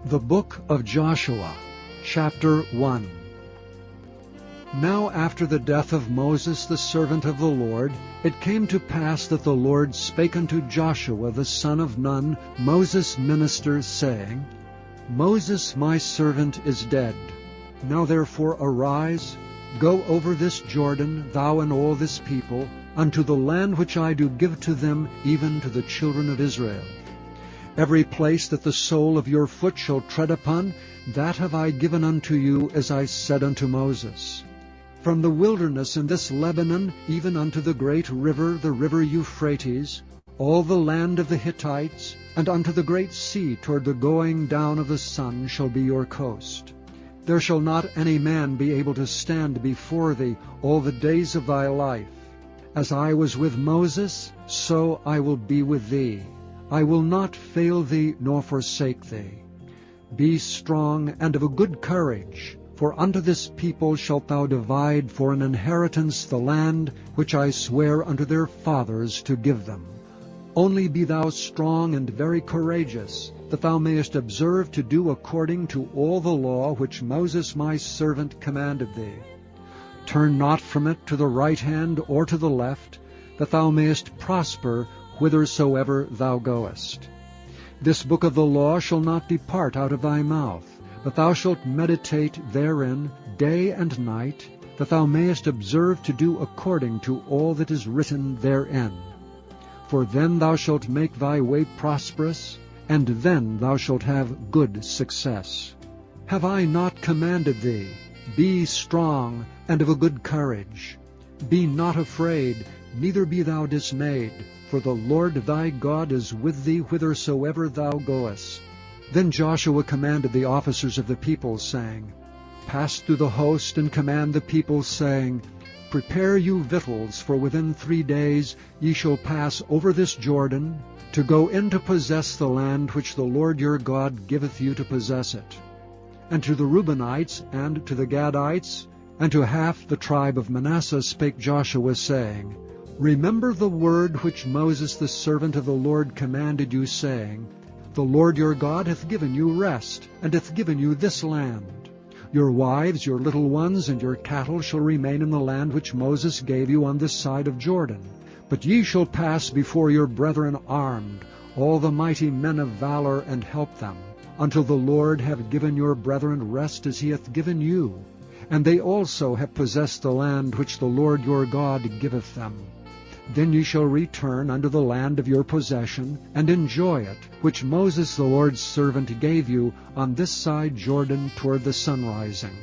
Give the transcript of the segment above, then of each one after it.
The Book of Joshua, Chapter 1. Now after the death of Moses the servant of the Lord, it came to pass that the Lord spake unto Joshua the son of Nun, Moses' minister, saying, Moses my servant is dead. Now therefore arise, go over this Jordan, thou and all this people, unto the land which I do give to them, even to the children of Israel. Every place that the sole of your foot shall tread upon, that have I given unto you, as I said unto Moses. From the wilderness in this Lebanon, even unto the great river, the river Euphrates, all the land of the Hittites, and unto the great sea toward the going down of the sun shall be your coast. There shall not any man be able to stand before thee all the days of thy life. As I was with Moses, so I will be with thee. I will not fail thee nor forsake thee. Be strong and of a good courage, for unto this people shalt thou divide for an inheritance the land which I swear unto their fathers to give them. Only be thou strong and very courageous, that thou mayest observe to do according to all the law which Moses my servant commanded thee. Turn not from it to the right hand or to the left, that thou mayest prosper whithersoever thou goest. This book of the law shall not depart out of thy mouth, but thou shalt meditate therein day and night, that thou mayest observe to do according to all that is written therein. For then thou shalt make thy way prosperous, and then thou shalt have good success. Have I not commanded thee? Be strong and of a good courage. Be not afraid, neither be thou dismayed, for the Lord thy God is with thee whithersoever thou goest. Then Joshua commanded the officers of the people, saying, Pass through the host, and command the people, saying, Prepare you victuals, for within 3 days ye shall pass over this Jordan, to go in to possess the land which the Lord your God giveth you to possess it. And to the Reubenites, and to the Gadites, and to half the tribe of Manasseh spake Joshua, saying, Remember the word which Moses the servant of the Lord commanded you, saying, The Lord your God hath given you rest, and hath given you this land. Your wives, your little ones, and your cattle shall remain in the land which Moses gave you on this side of Jordan. But ye shall pass before your brethren armed, all the mighty men of valor, and help them, until the Lord have given your brethren rest as he hath given you. And they also have possessed the land which the Lord your God giveth them. Then ye shall return unto the land of your possession, and enjoy it, which Moses the Lord's servant gave you on this side Jordan toward the sunrising.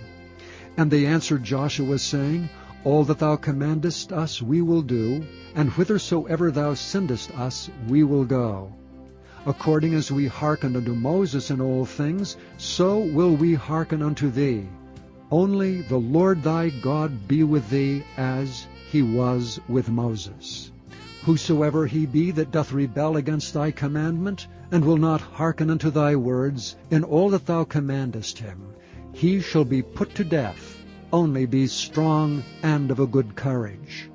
And they answered Joshua, saying, All that thou commandest us we will do, and whithersoever thou sendest us we will go. According as we hearkened unto Moses in all things, so will we hearken unto thee. Only the Lord thy God be with thee, as he was with Moses. Whosoever he be that doth rebel against thy commandment, and will not hearken unto thy words, in all that thou commandest him, he shall be put to death. Only be strong and of a good courage.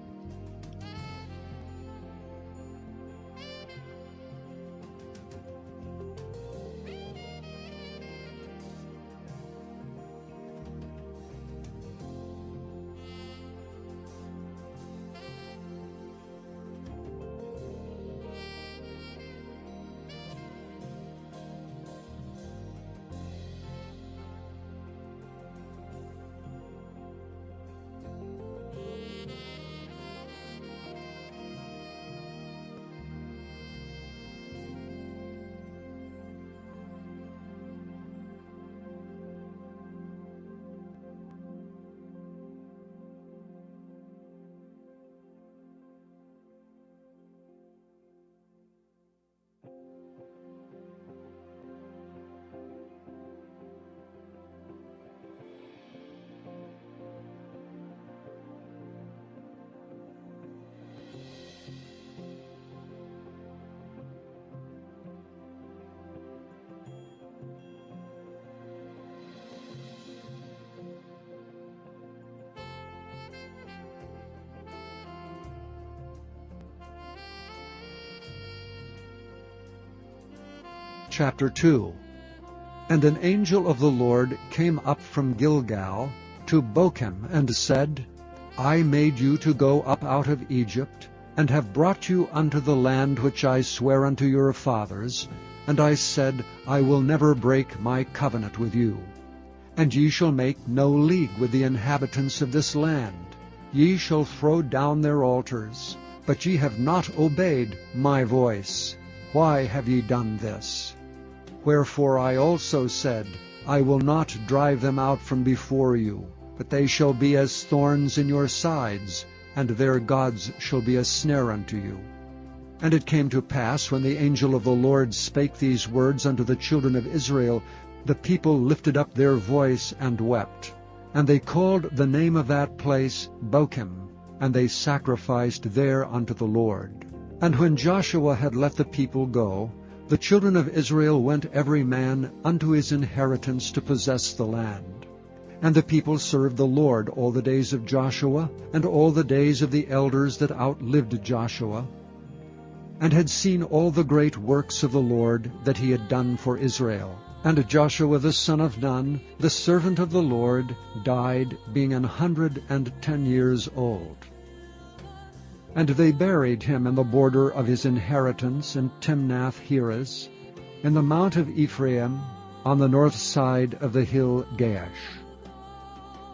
Chapter 2. And an angel of the Lord came up from Gilgal to Bochim, and said, I made you to go up out of Egypt, and have brought you unto the land which I sware unto your fathers. And I said, I will never break my covenant with you. And ye shall make no league with the inhabitants of this land. Ye shall throw down their altars. But ye have not obeyed my voice. Why have ye done this? Wherefore I also said, I will not drive them out from before you, but they shall be as thorns in your sides, and their gods shall be a snare unto you. And it came to pass, when the angel of the Lord spake these words unto the children of Israel, the people lifted up their voice and wept. And they called the name of that place Bochim, and they sacrificed there unto the Lord. And when Joshua had let the people go, the children of Israel went every man unto his inheritance to possess the land. And the people served the Lord all the days of Joshua, and all the days of the elders that outlived Joshua, and had seen all the great works of the Lord that he had done for Israel. And Joshua the son of Nun, the servant of the Lord, died, being 110 years old. And they buried him in the border of his inheritance in Timnath-Heres, in the mount of Ephraim, on the north side of the hill Gaash.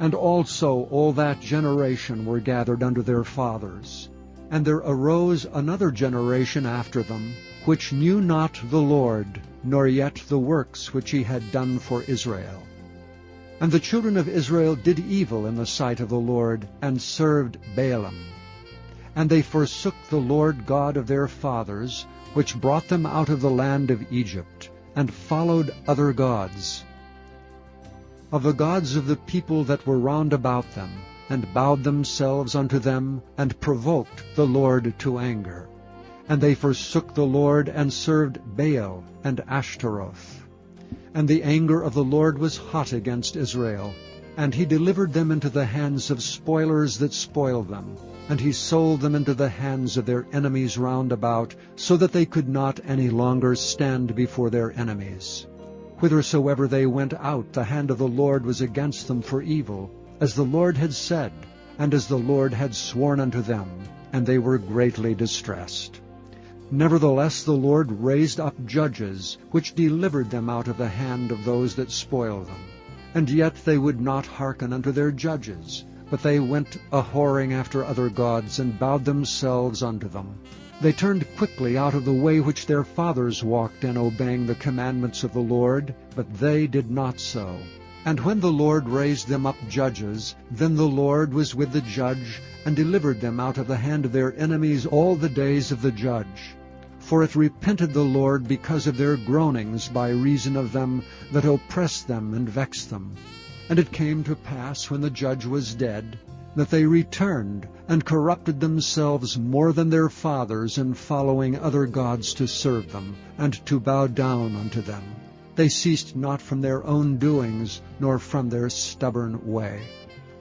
And also all that generation were gathered unto their fathers. And there arose another generation after them, which knew not the Lord, nor yet the works which he had done for Israel. And the children of Israel did evil in the sight of the Lord, and served Baalim. And they forsook the Lord God of their fathers, which brought them out of the land of Egypt, and followed other gods, of the gods of the people that were round about them, and bowed themselves unto them, and provoked the Lord to anger. And they forsook the Lord, and served Baal and Ashtaroth. And the anger of the Lord was hot against Israel, and he delivered them into the hands of spoilers that spoiled them, and he sold them into the hands of their enemies round about, so that they could not any longer stand before their enemies. Whithersoever they went out, the hand of the Lord was against them for evil, as the Lord had said, and as the Lord had sworn unto them, and they were greatly distressed. Nevertheless the Lord raised up judges, which delivered them out of the hand of those that spoiled them. And yet they would not hearken unto their judges, but they went a-whoring after other gods, and bowed themselves unto them. They turned quickly out of the way which their fathers walked in, obeying the commandments of the Lord, but they did not so. And when the Lord raised them up judges, then the Lord was with the judge, and delivered them out of the hand of their enemies all the days of the judge. For it repented the Lord because of their groanings by reason of them that oppressed them and vexed them. And it came to pass, when the judge was dead, that they returned, and corrupted themselves more than their fathers in following other gods to serve them, and to bow down unto them. They ceased not from their own doings, nor from their stubborn way.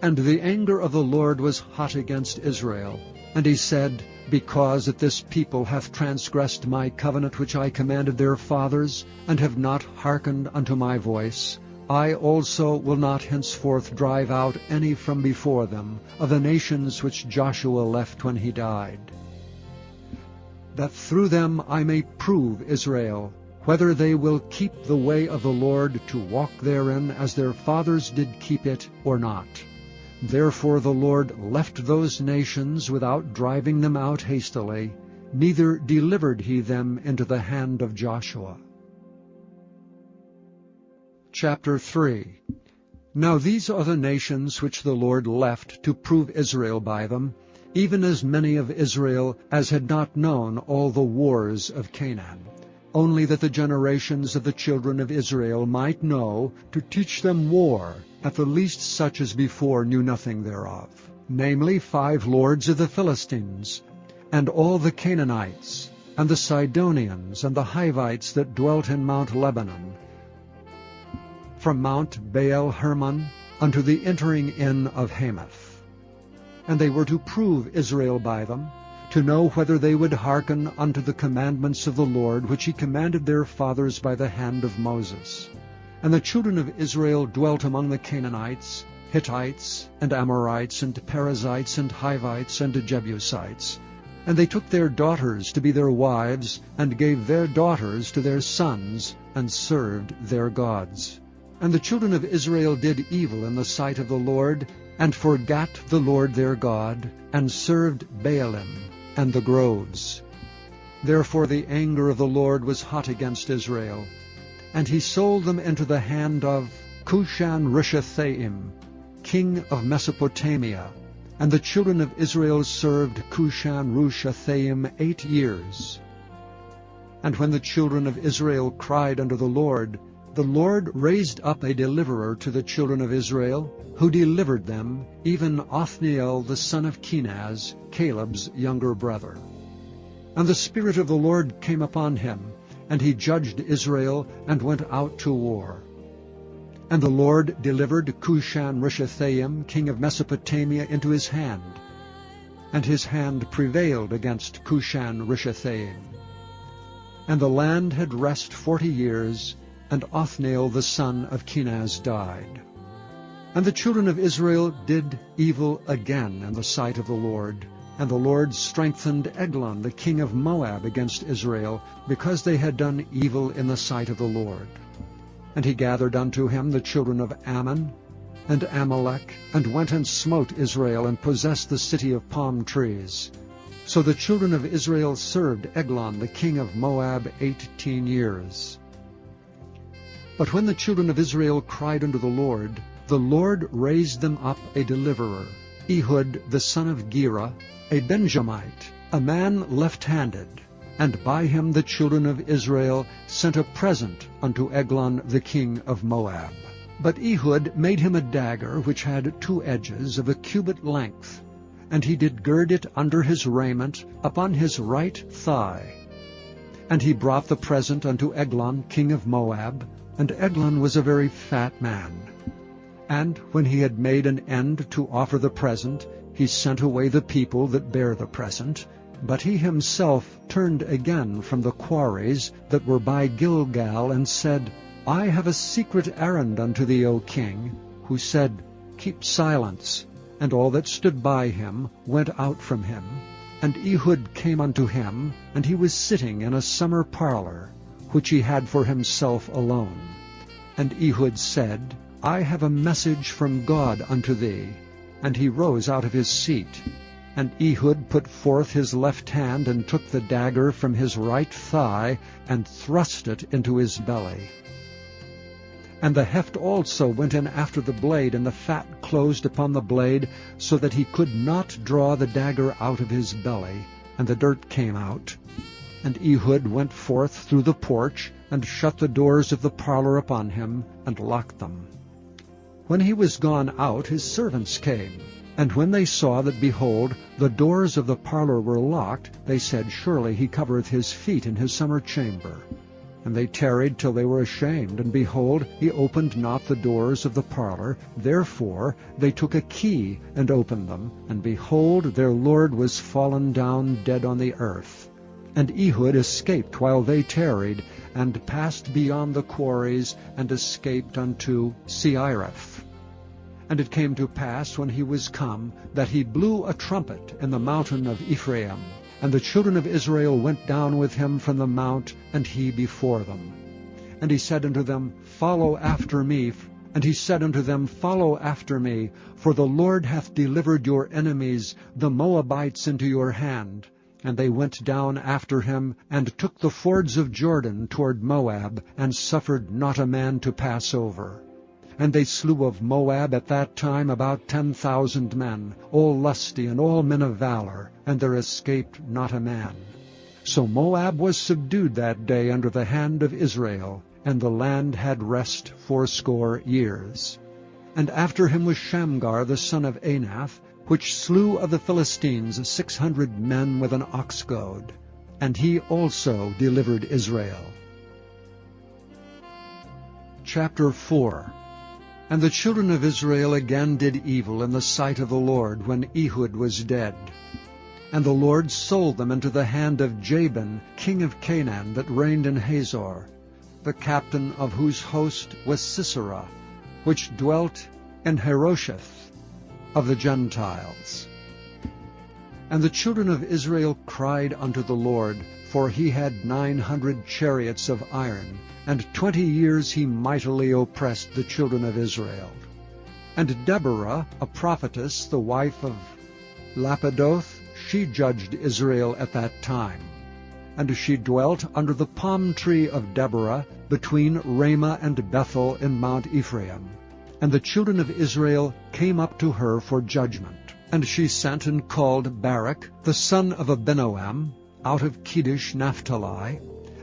And the anger of the Lord was hot against Israel. And he said, Because that this people hath transgressed my covenant which I commanded their fathers, and have not hearkened unto my voice, I also will not henceforth drive out any from before them, of the nations which Joshua left when he died, that through them I may prove Israel, whether they will keep the way of the Lord to walk therein as their fathers did keep it, or not. Therefore the Lord left those nations without driving them out hastily, neither delivered he them into the hand of Joshua. Chapter 3. Now these are the nations which the Lord left to prove Israel by them, even as many of Israel as had not known all the wars of Canaan, only that the generations of the children of Israel might know, to teach them war, at the least such as before knew nothing thereof, namely 5 lords of the Philistines, and all the Canaanites, and the Sidonians, and the Hivites that dwelt in Mount Lebanon, from Mount Baal-Hermon unto the entering in of Hamath. And they were to prove Israel by them, to know whether they would hearken unto the commandments of the Lord, which he commanded their fathers by the hand of Moses. And the children of Israel dwelt among the Canaanites, Hittites, and Amorites, and Perizzites, and Hivites, and Jebusites. And they took their daughters to be their wives, and gave their daughters to their sons, and served their gods. And the children of Israel did evil in the sight of the Lord, and forgat the Lord their God, and served Baalim and the groves. Therefore the anger of the Lord was hot against Israel, and he sold them into the hand of Cushan-Rishathaim, king of Mesopotamia. And the children of Israel served Cushan-Rishathaim 8 years. And when the children of Israel cried unto the Lord raised up a deliverer to the children of Israel, who delivered them, even Othniel the son of Kenaz, Caleb's younger brother. And the Spirit of the Lord came upon him, and he judged Israel, and went out to war. And the Lord delivered Cushan-Rishathaim, king of Mesopotamia, into his hand, and his hand prevailed against Cushan-Rishathaim. And the land had rest 40 years, and Othniel the son of Kenaz died. And the children of Israel did evil again in the sight of the Lord, and the Lord strengthened Eglon the king of Moab against Israel, because they had done evil in the sight of the Lord. And he gathered unto him the children of Ammon and Amalek, and went and smote Israel, and possessed the city of palm trees. So the children of Israel served Eglon the king of Moab 18 years. But when the children of Israel cried unto the Lord raised them up a deliverer, Ehud the son of Gera, a Benjamite, a man left-handed. And by him the children of Israel sent a present unto Eglon the king of Moab. But Ehud made him a dagger which had 2 edges of a cubit length, and he did gird it under his raiment upon his right thigh. And he brought the present unto Eglon king of Moab, and Eglon was a very fat man. And when he had made an end to offer the present, he sent away the people that bare the present. But he himself turned again from the quarries that were by Gilgal, and said, I have a secret errand unto thee, O king. Who said, Keep silence. And all that stood by him went out from him. And Ehud came unto him, and he was sitting in a summer parlor, which he had for himself alone. And Ehud said, I have a message from God unto thee. And he rose out of his seat. And Ehud put forth his left hand, and took the dagger from his right thigh, and thrust it into his belly. And the heft also went in after the blade, and the fat closed upon the blade, so that he could not draw the dagger out of his belly, and the dirt came out. And Ehud went forth through the porch, and shut the doors of the parlor upon him, and locked them. When he was gone out, his servants came. And when they saw that, behold, the doors of the parlor were locked, they said, Surely he covereth his feet in his summer chamber. And they tarried till they were ashamed, and behold, he opened not the doors of the parlor. Therefore they took a key, and opened them, and behold, their lord was fallen down dead on the earth. And Ehud escaped while they tarried, and passed beyond the quarries, and escaped unto Seireth. And it came to pass, when he was come, that he blew a trumpet in the mountain of Ephraim. And the children of Israel went down with him from the mount, and he before them. And he said unto them, Follow after me. And he said unto them, Follow after me, for the Lord hath delivered your enemies, the Moabites, into your hand. And they went down after him, and took the fords of Jordan toward Moab, and suffered not a man to pass over. And they slew of Moab at that time about 10,000 men, all lusty and all men of valor, and there escaped not a man. So Moab was subdued that day under the hand of Israel, and the land had rest 80 years. And after him was Shamgar the son of Anath, which slew of the Philistines 600 men with an ox goad, and he also delivered Israel. Chapter 4. And the children of Israel again did evil in the sight of the Lord, when Ehud was dead. And the Lord sold them into the hand of Jabin, king of Canaan, that reigned in Hazor. the captain of whose host was Sisera, which dwelt in Harosheth of the Gentiles. And the children of Israel cried unto the Lord, for he had 900 chariots of iron, and 20 years he mightily oppressed the children of Israel. And Deborah, a prophetess, the wife of Lapidoth, she judged Israel at that time. And she dwelt under the palm tree of Deborah, between Ramah and Bethel in Mount Ephraim. And the children of Israel came up to her for judgment. And she sent and called Barak, the son of Abinoam, out of Kedesh Naphtali,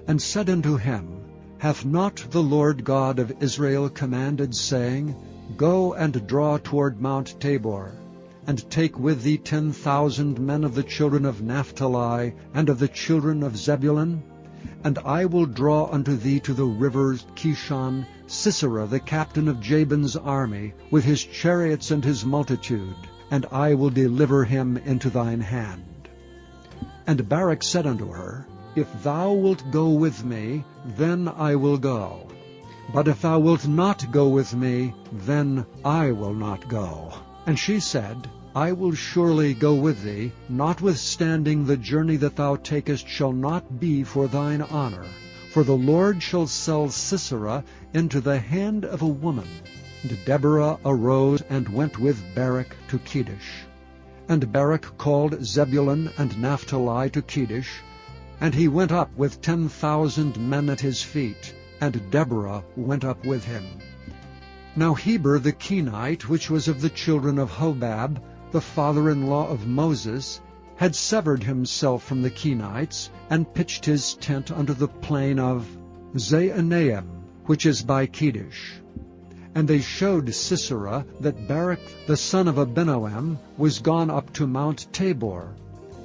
and said unto him, Hath not the Lord God of Israel commanded, saying, Go and draw toward Mount Tabor, and take with thee 10,000 men of the children of Naphtali, and of the children of Zebulun? And I will draw unto thee to the river Kishon Sisera, the captain of Jabin's army, with his chariots and his multitude, and I will deliver him into thine hand. And Barak said unto her, If thou wilt go with me, then I will go. But if thou wilt not go with me, then I will not go. And she said, I will surely go with thee, notwithstanding the journey that thou takest shall not be for thine honor. For the Lord shall sell Sisera into the hand of a woman. And Deborah arose and went with Barak to Kedesh. And Barak called Zebulun and Naphtali to Kedesh, and he went up with 10,000 men at his feet, and Deborah went up with him. Now Heber the Kenite, which was of the children of Hobab, the father-in-law of Moses, had severed himself from the Kenites, and pitched his tent unto the plain of Zaanaim, which is by Kedesh. And they showed Sisera that Barak the son of Abinoam was gone up to Mount Tabor.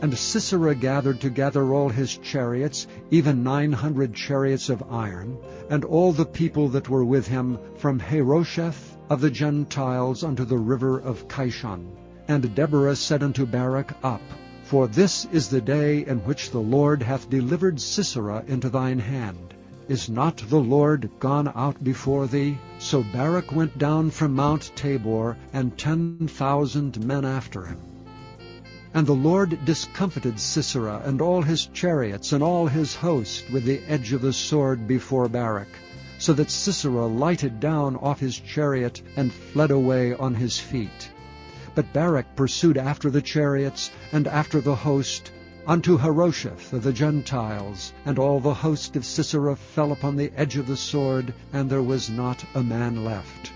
And Sisera gathered together all his chariots, even 900 chariots of iron, and all the people that were with him, from Harosheth of the Gentiles unto the river of Kishon. And Deborah said unto Barak, Up, for this is the day in which the Lord hath delivered Sisera into thine hand. Is not the Lord gone out before thee? So Barak went down from Mount Tabor, and 10,000 men after him. And the Lord discomfited Sisera and all his chariots and all his host with the edge of the sword before Barak, so that Sisera lighted down off his chariot and fled away on his feet. But Barak pursued after the chariots and after the host, unto Harosheth of the Gentiles, and all the host of Sisera fell upon the edge of the sword, and there was not a man left.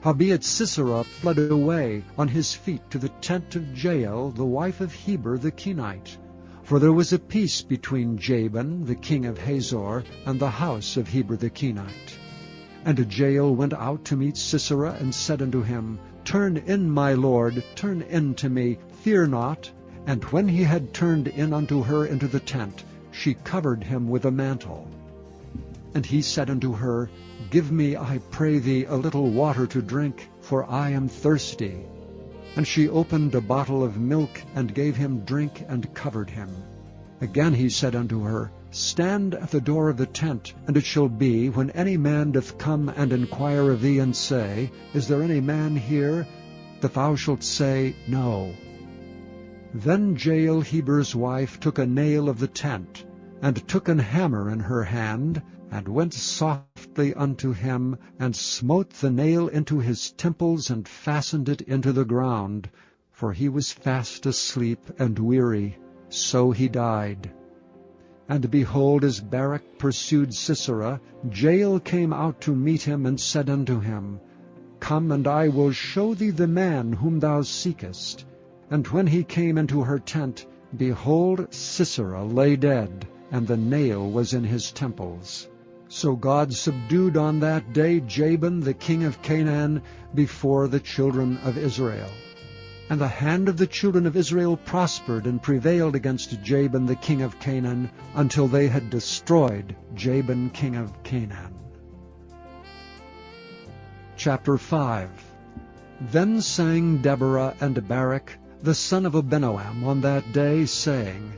Howbeit Sisera fled away on his feet to the tent of Jael, the wife of Heber the Kenite. For there was a peace between Jabin, the king of Hazor, and the house of Heber the Kenite. And Jael went out to meet Sisera, and said unto him, Turn in, my lord, turn in to me, fear not. And when he had turned in unto her into the tent, she covered him with a mantle. And he said unto her, Give me, I pray thee, a little water to drink, for I am thirsty. And she opened a bottle of milk, and gave him drink, and covered him. Again he said unto her, Stand at the door of the tent, and it shall be, when any man doth come and inquire of thee, and say, Is there any man here? that thou shalt say, No. Then Jael Heber's wife took a nail of the tent, and took an hammer in her hand, and went softly unto him, and smote the nail into his temples, and fastened it into the ground. For he was fast asleep and weary, so he died. And behold, as Barak pursued Sisera, Jael came out to meet him, and said unto him, Come, and I will show thee the man whom thou seekest. And when he came into her tent, behold, Sisera lay dead, and the nail was in his temples. So God subdued on that day Jabin the king of Canaan before the children of Israel. And the hand of the children of Israel prospered and prevailed against Jabin the king of Canaan, until they had destroyed Jabin king of Canaan. Chapter 5. Then sang Deborah and Barak, the son of Abinoam, on that day, saying,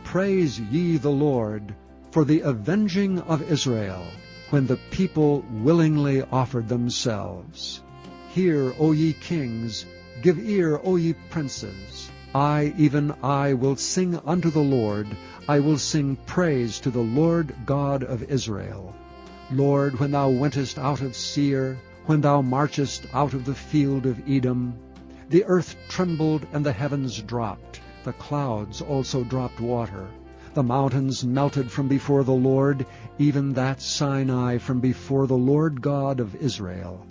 Praise ye the Lord, for the avenging of Israel, when the people willingly offered themselves. Hear, O ye kings, give ear, O ye princes. I, even I, will sing unto the Lord. I will sing praise to the Lord God of Israel. Lord, when thou wentest out of Seir, when thou marchest out of the field of Edom, the earth trembled and the heavens dropped. The clouds also dropped water. The mountains melted from before the Lord, even that Sinai from before the Lord God of Israel.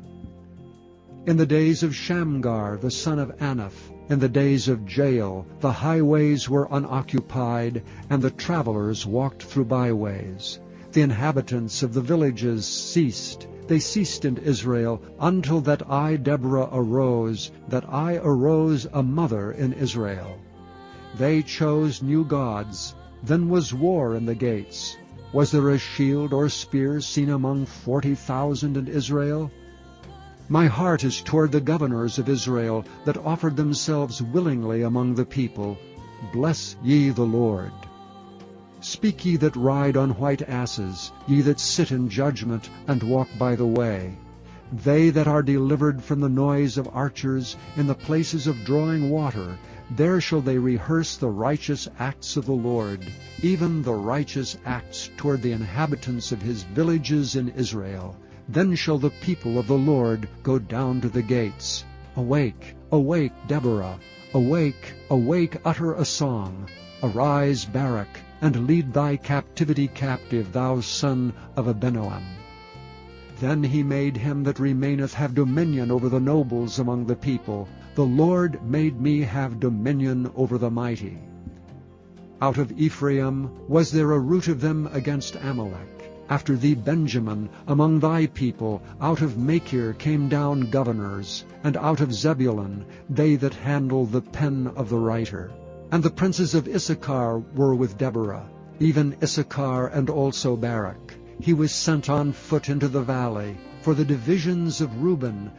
In the days of Shamgar the son of Anath, in the days of Jael, the highways were unoccupied, and the travelers walked through byways. The inhabitants of the villages ceased. They ceased in Israel, until that I, Deborah, arose, that I arose a mother in Israel. They chose new gods. Then was war in the gates. Was there a shield or spear seen among 40,000 in Israel? My heart is toward the governors of Israel, that offered themselves willingly among the people. Bless ye the Lord. Speak ye that ride on white asses, ye that sit in judgment, and walk by the way. They that are delivered from the noise of archers, in the places of drawing water, there shall they rehearse the righteous acts of the Lord, even the righteous acts toward the inhabitants of his villages in Israel. Then shall the people of the Lord go down to the gates. Awake, awake, Deborah! Awake, awake, utter a song! Arise, Barak, and lead thy captivity captive, thou son of Abinoam. Then he made him that remaineth have dominion over the nobles among the people. The Lord made me have dominion over the mighty. Out of Ephraim was there a root of them against Amalek. After thee, Benjamin, among thy people, out of Machir came down governors, and out of Zebulun they that handle the pen of the writer. And the princes of Issachar were with Deborah, even Issachar and also Barak. He was sent on foot into the valley. For the divisions of Reuben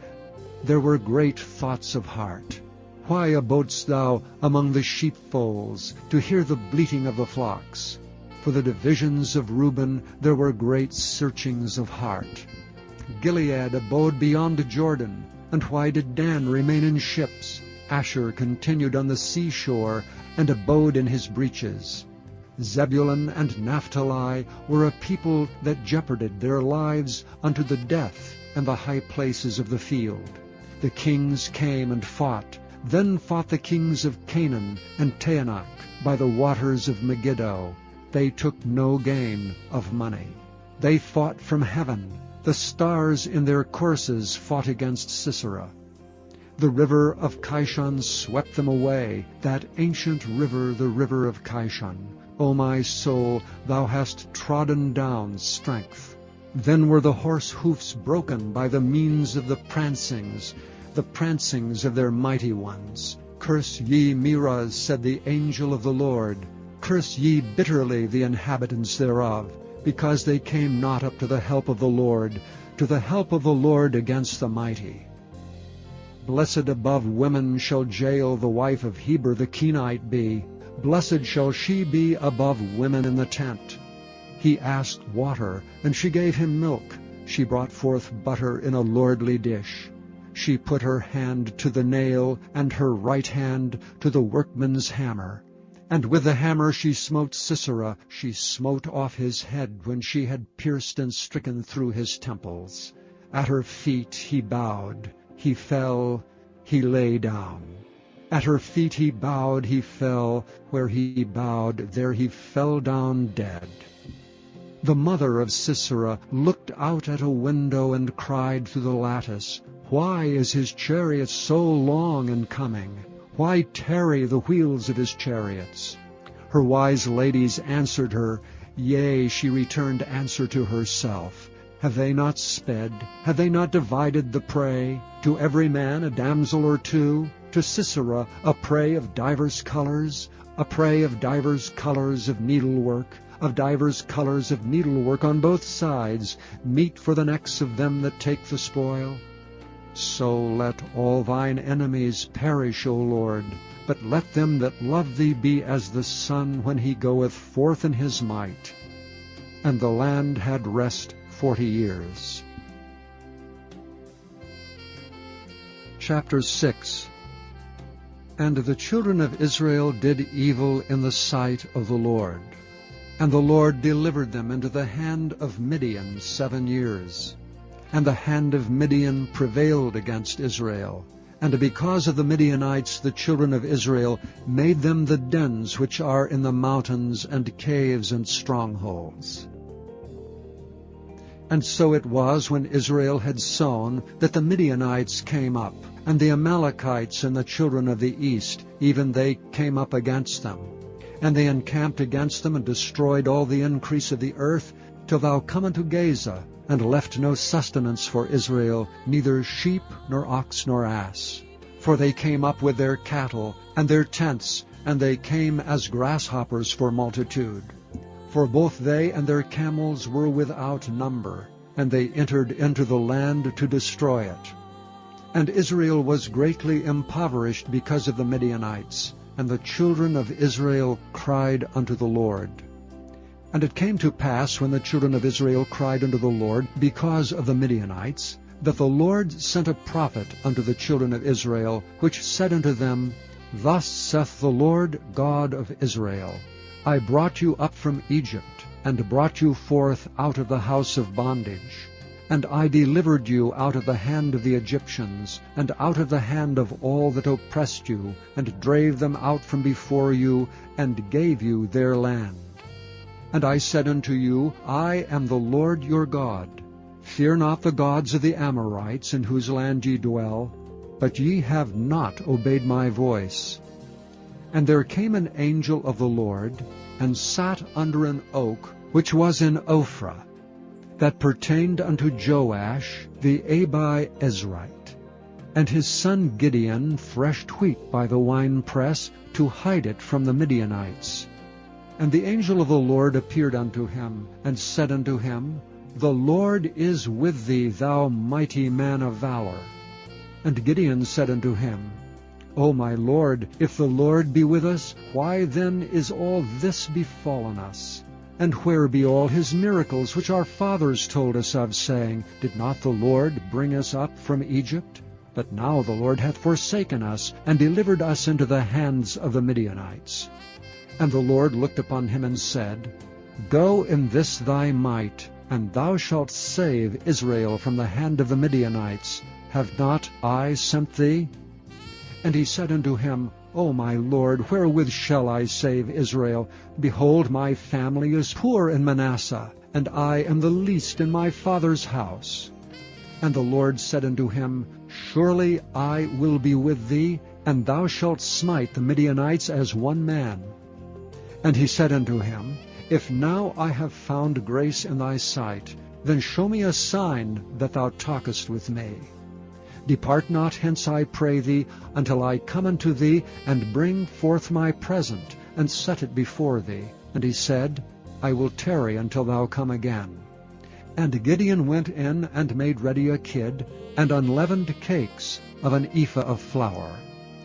there were great thoughts of heart. Why abodest thou among the sheepfolds, to hear the bleating of the flocks? For the divisions of Reuben there were great searchings of heart. Gilead abode beyond Jordan. And why did Dan remain in ships? Asher continued on the seashore, and abode in his breaches. Zebulun and Naphtali were a people that jeoparded their lives unto the death and the high places of the field. The kings came and fought. Then fought the kings of Canaan and Taanach by the waters of Megiddo. They took no gain of money. They fought from heaven. The stars in their courses fought against Sisera. The river of Kishon swept them away, that ancient river, the river of Kishon. O my soul, thou hast trodden down strength. Then were the horse hoofs broken by the means of the prancings of their mighty ones. Curse ye Meroz, said the angel of the Lord. Curse ye bitterly the inhabitants thereof, because they came not up to the help of the Lord, to the help of the Lord against the mighty. Blessed above women shall Jael the wife of Heber the Kenite be. Blessed shall she be above women in the tent. He asked water, and she gave him milk. She brought forth butter in a lordly dish. She put her hand to the nail, and her right hand to the workman's hammer. And with the hammer she smote Sisera. She smote off his head when she had pierced and stricken through his temples. At her feet he bowed. He fell, he lay down. At her feet he bowed, he fell. Where he bowed, there he fell down dead. The mother of Sisera looked out at a window and cried through the lattice, Why is his chariot so long in coming? Why tarry the wheels of his chariots? Her wise ladies answered her, Yea, she returned answer to herself. Have they not sped? Have they not divided the prey? To every man a damsel or two? To Sisera a prey of divers colors? A prey of divers colors of needlework? Of divers colors of needlework on both sides, meat for the necks of them that take the spoil? So let all thine enemies perish, O Lord, but let them that love thee be as the sun when he goeth forth in his might. and the land had rest 40 years. Chapter 6. And the children of Israel did evil in the sight of the Lord. And the Lord delivered them into the hand of Midian 7 years. And the hand of Midian prevailed against Israel. And because of the Midianites the children of Israel made them the dens which are in the mountains and caves and strongholds. And so it was, when Israel had sown, that the Midianites came up, and the Amalekites and the children of the east, even they came up against them. And they encamped against them, and destroyed all the increase of the earth, till thou come unto Gaza, and left no sustenance for Israel, neither sheep, nor ox, nor ass. For they came up with their cattle, and their tents, and they came as grasshoppers for multitude. For both they and their camels were without number, and they entered into the land to destroy it. And Israel was greatly impoverished because of the Midianites, and the children of Israel cried unto the Lord. And it came to pass, when the children of Israel cried unto the Lord because of the Midianites, that the Lord sent a prophet unto the children of Israel, which said unto them, Thus saith the Lord God of Israel, I brought you up from Egypt, and brought you forth out of the house of bondage. And I delivered you out of the hand of the Egyptians, and out of the hand of all that oppressed you, and drave them out from before you, and gave you their land. And I said unto you, I am the Lord your God. Fear not the gods of the Amorites, in whose land ye dwell, but ye have not obeyed my voice. And there came an angel of the Lord, and sat under an oak which was in Ophrah, that pertained unto Joash the Abiezrite, and his son Gideon threshed wheat by the winepress, to hide it from the Midianites. And the angel of the Lord appeared unto him, and said unto him, The Lord is with thee, thou mighty man of valor. And Gideon said unto him, O my Lord, if the Lord be with us, why then is all this befallen us? And where be all his miracles which our fathers told us of, saying, Did not the Lord bring us up from Egypt? But now the Lord hath forsaken us, and delivered us into the hands of the Midianites. And the Lord looked upon him and said, Go in this thy might, and thou shalt save Israel from the hand of the Midianites. Have not I sent thee? And he said unto him, O my Lord, wherewith shall I save Israel? Behold, my family is poor in Manasseh, and I am the least in my father's house. And the Lord said unto him, Surely I will be with thee, and thou shalt smite the Midianites as one man. And he said unto him, If now I have found grace in thy sight, then show me a sign that thou talkest with me. Depart not hence, I pray thee, until I come unto thee, and bring forth my present, and set it before thee. And he said, I will tarry until thou come again. And Gideon went in, and made ready a kid, and unleavened cakes of an ephah of flour.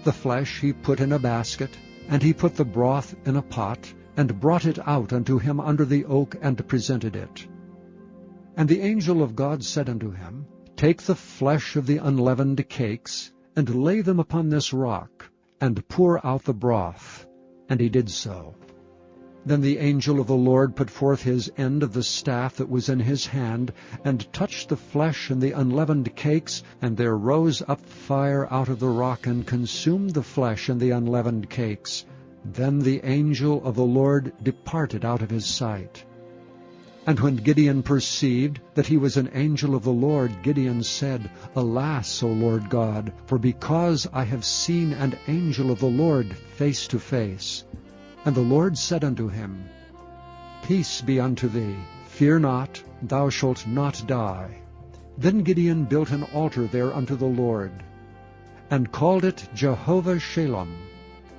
The flesh he put in a basket, and he put the broth in a pot, and brought it out unto him under the oak, and presented it. And the angel of God said unto him, Take the flesh of the unleavened cakes, and lay them upon this rock, and pour out the broth. And he did so. Then the angel of the Lord put forth his end of the staff that was in his hand, and touched the flesh and the unleavened cakes, and there rose up fire out of the rock, and consumed the flesh and the unleavened cakes. Then the angel of the Lord departed out of his sight. And when Gideon perceived that he was an angel of the Lord, Gideon said, Alas, O Lord God, for because I have seen an angel of the Lord face to face. And the Lord said unto him, Peace be unto thee, fear not, thou shalt not die. Then Gideon built an altar there unto the Lord, and called it Jehovah Shalom.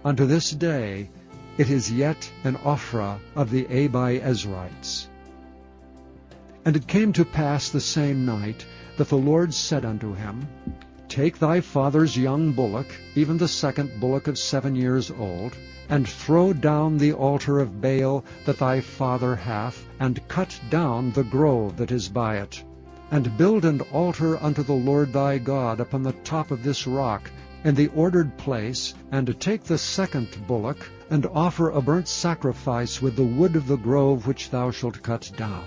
Unto this day it is yet an Ophrah of the Abiezrites. And it came to pass the same night that the Lord said unto him, Take thy father's young bullock, even the second bullock of 7 years old, and throw down the altar of Baal that thy father hath, and cut down the grove that is by it. And build an altar unto the Lord thy God upon the top of this rock, in the ordered place, and take the second bullock, and offer a burnt sacrifice with the wood of the grove which thou shalt cut down.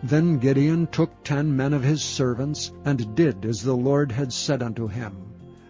Then Gideon took 10 men of his servants, and did as the Lord had said unto him.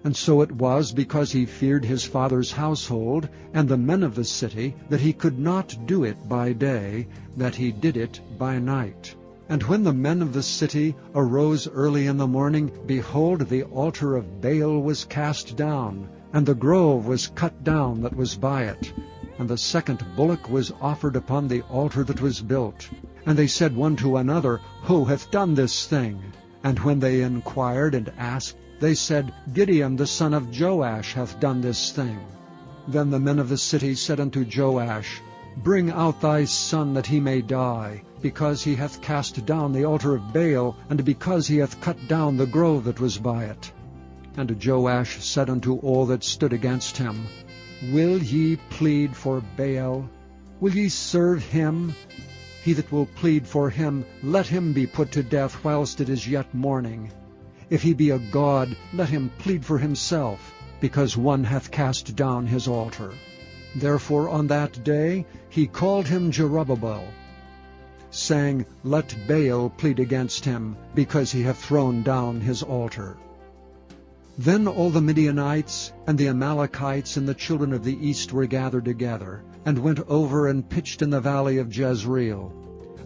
And so it was, because he feared his father's household, and the men of the city, that he could not do it by day, that he did it by night. And when the men of the city arose early in the morning, behold, the altar of Baal was cast down, and the grove was cut down that was by it. And the second bullock was offered upon the altar that was built. And they said one to another, Who hath done this thing? And when they inquired and asked, they said, Gideon the son of Joash hath done this thing. Then the men of the city said unto Joash, Bring out thy son that he may die, because he hath cast down the altar of Baal, and because he hath cut down the grove that was by it. And Joash said unto all that stood against him, Will ye plead for Baal? Will ye serve him? He that will plead for him, let him be put to death whilst it is yet morning. If he be a god, let him plead for himself, because one hath cast down his altar. Therefore on that day he called him Jerubbaal, saying, Let Baal plead against him, because he hath thrown down his altar. Then all the Midianites and the Amalekites and the children of the east were gathered together, and went over and pitched in the valley of Jezreel.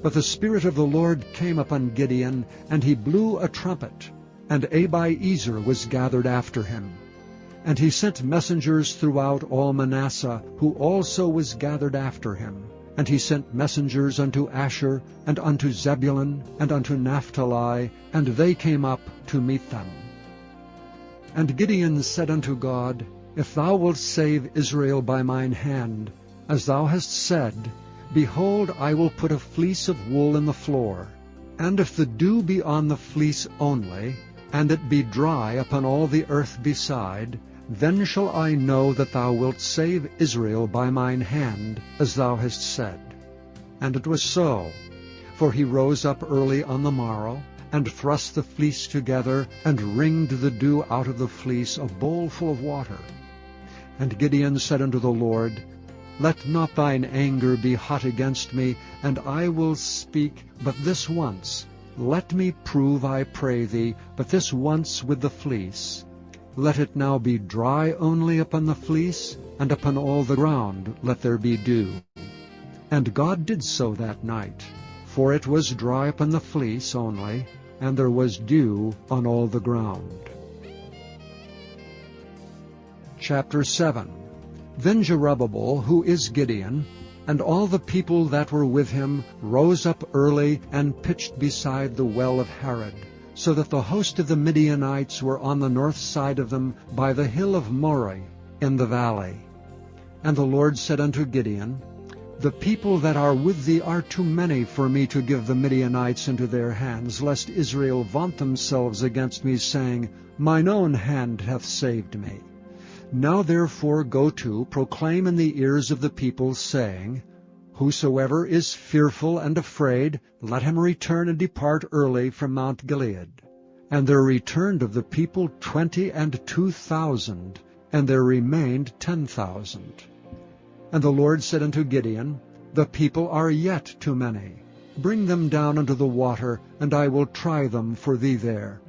But the Spirit of the Lord came upon Gideon, and he blew a trumpet, and Abiezer was gathered after him. And he sent messengers throughout all Manasseh, who also was gathered after him. And he sent messengers unto Asher, and unto Zebulun, and unto Naphtali, and they came up to meet them. And Gideon said unto God, If thou wilt save Israel by mine hand, as thou hast said, behold, I will put a fleece of wool in the floor. And if the dew be on the fleece only, and it be dry upon all the earth beside, then shall I know that thou wilt save Israel by mine hand, as thou hast said. And it was so. For he rose up early on the morrow, and thrust the fleece together, and wringed the dew out of the fleece, a bowl full of water. And Gideon said unto the Lord, Let not thine anger be hot against me, and I will speak but this once. Let me prove, I pray thee, but this once with the fleece. Let it now be dry only upon the fleece, and upon all the ground let there be dew. And God did so that night, for it was dry upon the fleece only, and there was dew on all the ground. Chapter 7. Then Jerubbaal, who is Gideon, and all the people that were with him, rose up early and pitched beside the well of Harod, so that the host of the Midianites were on the north side of them by the hill of Moreh in the valley. And the Lord said unto Gideon, The people that are with thee are too many for me to give the Midianites into their hands, lest Israel vaunt themselves against me, saying, Mine own hand hath saved me. Now therefore go to, proclaim in the ears of the people, saying, Whosoever is fearful and afraid, let him return and depart early from Mount Gilead. And there returned of the people 22,000, and there remained 10,000. And the Lord said unto Gideon, The people are yet too many. Bring them down unto the water, and I will try them for thee there.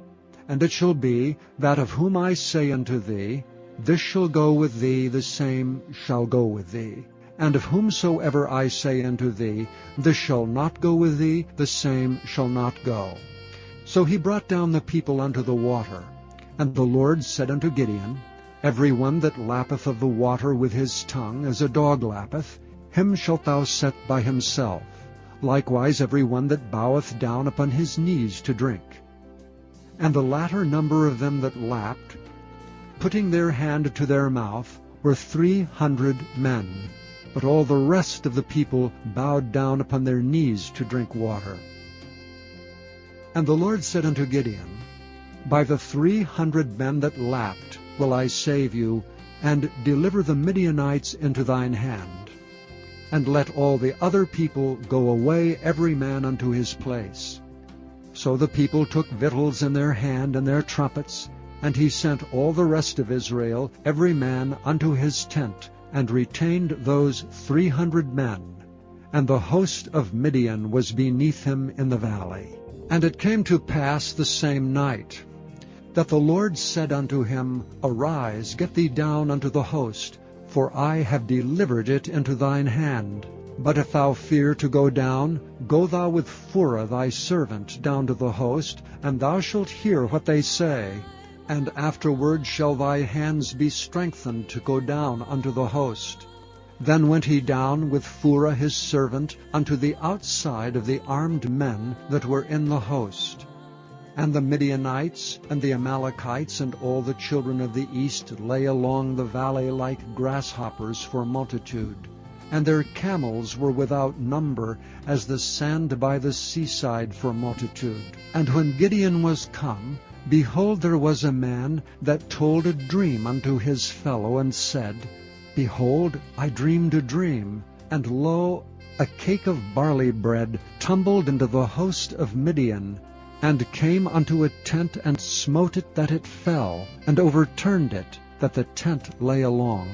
And it shall be, that of whom I say unto thee, This shall go with thee, the same shall go with thee. And of whomsoever I say unto thee, This shall not go with thee, the same shall not go. So he brought down the people unto the water. And the Lord said unto Gideon, Every one that lappeth of the water with his tongue, as a dog lappeth, him shalt thou set by himself. Likewise every one that boweth down upon his knees to drink. And the latter number of them that lapped, putting their hand to their mouth, were 300 men. But all the rest of the people bowed down upon their knees to drink water. And the Lord said unto Gideon, By the 300 men that lapped will I save you, and deliver the Midianites into thine hand. And let all the other people go away every man unto his place. So the people took victuals in their hand and their trumpets, and he sent all the rest of Israel, every man unto his tent, and retained those 300 men. And the host of Midian was beneath him in the valley. And it came to pass the same night, that the Lord said unto him, Arise, get thee down unto the host, for I have delivered it into thine hand. But if thou fear to go down, go thou with Phurah thy servant down to the host, and thou shalt hear what they say. And afterward shall thy hands be strengthened to go down unto the host. Then went he down with Phurah his servant unto the outside of the armed men that were in the host. And the Midianites and the Amalekites and all the children of the east lay along the valley like grasshoppers for multitude. And their camels were without number, as the sand by the seaside for multitude. And when Gideon was come, behold, there was a man that told a dream unto his fellow, and said, Behold, I dreamed a dream, and lo, a cake of barley bread tumbled into the host of Midian, and came unto a tent, and smote it that it fell, and overturned it, that the tent lay along.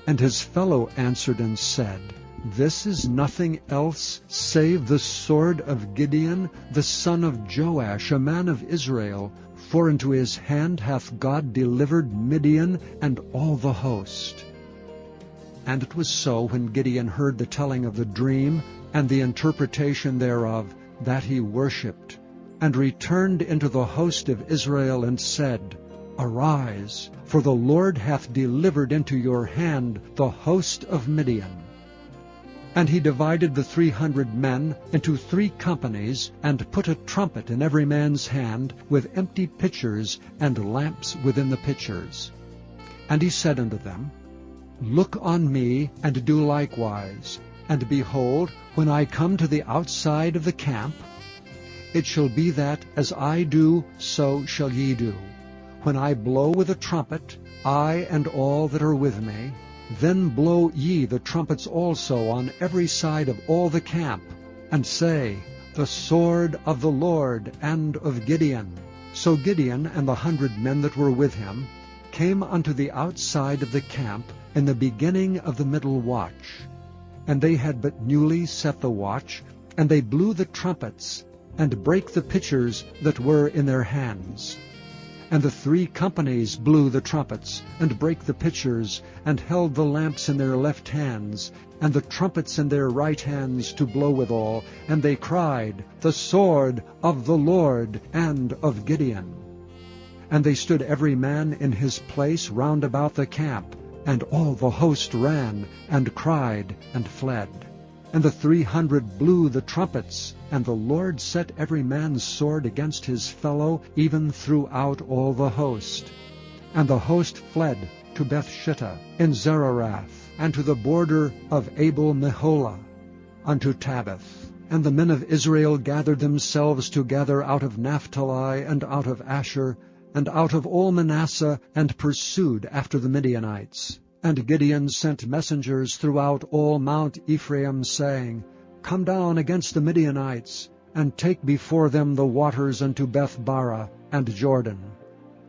And his fellow answered and said, This is nothing else save the sword of Gideon, the son of Joash, a man of Israel, for into his hand hath God delivered Midian and all the host. And it was so, when Gideon heard the telling of the dream and the interpretation thereof, that he worshipped, and returned into the host of Israel, and said, Arise, for the Lord hath delivered into your hand the host of Midian. And he divided the 300 men into 3 companies, and put a trumpet in every man's hand, with empty pitchers and lamps within the pitchers. And he said unto them, Look on me, and do likewise. And behold, when I come to the outside of the camp, it shall be that, as I do, so shall ye do. When I blow with a trumpet, I and all that are with me, then blow ye the trumpets also on every side of all the camp, and say, The sword of the Lord and of Gideon. So Gideon and the 100 men that were with him came unto the outside of the camp in the beginning of the middle watch. And they had but newly set the watch, and they blew the trumpets, and brake the pitchers that were in their hands. And the 3 companies blew the trumpets, and brake the pitchers, and held the lamps in their left hands, and the trumpets in their right hands to blow withal. And they cried, The sword of the Lord and of Gideon. And they stood every man in his place round about the camp, and all the host ran, and cried, and fled. And the 300 blew the trumpets, and the Lord set every man's sword against his fellow, even throughout all the host. And the host fled to Bethshittah in Zererath, and to the border of Abel-Meholah, unto Tabbath. And the men of Israel gathered themselves together out of Naphtali, and out of Asher, and out of all Manasseh, and pursued after the Midianites. And Gideon sent messengers throughout all Mount Ephraim, saying, Come down against the Midianites, and take before them the waters unto Beth-barah and Jordan.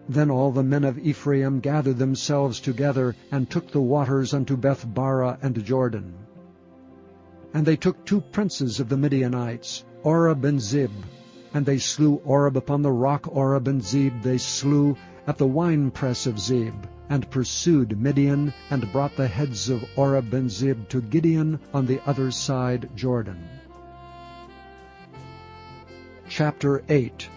Then all the men of Ephraim gathered themselves together, and took the waters unto Beth-barah and Jordan. And they took 2 princes of the Midianites, Oreb and Zeb. And they slew Oreb upon the rock Oreb, and Zeb they slew at the winepress of Zeb, and pursued Midian, and brought the heads of Oreb and Zeb to Gideon on the other side Jordan. Chapter 8.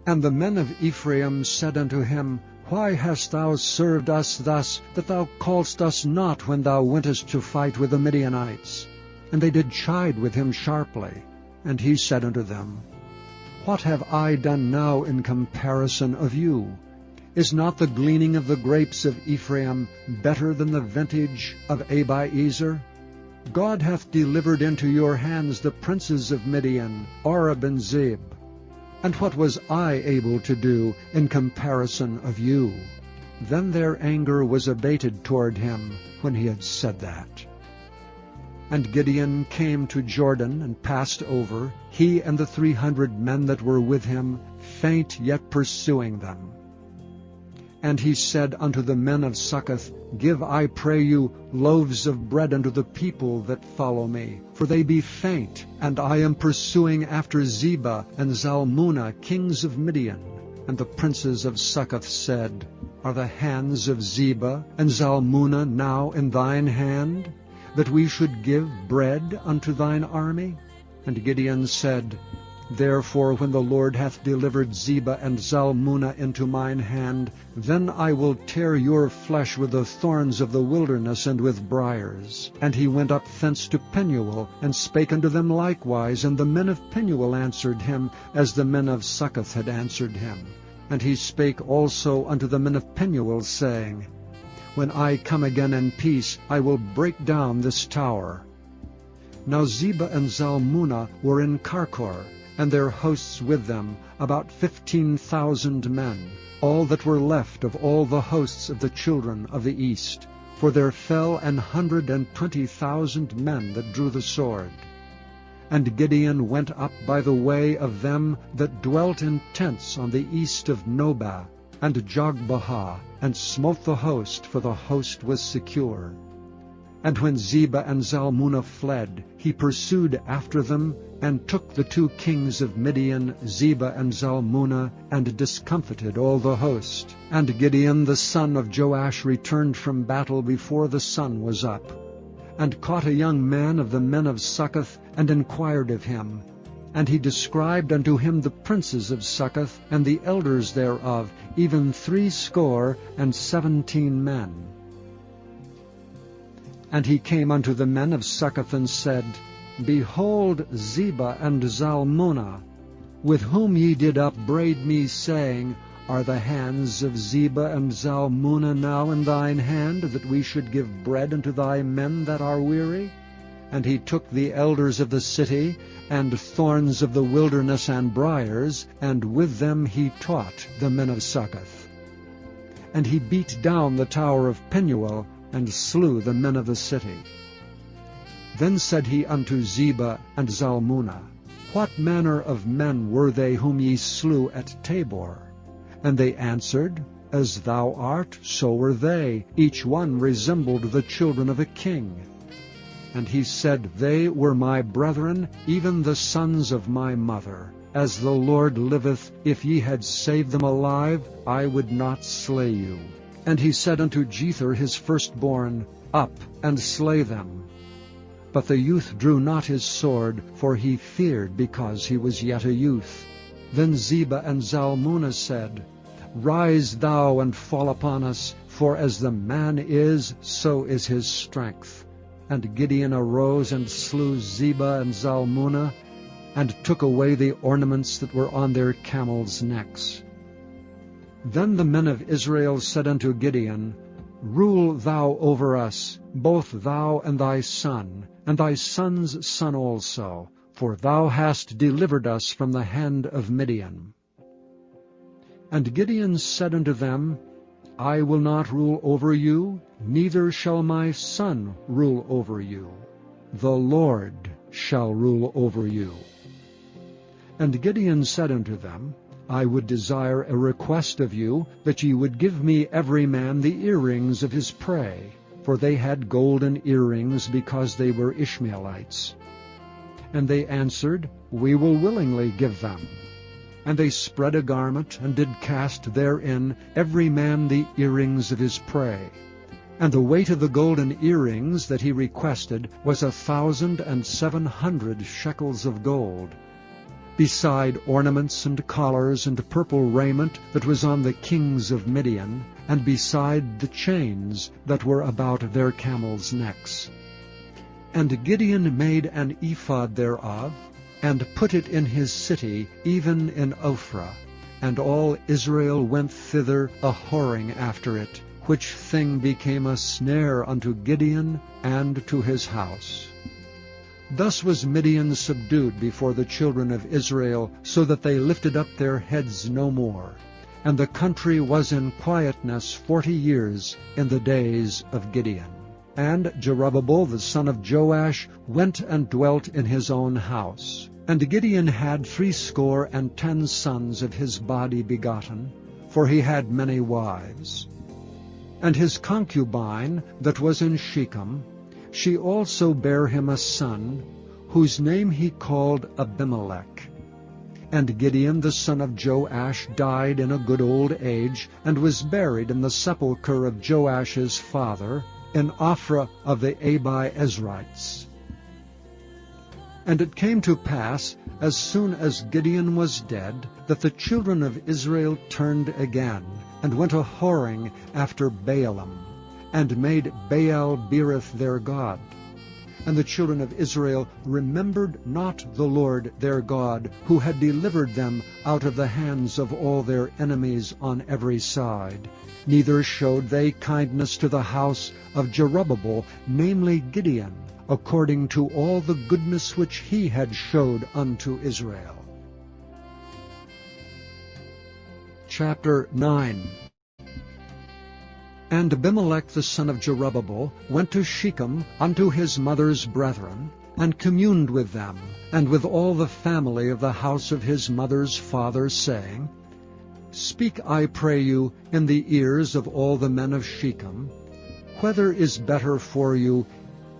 And the men of Ephraim said unto him, Why hast thou served us thus, that thou calledst us not when thou wentest to fight with the Midianites? And they did chide with him sharply. And he said unto them, What have I done now in comparison of you? Is not the gleaning of the grapes of Ephraim better than the vintage of Abiezer? God hath delivered into your hands the princes of Midian, Oreb and Zeb. And what was I able to do in comparison of you? Then their anger was abated toward him when he had said that. And Gideon came to Jordan and passed over, he and the 300 men that were with him, faint yet pursuing them. And he said unto the men of Succoth, Give, I pray you, loaves of bread unto the people that follow me, for they be faint, and I am pursuing after Zebah and Zalmunna, kings of Midian. And the princes of Succoth said, Are the hands of Zebah and Zalmunna now in thine hand, that we should give bread unto thine army? And Gideon said, Therefore when the Lord hath delivered Zebah and Zalmunna into mine hand, then I will tear your flesh with the thorns of the wilderness and with briars. And he went up thence to Penuel, and spake unto them likewise, and the men of Penuel answered him, as the men of Succoth had answered him. And he spake also unto the men of Penuel, saying, When I come again in peace, I will break down this tower. Now Zebah and Zalmunna were in Karkor, and their hosts with them, about 15,000 men, all that were left of all the hosts of the children of the east. For there fell 120,000 men that drew the sword. And Gideon went up by the way of them that dwelt in tents on the east of Nobah and Jogbehah, and smote the host, for the host was secure. And when Zebah and Zalmunna fled, he pursued after them, and took the 2 kings of Midian, Zebah and Zalmunna, and discomfited all the host. And Gideon the son of Joash returned from battle before the sun was up, and caught a young man of the men of Succoth, and inquired of him. And he described unto him the princes of Succoth, and the elders thereof, even 17 men. And he came unto the men of Succoth, and said, Behold Zebah and Zalmunna, with whom ye did upbraid me, saying, Are the hands of Zebah and Zalmunna now in thine hand, that we should give bread unto thy men that are weary? And he took the elders of the city, and thorns of the wilderness and briars, and with them he taught the men of Succoth. And he beat down the tower of Penuel, and slew the men of the city. Then said he unto Zebah and Zalmunna, What manner of men were they whom ye slew at Tabor? And they answered, As thou art, so were they. Each one resembled the children of a king. And he said, They were my brethren, even the sons of my mother. As the Lord liveth, if ye had saved them alive, I would not slay you. And he said unto Jether his firstborn, Up, and slay them. But the youth drew not his sword, for he feared, because he was yet a youth. Then Zebah and Zalmunna said, Rise thou and fall upon us, for as the man is, so is his strength. And Gideon arose and slew Zebah and Zalmunna, and took away the ornaments that were on their camels' necks. Then the men of Israel said unto Gideon, Rule thou over us, both thou and thy son, and thy son's son also, for thou hast delivered us from the hand of Midian. And Gideon said unto them, I will not rule over you, neither shall my son rule over you. The Lord shall rule over you. And Gideon said unto them, I would desire a request of you, that ye would give me every man the earrings of his prey. For they had golden earrings, because they were Ishmaelites. And they answered, We will willingly give them. And they spread a garment, and did cast therein every man the earrings of his prey. And the weight of the golden earrings that he requested was 1,700 shekels of gold, beside ornaments and collars and purple raiment that was on the kings of Midian, and beside the chains that were about their camels' necks. And Gideon made an ephod thereof, and put it in his city, even in Ophrah. And all Israel went thither a-whoring after it, which thing became a snare unto Gideon and to his house. Thus was Midian subdued before the children of Israel, so that they lifted up their heads no more. And the country was in quietness 40 years in the days of Gideon. And Jerubbaal the son of Joash went and dwelt in his own house. And Gideon had 70 sons of his body begotten, for he had many wives. And his concubine that was in Shechem, she also bare him a son, whose name he called Abimelech. And Gideon the son of Joash died in a good old age, and was buried in the sepulchre of Joash's father, in Ophrah of the Abiezrites. And it came to pass, as soon as Gideon was dead, that the children of Israel turned again, and went a-whoring after Baalim, and made Baal-berith their god. And the children of Israel remembered not the Lord their God, who had delivered them out of the hands of all their enemies on every side. Neither showed they kindness to the house of Jerubbaal, namely Gideon, according to all the goodness which he had showed unto Israel. Chapter 9. And Abimelech the son of Jerubbaal went to Shechem unto his mother's brethren, and communed with them, and with all the family of the house of his mother's father, saying, Speak, I pray you, in the ears of all the men of Shechem, whether is better for you,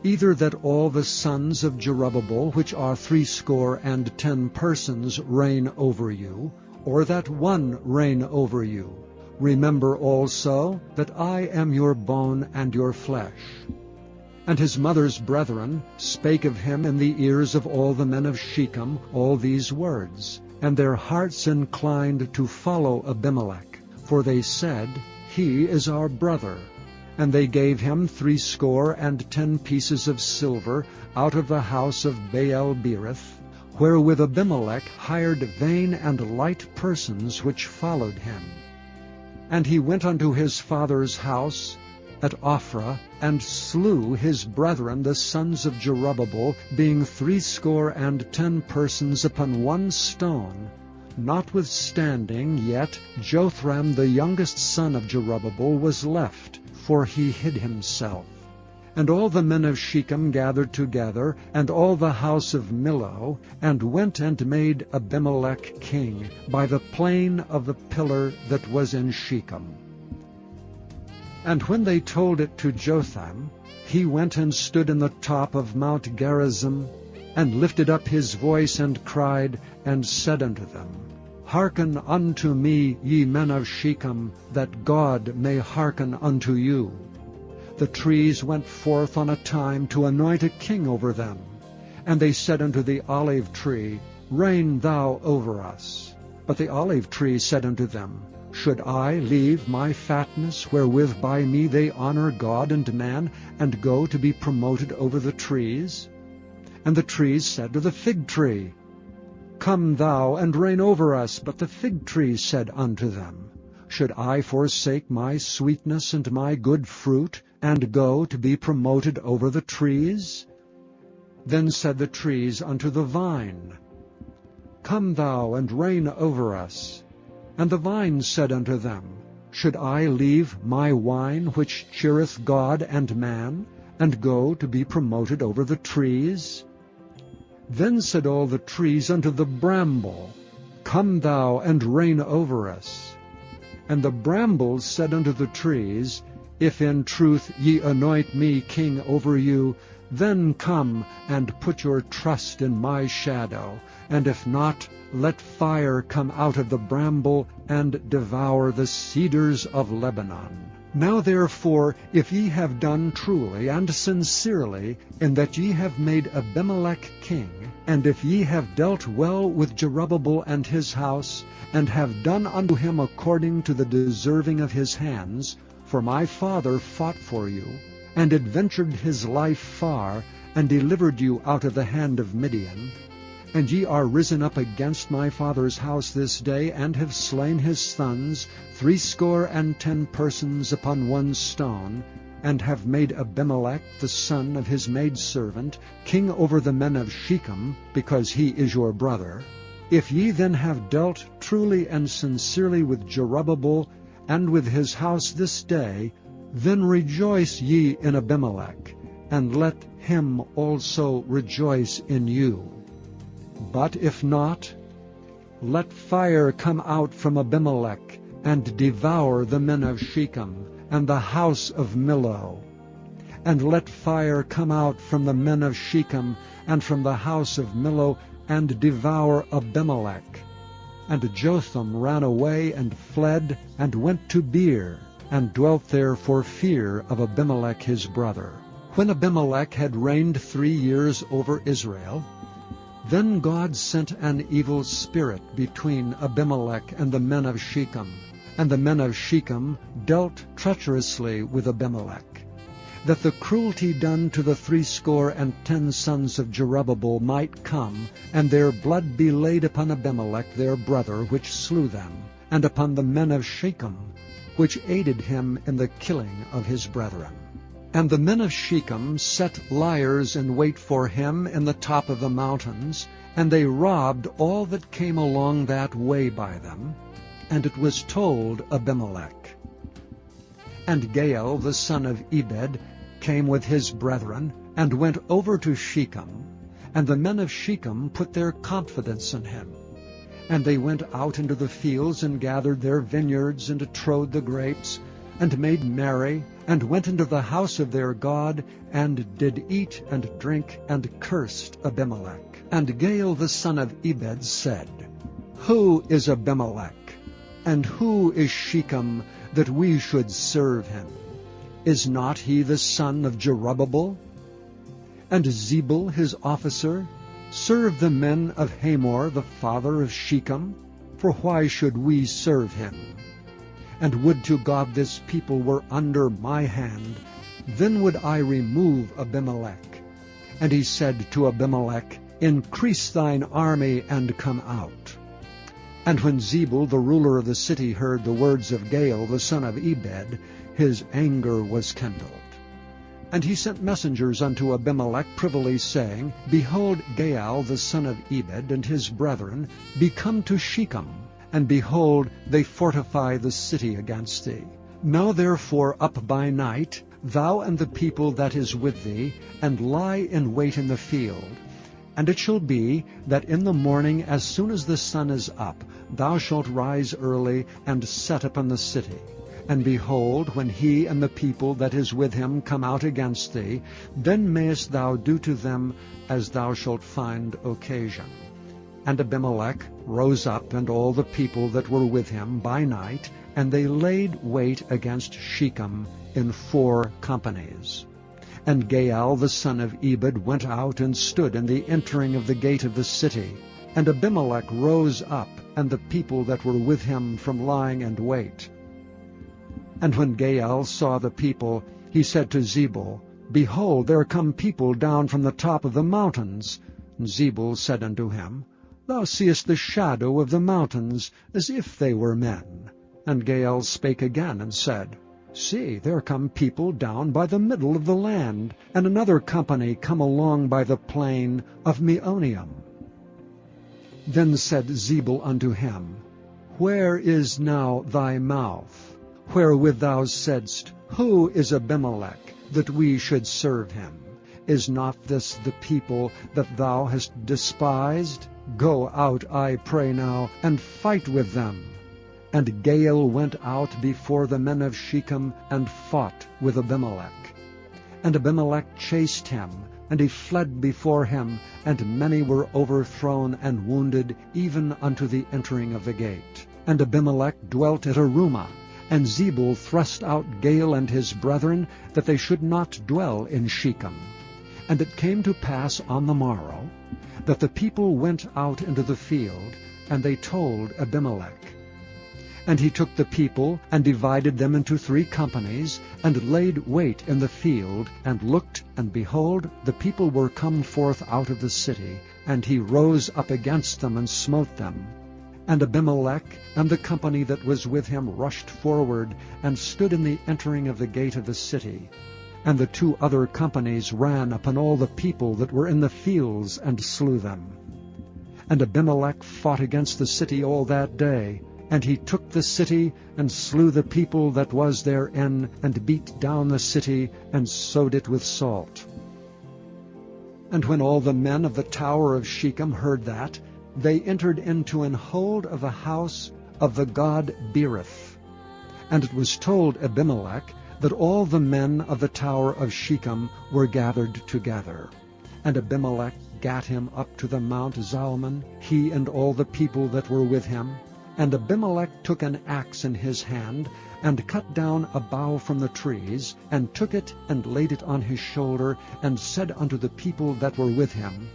either that all the sons of Jerubbaal, which are 70 persons, reign over you, or that one reign over you. Remember also that I am your bone and your flesh. And his mother's brethren spake of him in the ears of all the men of Shechem all these words, and their hearts inclined to follow Abimelech, for they said, He is our brother. And they gave him 70 pieces of silver out of the house of Baal-berith, wherewith Abimelech hired vain and light persons which followed him. And he went unto his father's house at Ophrah, and slew his brethren the sons of Jerubbaal, being 70 persons upon one stone. Notwithstanding yet Jotham the youngest son of Jerubbaal was left, for he hid himself. And all the men of Shechem gathered together, and all the house of Millo, and went and made Abimelech king, by the plain of the pillar that was in Shechem. And when they told it to Jotham, he went and stood in the top of Mount Gerizim, and lifted up his voice, and cried, and said unto them, Hearken unto me, ye men of Shechem, that God may hearken unto you. The trees went forth on a time to anoint a king over them. And they said unto the olive tree, Reign thou over us. But the olive tree said unto them, Should I leave my fatness, wherewith by me they honor God and man, and go to be promoted over the trees? And the trees said to the fig tree, Come thou and reign over us. But the fig tree said unto them, Should I forsake my sweetness and my good fruit, and go to be promoted over the trees? Then said the trees unto the vine, Come thou and reign over us. And the vine said unto them, Should I leave my wine which cheereth God and man, and go to be promoted over the trees? Then said all the trees unto the bramble, Come thou and reign over us. And the brambles said unto the trees, If in truth ye anoint me king over you, then come and put your trust in my shadow, and if not, let fire come out of the bramble, and devour the cedars of Lebanon. Now therefore, if ye have done truly and sincerely, in that ye have made Abimelech king, and if ye have dealt well with Jerubbaal and his house, and have done unto him according to the deserving of his hands, for my father fought for you, and adventured his life far, and delivered you out of the hand of Midian, and ye are risen up against my father's house this day, and have slain his sons, 70 persons upon one stone, and have made Abimelech the son of his maidservant king over the men of Shechem, because he is your brother, If ye then have dealt truly and sincerely with Jerubbaal and with his house this day, then rejoice ye in Abimelech, and let him also rejoice in you. But if not, let fire come out from Abimelech, and devour the men of Shechem, and the house of Millo. And let fire come out from the men of Shechem, and from the house of Millo, and devour Abimelech. And Jotham ran away and fled, and went to Beer, and dwelt there for fear of Abimelech his brother. When Abimelech had reigned 3 years over Israel, then God sent an evil spirit between Abimelech and the men of Shechem, and the men of Shechem dealt treacherously with Abimelech, that the cruelty done to the 70 sons of Jerubbaal might come, and their blood be laid upon Abimelech their brother, which slew them, and upon the men of Shechem, which aided him in the killing of his brethren. And the men of Shechem set liers in wait for him in the top of the mountains, and they robbed all that came along that way by them. And it was told Abimelech. And Gaal the son of Ebed came with his brethren, and went over to Shechem, and the men of Shechem put their confidence in him. And they went out into the fields, and gathered their vineyards, and trode the grapes, and made merry, and went into the house of their God, and did eat and drink, and cursed Abimelech. And Gaal the son of Ebed said, Who is Abimelech, and who is Shechem, that we should serve him? Is not he the son of Jerubbaal? And Zebul his officer served the men of Hamor the father of Shechem, for why should we serve him? And would to God this people were under my hand, then would I remove Abimelech. And he said to Abimelech, Increase thine army, and come out. And when Zebul the ruler of the city heard the words of Gaal the son of Ebed, his anger was kindled. And he sent messengers unto Abimelech privily, saying, Behold, Gaal the son of Ebed and his brethren be come to Shechem, and behold, they fortify the city against thee. Now therefore up by night, thou and the people that is with thee, and lie in wait in the field. And it shall be that in the morning, as soon as the sun is up, thou shalt rise early, and set upon the city. And behold, when he and the people that is with him come out against thee, then mayest thou do to them as thou shalt find occasion. And Abimelech rose up, and all the people that were with him by night, and they laid wait against Shechem in 4 companies. And Gaal the son of Ebed went out and stood in the entering of the gate of the city. And Abimelech rose up, and the people that were with him from lying in wait. And when Gaal saw the people, he said to Zebul, Behold, there come people down from the top of the mountains. And Zebul said unto him, Thou seest the shadow of the mountains, as if they were men. And Gaal spake again, and said, See, there come people down by the middle of the land, and another company come along by the plain of Meonium. Then said Zebul unto him, Where is now thy mouth, wherewith thou saidst, Who is Abimelech, that we should serve him? Is not this the people that thou hast despised? Go out, I pray now, and fight with them. And Gaal went out before the men of Shechem, and fought with Abimelech. And Abimelech chased him, and he fled before him, and many were overthrown and wounded, even unto the entering of the gate. And Abimelech dwelt at Arumah, and Zebul thrust out Gaal and his brethren, that they should not dwell in Shechem. And it came to pass on the morrow, that the people went out into the field, and they told Abimelech. And he took the people, and divided them into 3 companies, and laid wait in the field, and looked, and behold, the people were come forth out of the city, and he rose up against them, and smote them. And Abimelech and the company that was with him rushed forward, and stood in the entering of the gate of the city. And the 2 other companies ran upon all the people that were in the fields, and slew them. And Abimelech fought against the city all that day. And he took the city, and slew the people that was therein, and beat down the city, and sowed it with salt. And when all the men of the tower of Shechem heard that, they entered into an hold of the house of the god Berith. And it was told Abimelech that all the men of the tower of Shechem were gathered together. And Abimelech gat him up to the Mount Zalmon, he and all the people that were with him. And Abimelech took an axe in his hand, and cut down a bough from the trees, and took it, and laid it on his shoulder, and said unto the people that were with him,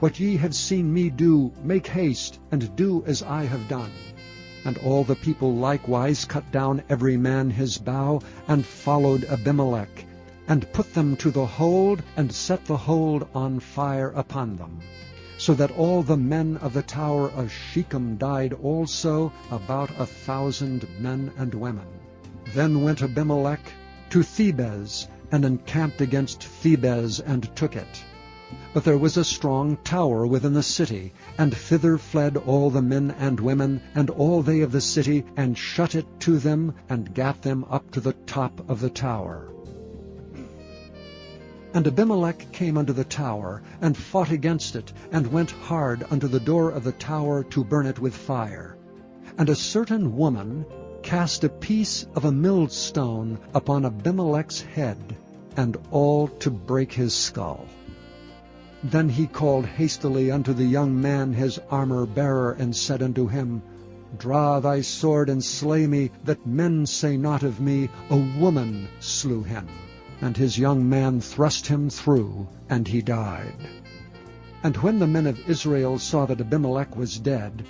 What ye have seen me do, make haste, and do as I have done. And all the people likewise cut down every man his bough, and followed Abimelech, and put them to the hold, and set the hold on fire upon them. So that all the men of the tower of Shechem died also, about 1,000 men and women. Then went Abimelech to Thebez, and encamped against Thebez, and took it. But there was a strong tower within the city, and thither fled all the men and women, and all they of the city, and shut it to them, and gat them up to the top of the tower. And Abimelech came unto the tower, and fought against it, and went hard unto the door of the tower to burn it with fire. And a certain woman cast a piece of a millstone upon Abimelech's head, and all to break his skull. Then he called hastily unto the young man his armor-bearer, and said unto him, Draw thy sword, and slay me, that men say not of me, A woman slew him. And his young man thrust him through, and he died. And when the men of Israel saw that Abimelech was dead,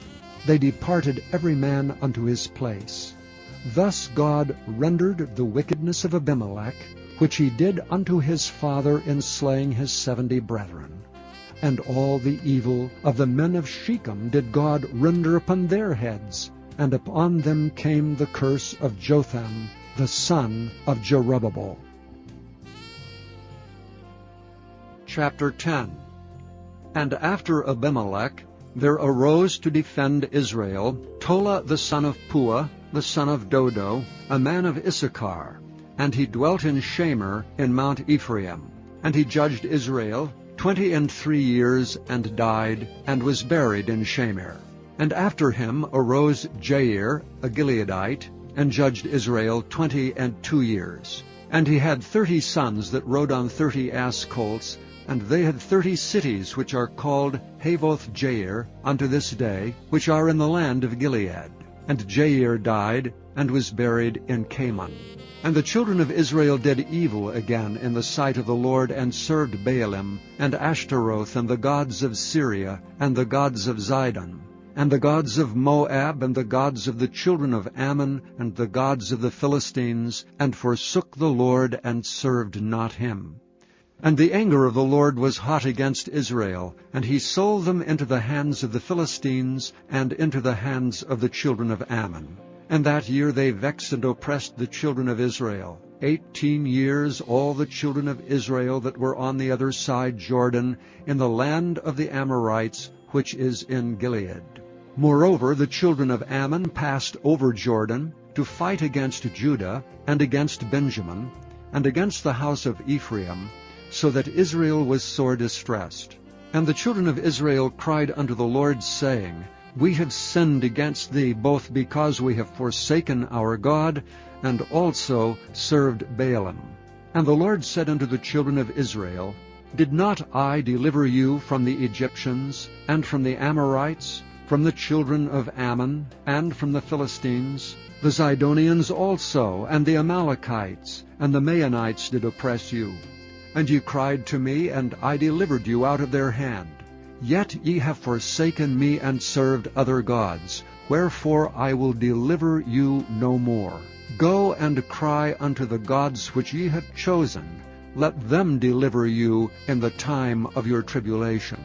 they departed every man unto his place. Thus God rendered the wickedness of Abimelech, which he did unto his father in slaying his 70 brethren. And all the evil of the men of Shechem did God render upon their heads, and upon them came the curse of Jotham, the son of Jerubbaal. Chapter 10. And after Abimelech there arose to defend Israel Tola the son of Puah, the son of Dodo, a man of Issachar, and he dwelt in Shamir in Mount Ephraim. And he judged Israel 23 years, and died, and was buried in Shamir. And after him arose Jair, a Gileadite, and judged Israel 22 years. And he had 30 sons that rode on 30 ass colts, and they had 30 cities which are called Havoth Jair unto this day, which are in the land of Gilead. And Jair died, and was buried in Kamon. And the children of Israel did evil again in the sight of the Lord, and served Baalim, and Ashtaroth, and the gods of Syria, and the gods of Zidon, and the gods of Moab, and the gods of the children of Ammon, and the gods of the Philistines, and forsook the Lord, and served not him. And the anger of the Lord was hot against Israel, and he sold them into the hands of the Philistines, and into the hands of the children of Ammon. And that year they vexed and oppressed the children of Israel. 18 years all the children of Israel that were on the other side Jordan, in the land of the Amorites, which is in Gilead. Moreover, the children of Ammon passed over Jordan to fight against Judah, and against Benjamin, and against the house of Ephraim, so that Israel was sore distressed. And the children of Israel cried unto the Lord, saying, We have sinned against thee, both because we have forsaken our God, and also served Baalim. And the Lord said unto the children of Israel, Did not I deliver you from the Egyptians, and from the Amorites, from the children of Ammon, and from the Philistines? The Zidonians also, and the Amalekites, and the Maonites did oppress you. And ye cried to me, and I delivered you out of their hand. Yet ye have forsaken me, and served other gods. Wherefore I will deliver you no more. Go and cry unto the gods which ye have chosen. Let them deliver you in the time of your tribulation.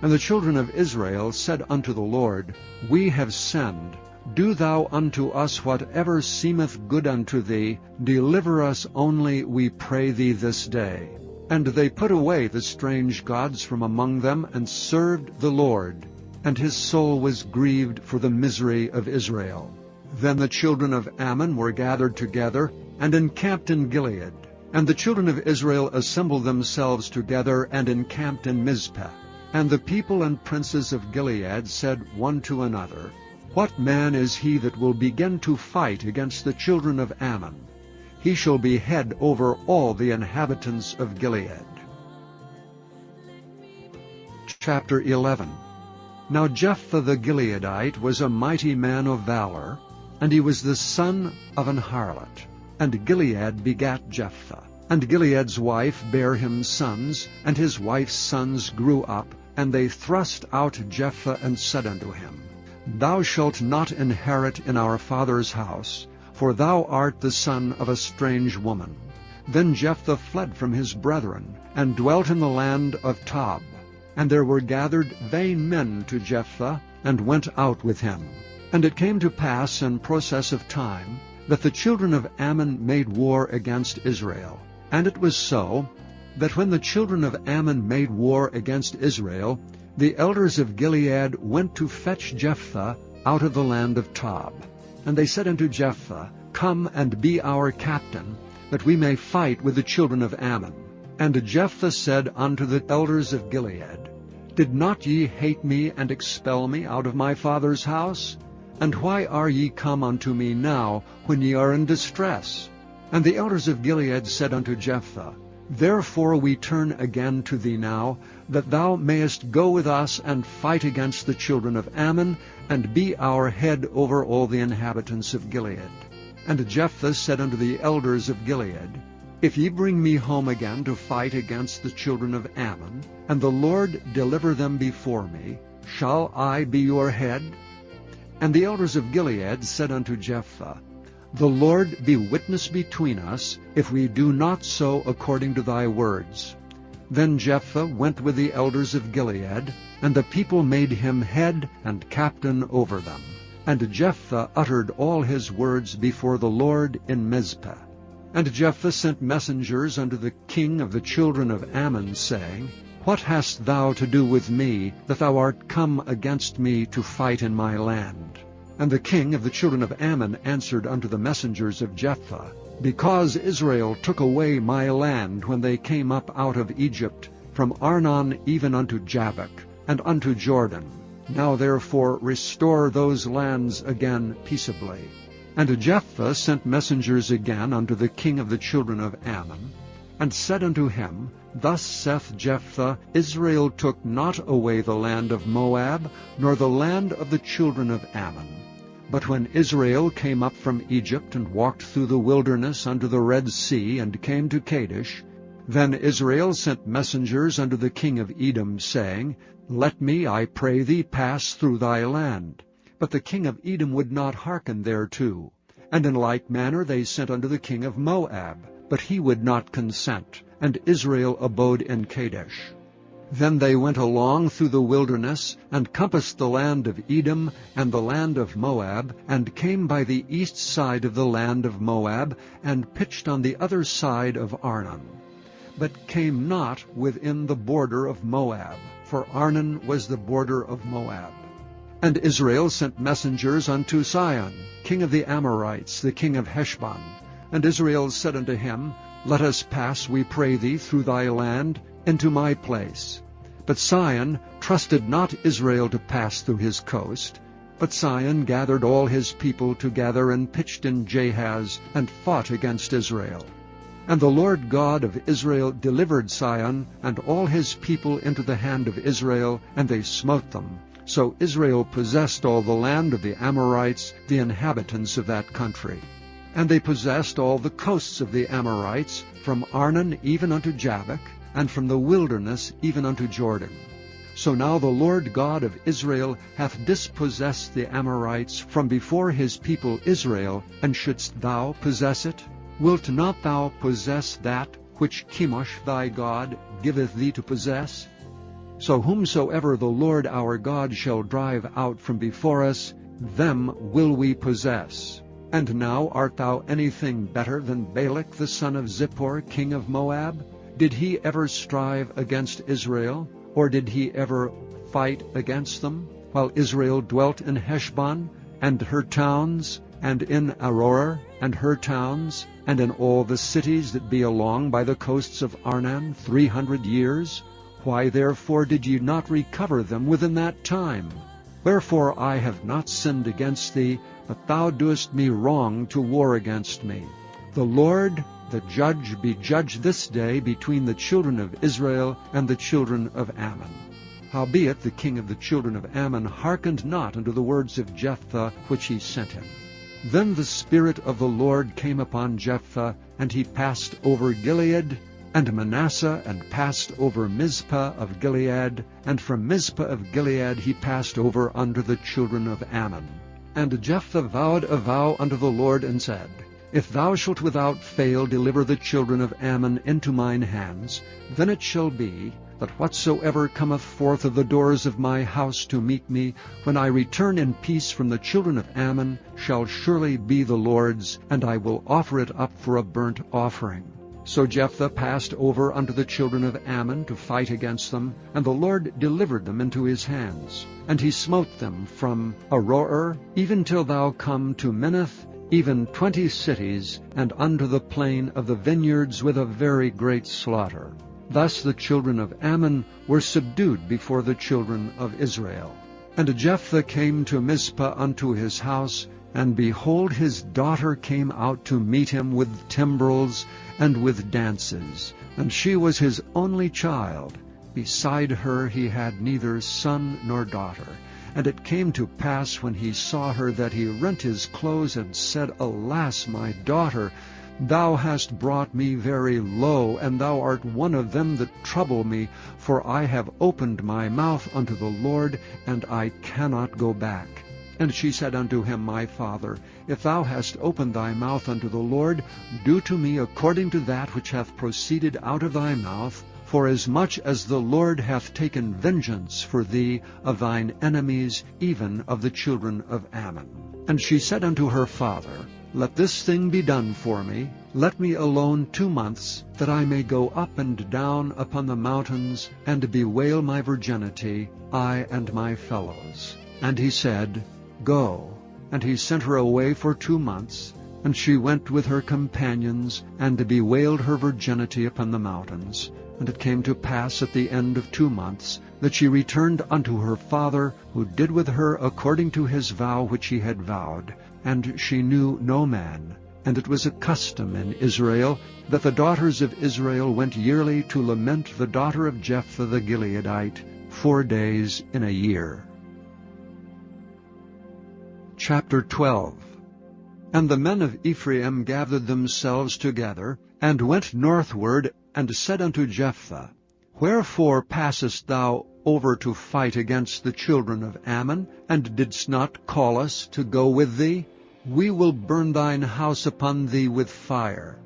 And the children of Israel said unto the Lord, We have sinned. Do thou unto us whatever seemeth good unto thee. Deliver us only, we pray thee, this day. And they put away the strange gods from among them, and served the Lord. and his soul was grieved for the misery of Israel. Then the children of Ammon were gathered together, and encamped in Gilead. And the children of Israel assembled themselves together, and encamped in Mizpeh. And the people and princes of Gilead said one to another, What man is he that will begin to fight against the children of Ammon? He shall be head over all the inhabitants of Gilead. Chapter 11. Now Jephthah the Gileadite was a mighty man of valor, and he was the son of an harlot. And Gilead begat Jephthah. And Gilead's wife bare him sons, and his wife's sons grew up, and they thrust out Jephthah, and said unto him, Thou shalt not inherit in our father's house, for thou art the son of a strange woman. Then Jephthah fled from his brethren, and dwelt in the land of Tob. And there were gathered vain men to Jephthah, and went out with him. And it came to pass in process of time, that the children of Ammon made war against Israel. And it was so, that when the children of Ammon made war against Israel, the elders of Gilead went to fetch Jephthah out of the land of Tob. And they said unto Jephthah, Come and be our captain, that we may fight with the children of Ammon. And Jephthah said unto the elders of Gilead, Did not ye hate me, and expel me out of my father's house? And why are ye come unto me now, when ye are in distress? And the elders of Gilead said unto Jephthah, Therefore we turn again to thee now, that thou mayest go with us and fight against the children of Ammon, and be our head over all the inhabitants of Gilead. And Jephthah said unto the elders of Gilead, If ye bring me home again to fight against the children of Ammon, and the Lord deliver them before me, shall I be your head? And the elders of Gilead said unto Jephthah, The Lord be witness between us, if we do not so according to thy words. Then Jephthah went with the elders of Gilead, and the people made him head and captain over them. And Jephthah uttered all his words before the Lord in Mizpeh. And Jephthah sent messengers unto the king of the children of Ammon, saying, What hast thou to do with me, that thou art come against me to fight in my land? And the king of the children of Ammon answered unto the messengers of Jephthah, Because Israel took away my land when they came up out of Egypt, from Arnon even unto Jabbok, and unto Jordan. Now therefore restore those lands again peaceably. And Jephthah sent messengers again unto the king of the children of Ammon, and said unto him, Thus saith Jephthah, Israel took not away the land of Moab, nor the land of the children of Ammon. But when Israel came up from Egypt, and walked through the wilderness unto the Red Sea, and came to Kadesh, then Israel sent messengers unto the king of Edom, saying, Let me, I pray thee, pass through thy land. But the king of Edom would not hearken thereto. And in like manner they sent unto the king of Moab, but he would not consent, and Israel abode in Kadesh. Then they went along through the wilderness, and compassed the land of Edom and the land of Moab, and came by the east side of the land of Moab, and pitched on the other side of Arnon, but came not within the border of Moab, for Arnon was the border of Moab. And Israel sent messengers unto Sihon, king of the Amorites, the king of Heshbon. And Israel said unto him, Let us pass, we pray thee, through thy land, into my place. But Sihon trusted not Israel to pass through his coast. But Sihon gathered all his people together, and pitched in Jahaz, and fought against Israel. And the Lord God of Israel delivered Sihon and all his people into the hand of Israel, and they smote them. So Israel possessed all the land of the Amorites, the inhabitants of that country. And they possessed all the coasts of the Amorites, from Arnon even unto Jabbok, and from the wilderness even unto Jordan. So now the Lord God of Israel hath dispossessed the Amorites from before his people Israel, and shouldst thou possess it? Wilt not thou possess that which Chemosh thy God giveth thee to possess? So whomsoever the Lord our God shall drive out from before us, them will we possess. And now art thou anything better than Balak the son of Zippor, king of Moab? Did he ever strive against Israel, or did he ever fight against them? while Israel dwelt in Heshbon, and her towns, and in Aroer, and her towns, and in all the cities that be along by the coasts of Arnon 300 years? Why therefore did ye not recover them within that time? Wherefore I have not sinned against thee, but thou doest me wrong to war against me. The Lord, the judge, be judge this day between the children of Israel and the children of Ammon. Howbeit the king of the children of Ammon hearkened not unto the words of Jephthah which he sent him. Then the Spirit of the Lord came upon Jephthah, and he passed over Gilead, and Manasseh, and passed over Mizpah of Gilead, and from Mizpah of Gilead he passed over unto the children of Ammon. And Jephthah vowed a vow unto the Lord, and said, If thou shalt without fail deliver the children of Ammon into mine hands, then it shall be, that whatsoever cometh forth of the doors of my house to meet me, when I return in peace from the children of Ammon, shall surely be the Lord's, and I will offer it up for a burnt offering. So Jephthah passed over unto the children of Ammon to fight against them, and the Lord delivered them into his hands. And he smote them from Aroer, even till thou come to Minnith, even 20 cities, and unto the plain of the vineyards with a very great slaughter. Thus the children of Ammon were subdued before the children of Israel. And Jephthah came to Mizpah unto his house, and behold, his daughter came out to meet him with timbrels and with dances, and she was his only child. Beside her he had neither son nor daughter. And it came to pass, when he saw her, that he rent his clothes, and said, Alas, my daughter, thou hast brought me very low, and thou art one of them that trouble me, for I have opened my mouth unto the Lord, and I cannot go back. And she said unto him, My father, if thou hast opened thy mouth unto the Lord, do to me according to that which hath proceeded out of thy mouth, forasmuch as the Lord hath taken vengeance for thee of thine enemies, even of the children of Ammon. And she said unto her father, Let this thing be done for me. Let me alone 2 months, that I may go up and down upon the mountains, and bewail my virginity, I and my fellows. And he said, Go. And he sent her away for 2 months, and she went with her companions, and bewailed her virginity upon the mountains. And it came to pass at the end of 2 months, that she returned unto her father, who did with her according to his vow which he had vowed. And she knew no man. And it was a custom in Israel, that the daughters of Israel went yearly to lament the daughter of Jephthah the Gileadite 4 days in a year. Chapter 12. And the men of Ephraim gathered themselves together, and went northward, and said unto Jephthah, Wherefore passest thou over to fight against the children of Ammon, and didst not call us to go with thee? We will burn thine house upon thee with fire.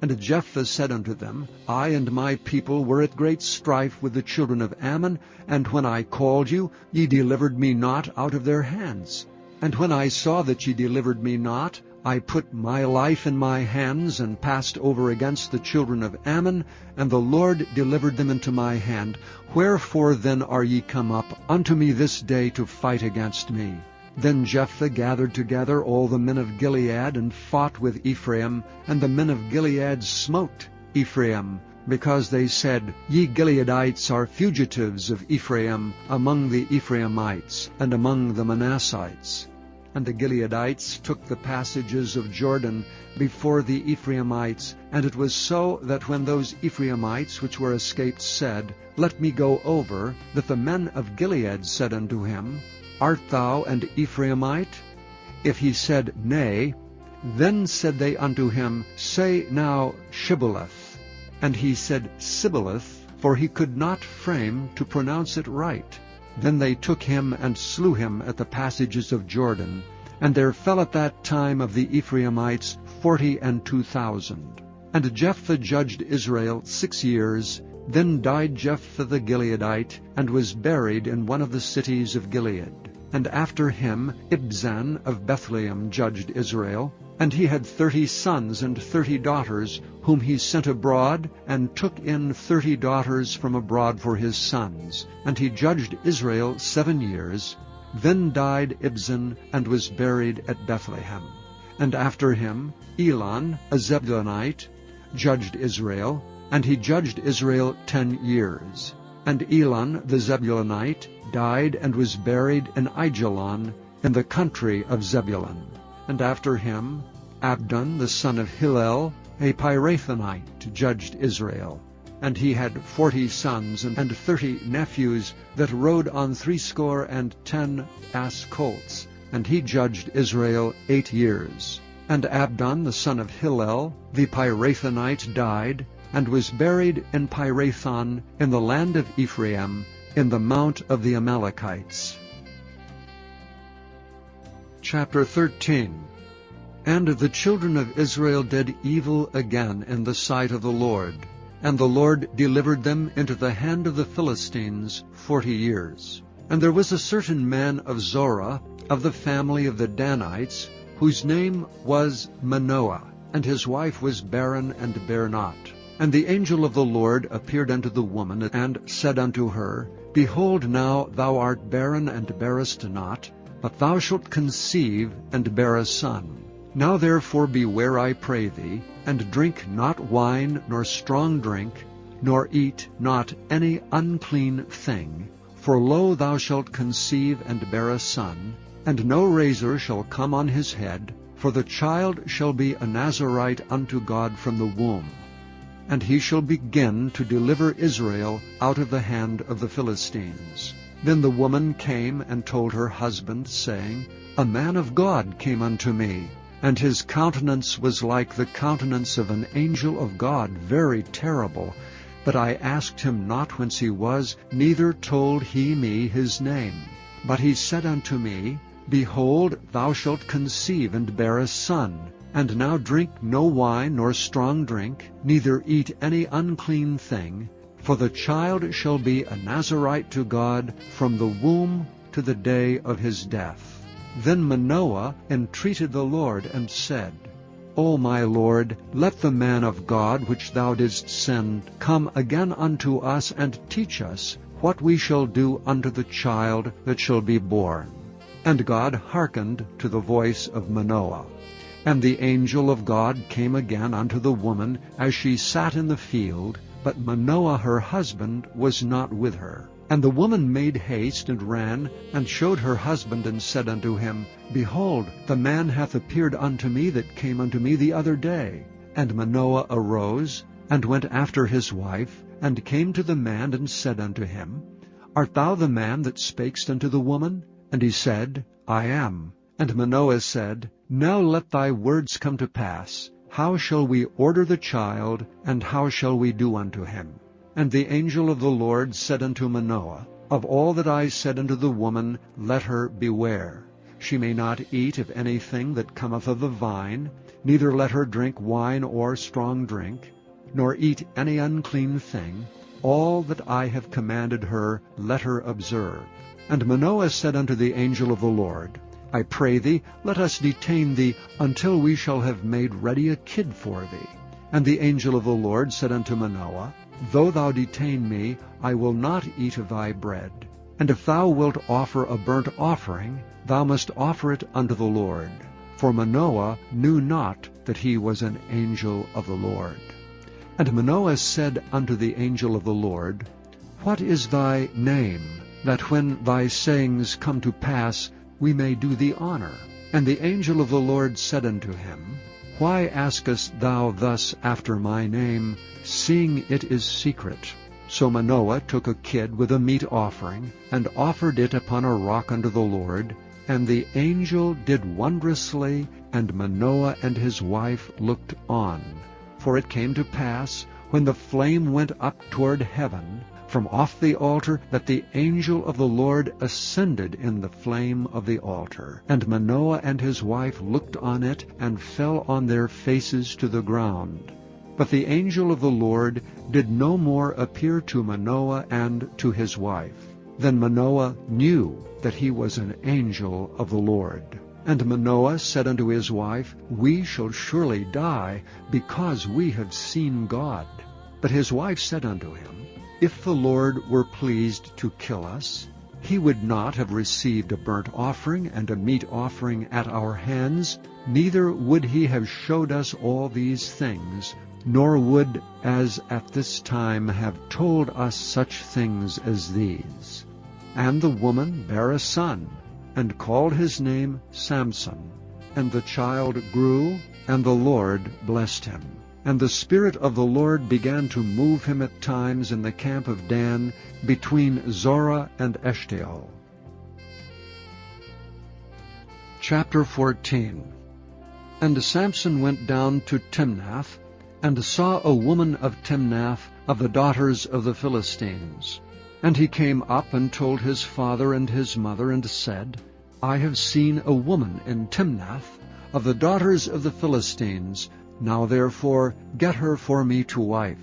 And Jephthah said unto them, I and my people were at great strife with the children of Ammon, and when I called you, ye delivered me not out of their hands. And when I saw that ye delivered me not, I put my life in my hands, and passed over against the children of Ammon, and the Lord delivered them into my hand. Wherefore then are ye come up unto me this day to fight against me? Then Jephthah gathered together all the men of Gilead, and fought with Ephraim, and the men of Gilead smote Ephraim, because they said, Ye Gileadites are fugitives of Ephraim among the Ephraimites, and among the Manassites. And the Gileadites took the passages of Jordan before the Ephraimites. And it was so that when those Ephraimites which were escaped said, Let me go over, that the men of Gilead said unto him, Art thou an Ephraimite? If he said, Nay, then said they unto him, Say now Shibboleth. And he said Sibboleth, for he could not frame to pronounce it right. Then they took him and slew him at the passages of Jordan. And there fell at that time of the Ephraimites 42,000. And Jephthah judged Israel 6 years. Then died Jephthah the Gileadite, and was buried in one of the cities of Gilead. And after him Ibzan of Bethlehem judged Israel. And he had 30 sons and 30 daughters, whom he sent abroad, and took in 30 daughters from abroad for his sons. And he judged Israel 7 years. Then died Ibzan, and was buried at Bethlehem. And after him Elon, a Zebulunite, judged Israel, and he judged Israel 10 years. And Elon the Zebulunite died and was buried in Aijalon, in the country of Zebulun. And after him Abdon the son of Hillel, a Pirathonite, judged Israel. And he had 40 sons and 30 nephews that rode on 70 ass colts, and he judged Israel 8 years. And Abdon the son of Hillel, the Pirathonite, died, and was buried in Pirathon, in the land of Ephraim, in the mount of the Amalekites. Chapter 13. And the children of Israel did evil again in the sight of the Lord, and the Lord delivered them into the hand of the Philistines 40 years. And there was a certain man of Zorah, of the family of the Danites, whose name was Manoah, and his wife was barren and bare not. And the angel of the Lord appeared unto the woman, and said unto her, Behold, now thou art barren and bearest not, but thou shalt conceive and bear a son. Now therefore beware, I pray thee, and drink not wine nor strong drink, nor eat not any unclean thing. For lo, thou shalt conceive and bear a son, and no razor shall come on his head, for the child shall be a Nazarite unto God from the womb. And he shall begin to deliver Israel out of the hand of the Philistines. Then the woman came and told her husband, saying, A man of God came unto me, and his countenance was like the countenance of an angel of God, very terrible. But I asked him not whence he was, neither told he me his name. But he said unto me, Behold, thou shalt conceive and bear a son. And now drink no wine nor strong drink, neither eat any unclean thing, for the child shall be a Nazarite to God from the womb to the day of his death. Then Manoah entreated the Lord, and said, O my Lord, let the man of God which thou didst send come again unto us, and teach us what we shall do unto the child that shall be born. And God hearkened to the voice of Manoah. And the angel of God came again unto the woman as she sat in the field, but Manoah her husband was not with her. And the woman made haste, and ran, and showed her husband, and said unto him, Behold, the man hath appeared unto me that came unto me the other day. And Manoah arose, and went after his wife, and came to the man, and said unto him, Art thou the man that spakest unto the woman? And he said, I am. And Manoah said, Now let thy words come to pass. How shall we order the child, and how shall we do unto him? And the angel of the Lord said unto Manoah, Of all that I said unto the woman, let her beware. She may not eat of anything that cometh of the vine, neither let her drink wine or strong drink, nor eat any unclean thing. All that I have commanded her, let her observe. And Manoah said unto the angel of the Lord, I pray thee, let us detain thee until we shall have made ready a kid for thee. And the angel of the Lord said unto Manoah, Though thou detain me, I will not eat of thy bread. And if thou wilt offer a burnt offering, thou must offer it unto the Lord. For Manoah knew not that he was an angel of the Lord. And Manoah said unto the angel of the Lord, What is thy name, that when thy sayings come to pass, we may do thee honor? And the angel of the Lord said unto him, Why askest thou thus after my name, seeing it is secret? So Manoah took a kid with a meat offering, and offered it upon a rock unto the Lord. And the angel did wondrously, and Manoah and his wife looked on. For it came to pass, when the flame went up toward heaven, from off the altar, that the angel of the Lord ascended in the flame of the altar. And Manoah and his wife looked on it, and fell on their faces to the ground. But the angel of the Lord did no more appear to Manoah and to his wife. Then Manoah knew that he was an angel of the Lord. And Manoah said unto his wife, We shall surely die, because we have seen God. But his wife said unto him, If the Lord were pleased to kill us, he would not have received a burnt offering and a meat offering at our hands, neither would he have showed us all these things, nor would, as at this time, have told us such things as these. And the woman bare a son, and called his name Samson. And the child grew, and the Lord blessed him. And the Spirit of the Lord began to move him at times in the camp of Dan, between Zorah and Eshtaol. Chapter 14. And Samson went down to Timnath, and saw a woman of Timnath, of the daughters of the Philistines. And he came up and told his father and his mother, and said, I have seen a woman in Timnath, of the daughters of the Philistines. Now therefore get her for me to wife.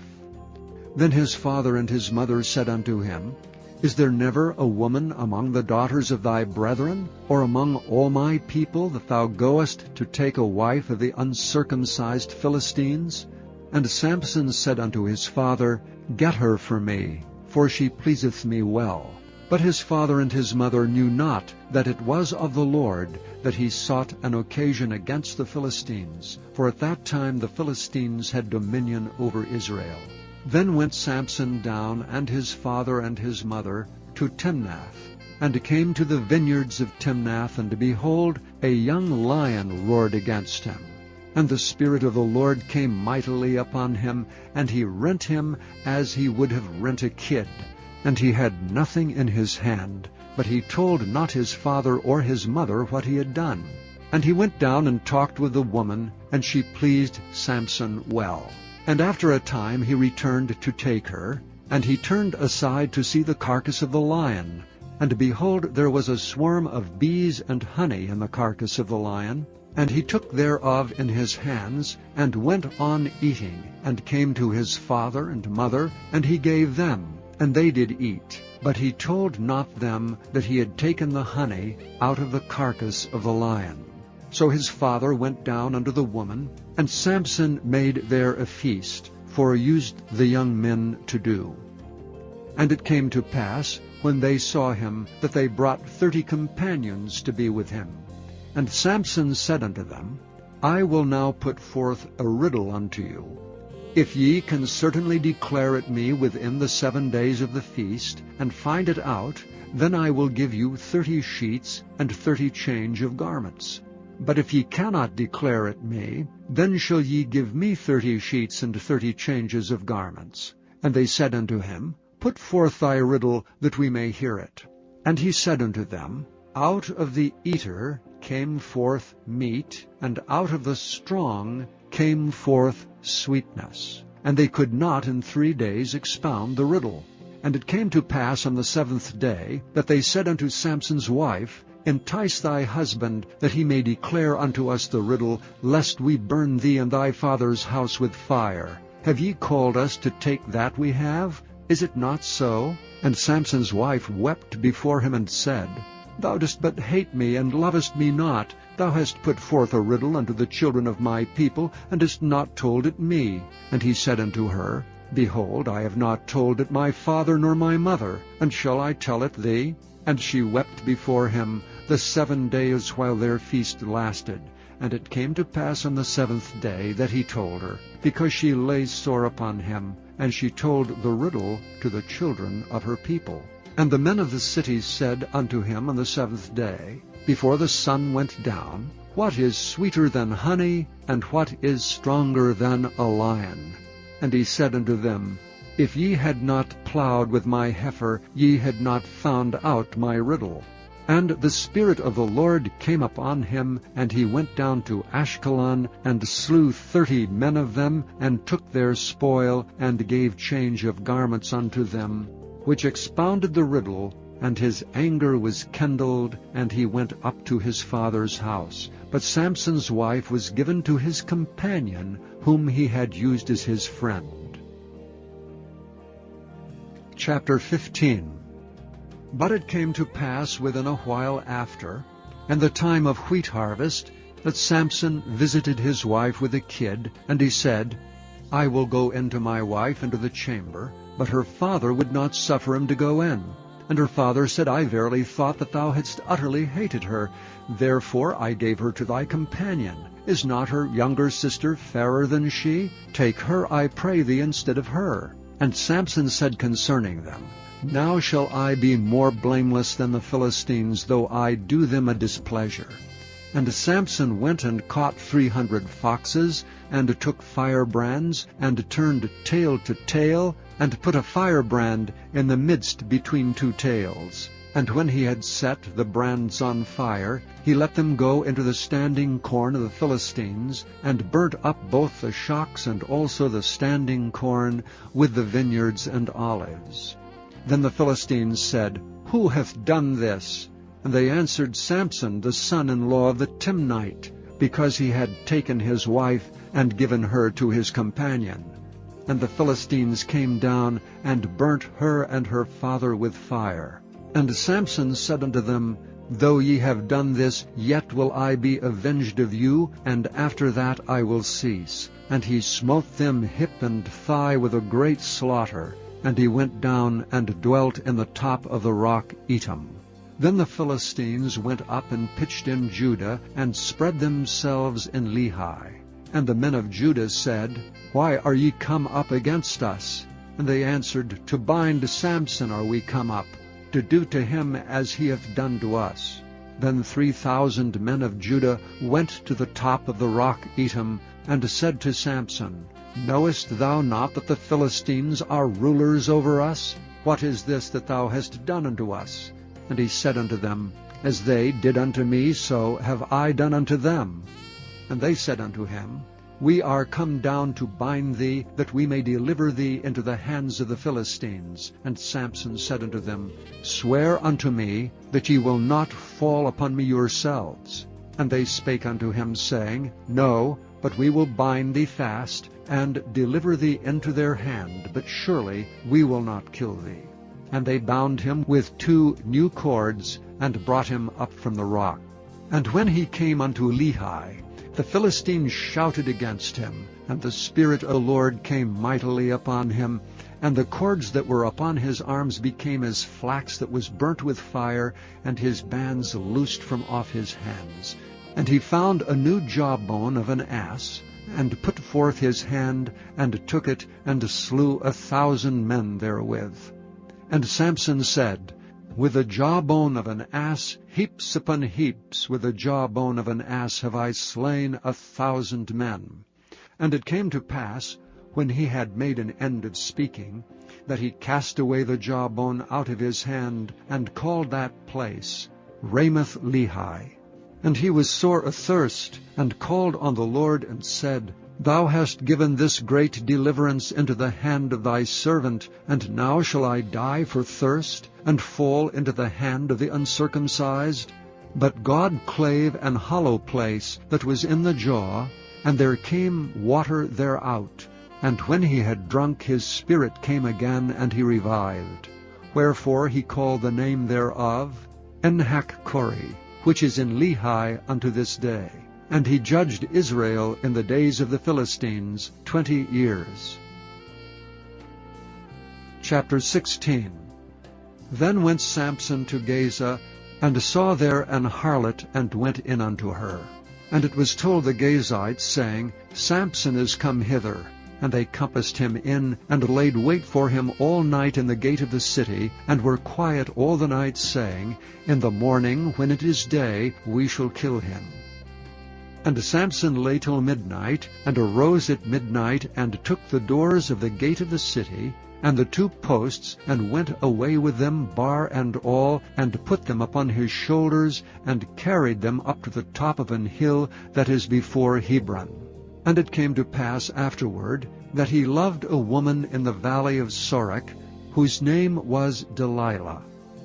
Then his father and his mother said unto him, Is there never a woman among the daughters of thy brethren, or among all my people, that thou goest to take a wife of the uncircumcised Philistines? And Samson said unto his father, Get her for me, for she pleaseth me well. But his father and his mother knew not that it was of the Lord that he sought an occasion against the Philistines, for at that time the Philistines had dominion over Israel. Then went Samson down, and his father and his mother, to Timnath, and came to the vineyards of Timnath, and behold, a young lion roared against him. And the Spirit of the Lord came mightily upon him, and he rent him as he would have rent a kid. And he had nothing in his hand, but he told not his father or his mother what he had done. And he went down and talked with the woman, and she pleased Samson well. And after a time he returned to take her, and he turned aside to see the carcass of the lion. And behold, there was a swarm of bees and honey in the carcass of the lion. And he took thereof in his hands, and went on eating, and came to his father and mother, and he gave them, and they did eat. But he told not them that he had taken the honey out of the carcass of the lion. So his father went down unto the woman, and Samson made there a feast, for used the young men to do. And it came to pass, when they saw him, that they brought 30 companions to be with him. And Samson said unto them, I will now put forth a riddle unto you. If ye can certainly declare it me within the 7 days of the feast, and find it out, then I will give you 30 sheets and 30 change of garments. But if ye cannot declare it me, then shall ye give me 30 sheets and 30 changes of garments. And they said unto him, Put forth thy riddle, that we may hear it. And he said unto them, Out of the eater came forth meat, and out of the strong came forth sweetness. And they could not in 3 days expound the riddle. And it came to pass on the 7th day, that they said unto Samson's wife, Entice thy husband, that he may declare unto us the riddle, lest we burn thee and thy father's house with fire. Have ye called us to take that we have? Is it not so? And Samson's wife wept before him, and said, Thou dost but hate me, and lovest me not. Thou hast put forth a riddle unto the children of my people, and hast not told it me. And he said unto her, Behold, I have not told it my father nor my mother, and shall I tell it thee? And she wept before him the 7 days while their feast lasted. And it came to pass on the 7th day that he told her, because she lay sore upon him, and she told the riddle to the children of her people. And the men of the city said unto him on the 7th day, before the sun went down, What is sweeter than honey, and what is stronger than a lion? And he said unto them, If ye had not plowed with my heifer, ye had not found out my riddle. And the Spirit of the Lord came upon him, and he went down to Ashkelon, and slew 30 men of them, and took their spoil, and gave change of garments unto them, which expounded the riddle. And his anger was kindled, and he went up to his father's house. But Samson's wife was given to his companion, whom he had used as his friend. Chapter 15. But it came to pass within a while after, and the time of wheat harvest, that Samson visited his wife with a kid, and he said, I will go in to my wife into the chamber. But her father would not suffer him to go in. And her father said, I verily thought that thou hadst utterly hated her. Therefore I gave her to thy companion. Is not her younger sister fairer than she? Take her, I pray thee, instead of her. And Samson said concerning them, Now shall I be more blameless than the Philistines, though I do them a displeasure. And Samson went and caught 300 foxes, and took firebrands, and turned tail to tail, and put a firebrand in the midst between two tails. And when he had set the brands on fire, he let them go into the standing corn of the Philistines, and burnt up both the shocks and also the standing corn with the vineyards and olives. Then the Philistines said, Who hath done this? And they answered, Samson, the son-in-law of the Timnite, because he had taken his wife and given her to his companion. And the Philistines came down and burnt her and her father with fire. And Samson said unto them, Though ye have done this, yet will I be avenged of you, and after that I will cease. And he smote them hip and thigh with a great slaughter. And he went down and dwelt in the top of the rock Etam. Then the Philistines went up and pitched in Judah, and spread themselves in Lehi. And the men of Judah said, Why are ye come up against us? And they answered, To bind Samson are we come up, to do to him as he hath done to us. Then 3,000 men of Judah went to the top of the rock Etam, and said to Samson, Knowest thou not that the Philistines are rulers over us? What is this that thou hast done unto us? And he said unto them, As they did unto me, so have I done unto them. And they said unto him, We are come down to bind thee, that we may deliver thee into the hands of the Philistines. And Samson said unto them, Swear unto me that ye will not fall upon me yourselves. And they spake unto him, saying, No, but we will bind thee fast, and deliver thee into their hand, but surely we will not kill thee. And they bound him with 2 new cords, and brought him up from the rock. And when he came unto Lehi, the Philistines shouted against him, and the Spirit of the Lord came mightily upon him, and the cords that were upon his arms became as flax that was burnt with fire, and his bands loosed from off his hands. And he found a new jawbone of an ass, and put forth his hand, and took it, and slew 1,000 men therewith. And Samson said, With the jawbone of an ass, heaps upon heaps, with the jawbone of an ass have I slain 1,000 men. And it came to pass, when he had made an end of speaking, that he cast away the jawbone out of his hand, and called that place Ramath Lehi. And he was sore athirst, and called on the Lord, and said, Thou hast given this great deliverance into the hand of thy servant, and now shall I die for thirst, and fall into the hand of the uncircumcised? But God clave an hollow place that was in the jaw, and there came water thereout. And when he had drunk, his spirit came again, and he revived. Wherefore he called the name thereof Enhakkore, which is in Lehi unto this day. And he judged Israel in the days of the Philistines 20 years. Chapter 16. Then went Samson to Gaza, and saw there an harlot, and went in unto her. And it was told the Gazites, saying, Samson is come hither. And they compassed him in, and laid wait for him all night in the gate of the city, and were quiet all the night, saying, In the morning, when it is day, we shall kill him. And Samson lay till midnight, and arose at midnight, and took the doors of the gate of the city, and the 2 posts, and went away with them, bar and all, and put them upon his shoulders, and carried them up to the top of an hill that is before Hebron. And it came to pass afterward, that he loved a woman in the valley of Sorek, whose name was Delilah.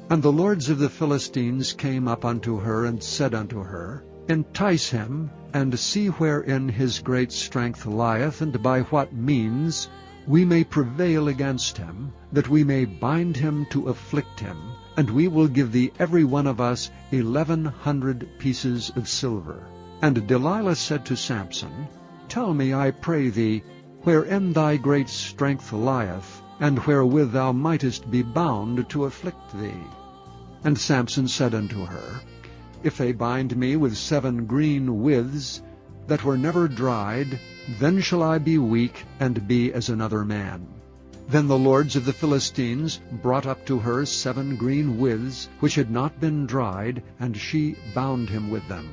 And the lords of the Philistines came up unto her, and said unto her, Entice him, and see wherein his great strength lieth, and by what means we may prevail against him, that we may bind him to afflict him, and we will give thee every one of us 1,100 pieces of silver. And Delilah said to Samson, Tell me, I pray thee, wherein thy great strength lieth, and wherewith thou mightest be bound to afflict thee. And Samson said unto her, If they bind me with 7 green withs, that were never dried, then shall I be weak, and be as another man. Then the lords of the Philistines brought up to her 7 green withs, which had not been dried, and she bound him with them.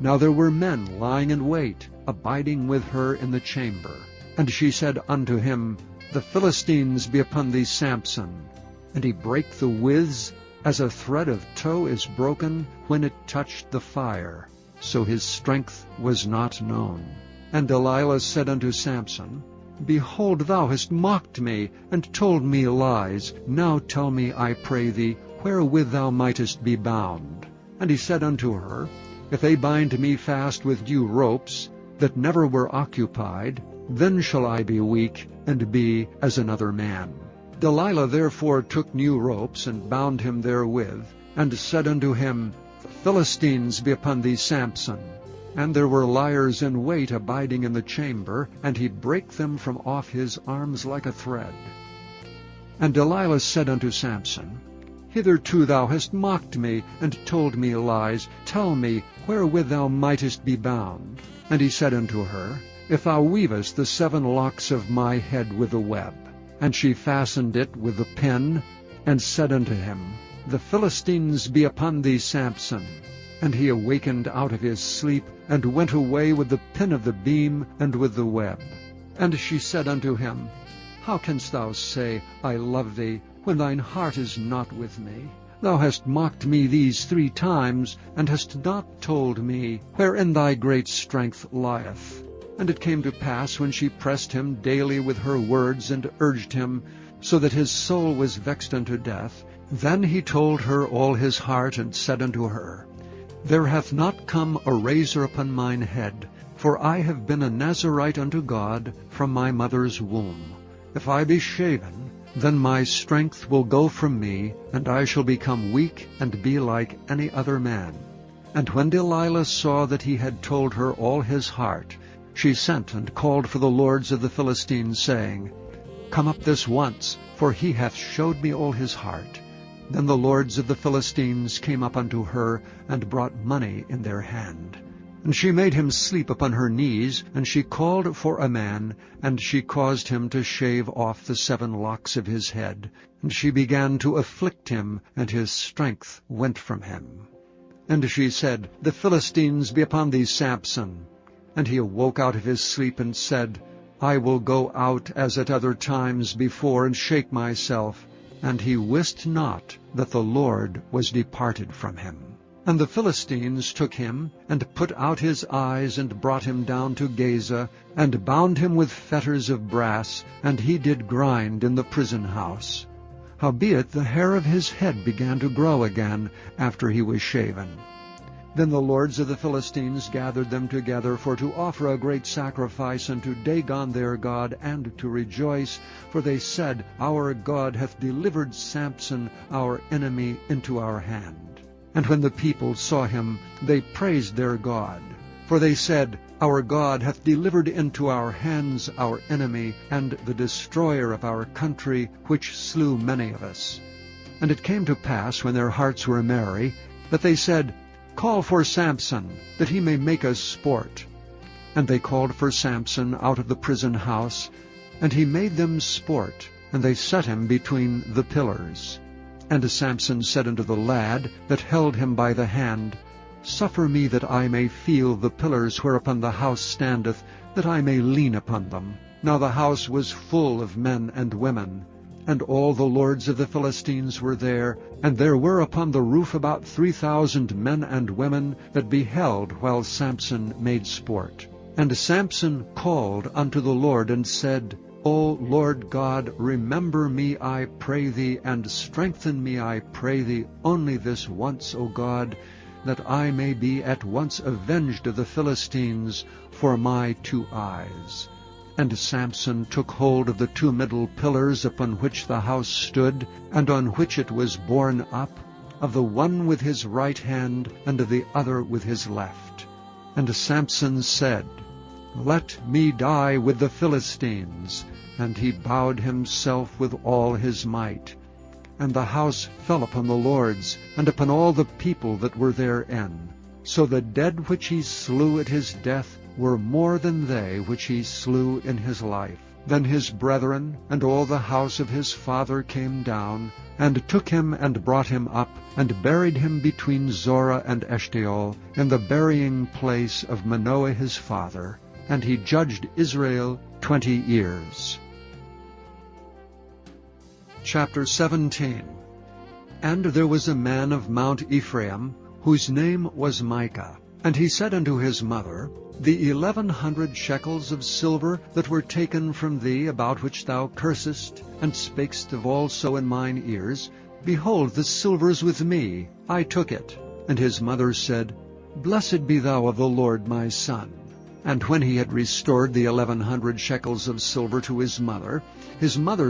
Now there were men lying in wait, abiding with her in the chamber. And she said unto him, The Philistines be upon thee, Samson. And he brake the withs, as a thread of tow is broken when it touched the fire. So his strength was not known. And Delilah said unto Samson, Behold, thou hast mocked me, and told me lies. Now tell me, I pray thee, wherewith thou mightest be bound. And he said unto her, If they bind me fast with new ropes, that never were occupied, then shall I be weak, and be as another man. Delilah therefore took new ropes, and bound him therewith, and said unto him, The Philistines be upon thee, Samson. And there were liers in wait abiding in the chamber, and he brake them from off his arms like a thread. And Delilah said unto Samson, Hitherto thou hast mocked me, and told me lies. Tell me, wherewith thou mightest be bound. And he said unto her, If thou weavest the 7 locks of my head with the web. And she fastened it with the pin, and said unto him, The Philistines be upon thee, Samson. And he awakened out of his sleep, and went away with the pin of the beam, and with the web. And she said unto him, How canst thou say, I love thee, when thine heart is not with me? Thou hast mocked me these 3 times, and hast not told me wherein thy great strength lieth. And it came to pass, when she pressed him daily with her words, and urged him, so that his soul was vexed unto death, then he told her all his heart, and said unto her, There hath not come a razor upon mine head, for I have been a Nazarite unto God from my mother's womb. If I be shaven, then my strength will go from me, and I shall become weak, and be like any other man. And when Delilah saw that he had told her all his heart, she sent and called for the lords of the Philistines, saying, Come up this once, for he hath showed me all his heart. Then the lords of the Philistines came up unto her, and brought money in their hand. And she made him sleep upon her knees, and she called for a man, and she caused him to shave off the 7 locks of his head. And she began to afflict him, and his strength went from him. And she said, The Philistines be upon thee, Samson. And he awoke out of his sleep, and said, I will go out as at other times before, and shake myself. And he wist not that the Lord was departed from him. And the Philistines took him, and put out his eyes, and brought him down to Gaza, and bound him with fetters of brass, and he did grind in the prison house. Howbeit the hair of his head began to grow again after he was shaven. Then the lords of the Philistines gathered them together for to offer a great sacrifice unto Dagon their god, and to rejoice, for they said, Our God hath delivered Samson our enemy into our hand. And when the people saw him, they praised their God. For they said, Our God hath delivered into our hands our enemy, and the destroyer of our country, which slew many of us. And it came to pass, when their hearts were merry, that they said, Call for Samson, that he may make us sport. And they called for Samson out of the prison house, and he made them sport, and they set him between the pillars. And Samson said unto the lad that held him by the hand, Suffer me that I may feel the pillars whereupon the house standeth, that I may lean upon them. Now the house was full of men and women, and all the lords of the Philistines were there, and there were upon the roof about 3,000 men and women that beheld while Samson made sport. And Samson called unto the Lord, and said, O Lord God, remember me, I pray thee, and strengthen me, I pray thee, only this once, O God, that I may be at once avenged of the Philistines for my 2 eyes. And Samson took hold of the 2 middle pillars upon which the house stood, and on which it was borne up, of the one with his right hand, and of the other with his left. And Samson said, Let me die with the Philistines. and he bowed himself with all his might. And the house fell upon the lords, and upon all the people that were therein. So the dead which he slew at his death were more than they which he slew in his life. Then his brethren and all the house of his father came down, and took him and brought him up, and buried him between Zorah and Eshtaol, in the burying place of Manoah his father. And he judged Israel 20 years. Chapter 17. And there was a man of Mount Ephraim, whose name was Micah. And he said unto his mother, The 1100 shekels of silver that were taken from thee, about which thou cursest, and spakest of also in mine ears, behold, the silver is with me, I took it. And his mother said, Blessed be thou of the Lord my son. And when he had restored the 1100 shekels of silver to his mother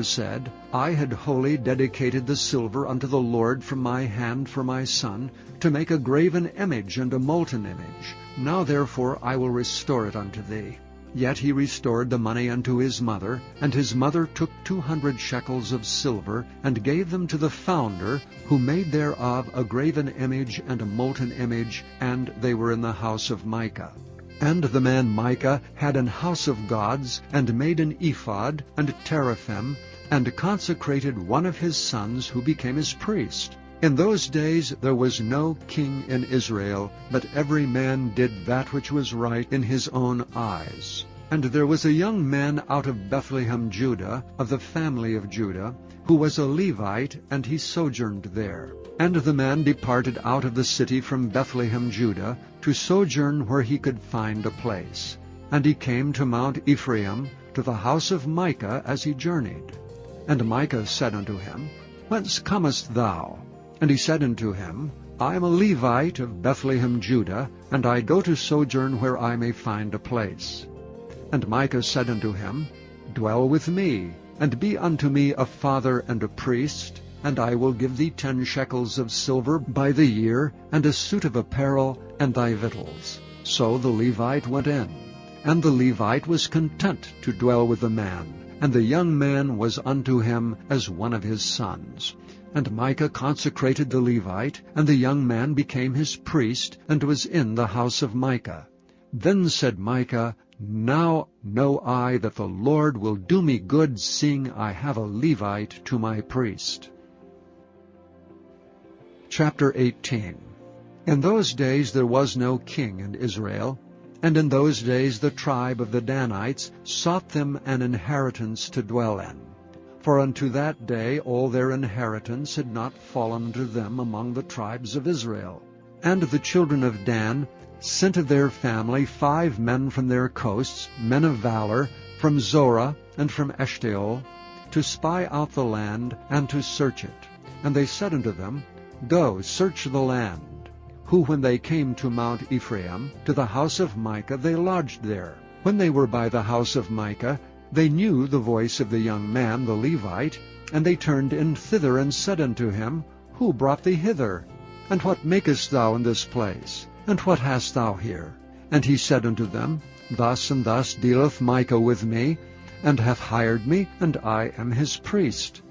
said, I had wholly dedicated the silver unto the Lord from my hand for my son, to make a graven image and a molten image. Now therefore I will restore it unto thee. Yet he restored the money unto his mother, and his mother took 200 shekels of silver, and gave them to the founder, who made thereof a graven image and a molten image, and they were in the house of Micah. And the man Micah had an house of gods, and made an ephod, and teraphim, and consecrated one of his sons, who became his priest. In those days there was no king in Israel, but every man did that which was right in his own eyes. And there was a young man out of Bethlehem, Judah, of the family of Judah, who was a Levite, and he sojourned there. And the man departed out of the city from Bethlehem, Judah, to sojourn where he could find a place. And he came to Mount Ephraim, to the house of Micah, as he journeyed. And Micah said unto him, Whence comest thou? And he said unto him, I am a Levite of Bethlehem, Judah, and I go to sojourn where I may find a place. And Micah said unto him, Dwell with me, and be unto me a father and a priest, and I will give thee 10 shekels of silver by the year, and a suit of apparel, and thy victuals. So the Levite went in. And the Levite was content to dwell with the man, and the young man was unto him as one of his sons. And Micah consecrated the Levite, and the young man became his priest, and was in the house of Micah. Then said Micah, Now know I that the Lord will do me good, seeing I have a Levite to my priest. Chapter 18. In those days there was no king in Israel, and in those days the tribe of the Danites sought them an inheritance to dwell in. For unto that day all their inheritance had not fallen to them among the tribes of Israel. And the children of Dan sent of their family 5 men from their coasts, men of valor, from Zorah and from Eshtaol, to spy out the land and to search it. And they said unto them, Go, search the land. Who, when they came to Mount Ephraim, to the house of Micah, they lodged there. When they were by the house of Micah, they knew the voice of the young man, the Levite, and they turned in thither, and said unto him, Who brought thee hither? And what makest thou in this place? And what hast thou here? And he said unto them, Thus and thus dealeth Micah with me, and hath hired me, and I am his priest.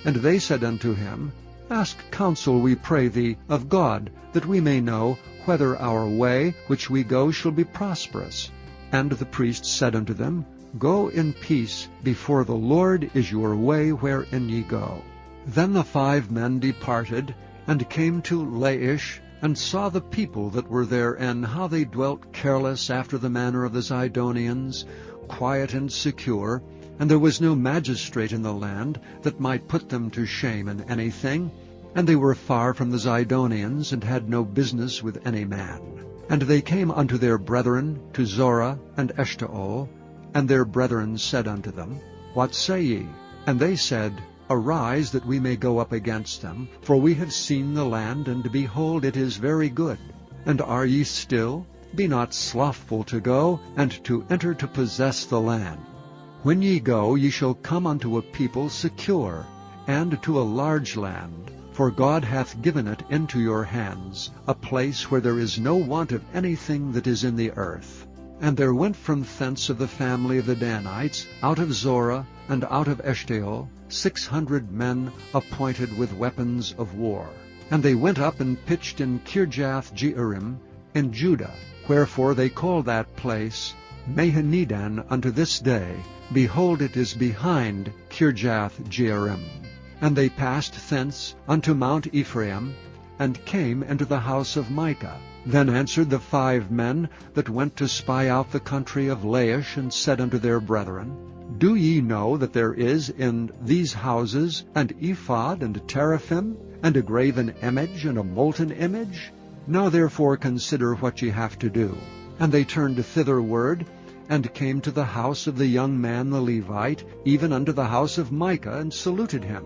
And they said unto him, Ask counsel, we pray thee, of God, that we may know whether our way which we go shall be prosperous. And the priest said unto them, Go in peace, before the Lord is your way wherein ye go. Then the 5 men departed, and came to Laish, and saw the people that were therein, how they dwelt careless after the manner of the Zidonians, quiet and secure, and there was no magistrate in the land that might put them to shame in anything, and they were far from the Zidonians, and had no business with any man. And they came unto their brethren to Zorah and Eshtaol, and their brethren said unto them, What say ye? And they said, Arise, that we may go up against them, for we have seen the land, and behold, it is very good. And are ye still? Be not slothful to go, and to enter to possess the land. When ye go, ye shall come unto a people secure, and to a large land, for God hath given it into your hands, a place where there is no want of anything that is in the earth. And there went from thence of the family of the Danites, out of Zorah and out of Eshtaol, 600 men appointed with weapons of war. And they went up and pitched in Kirjath-jearim in Judah, wherefore they call that place Mahaneh-dan unto this day. Behold, it is behind Kirjath-jearim. And they passed thence unto Mount Ephraim, and came into the house of Micah. Then answered the 5 men that went to spy out the country of Laish, and said unto their brethren, Do ye know that there is in these houses an ephod and teraphim, and a graven image and a molten image? Now therefore consider what ye have to do. And they turned thitherward, and came to the house of the young man the Levite, even unto the house of Micah, and saluted him.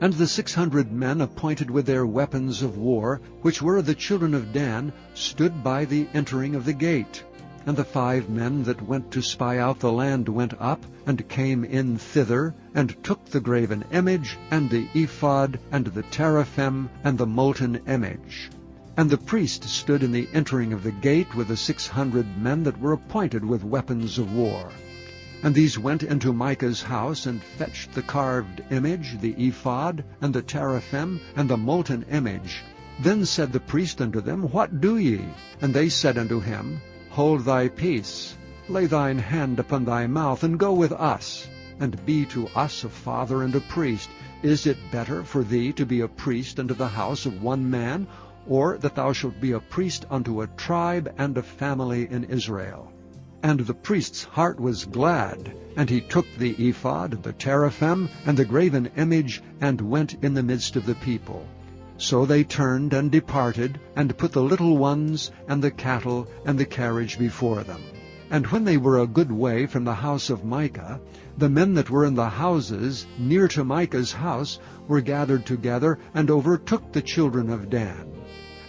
And the 600 men appointed with their weapons of war, which were of the children of Dan, stood by the entering of the gate. And the 5 men that went to spy out the land went up, and came in thither, and took the graven image, and the ephod, and the teraphim, and the molten image. And the priest stood in the entering of the gate with the 600 men that were appointed with weapons of war. And these went into Micah's house, and fetched the carved image, the ephod, and the teraphim, and the molten image. Then said the priest unto them, What do ye? And they said unto him, Hold thy peace, lay thine hand upon thy mouth, and go with us, and be to us a father and a priest. Is it better for thee to be a priest unto the house of one man, or that thou shalt be a priest unto a tribe and a family in Israel? And the priest's heart was glad, and he took the ephod, and the teraphim, and the graven image, and went in the midst of the people. So they turned and departed, and put the little ones, and the cattle, and the carriage before them. And when they were a good way from the house of Micah, the men that were in the houses near to Micah's house were gathered together, and overtook the children of Dan.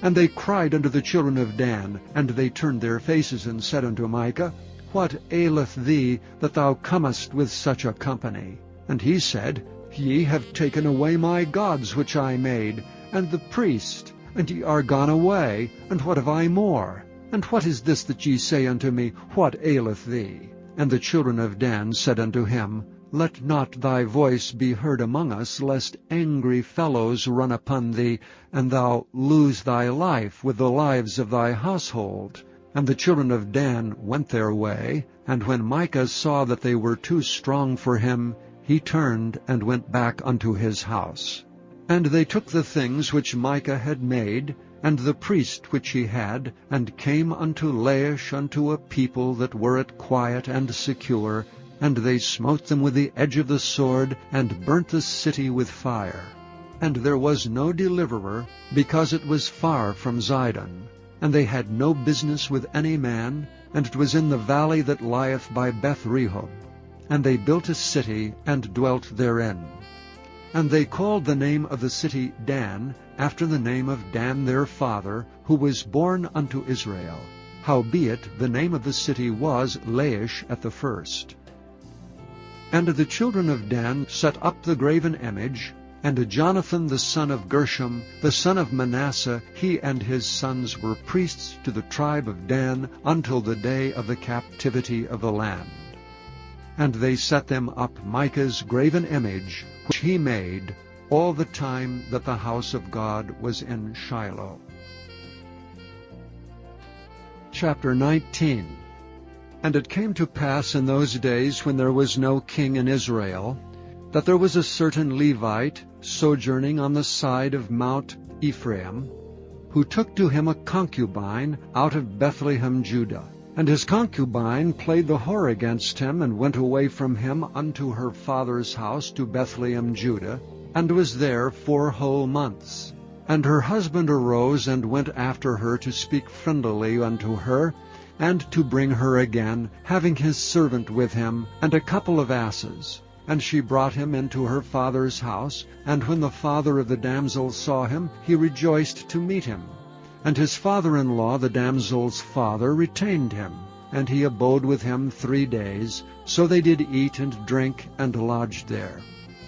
And they cried unto the children of Dan, and they turned their faces, and said unto Micah, What aileth thee, that thou comest with such a company? And he said, Ye have taken away my gods which I made, and the priest, and ye are gone away, and what have I more? And what is this that ye say unto me, What aileth thee? And the children of Dan said unto him, Let not thy voice be heard among us, lest angry fellows run upon thee, and thou lose thy life with the lives of thy household. And the children of Dan went their way, and when Micah saw that they were too strong for him, he turned and went back unto his house. And they took the things which Micah had made, and the priest which he had, and came unto Laish unto a people that were at quiet and secure, and they smote them with the edge of the sword, and burnt the city with fire. And there was no deliverer, because it was far from Zidon. And they had no business with any man, and it was in the valley that lieth by Beth-rehob. And they built a city, and dwelt therein. And they called the name of the city Dan, after the name of Dan their father, who was born unto Israel. Howbeit the name of the city was Laish at the first. And the children of Dan set up the graven image, and Jonathan the son of Gershom, the son of Manasseh, he and his sons were priests to the tribe of Dan until the day of the captivity of the land. And they set them up Micah's graven image, which he made, all the time that the house of God was in Shiloh. Chapter 19. And it came to pass in those days, when there was no king in Israel, that there was a certain Levite sojourning on the side of Mount Ephraim, who took to him a concubine out of Bethlehem, Judah. And his concubine played the whore against him, and went away from him unto her father's house to Bethlehem, Judah, and was there 4 whole months. And her husband arose, and went after her to speak friendlily unto her, and to bring her again, having his servant with him, and a couple of asses. And she brought him into her father's house, and when the father of the damsel saw him, he rejoiced to meet him. And his father-in-law, the damsel's father, retained him, and he abode with him 3 days. So they did eat and drink, and lodged there.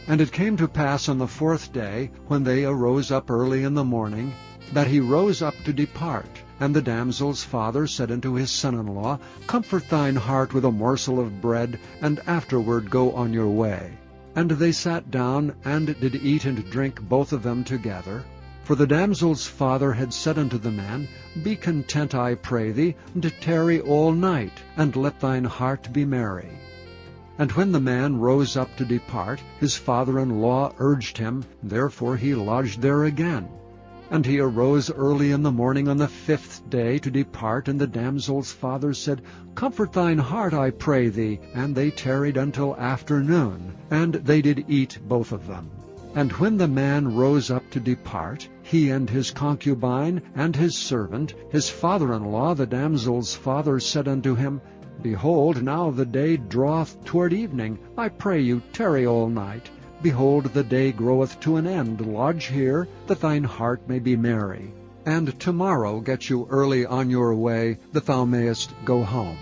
And it came to pass on the 4th day, when they arose up early in the morning, that he rose up to depart. And the damsel's father said unto his son-in-law, Comfort thine heart with a morsel of bread, and afterward go on your way. And they sat down, and did eat and drink both of them together. For the damsel's father had said unto the man, Be content, I pray thee, and tarry all night, and let thine heart be merry. And when the man rose up to depart, his father-in-law urged him, therefore he lodged there again. And he arose early in the morning on the 5th day to depart, and the damsel's father said, Comfort thine heart, I pray thee. And they tarried until afternoon, and they did eat both of them. And when the man rose up to depart, he and his concubine and his servant, his father-in-law, the damsel's father, said unto him, Behold, now the day draweth toward evening. I pray you, tarry all night. Behold, the day groweth to an end. Lodge here, that thine heart may be merry. And tomorrow get you early on your way, that thou mayest go home.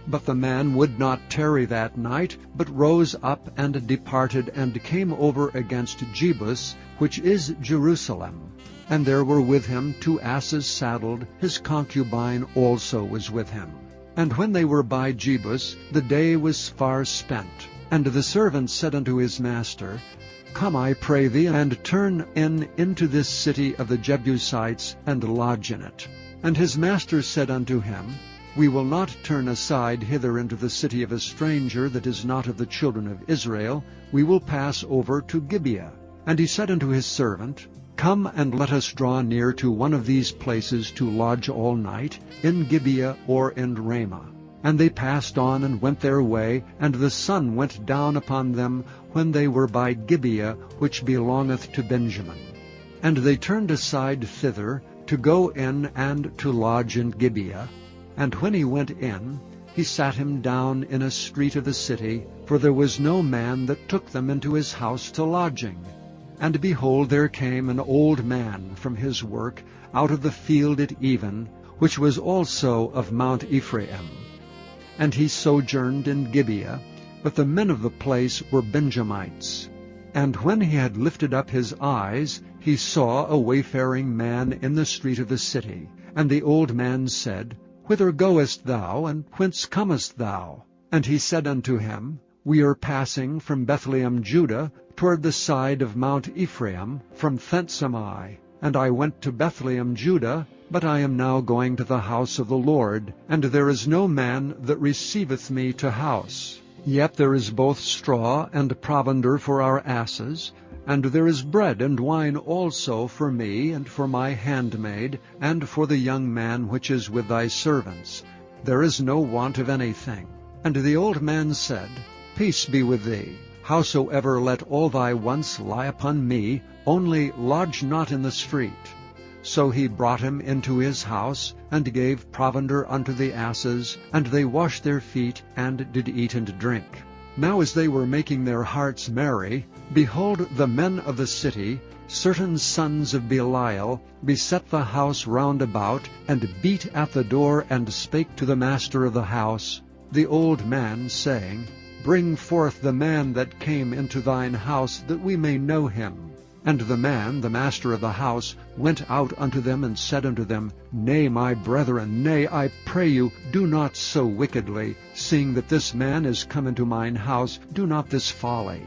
But the man would not tarry that night, but rose up and departed, and came over against Jebus, which is Jerusalem. And there were with him 2 asses saddled, his concubine also was with him. And when they were by Jebus, the day was far spent. And the servant said unto his master, Come, I pray thee, and turn into this city of the Jebusites, and lodge in it. And his master said unto him, We will not turn aside hither into the city of a stranger that is not of the children of Israel. We will pass over to Gibeah. And he said unto his servant, Come, and let us draw near to one of these places to lodge all night, in Gibeah or in Ramah. And they passed on and went their way, and the sun went down upon them when they were by Gibeah, which belongeth to Benjamin. And they turned aside thither, to go in and to lodge in Gibeah. And when he went in, he sat him down in a street of the city, for there was no man that took them into his house to lodging. And behold, there came an old man from his work out of the field at even, which was also of Mount Ephraim. And he sojourned in Gibeah, but the men of the place were Benjamites. And when he had lifted up his eyes, he saw a wayfaring man in the street of the city. And the old man said, Whither goest thou, and whence comest thou? And he said unto him, We are passing from Bethlehem, Judah, toward the side of Mount Ephraim, from thence am I. And I went to Bethlehem, Judah, but I am now going to the house of the Lord, and there is no man that receiveth me to house. Yet there is both straw and provender for our asses, and there is bread and wine also for me, and for my handmaid, and for the young man which is with thy servants. There is no want of anything. And the old man said, Peace be with thee. Howsoever let all thy wants lie upon me, only lodge not in the street. So he brought him into his house, and gave provender unto the asses, and they washed their feet, and did eat and drink. Now as they were making their hearts merry, behold, the men of the city, certain sons of Belial, beset the house round about, and beat at the door, and spake to the master of the house, the old man, saying, Bring forth the man that came into thine house, that we may know him. And the man, the master of the house, went out unto them, and said unto them, Nay, my brethren, nay, I pray you, do not so wickedly. Seeing that this man is come into mine house, do not this folly.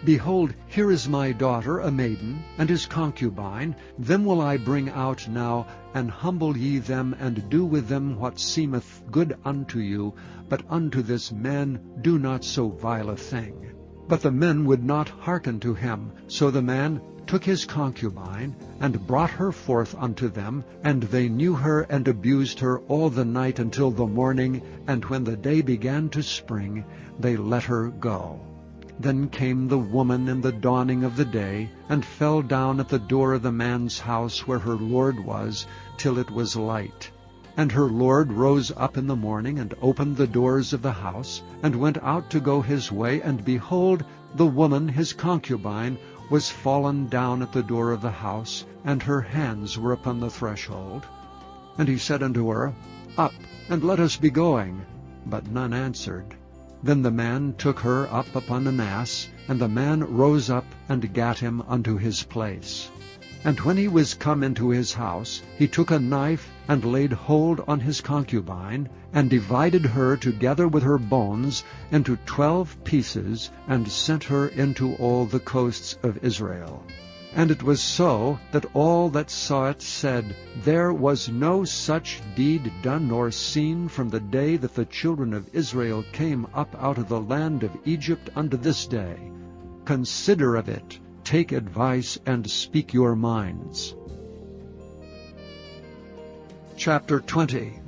Behold, here is my daughter, a maiden, and his concubine. Them will I bring out now, and humble ye them, and do with them what seemeth good unto you. But unto this man do not so vile a thing. But the men would not hearken to him. So the man took his concubine, and brought her forth unto them, and they knew her, and abused her all the night until the morning, and when the day began to spring, they let her go. Then came the woman in the dawning of the day, and fell down at the door of the man's house where her lord was, till it was light. And her lord rose up in the morning, and opened the doors of the house, and went out to go his way, and behold, the woman his concubine was fallen down at the door of the house, and her hands were upon the threshold. And he said unto her, Up, and let us be going. But none answered. Then the man took her up upon an ass, and the man rose up and gat him unto his place. And when he was come into his house, he took a knife, and laid hold on his concubine, and divided her together with her bones into 12 pieces, and sent her into all the coasts of Israel. And it was so, that all that saw it said, There was no such deed done nor seen from the day that the children of Israel came up out of the land of Egypt unto this day. Consider of it, take advice, and speak your minds. Chapter 20.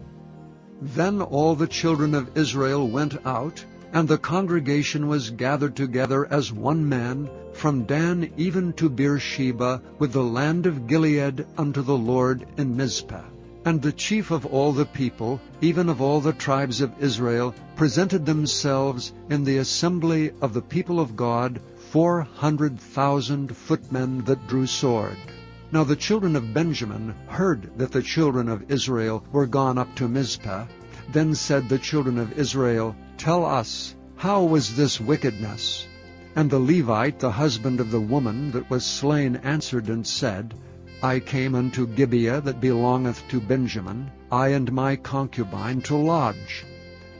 Then all the children of Israel went out, and the congregation was gathered together as one man, from Dan even to Beersheba, with the land of Gilead, unto the Lord in Mizpah. And the chief of all the people, even of all the tribes of Israel, presented themselves in the assembly of the people of God, 400,000 footmen that drew sword. Now the children of Benjamin heard that the children of Israel were gone up to Mizpah. Then said the children of Israel, Tell us, how was this wickedness? And the Levite, the husband of the woman that was slain, answered and said, I came unto Gibeah that belongeth to Benjamin, I and my concubine, to lodge.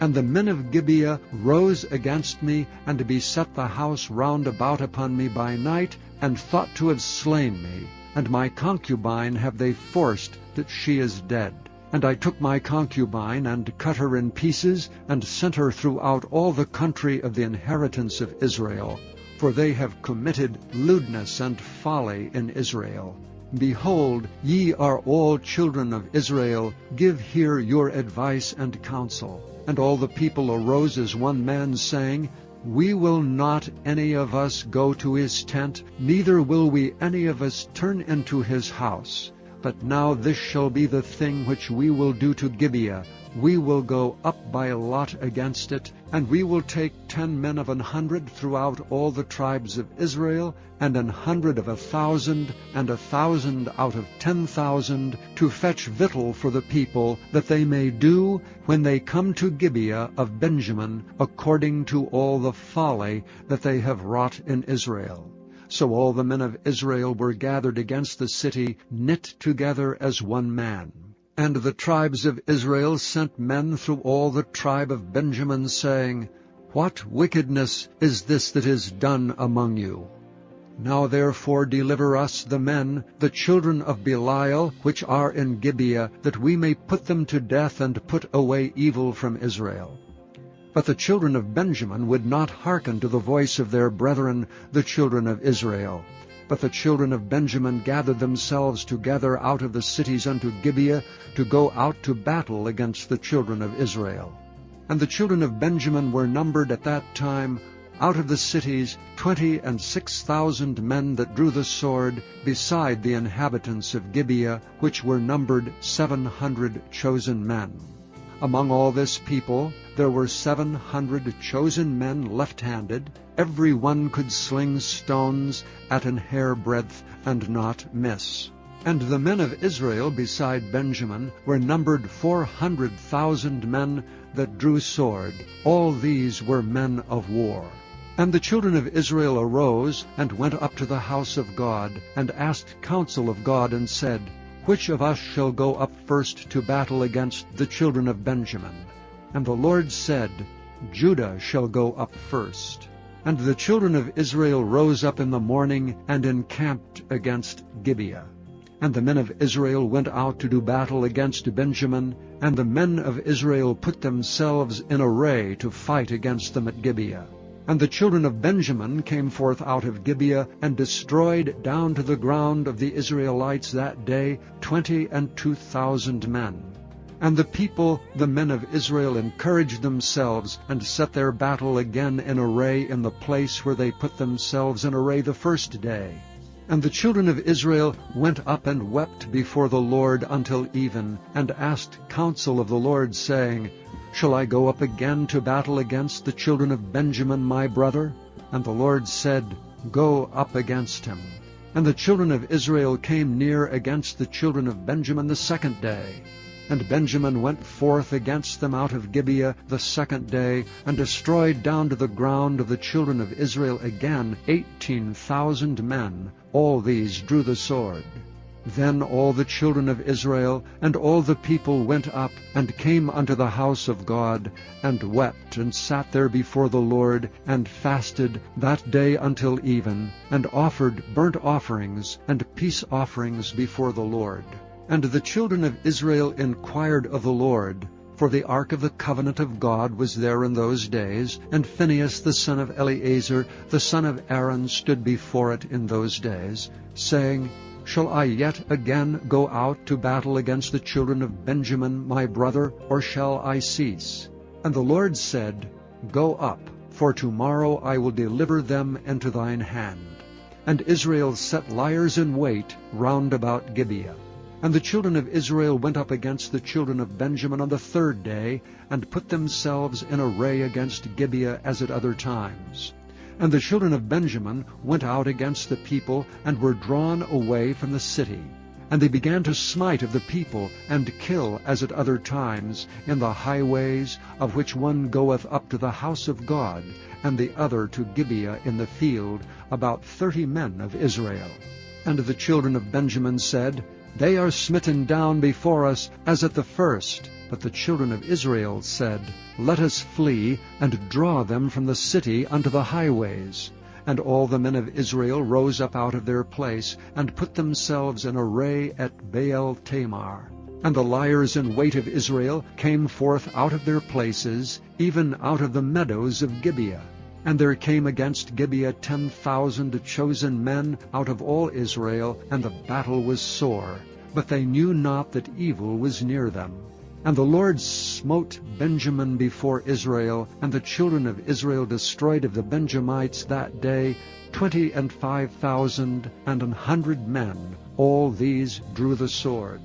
And the men of Gibeah rose against me, and beset the house round about upon me by night, and thought to have slain me. And my concubine have they forced, that she is dead. And I took my concubine, and cut her in pieces, and sent her throughout all the country of the inheritance of Israel. For they have committed lewdness and folly in Israel. Behold, ye are all children of Israel, give here your advice and counsel. And all the people arose as one man, saying, We will not any of us go to his tent, neither will we any of us turn into his house. But now this shall be the thing which we will do to Gibeah. We will go up by lot against it, and we will take 10 men of 100 throughout all the tribes of Israel, and 100 of 1,000, and 1,000 out of 10,000, to fetch victual for the people, that they may do, when they come to Gibeah of Benjamin, according to all the folly that they have wrought in Israel. So all the men of Israel were gathered against the city, knit together as one man. And the tribes of Israel sent men through all the tribe of Benjamin, saying, What wickedness is this that is done among you? Now therefore deliver us the men, the children of Belial, which are in Gibeah, that we may put them to death, and put away evil from Israel. But the children of Benjamin would not hearken to the voice of their brethren, the children of Israel. But the children of Benjamin gathered themselves together out of the cities unto Gibeah, to go out to battle against the children of Israel. And the children of Benjamin were numbered at that time, out of the cities 26,000 men that drew the sword, beside the inhabitants of Gibeah, which were numbered 700 chosen men. Among all this people there were 700 chosen men left-handed. Every one could sling stones at an hairbreadth, and not miss. And the men of Israel beside Benjamin were numbered 400,000 men that drew sword. All these were men of war. And the children of Israel arose, and went up to the house of God, and asked counsel of God, and said, Which of us shall go up first to battle against the children of Benjamin? And the Lord said, Judah shall go up first. And the children of Israel rose up in the morning, and encamped against Gibeah. And the men of Israel went out to do battle against Benjamin, and the men of Israel put themselves in array to fight against them at Gibeah. And the children of Benjamin came forth out of Gibeah, and destroyed down to the ground of the Israelites that day 22,000 men. And the people, the men of Israel, encouraged themselves, and set their battle again in array in the place where they put themselves in array the first day. And the children of Israel went up and wept before the Lord until even, and asked counsel of the Lord, saying, Shall I go up again to battle against the children of Benjamin my brother? And the Lord said, Go up against him. And the children of Israel came near against the children of Benjamin the second day. And Benjamin went forth against them out of Gibeah the second day, and destroyed down to the ground of the children of Israel again 18,000 men. all these drew the sword. Then all the children of Israel and all the people went up and came unto the house of God, and wept and sat there before the Lord, and fasted that day until even, and offered burnt offerings and peace offerings before the Lord. And the children of Israel inquired of the Lord, for the ark of the covenant of God was there in those days, and Phinehas the son of Eleazar, the son of Aaron, stood before it in those days, saying, Shall I yet again go out to battle against the children of Benjamin my brother, or shall I cease? And the Lord said, Go up, for tomorrow I will deliver them into thine hand. And Israel set liers in wait round about Gibeah. And the children of Israel went up against the children of Benjamin on the third day, and put themselves in array against Gibeah as at other times. And the children of Benjamin went out against the people, and were drawn away from the city. And they began to smite of the people, and kill as at other times, in the highways, of which one goeth up to the house of God, and the other to Gibeah in the field, about 30 men of Israel. And the children of Benjamin said, They are smitten down before us as at the first. But the children of Israel said, Let us flee, and draw them from the city unto the highways. And all the men of Israel rose up out of their place, and put themselves in array at Baal Tamar. And the liers in wait of Israel came forth out of their places, even out of the meadows of Gibeah. And there came against Gibeah 10,000 chosen men out of all Israel, and the battle was sore. But they knew not that evil was near them. And the Lord smote Benjamin before Israel, and the children of Israel destroyed of the Benjamites that day 25,000 and 100 men. All these drew the sword.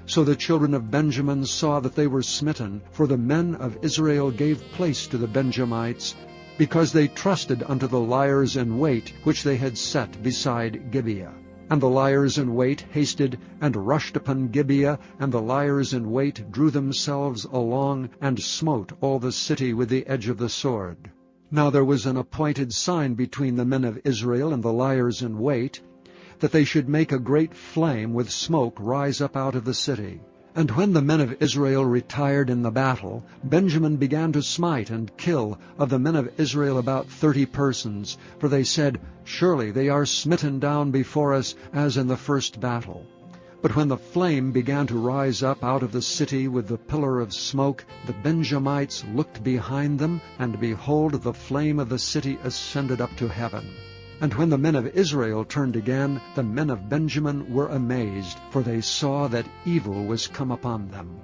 So the children of Benjamin saw that they were smitten, for the men of Israel gave place to the Benjamites, because they trusted unto the liers in wait which they had set beside Gibeah. And the liers in wait hasted and rushed upon Gibeah, and the liers in wait drew themselves along, and smote all the city with the edge of the sword. Now there was an appointed sign between the men of Israel and the liers in wait, that they should make a great flame with smoke rise up out of the city. And when the men of Israel retired in the battle, Benjamin began to smite and kill of the men of Israel about 30 persons, for they said, Surely they are smitten down before us as in the first battle. But when the flame began to rise up out of the city with the pillar of smoke, the Benjamites looked behind them, and behold, the flame of the city ascended up to heaven. And when the men of Israel turned again, the men of Benjamin were amazed, for they saw that evil was come upon them.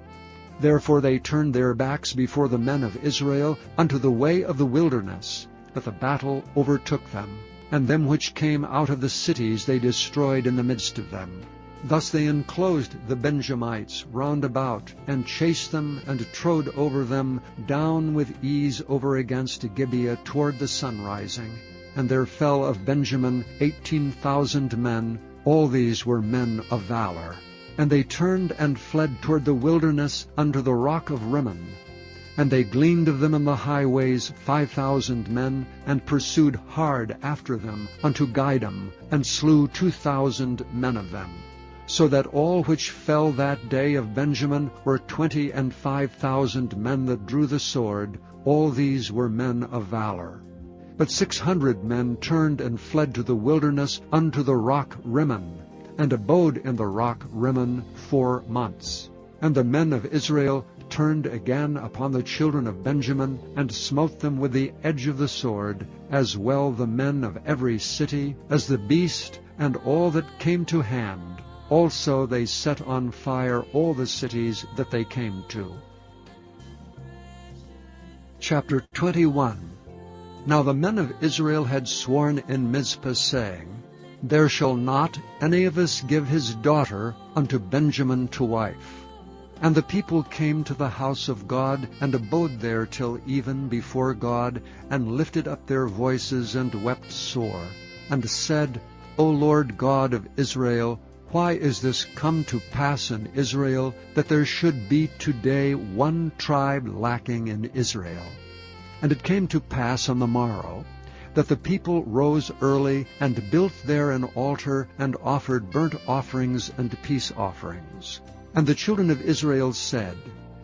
Therefore they turned their backs before the men of Israel unto the way of the wilderness. But the battle overtook them, and them which came out of the cities they destroyed in the midst of them. Thus they enclosed the Benjamites round about, and chased them, and trode over them down with ease over against Gibeah toward the sunrising. And there fell of Benjamin 18,000 men. All these were men of valor. And they turned and fled toward the wilderness unto the rock of Rimmon. And they gleaned of them in the highways 5,000 men, and pursued hard after them unto Gidom, and slew 2,000 men of them. So that all which fell that day of Benjamin were 25,000 men that drew the sword. All these were men of valor. But 600 men turned and fled to the wilderness unto the rock Rimmon, and abode in the rock Rimmon 4 months. And the men of Israel turned again upon the children of Benjamin, and smote them with the edge of the sword, as well the men of every city, as the beast, and all that came to hand. Also they set on fire all the cities that they came to. Chapter 21. Now the men of Israel had sworn in Mizpah, saying, There shall not any of us give his daughter unto Benjamin to wife. And the people came to the house of God, and abode there till even before God, and lifted up their voices, and wept sore, and said, O Lord God of Israel, why is this come to pass in Israel, that there should be today one tribe lacking in Israel? And it came to pass on the morrow, that the people rose early and built there an altar and offered burnt offerings and peace offerings. And the children of Israel said,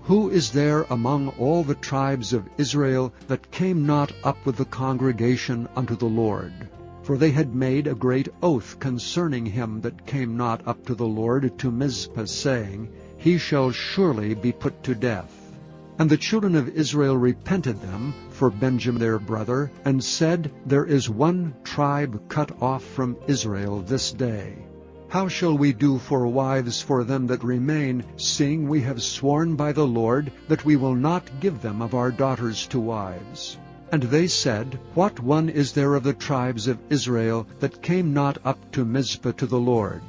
Who is there among all the tribes of Israel that came not up with the congregation unto the Lord? For they had made a great oath concerning him that came not up to the Lord to Mizpah, saying, He shall surely be put to death. And the children of Israel repented them for Benjamin their brother, and said, There is one tribe cut off from Israel this day. How shall we do for wives for them that remain, seeing we have sworn by the Lord that we will not give them of our daughters to wives? And they said, What one is there of the tribes of Israel that came not up to Mizpah to the Lord?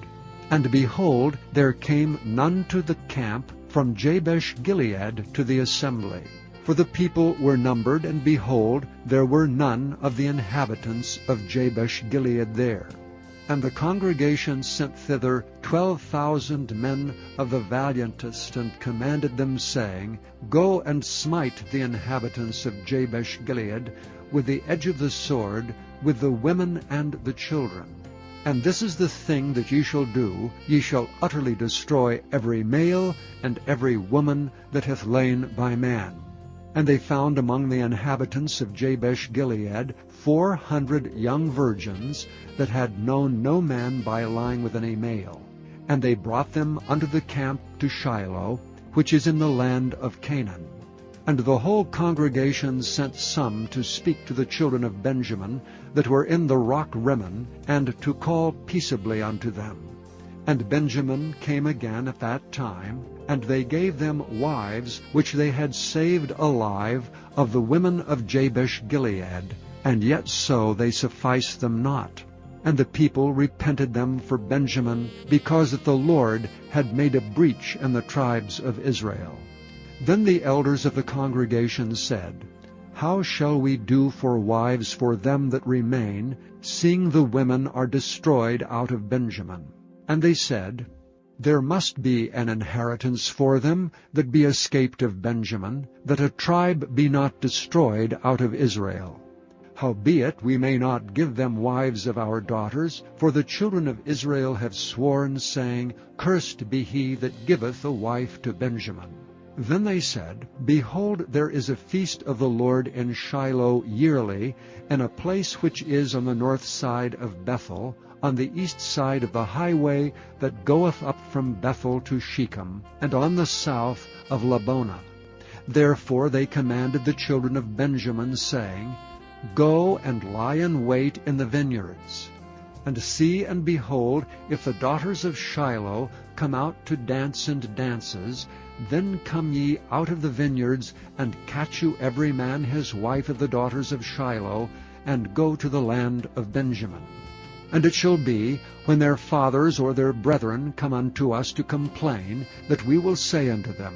And behold, there came none to the camp from Jabesh-Gilead to the assembly. For the people were numbered, and behold, there were none of the inhabitants of Jabesh-Gilead there. And the congregation sent thither 12,000 men of the valiantest, and commanded them, saying, Go and smite the inhabitants of Jabesh-Gilead with the edge of the sword, with the women and the children. And this is the thing that ye shall do, ye shall utterly destroy every male and every woman that hath lain by man. And they found among the inhabitants of Jabesh-Gilead 400 young virgins that had known no man by lying with any male. And they brought them unto the camp to Shiloh, which is in the land of Canaan. And the whole congregation sent some to speak to the children of Benjamin that were in the rock Rimmon, and to call peaceably unto them. And Benjamin came again at that time, and they gave them wives which they had saved alive of the women of Jabesh-Gilead, and yet so they sufficed them not. And the people repented them for Benjamin, because that the Lord had made a breach in the tribes of Israel. Then the elders of the congregation said, How shall we do for wives for them that remain, seeing the women are destroyed out of Benjamin? And they said, There must be an inheritance for them that be escaped of Benjamin, that a tribe be not destroyed out of Israel. Howbeit we may not give them wives of our daughters, for the children of Israel have sworn, saying, Cursed be he that giveth a wife to Benjamin. Then they said, Behold, there is a feast of the Lord in Shiloh yearly, in a place which is on the north side of Bethel, on the east side of the highway that goeth up from Bethel to Shechem, and on the south of Labonah. Therefore they commanded the children of Benjamin, saying, Go and lie in wait in the vineyards. And see and behold, if the daughters of Shiloh come out to dance and dances, then come ye out of the vineyards, and catch you every man his wife of the daughters of Shiloh, and go to the land of Benjamin. And it shall be, when their fathers or their brethren come unto us to complain, that we will say unto them,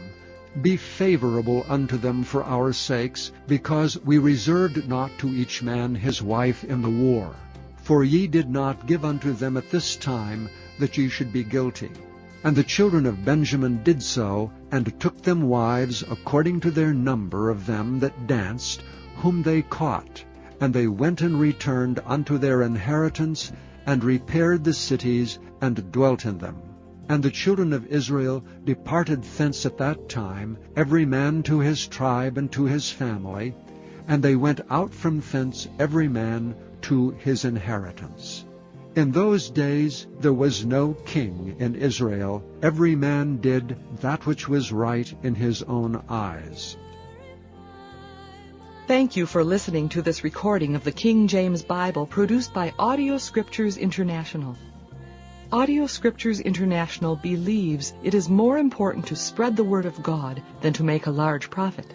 Be favorable unto them for our sakes, because we reserved not to each man his wife in the war. For ye did not give unto them at this time, that ye should be guilty. And the children of Benjamin did so, and took them wives according to their number of them that danced, whom they caught. And they went and returned unto their inheritance, and repaired the cities, and dwelt in them. And the children of Israel departed thence at that time, every man to his tribe and to his family, and they went out from thence every man to his inheritance. In those days there was no king in Israel. Every man did that which was right in his own eyes. Thank you for listening to this recording of the King James Bible produced by Audio Scriptures International. Audio Scriptures International believes it is more important to spread the Word of God than to make a large profit.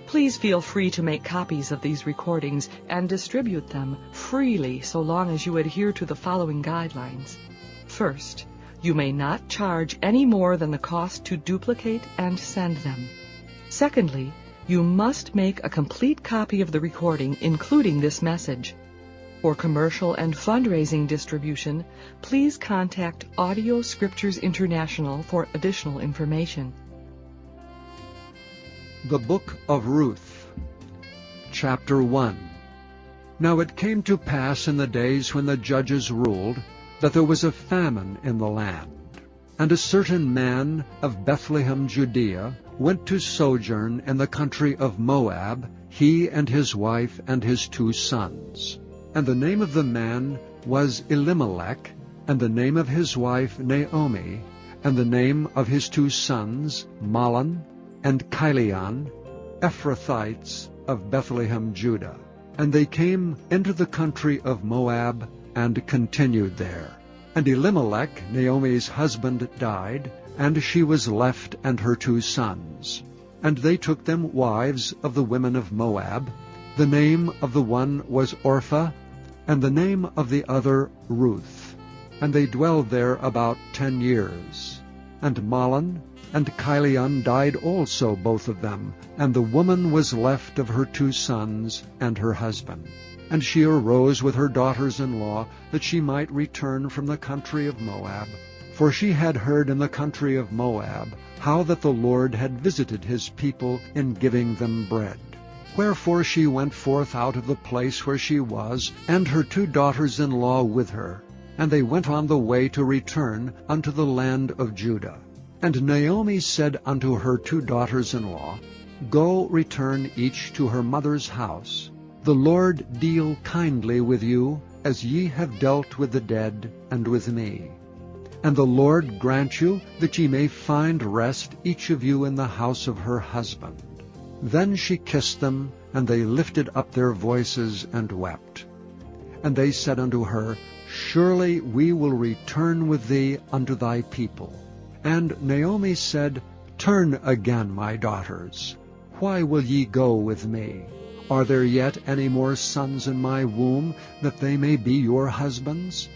Please feel free to make copies of these recordings and distribute them freely so long as you adhere to the following guidelines. First, you may not charge any more than the cost to duplicate and send them. Secondly, you must make a complete copy of the recording, including this message. For commercial and fundraising distribution, please contact Audio Scriptures International for additional information. The Book of Ruth, Chapter 1. Now it came to pass in the days when the judges ruled, that there was a famine in the land. And a certain man of Bethlehem, Judea, went to sojourn in the country of Moab, he and his wife and his 2 sons. And the name of the man was Elimelech, and the name of his wife Naomi, and the name of his 2 sons Mahlon and Chilion, Ephrathites of Bethlehem, Judah. And they came into the country of Moab, and continued there. And Elimelech, Naomi's husband, died, and she was left and her 2 sons. And they took them wives of the women of Moab. The name of the one was Orpah, and the name of the other Ruth. And they dwelled there about 10 years. And Mahlon and Chilion died also, both of them, and the woman was left of her 2 sons and her husband. And she arose with her daughters-in-law, that she might return from the country of Moab. For she had heard in the country of Moab how that the Lord had visited his people in giving them bread. Wherefore she went forth out of the place where she was, and her 2 daughters-in-law with her. And they went on the way to return unto the land of Judah. And Naomi said unto her 2 daughters-in-law, Go, return each to her mother's house. The Lord deal kindly with you, as ye have dealt with the dead and with me. And the Lord grant you that ye may find rest each of you in the house of her husband. Then she kissed them, and they lifted up their voices and wept. And they said unto her, Surely we will return with thee unto thy people. And Naomi said, Turn again, my daughters. Why will ye go with me? Are there yet any more sons in my womb, that they may be your husbands?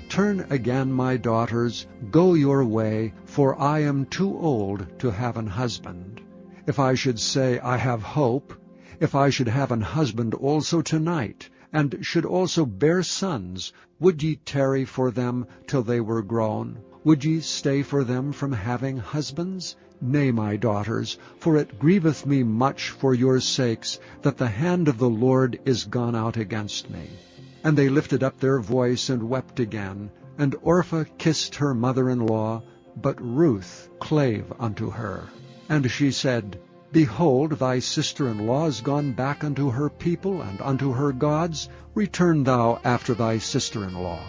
Turn again, my daughters, go your way, for I am too old to have an husband. If I should say, I have hope, if I should have an husband also tonight, and should also bear sons, would ye tarry for them till they were grown? Would ye stay for them from having husbands? Nay, my daughters, for it grieveth me much for your sakes, that the hand of the Lord is gone out against me. And they lifted up their voice and wept again. And Orpah kissed her mother-in-law, but Ruth clave unto her. And she said, Behold, thy sister-in-law is gone back unto her people and unto her gods. Return thou after thy sister-in-law.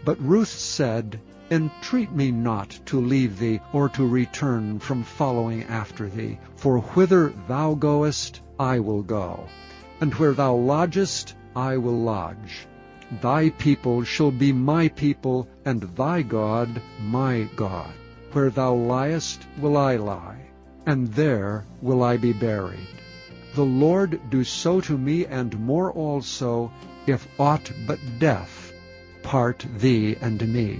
But Ruth said, Entreat me not to leave thee, or to return from following after thee. For whither thou goest, I will go, and where thou lodgest, I will lodge. Thy people shall be my people, and thy God my God. Where thou liest will I lie, and there will I be buried. The Lord do so to me, and more also, if aught but death part thee and me.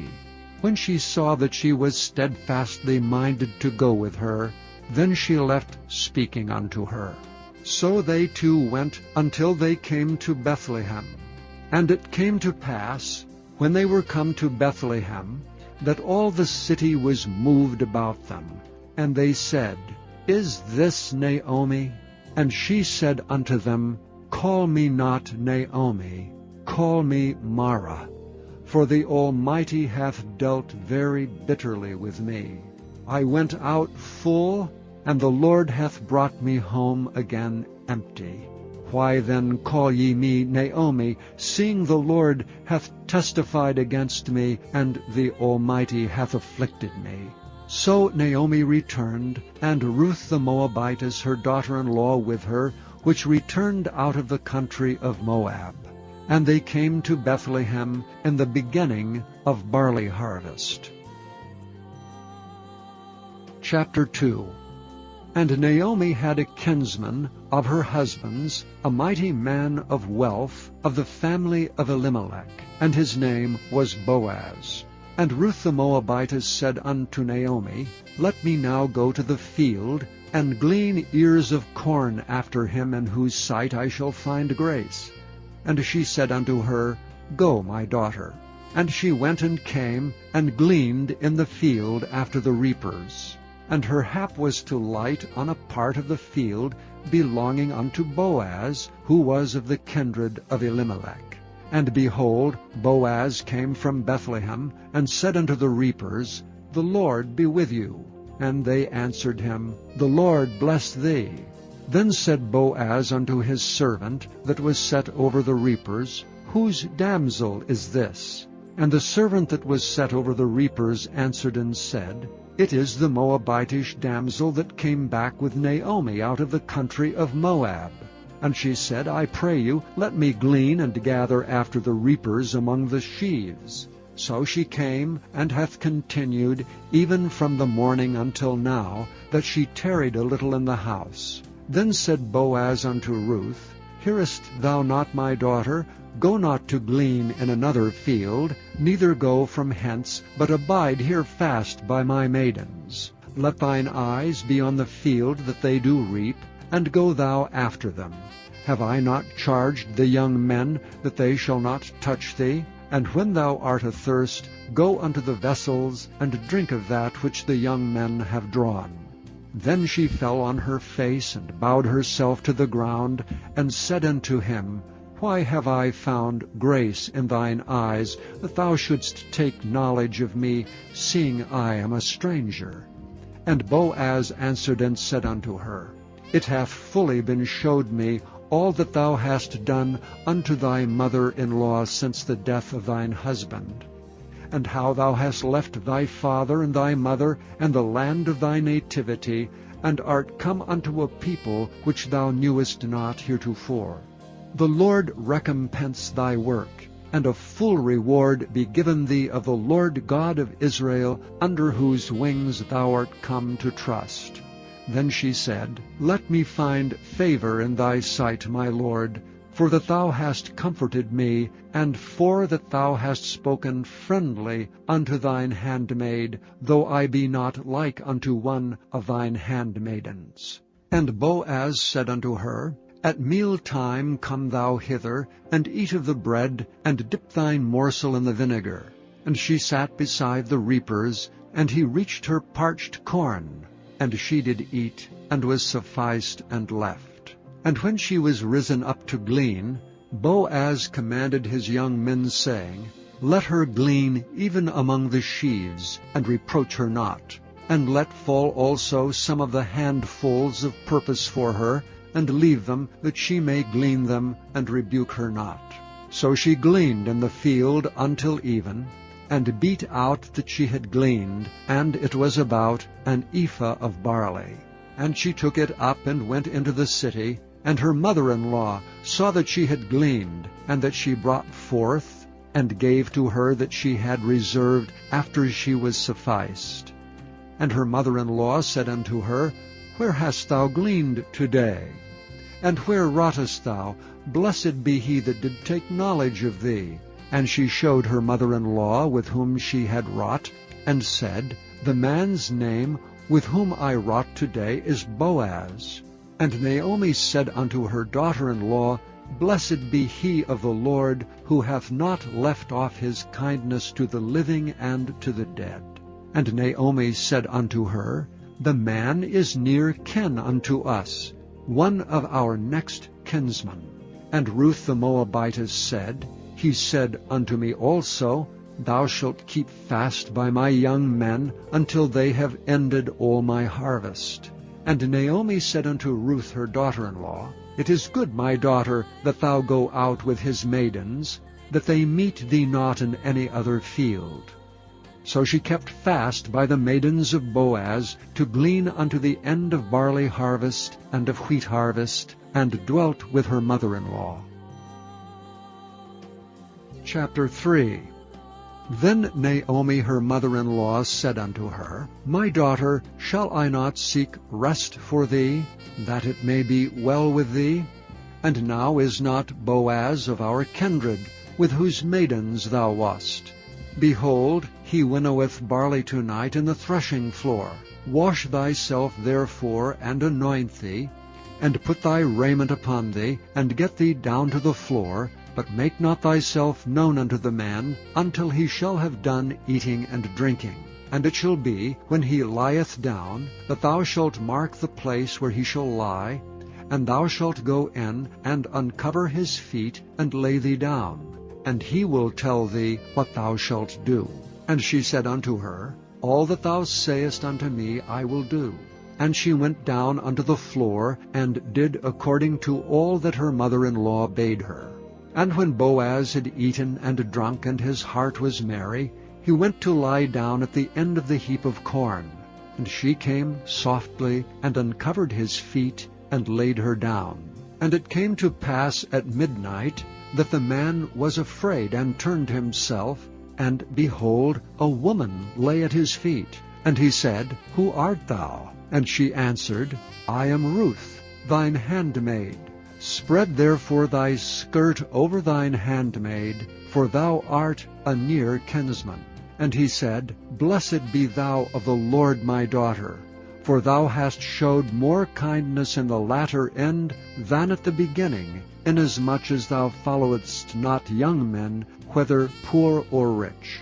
When she saw that she was steadfastly minded to go with her, then she left speaking unto her. So they 2 went until they came to Bethlehem. And it came to pass, when they were come to Bethlehem, that all the city was moved about them. And they said, Is this Naomi? And she said unto them, Call me not Naomi, call me Mara. For the Almighty hath dealt very bitterly with me. I went out full, and the Lord hath brought me home again empty. Why then call ye me Naomi, seeing the Lord hath testified against me, and the Almighty hath afflicted me? So Naomi returned, and Ruth the Moabitess her daughter-in-law with her, which returned out of the country of Moab. And they came to Bethlehem in the beginning of barley harvest. Chapter 2. And Naomi had a kinsman of her husband's, a mighty man of wealth, of the family of Elimelech, and his name was Boaz. And Ruth the Moabitess said unto Naomi, Let me now go to the field, and glean ears of corn after him in whose sight I shall find grace. And she said unto her, Go, my daughter. And she went and came, and gleaned in the field after the reapers. and her hap was to light on a part of the field belonging unto Boaz, who was of the kindred of Elimelech. And behold, Boaz came from Bethlehem, and said unto the reapers, The Lord be with you. And they answered him, The Lord bless thee. Then said Boaz unto his servant that was set over the reapers, Whose damsel is this? And the servant that was set over the reapers answered and said, It is the Moabitish damsel that came back with Naomi out of the country of Moab. And she said, I pray you, let me glean and gather after the reapers among the sheaves. So she came, and hath continued, even from the morning until now, that she tarried a little in the house. Then said Boaz unto Ruth, Hearest thou not, my daughter? Go not to glean in another field, neither go from hence, but abide here fast by my maidens. Let thine eyes be on the field that they do reap, and go thou after them. Have I not charged the young men that they shall not touch thee? And when thou art athirst, go unto the vessels, and drink of that which the young men have drawn. Then she fell on her face, and bowed herself to the ground, and said unto him, Why have I found grace in thine eyes, that thou shouldst take knowledge of me, seeing I am a stranger? And Boaz answered and said unto her, It hath fully been showed me all that thou hast done unto thy mother-in-law since the death of thine husband, and how thou hast left thy father and thy mother and the land of thy nativity, and art come unto a people which thou knewest not heretofore. The Lord recompense thy work, and a full reward be given thee of the Lord God of Israel, under whose wings thou art come to trust. Then she said, Let me find favor in thy sight, my Lord, for that thou hast comforted me, and for that thou hast spoken friendly unto thine handmaid, though I be not like unto one of thine handmaidens. And Boaz said unto her, At mealtime come thou hither, and eat of the bread, and dip thine morsel in the vinegar. And she sat beside the reapers, and he reached her parched corn. And she did eat, and was sufficed, and left. And when she was risen up to glean, Boaz commanded his young men, saying, Let her glean even among the sheaves, and reproach her not. And let fall also some of the handfuls of purpose for her, and leave them, that she may glean them, and rebuke her not. So she gleaned in the field until even, and beat out that she had gleaned, and it was about an ephah of barley. And she took it up and went into the city, and her mother-in-law saw that she had gleaned, and that she brought forth, and gave to her that she had reserved after she was sufficed. And her mother-in-law said unto her, Where hast thou gleaned today? And where wroughtest thou? Blessed be he that did take knowledge of thee. And she showed her mother-in-law with whom she had wrought, and said, The man's name with whom I wrought today is Boaz. And Naomi said unto her daughter-in-law, Blessed be he of the Lord, who hath not left off his kindness to the living and to the dead. And Naomi said unto her, The man is near kin unto us, one of our next kinsmen. And Ruth the Moabitess said, He said unto me also, Thou shalt keep fast by my young men until they have ended all my harvest. And Naomi said unto Ruth her daughter-in-law, It is good, my daughter, that thou go out with his maidens, that they meet thee not in any other field. So she kept fast by the maidens of Boaz, to glean unto the end of barley harvest and of wheat harvest, and dwelt with her mother-in-law. Chapter 3. Then Naomi her mother-in-law said unto her, My daughter, shall I not seek rest for thee, that it may be well with thee? And now is not Boaz of our kindred, with whose maidens thou wast? Behold, he winnoweth barley tonight in the threshing floor. Wash thyself therefore, and anoint thee, and put thy raiment upon thee, and get thee down to the floor, but make not thyself known unto the man, until he shall have done eating and drinking. And it shall be, when he lieth down, that thou shalt mark the place where he shall lie, and thou shalt go in, and uncover his feet, and lay thee down, and he will tell thee what thou shalt do. And she said unto her, All that thou sayest unto me I will do. And she went down unto the floor, and did according to all that her mother-in-law bade her. And when Boaz had eaten and drunk, and his heart was merry, he went to lie down at the end of the heap of corn. And she came softly, and uncovered his feet, and laid her down. And it came to pass at midnight, that the man was afraid, and turned himself, and behold, a woman lay at his feet. And he said, Who art thou? And she answered, I am Ruth, thine handmaid. Spread therefore thy skirt over thine handmaid, for thou art a near kinsman. And he said, Blessed be thou of the Lord, my daughter, for thou hast showed more kindness in the latter end than at the beginning, inasmuch as thou followedst not young men, whether poor or rich.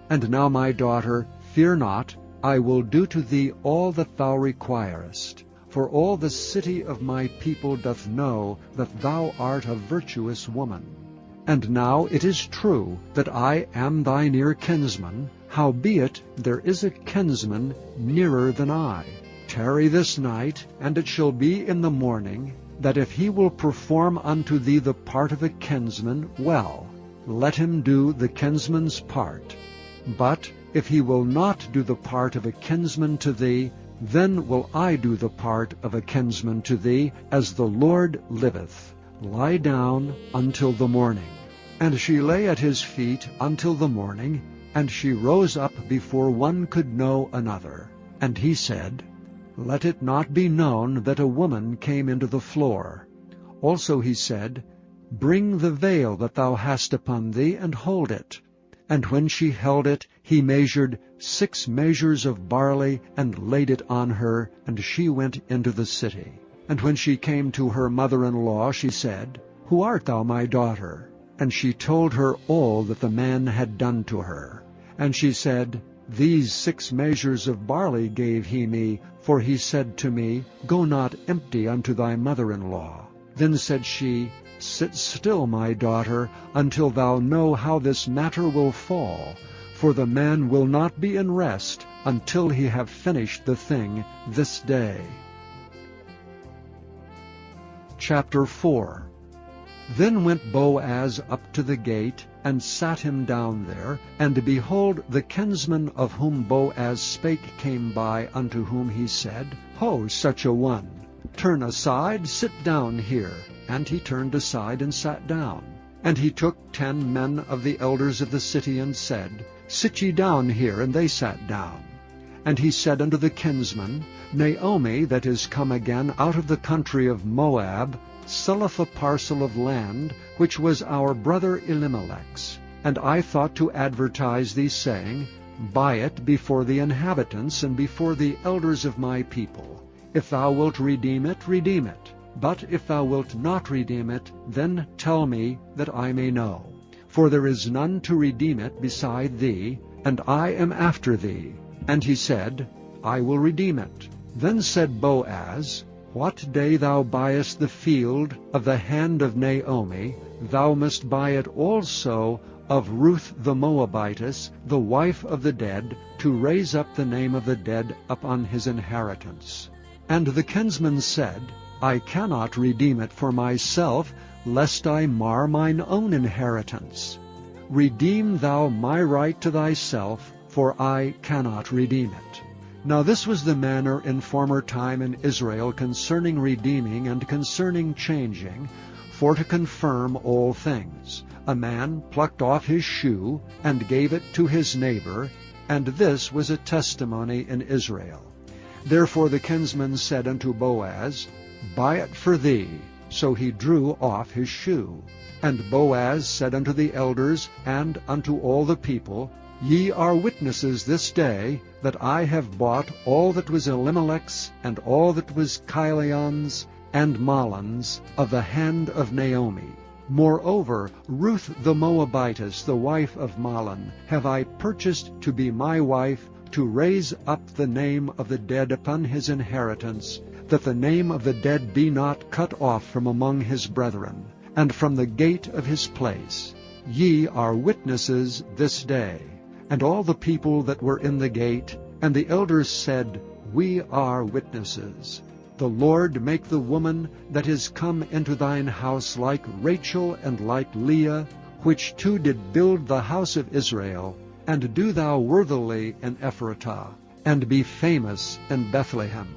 And now, my daughter, fear not, I will do to thee all that thou requirest. For all the city of my people doth know that thou art a virtuous woman. And now it is true that I am thy near kinsman, howbeit there is a kinsman nearer than I. Tarry this night, and it shall be in the morning, that if he will perform unto thee the part of a kinsman, well, let him do the kinsman's part. But if he will not do the part of a kinsman to thee, then will I do the part of a kinsman to thee, as the Lord liveth. Lie down until the morning. And she lay at his feet until the morning, and she rose up before one could know another. And he said, Let it not be known that a woman came into the floor. Also he said, Bring the veil that thou hast upon thee, and hold it. And when she held it, he measured 6 measures of barley, and laid it on her, and she went into the city. And when she came to her mother-in-law, she said, Who art thou, my daughter? And she told her all that the man had done to her. And she said, These 6 measures of barley gave he me, for he said to me, Go not empty unto thy mother-in-law. Then said she, Sit still, my daughter, until thou know how this matter will fall, for the man will not be in rest until he have finished the thing this day. Chapter 4. Then went Boaz up to the gate, and sat him down there, and behold, the kinsman of whom Boaz spake came by, unto whom he said, Ho, such a one! Turn aside, sit down here. And he turned aside and sat down. And he took 10 men of the elders of the city, and said, Sit ye down here. And they sat down. And he said unto the kinsman, Naomi, that is come again out of the country of Moab, selleth a parcel of land, which was our brother Elimelech's. And I thought to advertise thee, saying, Buy it before the inhabitants, and before the elders of my people. If thou wilt redeem it, redeem it. But if thou wilt not redeem it, then tell me, that I may know. For there is none to redeem it beside thee, and I am after thee. And he said, I will redeem it. Then said Boaz, What day thou buyest the field of the hand of Naomi, thou must buy it also of Ruth the Moabitess, the wife of the dead, to raise up the name of the dead upon his inheritance. And the kinsman said, I cannot redeem it for myself, lest I mar mine own inheritance. Redeem thou my right to thyself, for I cannot redeem it. Now this was the manner in former time in Israel concerning redeeming and concerning changing, for to confirm all things. A man plucked off his shoe, and gave it to his neighbor, and this was a testimony in Israel. Therefore the kinsman said unto Boaz, Buy it for thee. So he drew off his shoe. And Boaz said unto the elders and unto all the people, Ye are witnesses this day that I have bought all that was Elimelech's, and all that was Chilion's and Mahlon's, of the hand of Naomi. Moreover, Ruth the Moabitess, the wife of Mahlon, have I purchased to be my wife to raise up the name of the dead upon his inheritance, that the name of the dead be not cut off from among his brethren, and from the gate of his place. Ye are witnesses this day. And all the people that were in the gate, and the elders said, We are witnesses. The Lord make the woman that is come into thine house like Rachel and like Leah, which two did build the house of Israel, and do thou worthily in Ephratah, and be famous in Bethlehem.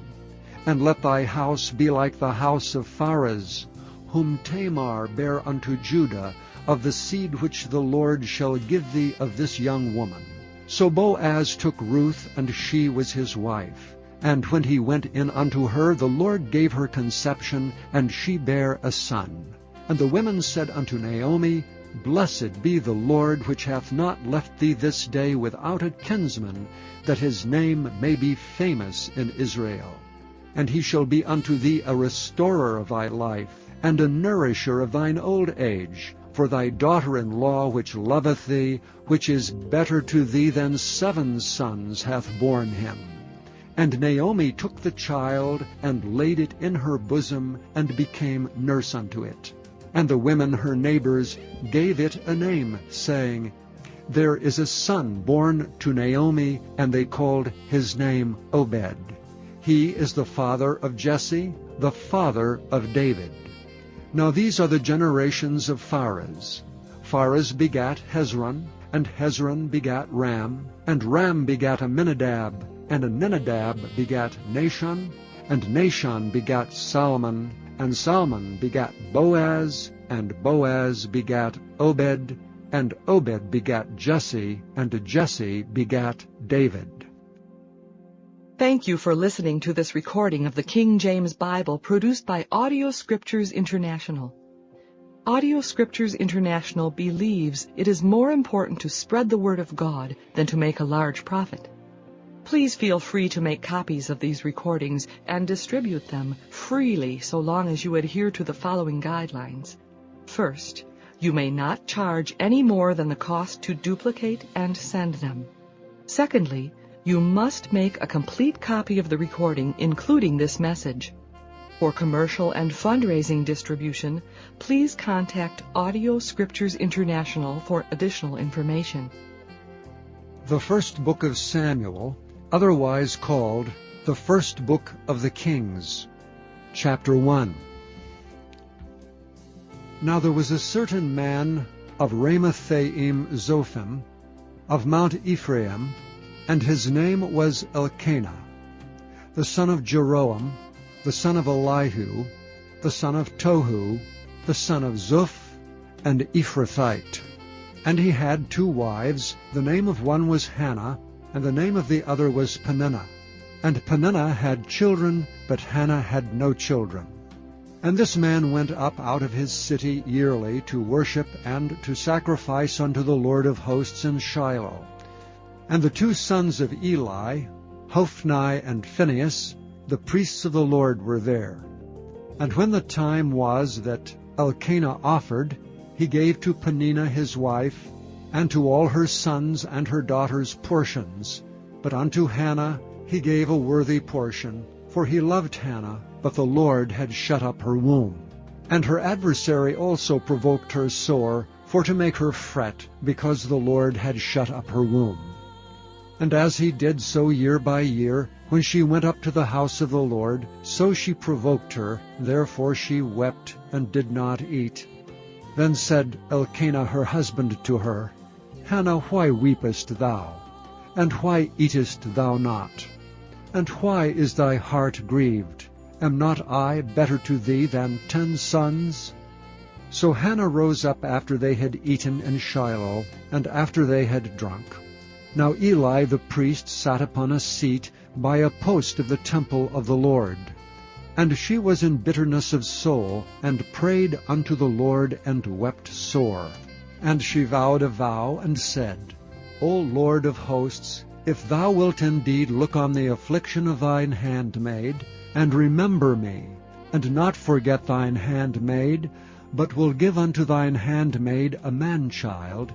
And let thy house be like the house of Pharez, whom Tamar bare unto Judah, of the seed which the Lord shall give thee of this young woman. So Boaz took Ruth, and she was his wife. And when he went in unto her, the Lord gave her conception, and she bare a son. And the women said unto Naomi, Blessed be the Lord, which hath not left thee this day without a kinsman, that his name may be famous in Israel. And he shall be unto thee a restorer of thy life, and a nourisher of thine old age, for thy daughter-in-law which loveth thee, which is better to thee than 7 sons, hath borne him. And Naomi took the child, and laid it in her bosom, and became nurse unto it. And the women her neighbors gave it a name, saying, There is a son born to Naomi, and they called his name Obed. He is the father of Jesse, the father of David. Now these are the generations of Pharez. Pharez begat Hezron, and Hezron begat Ram, and Ram begat Amminadab, and Amminadab begat Nahshon, and Nahshon begat Salmon, and Salmon begat Boaz, and Boaz begat Obed, and Obed begat Jesse, and Jesse begat David. Thank you for listening to this recording of the King James Bible produced by Audio Scriptures International. Audio Scriptures International believes it is more important to spread the Word of God than to make a large profit. Please feel free to make copies of these recordings and distribute them freely so long as you adhere to the following guidelines. First, you may not charge any more than the cost to duplicate and send them. Secondly, you must make a complete copy of the recording, including this message. For commercial and fundraising distribution, please contact Audio Scriptures International for additional information. The first book of Samuel, otherwise called the first book of the Kings, chapter 1. Now there was a certain man of Ramathaim Zophim, of Mount Ephraim, and his name was Elkanah, the son of Jeroam, the son of Elihu, the son of Tohu, the son of Zuph, and Ephrathite. And he had 2 wives. The name of one was Hannah, and the name of the other was Peninnah. And Peninnah had children, but Hannah had no children. And this man went up out of his city yearly to worship and to sacrifice unto the Lord of hosts in Shiloh. And the 2 sons of Eli, Hophni and Phinehas, the priests of the Lord, were there. And when the time was that Elkanah offered, he gave to Peninnah his wife, and to all her sons and her daughters portions. But unto Hannah he gave a worthy portion, for he loved Hannah, but the Lord had shut up her womb. And her adversary also provoked her sore, for to make her fret, because the Lord had shut up her womb. And as he did so year by year, when she went up to the house of the Lord, so she provoked her, therefore she wept and did not eat. Then said Elkanah her husband to her, Hannah, why weepest thou? And why eatest thou not? And why is thy heart grieved? Am not I better to thee than 10 sons? So Hannah rose up after they had eaten in Shiloh, and after they had drunk. Now Eli the priest sat upon a seat by a post of the temple of the Lord. And she was in bitterness of soul, and prayed unto the Lord, and wept sore. And she vowed a vow, and said, O Lord of hosts, if thou wilt indeed look on the affliction of thine handmaid, and remember me, and not forget thine handmaid, but will give unto thine handmaid a man-child,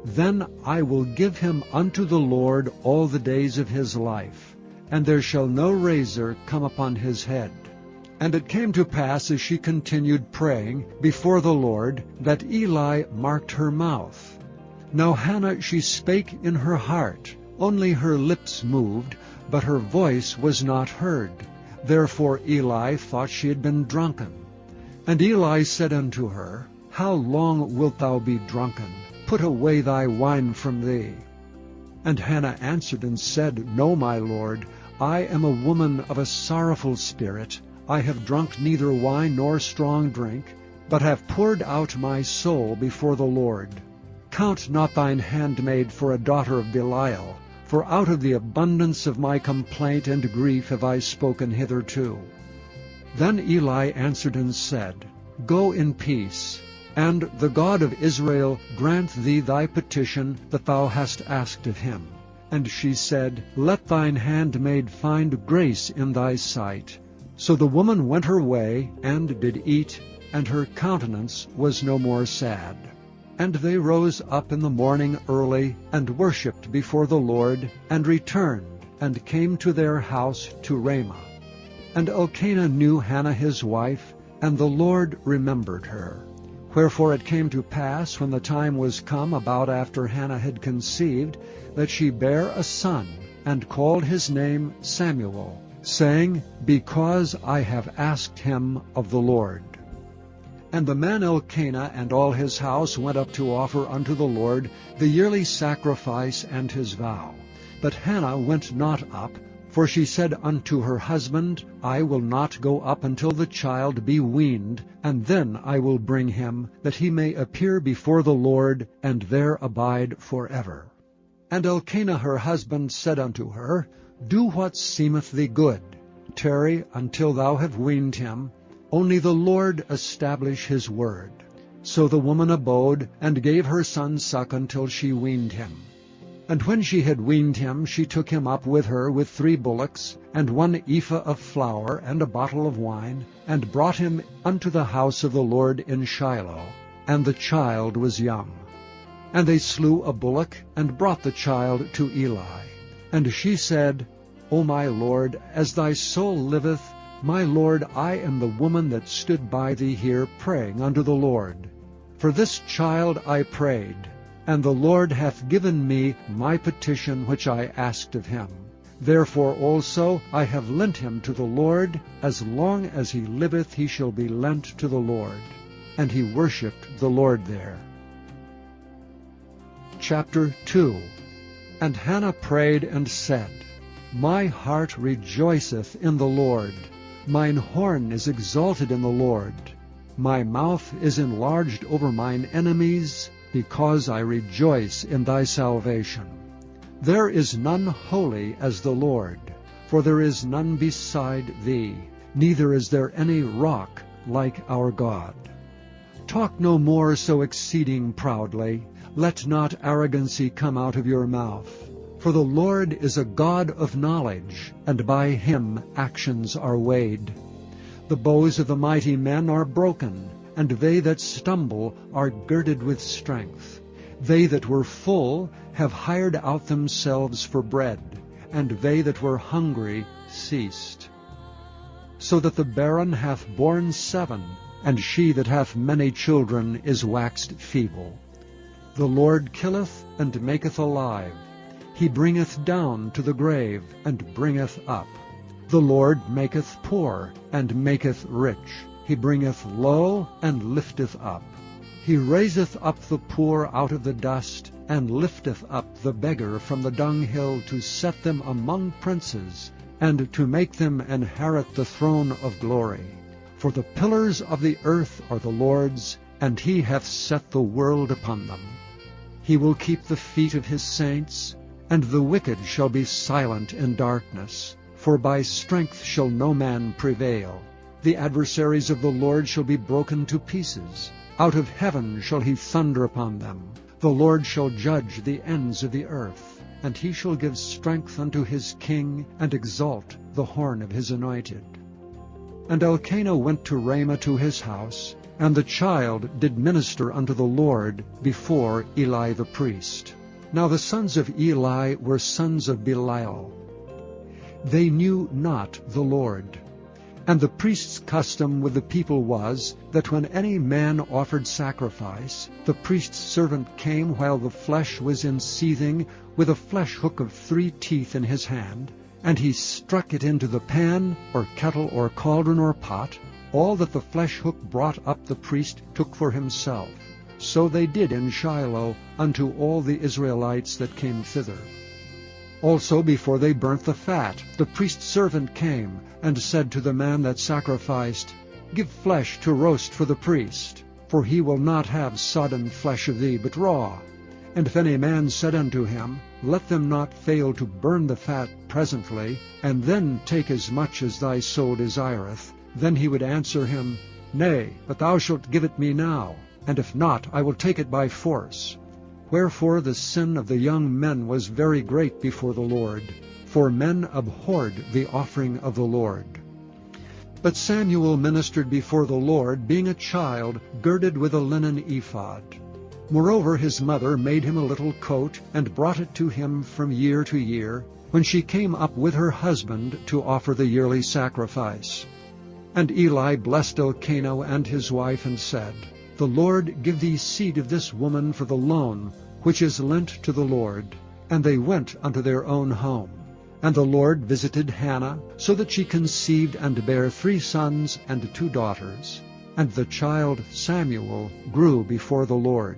then I will give him unto the Lord all the days of his life, and there shall no razor come upon his head. And it came to pass, as she continued praying before the Lord, that Eli marked her mouth. Now Hannah, she spake in her heart, only her lips moved, but her voice was not heard. Therefore Eli thought she had been drunken. And Eli said unto her, How long wilt thou be drunken? Put away thy wine from thee. And Hannah answered and said, No, my lord, I am a woman of a sorrowful spirit. I have drunk neither wine nor strong drink, but have poured out my soul before the Lord. Count not thine handmaid for a daughter of Belial, for out of the abundance of my complaint and grief have I spoken hitherto. Then Eli answered and said, Go in peace, and the God of Israel grant thee thy petition that thou hast asked of him. And she said, Let thine handmaid find grace in thy sight. So the woman went her way, and did eat, and her countenance was no more sad. And they rose up in the morning early, and worshipped before the Lord, and returned, and came to their house to Ramah. And Elkanah knew Hannah his wife, and the Lord remembered her. Wherefore it came to pass, when the time was come about after Hannah had conceived, that she bare a son, and called his name Samuel, saying, Because I have asked him of the Lord. And the man Elkanah and all his house went up to offer unto the Lord the yearly sacrifice and his vow. But Hannah went not up, for she said unto her husband, I will not go up until the child be weaned, and then I will bring him, that he may appear before the Lord, and there abide forever. And Elkanah her husband said unto her, Do what seemeth thee good. Tarry until thou have weaned him. Only the Lord establish his word. So the woman abode, and gave her son suck until she weaned him. And when she had weaned him, she took him up with her with 3 bullocks, and 1 ephah of flour, and a bottle of wine, and brought him unto the house of the Lord in Shiloh. And the child was young. And they slew a bullock, and brought the child to Eli. And she said, O my Lord, as thy soul liveth, my Lord, I am the woman that stood by thee here praying unto the Lord. For this child I prayed, and the Lord hath given me my petition which I asked of him. Therefore also I have lent him to the Lord. As long as he liveth he shall be lent to the Lord. And he worshipped the Lord there. Chapter 2. And Hannah prayed and said, My heart rejoiceth in the Lord. Mine horn is exalted in the Lord. My mouth is enlarged over mine enemies, because I rejoice in thy salvation. There is none holy as the Lord, for there is none beside thee, neither is there any rock like our God. Talk no more so exceeding proudly. Let not arrogancy come out of your mouth. For the Lord is a God of knowledge, and by him actions are weighed. The bows of the mighty men are broken, and they that stumble are girded with strength. They that were full have hired out themselves for bread, and they that were hungry ceased. So that the barren hath borne 7, and she that hath many children is waxed feeble. The Lord killeth and maketh alive. He bringeth down to the grave, and bringeth up. The Lord maketh poor, and maketh rich. He bringeth low, and lifteth up. He raiseth up the poor out of the dust, and lifteth up the beggar from the dunghill, to set them among princes, and to make them inherit the throne of glory. For the pillars of the earth are the Lord's, and he hath set the world upon them. He will keep the feet of his saints, and the wicked shall be silent in darkness, for by strength shall no man prevail. The adversaries of the Lord shall be broken to pieces. Out of heaven shall he thunder upon them. The Lord shall judge the ends of the earth, and he shall give strength unto his king, and exalt the horn of his anointed. And Elkanah went to Ramah to his house, and the child did minister unto the Lord before Eli the priest. Now the sons of Eli were sons of Belial. They knew not the Lord. And the priest's custom with the people was, that when any man offered sacrifice, the priest's servant came while the flesh was in seething, with a flesh hook of 3 teeth in his hand, and he struck it into the pan, or kettle, or cauldron, or pot. All that the flesh hook brought up the priest took for himself. So they did in Shiloh unto all the Israelites that came thither. Also before they burnt the fat, the priest's servant came, and said to the man that sacrificed, Give flesh to roast for the priest, for he will not have sodden flesh of thee, but raw. And if any man said unto him, Let them not fail to burn the fat presently, and then take as much as thy soul desireth, then he would answer him, Nay, but thou shalt give it me now, and if not, I will take it by force. Wherefore the sin of the young men was very great before the Lord, for men abhorred the offering of the Lord. But Samuel ministered before the Lord, being a child, girded with a linen ephod. Moreover his mother made him a little coat, and brought it to him from year to year, when she came up with her husband to offer the yearly sacrifice. And Eli blessed Elkanah and his wife, and said, The Lord give thee seed of this woman for the loan, which is lent to the Lord. And they went unto their own home. And the Lord visited Hannah, so that she conceived and bare 3 sons and 2 daughters. And the child Samuel grew before the Lord.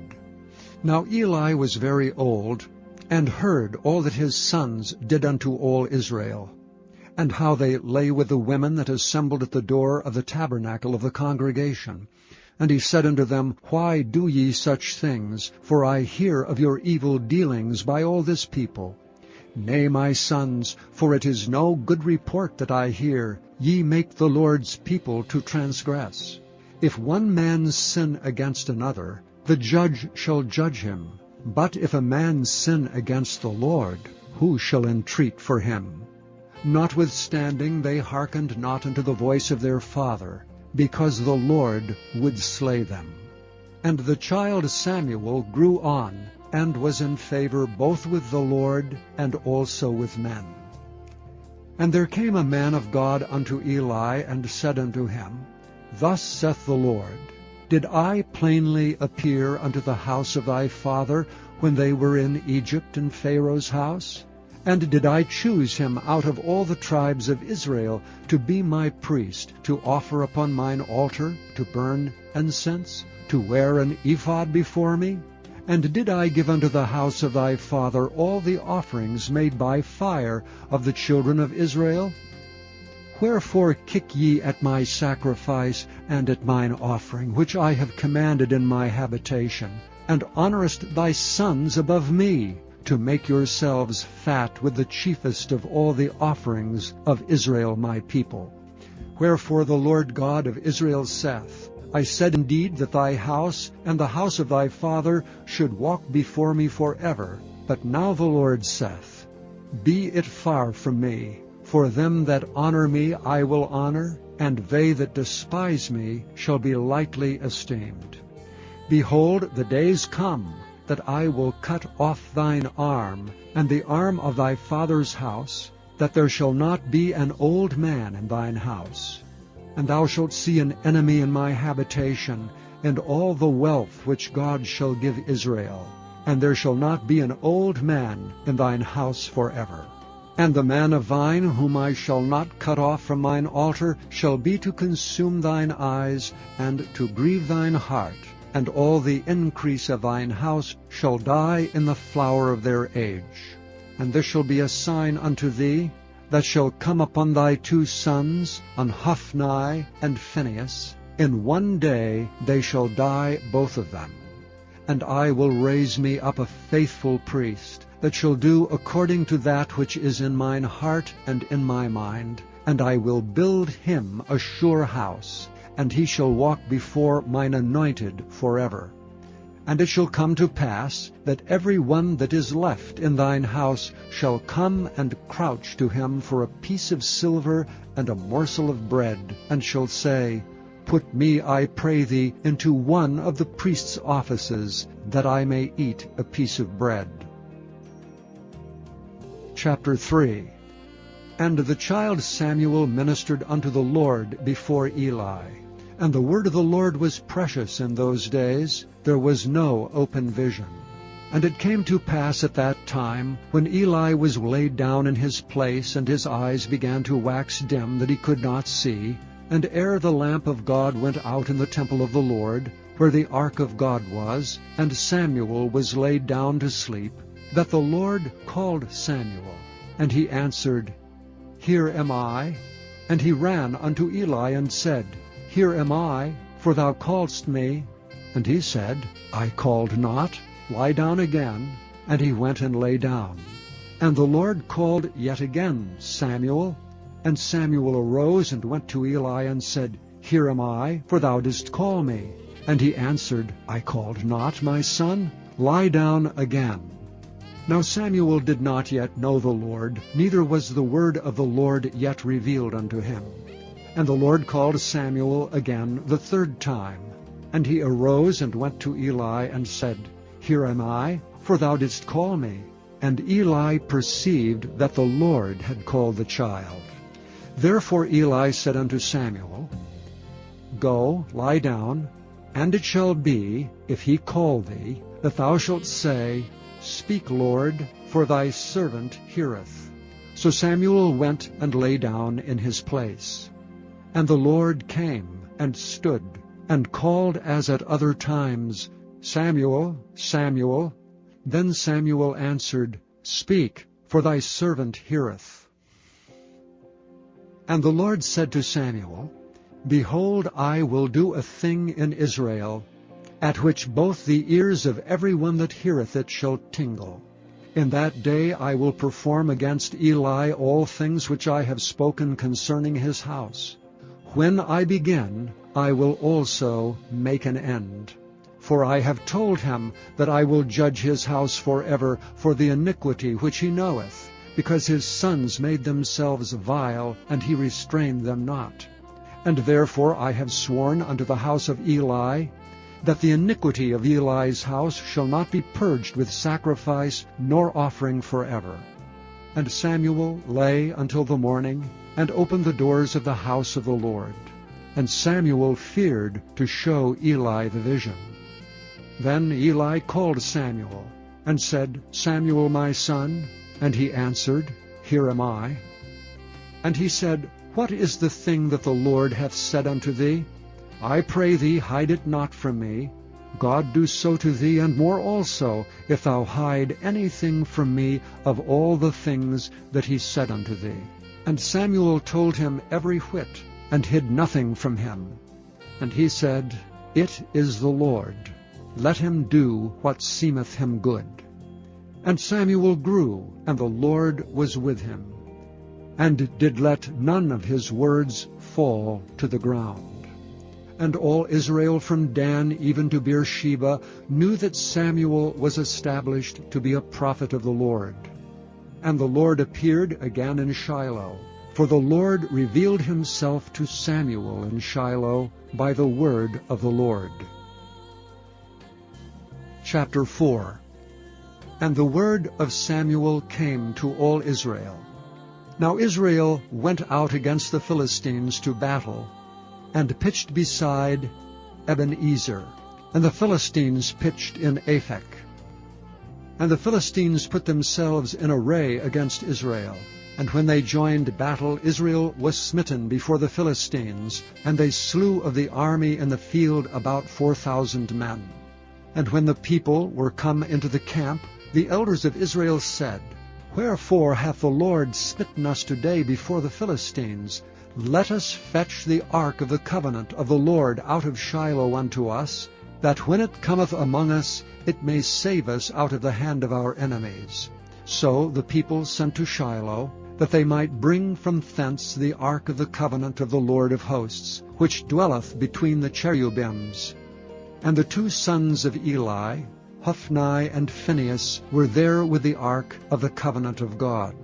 Now Eli was very old, and heard all that his sons did unto all Israel, and how they lay with the women that assembled at the door of the tabernacle of the congregation. And he said unto them, Why do ye such things? For I hear of your evil dealings by all this people. Nay, my sons, for it is no good report that I hear, ye make the Lord's people to transgress. If one man sin against another, the judge shall judge him. But if a man sin against the Lord, who shall entreat for him? Notwithstanding they hearkened not unto the voice of their father, because the Lord would slay them. And the child Samuel grew on, and was in favor both with the Lord and also with men. And there came a man of God unto Eli, and said unto him, Thus saith the Lord, Did I plainly appear unto the house of thy father when they were in Egypt in Pharaoh's house? And did I choose him out of all the tribes of Israel to be my priest, to offer upon mine altar, to burn incense, to wear an ephod before me? And did I give unto the house of thy father all the offerings made by fire of the children of Israel? Wherefore kick ye at my sacrifice and at mine offering, which I have commanded in my habitation, and honorest thy sons above me, to make yourselves fat with the chiefest of all the offerings of Israel my people? Wherefore the Lord God of Israel saith, I said indeed that thy house and the house of thy father should walk before me forever. But now the Lord saith, Be it far from me, for them that honor me I will honor, and they that despise me shall be lightly esteemed. Behold, the days come, that I will cut off thine arm, and the arm of thy father's house, that there shall not be an old man in thine house. And thou shalt see an enemy in my habitation, and all the wealth which God shall give Israel. And there shall not be an old man in thine house forever. And the man of thine, whom I shall not cut off from mine altar, shall be to consume thine eyes, and to grieve thine heart. And all the increase of thine house shall die in the flower of their age. And this shall be a sign unto thee, that shall come upon thy 2 sons, on Hophni and Phinehas. In one day they shall die both of them. And I will raise me up a faithful priest, that shall do according to that which is in mine heart and in my mind. And I will build him a sure house, and he shall walk before mine anointed forever. And it shall come to pass, that every one that is left in thine house shall come and crouch to him for a piece of silver and a morsel of bread, and shall say, Put me, I pray thee, into one of the priest's offices, that I may eat a piece of bread. Chapter 3. And the child Samuel ministered unto the Lord before Eli. And the word of the Lord was precious in those days. There was no open vision. And it came to pass at that time, when Eli was laid down in his place, and his eyes began to wax dim, that he could not see, and ere the lamp of God went out in the temple of the Lord, where the ark of God was, and Samuel was laid down to sleep, that the Lord called Samuel. And he answered, Here am I. And he ran unto Eli and said, Here am I, for thou calledst me. And he said, I called not, lie down again. And he went and lay down. And the Lord called yet again, Samuel. And Samuel arose and went to Eli and said, Here am I, for thou didst call me. And he answered, I called not, my son, lie down again. Now Samuel did not yet know the Lord, neither was the word of the Lord yet revealed unto him. And the Lord called Samuel again the third time. And he arose and went to Eli and said, Here am I, for thou didst call me. And Eli perceived that the Lord had called the child. Therefore Eli said unto Samuel, Go, lie down, and it shall be, if he call thee, that thou shalt say, Speak, Lord, for thy servant heareth. So Samuel went and lay down in his place. And the Lord came and stood, and called as at other times, Samuel, Samuel. Then Samuel answered, Speak, for thy servant heareth. And the Lord said to Samuel, Behold, I will do a thing in Israel, at which both the ears of every one that heareth it shall tingle. In that day I will perform against Eli all things which I have spoken concerning his house. When I begin, I will also make an end. For I have told him that I will judge his house forever for the iniquity which he knoweth, because his sons made themselves vile, and he restrained them not. And therefore I have sworn unto the house of Eli, that the iniquity of Eli's house shall not be purged with sacrifice nor offering forever. And Samuel lay until the morning, and opened the doors of the house of the Lord. And Samuel feared to show Eli the vision. Then Eli called Samuel, and said, Samuel, my son. And he answered, Here am I. And he said, What is the thing that the Lord hath said unto thee? I pray thee, hide it not from me. God do so to thee, and more also, if thou hide anything from me of all the things that he said unto thee. And Samuel told him every whit, and hid nothing from him. And he said, It is the Lord. Let him do what seemeth him good. And Samuel grew, and the Lord was with him, and did let none of his words fall to the ground. And all Israel from Dan even to Beersheba knew that Samuel was established to be a prophet of the Lord. And the Lord appeared again in Shiloh, for the Lord revealed himself to Samuel in Shiloh by the word of the Lord. Chapter 4. And the word of Samuel came to all Israel. Now Israel went out against the Philistines to battle, and pitched beside Ebenezer, and the Philistines pitched in Aphek. And the Philistines put themselves in array against Israel. And when they joined battle, Israel was smitten before the Philistines, and they slew of the army in the field about 4,000 men. And when the people were come into the camp, the elders of Israel said, Wherefore hath the Lord smitten us today before the Philistines? Let us fetch the ark of the covenant of the Lord out of Shiloh unto us, that when it cometh among us, it may save us out of the hand of our enemies. So the people sent to Shiloh, that they might bring from thence the ark of the covenant of the Lord of hosts, which dwelleth between the cherubims. And the two sons of Eli, Hophni and Phinehas, were there with the ark of the covenant of God.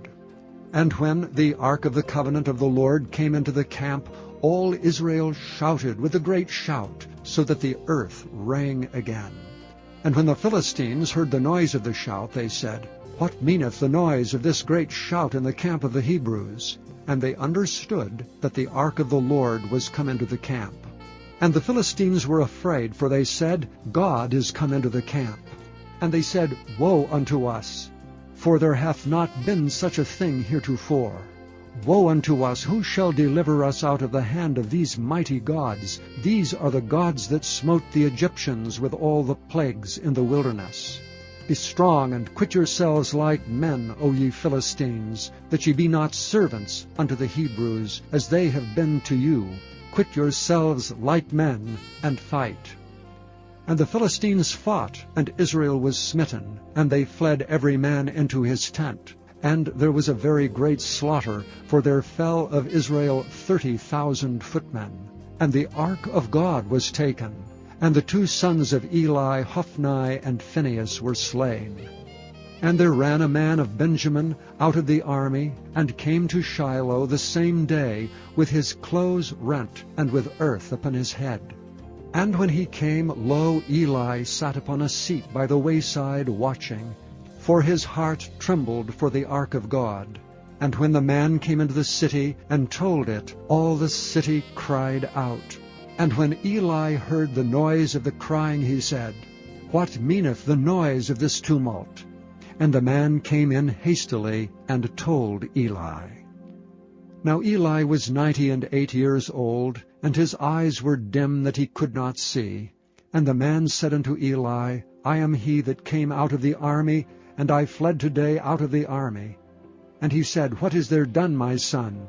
And when the ark of the covenant of the Lord came into the camp, all Israel shouted with a great shout, so that the earth rang again. And when the Philistines heard the noise of the shout, they said, What meaneth the noise of this great shout in the camp of the Hebrews? And they understood that the ark of the Lord was come into the camp. And the Philistines were afraid, for they said, God is come into the camp. And they said, Woe unto us! For there hath not been such a thing heretofore. Woe unto us! Who shall deliver us out of the hand of these mighty gods? These are the gods that smote the Egyptians with all the plagues in the wilderness. Be strong, and quit yourselves like men, O ye Philistines, that ye be not servants unto the Hebrews, as they have been to you. Quit yourselves like men, and fight. And the Philistines fought, and Israel was smitten, and they fled every man into his tent. And there was a very great slaughter, for there fell of Israel 30,000 footmen. And the ark of God was taken, and the two sons of Eli, Hophni and Phinehas, were slain. And there ran a man of Benjamin out of the army, and came to Shiloh the same day, with his clothes rent, and with earth upon his head. And when he came, lo, Eli sat upon a seat by the wayside watching, for his heart trembled for the ark of God. And when the man came into the city and told it, all the city cried out. And when Eli heard the noise of the crying, he said, What meaneth the noise of this tumult? And the man came in hastily and told Eli. Now Eli was 98 years old, and his eyes were dim that he could not see. And the man said unto Eli, I am he that came out of the army, and I fled today out of the army. And he said, What is there done, my son?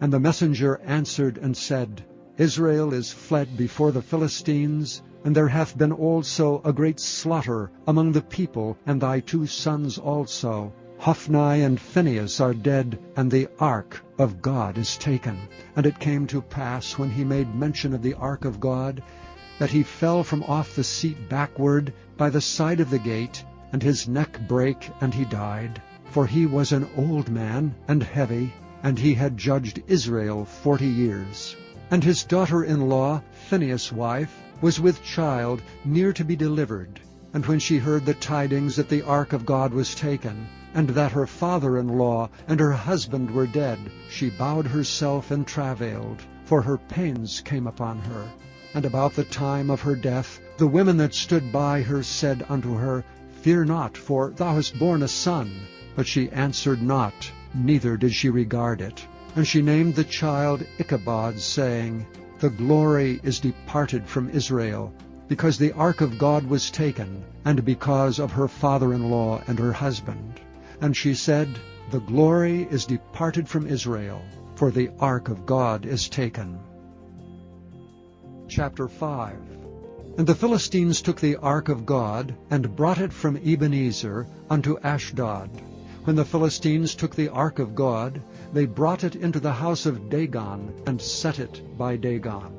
And the messenger answered and said, Israel is fled before the Philistines, and there hath been also a great slaughter among the people, and thy two sons also, Hophni and Phinehas, are dead, and the ark of God is taken. And it came to pass, when he made mention of the ark of God, that he fell from off the seat backward by the side of the gate, and his neck brake, and he died. For he was an old man, and heavy, and he had judged Israel 40 years. And his daughter-in-law, Phinehas' wife, was with child, near to be delivered. And when she heard the tidings that the ark of God was taken, and that her father-in-law and her husband were dead, she bowed herself and travailed, for her pains came upon her. And about the time of her death, the women that stood by her said unto her, Fear not, for thou hast borne a son. But she answered not, neither did she regard it. And she named the child Ichabod, saying, The glory is departed from Israel, because the ark of God was taken, and because of her father-in-law and her husband. And she said, The glory is departed from Israel, for the ark of God is taken. Chapter 5. And the Philistines took the ark of God, and brought it from Ebenezer unto Ashdod. When the Philistines took the ark of God, they brought it into the house of Dagon, and set it by Dagon.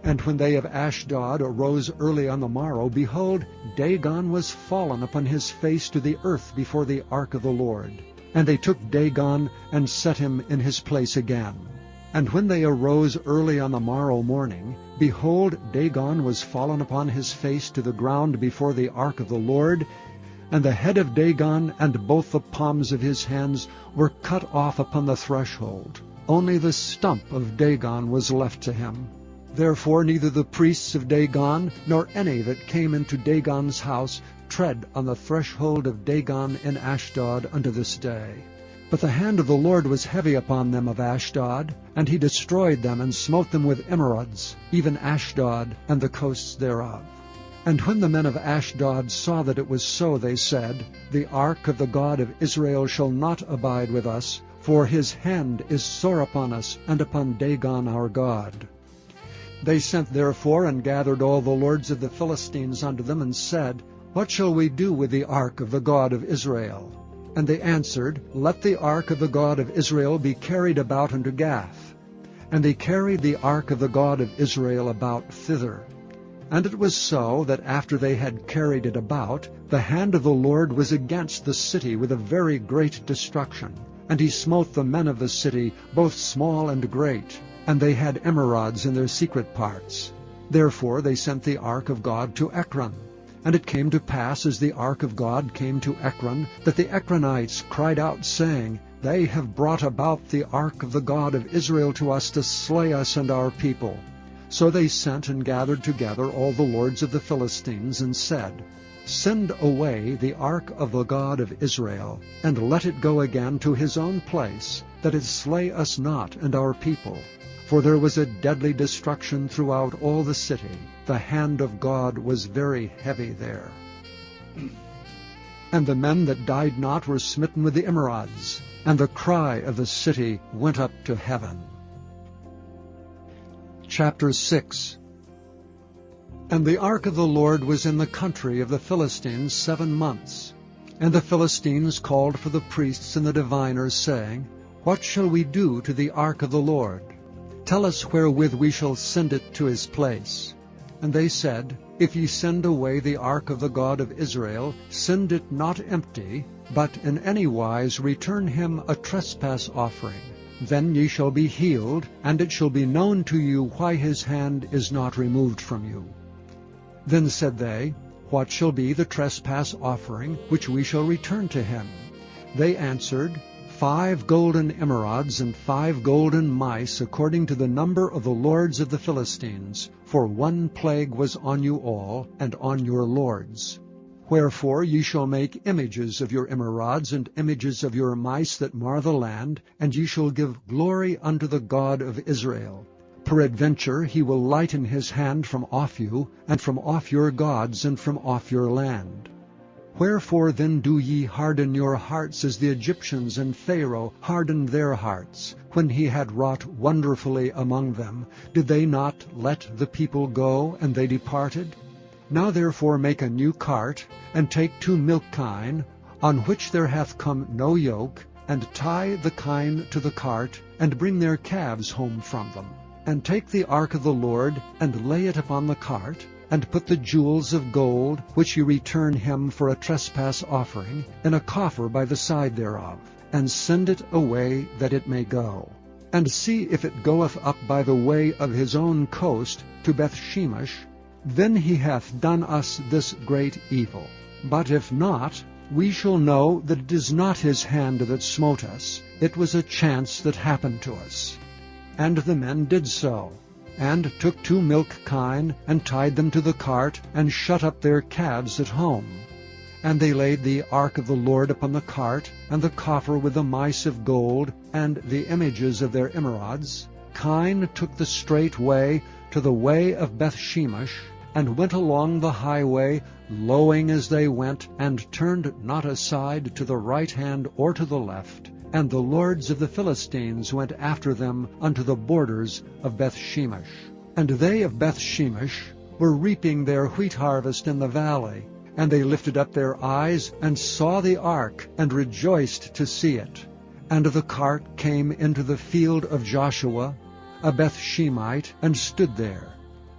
And when they of Ashdod arose early on the morrow, behold, Dagon was fallen upon his face to the earth before the ark of the Lord. And they took Dagon, and set him in his place again. And when they arose early on the morrow morning, behold, Dagon was fallen upon his face to the ground before the ark of the Lord, and the head of Dagon and both the palms of his hands were cut off upon the threshold. Only the stump of Dagon was left to him. Therefore neither the priests of Dagon, nor any that came into Dagon's house, tread on the threshold of Dagon in Ashdod unto this day. But the hand of the Lord was heavy upon them of Ashdod, and he destroyed them, and smote them with emerods, even Ashdod and the coasts thereof. And when the men of Ashdod saw that it was so, they said, The ark of the God of Israel shall not abide with us, for his hand is sore upon us, and upon Dagon our God. They sent therefore and gathered all the lords of the Philistines unto them, and said, What shall we do with the ark of the God of Israel? And they answered, Let the ark of the God of Israel be carried about unto Gath. And they carried the ark of the God of Israel about thither. And it was so that after they had carried it about, the hand of the Lord was against the city with a very great destruction. And he smote the men of the city, both small and great, and they had emerods in their secret parts. Therefore they sent the ark of God to Ekron. And it came to pass, as the ark of God came to Ekron, that the Ekronites cried out, saying, They have brought about the ark of the God of Israel to us to slay us and our people. So they sent and gathered together all the lords of the Philistines, and said, Send away the ark of the God of Israel, and let it go again to his own place, that it slay us not and our people. For there was a deadly destruction throughout all the city. The hand of God was very heavy there. And the men that died not were smitten with the emerods, and the cry of the city went up to heaven. Chapter 6. And the ark of the Lord was in the country of the Philistines 7 months. And the Philistines called for the priests and the diviners, saying, What shall we do to the ark of the Lord? Tell us wherewith we shall send it to his place. And they said, If ye send away the ark of the God of Israel, send it not empty, but in any wise return him a trespass offering. Then ye shall be healed, and it shall be known to you why his hand is not removed from you. Then said they, What shall be the trespass offering which we shall return to him? They answered, 5 golden emerods and 5 golden mice, according to the number of the lords of the Philistines, for one plague was on you all, and on your lords. Wherefore ye shall make images of your emerods and images of your mice that mar the land, and ye shall give glory unto the God of Israel. Peradventure he will lighten his hand from off you, and from off your gods, and from off your land. Wherefore then do ye harden your hearts as the Egyptians and Pharaoh hardened their hearts? When he had wrought wonderfully among them, did they not let the people go, and they departed? Now therefore make a new cart, and take 2 milch kine, on which there hath come no yoke, and tie the kine to the cart, and bring their calves home from them. And take the ark of the Lord, and lay it upon the cart, and put the jewels of gold, which ye return him for a trespass offering, in a coffer by the side thereof, and send it away that it may go. And see if it goeth up by the way of his own coast to Bethshemesh, then he hath done us this great evil. But if not, we shall know that it is not his hand that smote us. It was a chance that happened to us. And the men did so, and took 2 milch kine, and tied them to the cart, and shut up their calves at home. And they laid the ark of the Lord upon the cart, and the coffer with the mice of gold, and the images of their emerods. Kine took the straight way to the way of Bethshemesh, and went along the highway, lowing as they went, and turned not aside to the right hand or to the left. And the lords of the Philistines went after them unto the borders of Bethshemesh. And they of Bethshemesh were reaping their wheat harvest in the valley. And they lifted up their eyes, and saw the ark, and rejoiced to see it. And the cart came into the field of Joshua, a Bethshemite, and stood there,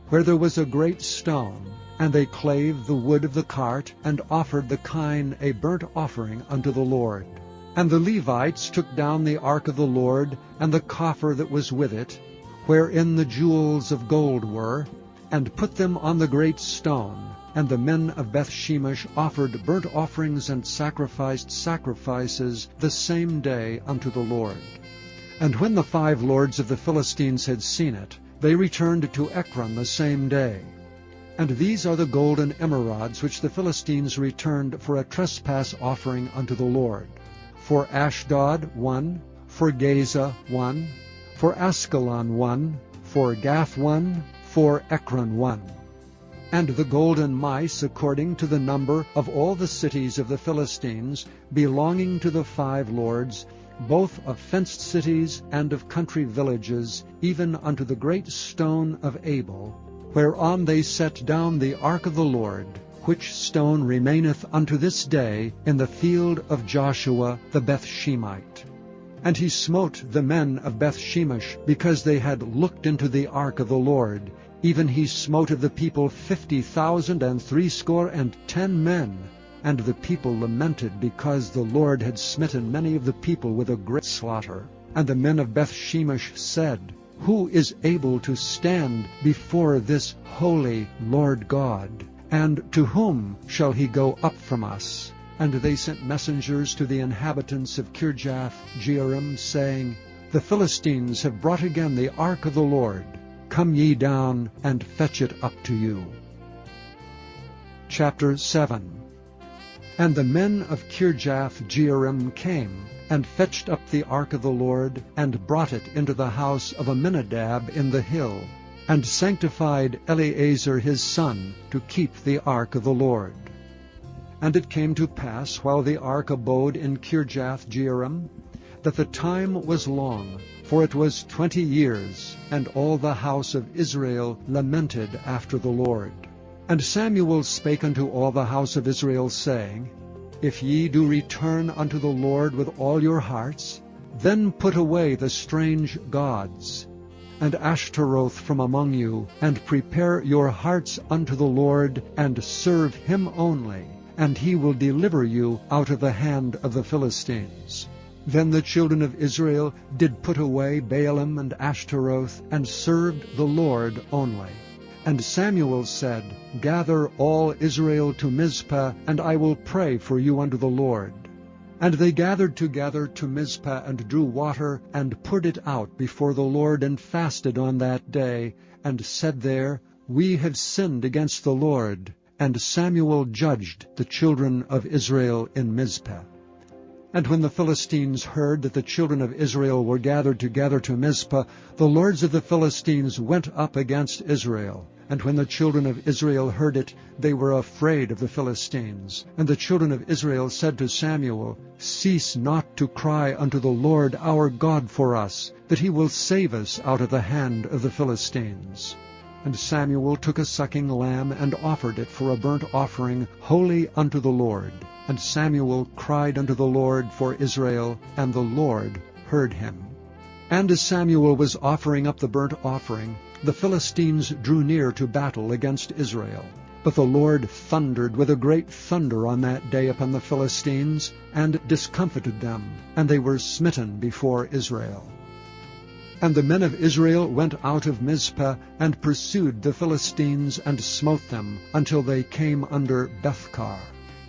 where there was a great stone. And they clave the wood of the cart, and offered the kine a burnt offering unto the Lord. And the Levites took down the ark of the Lord, and the coffer that was with it, wherein the jewels of gold were, and put them on the great stone. And the men of Bethshemesh offered burnt offerings and sacrificed sacrifices the same day unto the Lord. And when the 5 lords of the Philistines had seen it, they returned to Ekron the same day. And these are the golden emerods which the Philistines returned for a trespass offering unto the Lord. For Ashdod 1, for Gaza 1, for Askelon 1, for Gath 1, for Ekron 1. And the golden mice according to the number of all the cities of the Philistines, belonging to the 5 lords, both of fenced cities and of country villages, even unto the great stone of Abel, whereon they set down the ark of the Lord, which stone remaineth unto this day in the field of Joshua the Bethshemite. And he smote the men of Bethshemesh, because they had looked into the ark of the Lord, even he smote of the people 50,000 and 60 men. And the people lamented because the Lord had smitten many of the people with a great slaughter. And the men of Beth-shemesh said, Who is able to stand before this holy Lord God? And to whom shall he go up from us? And they sent messengers to the inhabitants of Kirjath-jearim, saying, The Philistines have brought again the ark of the Lord. Come ye down and fetch it up to you. Chapter 7. And the men of Kirjath-jearim came, and fetched up the ark of the Lord, and brought it into the house of Aminadab in the hill, and sanctified Eleazar his son to keep the ark of the Lord. And it came to pass, while the ark abode in Kirjath-jearim, that the time was long, for it was 20 years, and all the house of Israel lamented after the Lord. And Samuel spake unto all the house of Israel, saying, If ye do return unto the Lord with all your hearts, then put away the strange gods, and Ashtaroth from among you, and prepare your hearts unto the Lord, and serve him only, and he will deliver you out of the hand of the Philistines. Then the children of Israel did put away Baalim and Ashtaroth, and served the Lord only. And Samuel said, Gather all Israel to Mizpah, and I will pray for you unto the Lord. And they gathered together to Mizpah, and drew water, and poured it out before the Lord, and fasted on that day, and said there, We have sinned against the Lord. And Samuel judged the children of Israel in Mizpah. And when the Philistines heard that the children of Israel were gathered together to Mizpah, the lords of the Philistines went up against Israel. And when the children of Israel heard it, they were afraid of the Philistines. And the children of Israel said to Samuel, Cease not to cry unto the Lord our God for us, that he will save us out of the hand of the Philistines. And Samuel took a sucking lamb, and offered it for a burnt offering holy unto the Lord. And Samuel cried unto the Lord for Israel, and the Lord heard him. And as Samuel was offering up the burnt offering, the Philistines drew near to battle against Israel. But the Lord thundered with a great thunder on that day upon the Philistines, and discomfited them, and they were smitten before Israel. And the men of Israel went out of Mizpah, and pursued the Philistines, and smote them, until they came under Bethkar.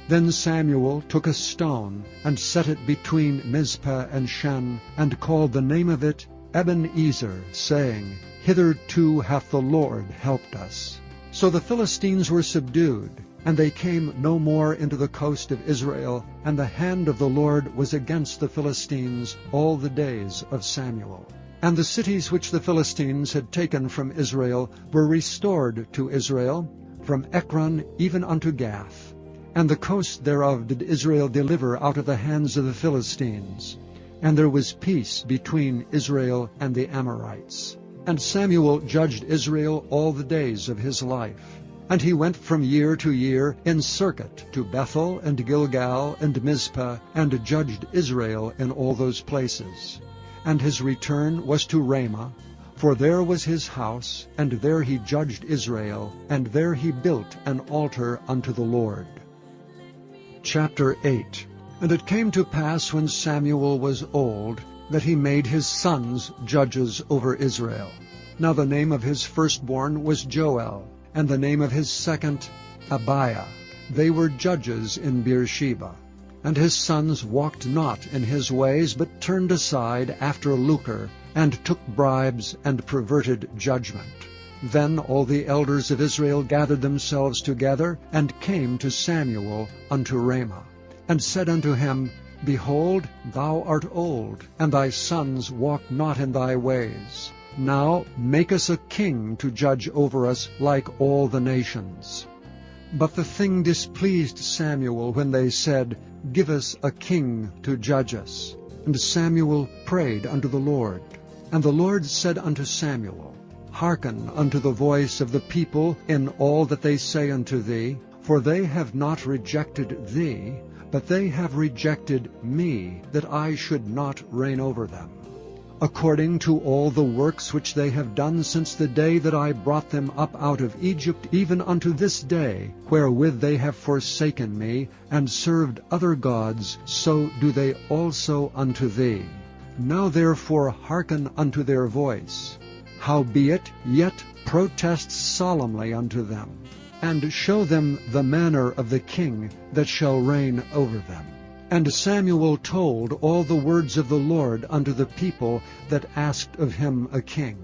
Then Samuel took a stone, and set it between Mizpah and Shen, and called the name of it Ebenezer, saying, Hitherto hath the Lord helped us. So the Philistines were subdued, and they came no more into the coast of Israel, and the hand of the Lord was against the Philistines all the days of Samuel. And the cities which the Philistines had taken from Israel were restored to Israel, from Ekron even unto Gath. And the coast thereof did Israel deliver out of the hands of the Philistines. And there was peace between Israel and the Amorites. And Samuel judged Israel all the days of his life. And he went from year to year in circuit to Bethel and Gilgal and Mizpah, and judged Israel in all those places. And his return was to Ramah, for there was his house, and there he judged Israel, and there he built an altar unto the Lord. Chapter 8. And it came to pass, when Samuel was old, that he made his sons judges over Israel. Now the name of his firstborn was Joel, and the name of his second Abiah. They were judges in Beersheba. And his sons walked not in his ways, but turned aside after lucre, and took bribes, and perverted judgment. Then all the elders of Israel gathered themselves together, and came to Samuel unto Ramah, and said unto him, Behold, thou art old, and thy sons walk not in thy ways. Now make us a king to judge over us like all the nations. But the thing displeased Samuel when they said, Give us a king to judge us. And Samuel prayed unto the Lord. And the Lord said unto Samuel, Hearken unto the voice of the people in all that they say unto thee, for they have not rejected thee, but they have rejected me, that I should not reign over them. according to all the works which they have done since the day that I brought them up out of Egypt, even unto this day, wherewith they have forsaken me, and served other gods, so do they also unto thee. Now therefore hearken unto their voice. Howbeit yet protest solemnly unto them, and show them the manner of the king that shall reign over them. And Samuel told all the words of the Lord unto the people that asked of him a king.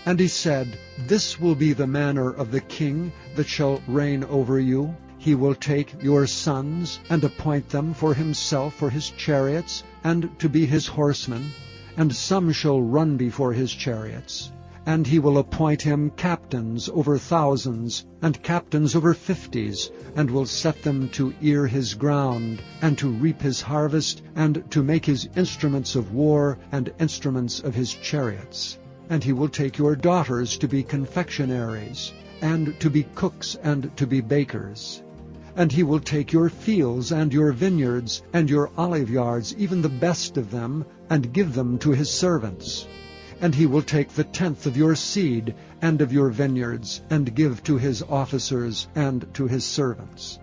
And he said, This will be the manner of the king that shall reign over you. He will take your sons, and appoint them for himself for his chariots, and to be his horsemen, and some shall run before his chariots. And he will appoint him captains over thousands, and captains over 50s, and will set them to ear his ground, and to reap his harvest, and to make his instruments of war, and instruments of his chariots. And he will take your daughters to be confectionaries, and to be cooks, and to be bakers. And he will take your fields and your vineyards, and your oliveyards, even the best of them, and give them to his servants. And he will take the 10th of your seed and of your vineyards, and give to his officers and to his servants.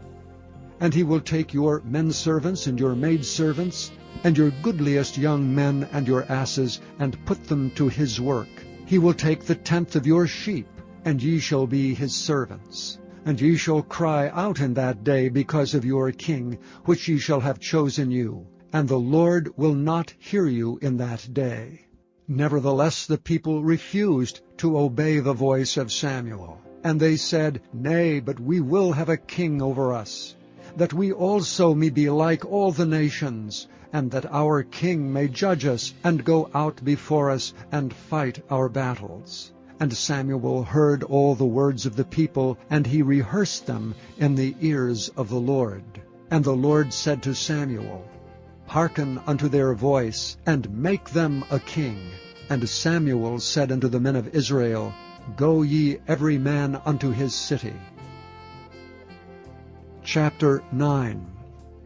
And he will take your men-servants and your maidservants, and your goodliest young men and your asses, and put them to his work. He will take the 10th of your sheep, and ye shall be his servants. And ye shall cry out in that day because of your king, which ye shall have chosen you. And the Lord will not hear you in that day. Nevertheless the people refused to obey the voice of Samuel. And they said, Nay, but we will have a king over us, that we also may be like all the nations, and that our king may judge us, and go out before us, and fight our battles. And Samuel heard all the words of the people, and he rehearsed them in the ears of the Lord. And the Lord said to Samuel, Hearken unto their voice, and make them a king. And Samuel said unto the men of Israel, Go ye every man unto his city. Chapter 9.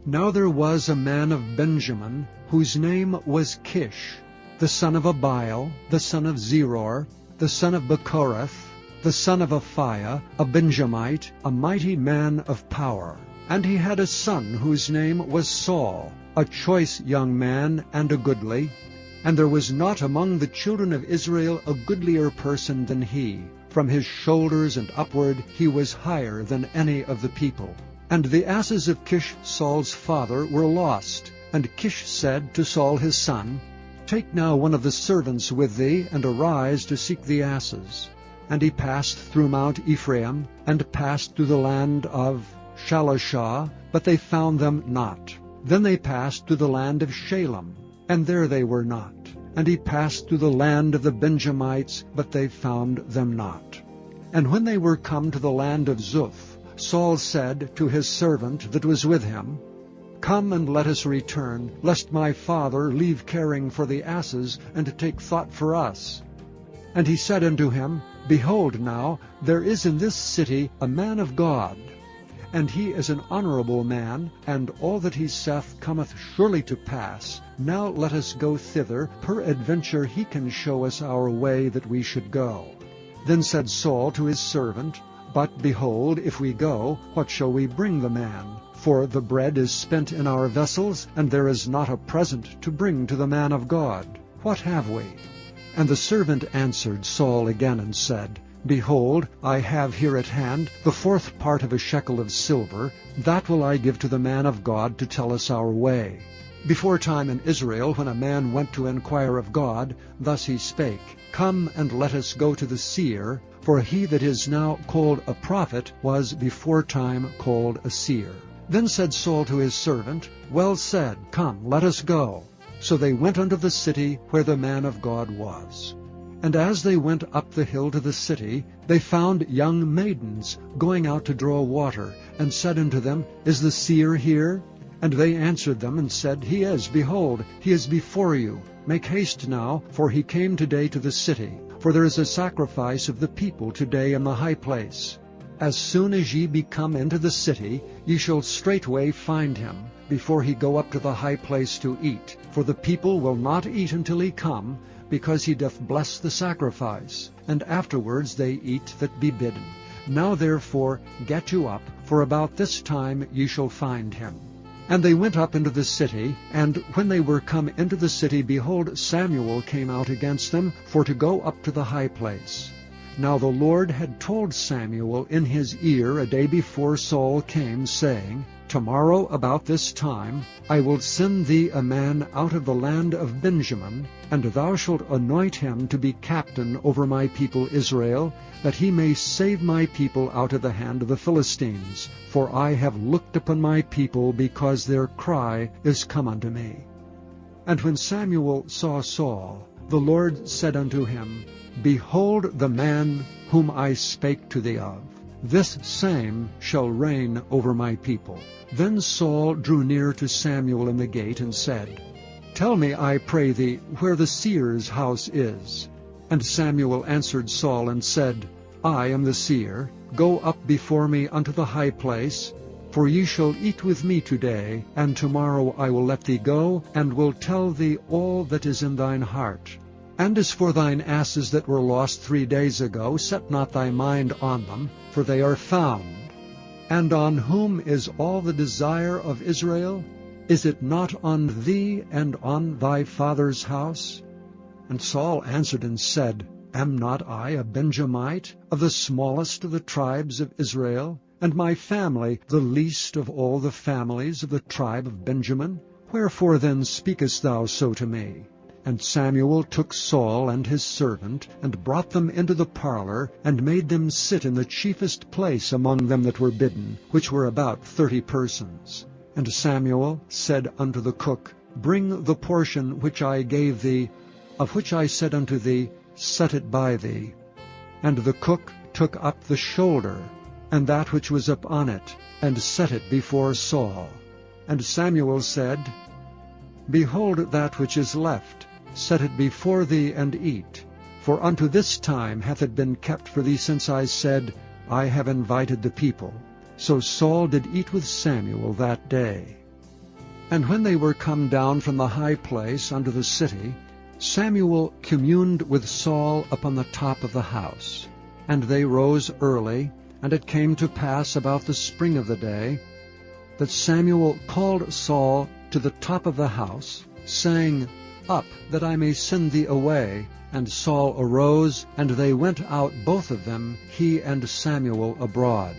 Now there was a man of Benjamin, whose name was Kish, the son of Abiel, the son of Zeror, the son of Bechorath, the son of Aphiah, a Benjamite, a mighty man of power. And he had a son whose name was Saul, a choice young man and a goodly. And there was not among the children of Israel a goodlier person than he. From his shoulders and upward he was higher than any of the people. And the asses of Kish Saul's father were lost. And Kish said to Saul his son, Take now one of the servants with thee, and arise to seek the asses. And he passed through Mount Ephraim, and passed through the land of Shalishah, but they found them not. Then they passed through the land of Shalem, and there they were not. And he passed through the land of the Benjamites, but they found them not. And when they were come to the land of Zuph, Saul said to his servant that was with him, Come and let us return, lest my father leave caring for the asses, and take thought for us. And he said unto him, Behold now, there is in this city a man of God, and he is an honorable man, and all that he saith cometh surely to pass. Now let us go thither, peradventure he can show us our way that we should go. Then said Saul to his servant, But behold, if we go, what shall we bring the man? For the bread is spent in our vessels, and there is not a present to bring to the man of God. What have we? And the servant answered Saul again and said, Behold, I have here at hand the 4th part of a shekel of silver. That will I give to the man of God to tell us our way. Before time in Israel, when a man went to inquire of God, thus he spake, Come and let us go to the seer, for he that is now called a prophet was before time called a seer. Then said Saul to his servant, Well said, come, let us go. So they went unto the city where the man of God was. And as they went up the hill to the city, they found young maidens going out to draw water, and said unto them, Is the seer here? And they answered them and said, He is, behold, he is before you. Make haste now, for he came today to the city. For there is a sacrifice of the people today in the high place. As soon as ye be come into the city, ye shall straightway find him, before he go up to the high place to eat. For the people will not eat until he come, because he doth bless the sacrifice, and afterwards they eat that be bidden. Now therefore get you up, for about this time ye shall find him. And they went up into the city, and when they were come into the city, behold, Samuel came out against them, for to go up to the high place. Now the Lord had told Samuel in his ear a day before Saul came, saying, Tomorrow about this time I will send thee a man out of the land of Benjamin, and thou shalt anoint him to be captain over my people Israel, that he may save my people out of the hand of the Philistines. For I have looked upon my people, because their cry is come unto me. And when Samuel saw Saul, the Lord said unto him, Behold the man whom I spake to thee of. This same shall reign over my people. Then Saul drew near to Samuel in the gate, and said, Tell me, I pray thee, where the seer's house is. And Samuel answered Saul, and said, I am the seer. Go up before me unto the high place, for ye shall eat with me today, and tomorrow I will let thee go, and will tell thee all that is in thine heart. And as for thine asses that were lost 3 days ago, set not thy mind on them, for they are found. And on whom is all the desire of Israel? Is it not on thee and on thy father's house? And Saul answered and said, Am not I a Benjamite, of the smallest of the tribes of Israel, and my family the least of all the families of the tribe of Benjamin? Wherefore then speakest thou so to me? And Samuel took Saul and his servant, and brought them into the parlor, and made them sit in the chiefest place among them that were bidden, which were about 30 persons. And Samuel said unto the cook, Bring the portion which I gave thee, of which I said unto thee, Set it by thee. And the cook took up the shoulder, and that which was upon it, and set it before Saul. And Samuel said, Behold that which is left, set it before thee, and eat. For unto this time hath it been kept for thee, since I said, I have invited the people. So Saul did eat with Samuel that day. And when they were come down from the high place unto the city, Samuel communed with Saul upon the top of the house. And they rose early, and it came to pass about the spring of the day, that Samuel called Saul to the top of the house, saying, Up, that I may send thee away. And Saul arose, and they went out both of them, he and Samuel, abroad.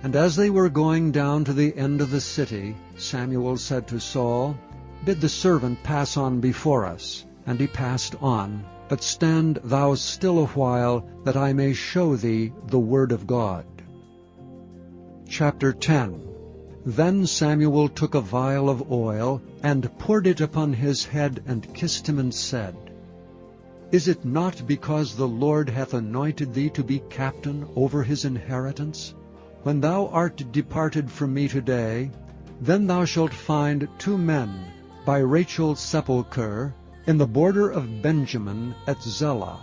And as they were going down to the end of the city, Samuel said to Saul, Bid the servant pass on before us. And he passed on. But stand thou still a while, that I may show thee the word of God. Chapter 10. Then Samuel took a vial of oil, and poured it upon his head, and kissed him, and said, Is it not because the Lord hath anointed thee to be captain over his inheritance? When thou art departed from me today, then thou shalt find 2 men by Rachel's sepulchre, in the border of Benjamin at Zelah.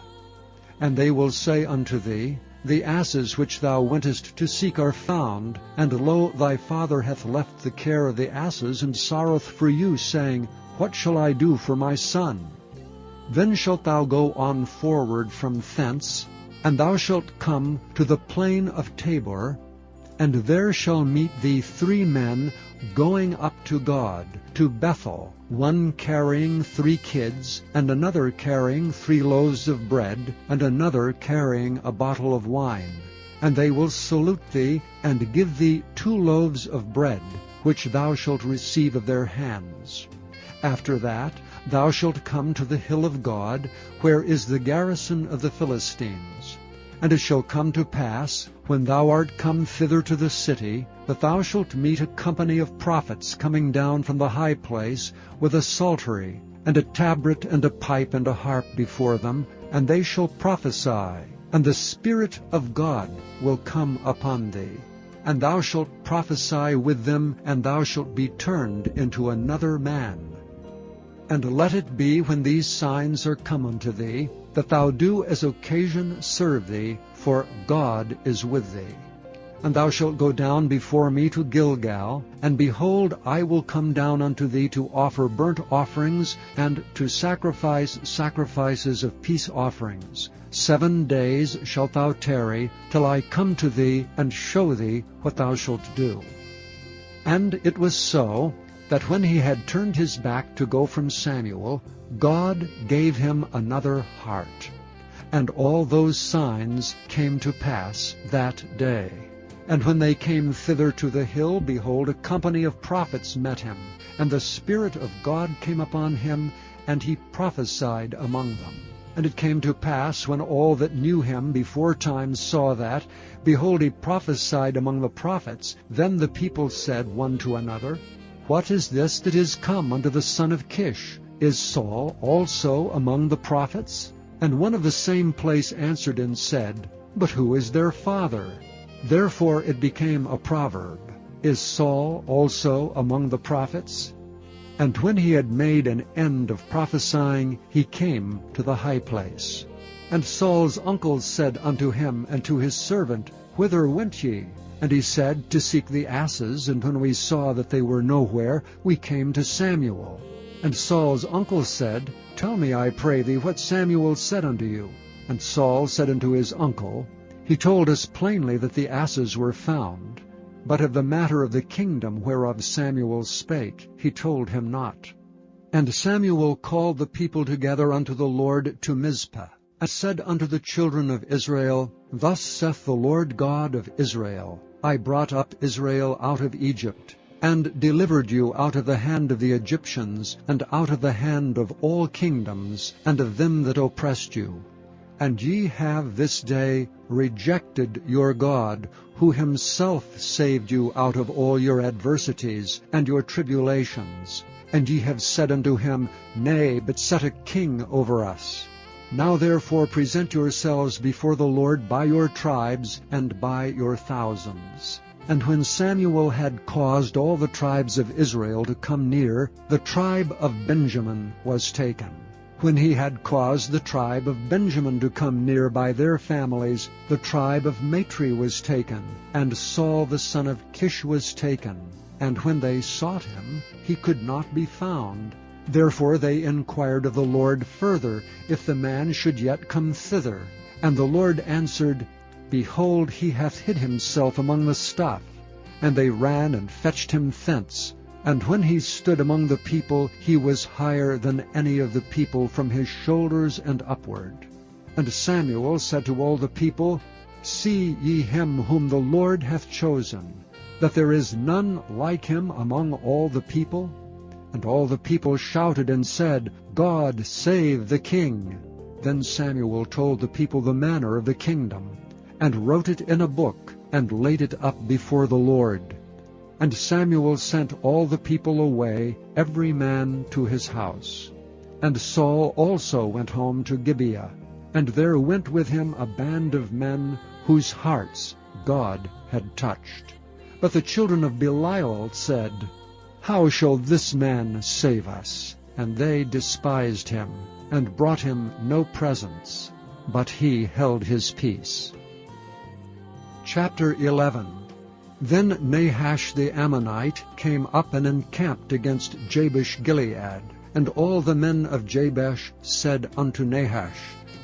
And they will say unto thee, The asses which thou wentest to seek are found, and lo, thy father hath left the care of the asses, and sorroweth for you, saying, What shall I do for my son? Then shalt thou go on forward from thence, and thou shalt come to the plain of Tabor, and there shall meet thee 3 men going up to God, to Bethel, one carrying 3 kids, and another carrying 3 loaves of bread, and another carrying a bottle of wine. And they will salute thee, and give thee 2 loaves of bread, which thou shalt receive of their hands. After that thou shalt come to the hill of God, where is the garrison of the Philistines. And it shall come to pass, when thou art come thither to the city, that thou shalt meet a company of prophets coming down from the high place, with a psaltery, and a tabret, and a pipe, and a harp before them, and they shall prophesy, and the Spirit of God will come upon thee. And thou shalt prophesy with them, and thou shalt be turned into another man. And let it be, when these signs are come unto thee, that thou do as occasion serve thee, for God is with thee. And thou shalt go down before me to Gilgal, and behold, I will come down unto thee to offer burnt offerings, and to sacrifice sacrifices of peace offerings. 7 days shalt thou tarry, till I come to thee, and show thee what thou shalt do. And it was so, that when he had turned his back to go from Samuel, God gave him another heart. And all those signs came to pass that day. And when they came thither to the hill, behold, a company of prophets met him. And the Spirit of God came upon him, and he prophesied among them. And it came to pass, when all that knew him before time saw that, behold, he prophesied among the prophets, then the people said one to another, What is this that is come unto the son of Kish? Is Saul also among the prophets? And one of the same place answered and said, But who is their father? Therefore it became a proverb, Is Saul also among the prophets? And when he had made an end of prophesying, he came to the high place. And Saul's uncles said unto him and to his servant, Whither went ye? And he said, To seek the asses, and when we saw that they were nowhere, we came to Samuel. And Saul's uncle said, Tell me, I pray thee, what Samuel said unto you. And Saul said unto his uncle, He told us plainly that the asses were found, but of the matter of the kingdom whereof Samuel spake, he told him not. And Samuel called the people together unto the Lord to Mizpah, and said unto the children of Israel, Thus saith the Lord God of Israel, I brought up Israel out of Egypt, and delivered you out of the hand of the Egyptians, and out of the hand of all kingdoms, and of them that oppressed you. And ye have this day rejected your God, who himself saved you out of all your adversities and your tribulations. And ye have said unto him, Nay, but set a king over us. Now therefore present yourselves before the Lord by your tribes and by your thousands. And when Samuel had caused all the tribes of Israel to come near, the tribe of Benjamin was taken. When he had caused the tribe of Benjamin to come near by their families, the tribe of Matri was taken, and Saul the son of Kish was taken. And when they sought him, he could not be found. Therefore they inquired of the Lord further, if the man should yet come thither. And the Lord answered, Behold, he hath hid himself among the stuff. And they ran and fetched him thence. And when he stood among the people, he was higher than any of the people from his shoulders and upward. And Samuel said to all the people, See ye him whom the Lord hath chosen, that there is none like him among all the people? And all the people shouted and said, God save the king. Then Samuel told the people the manner of the kingdom, and wrote it in a book, and laid it up before the Lord. And Samuel sent all the people away, every man to his house. And Saul also went home to Gibeah, and there went with him a band of men whose hearts God had touched. But the children of Belial said, How shall this man save us? And they despised him, and brought him no presents, but he held his peace. Chapter 11. Then Nahash the Ammonite came up and encamped against Jabesh-Gilead. And all the men of Jabesh said unto Nahash,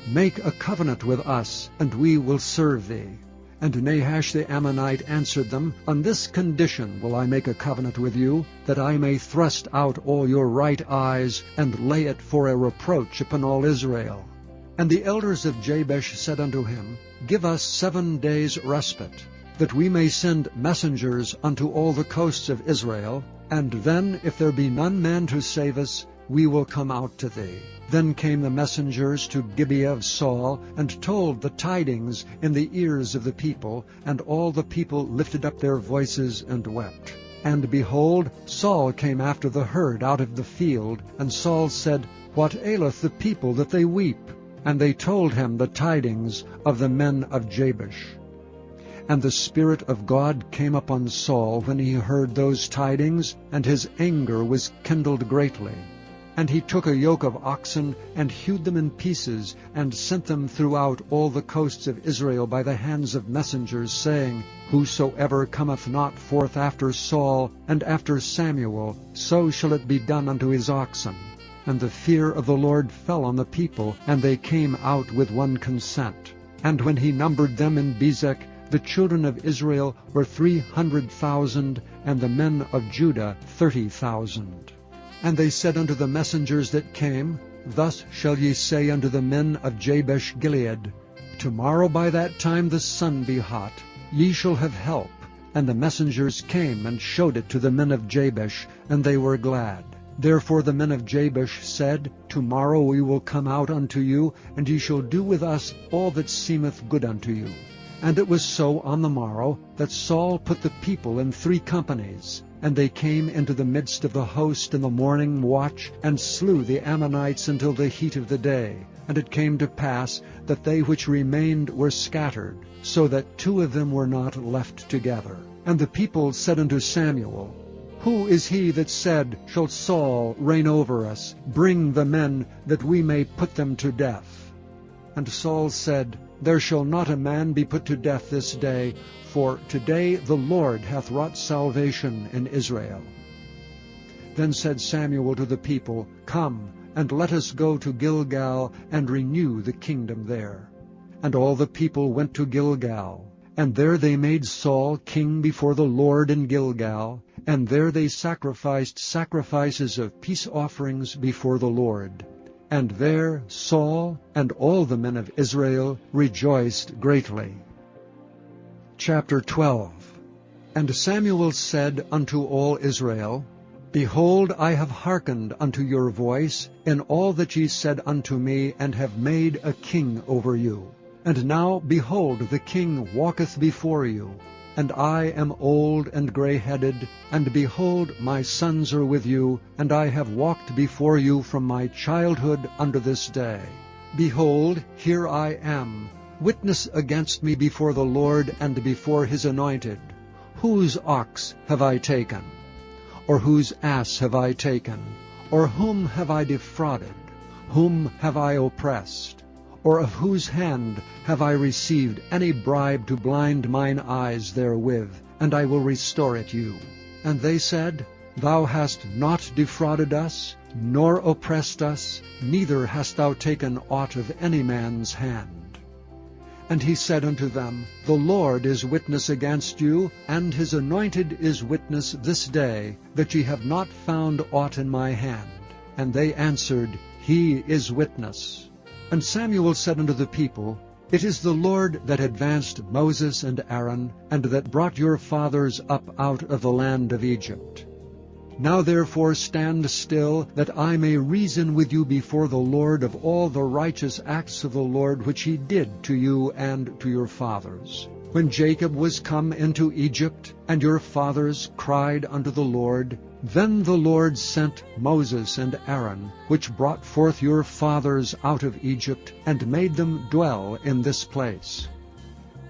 Make a covenant with us, and we will serve thee. And Nahash the Ammonite answered them, On this condition will I make a covenant with you, that I may thrust out all your right eyes, and lay it for a reproach upon all Israel. And the elders of Jabesh said unto him, Give us 7 days' respite, that we may send messengers unto all the coasts of Israel, and then, if there be none man to save us, we will come out to thee. Then came the messengers to Gibeah of Saul, and told the tidings in the ears of the people, and all the people lifted up their voices and wept. And behold, Saul came after the herd out of the field, and Saul said, What aileth the people that they weep? And they told him the tidings of the men of Jabesh. And the Spirit of God came upon Saul when he heard those tidings, and his anger was kindled greatly. And he took a yoke of oxen, and hewed them in pieces, and sent them throughout all the coasts of Israel by the hands of messengers, saying, Whosoever cometh not forth after Saul and after Samuel, so shall it be done unto his oxen. And the fear of the Lord fell on the people, and they came out with one consent. And when he numbered them in Bezek, the children of Israel were 300,000, and the men of Judah 30,000. And they said unto the messengers that came, Thus shall ye say unto the men of Jabesh Gilead, Tomorrow by that time the sun be hot, ye shall have help. And the messengers came and showed it to the men of Jabesh, and they were glad. Therefore the men of Jabesh said, Tomorrow we will come out unto you, and ye shall do with us all that seemeth good unto you. And it was so on the morrow, that Saul put the people in 3 companies. And they came into the midst of the host in the morning watch, and slew the Ammonites until the heat of the day. And it came to pass that they which remained were scattered, so that 2 of them were not left together. And the people said unto Samuel, Who is he that said, Shall Saul reign over us? Bring the men, that we may put them to death. And Saul said, There shall not a man be put to death this day, for today the Lord hath wrought salvation in Israel. Then said Samuel to the people, Come, and let us go to Gilgal, and renew the kingdom there. And all the people went to Gilgal. And there they made Saul king before the Lord in Gilgal, and there they sacrificed sacrifices of peace offerings before the Lord. And there Saul and all the men of Israel rejoiced greatly. Chapter 12. And Samuel said unto all Israel, Behold, I have hearkened unto your voice in all that ye said unto me, and have made a king over you. And now, behold, the king walketh before you, and I am old and gray-headed, and behold, my sons are with you, and I have walked before you from my childhood unto this day. Behold, here I am. Witness against me before the Lord and before his anointed. Whose ox have I taken? Or whose ass have I taken? Or whom have I defrauded? Whom have I oppressed? Or of whose hand have I received any bribe to blind mine eyes therewith? And I will restore it you. And they said, Thou hast not defrauded us, nor oppressed us, neither hast thou taken aught of any man's hand. And he said unto them, The Lord is witness against you, and his anointed is witness this day, that ye have not found aught in my hand. And they answered, He is witness. And Samuel said unto the people, It is the Lord that advanced Moses and Aaron, and that brought your fathers up out of the land of Egypt. Now therefore stand still, that I may reason with you before the Lord of all the righteous acts of the Lord which he did to you and to your fathers. When Jacob was come into Egypt, and your fathers cried unto the Lord, then the Lord sent Moses and Aaron, which brought forth your fathers out of Egypt, and made them dwell in this place.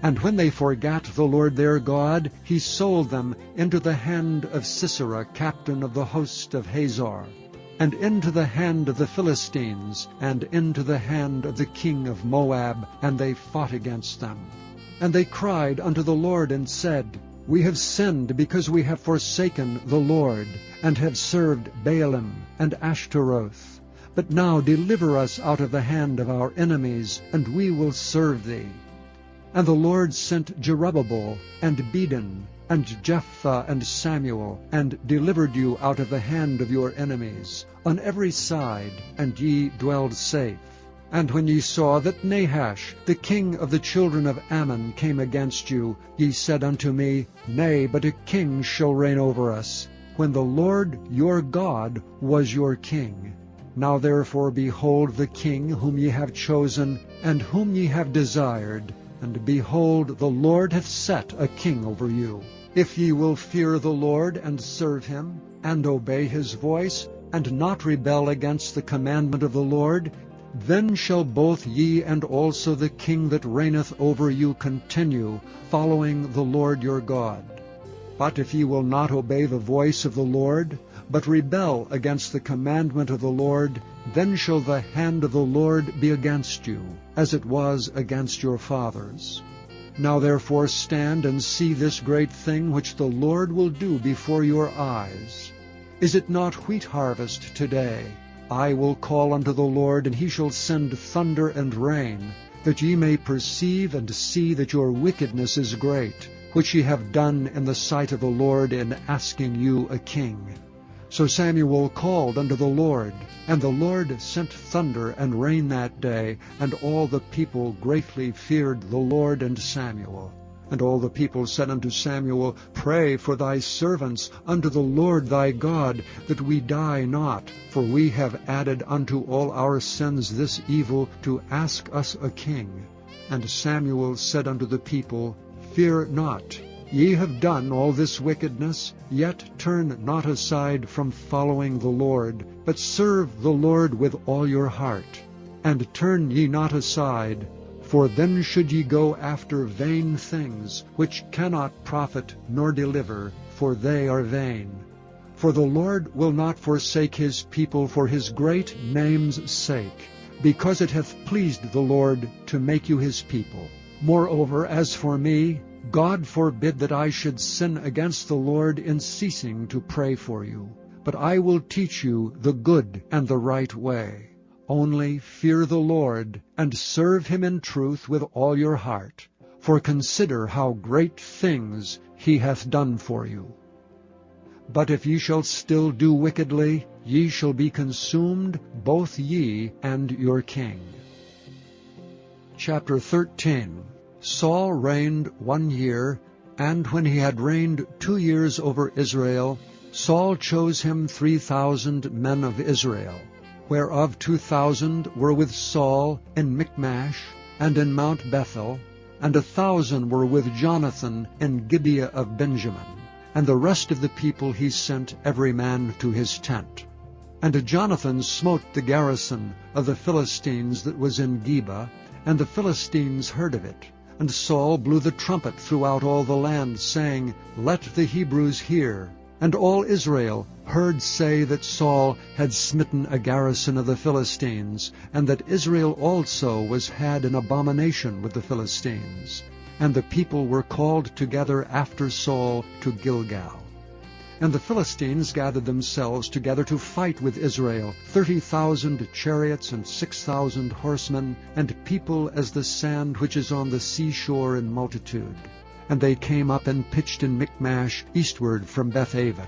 And when they forgat the Lord their God, he sold them into the hand of Sisera, captain of the host of Hazor, and into the hand of the Philistines, and into the hand of the king of Moab, and they fought against them. And they cried unto the Lord, and said, We have sinned because we have forsaken the Lord, and have served Baalim and Ashtaroth. But now deliver us out of the hand of our enemies, and we will serve thee. And the Lord sent Jerubbaal, and Bedin, and Jephthah, and Samuel, and delivered you out of the hand of your enemies, on every side, and ye dwelled safe. And when ye saw that Nahash, the king of the children of Ammon, came against you, ye said unto me, Nay, but a king shall reign over us, when the Lord your God was your king. Now therefore behold the king whom ye have chosen, and whom ye have desired, and behold, the Lord hath set a king over you. If ye will fear the Lord, and serve him, and obey his voice, and not rebel against the commandment of the Lord, then shall both ye and also the king that reigneth over you continue, following the Lord your God. But if ye will not obey the voice of the Lord, but rebel against the commandment of the Lord, then shall the hand of the Lord be against you, as it was against your fathers. Now therefore stand and see this great thing which the Lord will do before your eyes. Is it not wheat harvest today? I will call unto the Lord, and he shall send thunder and rain, that ye may perceive and see that your wickedness is great, which ye have done in the sight of the Lord in asking you a king. So Samuel called unto the Lord, and the Lord sent thunder and rain that day, and all the people greatly feared the Lord and Samuel. And all the people said unto Samuel, Pray for thy servants unto the Lord thy God, that we die not, for we have added unto all our sins this evil, to ask us a king. And Samuel said unto the people, Fear not. Ye have done all this wickedness, yet turn not aside from following the Lord, but serve the Lord with all your heart. And turn ye not aside, for then should ye go after vain things, which cannot profit nor deliver, for they are vain. For the Lord will not forsake his people for his great name's sake, because it hath pleased the Lord to make you his people. Moreover, as for me, God forbid that I should sin against the Lord in ceasing to pray for you. But I will teach you the good and the right way. Only fear the Lord, and serve him in truth with all your heart. For consider how great things he hath done for you. But if ye shall still do wickedly, ye shall be consumed, both ye and your king. Chapter 13. Saul reigned 1 year, and when he had reigned 2 years over Israel, Saul chose him 3,000 men of Israel, whereof 2,000 were with Saul in Michmash and in Mount Bethel, and 1,000 were with Jonathan in Gibeah of Benjamin. And the rest of the people he sent every man to his tent. And Jonathan smote the garrison of the Philistines that was in Geba, and the Philistines heard of it. And Saul blew the trumpet throughout all the land, saying, Let the Hebrews hear. And all Israel heard say that Saul had smitten a garrison of the Philistines, and that Israel also was had an abomination with the Philistines. And the people were called together after Saul to Gilgal. And the Philistines gathered themselves together to fight with Israel, 30,000 chariots and 6,000 horsemen, and people as the sand which is on the seashore in multitude. And they came up and pitched in Michmash eastward from Bethaven.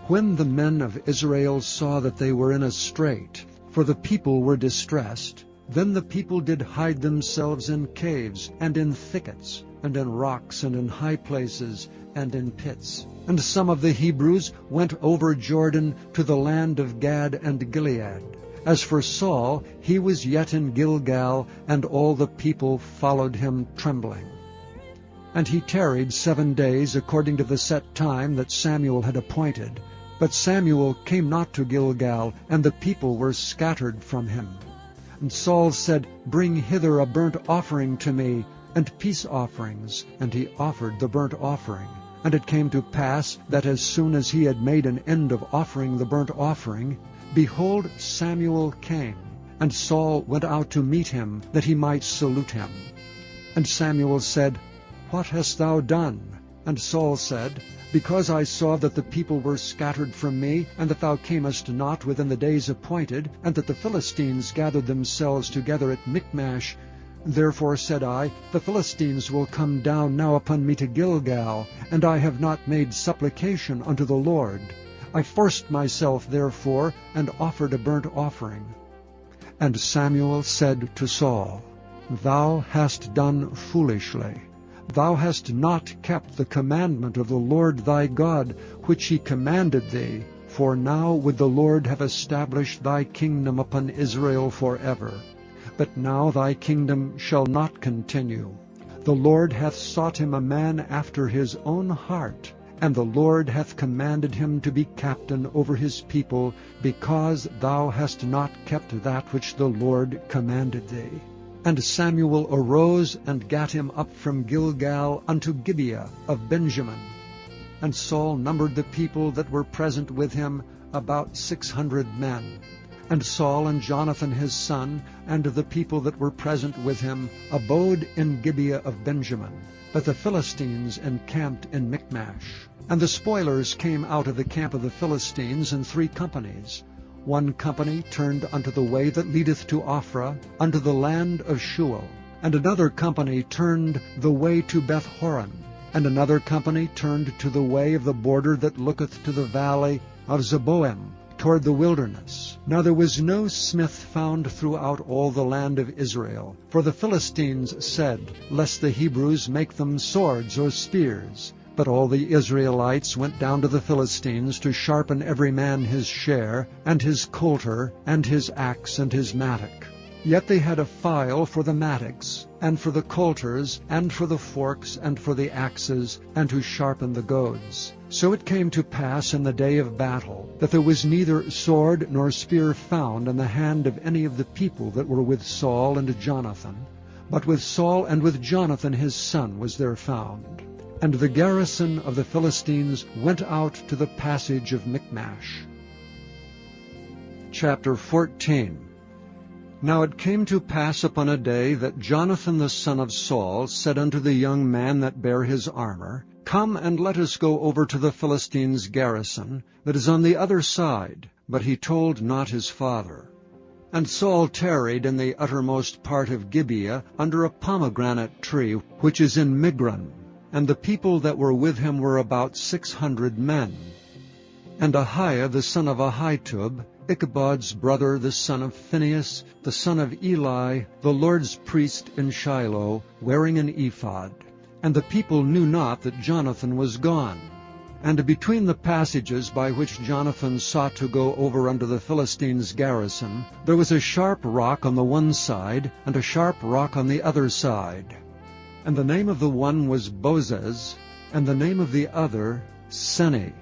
When the men of Israel saw that they were in a strait, for the people were distressed, then the people did hide themselves in caves, and in thickets, and in rocks, and in high places, and in pits. And some of the Hebrews went over Jordan to the land of Gad and Gilead. As for Saul, he was yet in Gilgal, and all the people followed him trembling. And he tarried 7 days according to the set time that Samuel had appointed. But Samuel came not to Gilgal, and the people were scattered from him. And Saul said, Bring hither a burnt offering to me, and peace offerings. And he offered the burnt offering. And it came to pass that as soon as he had made an end of offering the burnt offering, behold, Samuel came. And Saul went out to meet him, that he might salute him. And Samuel said, What hast thou done? And Saul said, Because I saw that the people were scattered from me, and that thou camest not within the days appointed, and that the Philistines gathered themselves together at Michmash, therefore said I, The Philistines will come down now upon me to Gilgal, and I have not made supplication unto the Lord. I forced myself therefore, and offered a burnt offering. And Samuel said to Saul, Thou hast done foolishly. Thou hast not kept the commandment of the Lord thy God, which he commanded thee, for now would the Lord have established thy kingdom upon Israel forever. But now thy kingdom shall not continue. The Lord hath sought him a man after his own heart, and the Lord hath commanded him to be captain over his people, because thou hast not kept that which the Lord commanded thee. And Samuel arose and gat him up from Gilgal unto Gibeah of Benjamin. And Saul numbered the people that were present with him about 600 men. And Saul and Jonathan his son, and the people that were present with him, abode in Gibeah of Benjamin. But the Philistines encamped in Michmash. And the spoilers came out of the camp of the Philistines in 3 companies. One company turned unto the way that leadeth to Ophrah, unto the land of Shual. And another company turned the way to Beth-horon. And another company turned to the way of the border that looketh to the valley of Zeboim, toward the wilderness. Now there was no smith found throughout all the land of Israel. For the Philistines said, lest the Hebrews make them swords or spears. But all the Israelites went down to the Philistines to sharpen every man his share, and his coulter, and his axe, and his mattock. Yet they had a file for the mattocks, and for the coulters, and for the forks, and for the axes, and to sharpen the goads. So it came to pass in the day of battle, that there was neither sword nor spear found in the hand of any of the people that were with Saul and Jonathan, but with Saul and with Jonathan his son was there found. And the garrison of the Philistines went out to the passage of Michmash. Chapter 14. Now it came to pass upon a day that Jonathan the son of Saul said unto the young man that bare his armor, Come and let us go over to the Philistines' garrison that is on the other side. But he told not his father. And Saul tarried in the uttermost part of Gibeah under a pomegranate tree, which is in Migron. And the people that were with him were about 600 men. And Ahiah the son of Ahitub, Ichabod's brother, the son of Phinehas, the son of Eli, the Lord's priest in Shiloh, wearing an ephod. And the people knew not that Jonathan was gone. And between the passages by which Jonathan sought to go over unto the Philistines' garrison, there was a sharp rock on the one side, and a sharp rock on the other side. And the name of the one was Bozez, and the name of the other Seni.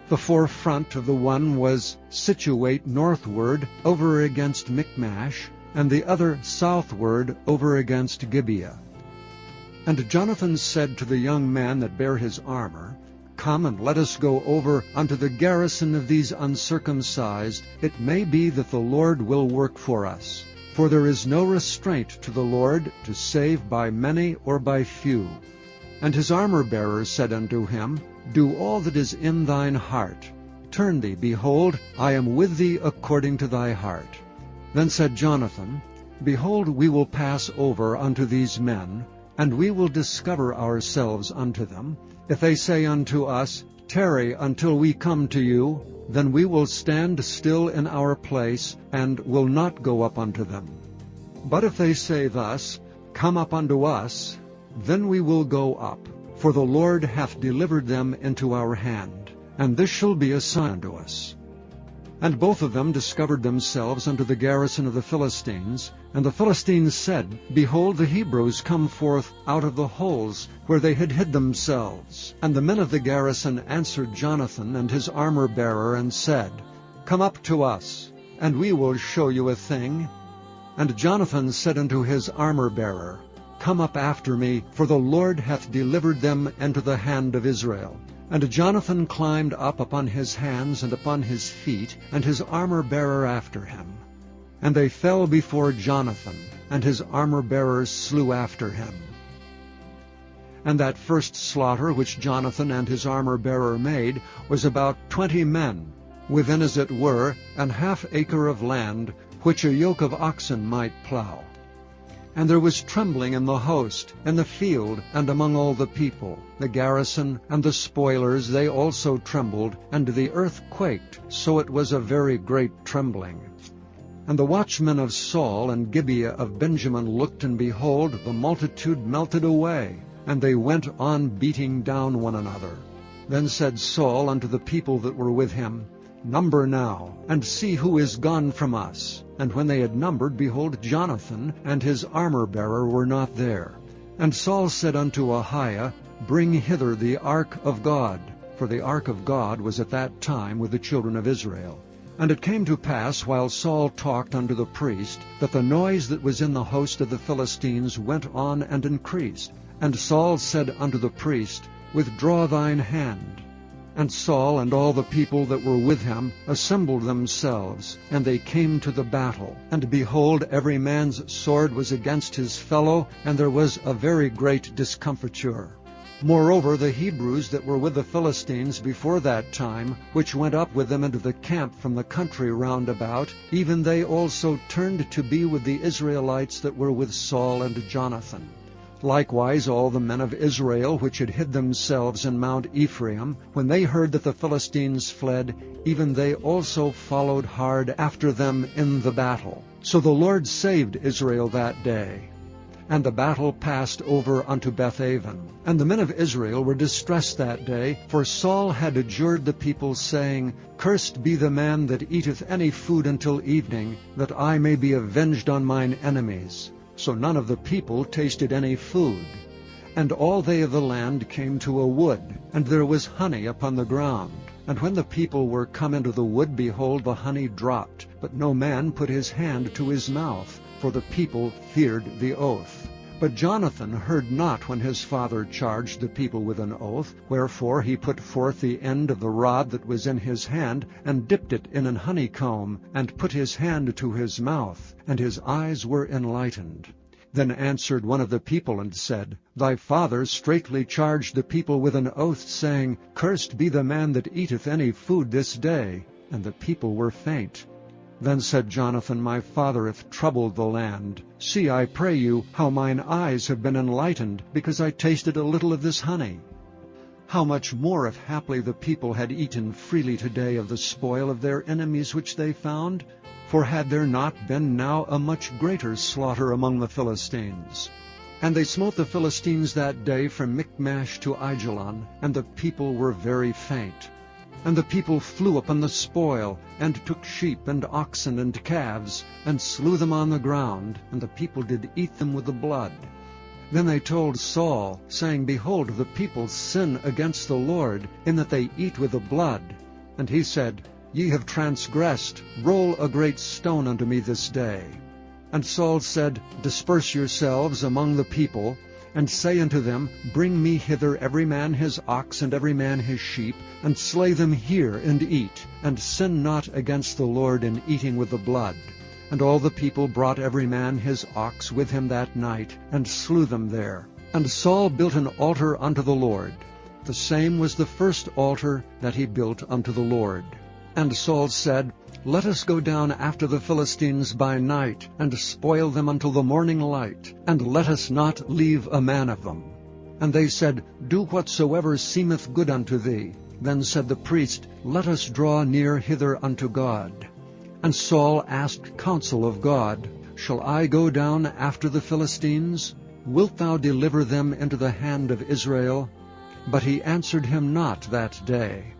The forefront of the one was situate northward over against Michmash, and the other southward over against Gibeah. And Jonathan said to the young man that bare his armor, Come and let us go over unto the garrison of these uncircumcised. It may be that the Lord will work for us. For there is no restraint to the Lord to save by many or by few. And his armor-bearer said unto him, Do all that is in thine heart. Turn thee, behold, I am with thee according to thy heart. Then said Jonathan, Behold, we will pass over unto these men, and we will discover ourselves unto them. If they say unto us, Tarry until we come to you, then we will stand still in our place, and will not go up unto them. But if they say thus, Come up unto us, then we will go up, for the Lord hath delivered them into our hand, and this shall be a sign unto us. And both of them discovered themselves unto the garrison of the Philistines. And the Philistines said, Behold, the Hebrews come forth out of the holes where they had hid themselves. And the men of the garrison answered Jonathan and his armor-bearer, and said, Come up to us, and we will show you a thing. And Jonathan said unto his armor-bearer, Come up after me, for the Lord hath delivered them into the hand of Israel. And Jonathan climbed up upon his hands and upon his feet, and his armor-bearer after him. And they fell before Jonathan, and his armor-bearers slew after him. And that first slaughter which Jonathan and his armor-bearer made was about 20 men, within as it were an half-acre of land, which a yoke of oxen might plow. And there was trembling in the host, in the field, and among all the people. The garrison and the spoilers, they also trembled, and the earth quaked, so it was a very great trembling. And the watchmen of Saul and Gibeah of Benjamin looked, and behold, the multitude melted away, and they went on beating down one another. Then said Saul unto the people that were with him, Number now, and see who is gone from us. And when they had numbered, behold, Jonathan and his armor-bearer were not there. And Saul said unto Ahiah, Bring hither the ark of God. For the ark of God was at that time with the children of Israel. And it came to pass, while Saul talked unto the priest, that the noise that was in the host of the Philistines went on and increased. And Saul said unto the priest, withdraw thine hand. And Saul and all the people that were with him assembled themselves, and they came to the battle. And behold, every man's sword was against his fellow, and there was a very great discomfiture. Moreover, the Hebrews that were with the Philistines before that time, which went up with them into the camp from the country round about, even they also turned to be with the Israelites that were with Saul and Jonathan. Likewise all the men of Israel which had hid themselves in Mount Ephraim, when they heard that the Philistines fled, even they also followed hard after them in the battle. So the Lord saved Israel that day. And the battle passed over unto Bethaven. And the men of Israel were distressed that day, for Saul had adjured the people, saying, Cursed be the man that eateth any food until evening, that I may be avenged on mine enemies. So none of the people tasted any food. And all they of the land came to a wood, and there was honey upon the ground. And when the people were come into the wood, behold, the honey dropped, but no man put his hand to his mouth, for the people feared the oath. But Jonathan heard not when his father charged the people with an oath, wherefore he put forth the end of the rod that was in his hand, and dipped it in an honeycomb, and put his hand to his mouth, and his eyes were enlightened. Then answered one of the people, and said, Thy father straitly charged the people with an oath, saying, Cursed be the man that eateth any food this day. And the people were faint. Then said Jonathan, My father hath troubled the land. See, I pray you, how mine eyes have been enlightened, because I tasted a little of this honey. How much more if haply the people had eaten freely today of the spoil of their enemies which they found? For had there not been now a much greater slaughter among the Philistines? And they smote the Philistines that day from Michmash to Aijalon, and the people were very faint. And the people flew upon the spoil, and took sheep and oxen and calves, and slew them on the ground, and the people did eat them with the blood. Then they told Saul, saying, Behold, the people sin against the Lord, in that they eat with the blood. And he said, Ye have transgressed, roll a great stone unto me this day. And Saul said, Disperse yourselves among the people, and say unto them, Bring me hither every man his ox and every man his sheep, and slay them here and eat, and sin not against the Lord in eating with the blood. And all the people brought every man his ox with him that night, and slew them there. And Saul built an altar unto the Lord. The same was the first altar that he built unto the Lord. And Saul said, Let us go down after the Philistines by night, and spoil them until the morning light, and let us not leave a man of them. And they said, Do whatsoever seemeth good unto thee. Then said the priest, Let us draw near hither unto God. And Saul asked counsel of God, Shall I go down after the Philistines? Wilt thou deliver them into the hand of Israel? But he answered him not that day.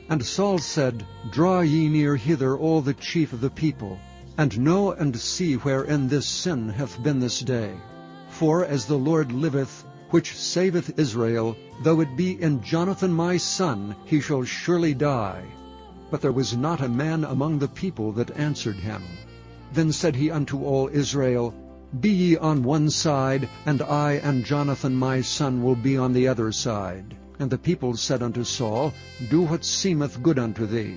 And Saul said, Draw ye near hither all the chief of the people, and know and see wherein this sin hath been this day. For as the Lord liveth, which saveth Israel, though it be in Jonathan my son, he shall surely die. But there was not a man among the people that answered him. Then said he unto all Israel, Be ye on one side, and I and Jonathan my son will be on the other side. And the people said unto Saul, Do what seemeth good unto thee.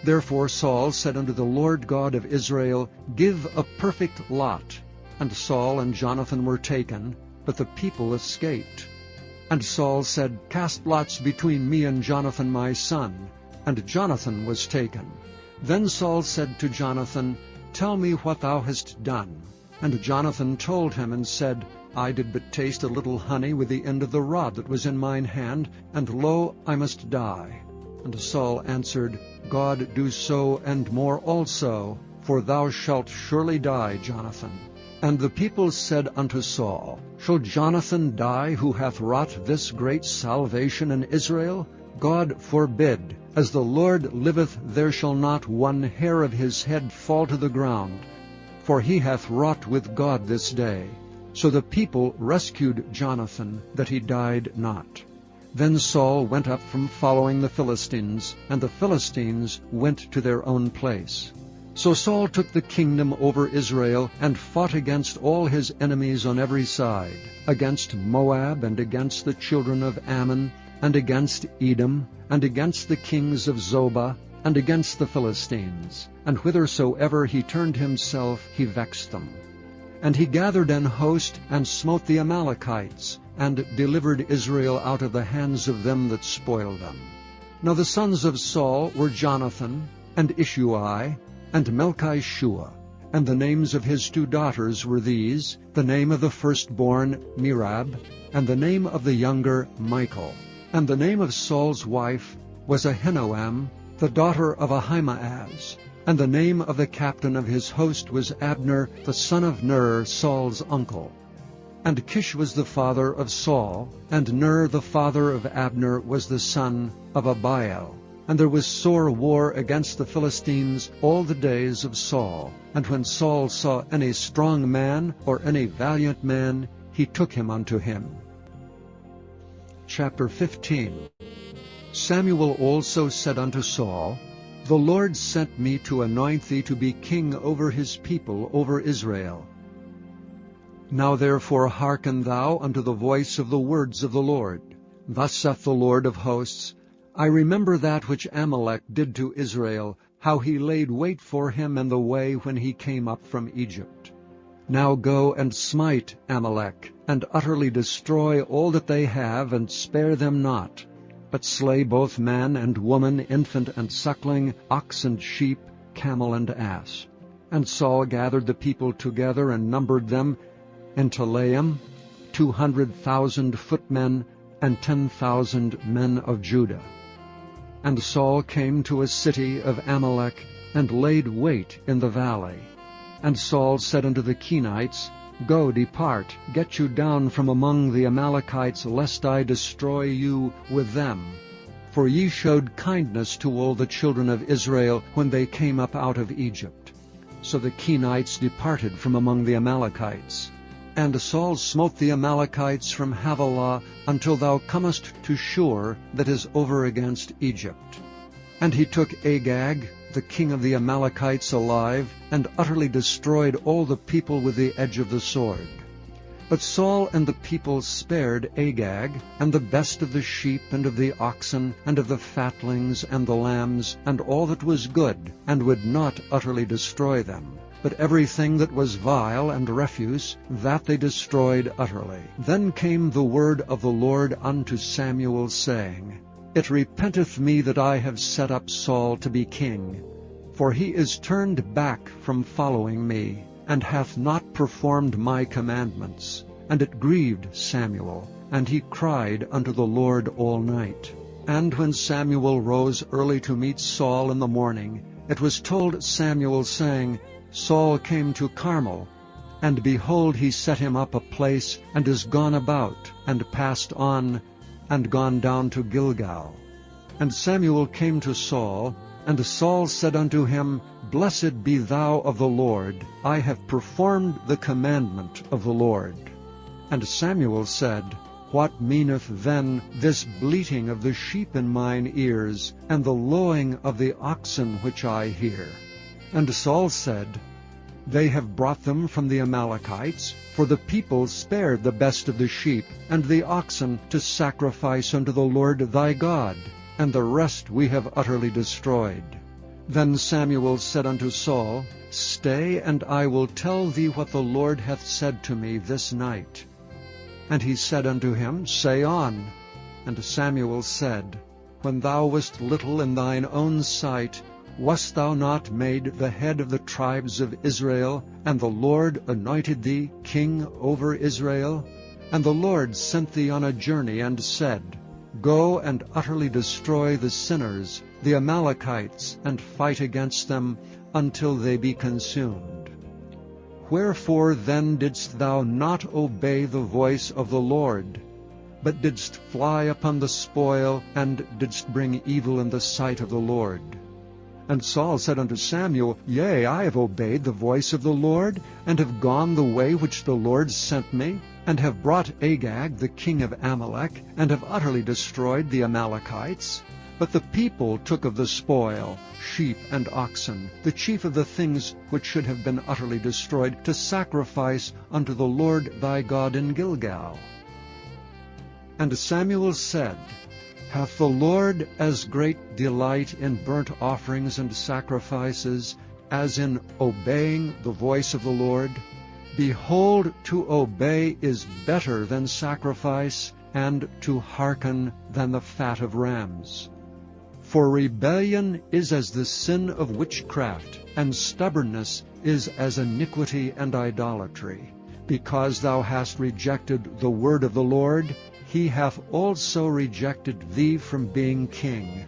Therefore Saul said unto the Lord God of Israel, Give a perfect lot. And Saul and Jonathan were taken, but the people escaped. And Saul said, Cast lots between me and Jonathan my son. And Jonathan was taken. Then Saul said to Jonathan, Tell me what thou hast done. And Jonathan told him and said, I did but taste a little honey with the end of the rod that was in mine hand, and lo, I must die. And Saul answered, God do so and more also, for thou shalt surely die, Jonathan. And the people said unto Saul, Shall Jonathan die, who hath wrought this great salvation in Israel? God forbid. As the Lord liveth, there shall not one hair of his head fall to the ground. For he hath wrought with God this day. So the people rescued Jonathan, that he died not. Then Saul went up from following the Philistines, and the Philistines went to their own place. So Saul took the kingdom over Israel, and fought against all his enemies on every side, against Moab, and against the children of Ammon, and against Edom, and against the kings of Zobah, and against the Philistines. And whithersoever he turned himself, he vexed them. And he gathered an host, and smote the Amalekites, and delivered Israel out of the hands of them that spoiled them. Now the sons of Saul were Jonathan, and Ishuai, and Melchishua. And the names of his 2 daughters were these, the name of the firstborn Merab, and the name of the younger Michal. And the name of Saul's wife was Ahinoam, the daughter of Ahimaaz. And the name of the captain of his host was Abner, the son of Ner, Saul's uncle. And Kish was the father of Saul, and Ner the father of Abner was the son of Abiel. And there was sore war against the Philistines all the days of Saul. And when Saul saw any strong man or any valiant man, he took him unto him. Chapter 15. Samuel also said unto Saul, The Lord sent me to anoint thee to be king over his people, over Israel. Now therefore hearken thou unto the voice of the words of the Lord. Thus saith the Lord of hosts, I remember that which Amalek did to Israel, how he laid wait for him in the way when he came up from Egypt. Now go and smite Amalek, and utterly destroy all that they have, and spare them not, but slay both man and woman, infant and suckling, ox and sheep, camel and ass. And Saul gathered the people together, and numbered them in Telaim, 200,000 footmen, and 10,000 men of Judah. And Saul came to a city of Amalek, and laid wait in the valley. And Saul said unto the Kenites, Go, depart, get you down from among the Amalekites, lest I destroy you with them. For ye showed kindness to all the children of Israel when they came up out of Egypt. So the Kenites departed from among the Amalekites. And Saul smote the Amalekites from Havilah until thou comest to Shur, that is over against Egypt. And he took Agag, the king of the Amalekites, alive, and utterly destroyed all the people with the edge of the sword. But Saul and the people spared Agag, and the best of the sheep, and of the oxen, and of the fatlings, and the lambs, and all that was good, and would not utterly destroy them. But everything that was vile and refuse, that they destroyed utterly. Then came the word of the Lord unto Samuel, saying, It repenteth me that I have set up Saul to be king, for he is turned back from following me, and hath not performed my commandments. And it grieved Samuel, and he cried unto the Lord all night. And when Samuel rose early to meet Saul in the morning, it was told Samuel, saying, Saul came to Carmel, and behold, he set him up a place, and is gone about, and passed on, and gone down to Gilgal. And Samuel came to Saul, and Saul said unto him, Blessed be thou of the Lord, I have performed the commandment of the Lord. And Samuel said, What meaneth then this bleating of the sheep in mine ears, and the lowing of the oxen which I hear? And Saul said, They have brought them from the Amalekites, for the people spared the best of the sheep and the oxen to sacrifice unto the Lord thy God, and the rest we have utterly destroyed. Then Samuel said unto Saul, Stay, and I will tell thee what the Lord hath said to me this night. And he said unto him, Say on. And Samuel said, When thou wast little in thine own sight, wast thou not made the head of the tribes of Israel, and the Lord anointed thee king over Israel? And the Lord sent thee on a journey, and said, Go and utterly destroy the sinners, the Amalekites, and fight against them until they be consumed. Wherefore then didst thou not obey the voice of the Lord, but didst fly upon the spoil, and didst bring evil in the sight of the Lord? And Saul said unto Samuel, Yea, I have obeyed the voice of the Lord, and have gone the way which the Lord sent me, and have brought Agag the king of Amalek, and have utterly destroyed the Amalekites. But the people took of the spoil, sheep and oxen, the chief of the things which should have been utterly destroyed, to sacrifice unto the Lord thy God in Gilgal. And Samuel said, Hath the Lord as great delight in burnt offerings and sacrifices as in obeying the voice of the Lord? Behold, to obey is better than sacrifice, and to hearken than the fat of rams. For rebellion is as the sin of witchcraft, and stubbornness is as iniquity and idolatry. Because thou hast rejected the word of the Lord, he hath also rejected thee from being king.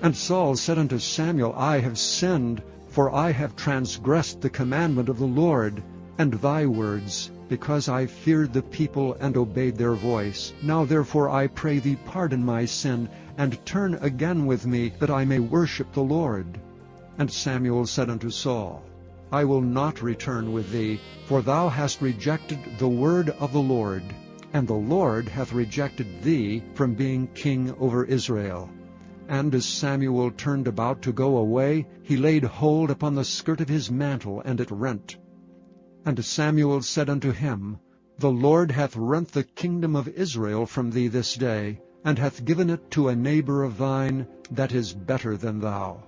And Saul said unto Samuel, I have sinned, for I have transgressed the commandment of the Lord, and thy words, because I feared the people and obeyed their voice. Now therefore I pray thee, pardon my sin, and turn again with me, that I may worship the Lord. And Samuel said unto Saul, I will not return with thee, for thou hast rejected the word of the Lord, and the Lord hath rejected thee from being king over Israel. And as Samuel turned about to go away, he laid hold upon the skirt of his mantle, and it rent. And Samuel said unto him, The Lord hath rent the kingdom of Israel from thee this day, and hath given it to a neighbor of thine that is better than thou.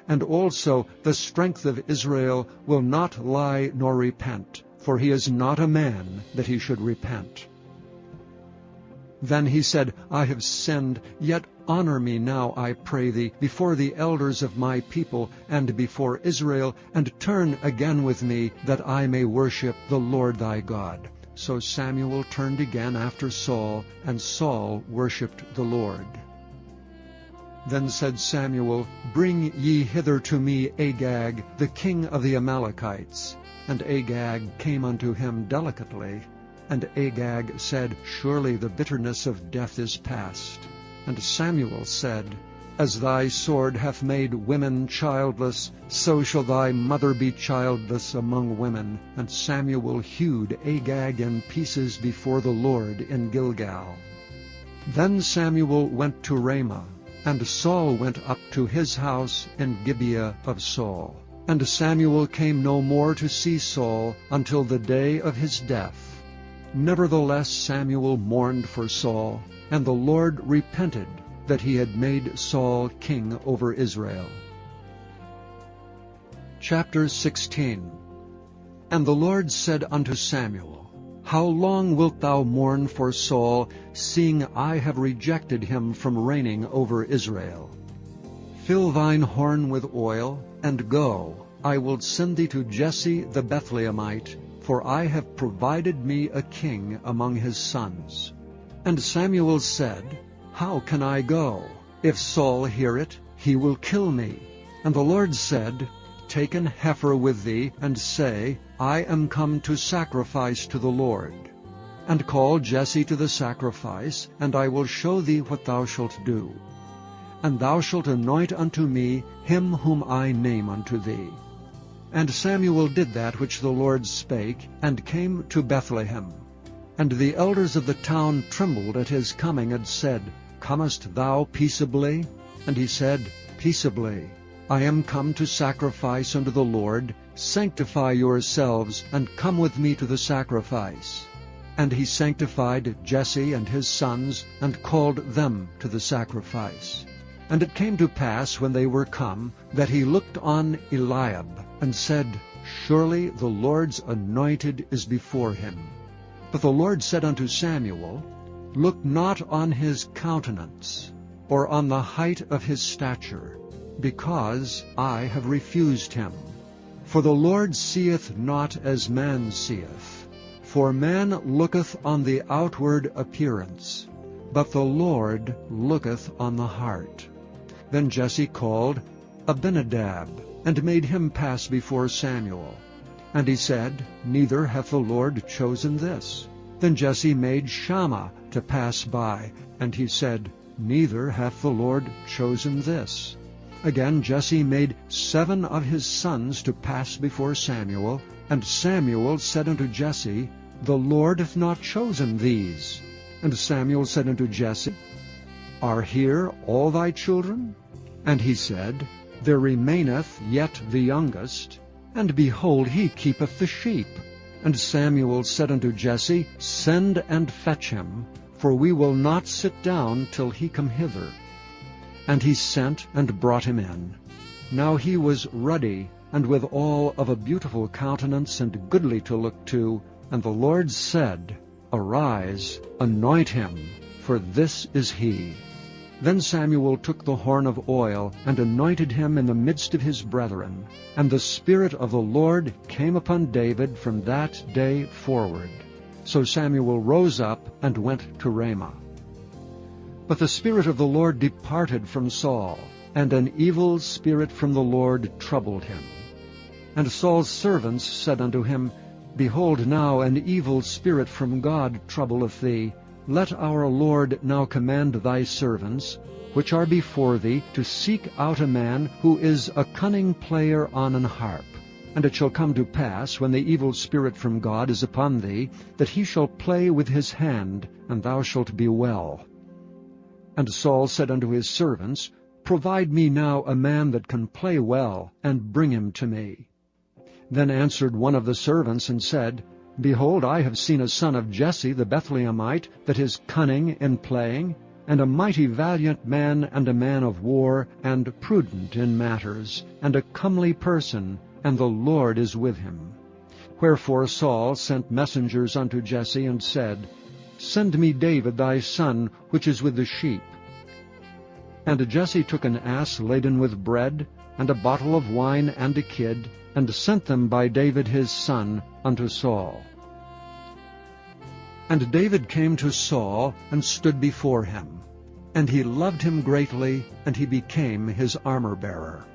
And also the strength of Israel will not lie nor repent, for he is not a man that he should repent. Then he said, I have sinned, yet honor me now, I pray thee, before the elders of my people and before Israel, and turn again with me, that I may worship the Lord thy God. So Samuel turned again after Saul, and Saul worshipped the Lord. Then said Samuel, Bring ye hither to me Agag, the king of the Amalekites. And Agag came unto him delicately. And Agag said, Surely the bitterness of death is past. And Samuel said, As thy sword hath made women childless, so shall thy mother be childless among women. And Samuel hewed Agag in pieces before the Lord in Gilgal. Then Samuel went to Ramah, and Saul went up to his house in Gibeah of Saul. And Samuel came no more to see Saul until the day of his death. Nevertheless Samuel mourned for Saul, and the Lord repented that he had made Saul king over Israel. Chapter 16. And the Lord said unto Samuel, How long wilt thou mourn for Saul, seeing I have rejected him from reigning over Israel? Fill thine horn with oil, and go. I will send thee to Jesse the Bethlehemite, for I have provided me a king among his sons. And Samuel said, How can I go? If Saul hear it, he will kill me. And the Lord said, Take an heifer with thee, and say, I am come to sacrifice to the Lord. And call Jesse to the sacrifice, and I will show thee what thou shalt do. And thou shalt anoint unto me him whom I name unto thee. And Samuel did that which the Lord spake, and came to Bethlehem. And the elders of the town trembled at his coming, and said, Comest thou peaceably? And he said, Peaceably. I am come to sacrifice unto the Lord. Sanctify yourselves, and come with me to the sacrifice. And he sanctified Jesse and his sons, and called them to the sacrifice. And it came to pass, when they were come, that he looked on Eliab, and said, Surely the Lord's anointed is before him. But the Lord said unto Samuel, Look not on his countenance, or on the height of his stature, because I have refused him. For the Lord seeth not as man seeth. For man looketh on the outward appearance, but the Lord looketh on the heart. Then Jesse called Abinadab, and made him pass before Samuel. And he said, Neither hath the Lord chosen this. Then Jesse made Shammah to pass by, and he said, Neither hath the Lord chosen this. Again Jesse made 7 of his sons to pass before Samuel. And Samuel said unto Jesse, The Lord hath not chosen these. And Samuel said unto Jesse, Are here all thy children? And he said, There remaineth yet the youngest, and behold, he keepeth the sheep. And Samuel said unto Jesse, Send and fetch him, for we will not sit down till he come hither. And he sent and brought him in. Now he was ruddy, and withal of a beautiful countenance, and goodly to look to. And the Lord said, Arise, anoint him, for this is he. Then Samuel took the horn of oil, and anointed him in the midst of his brethren. And the Spirit of the Lord came upon David from that day forward. So Samuel rose up and went to Ramah. But the Spirit of the Lord departed from Saul, and an evil spirit from the Lord troubled him. And Saul's servants said unto him, Behold, now an evil spirit from God troubleth thee. Let our Lord now command thy servants, which are before thee, to seek out a man who is a cunning player on an harp. And it shall come to pass, when the evil spirit from God is upon thee, that he shall play with his hand, and thou shalt be well. And Saul said unto his servants, Provide me now a man that can play well, and bring him to me. Then answered one of the servants, and said, Behold, I have seen a son of Jesse the Bethlehemite, that is cunning in playing, and a mighty valiant man, and a man of war, and prudent in matters, and a comely person, and the Lord is with him. Wherefore Saul sent messengers unto Jesse, and said, Send me David thy son, which is with the sheep. And Jesse took an ass laden with bread, and a bottle of wine, and a kid, and sent them by David his son unto Saul. And David came to Saul, and stood before him. And he loved him greatly, and he became his armor-bearer.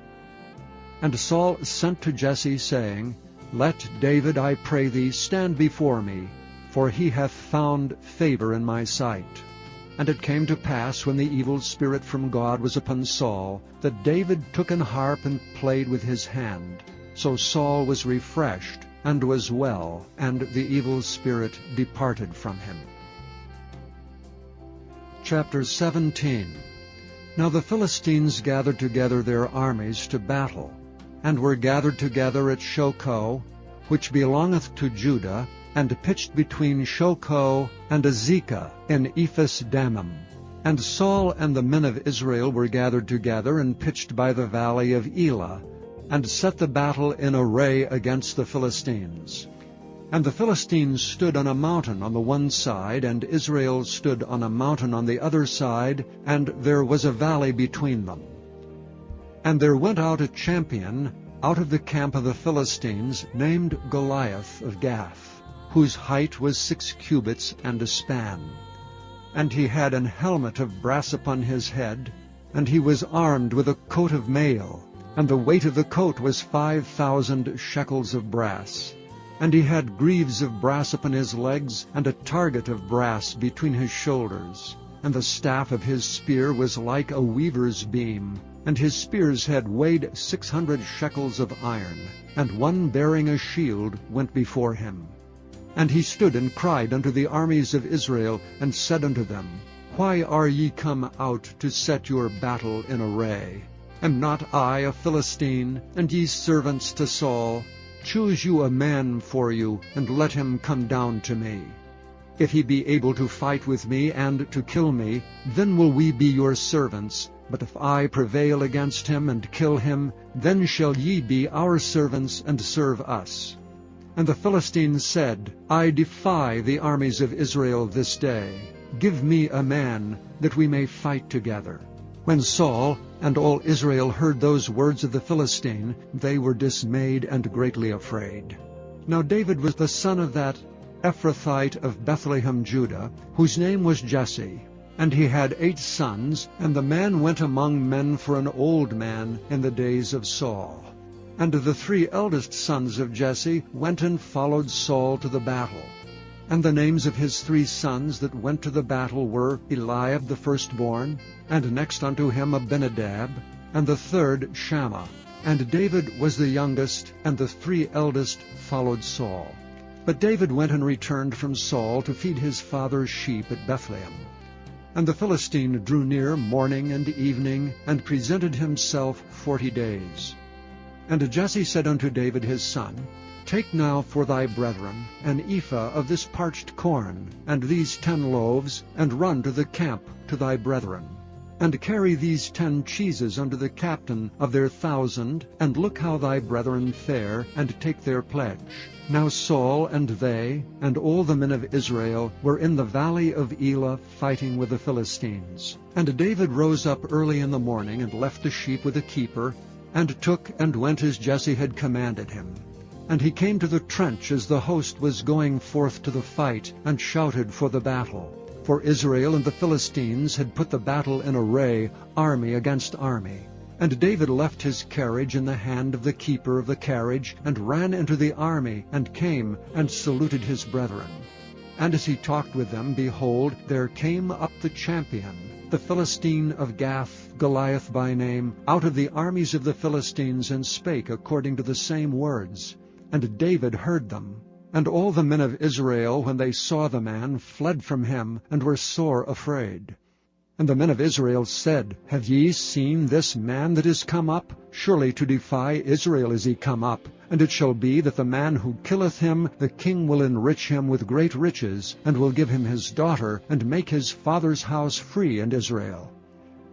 And Saul sent to Jesse, saying, Let David, I pray thee, stand before me, for he hath found favor in my sight. And it came to pass, when the evil spirit from God was upon Saul, that David took an harp and played with his hand. So Saul was refreshed, and was well, and the evil spirit departed from him. Chapter 17. Now the Philistines gathered together their armies to battle, and were gathered together at Shochoh, which belongeth to Judah, and pitched between Shochoh and Azekah in Ephes-dammim. And Saul and the men of Israel were gathered together, and pitched by the valley of Elah, and set the battle in array against the Philistines. And the Philistines stood on a mountain on the one side, and Israel stood on a mountain on the other side, and there was a valley between them. And there went out a champion out of the camp of the Philistines, named Goliath of Gath, whose height was 6 cubits and a span. And he had an helmet of brass upon his head, and he was armed with a coat of mail, and the weight of the coat was 5,000 shekels of brass. And he had greaves of brass upon his legs, and a target of brass between his shoulders. And the staff of his spear was like a weaver's beam, and his spear's head weighed 600 shekels of iron. And one bearing a shield went before him. And he stood and cried unto the armies of Israel, and said unto them, Why are ye come out to set your battle in array? Am not I a Philistine, and ye servants to Saul? Choose you a man for you, and let him come down to me. If he be able to fight with me, and to kill me, then will we be your servants. But if I prevail against him, and kill him, then shall ye be our servants, and serve us. And the Philistines said, I defy the armies of Israel this day. Give me a man, that we may fight together. When Saul and all Israel heard those words of the Philistine, they were dismayed and greatly afraid. Now David was the son of that Ephrathite of Bethlehem, Judah, whose name was Jesse. And he had 8 sons, and the man went among men for an old man in the days of Saul. And the 3 eldest sons of Jesse went and followed Saul to the battle. And the names of his 3 sons that went to the battle were Eliab the firstborn, and next unto him Abinadab, and the 3rd Shammah. And David was the youngest, and the 3 eldest followed Saul. But David went and returned from Saul to feed his father's sheep at Bethlehem. And the Philistine drew near morning and evening, and presented himself 40 days. And Jesse said unto David his son, Take now for thy brethren an ephah of this parched corn, and these 10 loaves, and run to the camp to thy brethren. And carry these 10 cheeses unto the captain of their 1,000, and look how thy brethren fare, and take their pledge. Now Saul and they, and all the men of Israel, were in the valley of Elah fighting with the Philistines. And David rose up early in the morning, and left the sheep with a keeper, and took and went as Jesse had commanded him. And he came to the trench as the host was going forth to the fight, and shouted for the battle. For Israel and the Philistines had put the battle in array, army against army. And David left his carriage in the hand of the keeper of the carriage, and ran into the army, and came and saluted his brethren. And as he talked with them, behold, there came up the champion, the Philistine of Gath, Goliath by name, out of the armies of the Philistines, and spake according to the same words. And David heard them. And all the men of Israel, when they saw the man, fled from him, and were sore afraid. And the men of Israel said, Have ye seen this man that is come up? Surely to defy Israel is he come up. And it shall be that the man who killeth him, the king will enrich him with great riches, and will give him his daughter, and make his father's house free in Israel.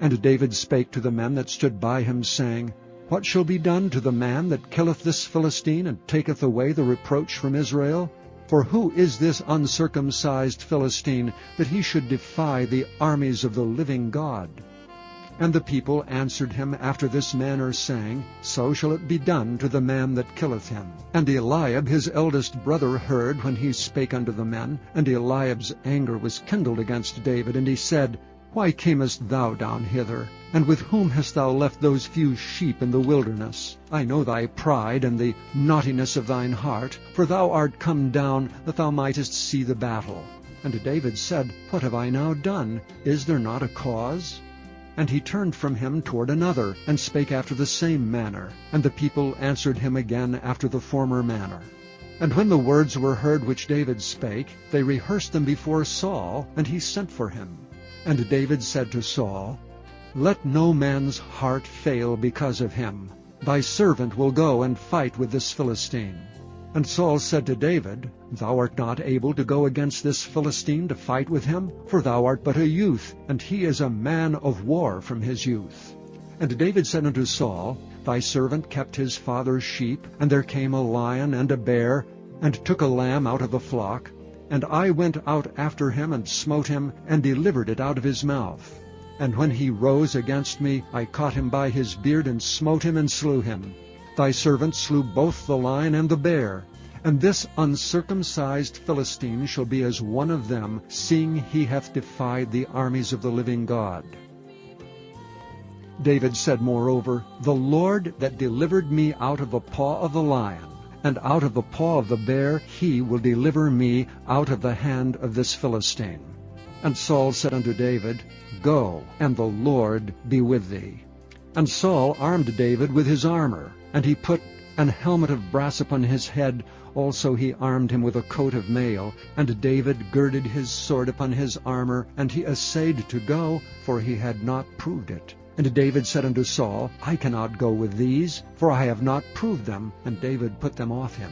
And David spake to the men that stood by him, saying, What shall be done to the man that killeth this Philistine, and taketh away the reproach from Israel? For who is this uncircumcised Philistine, that he should defy the armies of the living God? And the people answered him after this manner, saying, So shall it be done to the man that killeth him. And Eliab his eldest brother heard when he spake unto the men, and Eliab's anger was kindled against David, and he said, Why camest thou down hither? And with whom hast thou left those few sheep in the wilderness? I know thy pride and the naughtiness of thine heart, for thou art come down that thou mightest see the battle. And David said, What have I now done? Is there not a cause? And he turned from him toward another, and spake after the same manner. And the people answered him again after the former manner. And when the words were heard which David spake, they rehearsed them before Saul, and he sent for him. And David said to Saul, Let no man's heart fail because of him. Thy servant will go and fight with this Philistine. And Saul said to David, Thou art not able to go against this Philistine to fight with him, for thou art but a youth, and he is a man of war from his youth. And David said unto Saul, Thy servant kept his father's sheep, and there came a lion and a bear, and took a lamb out of the flock. And I went out after him, and smote him, and delivered it out of his mouth. And when he rose against me, I caught him by his beard, and smote him, and slew him. Thy servant slew both the lion and the bear. And this uncircumcised Philistine shall be as one of them, seeing he hath defied the armies of the living God. David said moreover, The Lord that delivered me out of the paw of the lion, and out of the paw of the bear, he will deliver me out of the hand of this Philistine. And Saul said unto David, Go, and the Lord be with thee. And Saul armed David with his armor, and he put an helmet of brass upon his head. Also he armed him with a coat of mail. And David girded his sword upon his armor, and he essayed to go, for he had not proved it. And David said unto Saul, I cannot go with these, for I have not proved them. And David put them off him.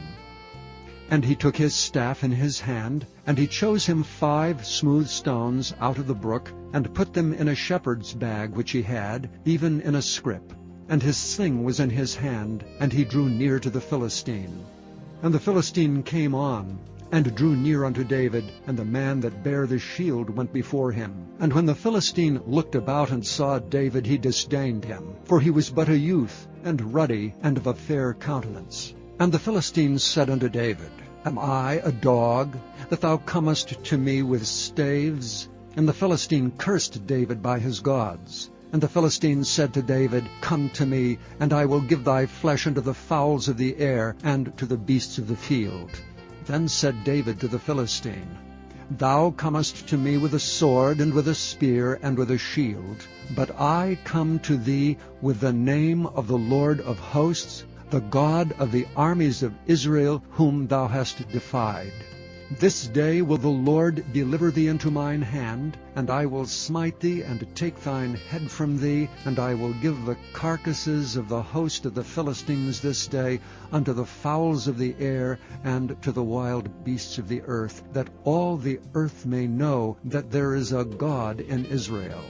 And he took his staff in his hand, and he chose him 5 smooth stones out of the brook, and put them in a shepherd's bag which he had, even in a scrip. And his sling was in his hand, and he drew near to the Philistine. And the Philistine came on, and drew near unto David, and the man that bare the shield went before him. And when the Philistine looked about and saw David, he disdained him, for he was but a youth, and ruddy, and of a fair countenance. And the Philistine said unto David, Am I a dog, that thou comest to me with staves? And the Philistine cursed David by his gods. And the Philistine said to David, Come to me, and I will give thy flesh unto the fowls of the air, and to the beasts of the field. Then said David to the Philistine, Thou comest to me with a sword, and with a spear, and with a shield. But I come to thee with the name of the Lord of hosts, the God of the armies of Israel, whom thou hast defied. This day will the Lord deliver thee into mine hand, and I will smite thee, and take thine head from thee, and I will give the carcasses of the host of the Philistines this day unto the fowls of the air, and to the wild beasts of the earth, that all the earth may know that there is a God in Israel.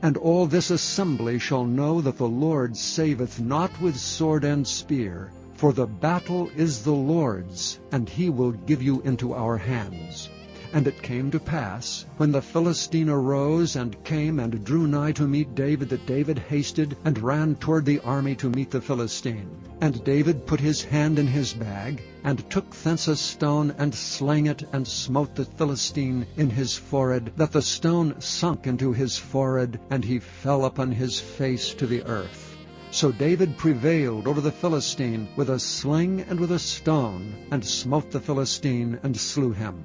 And all this assembly shall know that the Lord saveth not with sword and spear, for the battle is the Lord's, and he will give you into our hands. And it came to pass, when the Philistine arose and came and drew nigh to meet David, that David hasted and ran toward the army to meet the Philistine. And David put his hand in his bag, and took thence a stone, and slang it, and smote the Philistine in his forehead, that the stone sunk into his forehead, and he fell upon his face to the earth. So David prevailed over the Philistine with a sling and with a stone, and smote the Philistine, and slew him.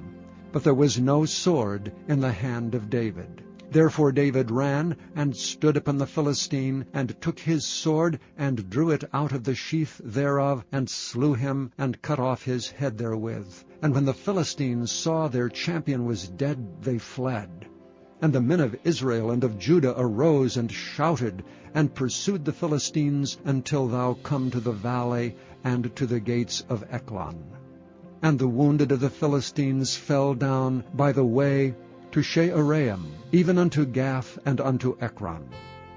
But there was no sword in the hand of David. Therefore David ran, and stood upon the Philistine, and took his sword, and drew it out of the sheath thereof, and slew him, and cut off his head therewith. And when the Philistines saw their champion was dead, they fled. And the men of Israel and of Judah arose and shouted, and pursued the Philistines until thou come to the valley, and to the gates of Ekron. And the wounded of the Philistines fell down by the way to Shaaraim, even unto Gath and unto Ekron.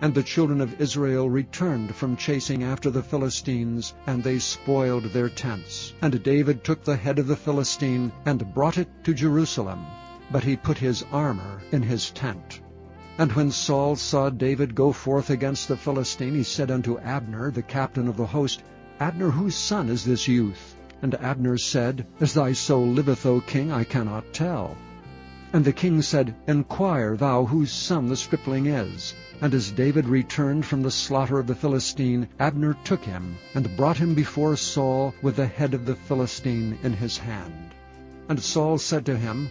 And the children of Israel returned from chasing after the Philistines, and they spoiled their tents. And David took the head of the Philistine, and brought it to Jerusalem, but he put his armor in his tent. And when Saul saw David go forth against the Philistine, he said unto Abner, the captain of the host, Abner, whose son is this youth? And Abner said, As thy soul liveth, O king, I cannot tell. And the king said, Enquire thou whose son the stripling is. And as David returned from the slaughter of the Philistine, Abner took him, and brought him before Saul with the head of the Philistine in his hand. And Saul said to him,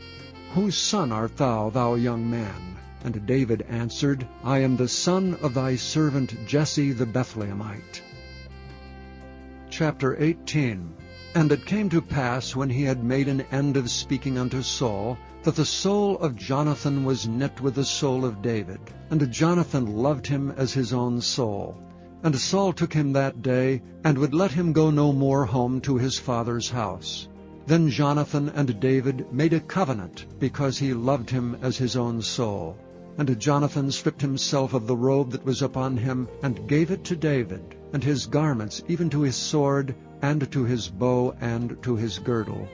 Whose son art thou, thou young man? And David answered, I am the son of thy servant Jesse the Bethlehemite. Chapter 18. And it came to pass, when he had made an end of speaking unto Saul, that the soul of Jonathan was knit with the soul of David, and Jonathan loved him as his own soul. And Saul took him that day, and would let him go no more home to his father's house. Then Jonathan and David made a covenant, because he loved him as his own soul. And Jonathan stripped himself of the robe that was upon him, and gave it to David, and his garments, even to his sword, and to his bow, and to his girdle.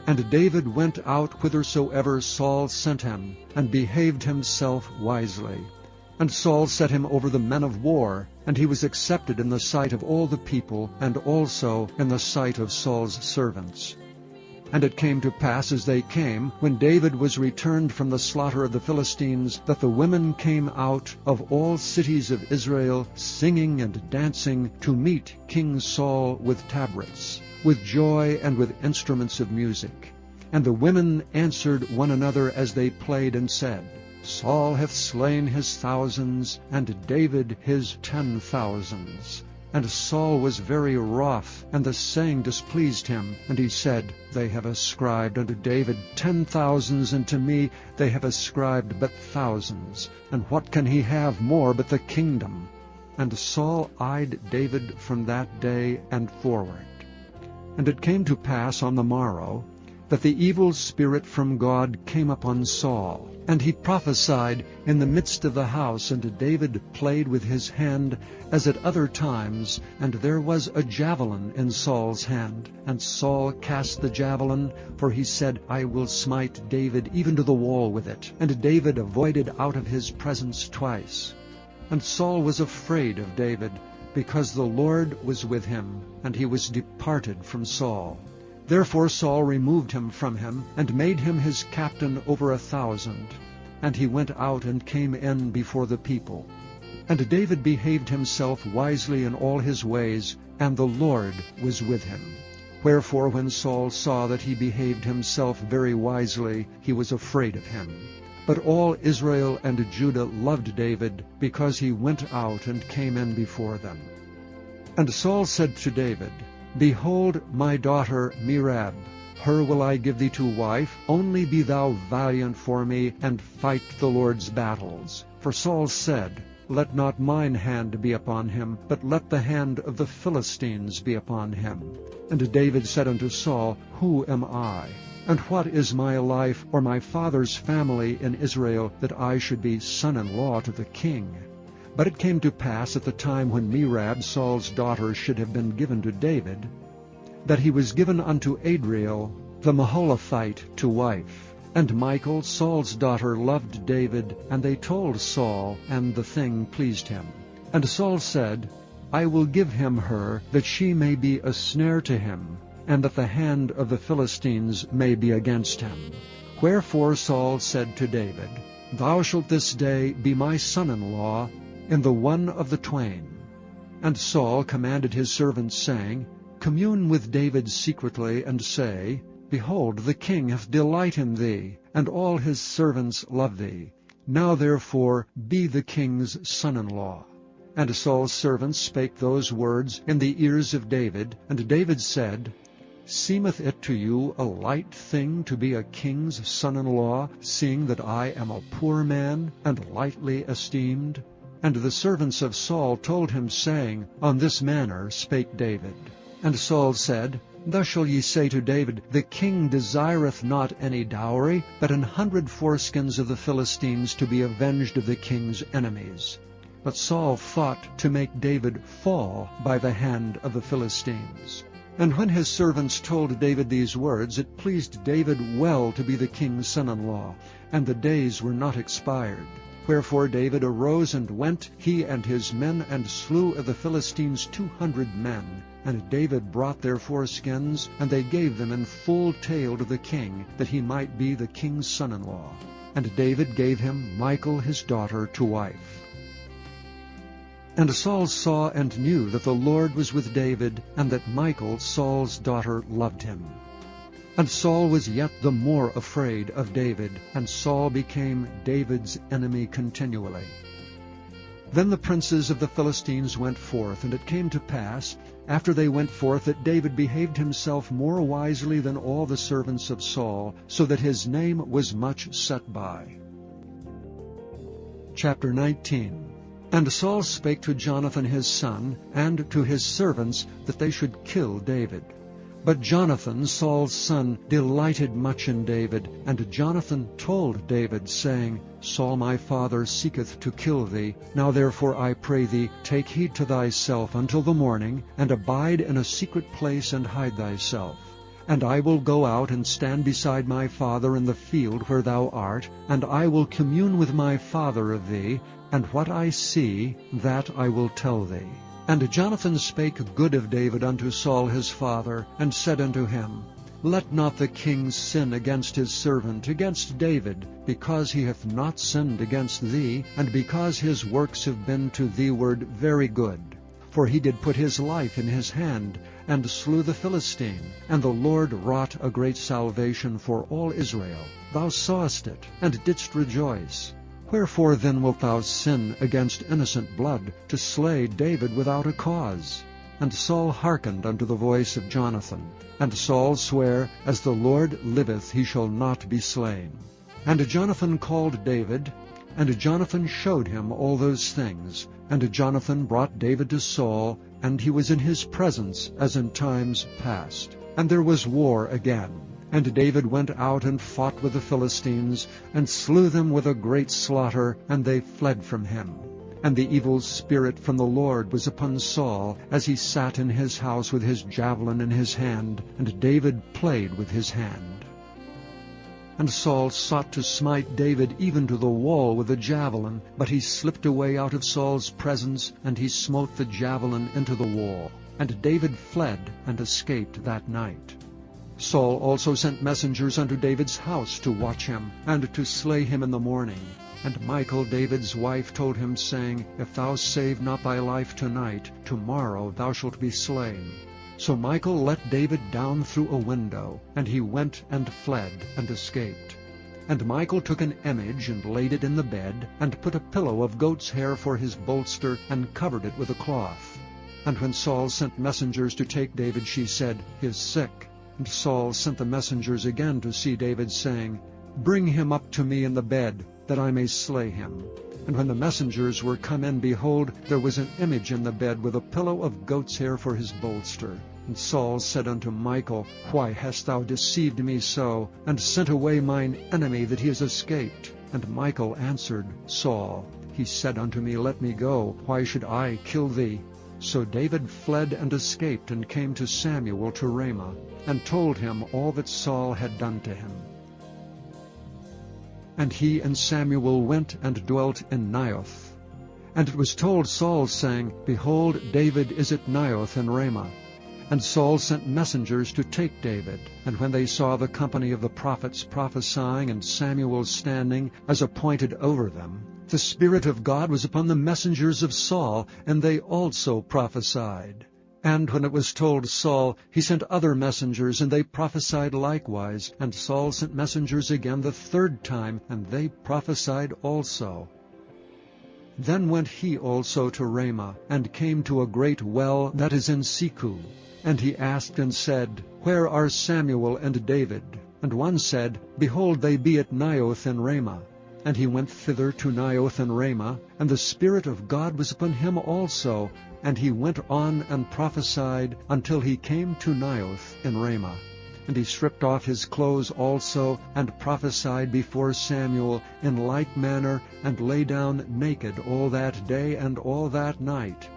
And David went out whithersoever Saul sent him, and behaved himself wisely. And Saul set him over the men of war, and he was accepted in the sight of all the people, and also in the sight of Saul's servants. And it came to pass, as they came, when David was returned from the slaughter of the Philistines, that the women came out of all cities of Israel, singing and dancing, to meet King Saul with tabrets, with joy and with instruments of music. And the women answered one another as they played, and said, Saul hath slain his thousands, and David his 10,000s. And Saul was very wroth, and the saying displeased him. And he said, They have ascribed unto David 10,000s, and to me they have ascribed but thousands. And what can he have more but the kingdom? And Saul eyed David from that day and forward. And it came to pass on the morrow, that the evil spirit from God came upon Saul, and he prophesied in the midst of the house, and David played with his hand as at other times, and there was a javelin in Saul's hand. And Saul cast the javelin, for he said, I will smite David even to the wall with it. And David avoided out of his presence twice. And Saul was afraid of David, because the Lord was with him, and he was departed from Saul. Therefore Saul removed him from him, and made him his captain over 1,000. And he went out and came in before the people. And David behaved himself wisely in all his ways, and the Lord was with him. Wherefore when Saul saw that he behaved himself very wisely, he was afraid of him. But all Israel and Judah loved David, because he went out and came in before them. And Saul said to David, Behold my daughter Merab. her will I give thee to wife, only be thou valiant for me, and fight the Lord's battles. For Saul said, Let not mine hand be upon him, but let the hand of the Philistines be upon him. And David said unto Saul, Who am I? And what is my life or my father's family in Israel, that I should be son-in-law to the king? But it came to pass at the time when Merab, Saul's daughter, should have been given to David, that he was given unto Adriel the Maholathite to wife. And Michal, Saul's daughter, loved David, and they told Saul, and the thing pleased him. And Saul said, I will give him her, that she may be a snare to him, and that the hand of the Philistines may be against him. Wherefore Saul said to David, Thou shalt this day be my son-in-law in the one of the twain. And Saul commanded his servants, saying, Commune with David secretly, and say, Behold, the king hath delight in thee, and all his servants love thee. Now therefore be the king's son-in-law. And Saul's servants spake those words in the ears of David. And David said, Seemeth it to you a light thing to be a king's son-in-law, seeing that I am a poor man, and lightly esteemed? And the servants of Saul told him, saying, On this manner spake David. And Saul said, Thus shall ye say to David, The king desireth not any dowry, but 100 foreskins of the Philistines, to be avenged of the king's enemies. But Saul thought to make David fall by the hand of the Philistines. And when his servants told David these words, it pleased David well to be the king's son-in-law, and the days were not expired. Wherefore David arose and went, he and his men, and slew of the Philistines 200 men. And David brought their foreskins, and they gave them in full tale to the king, that he might be the king's son-in-law. And David gave him Michal his daughter to wife. And Saul saw and knew that the Lord was with David, and that Michal, Saul's daughter, loved him. And Saul was yet the more afraid of David, and Saul became David's enemy continually. Then the princes of the Philistines went forth, and it came to pass, after they went forth, that David behaved himself more wisely than all the servants of Saul, so that his name was much set by. Chapter 19. And Saul spake to Jonathan his son, and to his servants, that they should kill David. But Jonathan, Saul's son, delighted much in David. And Jonathan told David, saying, Saul my father seeketh to kill thee. Now therefore I pray thee, take heed to thyself until the morning, and abide in a secret place, and hide thyself. And I will go out and stand beside my father in the field where thou art, and I will commune with my father of thee, and what I see, that I will tell thee. And Jonathan spake good of David unto Saul his father, and said unto him, Let not the king sin against his servant, against David, because he hath not sinned against thee, and because his works have been to thee-ward very good. For he did put his life in his hand, and slew the Philistine. And the Lord wrought a great salvation for all Israel. Thou sawest it, and didst rejoice. Wherefore then wilt thou sin against innocent blood, to slay David without a cause? And Saul hearkened unto the voice of Jonathan. And Saul sware, As the Lord liveth, he shall not be slain. And Jonathan called David, and Jonathan showed him all those things. And Jonathan brought David to Saul, and he was in his presence as in times past. And there was war again. And David went out and fought with the Philistines, and slew them with a great slaughter, and they fled from him. And the evil spirit from the Lord was upon Saul, as he sat in his house with his javelin in his hand, and David played with his hand. And Saul sought to smite David even to the wall with a javelin, but he slipped away out of Saul's presence, and he smote the javelin into the wall. And David fled and escaped that night. Saul also sent messengers unto David's house to watch him, and to slay him in the morning. And Michal, David's wife, told him, saying, If thou save not thy life tonight, tomorrow thou shalt be slain. So Michal let David down through a window, and he went and fled, and escaped. And Michal took an image, and laid it in the bed, and put a pillow of goat's hair for his bolster, and covered it with a cloth. And when Saul sent messengers to take David, she said, He is sick. And Saul sent the messengers again to see David, saying, Bring him up to me in the bed, that I may slay him. And when the messengers were come in, behold, there was an image in the bed, with a pillow of goat's hair for his bolster. And Saul said unto Michal, Why hast thou deceived me so, and sent away mine enemy, that he is escaped? And Michal answered Saul, He said unto me, Let me go, why should I kill thee? So David fled and escaped, and came to Samuel to Ramah, and told him all that Saul had done to him. And he and Samuel went and dwelt in Naioth. And it was told Saul, saying, Behold, David is at Naioth in Ramah. And Saul sent messengers to take David. And when they saw the company of the prophets prophesying, and Samuel standing as appointed over them, the Spirit of God was upon the messengers of Saul, and they also prophesied. And when it was told Saul, he sent other messengers, and they prophesied likewise. And Saul sent messengers again the third time, and they prophesied also. Then went he also to Ramah, and came to a great well that is in Secu. And he asked and said, Where are Samuel and David? And one said, Behold, they be at Naioth in Ramah. And he went thither to Naioth in Ramah, and the Spirit of God was upon him also. And he went on and prophesied until he came to Naioth in Ramah. And he stripped off his clothes also, and prophesied before Samuel in like manner, and lay down naked all that day and all that night.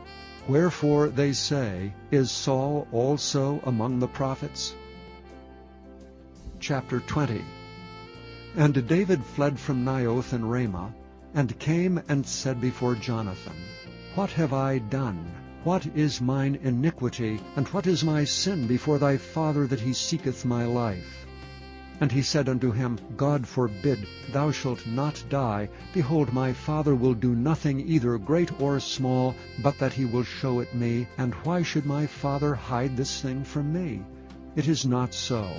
Wherefore they say, Is Saul also among the prophets? Chapter 20. And David fled from Naioth in Ramah, and came and said before Jonathan, What have I done? What is mine iniquity, and what is my sin before thy father, that he seeketh my life? And he said unto him, God forbid, thou shalt not die. Behold, my father will do nothing either great or small, but that he will show it me. And why should my father hide this thing from me? It is not so.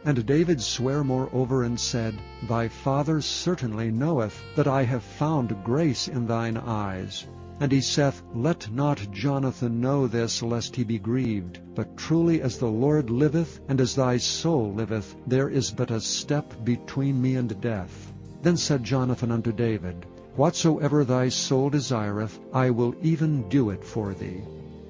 And David sware moreover, and said, Thy father certainly knoweth that I have found grace in thine eyes. And he saith, Let not Jonathan know this, lest he be grieved. But truly as the Lord liveth, and as thy soul liveth, there is but a step between me and death. Then said Jonathan unto David, Whatsoever thy soul desireth, I will even do it for thee.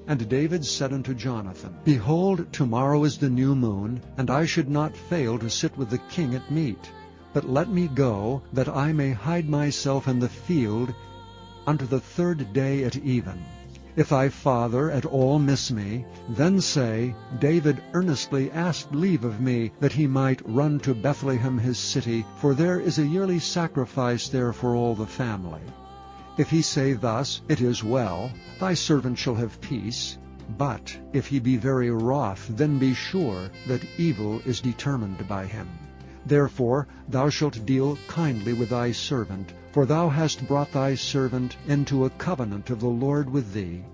And David said unto Jonathan, Behold, tomorrow is the new moon, and I should not fail to sit with the king at meat. But let me go, that I may hide myself in the field unto the third day at even. If thy father at all miss me, then say, David earnestly asked leave of me, that he might run to Bethlehem his city, for there is a yearly sacrifice there for all the family. If he say thus, It is well, thy servant shall have peace. But if he be very wroth, then be sure that evil is determined by him. Therefore thou shalt deal kindly with thy servant, for thou hast brought thy servant into a covenant of the Lord with thee.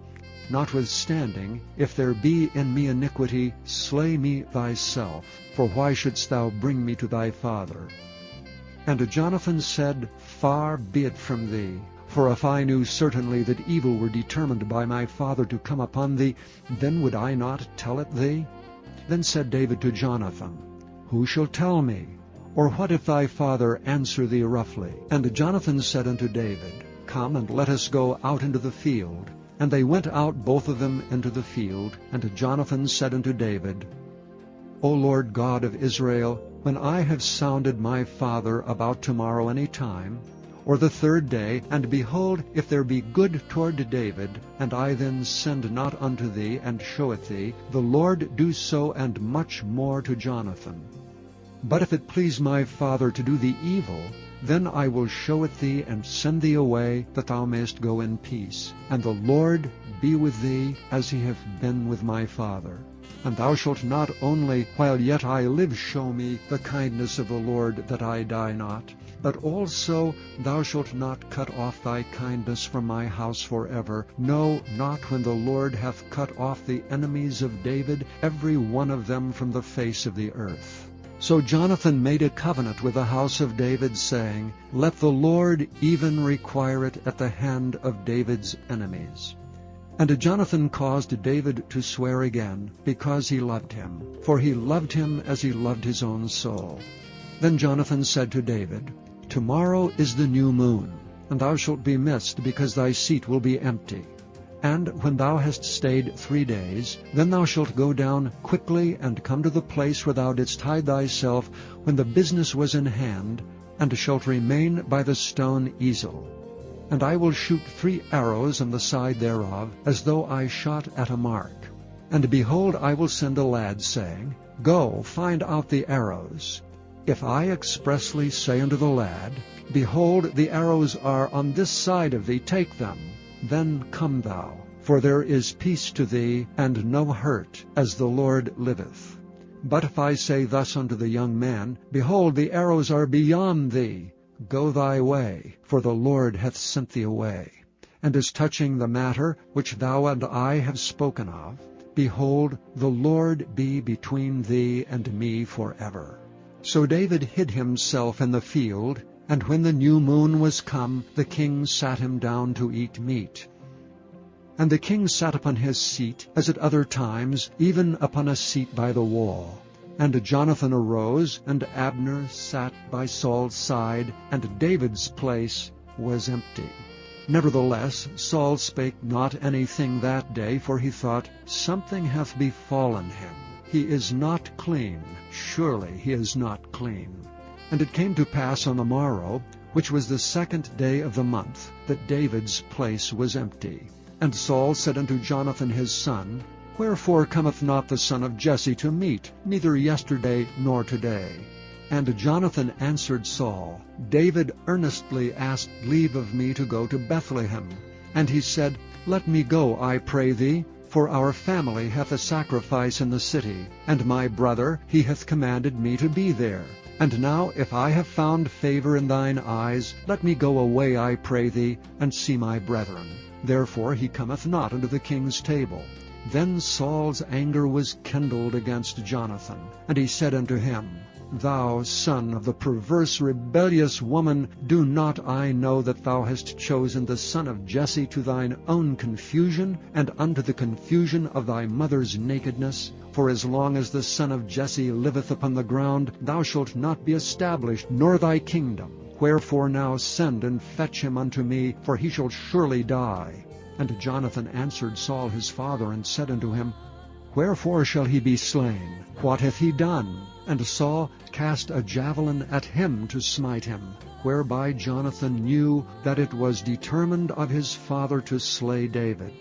Notwithstanding, if there be in me iniquity, slay me thyself, for why shouldst thou bring me to thy father? And Jonathan said, Far be it from thee. For if I knew certainly that evil were determined by my father to come upon thee, then would I not tell it thee? Then said David to Jonathan, Who shall tell me? Or what if thy father answer thee roughly? And Jonathan said unto David, Come, and let us go out into the field. And they went out both of them into the field. And Jonathan said unto David, O Lord God of Israel, when I have sounded my father about tomorrow any time, or the third day, and behold, if there be good toward David, and I then send not unto thee, and show it thee, the Lord do so and much more to Jonathan. But if it please my father to do thee evil, then I will show it thee, and send thee away, that thou mayest go in peace. And the Lord be with thee, as he hath been with my father. And thou shalt not only, while yet I live, show me the kindness of the Lord, that I die not, but also thou shalt not cut off thy kindness from my house forever, no, not when the Lord hath cut off the enemies of David, every one of them from the face of the earth. So Jonathan made a covenant with the house of David, saying, Let the Lord even require it at the hand of David's enemies. And Jonathan caused David to swear again, because he loved him, for he loved him as he loved his own soul. Then Jonathan said to David, Tomorrow is the new moon, and thou shalt be missed, because thy seat will be empty. And when thou hast stayed 3 days, then thou shalt go down quickly and come to the place where thou didst hide thyself when the business was in hand, and shalt remain by the stone Ezel. And I will shoot 3 arrows on the side thereof, as though I shot at a mark. And behold, I will send a lad, saying, Go, find out the arrows. If I expressly say unto the lad, Behold, the arrows are on this side of thee, take them, then come thou, for there is peace to thee, and no hurt, as the Lord liveth. But if I say thus unto the young man, Behold, the arrows are beyond thee, go thy way, for the Lord hath sent thee away. And as touching the matter which thou and I have spoken of, behold, the Lord be between thee and me forever. So David hid himself in the field, and when the new moon was come, the king sat him down to eat meat. And the king sat upon his seat, as at other times, even upon a seat by the wall. And Jonathan arose, and Abner sat by Saul's side, and David's place was empty. Nevertheless Saul spake not anything that day, for he thought, Something hath befallen him. He is not clean, surely he is not clean. And it came to pass on the morrow, which was the 2nd day of the month, that David's place was empty. And Saul said unto Jonathan his son, Wherefore cometh not the son of Jesse to meat, neither yesterday nor today? And Jonathan answered Saul, David earnestly asked leave of me to go to Bethlehem. And he said, Let me go, I pray thee, for our family hath a sacrifice in the city, and my brother, he hath commanded me to be there. And now, if I have found favor in thine eyes, let me go away, I pray thee, and see my brethren. Therefore he cometh not unto the king's table. Then Saul's anger was kindled against Jonathan, and he said unto him, Thou son of the perverse rebellious woman, do not I know that thou hast chosen the son of Jesse to thine own confusion, and unto the confusion of thy mother's nakedness? For as long as the son of Jesse liveth upon the ground, thou shalt not be established, nor thy kingdom. Wherefore now send and fetch him unto me, for he shall surely die. And Jonathan answered Saul his father, and said unto him, Wherefore shall he be slain? What hath he done? And Saul cast a javelin at him to smite him, whereby Jonathan knew that it was determined of his father to slay David.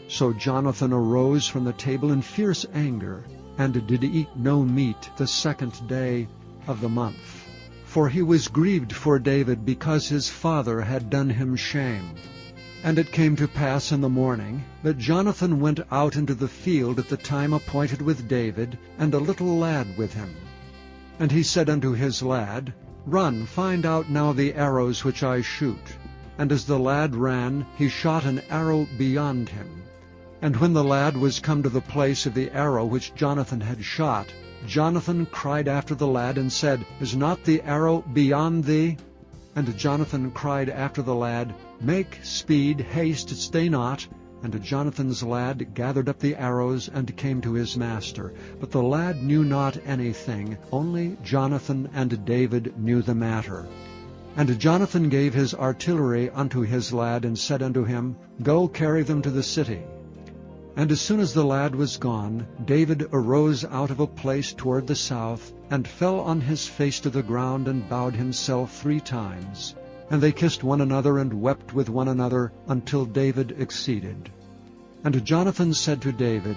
So Jonathan arose from the table in fierce anger, and did eat no meat the 2nd day of the month. For he was grieved for David, because his father had done him shame. And it came to pass in the morning that Jonathan went out into the field at the time appointed with David, and a little lad with him. And he said unto his lad, Run, find out now the arrows which I shoot. And as the lad ran, he shot an arrow beyond him. And when the lad was come to the place of the arrow which Jonathan had shot, Jonathan cried after the lad, and said, Is not the arrow beyond thee? And Jonathan cried after the lad, Make speed, haste, stay not. And Jonathan's lad gathered up the arrows, and came to his master. But the lad knew not anything, only Jonathan and David knew the matter. And Jonathan gave his artillery unto his lad, and said unto him, Go carry them to the city. And as soon as the lad was gone, David arose out of a place toward the south, and fell on his face to the ground, and bowed himself 3 times. And they kissed one another, and wept with one another, until David exceeded. And Jonathan said to David,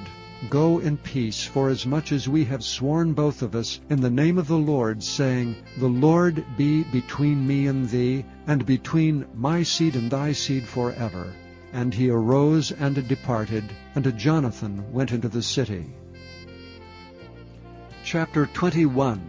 Go in peace, forasmuch as we have sworn both of us in the name of the Lord, saying, The Lord be between me and thee, and between my seed and thy seed forever. And he arose and departed, and Jonathan went into the city. Chapter 21.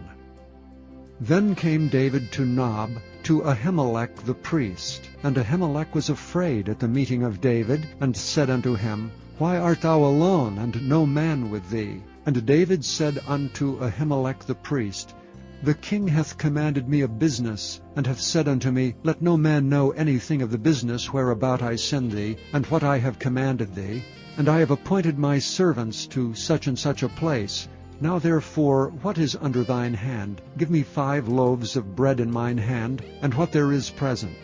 Then came David to Nob, to Ahimelech the priest. And Ahimelech was afraid at the meeting of David, and said unto him, Why art thou alone, and no man with thee? And David said unto Ahimelech the priest, The king hath commanded me a business, and hath said unto me, Let no man know anything of the business whereabout I send thee, and what I have commanded thee. And I have appointed my servants to such and such a place. Now therefore, what is under thine hand? Give me 5 loaves of bread in mine hand, and what there is present.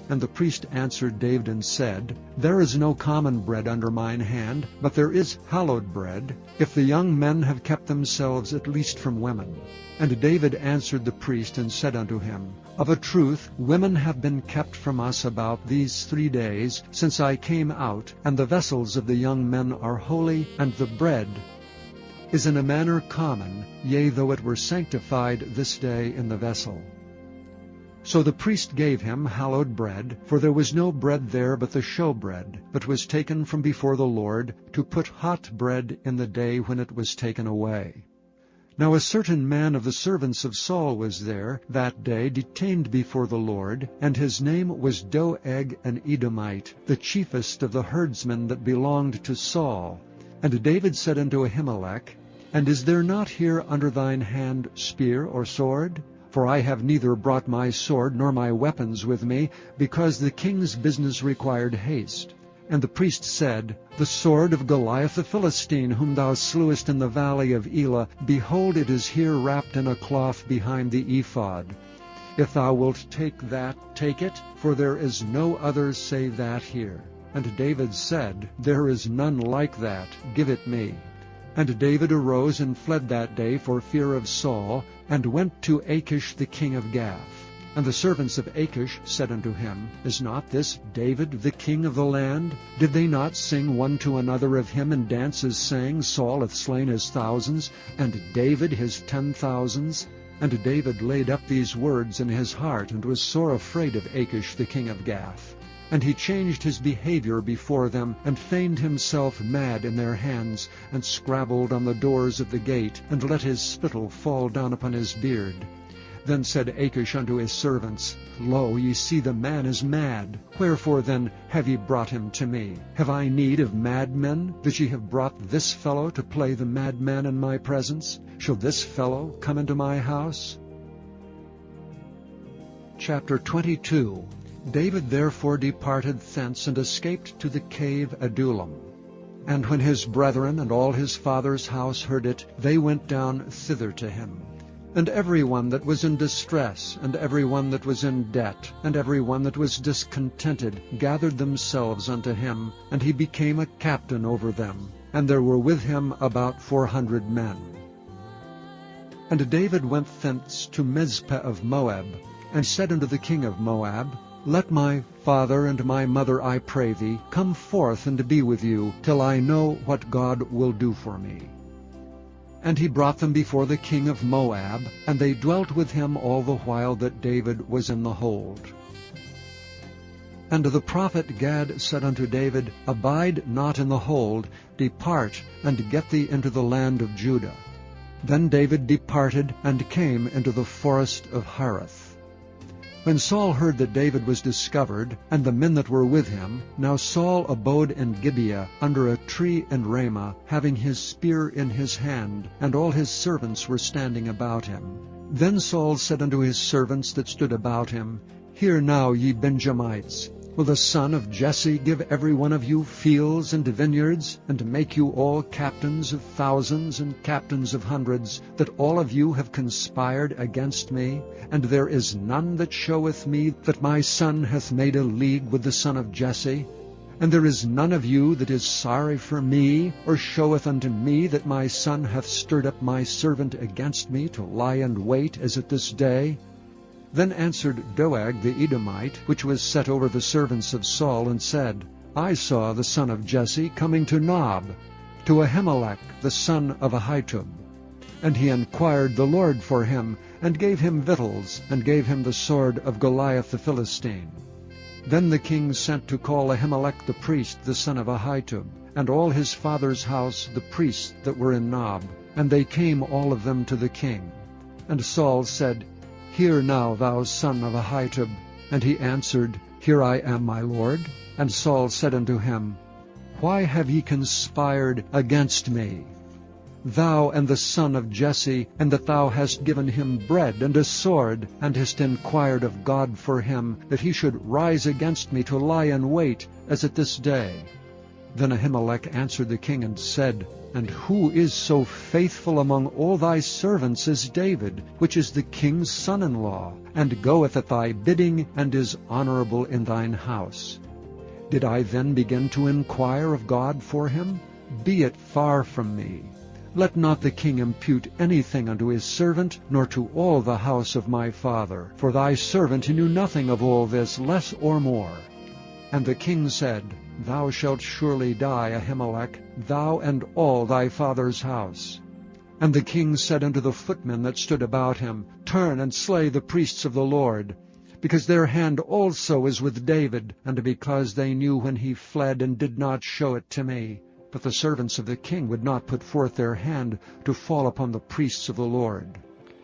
And the priest answered David and said, There is no common bread under mine hand, but there is hallowed bread, if the young men have kept themselves at least from women. And David answered the priest and said unto him, Of a truth, women have been kept from us about these 3 days, since I came out, and the vessels of the young men are holy, and the bread is in a manner common, yea, though it were sanctified this day in the vessel. So the priest gave him hallowed bread, for there was no bread there but the showbread, but was taken from before the Lord, to put hot bread in the day when it was taken away. Now a certain man of the servants of Saul was there that day, detained before the Lord, and his name was Doeg an Edomite, the chiefest of the herdsmen that belonged to Saul. And David said unto Ahimelech, And is there not here under thine hand spear or sword? For I have neither brought my sword nor my weapons with me, because the king's business required haste. And the priest said, The sword of Goliath the Philistine, whom thou slewest in the valley of Elah, behold, it is here wrapped in a cloth behind the ephod. If thou wilt take that, take it, for there is no other save that here. And David said, There is none like that, give it me. And David arose and fled that day for fear of Saul, and went to Achish the king of Gath. And the servants of Achish said unto him, Is not this David the king of the land? Did they not sing one to another of him in dances, saying, Saul hath slain his thousands, and David his 10,000s? And David laid up these words in his heart, and was sore afraid of Achish the king of Gath. And he changed his behavior before them, and feigned himself mad in their hands, and scrabbled on the doors of the gate, and let his spittle fall down upon his beard. Then said Achish unto his servants, Lo, ye see the man is mad. Wherefore then have ye brought him to me? Have I need of madmen, that ye have brought this fellow to play the madman in my presence? Shall this fellow come into my house? Chapter 22. David therefore departed thence, and escaped to the cave Adullam. And when his brethren and all his father's house heard it, they went down thither to him. And every one that was in distress, and every one that was in debt, and every one that was discontented, gathered themselves unto him, and he became a captain over them. And there were with him about 400 men. And David went thence to Mizpeh of Moab, and said unto the king of Moab, Let my father and my mother, I pray thee, come forth and be with you, till I know what God will do for me. And he brought them before the king of Moab, and they dwelt with him all the while that David was in the hold. And the prophet Gad said unto David, Abide not in the hold, depart, and get thee into the land of Judah. Then David departed, and came into the forest of Hareth. When Saul heard that David was discovered, and the men that were with him, now Saul abode in Gibeah, under a tree in Ramah, having his spear in his hand, and all his servants were standing about him. Then Saul said unto his servants that stood about him, Hear now, ye Benjamites, will the son of Jesse give every one of you fields and vineyards, and make you all captains of thousands and captains of hundreds, that all of you have conspired against me? And there is none that showeth me that my son hath made a league with the son of Jesse? And there is none of you that is sorry for me, or showeth unto me that my son hath stirred up my servant against me to lie and wait, as at this day? Then answered Doeg the Edomite, which was set over the servants of Saul, and said, I saw the son of Jesse coming to Nob, to Ahimelech the son of Ahitub. And he inquired the Lord for him, and gave him victuals, and gave him the sword of Goliath the Philistine. Then the king sent to call Ahimelech the priest, the son of Ahitub, and all his father's house, the priests that were in Nob, and they came all of them to the king. And Saul said, Hear now, thou son of Ahitub. And he answered, Here I am, my lord. And Saul said unto him, Why have ye conspired against me, thou and the son of Jesse, and that thou hast given him bread and a sword, and hast inquired of God for him, that he should rise against me to lie in wait, as at this day? Then Ahimelech answered the king and said, And who is so faithful among all thy servants as David, which is the king's son-in-law, and goeth at thy bidding, and is honorable in thine house? Did I then begin to inquire of God for him? Be it far from me. Let not the king impute anything unto his servant, nor to all the house of my father. For thy servant knew nothing of all this, less or more. And the king said, Thou shalt surely die, Ahimelech, thou and all thy father's house. And the king said unto the footmen that stood about him, Turn and slay the priests of the Lord, because their hand also is with David, and because they knew when he fled, and did not show it to me. But the servants of the king would not put forth their hand to fall upon the priests of the Lord.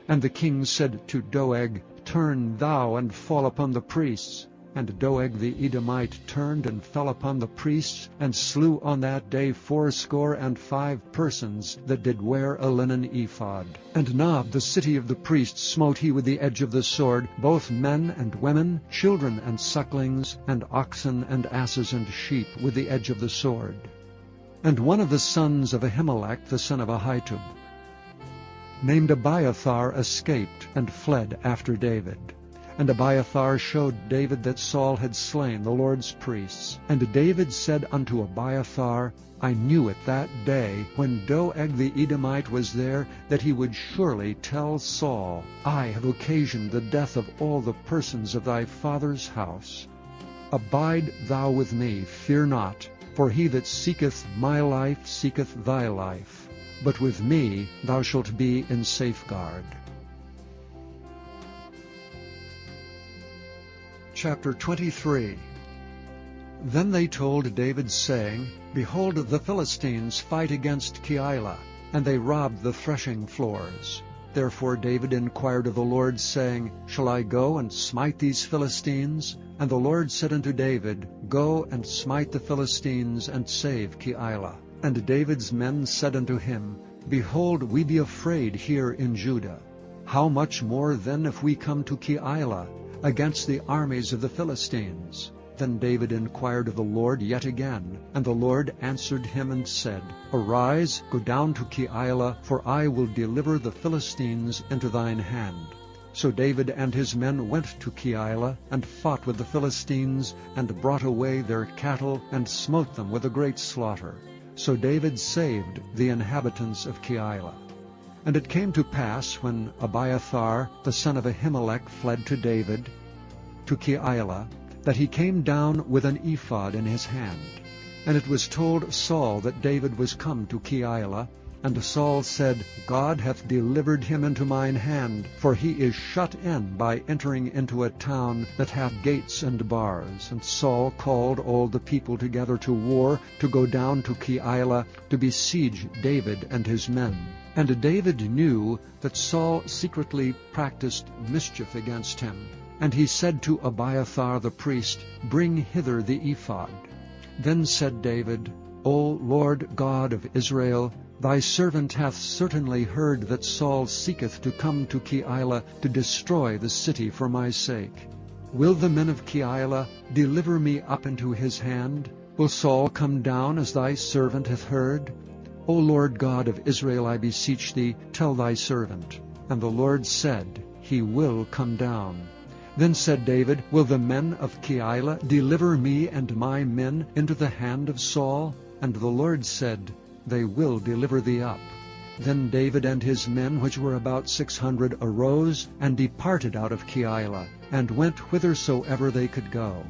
And the king said to Doeg, Turn thou and fall upon the priests. And Doeg the Edomite turned and fell upon the priests, and slew on that day 75 persons that did wear a linen ephod. And Nob the city of the priests smote he with the edge of the sword, both men and women, children and sucklings, and oxen and asses and sheep with the edge of the sword. And one of the sons of Ahimelech, the son of Ahitub, named Abiathar, escaped and fled after David. And Abiathar showed David that Saul had slain the Lord's priests. And David said unto Abiathar, I knew it that day, when Doeg the Edomite was there, that he would surely tell Saul, I have occasioned the death of all the persons of thy father's house. Abide thou with me, fear not, for he that seeketh my life seeketh thy life. But with me thou shalt be in safeguard. Chapter 23. Then they told David, saying, Behold, the Philistines fight against Keilah, and they robbed the threshing floors. Therefore David inquired of the Lord, saying, Shall I go and smite these Philistines? And the Lord said unto David, Go and smite the Philistines, and save Keilah. And David's men said unto him, Behold, we be afraid here in Judah. How much more then if we come to Keilah, against the armies of the Philistines? Then David inquired of the Lord yet again, and the Lord answered him and said, Arise, go down to Keilah, for I will deliver the Philistines into thine hand. So David and his men went to Keilah, and fought with the Philistines, and brought away their cattle, and smote them with a great slaughter. So David saved the inhabitants of Keilah. And it came to pass, when Abiathar the son of Ahimelech fled to David, to Keilah, that he came down with an ephod in his hand. And it was told Saul that David was come to Keilah. And Saul said, God hath delivered him into mine hand, for he is shut in by entering into a town that hath gates and bars. And Saul called all the people together to war, to go down to Keilah, to besiege David and his men. And David knew that Saul secretly practiced mischief against him. And he said to Abiathar the priest, Bring hither the ephod. Then said David, O Lord God of Israel, thy servant hath certainly heard that Saul seeketh to come to Keilah to destroy the city for my sake. Will the men of Keilah deliver me up into his hand? Will Saul come down as thy servant hath heard? O Lord God of Israel, I beseech thee, tell thy servant. And the Lord said, He will come down. Then said David, Will the men of Keilah deliver me and my men into the hand of Saul? And the Lord said, They will deliver thee up. Then David and his men, which were about 600, arose, and departed out of Keilah, and went whithersoever they could go.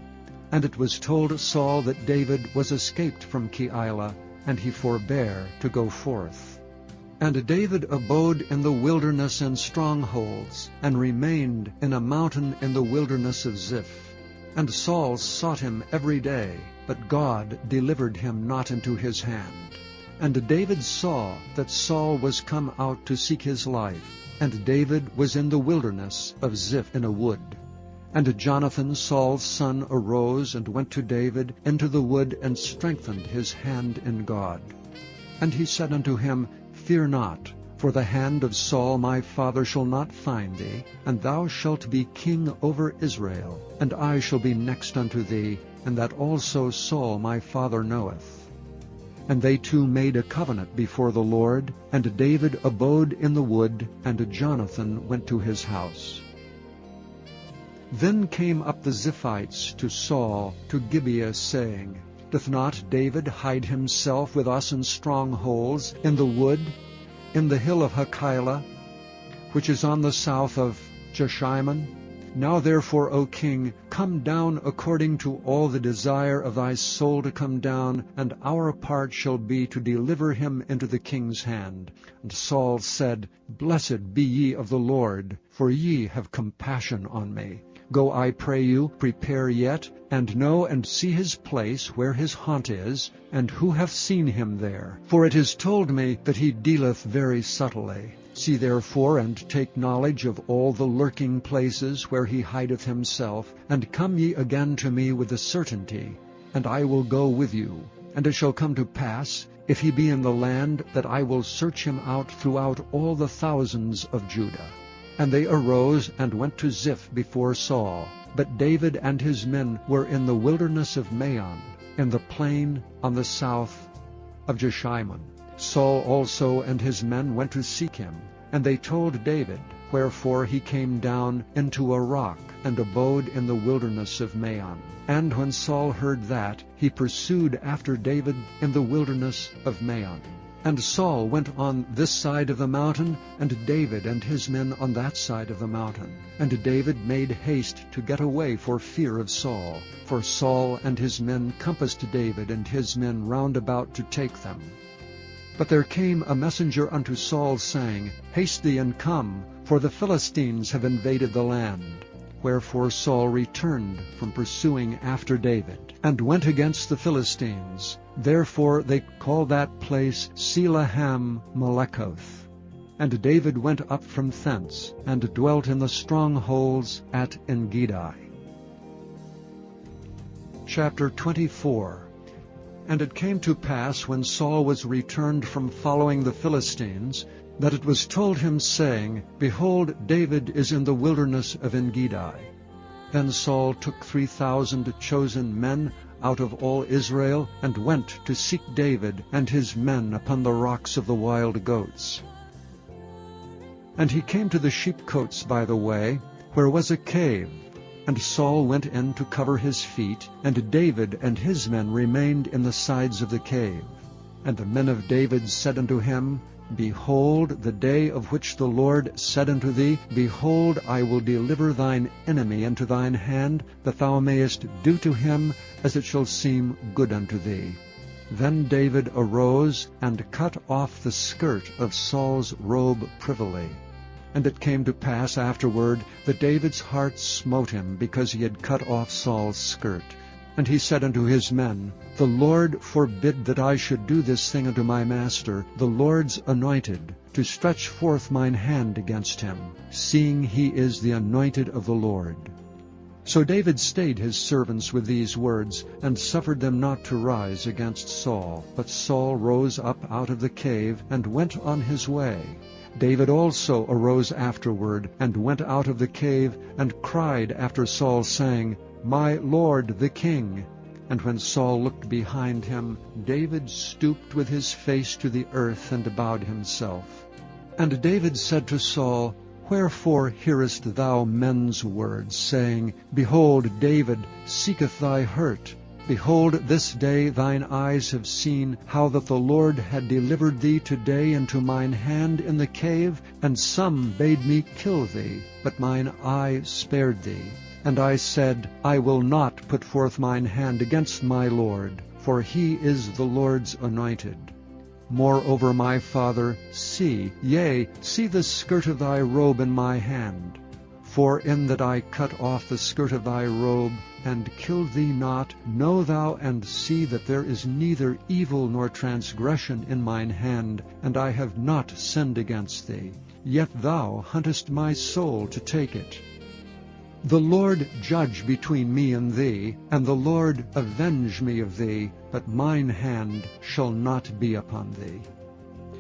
And it was told Saul that David was escaped from Keilah, and he forbare to go forth. And David abode in the wilderness and strongholds, and remained in a mountain in the wilderness of Ziph. And Saul sought him every day, but God delivered him not into his hand. And David saw that Saul was come out to seek his life, and David was in the wilderness of Ziph in a wood. And Jonathan Saul's son arose and went to David into the wood, and strengthened his hand in God. And he said unto him, Fear not, for the hand of Saul my father shall not find thee, and thou shalt be king over Israel, and I shall be next unto thee, and that also Saul my father knoweth. And they two made a covenant before the Lord, and David abode in the wood, and Jonathan went to his house. Then came up the Ziphites to Saul to Gibeah, saying, Doth not David hide himself with us in strongholds, in the wood, in the hill of Hachilah, which is on the south of Jeshimon? Now therefore, O king, come down according to all the desire of thy soul to come down, and our part shall be to deliver him into the king's hand. And Saul said, Blessed be ye of the Lord, for ye have compassion on me. Go, I pray you, prepare yet, and know and see his place where his haunt is, and who hath seen him there. For it is told me that he dealeth very subtly. See therefore, and take knowledge of all the lurking places where he hideth himself, and come ye again to me with a certainty, and I will go with you. And it shall come to pass, if he be in the land, that I will search him out throughout all the thousands of Judah. And they arose and went to Ziph before Saul. But David and his men were in the wilderness of Maon, in the plain on the south of Jeshimon. Saul also and his men went to seek him, and they told David, wherefore he came down into a rock, and abode in the wilderness of Maon. And when Saul heard that, he pursued after David in the wilderness of Maon. And Saul went on this side of the mountain, and David and his men on that side of the mountain. And David made haste to get away for fear of Saul. For Saul and his men compassed David and his men round about to take them. But there came a messenger unto Saul, saying, Haste thee and come, for the Philistines have invaded the land. Wherefore Saul returned from pursuing after David, and went against the Philistines. Therefore they call that place Selahem-Melekoth. And David went up from thence, and dwelt in the strongholds at Engedi. Chapter 24. And it came to pass, when Saul was returned from following the Philistines, that it was told him, saying, Behold, David is in the wilderness of Engedi. Then Saul took 3,000 chosen men out of all Israel, and went to seek David and his men upon the rocks of the wild goats. And he came to the sheepcotes by the way, where was a cave. And Saul went in to cover his feet, and David and his men remained in the sides of the cave. And the men of David said unto him, Behold, the day of which the Lord said unto thee, Behold, I will deliver thine enemy into thine hand, that thou mayest do to him as it shall seem good unto thee. Then David arose, and cut off the skirt of Saul's robe privily. And it came to pass afterward that David's heart smote him, because he had cut off Saul's skirt. And he said unto his men, The Lord forbid that I should do this thing unto my master, the Lord's anointed, to stretch forth mine hand against him, seeing he is the anointed of the Lord. So David stayed his servants with these words, and suffered them not to rise against Saul. But Saul rose up out of the cave, and went on his way. David also arose afterward, and went out of the cave, and cried after Saul, saying, My Lord the king. And when Saul looked behind him, David stooped with his face to the earth, and bowed himself. And David said to Saul, Wherefore hearest thou men's words, saying, Behold, David seeketh thy hurt? Behold, this day thine eyes have seen how that the Lord had delivered thee today into mine hand in the cave, and some bade me kill thee, but mine eye spared thee. And I said, I will not put forth mine hand against my Lord, for he is the Lord's anointed. Moreover, my father, see the skirt of thy robe in my hand. For in that I cut off the skirt of thy robe, and killed thee not, know thou and see that there is neither evil nor transgression in mine hand, and I have not sinned against thee. Yet thou huntest my soul to take it. The Lord judge between me and thee, and the Lord avenge me of thee, but mine hand shall not be upon thee.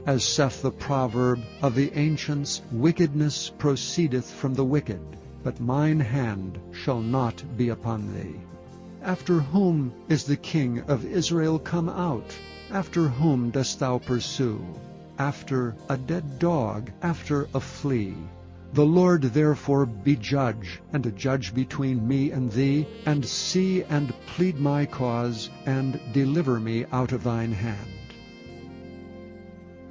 As saith the proverb of the ancients, Wickedness proceedeth from the wicked, but mine hand shall not be upon thee. After whom is the king of Israel come out? After whom dost thou pursue? After a dead dog, after a flea. The Lord therefore be judge, and a judge between me and thee, and see and plead my cause, and deliver me out of thine hand.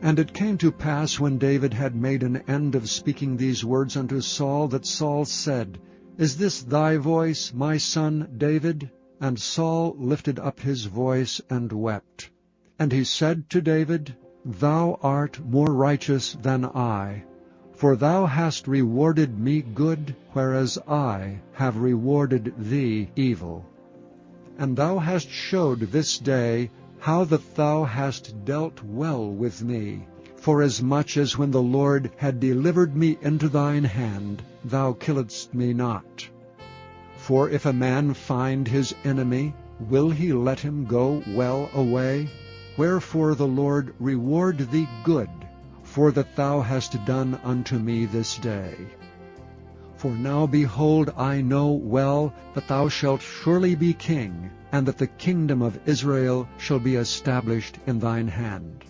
And it came to pass, when David had made an end of speaking these words unto Saul, that Saul said, Is this thy voice, my son David? And Saul lifted up his voice and wept. And he said to David, Thou art more righteous than I, for thou hast rewarded me good, whereas I have rewarded thee evil. And thou hast showed this day how that thou hast dealt well with me, forasmuch as when the Lord had delivered me into thine hand, thou killedst me not. For if a man find his enemy, will he let him go well away? Wherefore the Lord reward thee good, for that thou hast done unto me this day. For now, behold, I know well that thou shalt surely be king, and that the kingdom of Israel shall be established in thine hand.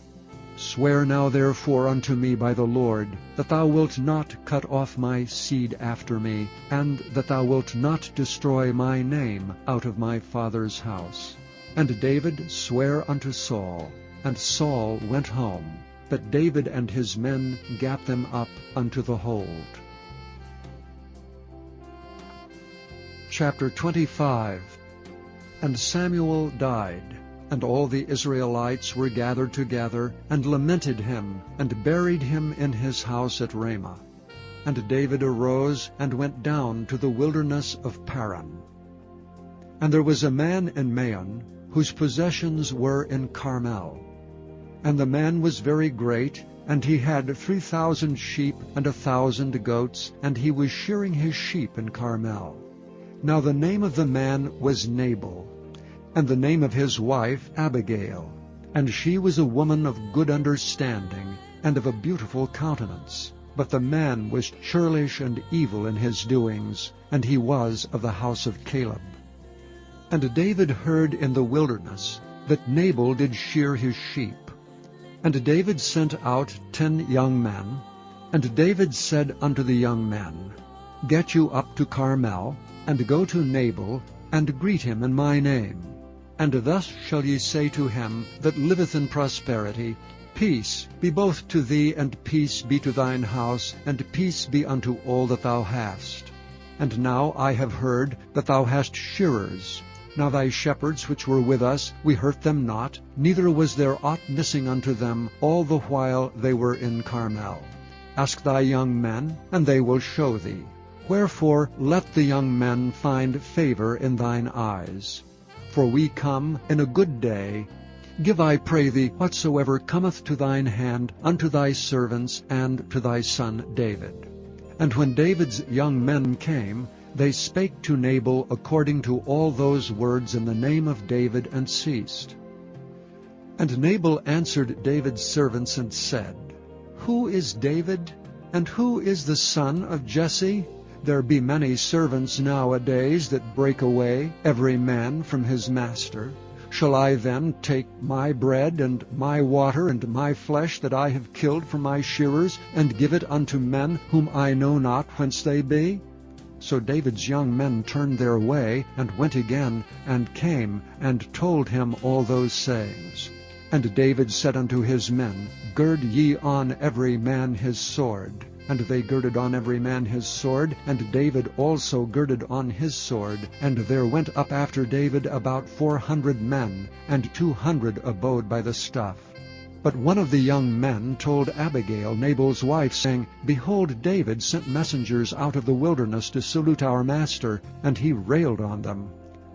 Swear now therefore unto me by the Lord, that thou wilt not cut off my seed after me, and that thou wilt not destroy my name out of my father's house. And David sware unto Saul, and Saul went home, but David and his men gat them up unto the hold. Chapter 25. And Samuel died, and all the Israelites were gathered together, and lamented him, and buried him in his house at Ramah. And David arose, and went down to the wilderness of Paran. And there was a man in Maon, whose possessions were in Carmel. And the man was very great, and he had 3,000 sheep and 1,000 goats, and he was shearing his sheep in Carmel. Now the name of the man was Nabal, and the name of his wife Abigail. And she was a woman of good understanding, and of a beautiful countenance. But the man was churlish and evil in his doings, and he was of the house of Caleb. And David heard in the wilderness that Nabal did shear his sheep. And David sent out 10 young men. And David said unto the young men, Get you up to Carmel, and go to Nabal, and greet him in my name. And thus shall ye say to him that liveth in prosperity, Peace be both to thee, and peace be to thine house, and peace be unto all that thou hast. And now I have heard that thou hast shearers. Now thy shepherds which were with us, we hurt them not, neither was there aught missing unto them all the while they were in Carmel. Ask thy young men, and they will show thee. Wherefore let the young men find favor in thine eyes. For we come in a good day. Give, I pray thee, whatsoever cometh to thine hand unto thy servants and to thy son David. And when David's young men came, they spake to Nabal according to all those words in the name of David, and ceased. And Nabal answered David's servants and said, Who is David, and who is the son of Jesse? There be many servants nowadays that break away, every man from his master. Shall I then take my bread and my water and my flesh that I have killed from my shearers, and give it unto men whom I know not whence they be? So David's young men turned their way, and went again, and came, and told him all those sayings. And David said unto his men, Gird ye on every man his sword. And they girded on every man his sword, and David also girded on his sword. And there went up after David about 400 men, and 200 abode by the stuff. But one of the young men told Abigail, Nabal's wife, saying, Behold, David sent messengers out of the wilderness to salute our master, and he railed on them.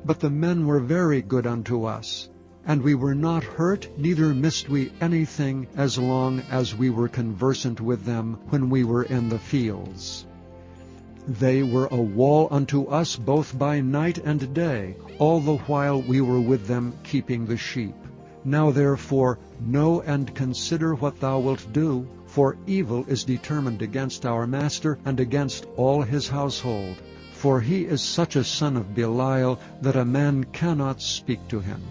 But the men were very good unto us, and we were not hurt, neither missed we anything, as long as we were conversant with them when we were in the fields. They were a wall unto us both by night and day, all the while we were with them keeping the sheep. Now therefore know and consider what thou wilt do, for evil is determined against our master and against all his household. For he is such a son of Belial that a man cannot speak to him.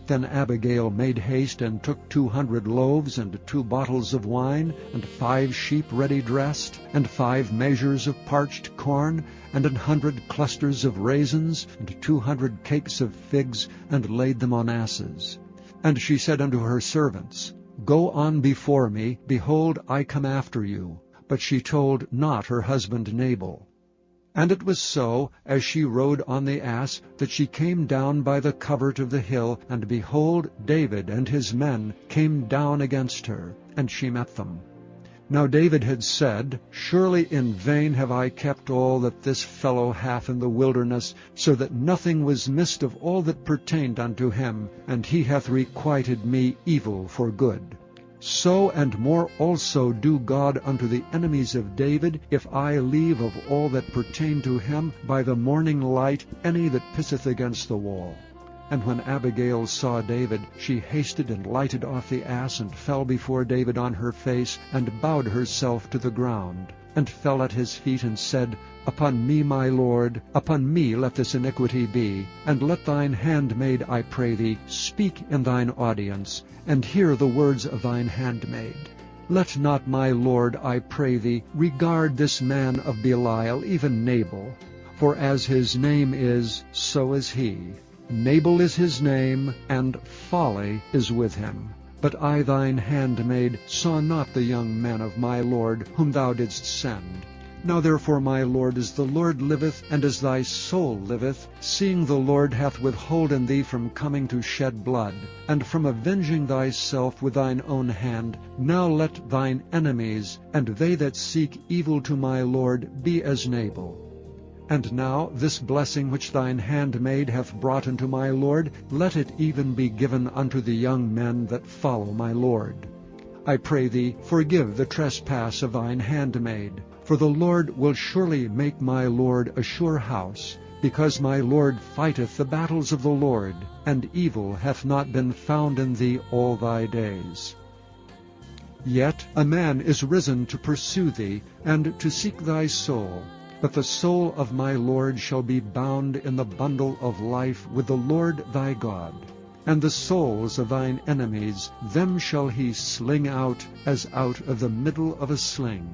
Then Abigail made haste and took 200 loaves and 2 bottles of wine, and 5 sheep ready dressed, and 5 measures of parched corn, and 100 clusters of raisins, and 200 cakes of figs, and laid them on asses. And she said unto her servants, Go on before me, behold, I come after you. But she told not her husband Nabal. And it was so, as she rode on the ass, that she came down by the covert of the hill, and behold, David and his men came down against her, and she met them. Now David had said, Surely in vain have I kept all that this fellow hath in the wilderness, so that nothing was missed of all that pertained unto him, and he hath requited me evil for good. So and more also do God unto the enemies of David, if I leave of all that pertain to him by the morning light any that pisseth against the wall. And when Abigail saw David, she hasted and lighted off the ass, and fell before David on her face, and bowed herself to the ground, and fell at his feet, and said, Upon me, my lord, upon me let this iniquity be, and let thine handmaid, I pray thee, speak in thine audience, and hear the words of thine handmaid. Let not my lord, I pray thee, regard this man of Belial, even Nabal, for as his name is, so is he. Nabal is his name, and folly is with him. But I thine handmaid saw not the young men of my lord, whom thou didst send. Now therefore, my lord, as the Lord liveth, and as thy soul liveth, seeing the Lord hath withholden thee from coming to shed blood, and from avenging thyself with thine own hand, now let thine enemies, and they that seek evil to my lord, be as Nabal. And now this blessing which thine handmaid hath brought unto my lord, let it even be given unto the young men that follow my lord. I pray thee, forgive the trespass of thine handmaid. For the Lord will surely make my lord a sure house, because my lord fighteth the battles of the Lord, and evil hath not been found in thee all thy days. Yet a man is risen to pursue thee, and to seek thy soul. But the soul of my lord shall be bound in the bundle of life with the Lord thy God. And the souls of thine enemies, them shall he sling out, as out of the middle of a sling.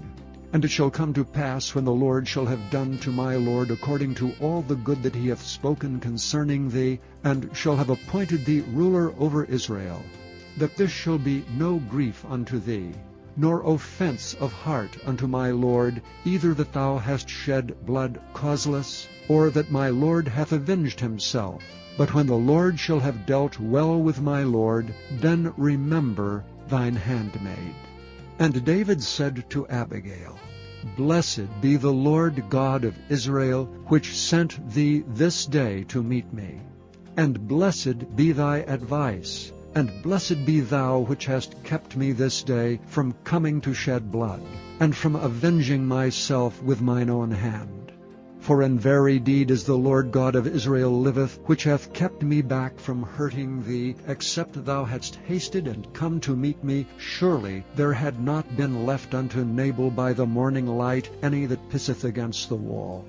And it shall come to pass, when the Lord shall have done to my lord according to all the good that he hath spoken concerning thee, and shall have appointed thee ruler over Israel, that this shall be no grief unto thee, nor offense of heart unto my lord, either that thou hast shed blood causeless, or that my lord hath avenged himself. But when the Lord shall have dealt well with my lord, then remember thine handmaid. And David said to Abigail, Blessed be the Lord God of Israel, which sent thee this day to meet me. And blessed be thy advice, and blessed be thou which hast kept me this day from coming to shed blood, and from avenging myself with mine own hand. For in very deed as the Lord God of Israel liveth, which hath kept me back from hurting thee, except thou hadst hasted and come to meet me, surely there had not been left unto Nabal by the morning light any that pisseth against the wall.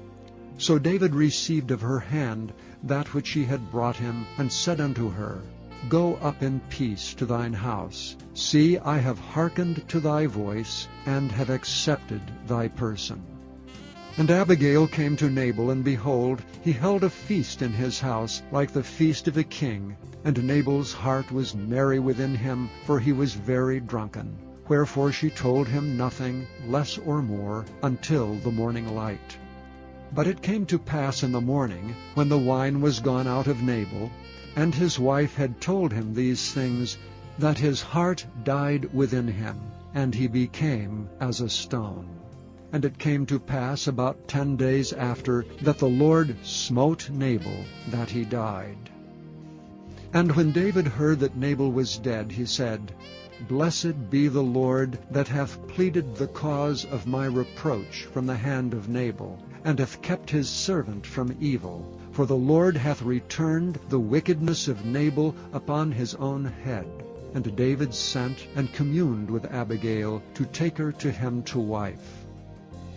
So David received of her hand that which she had brought him, and said unto her, Go up in peace to thine house. See, I have hearkened to thy voice, and have accepted thy person. And Abigail came to Nabal, and behold, he held a feast in his house, like the feast of a king. And Nabal's heart was merry within him, for he was very drunken. Wherefore she told him nothing, less or more, until the morning light. But it came to pass in the morning, when the wine was gone out of Nabal, and his wife had told him these things, that his heart died within him, and he became as a stone. And it came to pass about 10 days after, that the Lord smote Nabal, that he died. And when David heard that Nabal was dead, he said, Blessed be the Lord, that hath pleaded the cause of my reproach from the hand of Nabal, and hath kept his servant from evil. For the Lord hath returned the wickedness of Nabal upon his own head. And David sent and communed with Abigail, to take her to him to wife.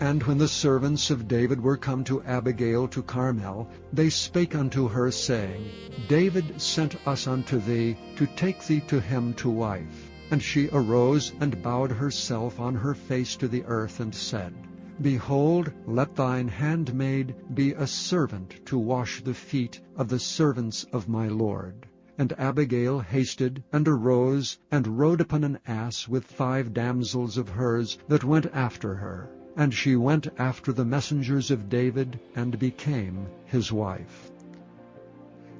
And when the servants of David were come to Abigail to Carmel, they spake unto her, saying, David sent us unto thee, to take thee to him to wife. And she arose and bowed herself on her face to the earth, and said, Behold, let thine handmaid be a servant to wash the feet of the servants of my lord. And Abigail hasted, and arose, and rode upon an ass with 5 damsels of hers that went after her. And she went after the messengers of David, and became his wife.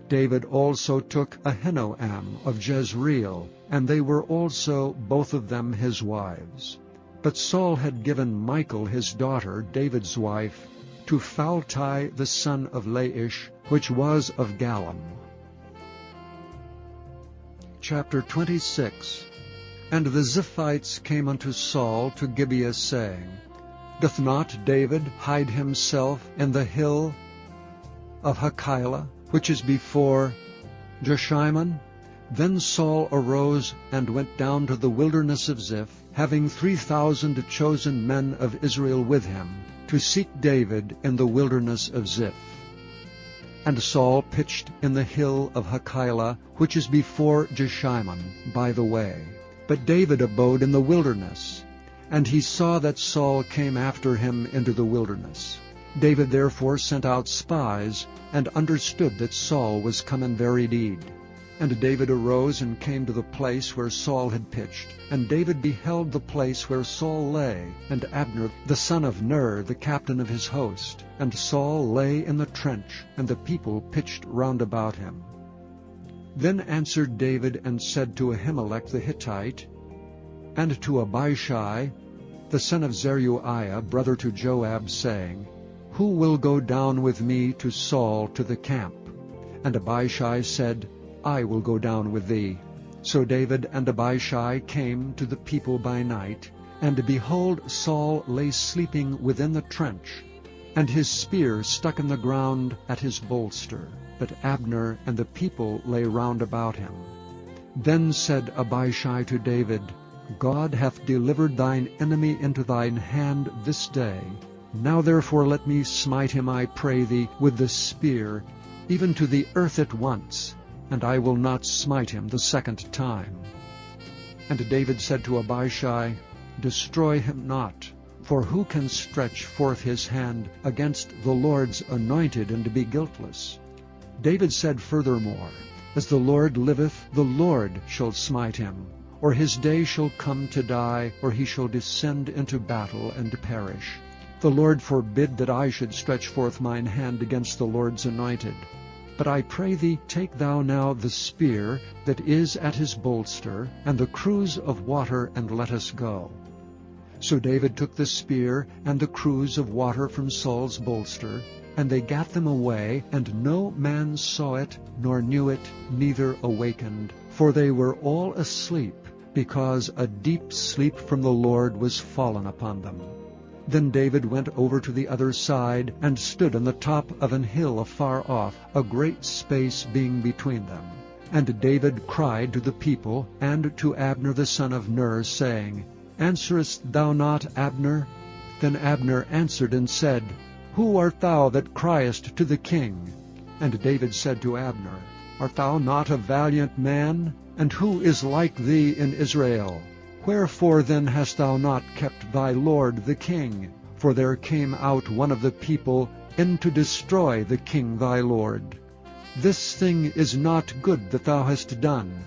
David also took Ahinoam of Jezreel, and they were also both of them his wives. But Saul had given Michal his daughter, David's wife, to Phalti the son of Laish, which was of Gallim. Chapter 26. And the Ziphites came unto Saul to Gibeah, saying, Doth not David hide himself in the hill of Hachilah, which is before Jeshimon? Then Saul arose and went down to the wilderness of Ziph, having 3,000 chosen men of Israel with him, to seek David in the wilderness of Ziph. And Saul pitched in the hill of Hachilah, which is before Jeshimon, by the way. But David abode in the wilderness. And he saw that Saul came after him into the wilderness. David therefore sent out spies, and understood that Saul was come in very deed. And David arose and came to the place where Saul had pitched. And David beheld the place where Saul lay, and Abner the son of Ner, the captain of his host. And Saul lay in the trench, and the people pitched round about him. Then answered David and said to Ahimelech the Hittite, and to Abishai, the son of Zeruiah, brother to Joab, saying, Who will go down with me to Saul to the camp? And Abishai said, I will go down with thee. So David and Abishai came to the people by night, and behold, Saul lay sleeping within the trench, and his spear stuck in the ground at his bolster. But Abner and the people lay round about him. Then said Abishai to David, God hath delivered thine enemy into thine hand this day. Now therefore let me smite him, I pray thee, with the spear, even to the earth at once, and I will not smite him the second time. And David said to Abishai, Destroy him not, for who can stretch forth his hand against the Lord's anointed and be guiltless? David said furthermore, As the Lord liveth, the Lord shall smite him, or his day shall come to die, or he shall descend into battle and perish. The Lord forbid that I should stretch forth mine hand against the Lord's anointed. But I pray thee, take thou now the spear that is at his bolster, and the cruse of water, and let us go. So David took the spear and the cruse of water from Saul's bolster, and they gat them away, and no man saw it, nor knew it, neither awakened, for they were all asleep, because a deep sleep from the Lord was fallen upon them. Then David went over to the other side, and stood on the top of an hill afar off, a great space being between them. And David cried to the people, and to Abner the son of Ner, saying, Answerest thou not, Abner? Then Abner answered and said, Who art thou that criest to the king? And David said to Abner, Art thou not a valiant man? And who is like thee in Israel? Wherefore then hast thou not kept thy lord the king? For there came out one of the people in to destroy the king thy lord. This thing is not good that thou hast done.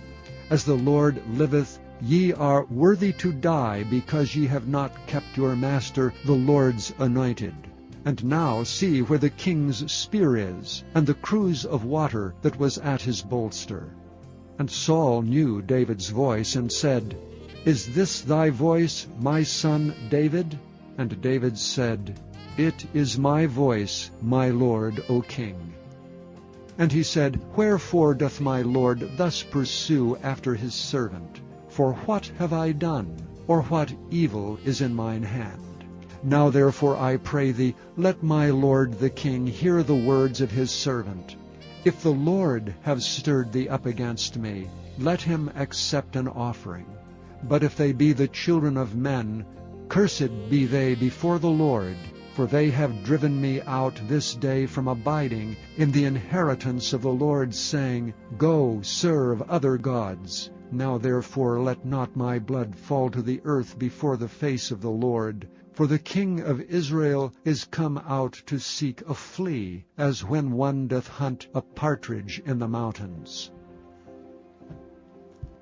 As the Lord liveth, ye are worthy to die, because ye have not kept your master the Lord's anointed. And now see where the king's spear is, and the cruse of water that was at his bolster. And Saul knew David's voice, and said, Is this thy voice, my son David? And David said, It is my voice, my lord, O king. And he said, Wherefore doth my lord thus pursue after his servant? For what have I done? Or what evil is in mine hand? Now therefore I pray thee, let my lord the king hear the words of his servant. If the Lord have stirred thee up against me, let him accept an offering. But if they be the children of men, Cursed be they before the Lord, for they have driven me out this day from abiding in the inheritance of the Lord, saying, Go, serve other gods. Now therefore let not my blood fall to the earth before the face of the Lord. For the King of Israel is come out to seek a flea, as when one doth hunt a partridge in the mountains.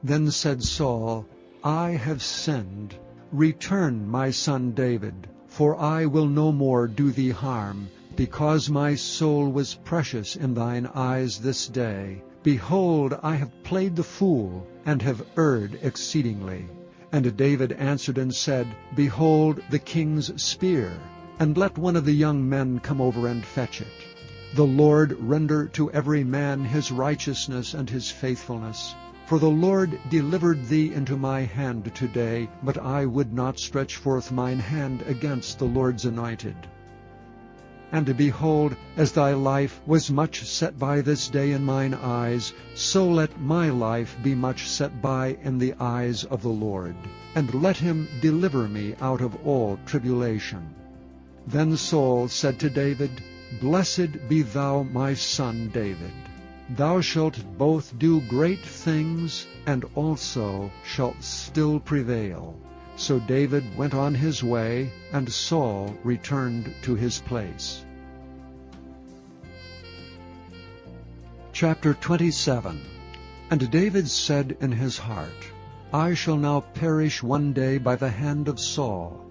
Then said Saul, I have sinned. Return, my son David, for I will no more do thee harm, because my soul was precious in thine eyes this day. Behold, I have played the fool, and have erred exceedingly. And David answered and said, Behold the king's spear, and let one of the young men come over and fetch it. The Lord render to every man his righteousness and his faithfulness. For the Lord delivered thee into my hand today, but I would not stretch forth mine hand against the Lord's anointed. And behold, as thy life was much set by this day in mine eyes, so let my life be much set by in the eyes of the Lord, and let him deliver me out of all tribulation. Then Saul said to David, Blessed be thou, my son David. Thou shalt both do great things, and also shalt still prevail. So David went on his way, and Saul returned to his place. Chapter 27. And David said in his heart, I shall now perish one day by the hand of Saul.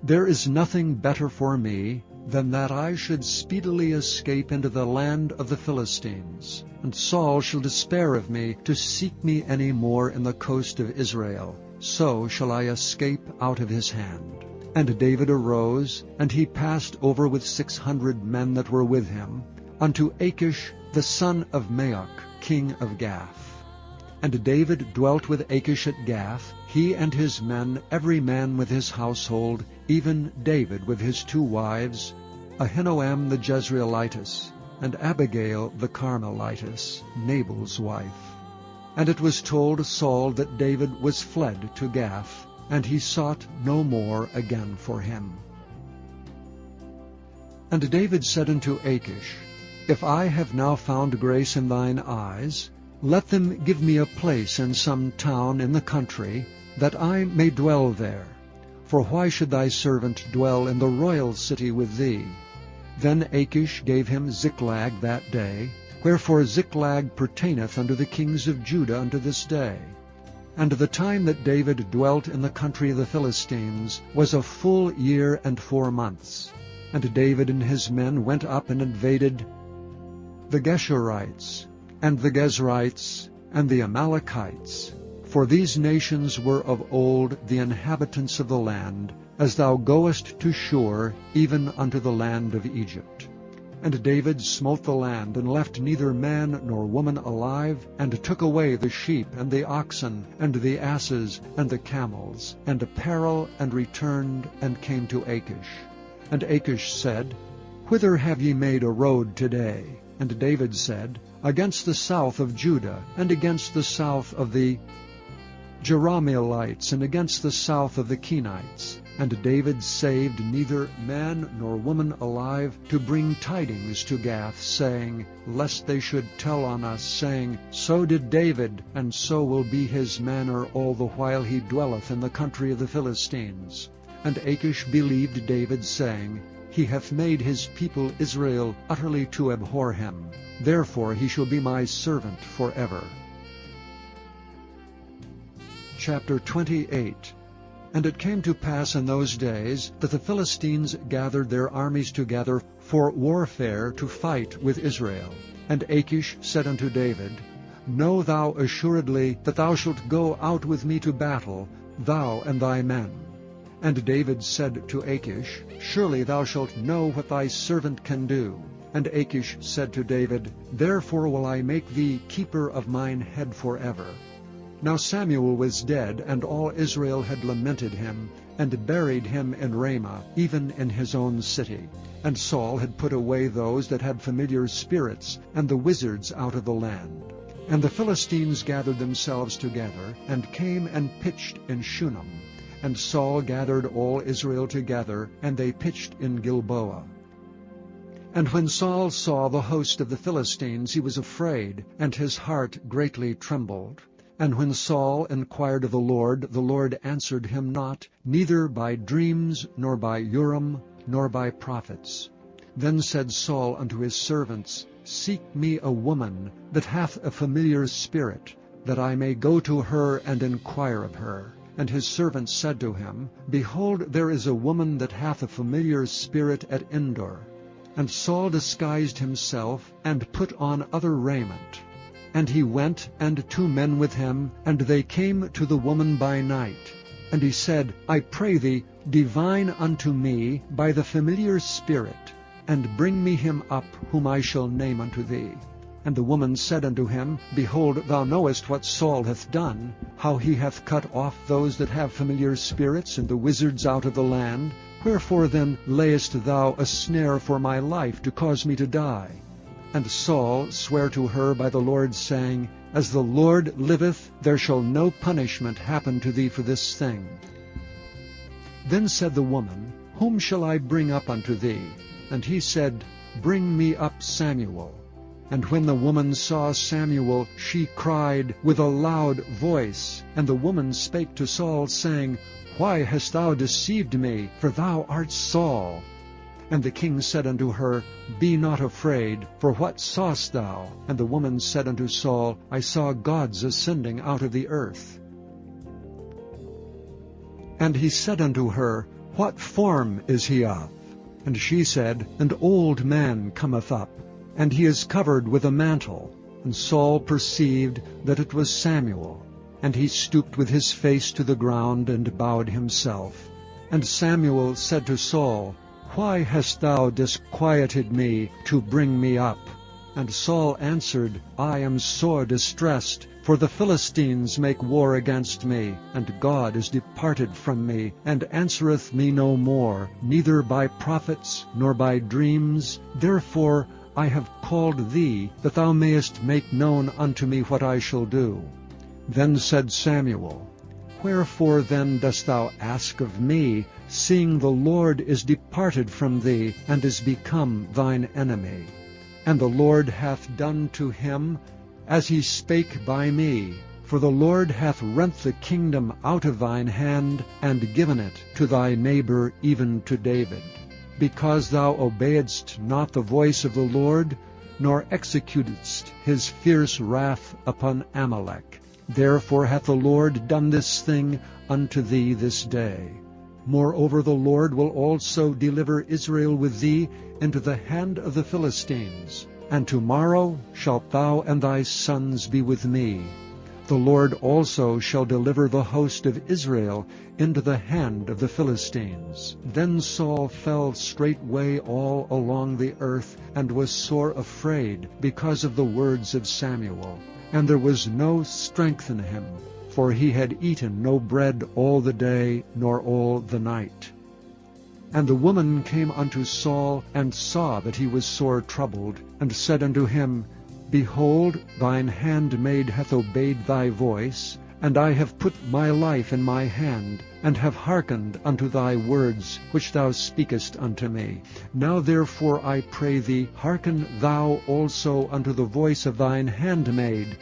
There is nothing better for me than that I should speedily escape into the land of the Philistines, and Saul shall despair of me to seek me any more in the coast of Israel. So shall I escape out of his hand. And David arose, and he passed over with 600 men that were with him, unto Achish the son of Maoch, king of Gath. And David dwelt with Achish at Gath, he and his men, every man with his household, even David with his 2 wives, Ahinoam the Jezreelitess, and Abigail the Carmelitess, Nabal's wife. And it was told Saul that David was fled to Gath, and he sought no more again for him. And David said unto Achish, If I have now found grace in thine eyes, let them give me a place in some town in the country, that I may dwell there. For why should thy servant dwell in the royal city with thee? Then Achish gave him Ziklag that day, wherefore Ziklag pertaineth unto the kings of Judah unto this day. And the time that David dwelt in the country of the Philistines was a full year and 4 months. And David and his men went up and invaded the Geshurites, and the Gezrites, and the Amalekites. For these nations were of old the inhabitants of the land, as thou goest to Shur, even unto the land of Egypt. And David smote the land, and left neither man nor woman alive, and took away the sheep, and the oxen, and the asses, and the camels, and apparel, and returned, and came to Achish. And Achish said, Whither have ye made a road today? And David said, Against the south of Judah, and against the south of the Jerahmeelites, and against the south of the Kenites. And David saved neither man nor woman alive, to bring tidings to Gath, saying, Lest they should tell on us, saying, So did David, and so will be his manner all the while he dwelleth in the country of the Philistines. And Achish believed David, saying, He hath made his people Israel utterly to abhor him. Therefore he shall be my servant forever. Chapter 28. And it came to pass in those days that the Philistines gathered their armies together for warfare to fight with Israel. And Achish said unto David, Know thou assuredly that thou shalt go out with me to battle, thou and thy men. And David said to Achish, Surely thou shalt know what thy servant can do. And Achish said to David, Therefore will I make thee keeper of mine head forever. Now Samuel was dead, and all Israel had lamented him, and buried him in Ramah, even in his own city. And Saul had put away those that had familiar spirits, and the wizards out of the land. And the Philistines gathered themselves together, and came and pitched in Shunem. And Saul gathered all Israel together, and they pitched in Gilboa. And when Saul saw the host of the Philistines, he was afraid, and his heart greatly trembled. And when Saul inquired of the Lord answered him not, neither by dreams, nor by Urim, nor by prophets. Then said Saul unto his servants, Seek me a woman that hath a familiar spirit, that I may go to her and inquire of her. And his servants said to him, Behold, there is a woman that hath a familiar spirit at Endor. And Saul disguised himself, and put on other raiment. And he went, and 2 men with him, and they came to the woman by night. And he said, I pray thee, divine unto me by the familiar spirit, and bring me him up, whom I shall name unto thee. And the woman said unto him, Behold, thou knowest what Saul hath done, how he hath cut off those that have familiar spirits, and the wizards out of the land. Wherefore then layest thou a snare for my life, to cause me to die? And Saul sware to her by the Lord, saying, As the Lord liveth, there shall no punishment happen to thee for this thing. Then said the woman, Whom shall I bring up unto thee? And he said, Bring me up Samuel. And when the woman saw Samuel, she cried with a loud voice. And the woman spake to Saul, saying, Why hast thou deceived me? For thou art Saul. And the king said unto her, Be not afraid, for what sawest thou? And the woman said unto Saul, I saw gods ascending out of the earth. And he said unto her, What form is he of? And she said, An old man cometh up, and he is covered with a mantle. And Saul perceived that it was Samuel. And he stooped with his face to the ground, and bowed himself. And Samuel said to Saul, Why hast thou disquieted me to bring me up? And Saul answered, I am sore distressed, for the Philistines make war against me, and God is departed from me, and answereth me no more, neither by prophets, nor by dreams. Therefore I have called thee, that thou mayest make known unto me what I shall do. Then said Samuel, Wherefore then dost thou ask of me, seeing the Lord is departed from thee, and is become thine enemy? And the Lord hath done to him as he spake by me. For the Lord hath rent the kingdom out of thine hand, and given it to thy neighbor, even to David. Because thou obeyedst not the voice of the Lord, nor executedst his fierce wrath upon Amalek. Therefore hath the Lord done this thing unto thee this day. Moreover the Lord will also deliver Israel with thee into the hand of the Philistines. And tomorrow shalt thou and thy sons be with me. The Lord also shall deliver the host of Israel into the hand of the Philistines. Then Saul fell straightway all along the earth, and was sore afraid because of the words of Samuel. And there was no strength in him, for he had eaten no bread all the day, nor all the night. And the woman came unto Saul, and saw that he was sore troubled, and said unto him, Behold, thine handmaid hath obeyed thy voice, and I have put my life in my hand, and have hearkened unto thy words, which thou speakest unto me. Now therefore I pray thee, hearken thou also unto the voice of thine handmaid,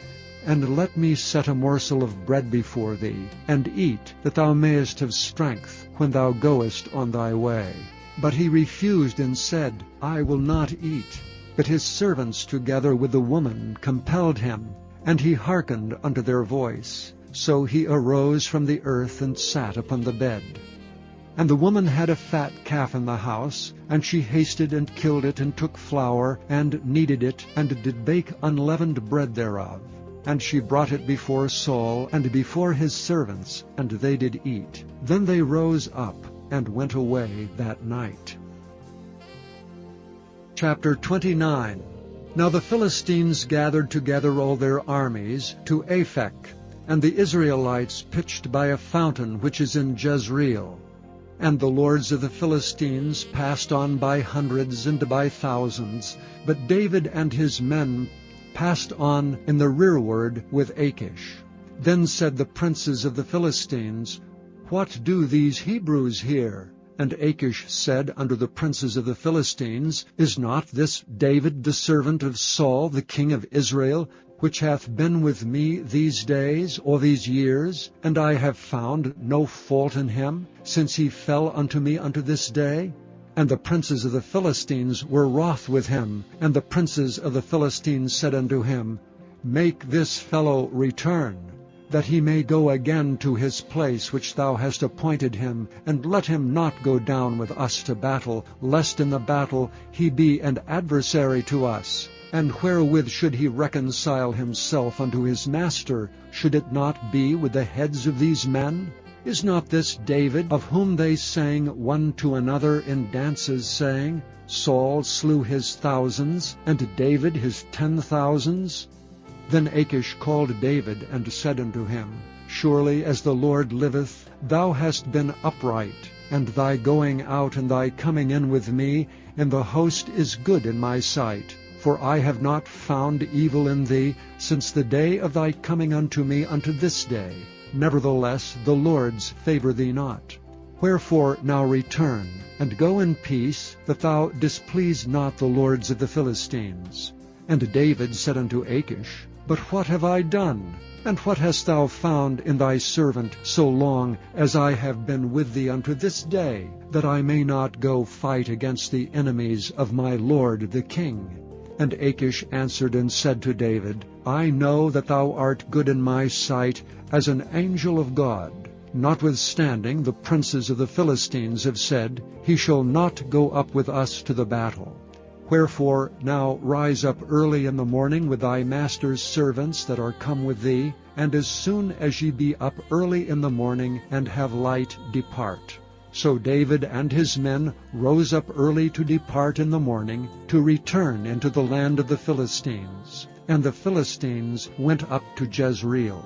and let me set a morsel of bread before thee, and eat, that thou mayest have strength when thou goest on thy way. But he refused and said, I will not eat. But his servants together with the woman compelled him, and he hearkened unto their voice. So he arose from the earth and sat upon the bed. And the woman had a fat calf in the house, and she hasted and killed it, and took flour, and kneaded it, and did bake unleavened bread thereof. And she brought it before Saul, and before his servants, and they did eat. Then they rose up, and went away that night. Chapter 29. Now the Philistines gathered together all their armies to Aphek, and the Israelites pitched by a fountain which is in Jezreel. And the lords of the Philistines passed on by hundreds and by thousands, but David and his men passed on in the rearward with Achish. Then said the princes of the Philistines, What do these Hebrews here? And Achish said unto the princes of the Philistines, Is not this David the servant of Saul the king of Israel, which hath been with me these days or these years, and I have found no fault in him, since he fell unto me unto this day? And the princes of the Philistines were wroth with him, and the princes of the Philistines said unto him, Make this fellow return, that he may go again to his place which thou hast appointed him, and let him not go down with us to battle, lest in the battle he be an adversary to us. And wherewith should he reconcile himself unto his master? Should it not be with the heads of these men? Is not this David, of whom they sang one to another in dances, saying, Saul slew his thousands, and David his 10,000s? Then Achish called David, and said unto him, Surely as the Lord liveth, thou hast been upright, and thy going out and thy coming in with me in the host is good in my sight. For I have not found evil in thee since the day of thy coming unto me unto this day. Nevertheless the Lord's favour thee not. Wherefore now return, and go in peace, that thou displease not the lords of the Philistines. And David said unto Achish, But what have I done? And what hast thou found in thy servant so long as I have been with thee unto this day, that I may not go fight against the enemies of my lord the king? And Achish answered and said to David, I know that thou art good in my sight as an angel of God. Notwithstanding the princes of the Philistines have said, He shall not go up with us to the battle. Wherefore now rise up early in the morning with thy master's servants that are come with thee, and as soon as ye be up early in the morning and have light, depart. So David and his men rose up early to depart in the morning, to return into the land of the Philistines. And the Philistines went up to Jezreel.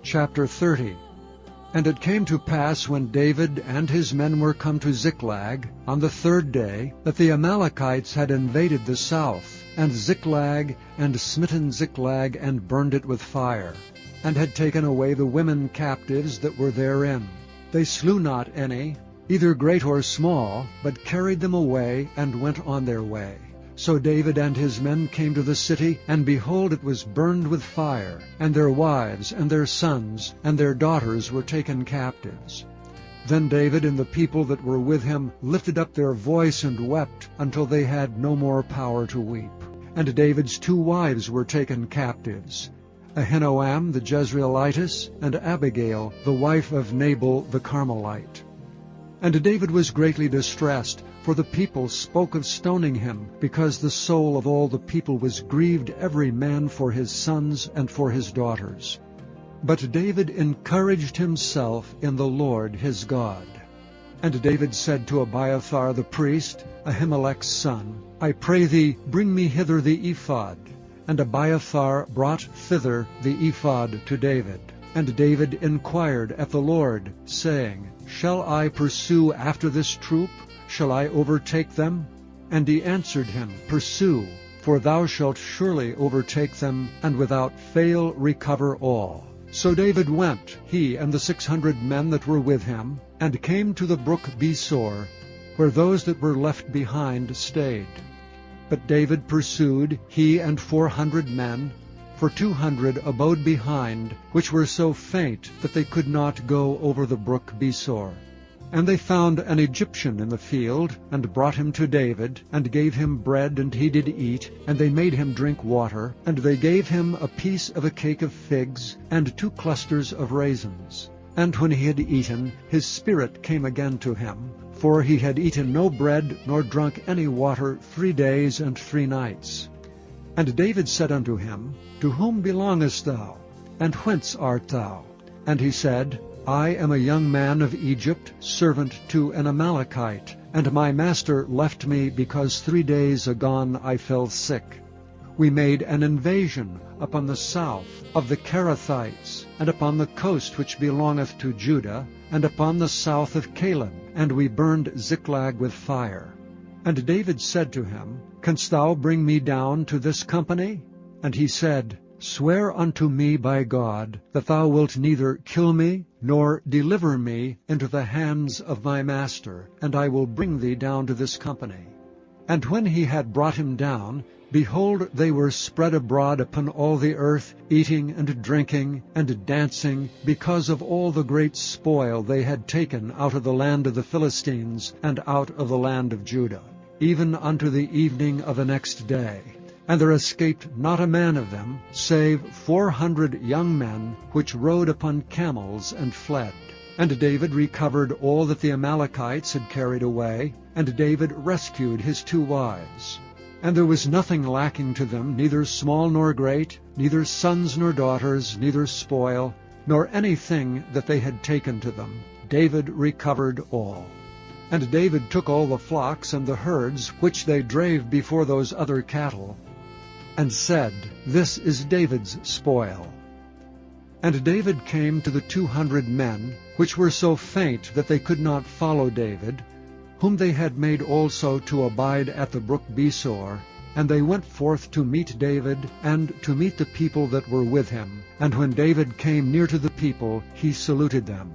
Chapter 30. And it came to pass, when David and his men were come to Ziklag on the 3rd day, that the Amalekites had invaded the south, and Ziklag, and smitten Ziklag, and burned it with fire, and had taken away the women captives that were therein. They slew not any, either great or small, but carried them away, and went on their way. So David and his men came to the city, and behold, it was burned with fire, and their wives, and their sons, and their daughters were taken captives. Then David and the people that were with him lifted up their voice and wept, until they had no more power to weep. And David's 2 wives were taken captives, Ahinoam the Jezreelitess, and Abigail, the wife of Nabal the Carmelite. And David was greatly distressed, for the people spoke of stoning him, because the soul of all the people was grieved every man for his sons and for his daughters. But David encouraged himself in the Lord his God. And David said to Abiathar the priest, Ahimelech's son, I pray thee, bring me hither the ephod. And Abiathar brought thither the ephod to David. And David inquired at the Lord, saying, Shall I pursue after this troop? Shall I overtake them? And he answered him, Pursue, for thou shalt surely overtake them, and without fail recover all. So David went, he and the 600 men that were with him, and came to the brook Besor, where those that were left behind stayed. But David pursued, he and 400 men, for 200 abode behind, which were so faint that they could not go over the brook Besor. And they found an Egyptian in the field, and brought him to David, and gave him bread, and he did eat, and they made him drink water, and they gave him a piece of a cake of figs, and 2 clusters of raisins. And when he had eaten, his spirit came again to him, for he had eaten no bread, nor drunk any water 3 days and 3 nights. And David said unto him, To whom belongest thou? And whence art thou? And he said, I am a young man of Egypt, servant to an Amalekite, and my master left me because 3 days agone I fell sick. We made an invasion upon the south of the Kerethites, and upon the coast which belongeth to Judah, and upon the south of Caleb, and we burned Ziklag with fire. And David said to him, Canst thou bring me down to this company? And he said, Swear unto me by God, that thou wilt neither kill me, nor deliver me into the hands of my master, and I will bring thee down to this company. And when he had brought him down, behold, they were spread abroad upon all the earth, eating and drinking and dancing, because of all the great spoil they had taken out of the land of the Philistines and out of the land of Judah, even unto the evening of the next day. And there escaped not a man of them, save 400 young men, which rode upon camels and fled. And David recovered all that the Amalekites had carried away, and David rescued his 2 wives. And there was nothing lacking to them, neither small nor great, neither sons nor daughters, neither spoil, nor anything that they had taken to them. David recovered all. And David took all the flocks and the herds which they drave before those other cattle, and said, This is David's spoil. And David came to the 200 men, which were so faint that they could not follow David, whom they had made also to abide at the brook Besor, and they went forth to meet David, and to meet the people that were with him. And when David came near to the people, he saluted them.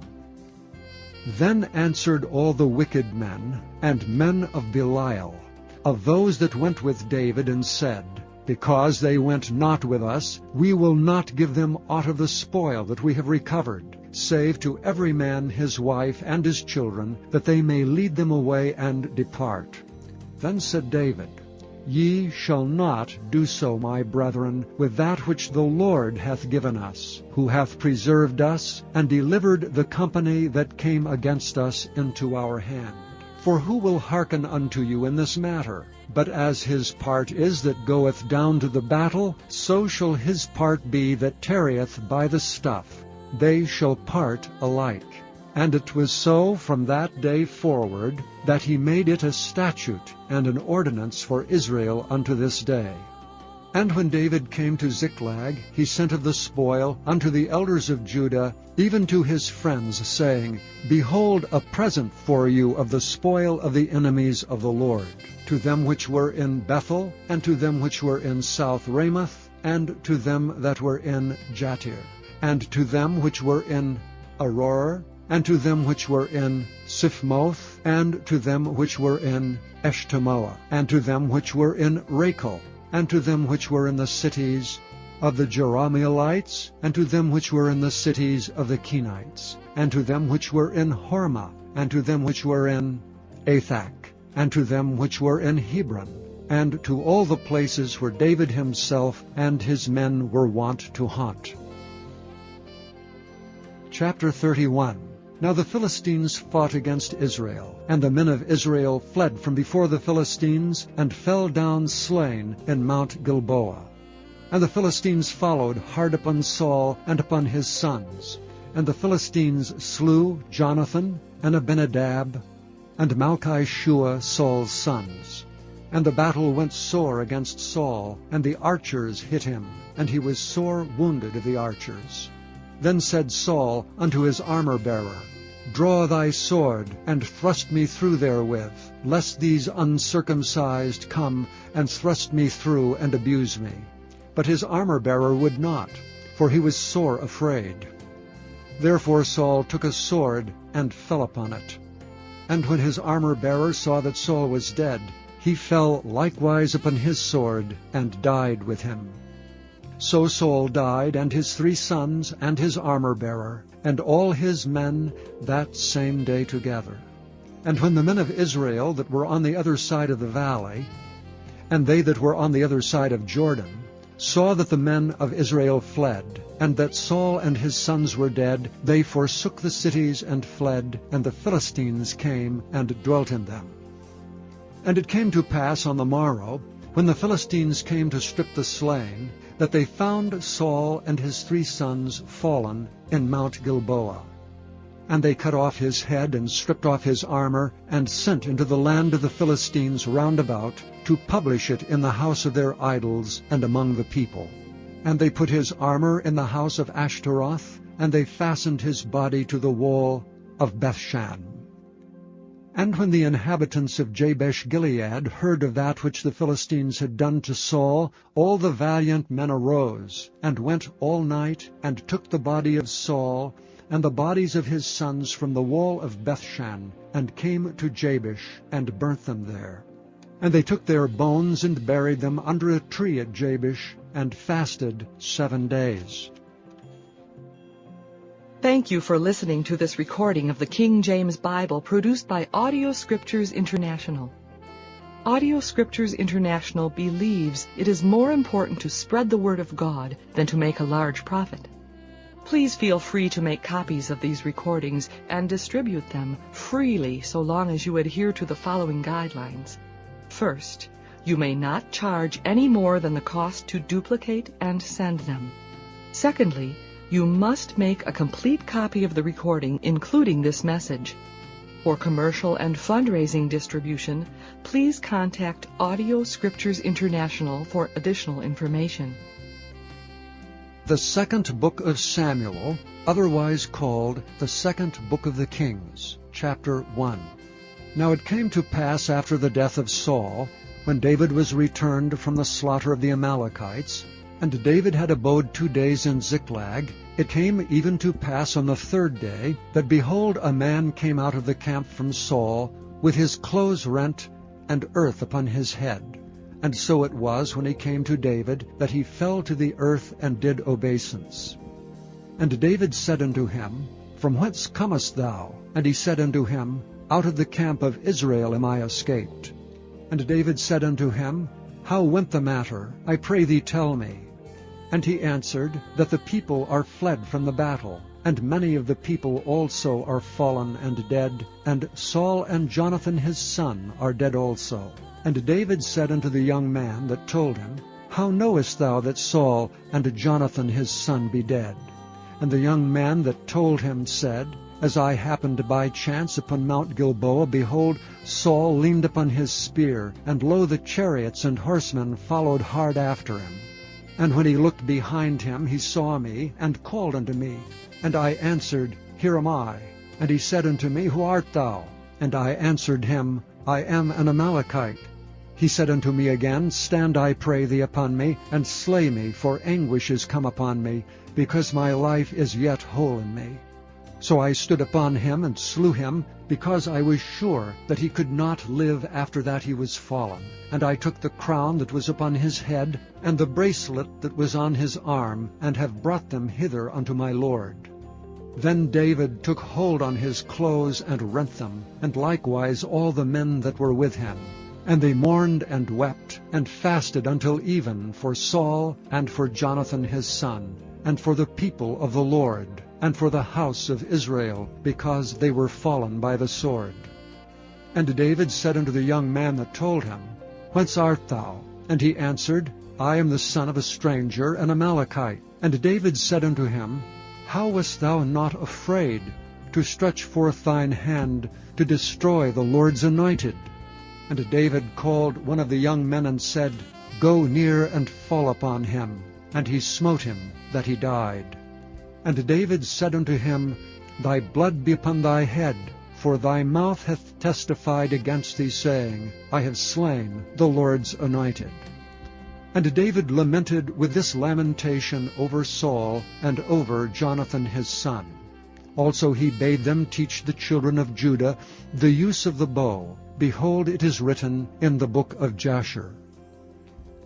Then answered all the wicked men, and men of Belial, of those that went with David, and said, Because they went not with us, we will not give them aught of the spoil that we have recovered, save to every man his wife and his children, that they may lead them away and depart. Then said David, Ye shall not do so, my brethren, with that which the Lord hath given us, who hath preserved us, and delivered the company that came against us into our hand. For who will hearken unto you in this matter? But as his part is that goeth down to the battle, so shall his part be that tarrieth by the stuff. They shall part alike. And it was so from that day forward, that he made it a statute and an ordinance for Israel unto this day. And when David came to Ziklag, he sent of the spoil unto the elders of Judah, even to his friends, saying, Behold, a present for you of the spoil of the enemies of the Lord, to them which were in Bethel, and to them which were in South Ramoth, and to them that were in Jattir, and to them which were in Aroer, and to them which were in Siphmoth, and to them which were in Eshtemoa, and to them which were in Rachel, and to them which were in the cities of the Jerahmeelites, and to them which were in the cities of the Kenites, and to them which were in Hormah, and to them which were in Athak, and to them which were in Hebron, and to all the places where David himself and his men were wont to haunt. Chapter 31. Now the Philistines fought against Israel, and the men of Israel fled from before the Philistines, and fell down slain in Mount Gilboa. And the Philistines followed hard upon Saul and upon his sons. And the Philistines slew Jonathan, and Abinadab, and Malchi-Shua, Saul's sons. And the battle went sore against Saul, and the archers hit him, and he was sore wounded of the archers. Then said Saul unto his armor-bearer, Draw thy sword, and thrust me through therewith, lest these uncircumcised come and thrust me through and abuse me. But his armor-bearer would not, for he was sore afraid. Therefore Saul took a sword and fell upon it. And when his armor-bearer saw that Saul was dead, he fell likewise upon his sword, and died with him. So Saul died, and his 3 sons, and his armor-bearer, and all his men that same day together. And when the men of Israel that were on the other side of the valley, and they that were on the other side of Jordan, saw that the men of Israel fled, and that Saul and his sons were dead, they forsook the cities and fled, and the Philistines came and dwelt in them. And it came to pass on the morrow, when the Philistines came to strip the slain, that they found Saul and his 3 sons fallen in Mount Gilboa. And they cut off his head, and stripped off his armor, and sent into the land of the Philistines round about, to publish it in the house of their idols and among the people. And they put his armor in the house of Ashtaroth, and they fastened his body to the wall of Bethshan. And when the inhabitants of Jabesh-Gilead heard of that which the Philistines had done to Saul, all the valiant men arose, and went all night, and took the body of Saul, and the bodies of his sons from the wall of Bethshan, and came to Jabesh, and burnt them there. And they took their bones, and buried them under a tree at Jabesh, and fasted 7 days. Thank you for listening to this recording of the King James Bible produced by Audio Scriptures International. Audio Scriptures International believes it is more important to spread the Word of God than to make a large profit. Please feel free to make copies of these recordings and distribute them freely so long as you adhere to the following guidelines. First, you may not charge any more than the cost to duplicate and send them. Secondly, you must make a complete copy of the recording, including this message. For commercial and fundraising distribution, please contact Audio Scriptures International for additional information. The second book of Samuel, otherwise called the second book of the Kings, chapter 1. Now it came to pass after the death of Saul, when David was returned from the slaughter of the Amalekites, and David had abode 2 days in Ziklag, it came even to pass on the 3rd day, that behold, a man came out of the camp from Saul, with his clothes rent, and earth upon his head. And so it was, when he came to David, that he fell to the earth, and did obeisance. And David said unto him, From whence comest thou? And he said unto him, Out of the camp of Israel am I escaped. And David said unto him, How went the matter? I pray thee tell me. And he answered, That the people are fled from the battle, and many of the people also are fallen and dead, and Saul and Jonathan his son are dead also. And David said unto the young man that told him, How knowest thou that Saul and Jonathan his son be dead? And the young man that told him said, As I happened by chance upon Mount Gilboa, behold, Saul leaned upon his spear, and lo, the chariots and horsemen followed hard after him. And when he looked behind him, he saw me, and called unto me. And I answered, Here am I. And he said unto me, Who art thou? And I answered him, I am an Amalekite. He said unto me again, Stand, I pray thee, upon me, and slay me, for anguish is come upon me, because my life is yet whole in me. So I stood upon him, and slew him, because I was sure that he could not live after that he was fallen. And I took the crown that was upon his head, and the bracelet that was on his arm, and have brought them hither unto my lord. Then David took hold on his clothes, and rent them, and likewise all the men that were with him. And they mourned and wept, and fasted until even for Saul, and for Jonathan his son, and for the people of the Lord, and for the house of Israel, because they were fallen by the sword. And David said unto the young man that told him, Whence art thou? And he answered, I am the son of a stranger, an Amalekite. And David said unto him, How wast thou not afraid to stretch forth thine hand to destroy the Lord's anointed? And David called one of the young men, and said, Go near and fall upon him. And he smote him, that he died. And David said unto him, Thy blood be upon thy head, for thy mouth hath testified against thee, saying, I have slain the Lord's anointed. And David lamented with this lamentation over Saul, and over Jonathan his son. Also he bade them teach the children of Judah the use of the bow. Behold, it is written in the book of Jasher.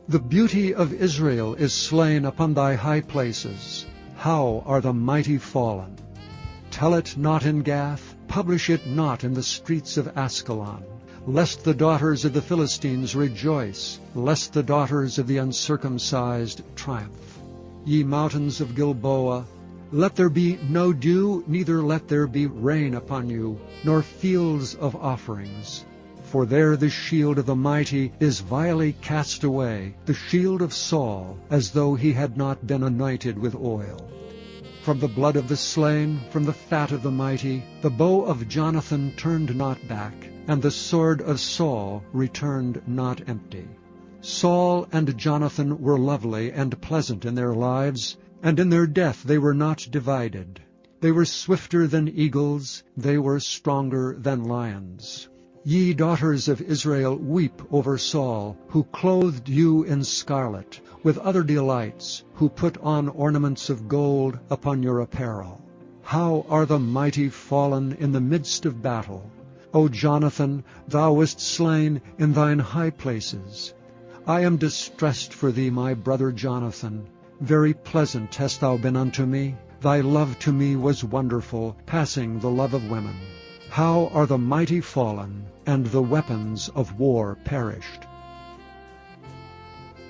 The beauty of Israel is slain upon thy high places. How are the mighty fallen! Tell it not in Gath, publish it not in the streets of Askelon, lest the daughters of the Philistines rejoice, lest the daughters of the uncircumcised triumph. Ye mountains of Gilboa, let there be no dew, neither let there be rain upon you, nor fields of offerings. For there the shield of the mighty is vilely cast away, the shield of Saul, as though he had not been anointed with oil. From the blood of the slain, from the fat of the mighty, the bow of Jonathan turned not back, and the sword of Saul returned not empty. Saul and Jonathan were lovely and pleasant in their lives, and in their death they were not divided. They were swifter than eagles, they were stronger than lions. Ye daughters of Israel, weep over Saul, who clothed you in scarlet, with other delights, who put on ornaments of gold upon your apparel. How are the mighty fallen in the midst of battle! O Jonathan, thou wast slain in thine high places. I am distressed for thee, my brother Jonathan. Very pleasant hast thou been unto me. Thy love to me was wonderful, passing the love of women. How are the mighty fallen, and the weapons of war perished.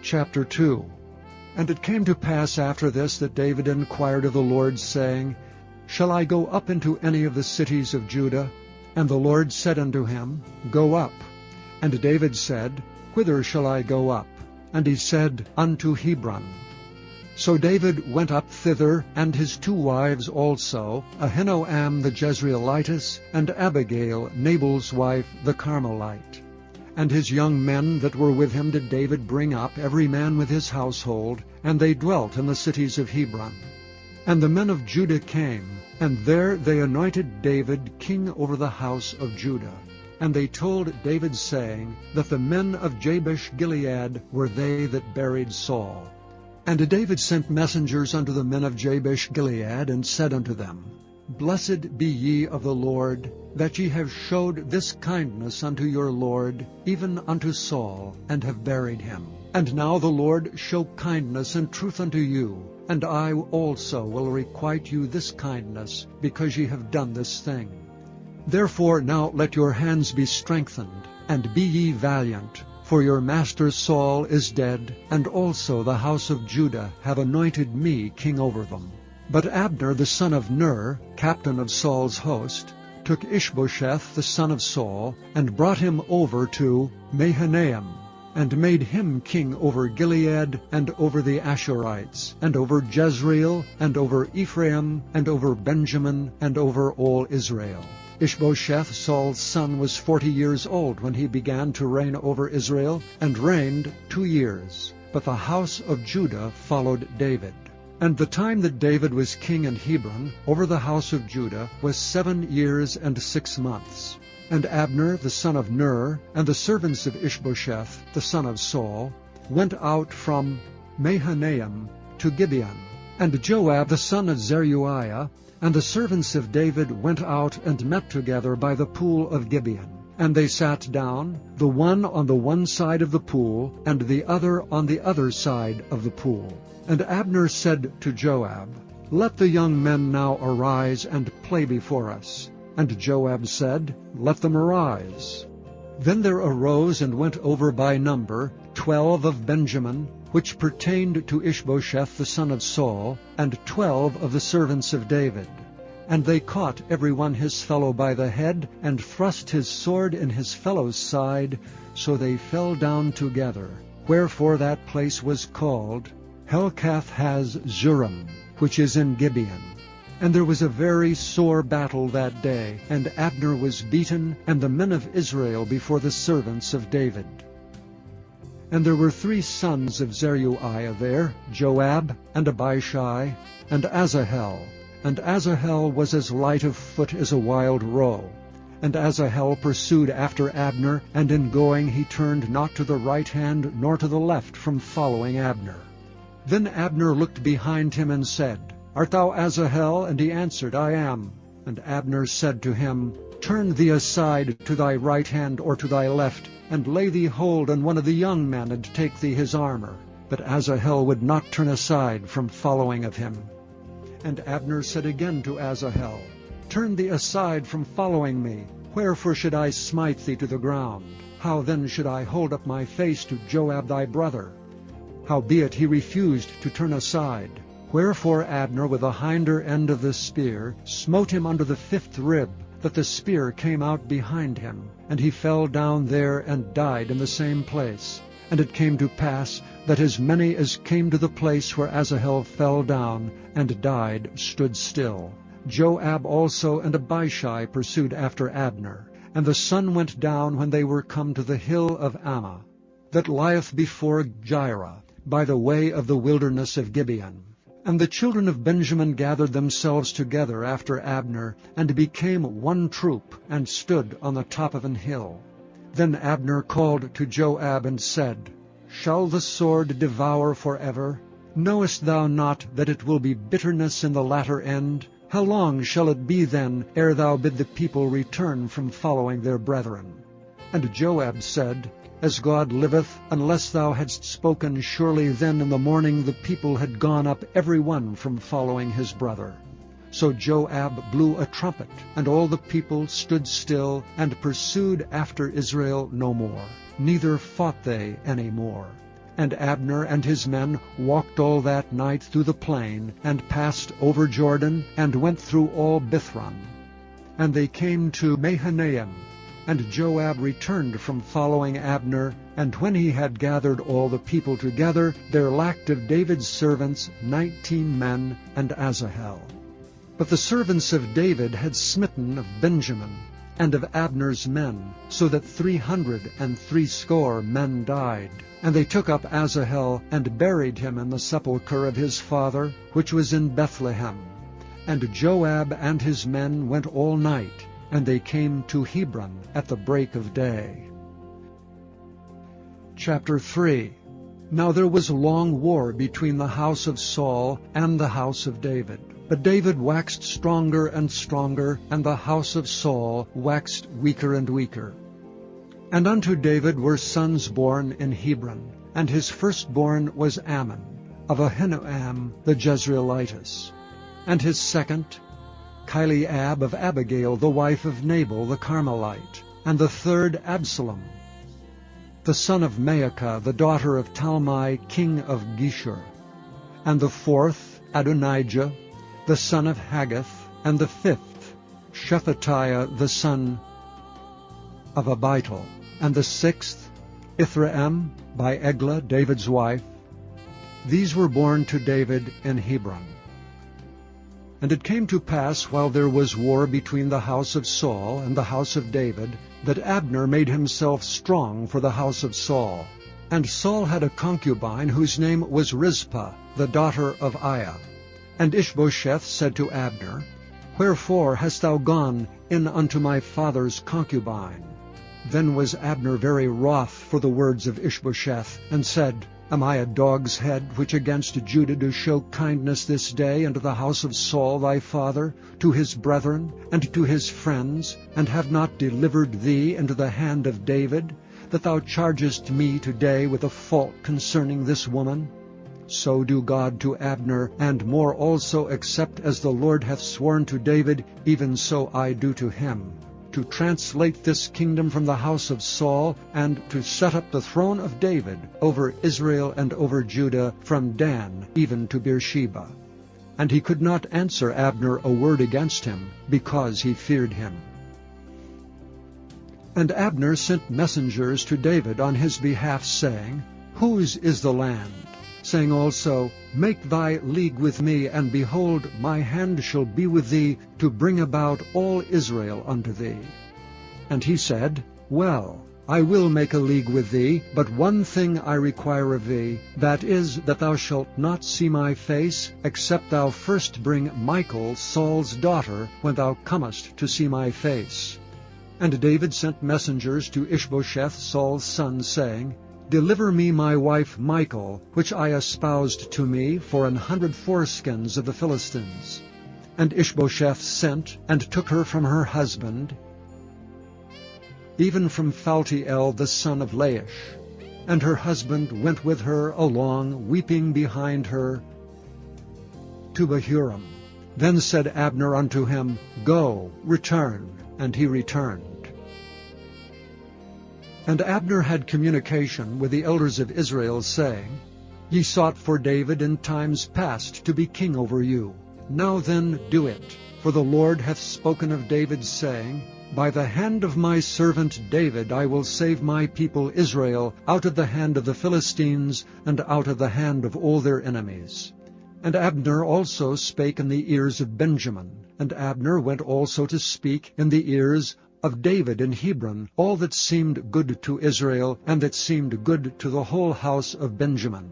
Chapter 2. And it came to pass after this that David inquired of the Lord, saying, Shall I go up into any of the cities of Judah? And the Lord said unto him, Go up. And David said, Whither shall I go up? And he said, Unto Hebron. So David went up thither, and his 2 wives also, Ahinoam the Jezreelitess, and Abigail, Nabal's wife, the Carmelite. And his young men that were with him did David bring up, every man with his household, and they dwelt in the cities of Hebron. And the men of Judah came, and there they anointed David king over the house of Judah. And they told David, saying, that the men of Jabesh-Gilead were they that buried Saul. And David sent messengers unto the men of Jabesh-Gilead, and said unto them, Blessed be ye of the Lord, that ye have showed this kindness unto your Lord, even unto Saul, and have buried him. And now the Lord show kindness and truth unto you, and I also will requite you this kindness, because ye have done this thing. Therefore now let your hands be strengthened, and be ye valiant, for your master Saul is dead, and also the house of Judah have anointed me king over them. But Abner the son of Ner, captain of Saul's host, took Ishbosheth the son of Saul, and brought him over to Mahanaim, and made him king over Gilead, and over the Ashurites, and over Jezreel, and over Ephraim, and over Benjamin, and over all Israel. Ishbosheth, Saul's son, was 40 years old when he began to reign over Israel, and reigned 2 years. But the house of Judah followed David. And the time that David was king in Hebron over the house of Judah was 7 years and 6 months. And Abner the son of Ner, and the servants of Ishbosheth the son of Saul, went out from Mahanaim to Gibeon. And Joab the son of Zeruiah, and the servants of David went out and met together by the pool of Gibeon. And they sat down, the one on the one side of the pool, and the other on the other side of the pool. And Abner said to Joab, Let the young men now arise and play before us. And Joab said, Let them arise. Then there arose and went over by number 12 of Benjamin, which pertained to Ishbosheth the son of Saul, and 12 of the servants of David. And they caught every one his fellow by the head, and thrust his sword in his fellow's side, so they fell down together. Wherefore that place was called Helkath-haz-Zurim, which is in Gibeon. And there was a very sore battle that day, and Abner was beaten, and the men of Israel before the servants of David. And there were 3 sons of Zeruiah there, Joab, and Abishai, and Asahel. And Asahel was as light of foot as a wild roe. And Asahel pursued after Abner, and in going he turned not to the right hand nor to the left from following Abner. Then Abner looked behind him and said, Art thou Asahel? And he answered, I am. And Abner said to him, Turn thee aside to thy right hand or to thy left, and lay thee hold on one of the young men, and take thee his armor. But Asahel would not turn aside from following of him. And Abner said again to Asahel, Turn thee aside from following me. Wherefore should I smite thee to the ground? How then should I hold up my face to Joab thy brother? Howbeit he refused to turn aside. Wherefore Abner with the hinder end of the spear smote him under the 5th rib, that the spear came out behind him, and he fell down there and died in the same place. And it came to pass that as many as came to the place where Asahel fell down and died stood still. Joab also and Abishai pursued after Abner. And the sun went down when they were come to the hill of Ammah, that lieth before Jireh, by the way of the wilderness of Gibeon. And the children of Benjamin gathered themselves together after Abner, and became one troop, and stood on the top of an hill. Then Abner called to Joab and said, Shall the sword devour forever? Knowest thou not that it will be bitterness in the latter end? How long shall it be then, ere thou bid the people return from following their brethren? And Joab said, As God liveth, unless thou hadst spoken, surely then in the morning the people had gone up every one from following his brother. So Joab blew a trumpet, and all the people stood still, and pursued after Israel no more, neither fought they any more. And Abner and his men walked all that night through the plain, and passed over Jordan, and went through all Bithron. And they came to Mahanaim. And Joab returned from following Abner, and when he had gathered all the people together, there lacked of David's servants 19 men and Asahel. But the servants of David had smitten of Benjamin, and of Abner's men, so that 360 men died. And they took up Asahel, and buried him in the sepulchre of his father, which was in Bethlehem. And Joab and his men went all night, and they came to Hebron at the break of day. Chapter 3. Now there was a long war between the house of Saul and the house of David. But David waxed stronger and stronger, and the house of Saul waxed weaker and weaker. And unto David were sons born in Hebron, and his firstborn was Ammon, of Ahinoam the Jezreelitess, and his second, Chileab of Abigail, the wife of Nabal the Carmelite, and the third Absalom, the son of Maacah, the daughter of Talmai, king of Geshur, and the fourth Adonijah, the son of Haggith, and the fifth Shephatiah, the son of Abital, and the sixth Ithream by Eglah, David's wife. These were born to David in Hebron. And it came to pass, while there was war between the house of Saul and the house of David, that Abner made himself strong for the house of Saul. And Saul had a concubine whose name was Rizpah, the daughter of Aiah. And Ishbosheth said to Abner, Wherefore hast thou gone in unto my father's concubine? Then was Abner very wroth for the words of Ishbosheth, and said, Am I a dog's head, which against Judah do show kindness this day unto the house of Saul thy father, to his brethren, and to his friends, and have not delivered thee into the hand of David, that thou chargest me today with a fault concerning this woman? So do God to Abner, and more also, except as the Lord hath sworn to David, even so I do to him, to translate this kingdom from the house of Saul, and to set up the throne of David over Israel and over Judah, from Dan even to Beersheba. And he could not answer Abner a word against him, because he feared him. And Abner sent messengers to David on his behalf, saying, Whose is the land? Saying also, Make thy league with me, and behold, my hand shall be with thee, to bring about all Israel unto thee. And he said, Well, I will make a league with thee, but one thing I require of thee, that is, that thou shalt not see my face, except thou first bring Michal, Saul's daughter, when thou comest to see my face. And David sent messengers to Ishbosheth, Saul's son, saying, Deliver me my wife Michal, which I espoused to me for 100 foreskins of the Philistines. And Ishbosheth sent, and took her from her husband, even from Phaltiel the son of Laish. And her husband went with her along, weeping behind her, to Bahurim. Then said Abner unto him, Go, return. And he returned. And Abner had communication with the elders of Israel, saying, Ye sought for David in times past to be king over you. Now then do it. For the Lord hath spoken of David, saying, By the hand of my servant David I will save my people Israel out of the hand of the Philistines, and out of the hand of all their enemies. And Abner also spake in the ears of Benjamin. And Abner went also to speak in the ears of David in Hebron all that seemed good to Israel, and that seemed good to the whole house of Benjamin.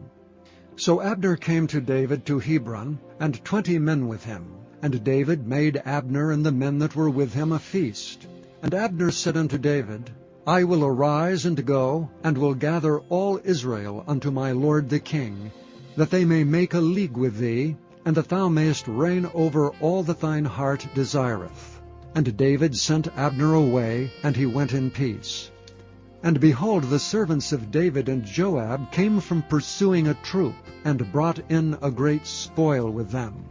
So Abner came to David to Hebron, and 20 men with him. And David made Abner and the men that were with him a feast. And Abner said unto David, I will arise and go, and will gather all Israel unto my lord the king, that they may make a league with thee, and that thou mayest reign over all that thine heart desireth. And David sent Abner away, and he went in peace. And behold, the servants of David and Joab came from pursuing a troop, and brought in a great spoil with them.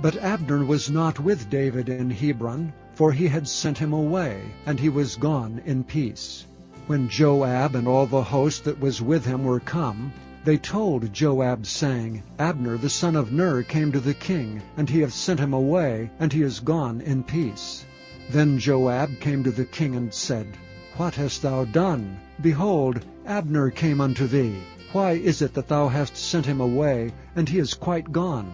But Abner was not with David in Hebron, for he had sent him away, and he was gone in peace. When Joab and all the host that was with him were come, they told Joab, saying, Abner the son of Ner came to the king, and he hath sent him away, and he is gone in peace. Then Joab came to the king and said, What hast thou done? Behold, Abner came unto thee. Why is it that thou hast sent him away, and he is quite gone?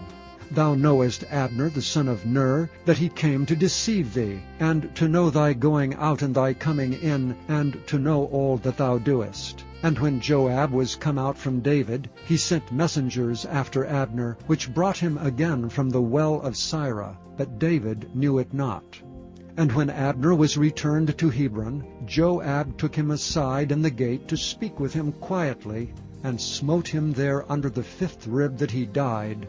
Thou knowest Abner the son of Ner, that he came to deceive thee, and to know thy going out and thy coming in, and to know all that thou doest. And when Joab was come out from David, he sent messengers after Abner, which brought him again from the well of Sirah, but David knew it not. And when Abner was returned to Hebron, Joab took him aside in the gate to speak with him quietly, and smote him there under the 5th rib that he died,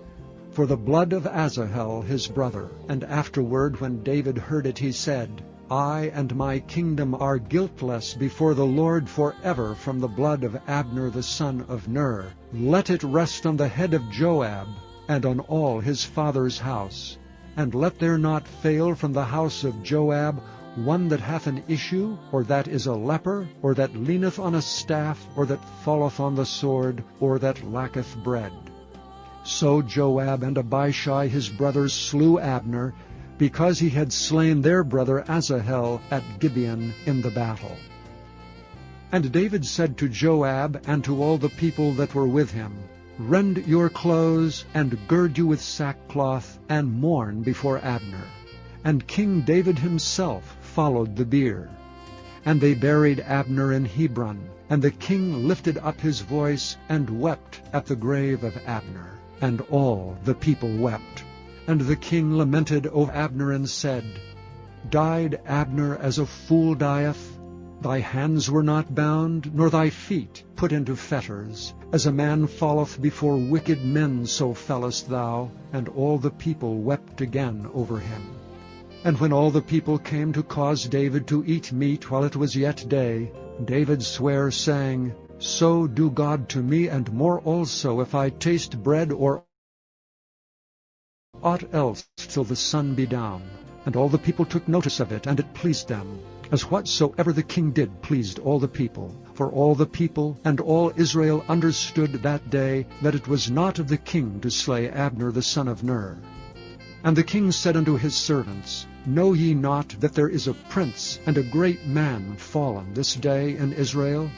for the blood of Asahel his brother. And afterward, when David heard it, he said, I and my kingdom are guiltless before the Lord forever from the blood of Abner the son of Ner. Let it rest on the head of Joab, and on all his father's house. And let there not fail from the house of Joab one that hath an issue, or that is a leper, or that leaneth on a staff, or that falleth on the sword, or that lacketh bread. So Joab and Abishai his brothers slew Abner, because he had slain their brother Asahel at Gibeon in the battle. And David said to Joab and to all the people that were with him, Rend your clothes, and gird you with sackcloth, and mourn before Abner. And King David himself followed the bier. And they buried Abner in Hebron, and the king lifted up his voice, and wept at the grave of Abner. And all the people wept. And the king lamented over Abner, and said, Died Abner as a fool dieth? Thy hands were not bound, nor thy feet put into fetters. As a man falleth before wicked men, so fellest thou. And all the people wept again over him. And when all the people came to cause David to eat meat while it was yet day, David sware, saying, So do God to me, and more also, if I taste bread or aught else till the sun be down. And all the people took notice of it, and it pleased them, as whatsoever the king did pleased all the people. For all the people and all Israel understood that day that it was not of the king to slay Abner the son of Ner. And the king said unto his servants, Know ye not that there is a prince and a great man fallen this day in Israel?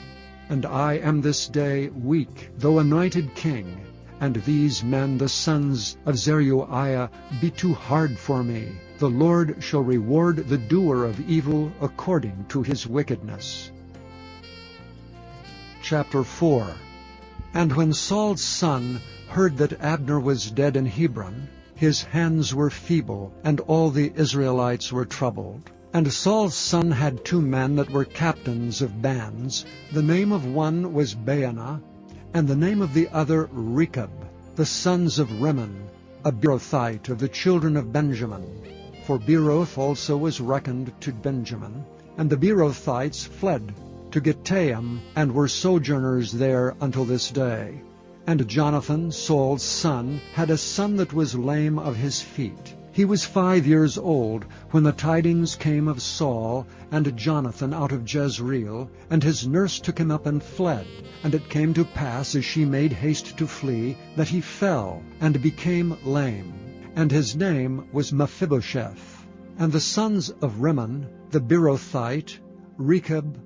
And I am this day weak, though anointed king. And these men, the sons of Zeruiah, be too hard for me. The Lord shall reward the doer of evil according to his wickedness. Chapter 4. And when Saul's son heard that Abner was dead in Hebron, his hands were feeble, and all the Israelites were troubled. And Saul's son had 2 men that were captains of bands. The name of one was Baanah, and the name of the other Rechab, the sons of Rimmon, a Beerothite of the children of Benjamin. For Beeroth also was reckoned to Benjamin. And the Beerothites fled to Gittaim, and were sojourners there until this day. And Jonathan, Saul's son, had a son that was lame of his feet. He was 5 years old when the tidings came of Saul and Jonathan out of Jezreel, and his nurse took him up and fled. And it came to pass, as she made haste to flee, that he fell and became lame. And his name was Mephibosheth. And the sons of Rimmon, the Beerothite, Rechab,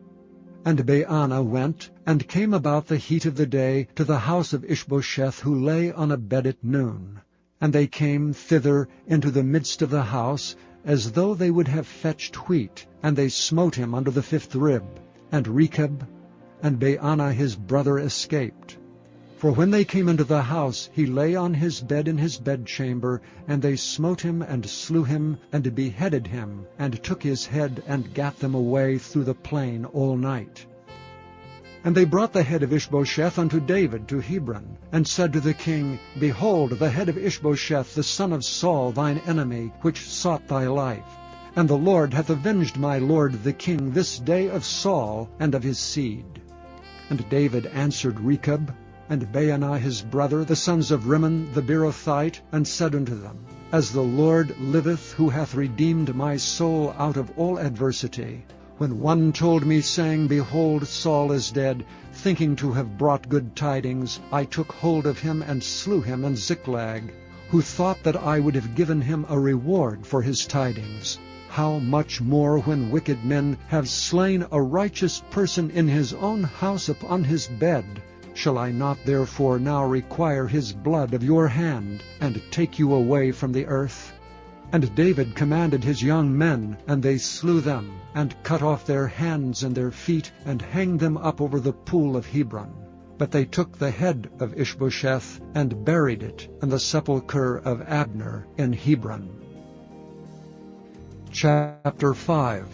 and Baanah went, and came about the heat of the day to the house of Ishbosheth, who lay on a bed at noon. And they came thither into the midst of the house, as though they would have fetched wheat, and they smote him under the 5th rib. And Rechab and Baanah his brother escaped. For when they came into the house, he lay on his bed in his bedchamber, and they smote him, and slew him, and beheaded him, and took his head, and gat them away through the plain all night. And they brought the head of Ishbosheth unto David to Hebron, and said to the king, Behold, the head of Ishbosheth, the son of Saul, thine enemy, which sought thy life. And the Lord hath avenged my lord the king this day of Saul and of his seed. And David answered Rechab, and Baanah his brother, the sons of Rimmon the Beerothite, and said unto them, As the Lord liveth, who hath redeemed my soul out of all adversity, when one told me, saying, Behold, Saul is dead, thinking to have brought good tidings, I took hold of him and slew him in Ziklag, who thought that I would have given him a reward for his tidings. How much more when wicked men have slain a righteous person in his own house upon his bed? Shall I not therefore now require his blood of your hand, and take you away from the earth? And David commanded his young men, and they slew them, and cut off their hands and their feet, and hanged them up over the pool of Hebron. But they took the head of Ishbosheth, and buried it in the sepulchre of Abner in Hebron. Chapter 5.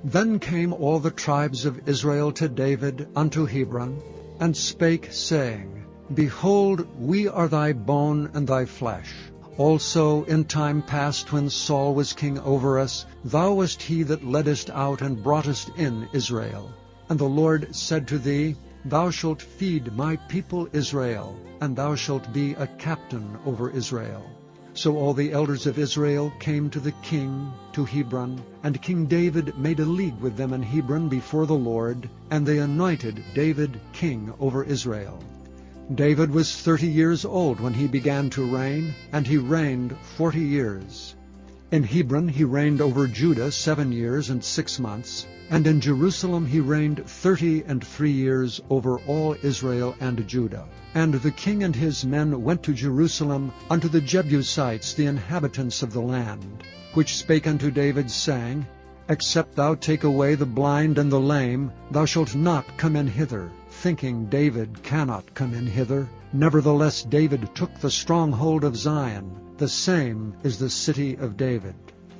Then came all the tribes of Israel to David unto Hebron, and spake, saying, Behold, we are thy bone and thy flesh. Also in time past, when Saul was king over us, thou wast he that leddest out and broughtest in Israel. And the Lord said to thee, Thou shalt feed my people Israel, and thou shalt be a captain over Israel. So all the elders of Israel came to the king to Hebron, and King David made a league with them in Hebron before the Lord, and they anointed David king over Israel. David was 30 years old when he began to reign, and he reigned 40 years. In Hebron he reigned over Judah 7 years and 6 months, and in Jerusalem he reigned 33 years over all Israel and Judah. And the king and his men went to Jerusalem unto the Jebusites, the inhabitants of the land, which spake unto David, saying, Except thou take away the blind and the lame, thou shalt not come in hither, thinking David cannot come in hither. Nevertheless David took the stronghold of Zion, the same is the city of David.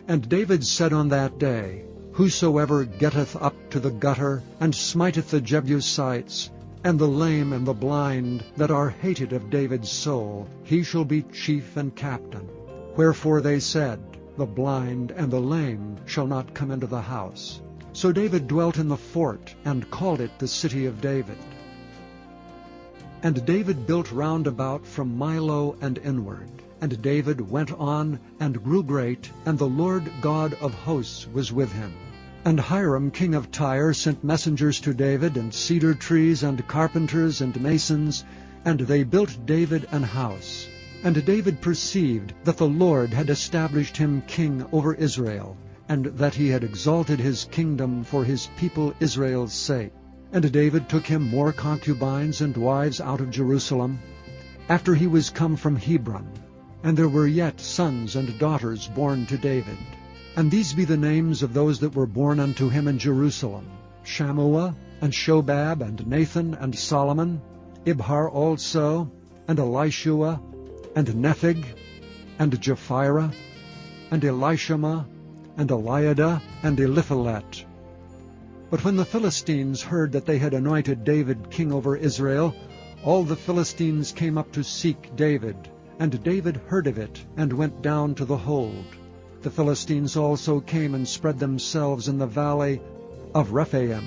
And David said on that day, Whosoever getteth up to the gutter, and smiteth the Jebusites, and the lame and the blind that are hated of David's soul, he shall be chief and captain. Wherefore they said, The blind and the lame shall not come into the house. So David dwelt in the fort, and called it the city of David. And David built round about from Milo and inward. And David went on, and grew great, and the Lord God of hosts was with him. And Hiram king of Tyre sent messengers to David, and cedar trees, and carpenters, and masons, and they built David an house. And David perceived that the Lord had established him king over Israel, and that he had exalted his kingdom for his people Israel's sake. And David took him more concubines and wives out of Jerusalem, after he was come from Hebron. And there were yet sons and daughters born to David. And these be the names of those that were born unto him in Jerusalem, Shammua, and Shobab, and Nathan, and Solomon, Ibhar also, and Elishua, and Nepheg, and Japhira, and Elishama, and Eliada, and Eliphalet. But when the Philistines heard that they had anointed David king over Israel, all the Philistines came up to seek David, and David heard of it, and went down to the hold. The Philistines also came and spread themselves in the valley of Rephaim.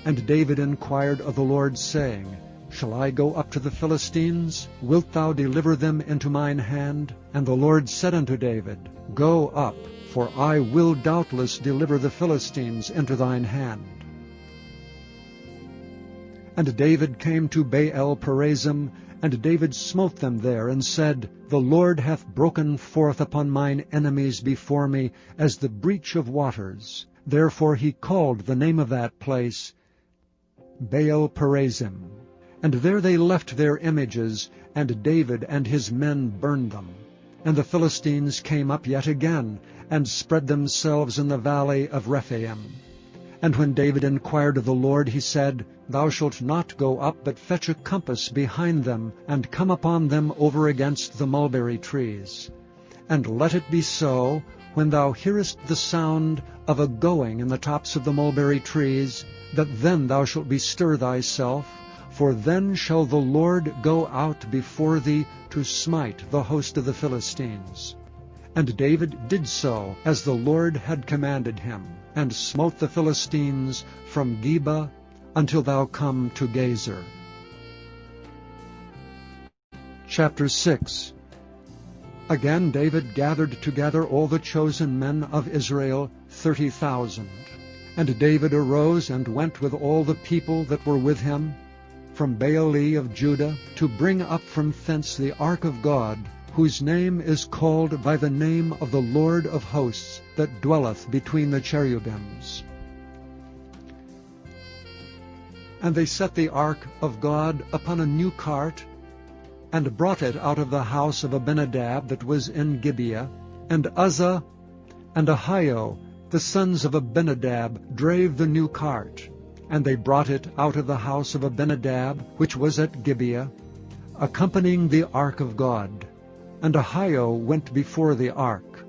And David inquired of the Lord, saying, Shall I go up to the Philistines? Wilt thou deliver them into mine hand? And the Lord said unto David, Go up, for I will doubtless deliver the Philistines into thine hand. And David came to Baal-perazim, and David smote them there, and said, The Lord hath broken forth upon mine enemies before me as the breach of waters. Therefore he called the name of that place Baal-perazim. And there they left their images, and David and his men burned them. And the Philistines came up yet again, and spread themselves in the valley of Rephaim. And when David inquired of the Lord, he said, Thou shalt not go up, but fetch a compass behind them, and come upon them over against the mulberry trees. And let it be so, when thou hearest the sound of a going in the tops of the mulberry trees, that then thou shalt bestir thyself, for then shall the Lord go out before thee to smite the host of the Philistines. And David did so, as the Lord had commanded him, and smote the Philistines from Geba until thou come to Gezer. Chapter 6. Again David gathered together all the chosen men of Israel, 30,000. And David arose and went with all the people that were with him, from Baale of Judah, to bring up from thence the ark of God, whose name is called by the name of the Lord of hosts, that dwelleth between the cherubims. And they set the ark of God upon a new cart, and brought it out of the house of Abinadab that was in Gibeah. And Uzzah and Ahio, the sons of Abinadab, drave the new cart. And they brought it out of the house of Abinadab, which was at Gibeah, accompanying the ark of God. And Ahio went before the ark.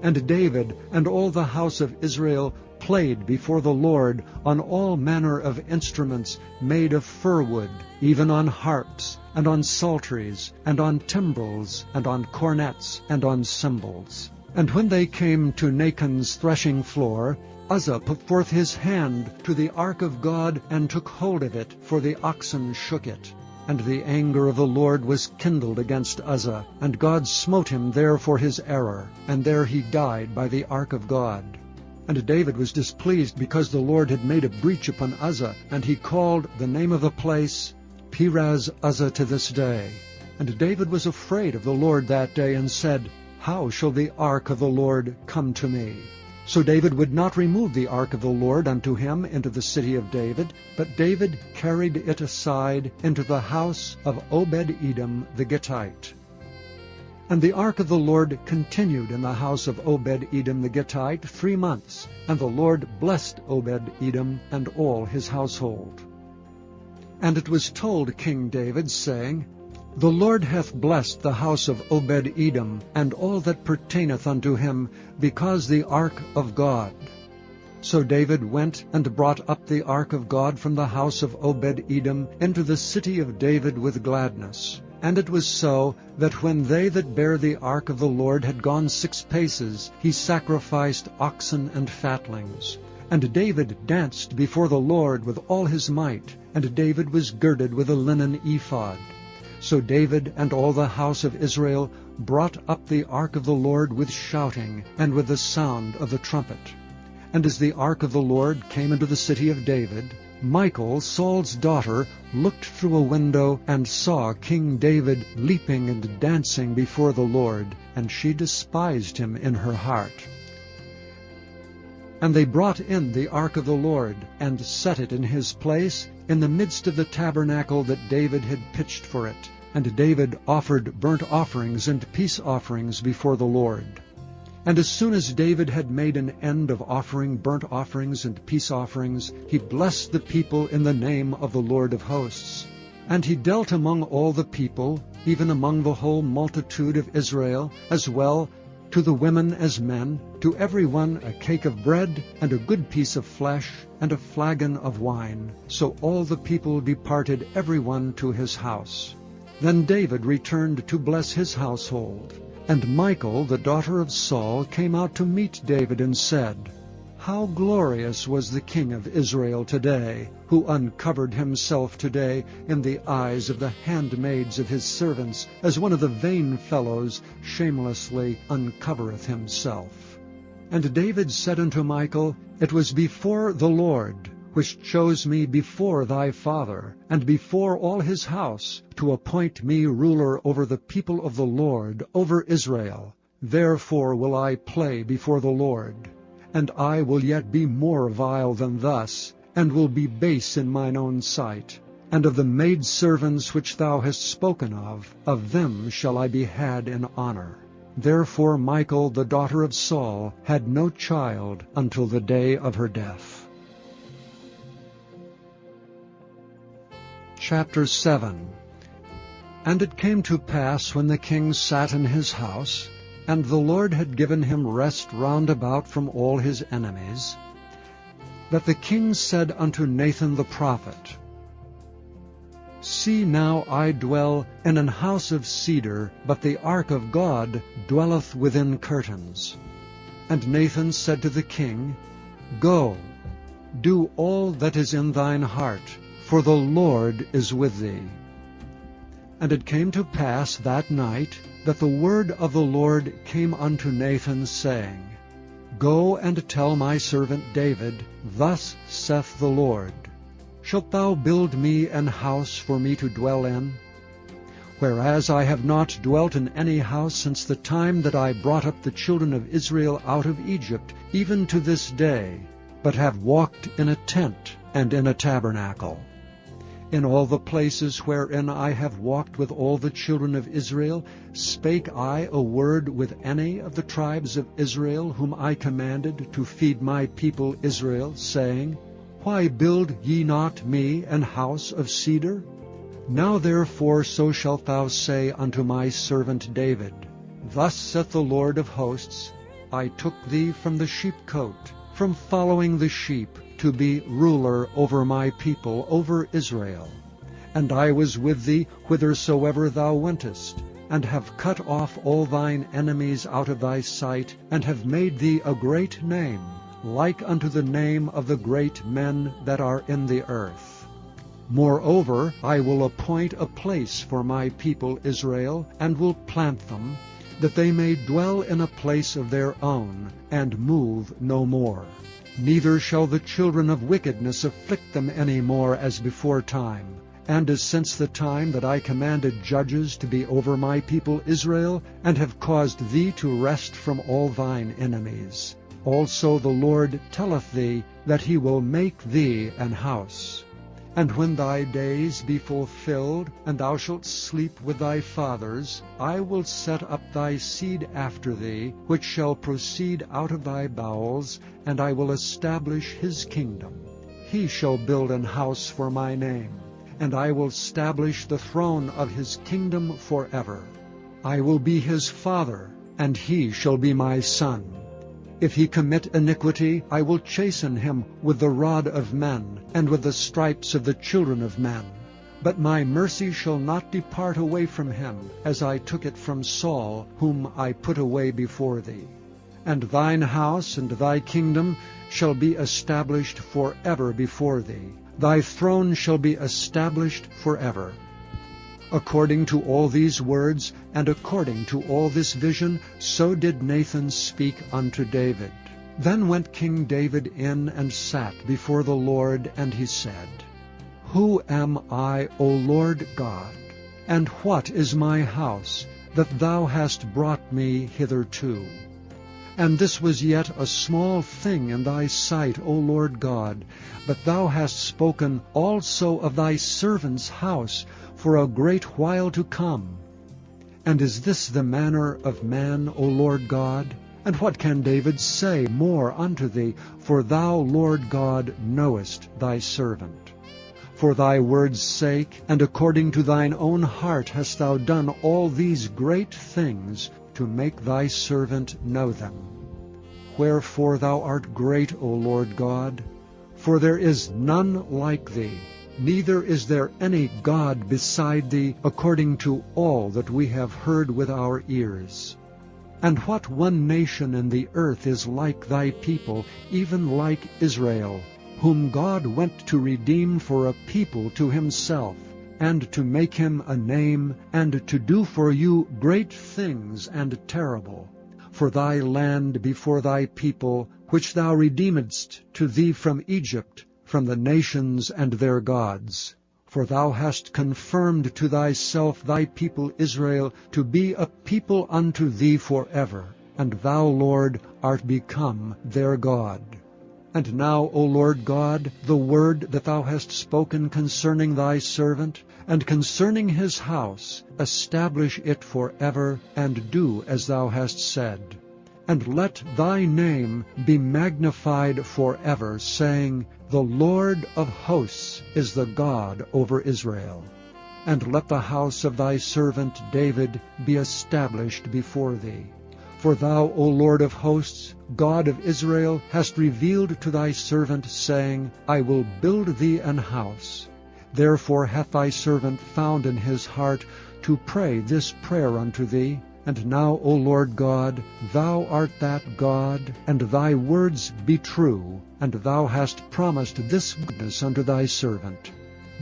And David and all the house of Israel played before the Lord on all manner of instruments made of fir wood, even on harps, and on psalteries, and on timbrels, and on cornets, and on cymbals. And when they came to Nachon's threshing floor, Uzzah put forth his hand to the ark of God, and took hold of it, for the oxen shook it. And the anger of the Lord was kindled against Uzzah, and God smote him there for his error, and there he died by the ark of God. And David was displeased because the Lord had made a breach upon Uzzah, and he called the name of the place Perez Uzzah to this day. And David was afraid of the Lord that day, and said, How shall the ark of the Lord come to me? So David would not remove the ark of the Lord unto him into the city of David, but David carried it aside into the house of Obed-Edom the Gittite. And the ark of the Lord continued in the house of Obed-Edom the Gittite 3 months, and the Lord blessed Obed-Edom and all his household. And it was told King David, saying, The Lord hath blessed the house of Obed-Edom, and all that pertaineth unto him, because the ark of God. So David went and brought up the ark of God from the house of Obed-Edom into the city of David with gladness. And it was so, that when they that bare the ark of the Lord had gone 6 paces, he sacrificed oxen and fatlings. And David danced before the Lord with all his might, and David was girded with a linen ephod. So David and all the house of Israel brought up the ark of the Lord with shouting, and with the sound of the trumpet. And as the ark of the Lord came into the city of David, Michal, Saul's daughter, looked through a window, and saw King David leaping and dancing before the Lord, and she despised him in her heart. And they brought in the ark of the Lord, and set it in his place, in the midst of the tabernacle that David had pitched for it. And David offered burnt offerings and peace offerings before the Lord. And as soon as David had made an end of offering burnt offerings and peace offerings, he blessed the people in the name of the Lord of hosts. And he dealt among all the people, even among the whole multitude of Israel, as well to the women as men, to every one a cake of bread, and a good piece of flesh, and a flagon of wine. So all the people departed every one to his house. Then David returned to bless his household. And Michal, the daughter of Saul, came out to meet David, and said, How glorious was the king of Israel today, who uncovered himself today in the eyes of the handmaids of his servants, as one of the vain fellows shamelessly uncovereth himself. And David said unto Michal, It was before the Lord, which chose me before thy father, and before all his house, to appoint me ruler over the people of the Lord, over Israel. Therefore will I play before the Lord. And I will yet be more vile than thus, and will be base in mine own sight. And of the maidservants which thou hast spoken of them shall I be had in honor. Therefore Michal, the daughter of Saul, had no child until the day of her death. Chapter 7. And it came to pass, when the king sat in his house, and the Lord had given him rest round about from all his enemies, that the king said unto Nathan the prophet, See now, I dwell in an house of cedar, but the ark of God dwelleth within curtains. And Nathan said to the king, Go, do all that is in thine heart, for the Lord is with thee. And it came to pass that night, that the word of the Lord came unto Nathan, saying, Go and tell my servant David, Thus saith the Lord, Shalt thou build me an house for me to dwell in? Whereas I have not dwelt in any house since the time that I brought up the children of Israel out of Egypt, even to this day, but have walked in a tent and in a tabernacle. In all the places wherein I have walked with all the children of Israel, spake I a word with any of the tribes of Israel, whom I commanded to feed my people Israel, saying, Why build ye not me an house of cedar? Now therefore so shalt thou say unto my servant David, Thus saith the Lord of hosts, I took thee from the sheepcote, from following the sheep, to be ruler over my people, over Israel. And I was with thee whithersoever thou wentest, and have cut off all thine enemies out of thy sight, and have made thee a great name, like unto the name of the great men that are in the earth. Moreover, I will appoint a place for my people Israel, and will plant them, that they may dwell in a place of their own, and move no more. Neither shall the children of wickedness afflict them any more as before time, and as since the time that I commanded judges to be over my people Israel, and have caused thee to rest from all thine enemies. Also the Lord telleth thee that he will make thee an house. And when thy days be fulfilled, and thou shalt sleep with thy fathers, I will set up thy seed after thee, which shall proceed out of thy bowels, and I will establish his kingdom. He shall build an house for my name, and I will establish the throne of his kingdom forever. I will be his father, and he shall be my son. If he commit iniquity, I will chasten him with the rod of men, and with the stripes of the children of men. But my mercy shall not depart away from him, as I took it from Saul, whom I put away before thee. And thine house and thy kingdom shall be established forever before thee. Thy throne shall be established forever. According to all these words, and according to all this vision, so did Nathan speak unto David. Then went King David in and sat before the Lord, and he said, Who am I, O Lord God? And what is my house, that thou hast brought me hitherto? And this was yet a small thing in thy sight, O Lord God, but thou hast spoken also of thy servant's house for a great while to come. And is this the manner of man, O Lord God? And what can David say more unto thee? For thou, Lord God, knowest thy servant. For thy word's sake, and according to thine own heart hast thou done all these great things, to make thy servant know them. Wherefore thou art great, O Lord God, for there is none like thee, neither is there any God beside thee, according to all that we have heard with our ears. And what one nation in the earth is like thy people, even like Israel, whom God went to redeem for a people to himself, and to make him a name, and to do for you great things and terrible, for thy land before thy people, which thou redeemedst to thee from Egypt, from the nations and their gods. For thou hast confirmed to thyself thy people Israel to be a people unto thee forever, and thou, Lord, art become their God. And now, O Lord God, the word that thou hast spoken concerning thy servant, and concerning his house, establish it forever, and do as thou hast said. And let thy name be magnified forever, saying, The Lord of hosts is the God over Israel. And let the house of thy servant David be established before thee. For thou, O Lord of hosts, God of Israel, hast revealed to thy servant, saying, I will build thee an house. Therefore hath thy servant found in his heart to pray this prayer unto thee. And now, O Lord God, thou art that God, and thy words be true, and thou hast promised this goodness unto thy servant.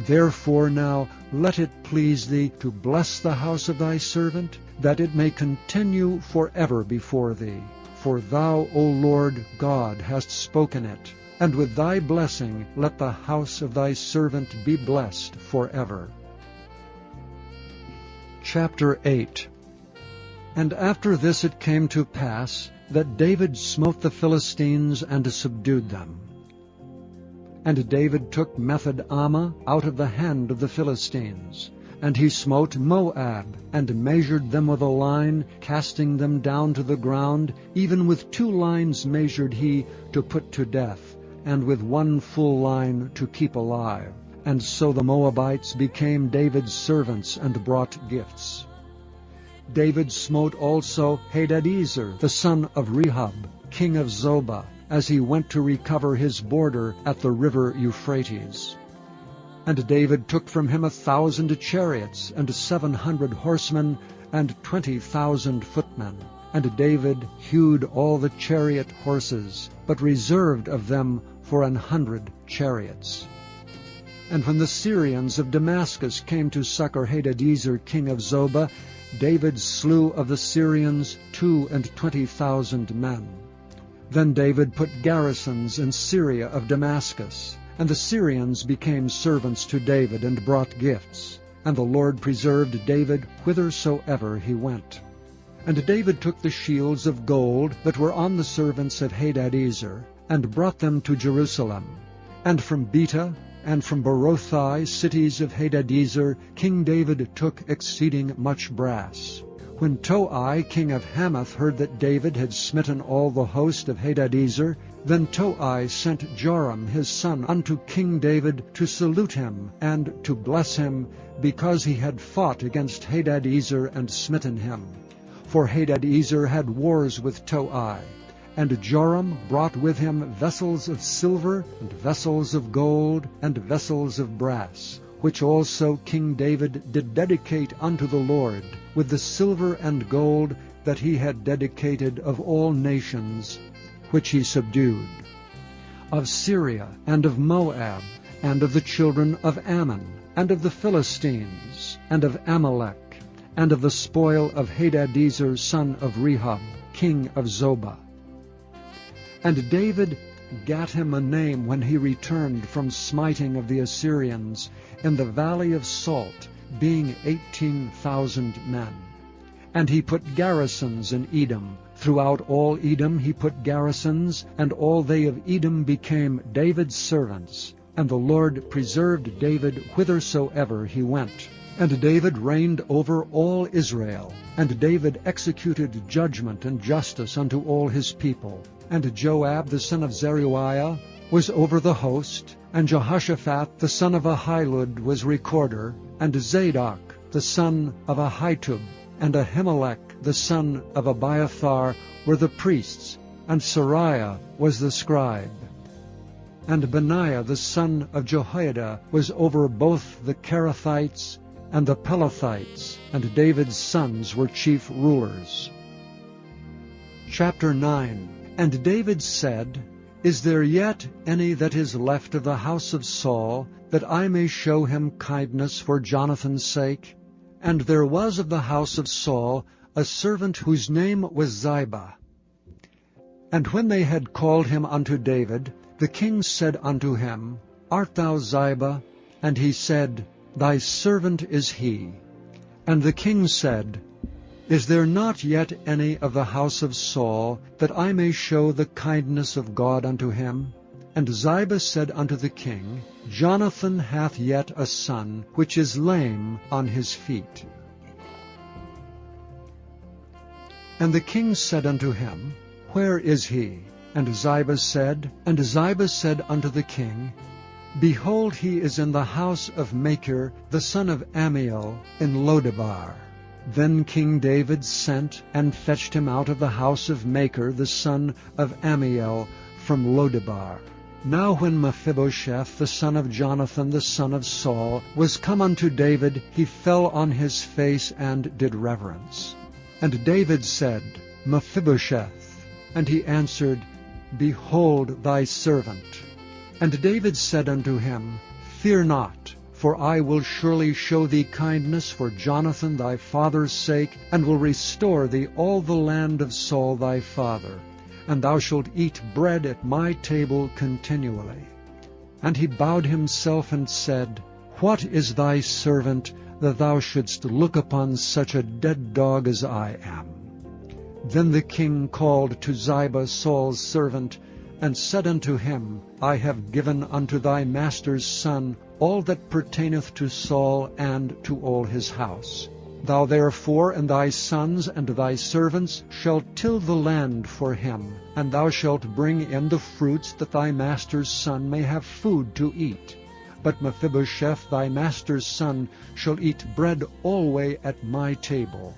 Therefore now let it please thee to bless the house of thy servant, that it may continue forever before thee. For thou, O Lord God, hast spoken it, and with thy blessing let the house of thy servant be blessed forever. Chapter 8. And after this it came to pass that David smote the Philistines and subdued them. And David took Metheg-ammah out of the hand of the Philistines. And he smote Moab, and measured them with a line, casting them down to the ground. Even with 2 lines measured he to put to death, and with 1 full line to keep alive. And so the Moabites became David's servants, and brought gifts. David smote also Hadadezer, the son of Rehob, king of Zobah, as he went to recover his border at the river Euphrates. And David took from him 1,000 chariots, and 700 horsemen, and 20,000 footmen. And David hewed all the chariot horses, but reserved of them for 100 chariots. And when the Syrians of Damascus came to succor Hadadezer, king of Zobah, David slew of the Syrians 22,000 men. Then David put garrisons in Syria of Damascus, and the Syrians became servants to David, and brought gifts. And the Lord preserved David whithersoever he went. And David took the shields of gold that were on the servants of Hadadezer, and brought them to Jerusalem. And from Betah, and from Berothai, cities of Hadadezer, King David took exceeding much brass. When Toi, king of Hamath, heard that David had smitten all the host of Hadadezer, then Toi sent Joram his son unto King David to salute him and to bless him, because he had fought against Hadadezer and smitten him. For Hadadezer had wars with Toi. And Joram brought with him vessels of silver, and vessels of gold, and vessels of brass, which also King David did dedicate unto the Lord, with the silver and gold that he had dedicated of all nations, which he subdued, of Syria, and of Moab, and of the children of Ammon, and of the Philistines, and of Amalek, and of the spoil of Hadadezer son of Rehob, king of Zobah. And David gat him a name when he returned from smiting of the Assyrians in the valley of Salt, being 18,000 men. And he put garrisons in Edom. Throughout all Edom he put garrisons, and all they of Edom became David's servants. And the Lord preserved David whithersoever he went. And David reigned over all Israel. And David executed judgment and justice unto all his people. And Joab the son of Zeruiah was over the host, and Jehoshaphat the son of Ahilud was recorder, and Zadok the son of Ahitub, and Ahimelech the son of Abiathar were the priests, and Sariah was the scribe. And Benaiah the son of Jehoiada was over both the Kerethites and the Pelethites, and David's sons were chief rulers. Chapter 9. And David said, Is there yet any that is left of the house of Saul, that I may show him kindness for Jonathan's sake? And there was of the house of Saul a servant whose name was Ziba. And when they had called him unto David, the king said unto him, Art thou Ziba? And he said, Thy servant is he. And the king said, Is there not yet any of the house of Saul, that I may show the kindness of God unto him? And Ziba said unto the king, Jonathan hath yet a son, which is lame on his feet. And the king said unto him, Where is he? And Ziba said unto the king, Behold, he is in the house of Machir, the son of Ammiel, in Lodebar. Then King David sent and fetched him out of the house of Machir, the son of Ammiel, from Lodebar. Now when Mephibosheth, the son of Jonathan, the son of Saul, was come unto David, he fell on his face and did reverence. And David said, Mephibosheth. And he answered, Behold thy servant. And David said unto him, Fear not, for I will surely show thee kindness for Jonathan thy father's sake, and will restore thee all the land of Saul thy father, and thou shalt eat bread at my table continually. And he bowed himself and said, What is thy servant, that thou shouldst look upon such a dead dog as I am? Then the king called to Ziba Saul's servant, and said unto him, I have given unto thy master's son all that pertaineth to Saul and to all his house. Thou therefore and thy sons and thy servants shall till the land for him, and thou shalt bring in the fruits, that thy master's son may have food to eat. But Mephibosheth thy master's son shall eat bread alway at my table.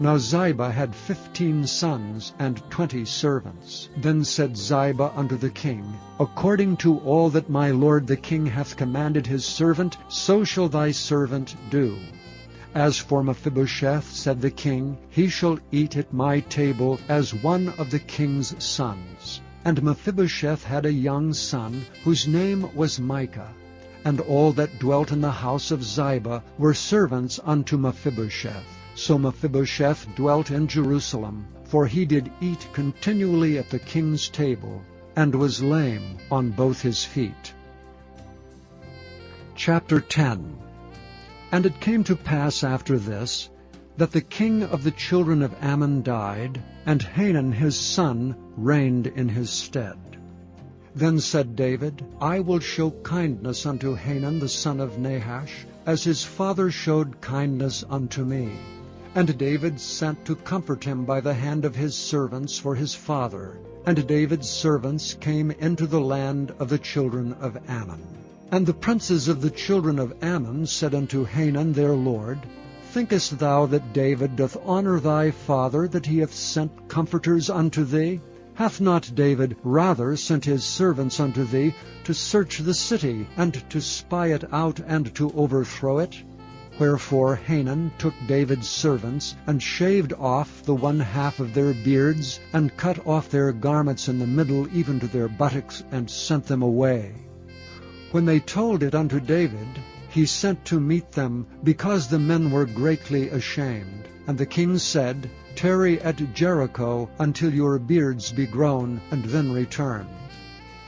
Now Ziba had 15 sons and 20 servants. Then said Ziba unto the king, According to all that my lord the king hath commanded his servant, so shall thy servant do. As for Mephibosheth, said the king, he shall eat at my table as one of the king's sons. And Mephibosheth had a young son, whose name was Micah. And all that dwelt in the house of Ziba were servants unto Mephibosheth. So Mephibosheth dwelt in Jerusalem, for he did eat continually at the king's table, and was lame on both his feet. Chapter 10. And it came to pass after this, that the king of the children of Ammon died, and Hanun his son reigned in his stead. Then said David, I will show kindness unto Hanun the son of Nahash, as his father showed kindness unto me. And David sent to comfort him by the hand of his servants for his father. And David's servants came into the land of the children of Ammon. And the princes of the children of Ammon said unto Hanun their lord, Thinkest thou that David doth honor thy father, that he hath sent comforters unto thee? Hath not David rather sent his servants unto thee to search the city, and to spy it out, and to overthrow it? Wherefore Hanun took David's servants, and shaved off the 1/2 of their beards, and cut off their garments in the middle, even to their buttocks, and sent them away. When they told it unto David, he sent to meet them, because the men were greatly ashamed. And the king said, Tarry at Jericho until your beards be grown, and then return.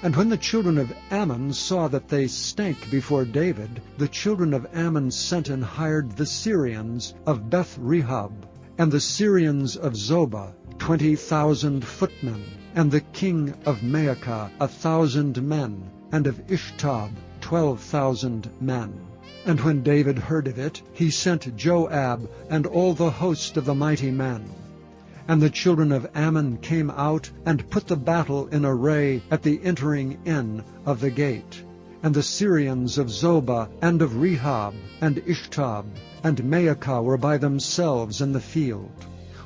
And when the children of Ammon saw that they stank before David, the children of Ammon sent and hired the Syrians of Beth-rehob, and the Syrians of Zobah, 20,000 footmen, and the king of Maacah 1,000 men, and of Ishtab 12,000 men. And when David heard of it, he sent Joab and all the host of the mighty men. And the children of Ammon came out, and put the battle in array at the entering in of the gate. And the Syrians of Zobah, and of Rehob, and Ishtab, and Maacah were by themselves in the field.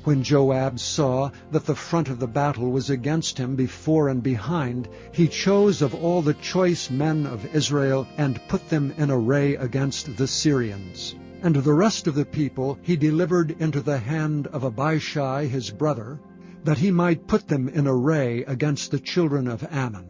When Joab saw that the front of the battle was against him before and behind, he chose of all the choice men of Israel, and put them in array against the Syrians. And the rest of the people he delivered into the hand of Abishai his brother, that he might put them in array against the children of Ammon.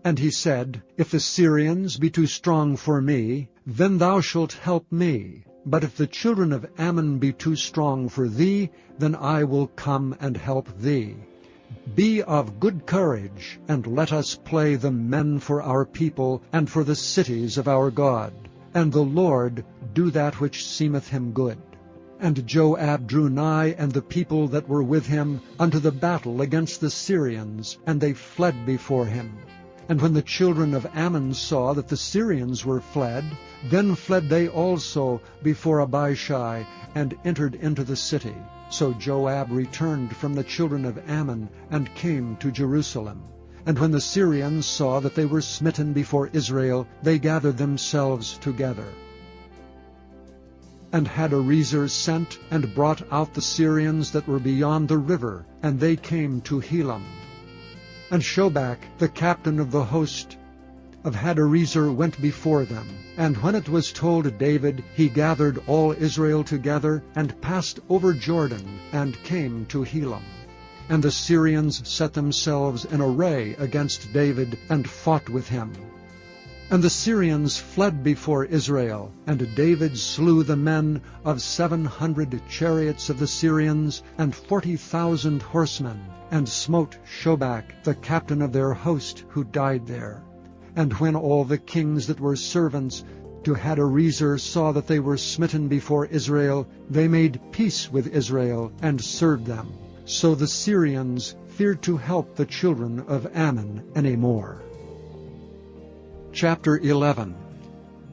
And he said, If the Syrians be too strong for me, then thou shalt help me. But if the children of Ammon be too strong for thee, then I will come and help thee. Be of good courage, and let us play the men for our people, and for the cities of our God. And the Lord do that which seemeth him good. And Joab drew nigh, and the people that were with him, unto the battle against the Syrians, and they fled before him. And when the children of Ammon saw that the Syrians were fled, then fled they also before Abishai, and entered into the city. So Joab returned from the children of Ammon, and came to Jerusalem. And when the Syrians saw that they were smitten before Israel, they gathered themselves together. And Hadarezer sent and brought out the Syrians that were beyond the river, and they came to Helam. And Shobach, the captain of the host of Hadarezer, went before them. And when it was told David, he gathered all Israel together, and passed over Jordan, and came to Helam. And the Syrians set themselves in array against David, and fought with him. And the Syrians fled before Israel, and David slew the men of 700 chariots of the Syrians, and 40,000 horsemen, and smote Shobach, the captain of their host, who died there. And when all the kings that were servants to Hadarezer saw that they were smitten before Israel, they made peace with Israel, and served them. So the Syrians feared to help the children of Ammon any more. Chapter 11.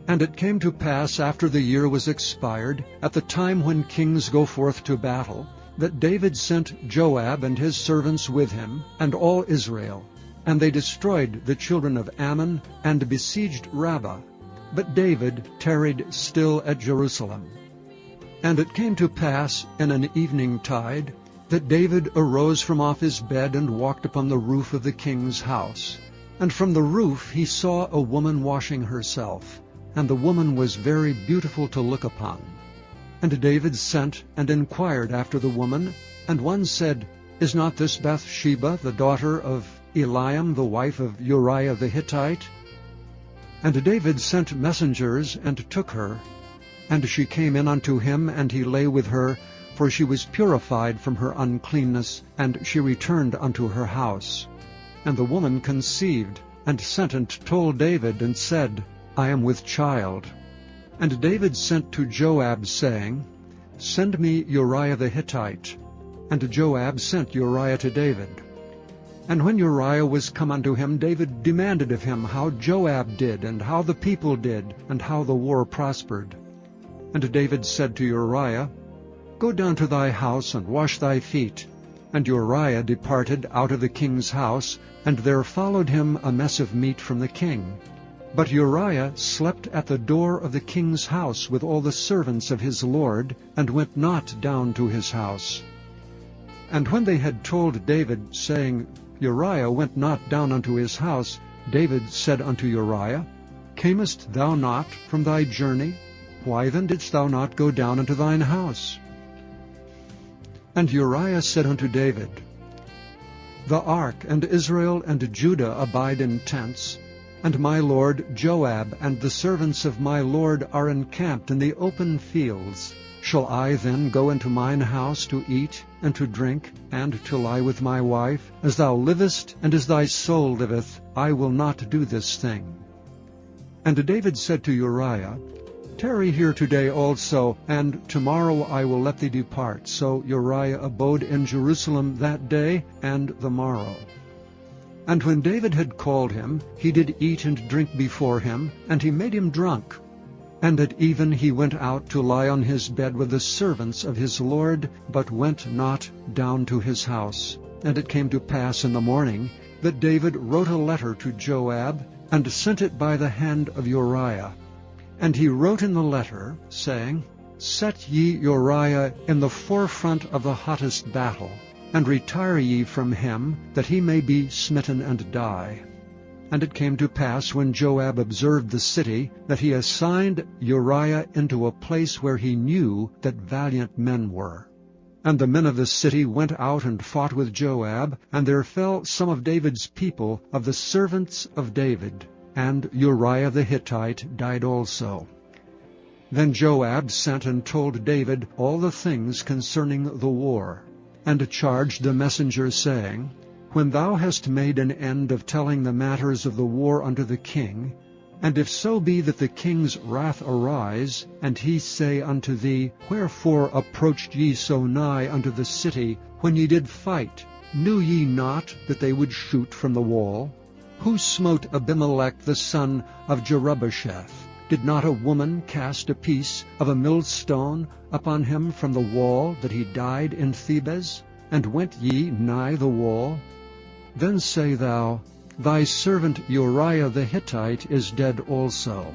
And it came to pass after the year was expired, at the time when kings go forth to battle, that David sent Joab and his servants with him, and all Israel. And they destroyed the children of Ammon, and besieged Rabbah. But David tarried still at Jerusalem. And it came to pass in an evening tide, that David arose from off his bed, and walked upon the roof of the king's house. And from the roof he saw a woman washing herself, and the woman was very beautiful to look upon. And David sent and inquired after the woman, and one said, Is not this Bathsheba, the daughter of Eliam, the wife of Uriah the Hittite? And David sent messengers, and took her. And she came in unto him, and he lay with her, for she was purified from her uncleanness, and she returned unto her house. And the woman conceived, and sent and told David, and said, I am with child. And David sent to Joab, saying, Send me Uriah the Hittite. And Joab sent Uriah to David. And when Uriah was come unto him, David demanded of him how Joab did, and how the people did, and how the war prospered. And David said to Uriah, Go down to thy house, and wash thy feet. And Uriah departed out of the king's house, and there followed him a mess of meat from the king. But Uriah slept at the door of the king's house with all the servants of his lord, and went not down to his house. And when they had told David, saying, Uriah went not down unto his house, David said unto Uriah, Camest thou not from thy journey? Why then didst thou not go down unto thine house? And Uriah said unto David, The ark and Israel and Judah abide in tents, and my lord Joab and the servants of my lord are encamped in the open fields. Shall I then go into mine house to eat and to drink, and to lie with my wife? As thou livest, and as thy soul liveth, I will not do this thing. And David said to Uriah, Tarry here today also, and tomorrow I will let thee depart. So Uriah abode in Jerusalem that day and the morrow. And when David had called him, he did eat and drink before him, and he made him drunk. And at even he went out to lie on his bed with the servants of his lord, but went not down to his house. And it came to pass in the morning that David wrote a letter to Joab, and sent it by the hand of Uriah. And he wrote in the letter, saying, Set ye Uriah in the forefront of the hottest battle, and retire ye from him, that he may be smitten and die. And it came to pass, when Joab observed the city, that he assigned Uriah into a place where he knew that valiant men were. And the men of the city went out and fought with Joab, and there fell some of David's people, of the servants of David, and Uriah the Hittite died also. Then Joab sent and told David all the things concerning the war, and charged the messenger, saying, When thou hast made an end of telling the matters of the war unto the king, and if so be that the king's wrath arise, and he say unto thee, Wherefore approached ye so nigh unto the city, when ye did fight? Knew ye not that they would shoot from the wall? Who smote Abimelech the son of Jerubbesheth? Did not a woman cast a piece of a millstone upon him from the wall, that he died in Thebez? And went ye nigh the wall? Then say thou, Thy servant Uriah the Hittite is dead also."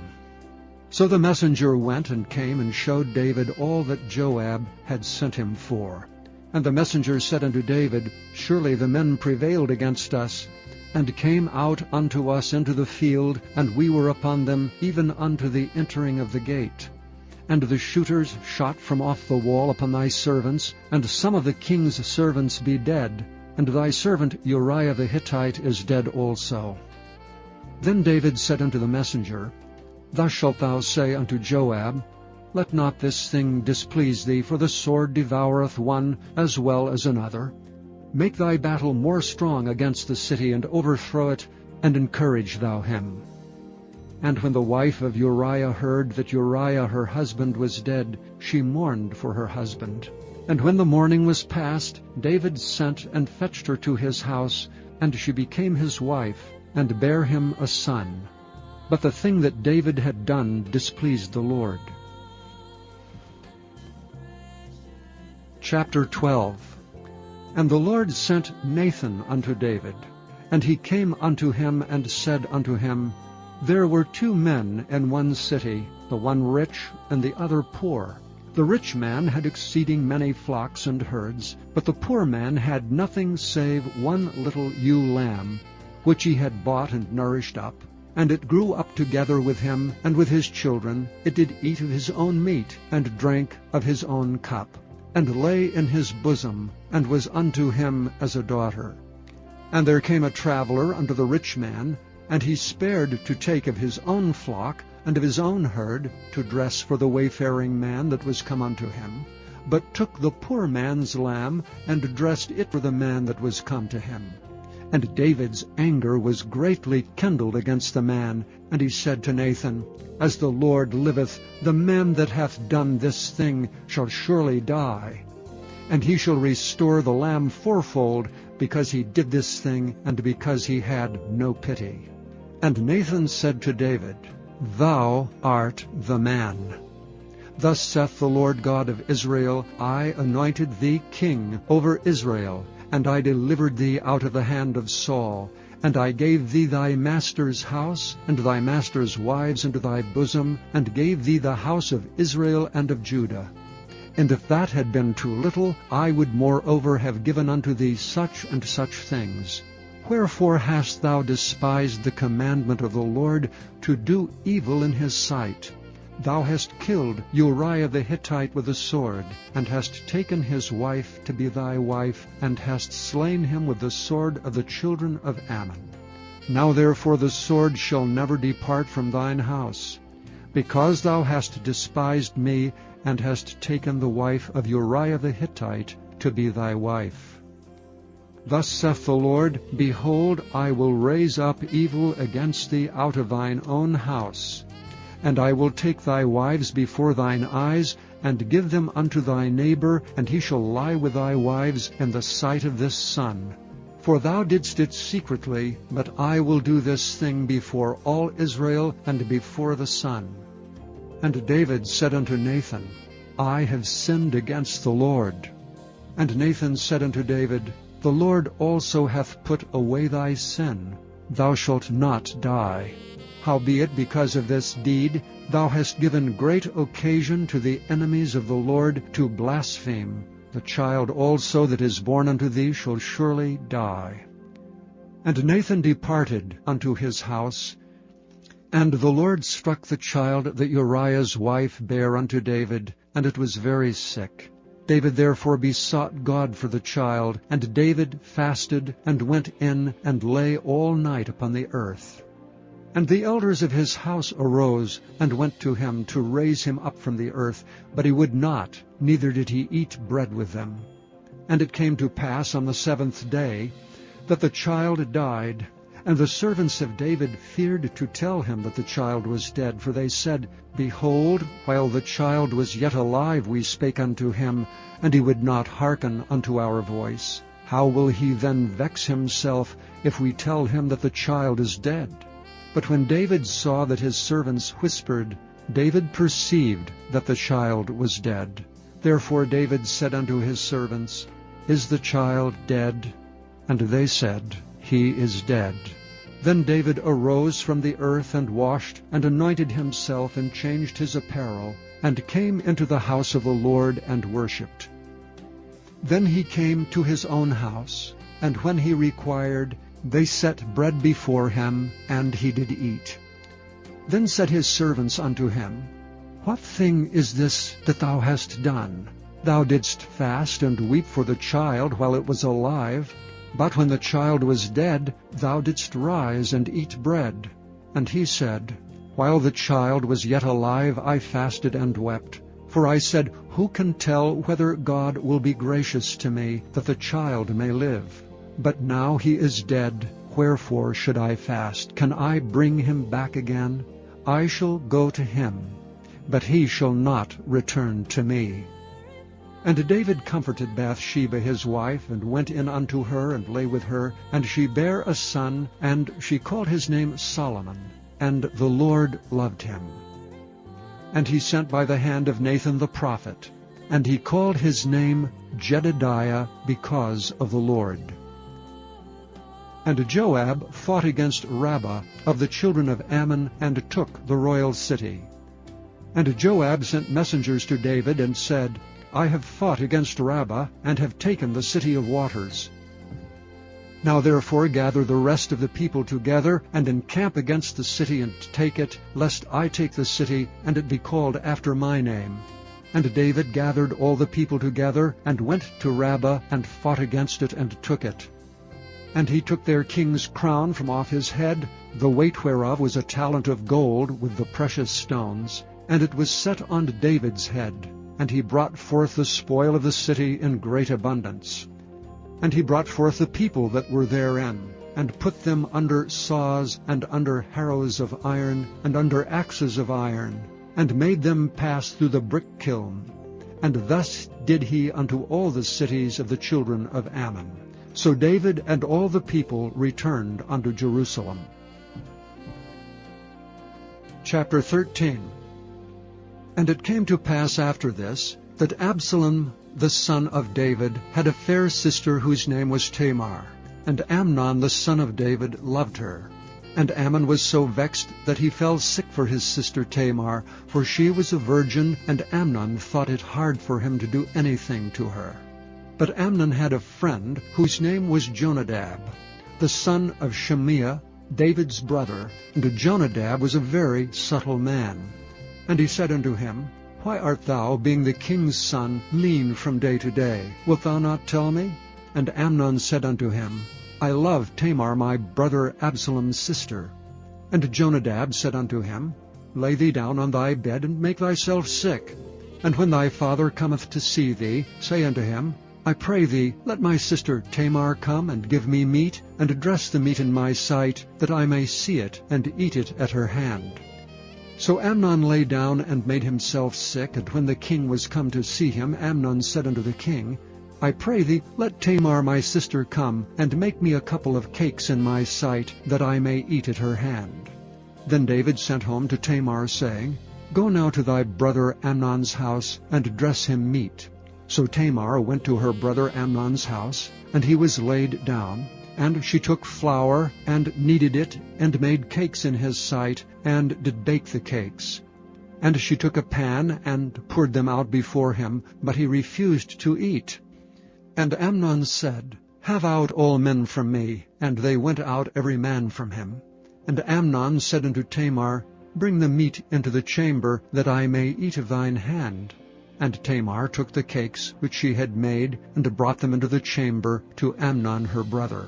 So the messenger went and came and showed David all that Joab had sent him for. And the messenger said unto David, "Surely the men prevailed against us, and came out unto us into the field, and we were upon them even unto the entering of the gate. And the shooters shot from off the wall upon thy servants, and some of the king's servants be dead, and thy servant Uriah the Hittite is dead also." Then David said unto the messenger, "Thus shalt thou say unto Joab, Let not this thing displease thee, for the sword devoureth one as well as another. Make thy battle more strong against the city, and overthrow it, and encourage thou him." And when the wife of Uriah heard that Uriah her husband was dead, she mourned for her husband. And when the mourning was past, David sent and fetched her to his house, and she became his wife, and bare him a son. But the thing that David had done displeased the Lord. Chapter 12. And the Lord sent Nathan unto David. And he came unto him and said unto him, There were 2 men in one city, the one rich and the other poor. The rich man had exceeding many flocks and herds, but the poor man had nothing save one little ewe lamb, which he had bought and nourished up. And it grew up together with him, and with his children. It did eat of his own meat, and drank of his own cup, and lay in his bosom, and was unto him as a daughter. And there came a traveller unto the rich man, and he spared to take of his own flock, and of his own herd, to dress for the wayfaring man that was come unto him, but took the poor man's lamb, and dressed it for the man that was come to him. And David's anger was greatly kindled against the man, and he said to Nathan, As the Lord liveth, the man that hath done this thing shall surely die. And he shall restore the lamb fourfold, because he did this thing, and because he had no pity. And Nathan said to David, Thou art the man. Thus saith the Lord God of Israel, I anointed thee king over Israel, and I delivered thee out of the hand of Saul, and I gave thee thy master's house, and thy master's wives into thy bosom, and gave thee the house of Israel and of Judah. And if that had been too little, I would moreover have given unto thee such and such things. Wherefore hast thou despised the commandment of the Lord, to do evil in his sight? Thou hast killed Uriah the Hittite with a sword, and hast taken his wife to be thy wife, and hast slain him with the sword of the children of Ammon. Now therefore the sword shall never depart from thine house, because thou hast despised me, and hast taken the wife of Uriah the Hittite to be thy wife. Thus saith the Lord, Behold, I will raise up evil against thee out of thine own house, and I will take thy wives before thine eyes, and give them unto thy neighbor, and he shall lie with thy wives in the sight of this sun. For thou didst it secretly, but I will do this thing before all Israel, and before the sun. And David said unto Nathan, I have sinned against the Lord. And Nathan said unto David, The Lord also hath put away thy sin. Thou shalt not die. Howbeit because of this deed thou hast given great occasion to the enemies of the Lord to blaspheme. The child also that is born unto thee shall surely die. And Nathan departed unto his house, and the Lord struck the child that Uriah's wife bare unto David, and it was very sick. David therefore besought God for the child, and David fasted, and went in, and lay all night upon the earth. And the elders of his house arose, and went to him to raise him up from the earth, but he would not, neither did he eat bread with them. And it came to pass on the 7th day, that the child died. And the servants of David feared to tell him that the child was dead, for they said, Behold, while the child was yet alive we spake unto him, and he would not hearken unto our voice. How will he then vex himself, if we tell him that the child is dead? But when David saw that his servants whispered, David perceived that the child was dead. Therefore David said unto his servants, Is the child dead? And they said, He is dead. Then David arose from the earth and washed, and anointed himself, and changed his apparel, and came into the house of the Lord, and worshipped. Then he came to his own house, and when he required, they set bread before him, and he did eat. Then said his servants unto him, What thing is this that thou hast done? Thou didst fast and weep for the child while it was alive, but when the child was dead, thou didst rise and eat bread. And he said, While the child was yet alive, I fasted and wept. For I said, Who can tell whether God will be gracious to me, that the child may live? But now he is dead, wherefore should I fast? Can I bring him back again? I shall go to him, but he shall not return to me. And David comforted Bathsheba his wife, and went in unto her, and lay with her. And she bare a son, and she called his name Solomon. And the Lord loved him. And he sent by the hand of Nathan the prophet, and he called his name Jedediah, because of the Lord. And Joab fought against Rabbah of the children of Ammon, and took the royal city. And Joab sent messengers to David, and said, I have fought against Rabbah, and have taken the city of waters. Now therefore gather the rest of the people together, and encamp against the city, and take it, lest I take the city, and it be called after my name. And David gathered all the people together, and went to Rabbah, and fought against it, and took it. And he took their king's crown from off his head, the weight whereof was a talent of gold with the precious stones, and it was set on David's head. And he brought forth the spoil of the city in great abundance. And he brought forth the people that were therein, and put them under saws, and under harrows of iron, and under axes of iron, and made them pass through the brick kiln. And thus did he unto all the cities of the children of Ammon. So David and all the people returned unto Jerusalem. Chapter 13. And it came to pass after this, that Absalom the son of David had a fair sister whose name was Tamar. And Amnon the son of David loved her. And Ammon was so vexed that he fell sick for his sister Tamar, for she was a virgin, and Amnon thought it hard for him to do anything to her. But Amnon had a friend whose name was Jonadab, the son of Shemiah, David's brother, and Jonadab was a very subtle man. And he said unto him, Why art thou, being the king's son, lean from day to day? Wilt thou not tell me? And Amnon said unto him, I love Tamar my brother Absalom's sister. And Jonadab said unto him, Lay thee down on thy bed, and make thyself sick. And when thy father cometh to see thee, say unto him, I pray thee, let my sister Tamar come, and give me meat, and dress the meat in my sight, that I may see it, and eat it at her hand. So Amnon lay down and made himself sick, and when the king was come to see him, Amnon said unto the king, I pray thee, let Tamar my sister come, and make me a couple of cakes in my sight, that I may eat at her hand. Then David sent home to Tamar, saying, Go now to thy brother Amnon's house, and dress him meat. So Tamar went to her brother Amnon's house, and he was laid down. And she took flour, and kneaded it, and made cakes in his sight, and did bake the cakes. And she took a pan, and poured them out before him, but he refused to eat. And Amnon said, Have out all men from me. And they went out every man from him. And Amnon said unto Tamar, Bring the meat into the chamber, that I may eat of thine hand. And Tamar took the cakes which she had made, and brought them into the chamber to Amnon her brother.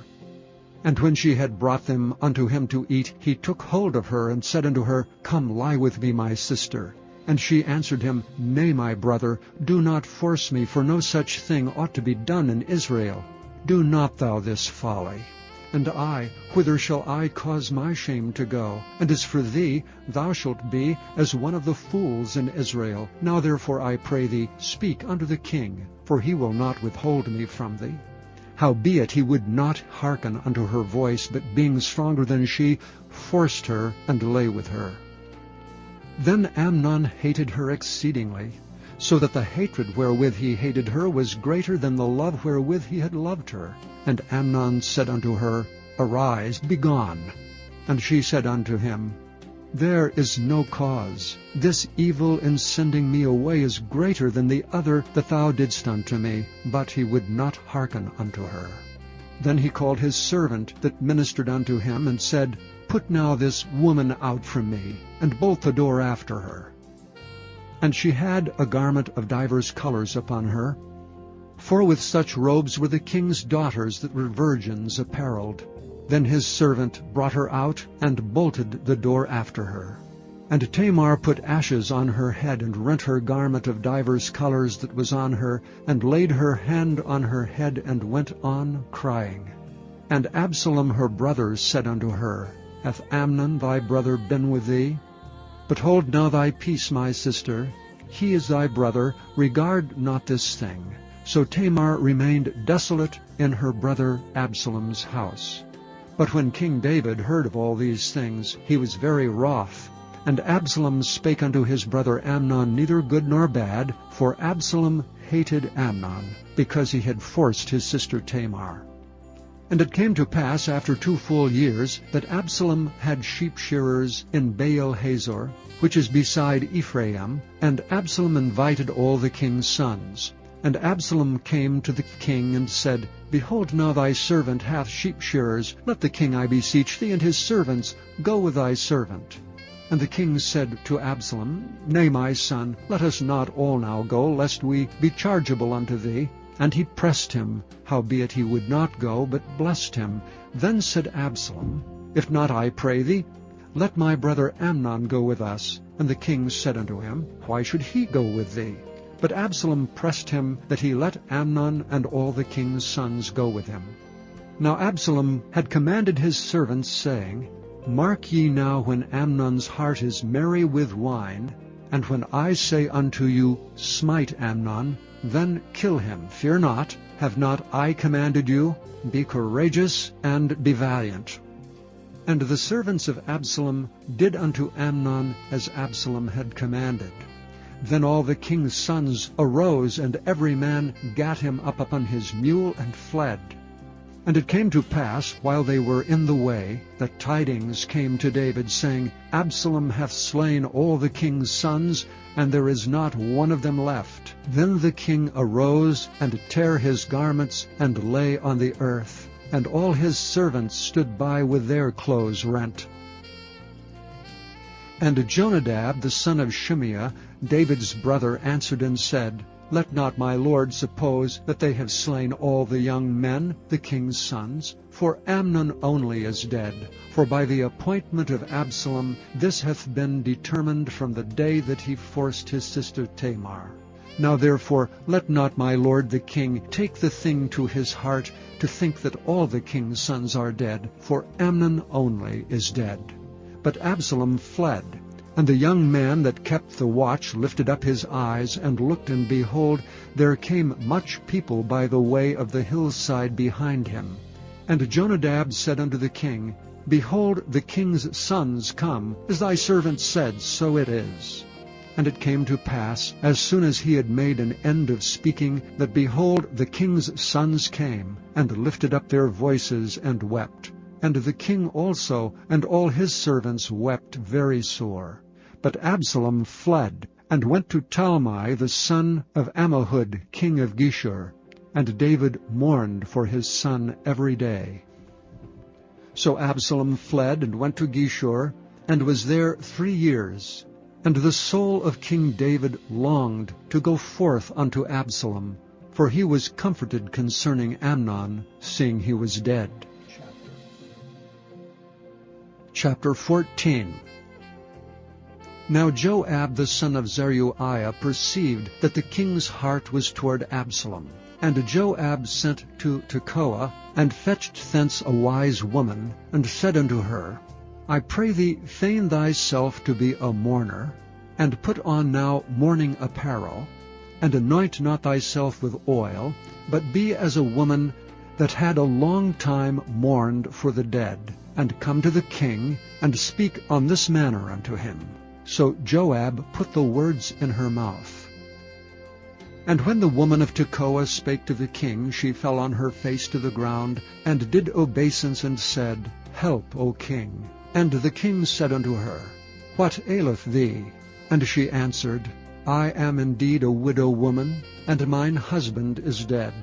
And when she had brought them unto him to eat, he took hold of her, and said unto her, Come lie with me, my sister. And she answered him, Nay, my brother, do not force me, for no such thing ought to be done in Israel. Do not thou this folly. And I, whither shall I cause my shame to go? And as for thee, thou shalt be as one of the fools in Israel. Now therefore I pray thee, speak unto the king, for he will not withhold me from thee. Howbeit he would not hearken unto her voice, but being stronger than she, forced her, and lay with her. Then Amnon hated her exceedingly, so that the hatred wherewith he hated her was greater than the love wherewith he had loved her. And Amnon said unto her, Arise, begone. And she said unto him, There is no cause. This evil in sending me away is greater than the other that thou didst unto me. But he would not hearken unto her. Then he called his servant that ministered unto him, and said, Put now this woman out from me, and bolt the door after her. And she had a garment of divers colors upon her, for with such robes were the king's daughters that were virgins apparelled. Then his servant brought her out, and bolted the door after her. And Tamar put ashes on her head, and rent her garment of divers colors that was on her, and laid her hand on her head, and went on crying. And Absalom her brother said unto her, Hath Amnon thy brother been with thee? But hold now thy peace, my sister. He is thy brother, regard not this thing. So Tamar remained desolate in her brother Absalom's house. But when King David heard of all these things, he was very wroth. And Absalom spake unto his brother Amnon neither good nor bad, for Absalom hated Amnon, because he had forced his sister Tamar. And it came to pass after 2 full years, that Absalom had sheep shearers in Baal-hazor, which is beside Ephraim, and Absalom invited all the king's sons. And Absalom came to the king, and said, Behold, now thy servant hath sheep shearers. Let the king, I beseech thee, and his servants go with thy servant. And the king said to Absalom, Nay, my son, let us not all now go, lest we be chargeable unto thee. And he pressed him, howbeit he would not go, but blessed him. Then said Absalom, If not, I pray thee, let my brother Amnon go with us. And the king said unto him, Why should he go with thee? But Absalom pressed him that he let Amnon and all the king's sons go with him. Now Absalom had commanded his servants, saying, Mark ye now when Amnon's heart is merry with wine, and when I say unto you, Smite Amnon, then kill him. Fear not. Have not I commanded you? Be courageous and be valiant. And the servants of Absalom did unto Amnon as Absalom had commanded. Then all the king's sons arose, and every man gat him up upon his mule, and fled. And it came to pass, while they were in the way, that tidings came to David, saying, Absalom hath slain all the king's sons, and there is not one of them left. Then the king arose, and tare his garments, and lay on the earth. And all his servants stood by with their clothes rent. And Jonadab the son of Shimeah, David's brother, answered and said, Let not my lord suppose that they have slain all the young men, the king's sons, for Amnon only is dead. For by the appointment of Absalom this hath been determined from the day that he forced his sister Tamar. Now therefore let not my lord the king take the thing to his heart, to think that all the king's sons are dead, for Amnon only is dead. But Absalom fled. And the young man that kept the watch lifted up his eyes, and looked, and behold, there came much people by the way of the hillside behind him. And Jonadab said unto the king, Behold, the king's sons come, as thy servant said, so it is. And it came to pass, as soon as he had made an end of speaking, that behold, the king's sons came, and lifted up their voices, and wept. And the king also, and all his servants, wept very sore. But Absalom fled, and went to Talmai the son of Ammihud, king of Geshur. And David mourned for his son every day. So Absalom fled, and went to Geshur, and was there 3 years. And the soul of King David longed to go forth unto Absalom, for he was comforted concerning Amnon, seeing he was dead. Chapter 14. Now Joab the son of Zeruiah perceived that the king's heart was toward Absalom. And Joab sent to Tekoa, and fetched thence a wise woman, and said unto her, I pray thee, feign thyself to be a mourner, and put on now mourning apparel, and anoint not thyself with oil, but be as a woman that had a long time mourned for the dead, and come to the king, and speak on this manner unto him. So Joab put the words in her mouth. And when the woman of Tekoa spake to the king, she fell on her face to the ground, and did obeisance, and said, Help, O king. And the king said unto her, What aileth thee? And she answered, I am indeed a widow woman, and mine husband is dead.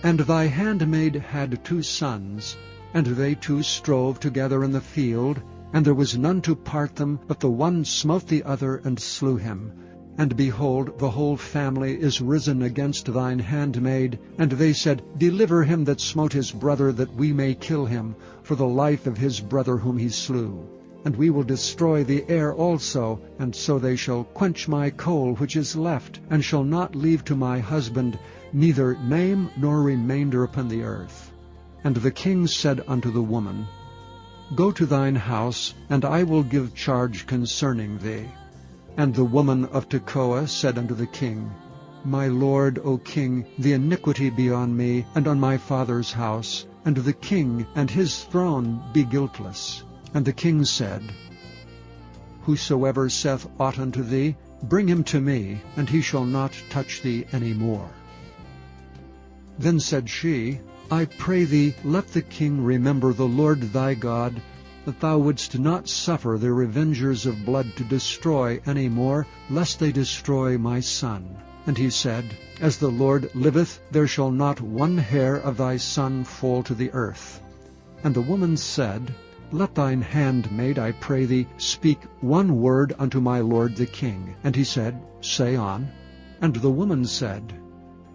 And thy handmaid had 2 sons, and they 2 strove together in the field, and there was none to part them, but the one smote the other, and slew him. And behold, the whole family is risen against thine handmaid. And they said, Deliver him that smote his brother, that we may kill him, for the life of his brother whom he slew. And we will destroy the heir also, and so they shall quench my coal which is left, and shall not leave to my husband neither name nor remainder upon the earth. And the king said unto the woman, Go to thine house, and I will give charge concerning thee. And the woman of Tekoa said unto the king, My lord, O king, the iniquity be on me, and on my father's house, and the king and his throne be guiltless. And the king said, Whosoever saith aught unto thee, bring him to me, and he shall not touch thee any more. Then said she, I pray thee, let the king remember the Lord thy God, that thou wouldst not suffer the revengers of blood to destroy any more, lest they destroy my son. And he said, As the Lord liveth, there shall not one hair of thy son fall to the earth. And the woman said, Let thine handmaid, I pray thee, speak one word unto my lord the king. And he said, Say on. And the woman said,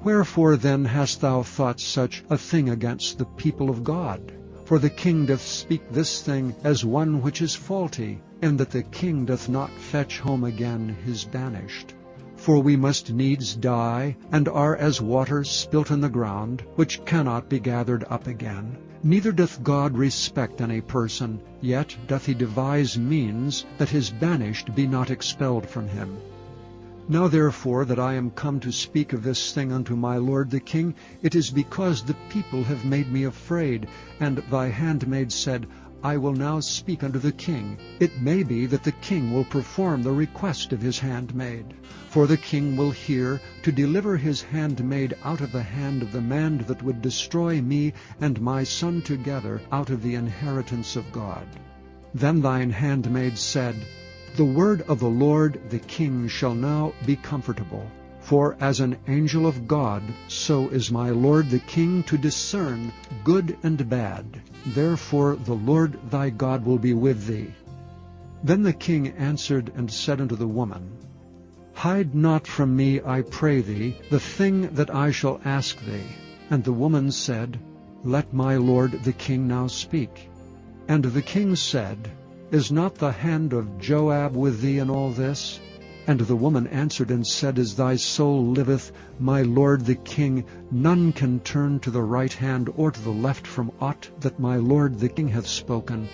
Wherefore then hast thou thought such a thing against the people of God? For the king doth speak this thing as one which is faulty, and that the king doth not fetch home again his banished. For we must needs die, and are as water spilt in the ground, which cannot be gathered up again. Neither doth God respect any person, yet doth he devise means that his banished be not expelled from him. Now therefore that I am come to speak of this thing unto my lord the king, it is because the people have made me afraid. And thy handmaid said, I will now speak unto the king. It may be that the king will perform the request of his handmaid. For the king will hear to deliver his handmaid out of the hand of the man that would destroy me and my son together out of the inheritance of God. Then thine handmaid said, The word of the Lord the king shall now be comfortable. For as an angel of God, so is my lord the king to discern good and bad. Therefore the Lord thy God will be with thee. Then the king answered and said unto the woman, Hide not from me, I pray thee, the thing that I shall ask thee. And the woman said, Let my lord the king now speak. And the king said, Is not the hand of Joab with thee in all this? And the woman answered and said, As thy soul liveth, my lord the king, none can turn to the right hand or to the left from aught that my lord the king hath spoken.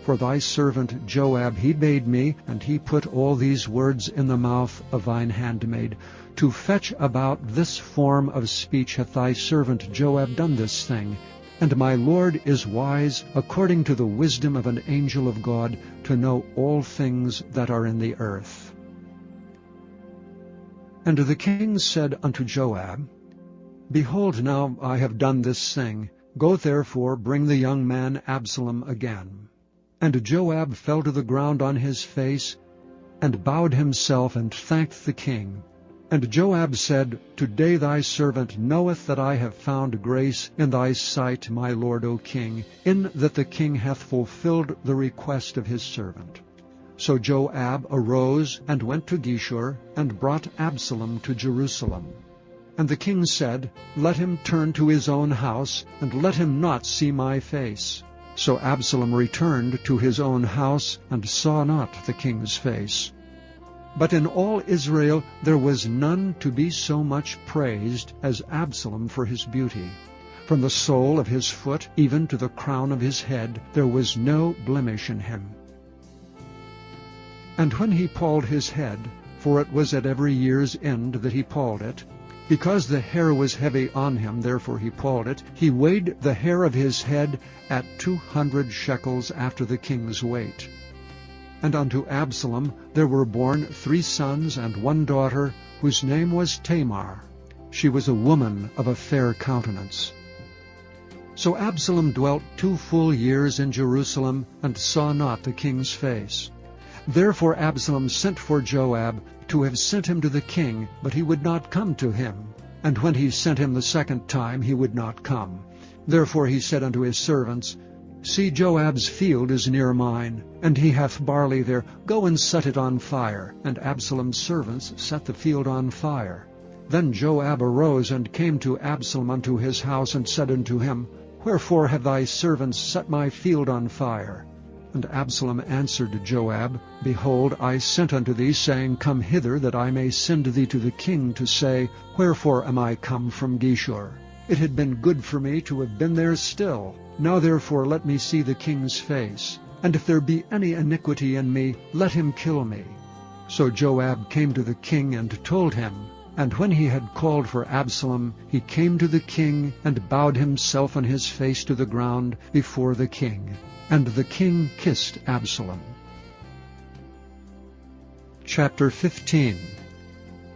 For thy servant Joab he bade me, and he put all these words in the mouth of thine handmaid. To fetch about this form of speech hath thy servant Joab done this thing. And my lord is wise, according to the wisdom of an angel of God, to know all things that are in the earth. And the king said unto Joab, Behold, now I have done this thing. Go therefore, bring the young man Absalom again. And Joab fell to the ground on his face, and bowed himself, and thanked the king. And Joab said, Today thy servant knoweth that I have found grace in thy sight, my lord, O king, in that the king hath fulfilled the request of his servant. So Joab arose and went to Geshur, and brought Absalom to Jerusalem. And the king said, Let him turn to his own house, and let him not see my face. So Absalom returned to his own house, and saw not the king's face. But in all Israel there was none to be so much praised as Absalom for his beauty. From the sole of his foot even to the crown of his head there was no blemish in him. And when he palled his head, for it was at every year's end that he palled it, because the hair was heavy on him, therefore he palled it, he weighed the hair of his head at 200 shekels after the king's weight. And unto Absalom there were born 3 sons and 1 daughter, whose name was Tamar. She was a woman of a fair countenance. So Absalom dwelt 2 full years in Jerusalem, and saw not the king's face. Therefore Absalom sent for Joab, to have sent him to the king, but he would not come to him. And when he sent him the 2nd time, he would not come. Therefore he said unto his servants, See, Joab's field is near mine, and he hath barley there. Go and set it on fire. And Absalom's servants set the field on fire. Then Joab arose and came to Absalom unto his house, and said unto him, Wherefore have thy servants set my field on fire? And Absalom answered Joab, Behold, I sent unto thee, saying, Come hither, that I may send thee to the king, to say, Wherefore am I come from Geshur? It had been good for me to have been there still. Now therefore let me see the king's face, and if there be any iniquity in me, let him kill me. So Joab came to the king and told him. And when he had called for Absalom, he came to the king, and bowed himself on his face to the ground before the king. And the king kissed Absalom. Chapter 15.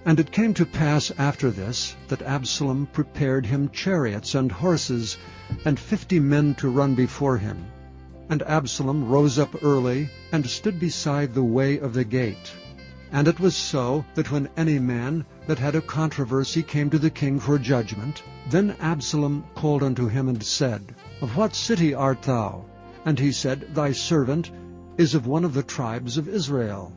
And it came to pass after this, that Absalom prepared him chariots and horses, and 50 men to run before him. And Absalom rose up early, and stood beside the way of the gate. And it was so, that when any man that had a controversy came to the king for judgment, then Absalom called unto him, and said, Of what city art thou? And he said, Thy servant is of one of the tribes of Israel.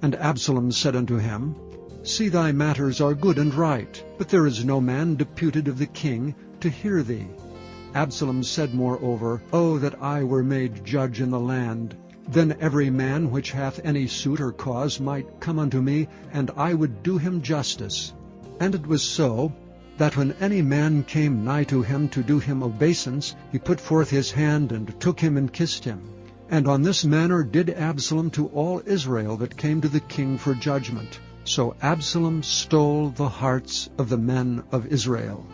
And Absalom said unto him, See, thy matters are good and right, but there is no man deputed of the king to hear thee. Absalom said moreover, O that I were made judge in the land! Then every man which hath any suit or cause might come unto me, and I would do him justice. And it was so, that when any man came nigh to him to do him obeisance, he put forth his hand, and took him, and kissed him. And on this manner did Absalom to all Israel that came to the king for judgment. So Absalom stole the hearts of the men of Israel.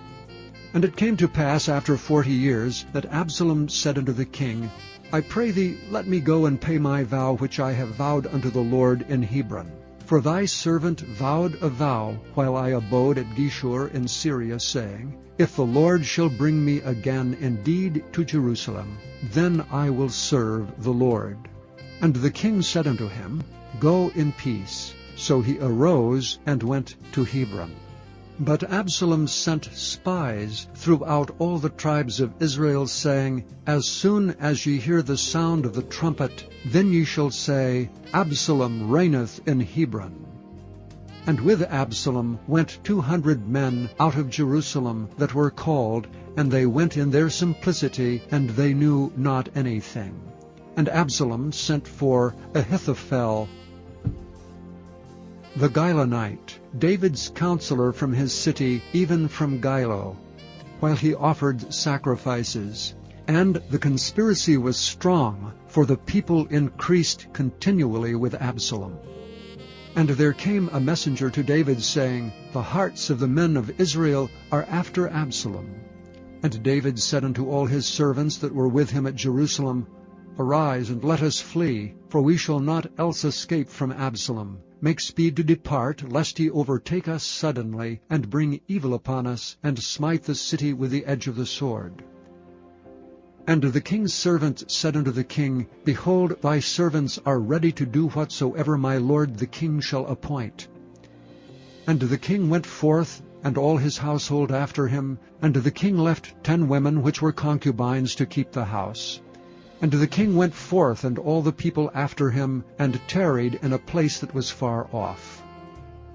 And it came to pass after 40 years, that Absalom said unto the king, I pray thee, let me go and pay my vow which I have vowed unto the Lord in Hebron. For thy servant vowed a vow while I abode at Geshur in Syria, saying, If the Lord shall bring me again indeed to Jerusalem, then I will serve the Lord. And the king said unto him, Go in peace. So he arose and went to Hebron. But Absalom sent spies throughout all the tribes of Israel, saying, As soon as ye hear the sound of the trumpet, then ye shall say, Absalom reigneth in Hebron. And with Absalom went 200 men out of Jerusalem that were called, and they went in their simplicity, and they knew not anything. And Absalom sent for Ahithophel the Gilonite, David's counselor from his city, even from Gilo, while he offered sacrifices. And the conspiracy was strong, for the people increased continually with Absalom. And there came a messenger to David, saying, The hearts of the men of Israel are after Absalom. And David said unto all his servants that were with him at Jerusalem, Arise, and let us flee, for we shall not else escape from Absalom. Make speed to depart, lest he overtake us suddenly, and bring evil upon us, and smite the city with the edge of the sword. And the king's servant said unto the king, Behold, thy servants are ready to do whatsoever my lord the king shall appoint. And the king went forth, and all his household after him, and the king left 10 women which were concubines to keep the house. And the king went forth, and all the people after him, and tarried in a place that was far off.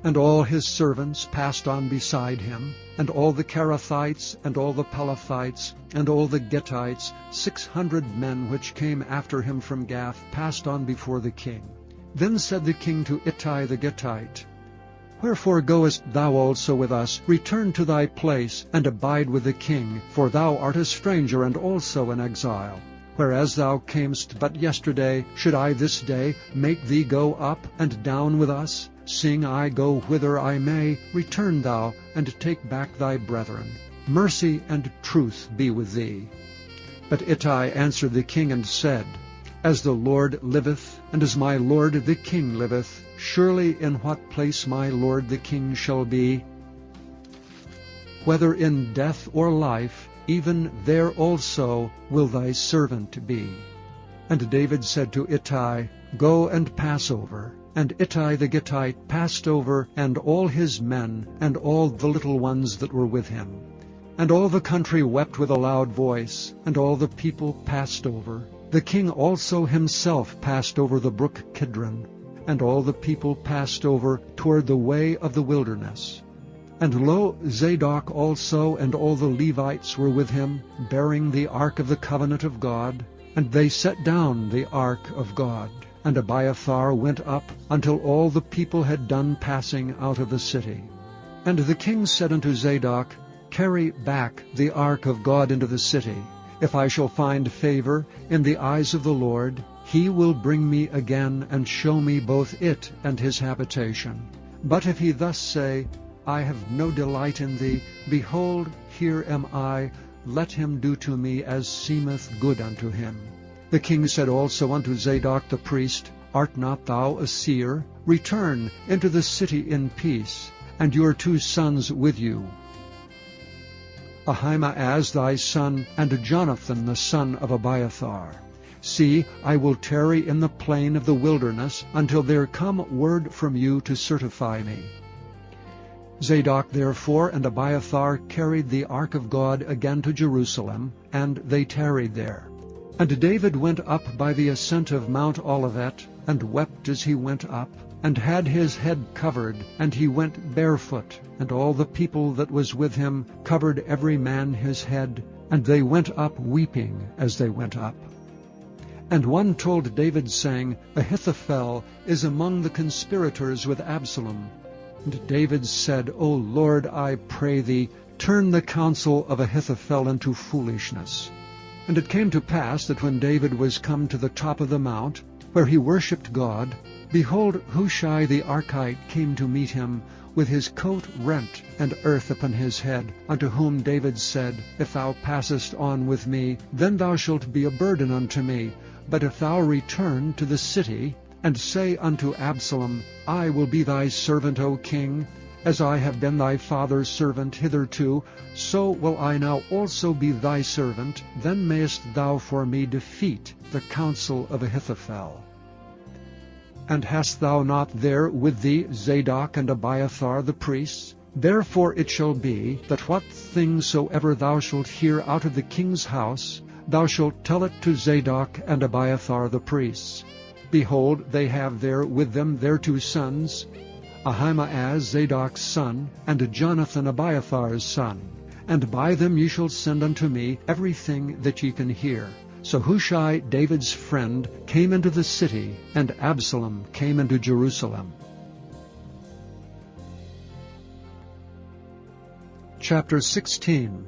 And all his servants passed on beside him, and all the Cherethites, and all the Pelethites, and all the Gittites, 600 men which came after him from Gath, passed on before the king. Then said the king to Ittai the Gittite, Wherefore goest thou also with us? Return to thy place, and abide with the king, for thou art a stranger and also an exile. Whereas thou camest but yesterday, should I this day make thee go up and down with us? Seeing I go whither I may, return thou, and take back thy brethren. Mercy and truth be with thee. But Ittai answered the king and said, As the Lord liveth, and as my lord the king liveth, surely in what place my lord the king shall be, whether in death or life, even there also will thy servant be. And David said to Ittai, Go and pass over. And Ittai the Gittite passed over, and all his men, and all the little ones that were with him. And all the country wept with a loud voice, and all the people passed over. The king also himself passed over the brook Kidron, and all the people passed over toward the way of the wilderness. And lo, Zadok also and all the Levites were with him, bearing the ark of the covenant of God. And they set down the ark of God. And Abiathar went up until all the people had done passing out of the city. And the king said unto Zadok, Carry back the ark of God into the city. If I shall find favor in the eyes of the Lord, he will bring me again and show me both it and his habitation. But if he thus say, I have no delight in thee, behold, here am I, let him do to me as seemeth good unto him. The king said also unto Zadok the priest, Art not thou a seer? Return into the city in peace, and your 2 sons with you, Ahimaaz thy son, and Jonathan the son of Abiathar. See, I will tarry in the plain of the wilderness until there come word from you to certify me. Zadok therefore and Abiathar carried the ark of God again to Jerusalem, and they tarried there. And David went up by the ascent of Mount Olivet, and wept as he went up, and had his head covered, and he went barefoot, and all the people that was with him covered every man his head, and they went up weeping as they went up. And one told David, saying, Ahithophel is among the conspirators with Absalom. And David said, O Lord, I pray thee, turn the counsel of Ahithophel into foolishness. And it came to pass that when David was come to the top of the mount, where he worshipped God, behold, Hushai the Archite came to meet him, with his coat rent, and earth upon his head, unto whom David said, If thou passest on with me, then thou shalt be a burden unto me. But if thou return to the city, and say unto Absalom, I will be thy servant, O king, as I have been thy father's servant hitherto, so will I now also be thy servant, then mayest thou for me defeat the counsel of Ahithophel. And hast thou not there with thee Zadok and Abiathar the priests? Therefore it shall be, that what things soever thou shalt hear out of the king's house, thou shalt tell it to Zadok and Abiathar the priests. Behold, they have there with them their 2 sons, Ahimaaz Zadok's son, and Jonathan Abiathar's son. And by them ye shall send unto me everything that ye can hear. So Hushai, David's friend, came into the city, and Absalom came into Jerusalem. Chapter 16.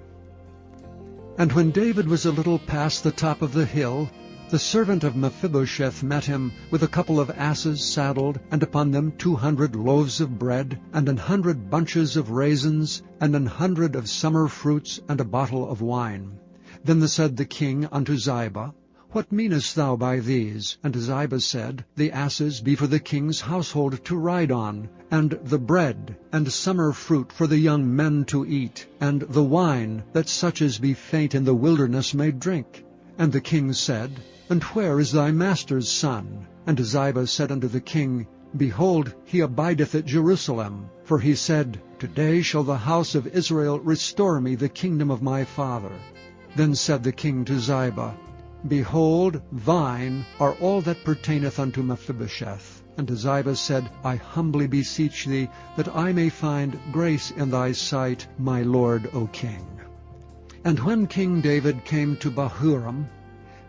And when David was a little past the top of the hill, the servant of Mephibosheth met him with a couple of asses saddled, and upon them 200 loaves of bread, and 100 bunches of raisins, and 100 of summer fruits, and a bottle of wine. Then said the king unto Ziba, What meanest thou by these? And Ziba said, The asses be for the king's household to ride on, and the bread, and summer fruit for the young men to eat, and the wine, that such as be faint in the wilderness may drink. And the king said, And where is thy master's son? And Ziba said unto the king, Behold, he abideth at Jerusalem. For he said, Today shall the house of Israel restore me the kingdom of my father. Then said the king to Ziba, Behold, thine are all that pertaineth unto Mephibosheth. And Ziba said, I humbly beseech thee, that I may find grace in thy sight, my lord, O king. And when King David came to Bahurim,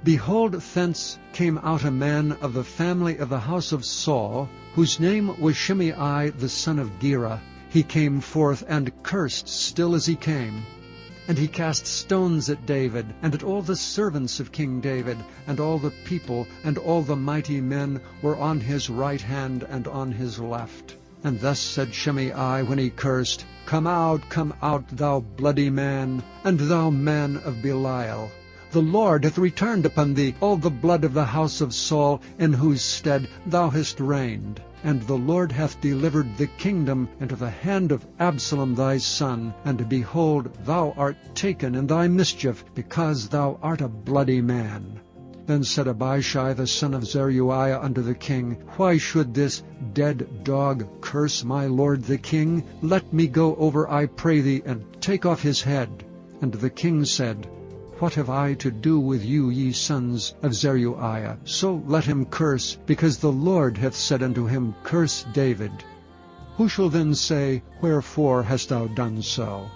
behold, thence came out a man of the family of the house of Saul, whose name was Shimei the son of Gera. He came forth and cursed still as he came. And he cast stones at David, and at all the servants of King David, and all the people, and all the mighty men were on his right hand and on his left. And thus said Shimei when he cursed, Come out, thou bloody man, and thou man of Belial. The Lord hath returned upon thee all the blood of the house of Saul, in whose stead thou hast reigned. and the Lord hath delivered the kingdom into the hand of Absalom thy son, and behold, thou art taken in thy mischief, because thou art a bloody man. Then said Abishai the son of Zeruiah unto the king, Why should this dead dog curse my lord the king? Let me go over, I pray thee, and take off his head. And the king said, What have I to do with you, ye sons of Zeruiah? So let him curse, because the Lord hath said unto him, Curse David. Who shall then say, Wherefore hast thou done so?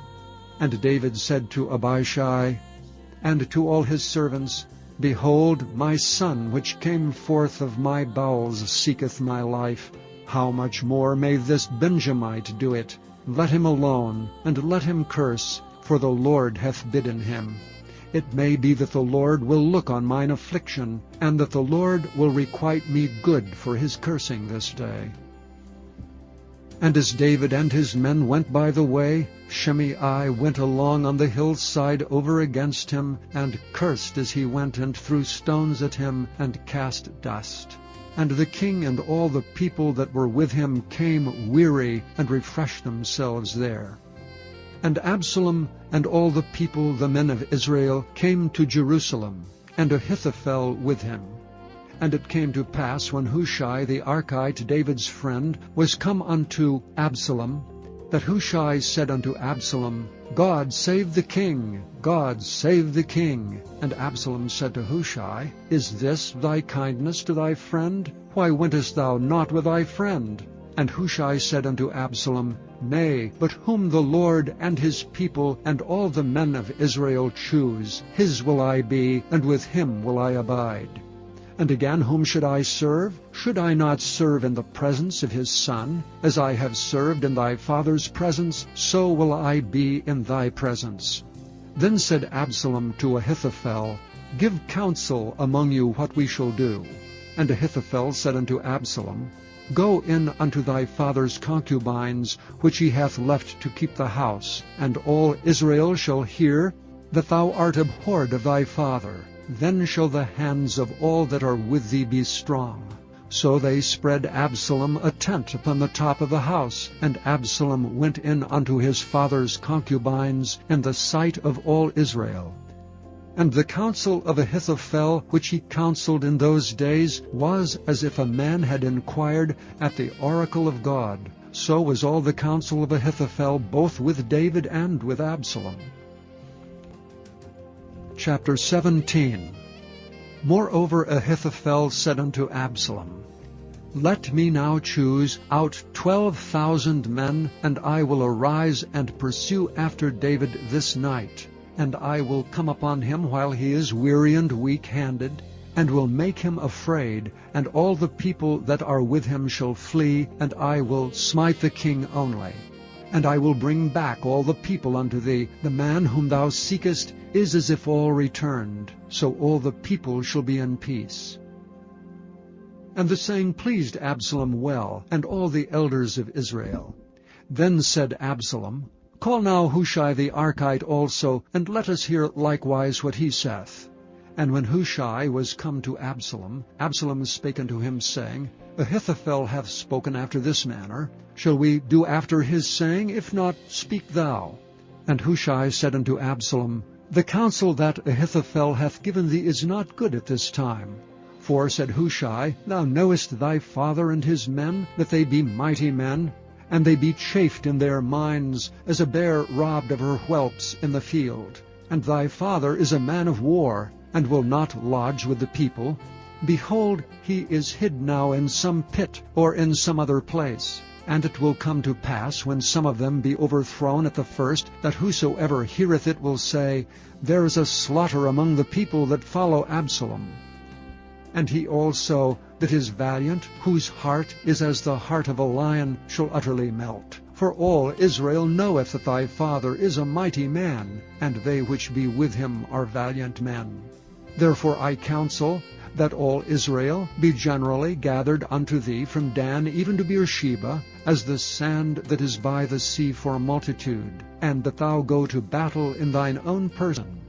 And David said to Abishai and to all his servants, Behold, my son, which came forth of my bowels, seeketh my life. How much more may this Benjamite do it? Let him alone, and let him curse, for the Lord hath bidden him. It may be that the Lord will look on mine affliction, and that the Lord will requite me good for his cursing this day. And as David and his men went by the way, Shimei went along on the hillside over against him, and cursed as he went, and threw stones at him, and cast dust. And the king and all the people that were with him came weary, and refreshed themselves there. And Absalom and all the people, the men of Israel, came to Jerusalem, and Ahithophel with him. And it came to pass, when Hushai the Archite, David's friend, was come unto Absalom, that Hushai said unto Absalom, God save the king, God save the king. And Absalom said to Hushai, Is this thy kindness to thy friend? Why wentest thou not with thy friend? And Hushai said unto Absalom, Nay, but whom the Lord and his people and all the men of Israel choose, his will I be, and with him will I abide. And again, whom should I serve? Should I not serve in the presence of his son? As I have served in thy father's presence, so will I be in thy presence. Then said Absalom to Ahithophel, Give counsel among you what we shall do. And Ahithophel said unto Absalom, Go in unto thy father's concubines, which he hath left to keep the house, and all Israel shall hear that thou art abhorred of thy father. Then shall the hands of all that are with thee be strong. So they spread Absalom a tent upon the top of the house, and Absalom went in unto his father's concubines in the sight of all Israel. And the counsel of Ahithophel, which he counseled in those days, was as if a man had inquired at the oracle of God. So was all the counsel of Ahithophel, both with David and with Absalom. Chapter 17. Moreover Ahithophel said unto Absalom, Let me now choose out 12,000 men, and I will arise and pursue after David this night. And I will come upon him while he is weary and weak-handed, and will make him afraid, and all the people that are with him shall flee, and I will smite the king only. And I will bring back all the people unto thee. The man whom thou seekest is as if all returned, so all the people shall be in peace. And the saying pleased Absalom well, and all the elders of Israel. Then said Absalom, Call now Hushai the Archite also, and let us hear likewise what he saith. And when Hushai was come to Absalom, Absalom spake unto him, saying, Ahithophel hath spoken after this manner. Shall we do after his saying? If not, speak thou. And Hushai said unto Absalom, The counsel that Ahithophel hath given thee is not good at this time. For, said Hushai, Thou knowest thy father and his men, that they be mighty men, and they be chafed in their minds, as a bear robbed of her whelps in the field. And thy father is a man of war, and will not lodge with the people. Behold, he is hid now in some pit, or in some other place. And it will come to pass, when some of them be overthrown at the first, that whosoever heareth it will say, There is a slaughter among the people that follow Absalom. And he also that is valiant, whose heart is as the heart of a lion, shall utterly melt. For all Israel knoweth that thy father is a mighty man, and they which be with him are valiant men. Therefore I counsel that all Israel be generally gathered unto thee from Dan even to Beersheba, as the sand that is by the sea for multitude, and that thou go to battle in thine own person.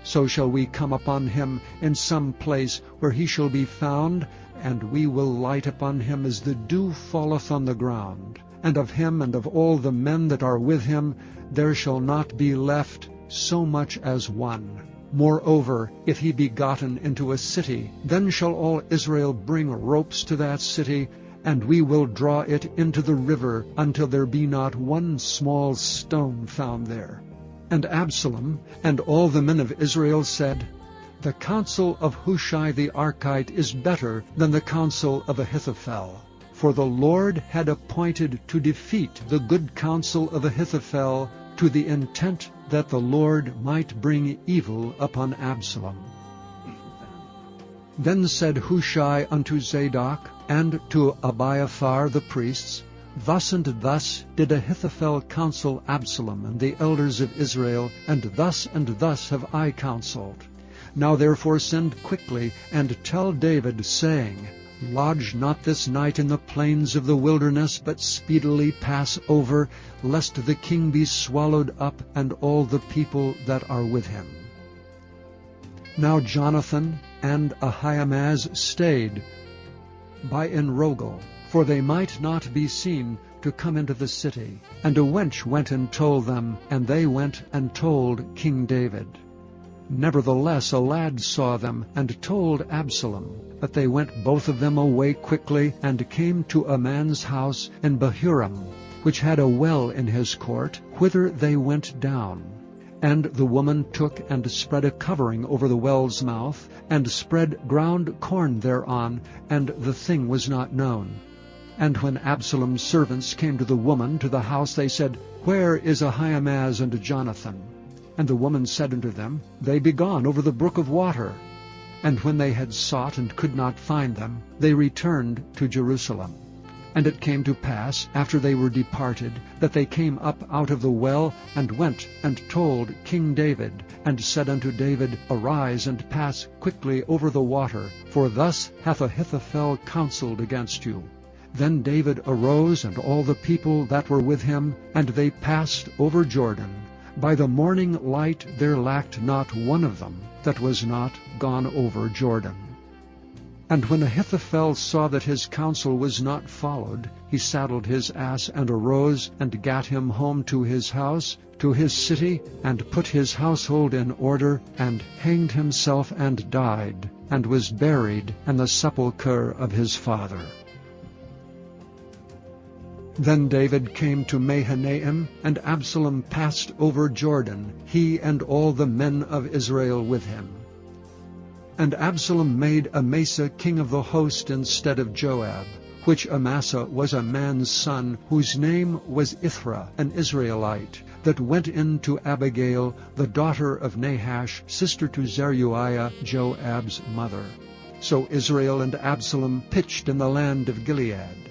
So shall we come upon him in some place where he shall be found, and we will light upon him as the dew falleth on the ground. And of him and of all the men that are with him there shall not be left so much as one. Moreover, if he be gotten into a city, then shall all Israel bring ropes to that city, and we will draw it into the river until there be not one small stone found there. And Absalom and all the men of Israel said, The counsel of Hushai the Archite is better than the counsel of Ahithophel. For the Lord had appointed to defeat the good counsel of Ahithophel, to the intent that the Lord might bring evil upon Absalom. Then said Hushai unto Zadok and to Abiathar the priests, Thus and thus did Ahithophel counsel Absalom and the elders of Israel, and thus have I counseled. Now therefore send quickly, and tell David, saying, Lodge not this night in the plains of the wilderness, but speedily pass over, lest the king be swallowed up, and all the people that are with him. Now Jonathan and Ahimaaz stayed by Enrogel, for they might not be seen to come into the city. And a wench went and told them, and they went and told King David. Nevertheless a lad saw them, and told Absalom. But they went both of them away quickly, and came to a man's house in Bahurim, which had a well in his court, whither they went down. And the woman took and spread a covering over the well's mouth, and spread ground corn thereon, and the thing was not known. And when Absalom's servants came to the woman to the house, they said, Where is Ahimaaz and Jonathan? And the woman said unto them, They be gone over the brook of water. And when they had sought and could not find them, they returned to Jerusalem. And it came to pass, after they were departed, that they came up out of the well, and went and told King David, and said unto David, Arise and pass quickly over the water, for thus hath Ahithophel counseled against you. Then David arose, and all the people that were with him, and they passed over Jordan. By the morning light there lacked not one of them that was not gone over Jordan. And when Ahithophel saw that his counsel was not followed, he saddled his ass, and arose, and gat him home to his house, to his city, and put his household in order, and hanged himself, and died, and was buried in the sepulchre of his father. Then David came to Mahanaim, and Absalom passed over Jordan, he and all the men of Israel with him. And Absalom made Amasa king of the host instead of Joab, which Amasa was a man's son, whose name was Ithra, an Israelite, that went in to Abigail, the daughter of Nahash, sister to Zeruiah, Joab's mother. So Israel and Absalom pitched in the land of Gilead.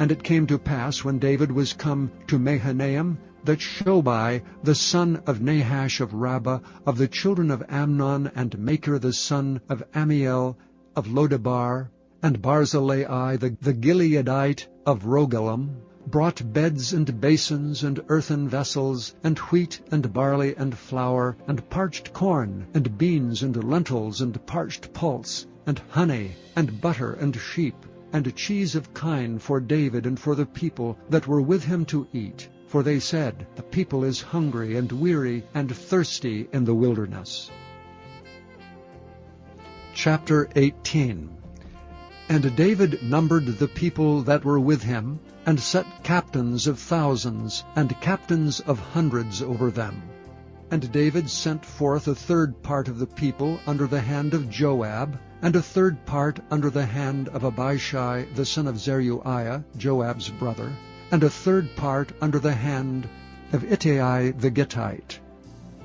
And it came to pass, when David was come to Mahanaim, that Shobai, the son of Nahash of Rabbah, of the children of Amnon, and Machir the son of Amiel, of Lodebar, and Barzillai the Gileadite of Rogelim, brought beds and basins and earthen vessels, and wheat and barley and flour, and parched corn, and beans and lentils, and parched pulse, and honey, and butter, and sheep, and cheese of kine for David and for the people that were with him to eat. For they said, The people is hungry and weary and thirsty in the wilderness. Chapter 18. And David numbered the people that were with him, and set captains of thousands, and captains of hundreds over them. And David sent forth a third part of the people under the hand of Joab, and a third part under the hand of Abishai the son of Zeruiah, Joab's brother, and a third part under the hand of Ittai the Gittite.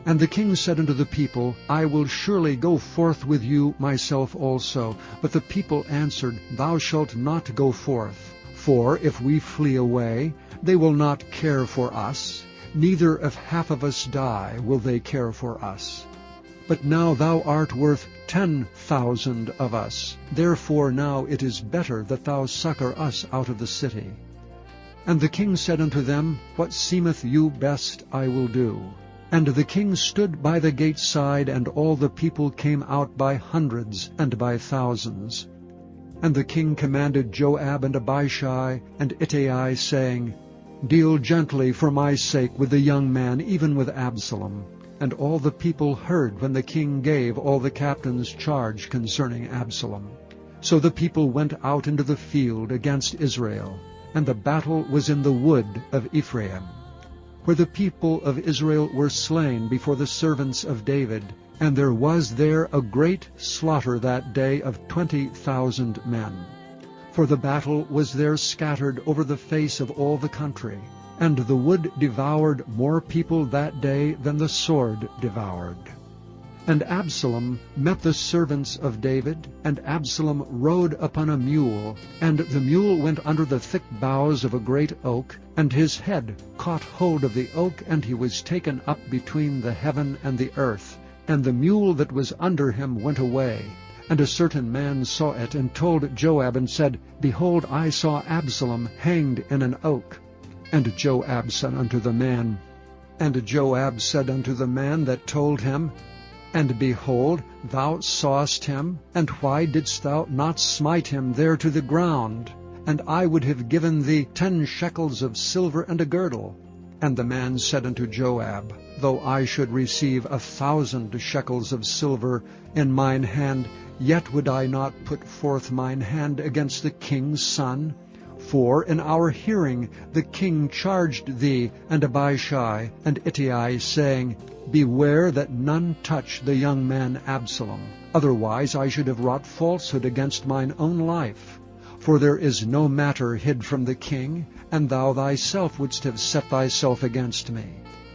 And the king said unto the people, I will surely go forth with you myself also. But the people answered, Thou shalt not go forth. For if we flee away, they will not care for us, neither if half of us die will they care for us. But now thou art worth 10,000 of us. Therefore now it is better that thou succor us out of the city. And the king said unto them, What seemeth you best I will do. And the king stood by the gate side, and all the people came out by hundreds and by thousands. And the king commanded Joab and Abishai and Ittai, saying, Deal gently for my sake with the young man, even with Absalom. And all the people heard when the king gave all the captains charge concerning Absalom. So the people went out into the field against Israel, and the battle was in the wood of Ephraim, where the people of Israel were slain before the servants of David, and there was there a great slaughter that day of 20,000 men. For the battle was there scattered over the face of all the country, and the wood devoured more people that day than the sword devoured. And Absalom met the servants of David, and Absalom rode upon a mule, and the mule went under the thick boughs of a great oak, and his head caught hold of the oak, and he was taken up between the heaven and the earth, and the mule that was under him went away. And a certain man saw it, and told Joab, and said, Behold, I saw Absalom hanged in an oak. And Joab said unto the man that told him, And behold, thou sawest him, and why didst thou not smite him there to the ground? And I would have given thee 10 shekels of silver and a girdle. And the man said unto Joab, Though I should receive 1,000 shekels of silver in mine hand, yet would I not put forth mine hand against the king's son. For in our hearing the king charged thee and Abishai and Ittai, saying, Beware that none touch the young man Absalom. Otherwise I should have wrought falsehood against mine own life. For there is no matter hid from the king, and thou thyself wouldst have set thyself against me.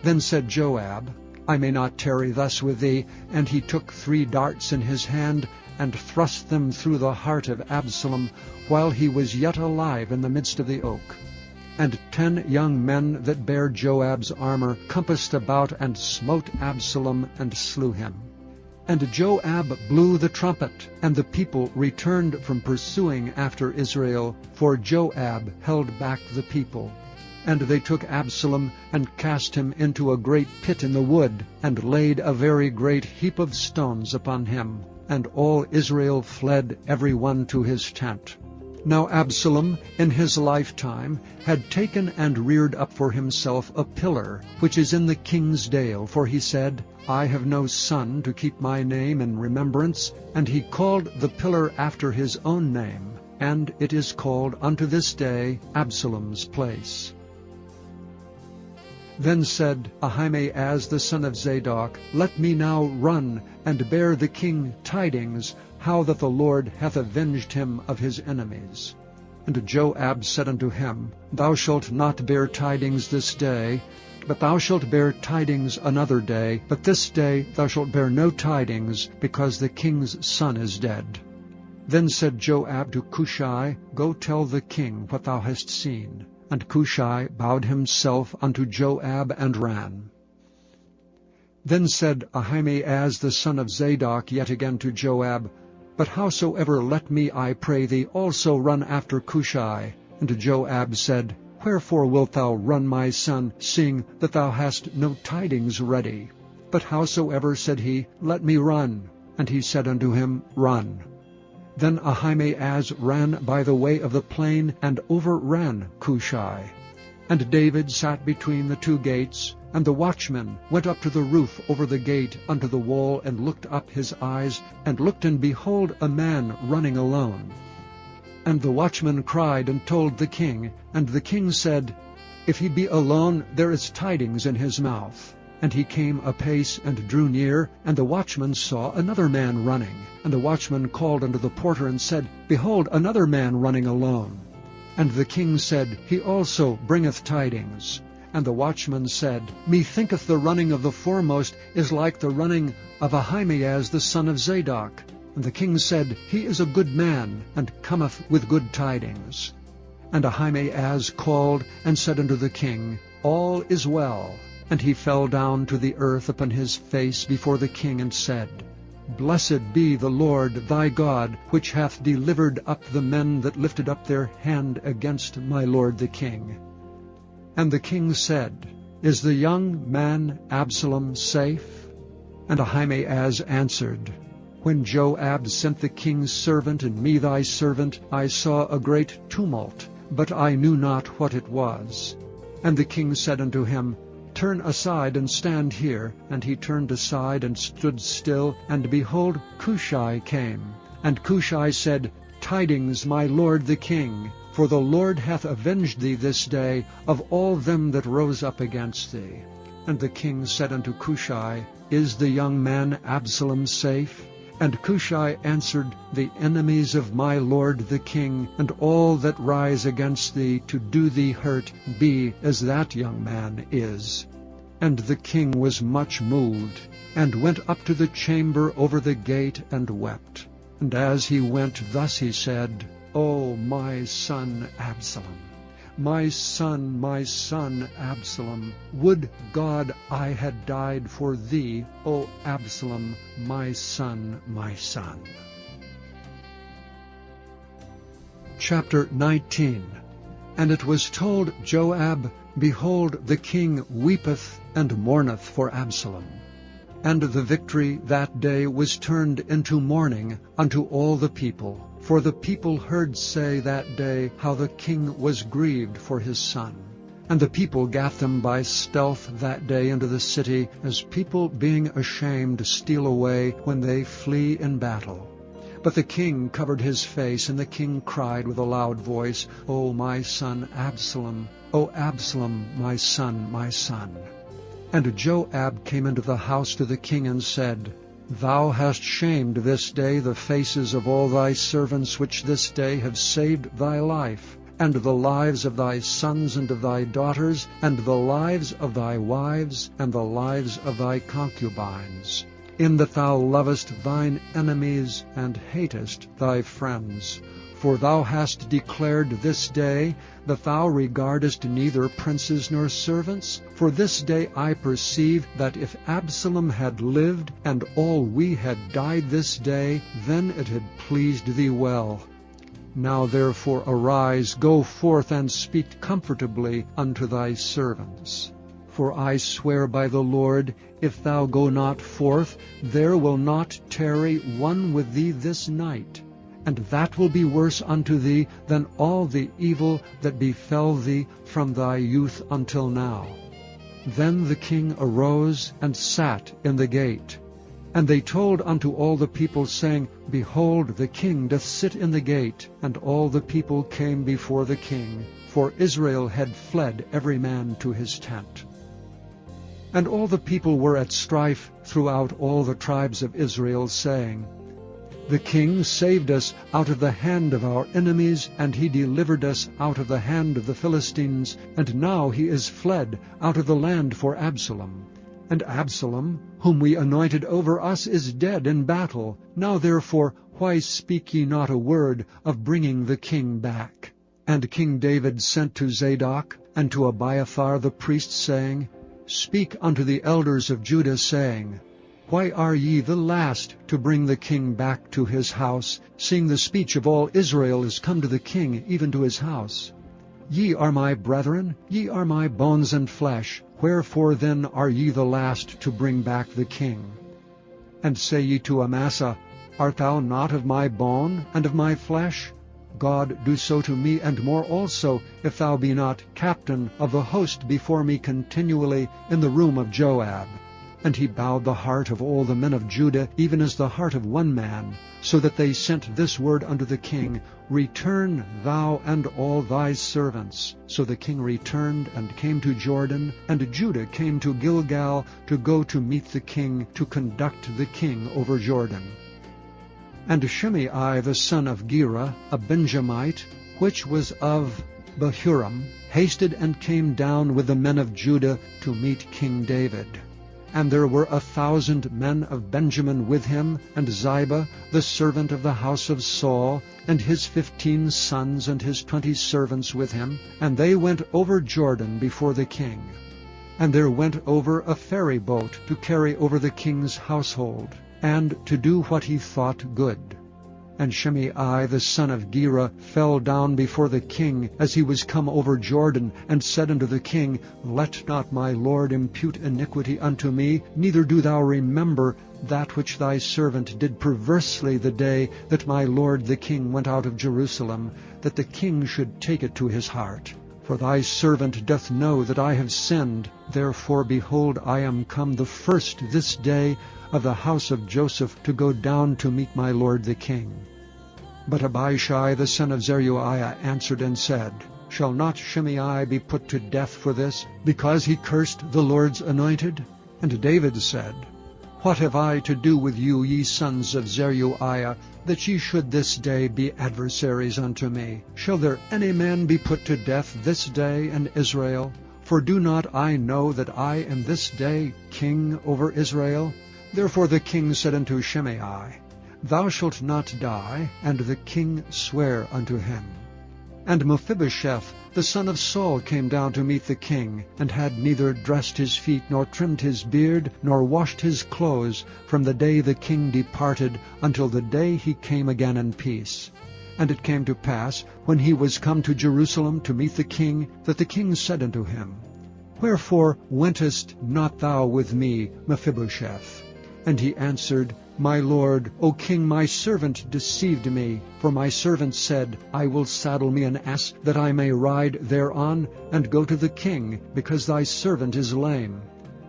Then said Joab, I may not tarry thus with thee. And he took 3 darts in his hand, and thrust them through the heart of Absalom, while he was yet alive in the midst of the oak. And 10 young men that bare Joab's armor compassed about, and smote Absalom, and slew him. And Joab blew the trumpet, and the people returned from pursuing after Israel, for Joab held back the people. And they took Absalom, and cast him into a great pit in the wood, and laid a very great heap of stones upon him. And all Israel fled every one to his tent. Now Absalom in his lifetime had taken and reared up for himself a pillar, which is in the king's dale, for he said, I have no son to keep my name in remembrance. And he called the pillar after his own name, and it is called unto this day Absalom's place. Then said Ahimaaz the son of Zadok, Let me now run, and bear the king tidings, how that the Lord hath avenged him of his enemies. And Joab said unto him, Thou shalt not bear tidings this day, but thou shalt bear tidings another day. But this day thou shalt bear no tidings, because the king's son is dead. Then said Joab to Cushai, Go tell the king what thou hast seen. And Cushai bowed himself unto Joab and ran. Then said Ahimaaz the son of Zadok yet again to Joab, But howsoever let me, I pray thee, also run after Cushai. And Joab said, Wherefore wilt thou run, my son, seeing that thou hast no tidings ready? But howsoever, said he, Let me run. And he said unto him, Run. Then Ahimaaz ran by the way of the plain, and overran Cushai. And David sat between the 2 gates, and the watchman went up to the roof over the gate unto the wall, and looked up his eyes, and looked, and behold, a man running alone. And the watchman cried and told the king, and the king said, If he be alone, there is tidings in his mouth. And he came apace and drew near, and the watchman saw another man running. And the watchman called unto the porter, and said, Behold, another man running alone. And the king said, He also bringeth tidings. And the watchman said, Methinketh the running of the foremost is like the running of Ahimaaz the son of Zadok. And the king said, He is a good man, and cometh with good tidings. And Ahimaaz called, and said unto the king, All is well. And he fell down to the earth upon his face before the king, and said, Blessed be the Lord thy God, which hath delivered up the men that lifted up their hand against my lord the king. And the king said, Is the young man Absalom safe? And Ahimaaz answered, When Joab sent the king's servant and me thy servant, I saw a great tumult, but I knew not what it was. And the king said unto him, Turn aside and stand here. And he turned aside and stood still, and behold, Cushai came. And Cushai said, Tidings, my lord the king, for the Lord hath avenged thee this day of all them that rose up against thee. And the king said unto Cushai, Is the young man Absalom safe? And Cushai answered, The enemies of my lord the king, and all that rise against thee to do thee hurt, be as that young man is. And the king was much moved, and went up to the chamber over the gate, and wept. And as he went, thus he said, O my son Absalom, my son Absalom, would God I had died for thee, O Absalom, my son, my son. Chapter 19. And it was told Joab, Behold, the king weepeth and mourneth for Absalom. And the victory that day was turned into mourning unto all the people. For the people heard say that day how the king was grieved for his son. And the people gat them by stealth that day into the city, as people being ashamed steal away when they flee in battle. But the king covered his face, and the king cried with a loud voice, O my son Absalom, O Absalom, my son, my son. And Joab came into the house to the king and said, Thou hast shamed this day the faces of all thy servants which this day have saved thy life, and the lives of thy sons and of thy daughters, and the lives of thy wives, and the lives of thy concubines, in that thou lovest thine enemies and hatest thy friends. For thou hast declared this day that thou regardest neither princes nor servants. For this day I perceive that if Absalom had lived, and all we had died this day, then it had pleased thee well. Now therefore arise, go forth, and speak comfortably unto thy servants. For I swear by the Lord, if thou go not forth, there will not tarry one with thee this night. And that will be worse unto thee than all the evil that befell thee from thy youth until now. Then the king arose and sat in the gate. And they told unto all the people, saying, Behold, the king doth sit in the gate. And all the people came before the king, for Israel had fled every man to his tent. And all the people were at strife throughout all the tribes of Israel, saying, The king saved us out of the hand of our enemies, and he delivered us out of the hand of the Philistines, and now he is fled out of the land for Absalom. And Absalom, whom we anointed over us, is dead in battle. Now therefore, why speak ye not a word of bringing the king back? And King David sent to Zadok and to Abiathar the priest, saying, Speak unto the elders of Judah, saying, Why are ye the last to bring the king back to his house, seeing the speech of all Israel is come to the king, even to his house? Ye are my brethren, ye are my bones and flesh. Wherefore then are ye the last to bring back the king? And say ye to Amasa, Art thou not of my bone and of my flesh? God do so to me, and more also, if thou be not captain of the host before me continually in the room of Joab. And he bowed the heart of all the men of Judah, even as the heart of one man, so that they sent this word unto the king, Return thou and all thy servants. So the king returned and came to Jordan, and Judah came to Gilgal to go to meet the king, to conduct the king over Jordan. And Shimei the son of Gera, a Benjamite, which was of Bahurim, hasted and came down with the men of Judah to meet King David. And there were 1,000 men of Benjamin with him, and Ziba, the servant of the house of Saul, and his 15 sons and his 20 servants with him, and they went over Jordan before the king. And there went over a ferry boat to carry over the king's household, and to do what he thought good. And Shimei the son of Gera fell down before the king as he was come over Jordan, and said unto the king, Let not my lord impute iniquity unto me, neither do thou remember that which thy servant did perversely the day that my lord the king went out of Jerusalem, that the king should take it to his heart. For thy servant doth know that I have sinned. Therefore, behold, I am come the first this day of the house of Joseph to go down to meet my lord the king. But Abishai the son of Zeruiah answered and said, Shall not Shimei be put to death for this, because he cursed the Lord's anointed? And David said, What have I to do with you, ye sons of Zeruiah, that ye should this day be adversaries unto me? Shall there any man be put to death this day in Israel? For do not I know that I am this day king over Israel? Therefore the king said unto Shimei, Thou shalt not die. And the king sware unto him. And Mephibosheth the son of Saul came down to meet the king, and had neither dressed his feet, nor trimmed his beard, nor washed his clothes, from the day the king departed until the day he came again in peace. And it came to pass, when he was come to Jerusalem to meet the king, that the king said unto him, Wherefore wentest not thou with me, Mephibosheth? And he answered, My lord, O king, my servant deceived me. For my servant said, I will saddle me an ass, that I may ride thereon, and go to the king, because thy servant is lame.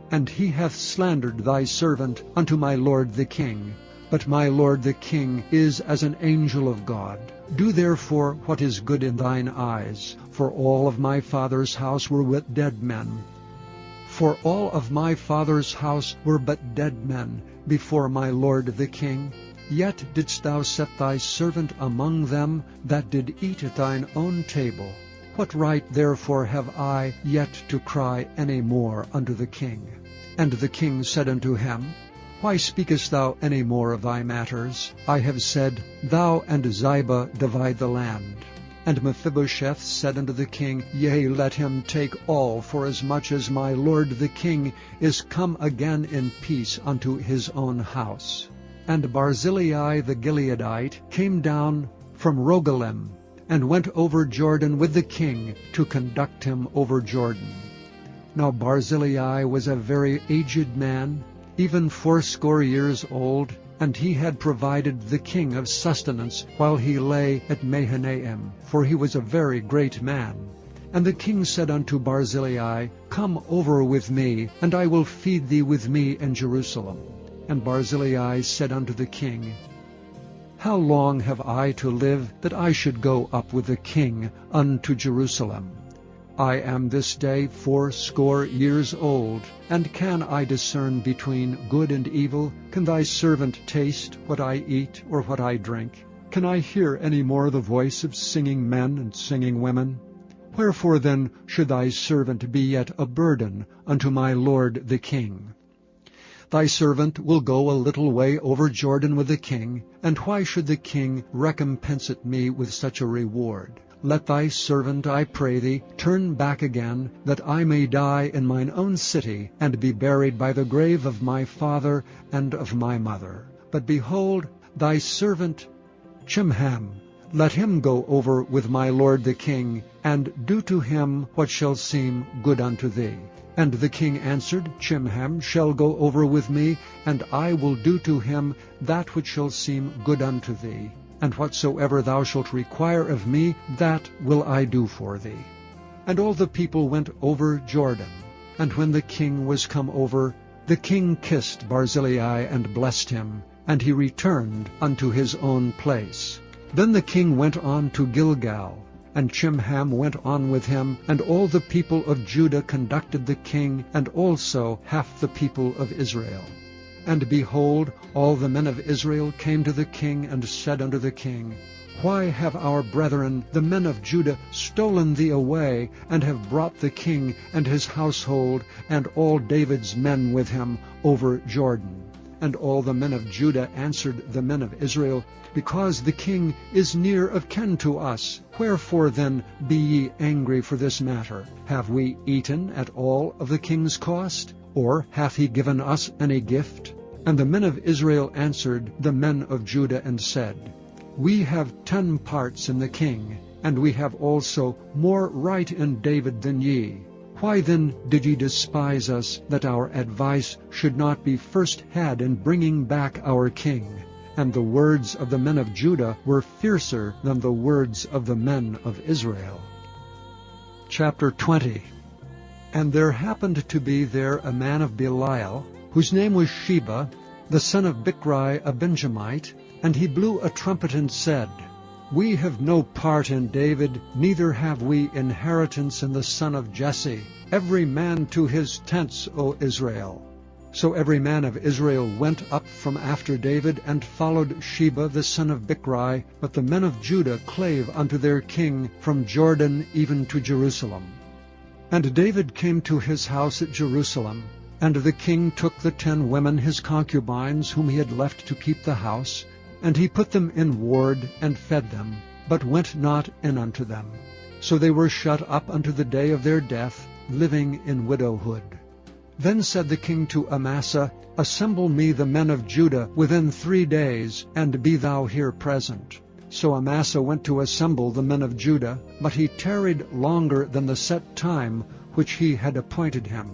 And he hath slandered thy servant unto my lord the king. But my lord the king is as an angel of God. Do therefore what is good in thine eyes. For all of my father's house were but dead men. For all of my father's house were but dead men before my lord the king. Yet didst thou set thy servant among them that did eat at thine own table. What right therefore have I yet to cry any more unto the king? And the king said unto him, Why speakest thou any more of thy matters? I have said, Thou and Ziba divide the land. And Mephibosheth said unto the king, Yea, let him take all, forasmuch as my lord the king is come again in peace unto his own house. And Barzillai the Gileadite came down from Rogelim, and went over Jordan with the king to conduct him over Jordan. Now Barzillai was a very aged man, even 80 years old, and he had provided the king of sustenance while he lay at Mahanaim, for he was a very great man. And the king said unto Barzillai, Come over with me, and I will feed thee with me in Jerusalem. And Barzillai said unto the king, How long have I to live, that I should go up with the king unto Jerusalem? I am this day 80 years old, and can I discern between good and evil? Can thy servant taste what I eat or what I drink? Can I hear any more the voice of singing men and singing women? Wherefore then should thy servant be yet a burden unto my lord the king? Thy servant will go a little way over Jordan with the king, and why should the king recompense me with such a reward? Let thy servant, I pray thee, turn back again, that I may die in mine own city, and be buried by the grave of my father and of my mother. But behold, thy servant Chimham, let him go over with my lord the king, and do to him what shall seem good unto thee. And the king answered, Chimham shall go over with me, and I will do to him that which shall seem good unto thee. And whatsoever thou shalt require of me, that will I do for thee. And all the people went over Jordan. And when the king was come over, the king kissed Barzillai and blessed him, and he returned unto his own place. Then the king went on to Gilgal, and Chimham went on with him, and all the people of Judah conducted the king, and also half the people of Israel. And behold, all the men of Israel came to the king, and said unto the king, Why have our brethren, the men of Judah, stolen thee away, and have brought the king and his household, and all David's men with him, over Jordan? And all the men of Judah answered the men of Israel, Because the king is near of kin to us. Wherefore then be ye angry for this matter? Have we eaten at all of the king's cost? Or hath he given us any gift? And the men of Israel answered the men of Judah, and said, We have 10 parts in the king, and we have also more right in David than ye. Why then did ye despise us, that our advice should not be first had in bringing back our king? And the words of the men of Judah were fiercer than the words of the men of Israel. Chapter 20. And there happened to be there a man of Belial, whose name was Sheba, the son of Bichri, a Benjamite, and he blew a trumpet and said, We have no part in David, neither have we inheritance in the son of Jesse. Every man to his tents, O Israel. So every man of Israel went up from after David, and followed Sheba the son of Bichri, but the men of Judah clave unto their king from Jordan even to Jerusalem. And David came to his house at Jerusalem, and the king took the 10 women his concubines, whom he had left to keep the house, and he put them in ward, and fed them, but went not in unto them. So they were shut up unto the day of their death, living in widowhood. Then said the king to Amasa, Assemble me the men of Judah within 3 days, and be thou here present. So Amasa went to assemble the men of Judah, but he tarried longer than the set time which he had appointed him.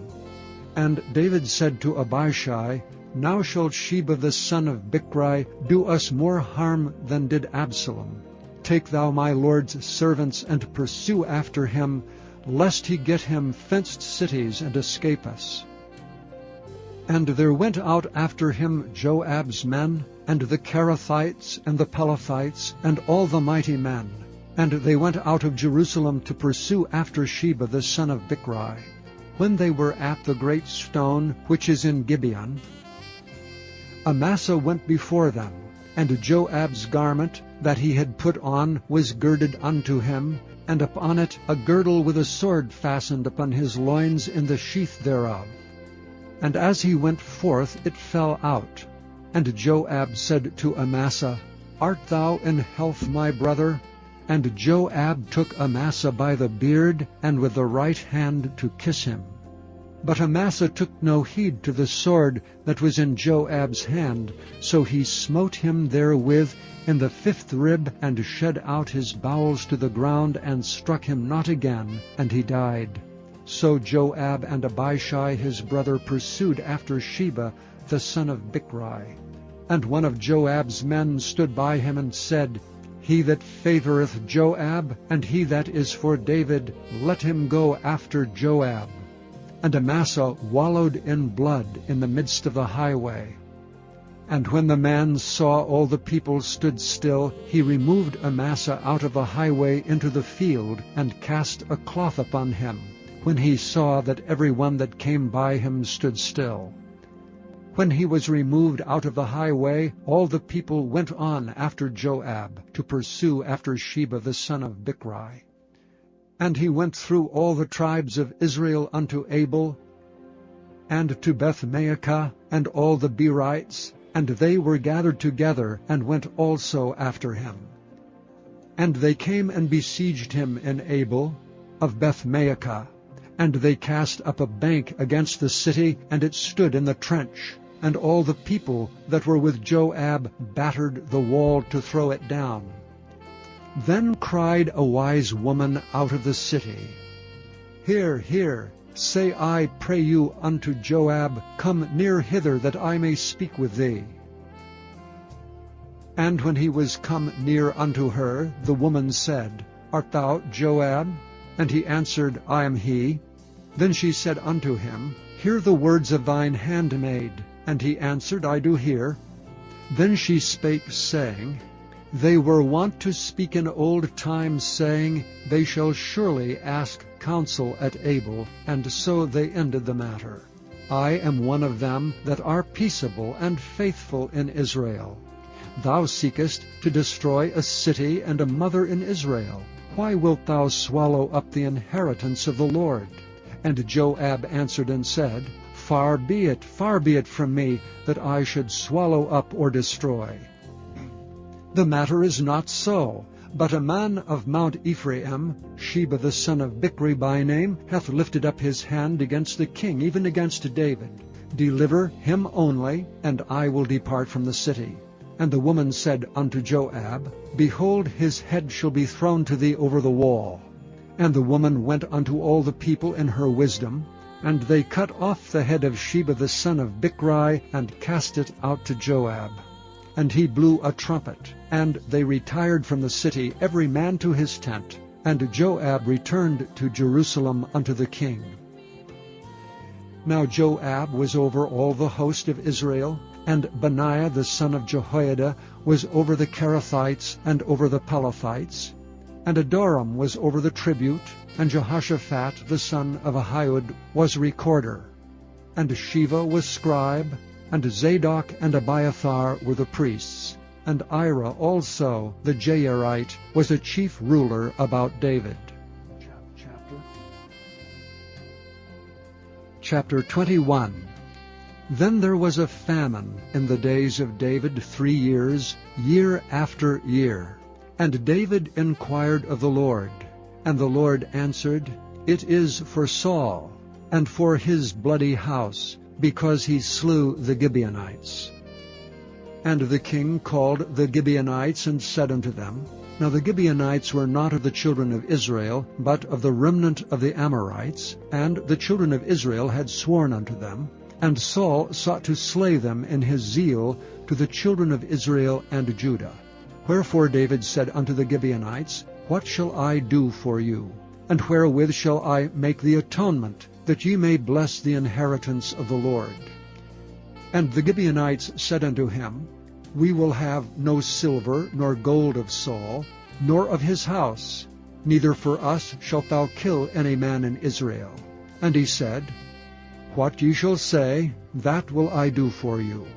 And David said to Abishai, Now shall Sheba the son of Bichri do us more harm than did Absalom. Take thou my lord's servants, and pursue after him, lest he get him fenced cities and escape us. And there went out after him Joab's men, and the Cherethites, and the Pelethites, and all the mighty men. And they went out of Jerusalem to pursue after Sheba the son of Bichri. When they were at the great stone which is in Gibeon, Amasa went before them, and Joab's garment that he had put on was girded unto him, and upon it a girdle with a sword fastened upon his loins in the sheath thereof. And as he went forth it fell out. And Joab said to Amasa, Art thou in health, my brother? And Joab took Amasa by the beard, and with the right hand to kiss him. But Amasa took no heed to the sword that was in Joab's hand, so he smote him therewith in the 5th rib, and shed out his bowels to the ground, and struck him not again, and he died. So Joab and Abishai his brother pursued after Sheba the son of Bichri. And one of Joab's men stood by him and said, He that favoureth Joab, and he that is for David, let him go after Joab. And Amasa wallowed in blood in the midst of the highway. And when the man saw all the people stood still, he removed Amasa out of the highway into the field, and cast a cloth upon him, when he saw that every one that came by him stood still. When he was removed out of the highway, all the people went on after Joab, to pursue after Sheba the son of Bichri. And he went through all the tribes of Israel unto Abel, and to Beth-maachah, and all the Berites, and they were gathered together, and went also after him. And they came and besieged him in Abel of Beth-maachah, and they cast up a bank against the city, and it stood in the trench. And all the people that were with Joab battered the wall to throw it down. Then cried a wise woman out of the city, Hear, hear, say I pray you unto Joab, Come near hither, that I may speak with thee. And when he was come near unto her, the woman said, Art thou Joab? And he answered, I am he. Then she said unto him, Hear the words of thine handmaid. And he answered, I do hear. Then she spake, saying, They were wont to speak in old times, saying, They shall surely ask counsel at Abel, and so they ended the matter. I am one of them that are peaceable and faithful in Israel. Thou seekest to destroy a city and a mother in Israel. Why wilt thou swallow up the inheritance of the Lord? And Joab answered and said, Far be it from me, that I should swallow up or destroy. The matter is not so, but a man of Mount Ephraim, Sheba the son of Bichri by name, hath lifted up his hand against the king, even against David. Deliver him only, and I will depart from the city. And the woman said unto Joab, Behold, his head shall be thrown to thee over the wall. And the woman went unto all the people in her wisdom, and they cut off the head of Sheba the son of Bichri, and cast it out to Joab. And he blew a trumpet, and they retired from the city, every man to his tent. And Joab returned to Jerusalem unto the king. Now Joab was over all the host of Israel, and Benaiah the son of Jehoiada was over the Kerethites and over the Pelethites, and Adoram was over the tribute, and Jehoshaphat the son of Ahihud was recorder, and Sheva was scribe, and Zadok and Abiathar were the priests, and Ira also the Jairite was a chief ruler about David. Chapter 21. Then there was a famine in the days of David 3 years, year after year. And David inquired of the Lord. And the Lord answered, It is for Saul, and for his bloody house, because he slew the Gibeonites. And the king called the Gibeonites, and said unto them, Now the Gibeonites were not of the children of Israel, but of the remnant of the Amorites, and the children of Israel had sworn unto them. And Saul sought to slay them in his zeal to the children of Israel and Judah. Wherefore David said unto the Gibeonites, What shall I do for you? And wherewith shall I make the atonement, that ye may bless the inheritance of the Lord? And the Gibeonites said unto him, We will have no silver nor gold of Saul, nor of his house, neither for us shalt thou kill any man in Israel. And he said, What ye shall say, that will I do for you.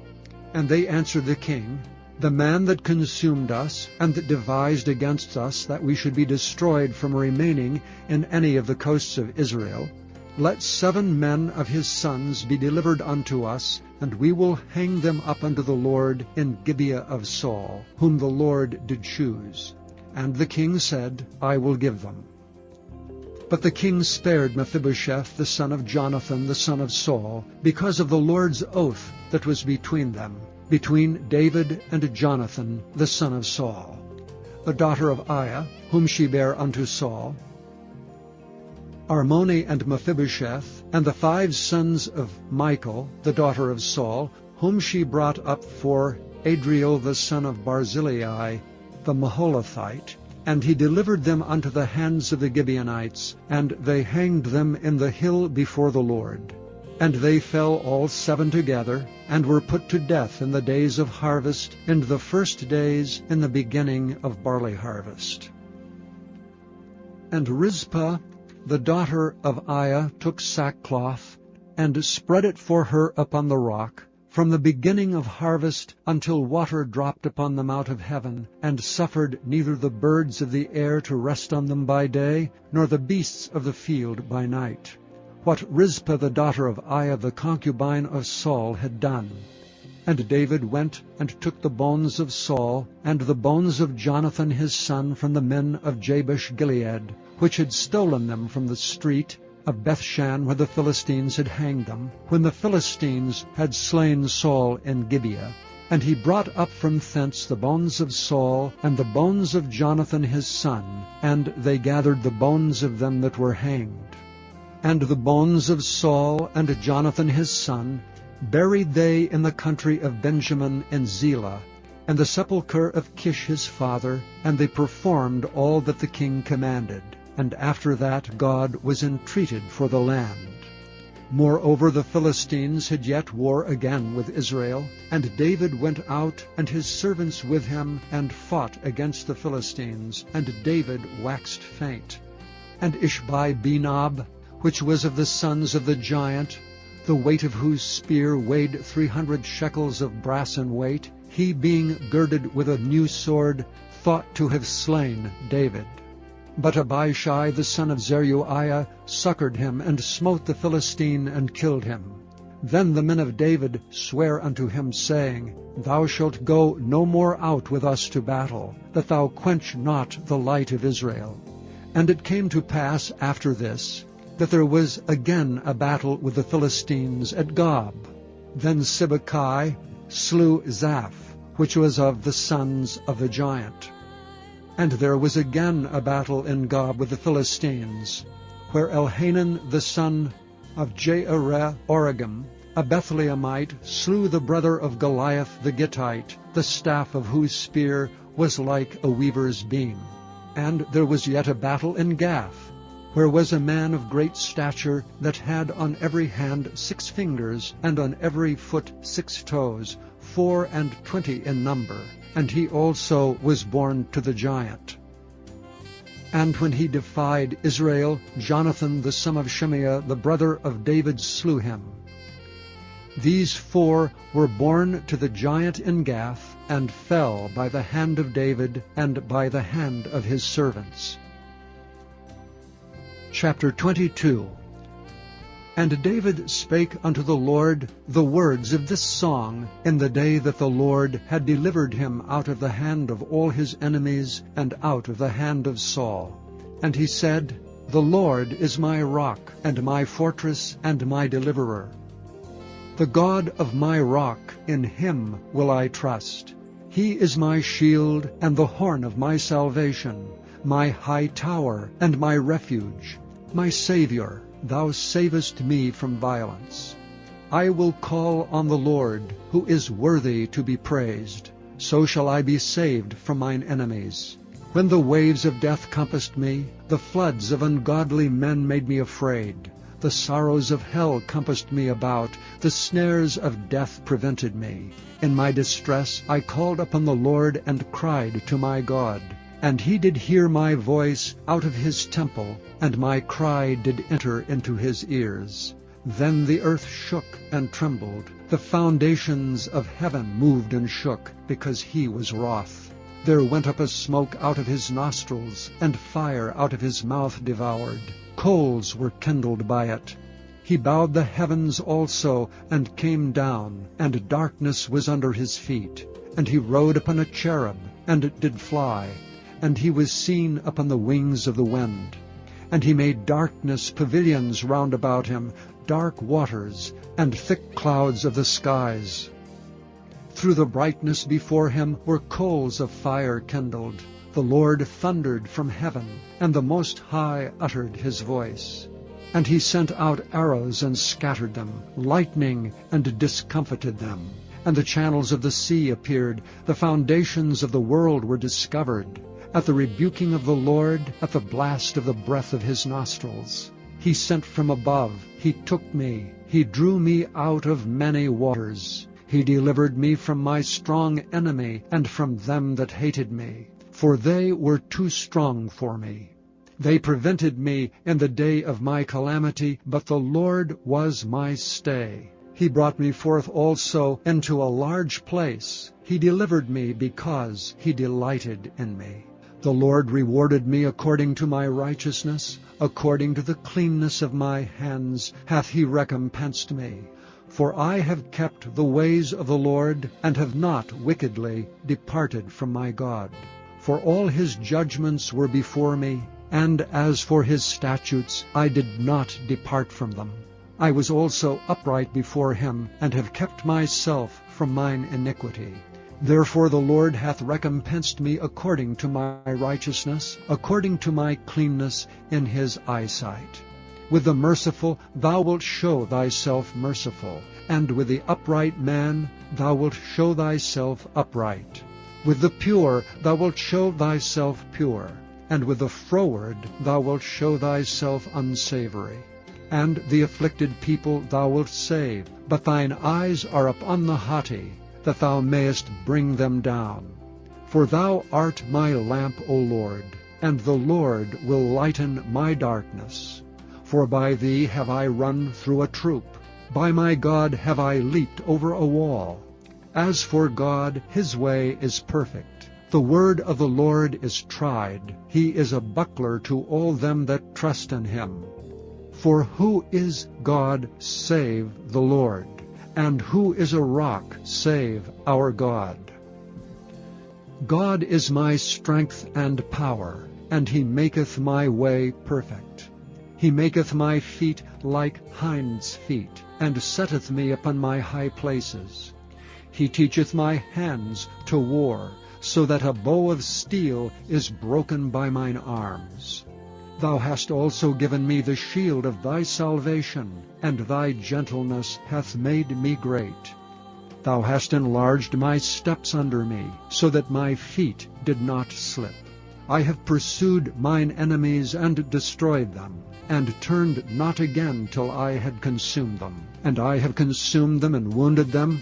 And they answered the king, The man that consumed us, and that devised against us that we should be destroyed from remaining in any of the coasts of Israel, let 7 men of his sons be delivered unto us, and we will hang them up unto the Lord in Gibeah of Saul, whom the Lord did choose. And the king said, I will give them. But the king spared Mephibosheth the son of Jonathan the son of Saul, because of the Lord's oath that was between them, between David and Jonathan the son of Saul, the daughter of Aiah, whom she bare unto Saul, Armoni and Mephibosheth, and the 5 sons of Michal, the daughter of Saul, whom she brought up for Adriel the son of Barzillai, the Maholathite. And he delivered them unto the hands of the Gibeonites, and they hanged them in the hill before the Lord. And they fell all 7 together, and were put to death in the days of harvest, in the first days in the beginning of barley harvest. And Rizpah, the daughter of Aiah, took sackcloth, and spread it for her upon the rock, from the beginning of harvest until water dropped upon them out of heaven, and suffered neither the birds of the air to rest on them by day, nor the beasts of the field by night. What Rizpah the daughter of Aiah the concubine of Saul had done. And David went and took the bones of Saul, and the bones of Jonathan his son from the men of Jabesh-Gilead, which had stolen them from the street of Bethshan, where the Philistines had hanged them, when the Philistines had slain Saul in Gibeah. And he brought up from thence the bones of Saul, and the bones of Jonathan his son, and they gathered the bones of them that were hanged. And the bones of Saul and Jonathan his son buried they in the country of Benjamin in Zelah, and the sepulchre of Kish his father, and they performed all that the king commanded. And after that God was entreated for the land. Moreover, the Philistines had yet war again with Israel, and David went out, and his servants with him, and fought against the Philistines, and David waxed faint. And Ishbi-Benob, which was of the sons of the giant, the weight of whose spear weighed 300 shekels of brass in weight, he being girded with a new sword, thought to have slain David. But Abishai the son of Zeruiah succored him, and smote the Philistine, and killed him. Then the men of David sware unto him, saying, Thou shalt go no more out with us to battle, that thou quench not the light of Israel. And it came to pass after this, that there was again a battle with the Philistines at Gob. Then Sibbecai slew Zaph, which was of the sons of the giant. And there was again a battle in Gob with the Philistines, where Elhanan the son of Jaare-Oregim, a Bethlehemite, slew the brother of Goliath the Gittite, the staff of whose spear was like a weaver's beam. And there was yet a battle in Gath, where was a man of great stature, that had on every hand 6 fingers, and on every foot 6 toes, 24 in number, and he also was born to the giant. And when he defied Israel, Jonathan the son of Shimeah, the brother of David, slew him. These 4 were born to the giant in Gath, and fell by the hand of David, and by the hand of his servants. Chapter 22. And David spake unto the Lord the words of this song in the day that the Lord had delivered him out of the hand of all his enemies, and out of the hand of Saul. And he said, The Lord is my rock, and my fortress, and my deliverer. The God of my rock, in him will I trust. He is my shield, and the horn of my salvation, my high tower, and my refuge, my Savior. Thou savest me from violence. I will call on the Lord, who is worthy to be praised. So shall I be saved from mine enemies. When the waves of death compassed me, the floods of ungodly men made me afraid. The sorrows of hell compassed me about, the snares of death prevented me. In my distress I called upon the Lord, and cried to my God. And he did hear my voice out of his temple, and my cry did enter into his ears. Then the earth shook and trembled. The foundations of heaven moved and shook, because he was wroth. There went up a smoke out of his nostrils, and fire out of his mouth devoured. Coals were kindled by it. He bowed the heavens also, and came down, and darkness was under his feet. And he rode upon a cherub, and did fly. And he was seen upon the wings of the wind. And he made darkness pavilions round about him, dark waters, and thick clouds of the skies. Through the brightness before him were coals of fire kindled. The Lord thundered from heaven, and the Most High uttered his voice. And he sent out arrows and scattered them, lightning and discomfited them. And the channels of the sea appeared, the foundations of the world were discovered. At the rebuking of the Lord, at the blast of the breath of his nostrils. He sent from above, he took me, he drew me out of many waters. He delivered me from my strong enemy, and from them that hated me. For they were too strong for me. They prevented me in the day of my calamity, but the Lord was my stay. He brought me forth also into a large place. He delivered me because he delighted in me. The Lord rewarded me according to my righteousness, according to the cleanness of my hands hath he recompensed me. For I have kept the ways of the Lord, and have not wickedly departed from my God. For all his judgments were before me, and as for his statutes I did not depart from them. I was also upright before him, and have kept myself from mine iniquity. Therefore the Lord hath recompensed me according to my righteousness, according to my cleanness in his eyesight. With the merciful thou wilt show thyself merciful, and with the upright man thou wilt show thyself upright. With the pure thou wilt show thyself pure, and with the froward thou wilt show thyself unsavory. And the afflicted people thou wilt save, but thine eyes are upon the haughty, that thou mayest bring them down. For thou art my lamp, O Lord, and the Lord will lighten my darkness. For by thee have I run through a troop, by my God have I leaped over a wall. As for God, his way is perfect. The word of the Lord is tried. He is a buckler to all them that trust in him. For who is God save the Lord? And who is a rock save our God? God is my strength and power, and he maketh my way perfect. He maketh my feet like hinds' feet, and setteth me upon my high places. He teacheth my hands to war, so that a bow of steel is broken by mine arms. Thou hast also given me the shield of thy salvation, and thy gentleness hath made me great. Thou hast enlarged my steps under me, so that my feet did not slip. I have pursued mine enemies and destroyed them, and turned not again till I had consumed them. And I have consumed them and wounded them,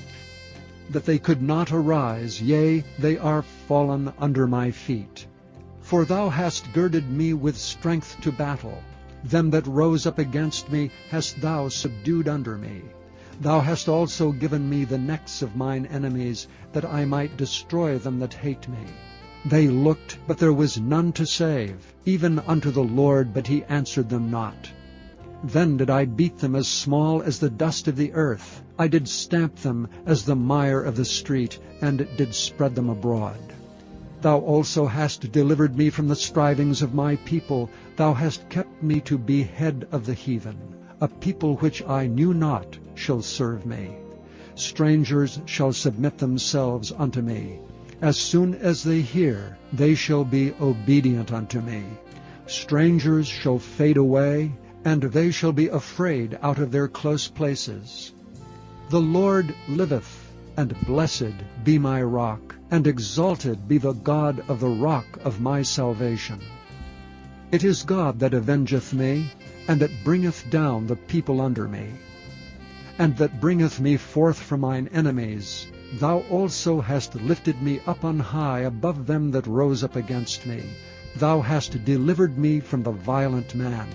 that they could not arise, yea, they are fallen under my feet. For thou hast girded me with strength to battle. Them that rose up against me hast thou subdued under me. Thou hast also given me the necks of mine enemies, that I might destroy them that hate me. They looked, but there was none to save, even unto the Lord, but he answered them not. Then did I beat them as small as the dust of the earth. I did stamp them as the mire of the street, and did spread them abroad. Thou also hast delivered me from the strivings of my people. Thou hast kept me to be head of the heathen. A people which I knew not shall serve me. Strangers shall submit themselves unto me. As soon as they hear, they shall be obedient unto me. Strangers shall fade away, and they shall be afraid out of their close places. The Lord liveth, and blessed be my rock, and exalted be the God of the rock of my salvation. It is God that avengeth me, and that bringeth down the people under me, and that bringeth me forth from mine enemies. Thou also hast lifted me up on high above them that rose up against me. Thou hast delivered me from the violent man.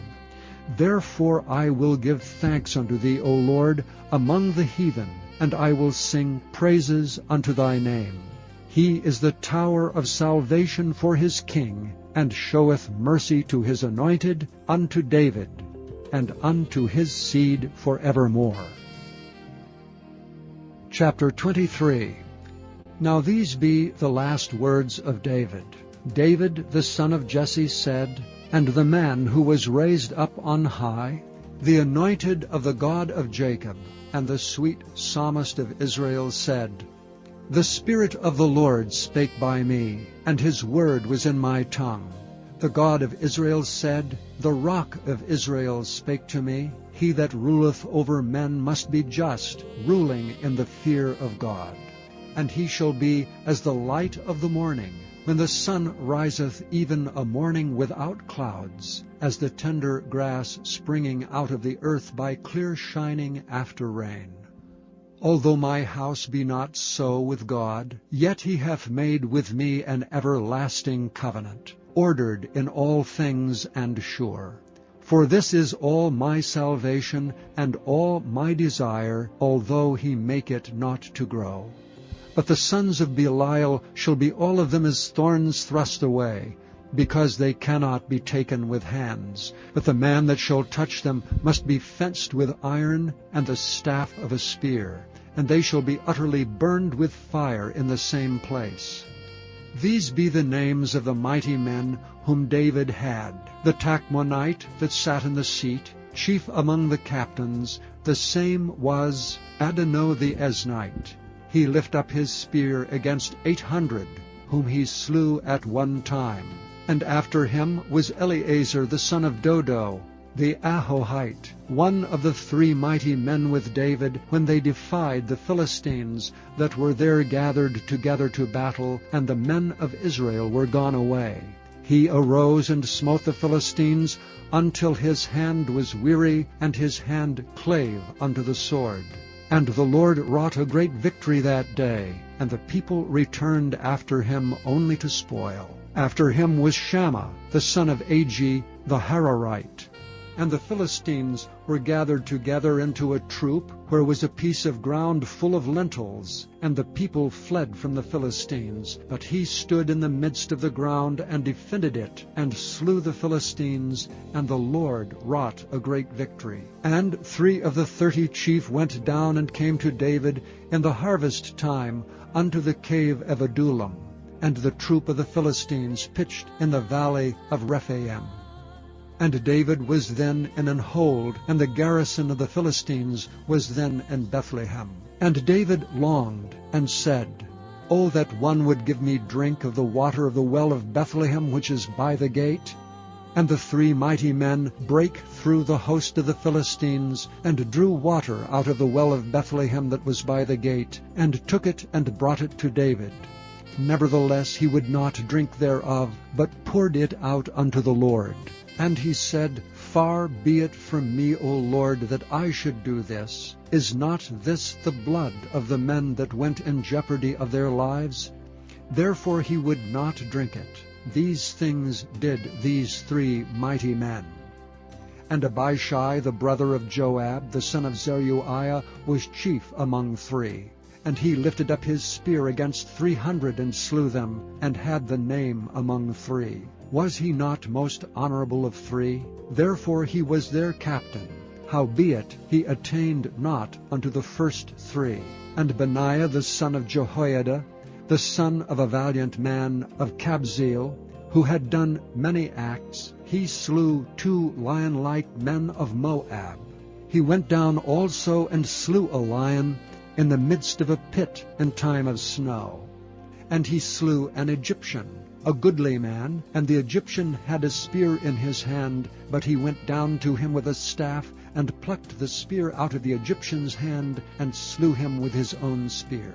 Therefore I will give thanks unto thee, O Lord, among the heathen, and I will sing praises unto thy name. He is the tower of salvation for his king, and showeth mercy to his anointed, unto David, and unto his seed forevermore. Chapter 23. Now these be the last words of David. David the son of Jesse said, and the man who was raised up on high, the anointed of the God of Jacob, and the sweet psalmist of Israel said, The Spirit of the Lord spake by me, and his word was in my tongue. The God of Israel said, The rock of Israel spake to me. He that ruleth over men must be just, ruling in the fear of God. And he shall be as the light of the morning, when the sun riseth, even a morning without clouds, as the tender grass springing out of the earth by clear shining after rain. Although my house be not so with God, yet he hath made with me an everlasting covenant, ordered in all things and sure. For this is all my salvation and all my desire, although he make it not to grow. But the sons of Belial shall be all of them as thorns thrust away, because they cannot be taken with hands. But the man that shall touch them must be fenced with iron and the staff of a spear, and they shall be utterly burned with fire in the same place. These be the names of the mighty men whom David had. The Tachmonite that sat in the seat, chief among the captains, the same was Adonai the Eznite. He lift up his spear against 800, whom he slew at one time. And after him was Eleazar the son of Dodo, the Ahohite, one of the 3 mighty men with David, when they defied the Philistines that were there gathered together to battle, and the men of Israel were gone away. He arose and smote the Philistines, until his hand was weary, and his hand clave unto the sword. And the Lord wrought a great victory that day, and the people returned after him only to spoil. After him was Shammah, the son of Agi, the Hararite. And the Philistines were gathered together into a troop, where was a piece of ground full of lentils, and the people fled from the Philistines. But he stood in the midst of the ground, and defended it, and slew the Philistines, and the Lord wrought a great victory. And 3 of the 30 chief went down and came to David in the harvest time unto the cave of Adullam, and the troop of the Philistines pitched in the valley of Rephaim. And David was then in an hold, and the garrison of the Philistines was then in Bethlehem. And David longed and said, "O that one would give me drink of the water of the well of Bethlehem which is by the gate." And the 3 mighty men brake through the host of the Philistines, and drew water out of the well of Bethlehem that was by the gate, and took it and brought it to David. Nevertheless he would not drink thereof, but poured it out unto the Lord. And he said, "Far be it from me, O Lord, that I should do this. Is not this the blood of the men that went in jeopardy of their lives?" Therefore he would not drink it. These things did these 3 mighty men. And Abishai the brother of Joab, the son of Zeruiah, was chief among 3. And he lifted up his spear against 300, and slew them, and had the name among 3. Was he not most honorable of 3? Therefore he was their captain. Howbeit he attained not unto the first 3. And Benaiah the son of Jehoiada, the son of a valiant man of Kabzeel, who had done many acts, he slew 2 lion-like men of Moab. He went down also and slew a lion in the midst of a pit in time of snow. And he slew an Egyptian, a goodly man, and the Egyptian had a spear in his hand, but he went down to him with a staff, and plucked the spear out of the Egyptian's hand, and slew him with his own spear.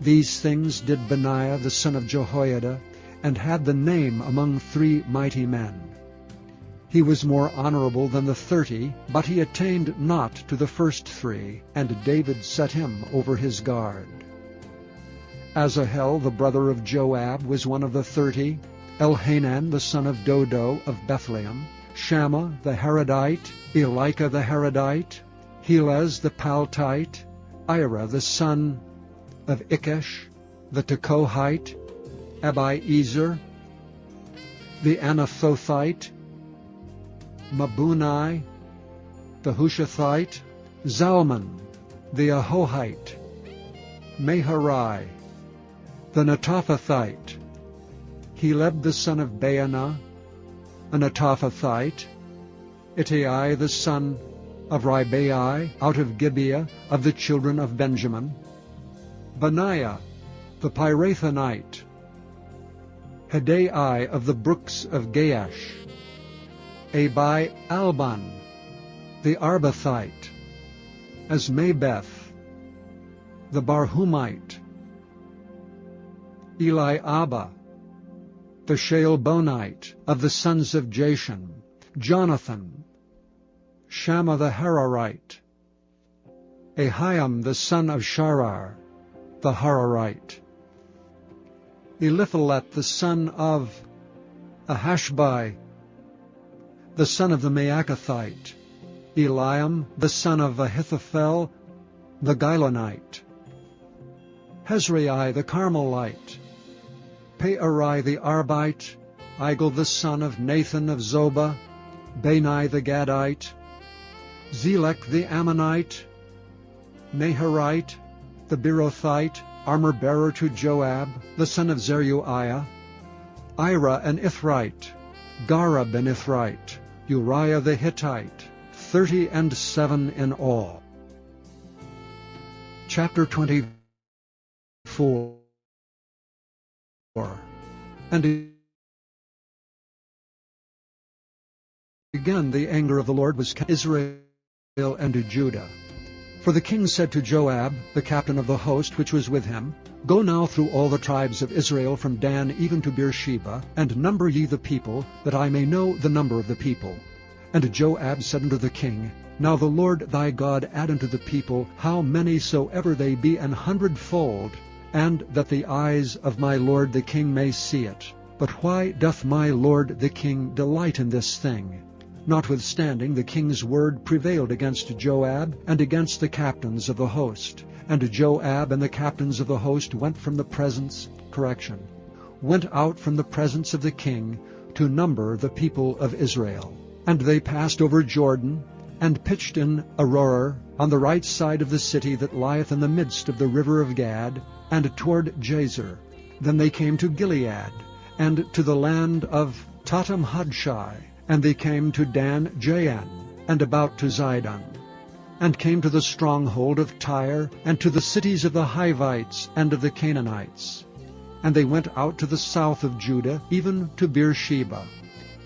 These things did Benaiah the son of Jehoiada, and had the name among 3 mighty men. He was more honorable than the 30, but he attained not to the first 3, and David set him over his guard. Asahel the brother of Joab was one of the 30, Elhanan the son of Dodo of Bethlehem, Shammah the Harodite, Elika the Harodite, Helez the Paltite, Ira the son of Ikesh, the Tekohite, Abiezer, the Anathothite, Mabunai, the Hushathite, Zalman, the Ahohite, Meharai, the Netophathite, Heleb the son of Baanah, a Netophathite, Ittai the son of Ribai, out of Gibeah of the children of Benjamin, Benaiah, the Pirathonite, Hedai of the brooks of Gaash, Abi Alban, the Arbathite, Asmabeth, the Barhumite, Eliabah, the Shaalbonite, of the sons of Jashan, Jonathan, Shammah the Hararite, Ahiam the son of Sharar, the Hararite, Eliphalet the son of Ahashbai, the son of the Maacathite, Eliam the son of Ahithophel, the Gilonite, Hezrai the Carmelite, Pearai the Arbite, Igel the son of Nathan of Zobah, Bani the Gadite, Zelek the Ammonite, Naharite, the Beerothite, armor-bearer to Joab, the son of Zeruiah, Ira an Ithrite, Gareb an Ithrite, Uriah the Hittite, 37 in all. Chapter 24. And again the anger of the Lord was Israel and Judah. For the king said to Joab, the captain of the host which was with him, Go now through all the tribes of Israel from Dan even to Beersheba, and number ye the people, that I may know the number of the people. And Joab said unto the king, Now the Lord thy God add unto the people how many soever they be 100-fold, and that the eyes of my lord the king may see it. But why doth my lord the king delight in this thing? Notwithstanding, the king's word prevailed against Joab and against the captains of the host. And Joab and the captains of the host went from the presence, went out from the presence of the king to number the people of Israel. And they passed over Jordan, and pitched in Aroer, on the right side of the city that lieth in the midst of the river of Gad, and toward Jazer. Then they came to Gilead, and to the land of Tatam-Hadshai, and they came to Dan-Jaan, and about to Zidon. and came to the stronghold of Tyre, and to the cities of the Hivites and of the Canaanites. And they went out to the south of Judah, even to Beersheba.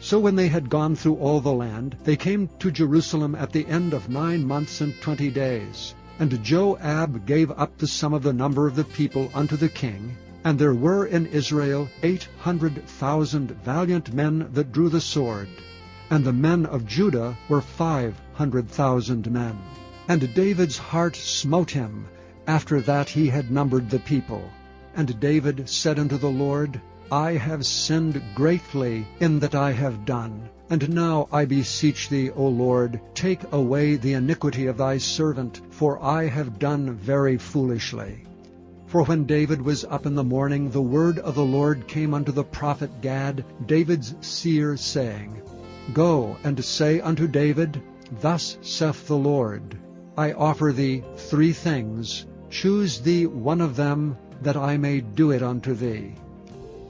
So when they had gone through all the land, they came to Jerusalem at the end of 9 months and 20 days. And Joab gave up the sum of the number of the people unto the king, and there were in Israel 800,000 valiant men that drew the sword, and the men of Judah were 500,000 men. And David's heart smote him, after that he had numbered the people. And David said unto the Lord, I have sinned greatly in that I have done. And now I beseech thee, O Lord, take away the iniquity of thy servant, for I have done very foolishly. For when David was up in the morning, the word of the Lord came unto the prophet Gad, David's seer, saying, Go and say unto David, Thus saith the Lord, I offer thee 3 things. Choose thee one of them, that I may do it unto thee.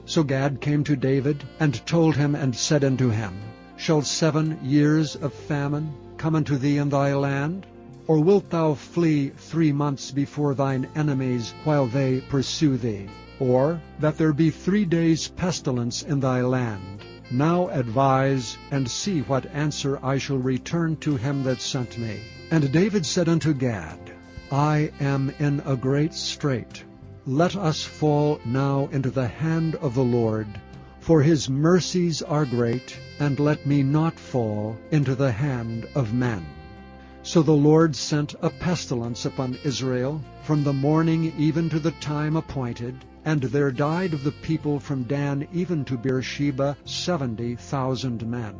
So Gad came to David, and told him, and said unto him, Shall 7 years of famine come unto thee in thy land? Or wilt thou flee 3 months before thine enemies, while they pursue thee? Or that there be 3 days pestilence in thy land? Now advise, and see what answer I shall return to him that sent me. And David said unto Gad, I am in a great strait. Let us fall now into the hand of the Lord, for his mercies are great, and let me not fall into the hand of men. So the Lord sent a pestilence upon Israel from the morning even to the time appointed, and there died of the people from Dan even to Beersheba 70,000 men.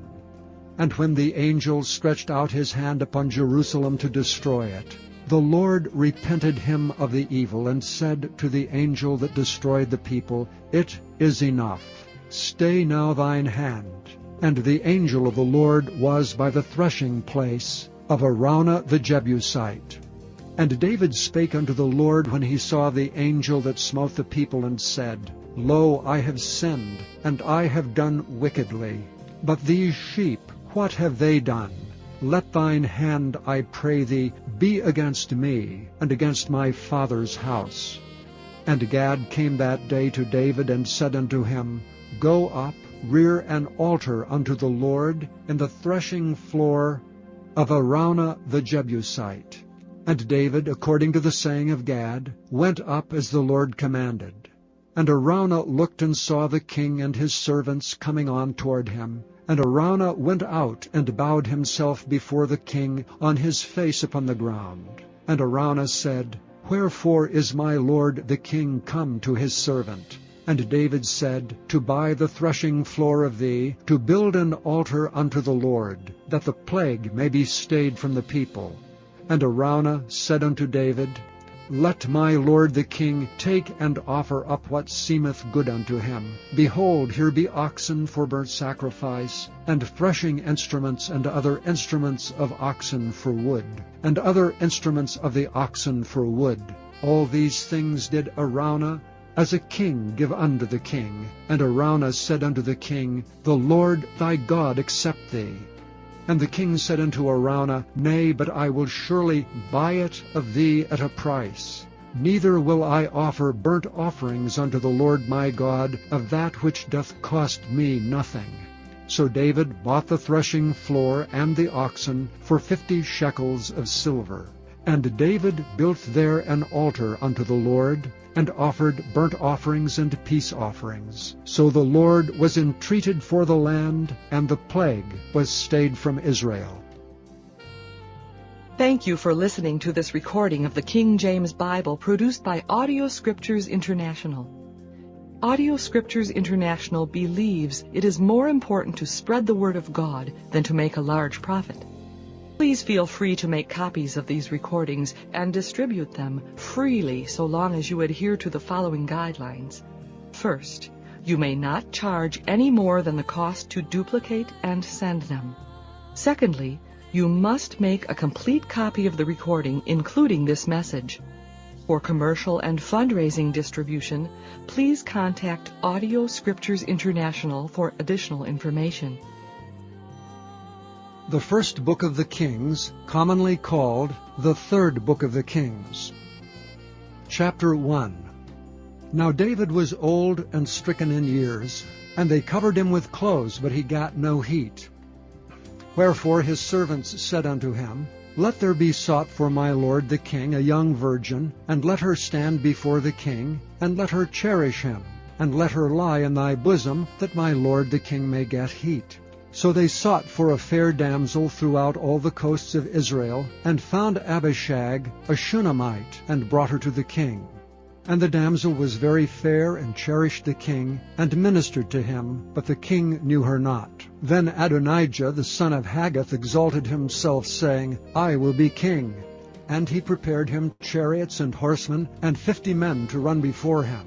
And when the angel stretched out his hand upon Jerusalem to destroy it, the Lord repented him of the evil, and said to the angel that destroyed the people, It is enough. Stay now thine hand. And the angel of the Lord was by the threshing place of Araunah the Jebusite. And David spake unto the Lord when he saw the angel that smote the people, and said, Lo, I have sinned, and I have done wickedly. But these sheep, what have they done? Let thine hand, I pray thee, be against me, and against my father's house. And Gad came that day to David, and said unto him, Go up, rear an altar unto the Lord in the threshing floor of Araunah the Jebusite. And David, according to the saying of Gad, went up as the Lord commanded. And Araunah looked and saw the king and his servants coming on toward him. And Araunah went out and bowed himself before the king on his face upon the ground. And Araunah said, Wherefore is my lord the king come to his servant? And David said, To buy the threshing floor of thee, to build an altar unto the Lord, that the plague may be stayed from the people. And Araunah said unto David, Let my lord the king take and offer up what seemeth good unto him. Behold, here be oxen for burnt sacrifice, and threshing instruments, and other instruments of oxen for wood, and other instruments of the oxen for wood. All these things did Araunah as a king give unto the king. And Araunah said unto the king, The Lord thy God accept thee. And the king said unto Araunah, Nay, but I will surely buy it of thee at a price. Neither will I offer burnt offerings unto the Lord my God of that which doth cost me nothing. So David bought the threshing floor and the oxen for 50 shekels of silver. And David built there an altar unto the Lord, and offered burnt offerings and peace offerings. So the Lord was entreated for the land, and the plague was stayed from Israel. Thank you for listening to this recording of the King James Bible produced by Audio Scriptures International. Audio Scriptures International believes it is more important to spread the Word of God than to make a large profit. Please feel free to make copies of these recordings and distribute them freely so long as you adhere to the following guidelines. First, you may not charge any more than the cost to duplicate and send them. Secondly, you must make a complete copy of the recording, including this message. For commercial and fundraising distribution, please contact Audio Scriptures International for additional information. The first book of the Kings, commonly called the third book of the Kings. Chapter 1. Now David was old and stricken in years, and they covered him with clothes, but he got no heat. Wherefore his servants said unto him, Let there be sought for my lord the king a young virgin, and let her stand before the king, and let her cherish him, and let her lie in thy bosom, that my lord the king may get heat. So they sought for a fair damsel throughout all the coasts of Israel, and found Abishag, a Shunammite, and brought her to the king. And the damsel was very fair, and cherished the king, and ministered to him, but the king knew her not. Then Adonijah the son of Haggith exalted himself, saying, I will be king. And he prepared him chariots and horsemen, and 50 men to run before him.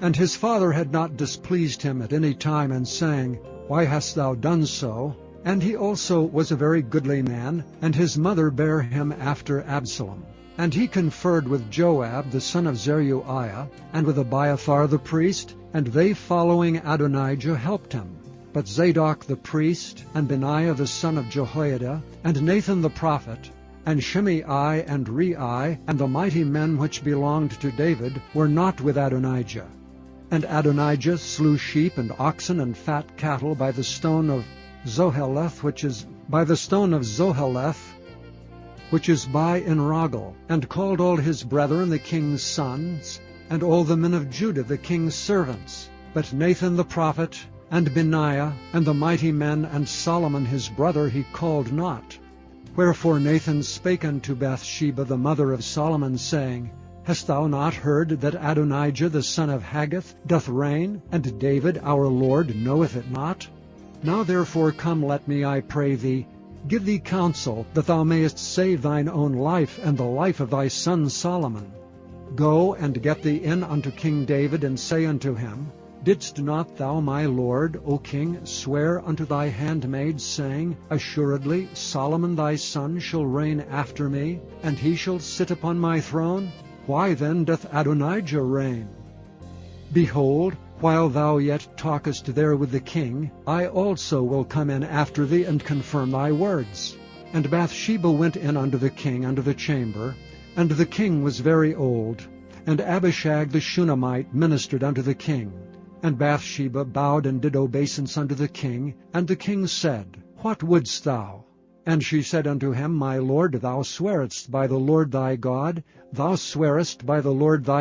And his father had not displeased him at any time in saying, Why hast thou done so? And he also was a very goodly man, and his mother bare him after Absalom. And he conferred with Joab the son of Zeruiah, and with Abiathar the priest, and they following Adonijah helped him. But Zadok the priest, and Benaiah the son of Jehoiada, and Nathan the prophet, and Shimei and Rei, and the mighty men which belonged to David, were not with Adonijah. And Adonijah slew sheep and oxen and fat cattle by the stone of Zoheleth, which is by Enrogel, and called all his brethren the king's sons, and all the men of Judah the king's servants. But Nathan the prophet, and Benaiah, and the mighty men, and Solomon his brother he called not. Wherefore Nathan spake unto Bathsheba the mother of Solomon, saying, Hast thou not heard that Adonijah the son of Haggith doth reign, and David our Lord knoweth it not? Now therefore come, let me, I pray thee, give thee counsel, that thou mayest save thine own life, and the life of thy son Solomon. Go and get thee in unto King David, and say unto him, Didst not thou, my lord, O king, swear unto thy handmaid, saying, Assuredly Solomon thy son shall reign after me, and he shall sit upon my throne? Why then doth Adonijah reign? Behold, while thou yet talkest there with the king, I also will come in after thee, and confirm thy words. And Bathsheba went in unto the king unto the chamber, and the king was very old. And Abishag the Shunammite ministered unto the king. And Bathsheba bowed and did obeisance unto the king. And the king said, What wouldst thou? And she said unto him, My lord, thou swearest by the Lord thy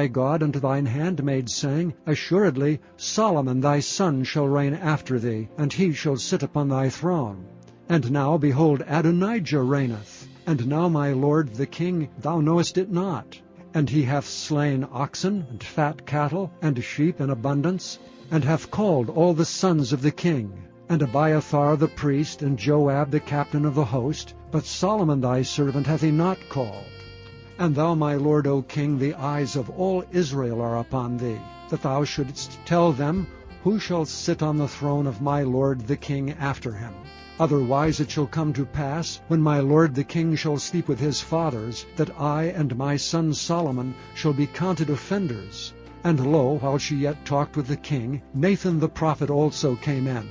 God, unto thine handmaid, saying, Assuredly Solomon thy son shall reign after thee, and he shall sit upon thy throne. And now, behold, Adonijah reigneth. And now, my lord the king, thou knowest it not. And he hath slain oxen, and fat cattle, and sheep in abundance, and hath called all the sons of the king, and Abiathar the priest, and Joab the captain of the host, but Solomon thy servant hath he not called. And thou, my lord, O king, the eyes of all Israel are upon thee, that thou shouldest tell them who shall sit on the throne of my lord the king after him. Otherwise it shall come to pass, when my lord the king shall sleep with his fathers, that I and my son Solomon shall be counted offenders. And lo, while she yet talked with the king, Nathan the prophet also came in.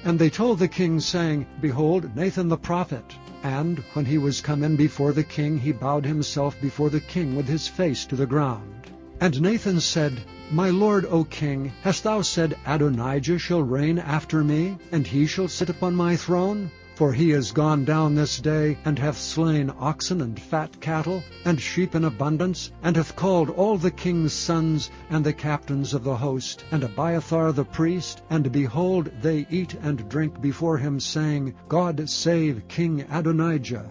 And they told the king, saying, Behold, Nathan the prophet. And when he was come in before the king, he bowed himself before the king with his face to the ground. And Nathan said, My lord, O king, hast thou said, Adonijah shall reign after me, and he shall sit upon my throne? For he is gone down this day, and hath slain oxen and fat cattle, and sheep in abundance, and hath called all the king's sons, and the captains of the host, and Abiathar the priest, and behold, they eat and drink before him, saying, God save King Adonijah.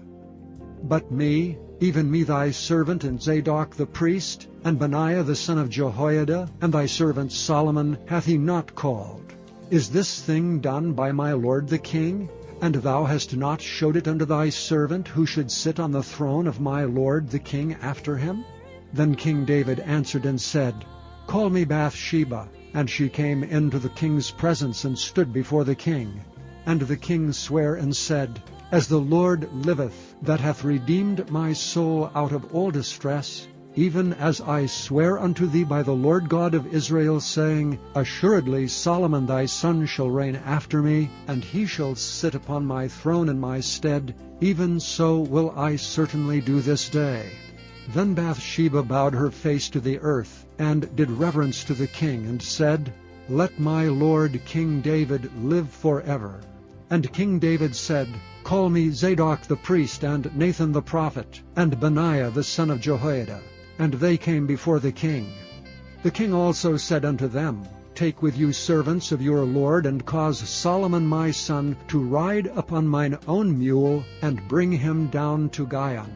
But me, even me thy servant, and Zadok the priest, and Benaiah the son of Jehoiada, and thy servant Solomon, hath he not called. Is this thing done by my lord the king? And thou hast not showed it unto thy servant, who should sit on the throne of my lord the king after him? Then King David answered and said, Call me Bathsheba. And she came into the king's presence, and stood before the king. And the king sware and said, As the Lord liveth, that hath redeemed my soul out of all distress, even as I swear unto thee by the Lord God of Israel, saying, Assuredly Solomon thy son shall reign after me, and he shall sit upon my throne in my stead, even so will I certainly do this day. Then Bathsheba bowed her face to the earth, and did reverence to the king, and said, Let my lord King David live forever. And King David said, Call me Zadok the priest, and Nathan the prophet, and Benaiah the son of Jehoiada. And they came before the king. The king also said unto them, Take with you servants of your lord, and cause Solomon my son to ride upon mine own mule, and bring him down to Gihon.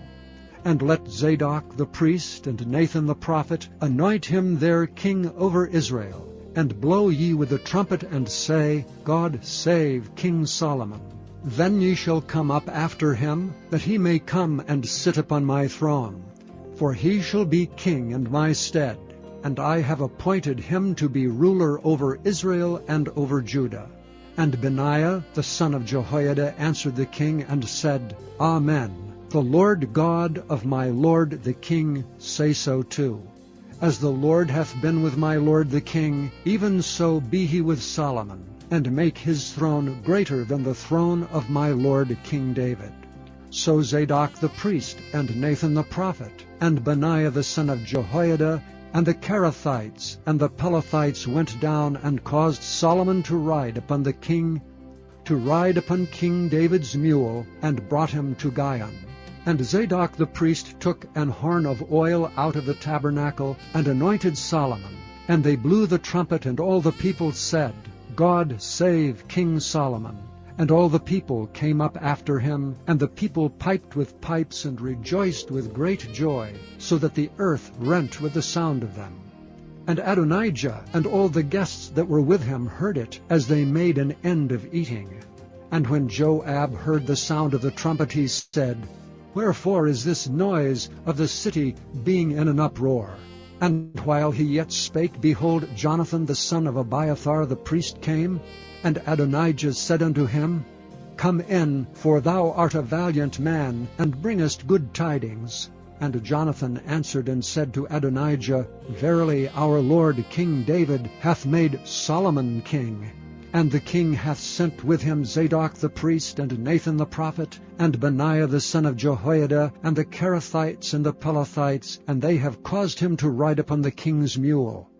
And let Zadok the priest and Nathan the prophet anoint him their king over Israel. And blow ye with the trumpet, and say, God save King Solomon. Then ye shall come up after him, that he may come and sit upon my throne. For he shall be king in my stead, and I have appointed him to be ruler over Israel and over Judah. And Benaiah the son of Jehoiada answered the king, and said, Amen. The Lord God of my lord the king say so too. As the Lord hath been with my lord the king, even so be he with Solomon, and make his throne greater than the throne of my lord King David. So Zadok the priest, and Nathan the prophet, and Benaiah the son of Jehoiada, and the Kerethites and the Pelethites went down, and caused Solomon to ride upon King David's mule, and brought him to Gihon. And Zadok the priest took an horn of oil out of the tabernacle, and anointed Solomon. And they blew the trumpet, and all the people said, God save King Solomon. And all the people came up after him, and the people piped with pipes, and rejoiced with great joy, so that the earth rent with the sound of them. And Adonijah and all the guests that were with him heard it, as they made an end of eating. And when Joab heard the sound of the trumpet, he said, Wherefore is this noise of the city being in an uproar? And while he yet spake, behold, Jonathan the son of Abiathar the priest came. And Adonijah said unto him, Come in, for thou art a valiant man, and bringest good tidings. And Jonathan answered and said to Adonijah, Verily our lord King David hath made Solomon king. And the king hath sent with him Zadok the priest, and Nathan the prophet, and Benaiah the son of Jehoiada, and the Kerethites and the Pelethites, and they have caused him to ride upon the king's mule.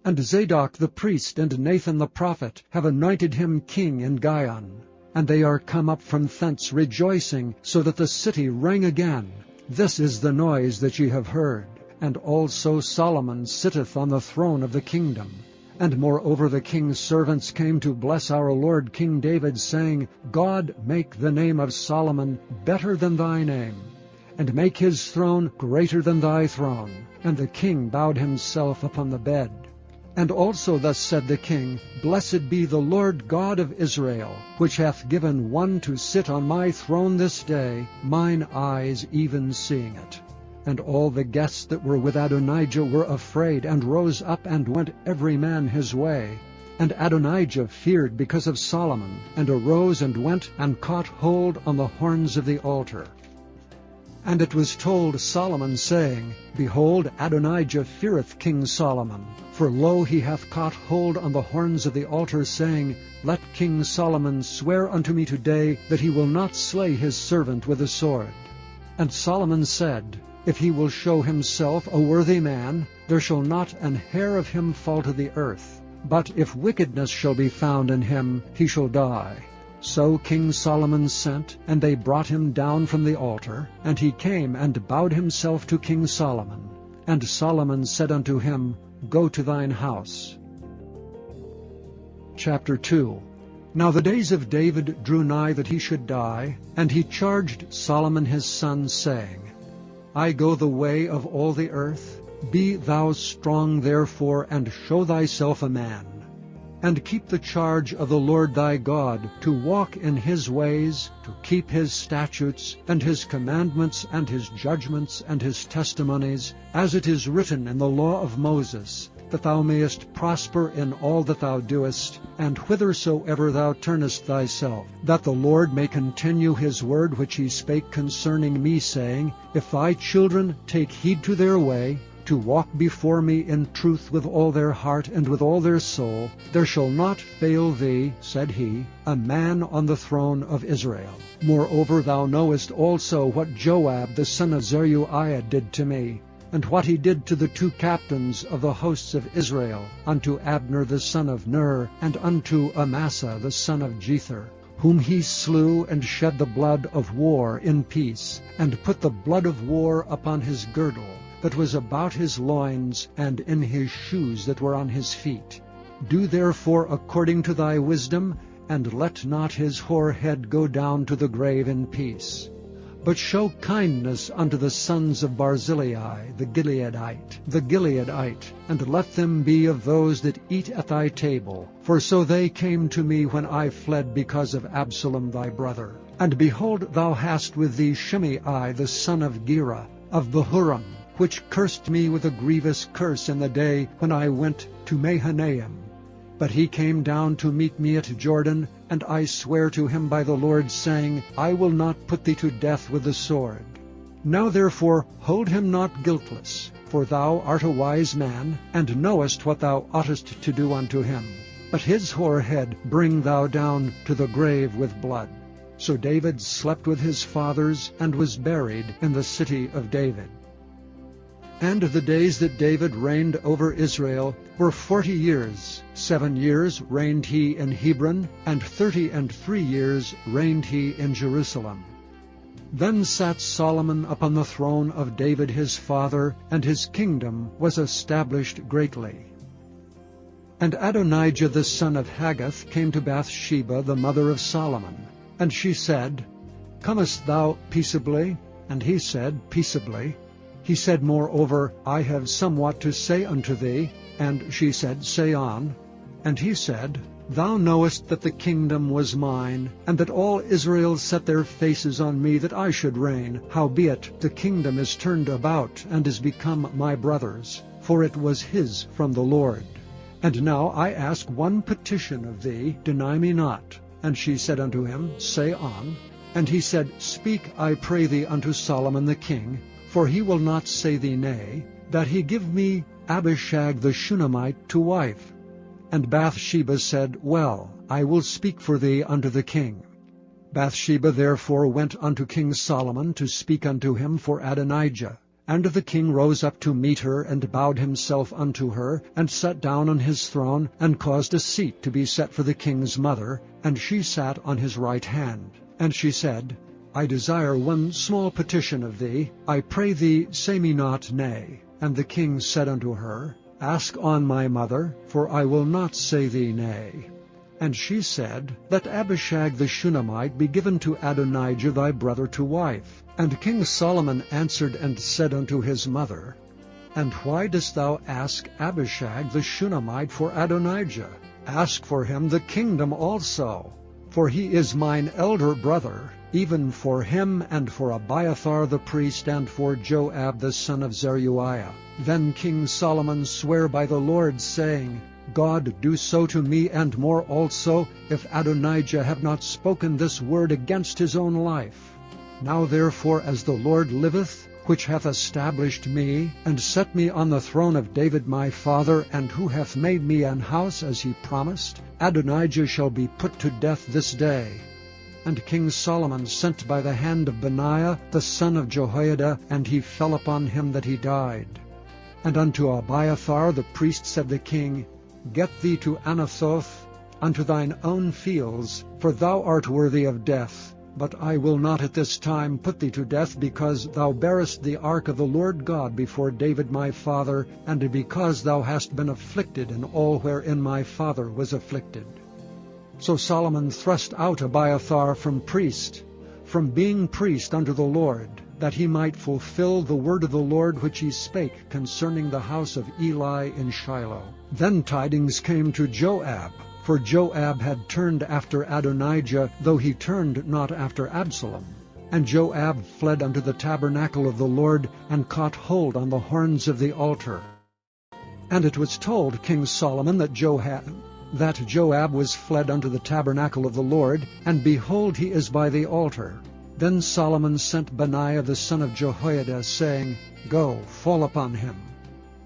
And Zadok the priest and Nathan the prophet have anointed him king in Gihon. And they are come up from thence rejoicing, so that the city rang again. This is the noise that ye have heard. And also Solomon sitteth on the throne of the kingdom. And moreover the king's servants came to bless our lord King David, saying, God make the name of Solomon better than thy name, and make his throne greater than thy throne. And the king bowed himself upon the bed. And also thus said the king, Blessed be the Lord God of Israel, which hath given one to sit on my throne this day, mine eyes even seeing it. And all the guests that were with Adonijah were afraid, and rose up, and went every man his way. And Adonijah feared because of Solomon, and arose and went, and caught hold on the horns of the altar. And it was told Solomon, saying, Behold, Adonijah feareth King Solomon. For lo, he hath caught hold on the horns of the altar, saying, Let King Solomon swear unto me today that he will not slay his servant with the sword. And Solomon said, If he will show himself a worthy man, there shall not an hair of him fall to the earth. But if wickedness shall be found in him, he shall die. So King Solomon sent, and they brought him down from the altar. And he came and bowed himself to King Solomon. And Solomon said unto him, Go to thine house. Chapter 2. Now the days of David drew nigh that he should die, and he charged Solomon his son, saying, I go the way of all the earth. Be thou strong therefore, and show thyself a man. And keep the charge of the Lord thy God, to walk in his ways, to keep his statutes, and his commandments, and his judgments, and his testimonies, as it is written in the law of Moses, that thou mayest prosper in all that thou doest, and whithersoever thou turnest thyself, that the Lord may continue his word which he spake concerning me, saying, If thy children take heed to their way, to walk before me in truth with all their heart and with all their soul, there shall not fail thee, said he, a man on the throne of Israel. Moreover, thou knowest also what Joab the son of Zeruiah did to me, and what he did to the 2 captains of the hosts of Israel, unto Abner the son of Ner, and unto Amasa the son of Jether, whom he slew, and shed the blood of war in peace, and put the blood of war upon his girdle that was about his loins, and in his shoes that were on his feet. Do therefore according to thy wisdom, and let not his hoar head go down to the grave in peace. But show kindness unto the sons of Barzillai the Gileadite, and let them be of those that eat at thy table. For so they came to me when I fled because of Absalom thy brother. And behold, thou hast with thee Shimei the son of Gera, of Bahurim, which cursed me with a grievous curse in the day when I went to Mahanaim. But he came down to meet me at Jordan, and I swear to him by the Lord, saying, I will not put thee to death with the sword. Now therefore hold him not guiltless, for thou art a wise man, and knowest what thou oughtest to do unto him. But his hoar head bring thou down to the grave with blood. So David slept with his fathers, and was buried in the city of David. And the days that David reigned over Israel were 40 years. 7 years reigned he in Hebron, and 33 years reigned he in Jerusalem. Then sat Solomon upon the throne of David his father, and his kingdom was established greatly. And Adonijah the son of Haggith came to Bathsheba the mother of Solomon. And she said, Comest thou peaceably? And he said, Peaceably. He said moreover, I have somewhat to say unto thee. And she said, Say on. And he said, Thou knowest that the kingdom was mine, and that all Israel set their faces on me that I should reign. Howbeit the kingdom is turned about, and is become my brother's, for it was his from the Lord. And now I ask one petition of thee, deny me not. And she said unto him, Say on. And he said, Speak, I pray thee, unto Solomon the king, for he will not say thee nay, that he give me Abishag the Shunammite to wife. And Bathsheba said, Well, I will speak for thee unto the king. Bathsheba therefore went unto King Solomon to speak unto him for Adonijah. And the king rose up to meet her, and bowed himself unto her, and sat down on his throne, and caused a seat to be set for the king's mother, and she sat on his right hand. And she said, I desire one small petition of thee. I pray thee, say me not nay. And the king said unto her, Ask on, my mother, for I will not say thee nay. And she said, Let Abishag the Shunammite be given to Adonijah thy brother to wife. And King Solomon answered and said unto his mother, And why dost thou ask Abishag the Shunammite for Adonijah? Ask for him the kingdom also, for he is mine elder brother, even for him and for Abiathar the priest and for Joab the son of Zeruiah. Then King Solomon sware by the Lord, saying, God do so to me and more also, if Adonijah have not spoken this word against his own life. Now therefore, as the Lord liveth, which hath established me, and set me on the throne of David my father, and who hath made me an house as he promised, Adonijah shall be put to death this day. And King Solomon sent by the hand of Benaiah the son of Jehoiada, and he fell upon him that he died. And unto Abiathar the priest said the king, Get thee to Anathoth, unto thine own fields, for thou art worthy of death. But I will not at this time put thee to death, because thou bearest the ark of the Lord God before David my father, and because thou hast been afflicted in all wherein my father was afflicted. So Solomon thrust out Abiathar from being priest unto the Lord, that he might fulfill the word of the Lord which he spake concerning the house of Eli in Shiloh. Then tidings came to Joab, for Joab had turned after Adonijah, though he turned not after Absalom. And Joab fled unto the tabernacle of the Lord, and caught hold on the horns of the altar. And it was told King Solomon that Joab was fled unto the tabernacle of the Lord, and behold, he is by the altar. Then Solomon sent Benaiah the son of Jehoiada, saying, Go, fall upon him.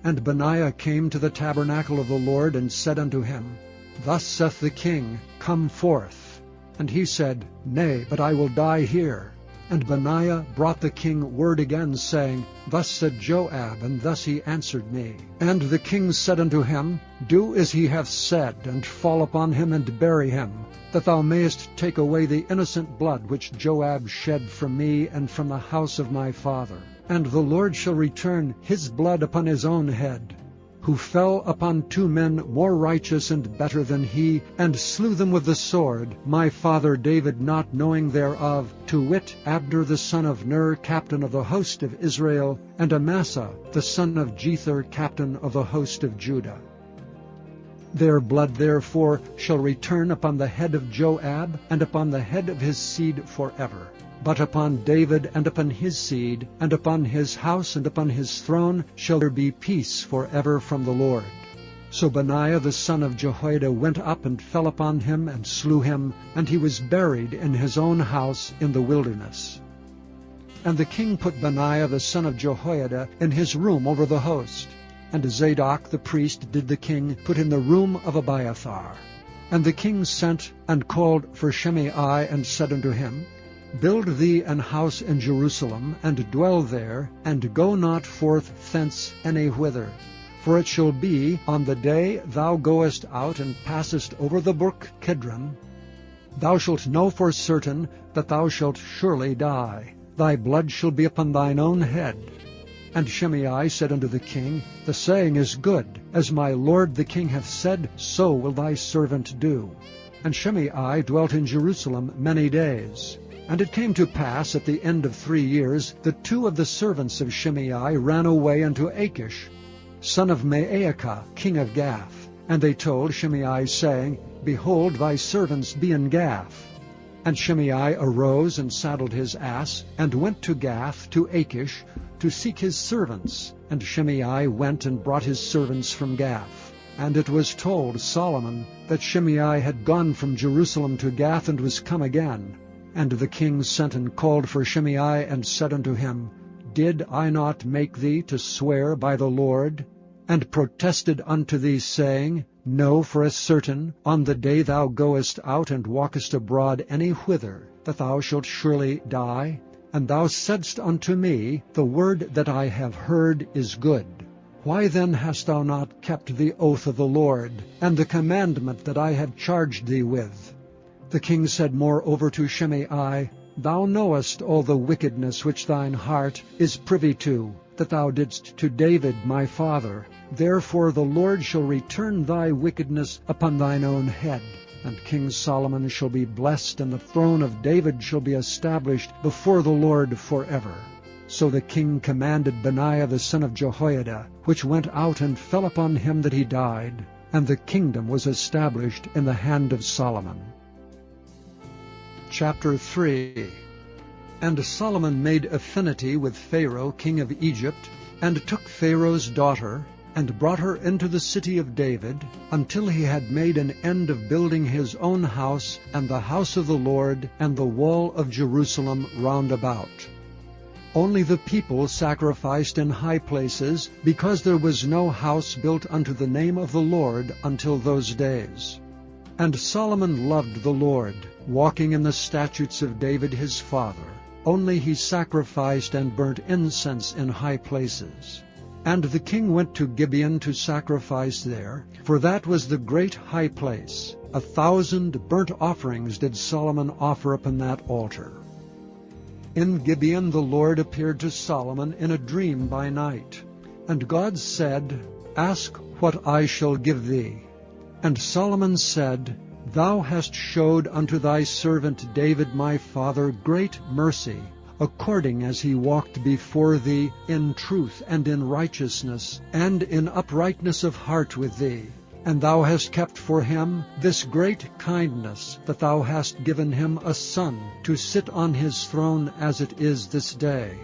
And Benaiah came to the tabernacle of the Lord, and said unto him, Thus saith the king, Come forth. And he said, Nay, but I will die here. And Benaiah brought the king word again, saying, Thus said Joab, and thus he answered me. And the king said unto him, Do as he hath said, and fall upon him, and bury him, that thou mayest take away the innocent blood which Joab shed from me and from the house of my father. And the Lord shall return his blood upon his own head, who fell upon 2 men more righteous and better than he, and slew them with the sword, my father David not knowing thereof, to wit, Abner the son of Ner, captain of the host of Israel, and Amasa the son of Jether, captain of the host of Judah. Their blood therefore shall return upon the head of Joab, and upon the head of his seed forever. But upon David and upon his seed, and upon his house and upon his throne, shall there be peace forever from the Lord. So Benaiah the son of Jehoiada went up and fell upon him, and slew him, and he was buried in his own house in the wilderness. And the king put Benaiah the son of Jehoiada in his room over the host, and Zadok the priest did the king put in the room of Abiathar. And the king sent and called for Shimei, and said unto him, Build thee an house in Jerusalem, and dwell there, and go not forth thence any whither. For it shall be, on the day thou goest out and passest over the brook Kidron, thou shalt know for certain that thou shalt surely die. Thy blood shall be upon thine own head. And Shimei said unto the king, The saying is good. As my lord the king hath said, so will thy servant do. And Shimei dwelt in Jerusalem many days. And it came to pass at the end of 3 years that 2 of the servants of Shimei ran away unto Achish, son of Maacah, king of Gath. And they told Shimei, saying, Behold, thy servants be in Gath. And Shimei arose and saddled his ass, and went to Gath to Achish to seek his servants. And Shimei went and brought his servants from Gath. And it was told Solomon that Shimei had gone from Jerusalem to Gath, and was come again. And the king sent and called for Shimei, and said unto him, Did I not make thee to swear by the Lord? And protested unto thee, saying, Know for a certain, on the day thou goest out and walkest abroad any whither, that thou shalt surely die? And thou saidst unto me, The word that I have heard is good. Why then hast thou not kept the oath of the Lord, and the commandment that I have charged thee with? The king said moreover to Shimei, Thou knowest all the wickedness which thine heart is privy to, that thou didst to David my father. Therefore the Lord shall return thy wickedness upon thine own head. And King Solomon shall be blessed, and the throne of David shall be established before the Lord forever. So the king commanded Benaiah the son of Jehoiada, which went out and fell upon him that he died, and the kingdom was established in the hand of Solomon. Chapter 3. And Solomon made affinity with Pharaoh king of Egypt, and took Pharaoh's daughter, and brought her into the city of David, until he had made an end of building his own house, and the house of the Lord, and the wall of Jerusalem round about. Only the people sacrificed in high places, because there was no house built unto the name of the Lord until those days. And Solomon loved the Lord, walking in the statutes of David his father. Only he sacrificed and burnt incense in high places. And the king went to Gibeon to sacrifice there, for that was the great high place. 1,000 burnt offerings did Solomon offer upon that altar. In Gibeon the Lord appeared to Solomon in a dream by night. And God said, Ask what I shall give thee. And Solomon said, Thou hast showed unto thy servant David my father great mercy, according as he walked before thee in truth and in righteousness, and in uprightness of heart with thee. And thou hast kept for him this great kindness, that thou hast given him a son to sit on his throne as it is this day.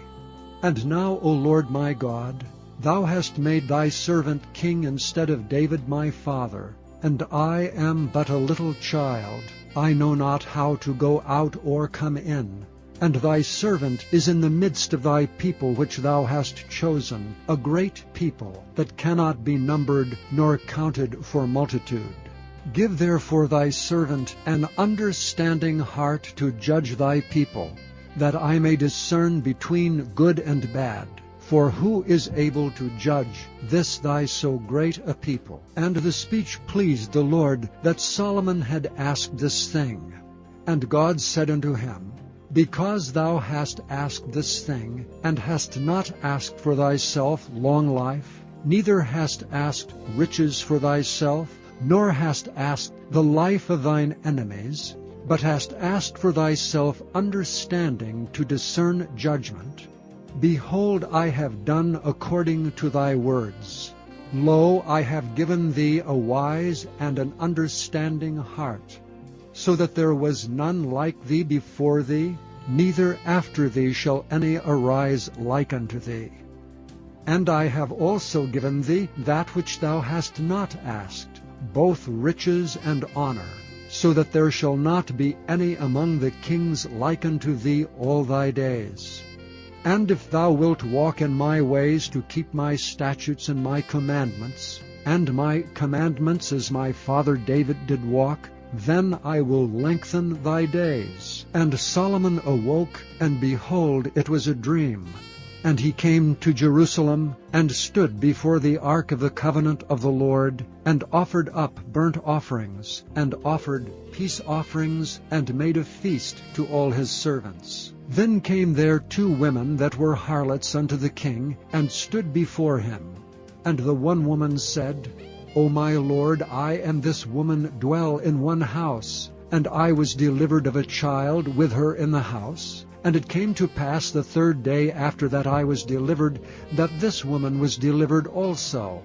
And now, O Lord my God, Thou hast made thy servant king instead of David my father, and I am but a little child. I know not how to go out or come in. And thy servant is in the midst of thy people which thou hast chosen, a great people, that cannot be numbered nor counted for multitude. Give therefore thy servant an understanding heart to judge thy people, that I may discern between good and bad. For who is able to judge this thy so great a people? And the speech pleased the Lord, that Solomon had asked this thing. And God said unto him, Because thou hast asked this thing, and hast not asked for thyself long life, neither hast asked riches for thyself, nor hast asked the life of thine enemies, but hast asked for thyself understanding to discern judgment, behold, I have done according to thy words. Lo, I have given thee a wise and an understanding heart, so that there was none like thee before thee, neither after thee shall any arise like unto thee. And I have also given thee that which thou hast not asked, both riches and honor, so that there shall not be any among the kings like unto thee all thy days. And if thou wilt walk in my ways to keep my statutes and my commandments, and my commandments as my father David did walk, then I will lengthen thy days. And Solomon awoke, and behold, it was a dream. And he came to Jerusalem, and stood before the ark of the covenant of the Lord, and offered up burnt offerings, and offered peace offerings, and made a feast to all his servants. Then came there 2 women that were harlots unto the king, and stood before him. And the one woman said, O my lord, I and this woman dwell in one house, and I was delivered of a child with her in the house. And it came to pass the 3rd day after that I was delivered, that this woman was delivered also.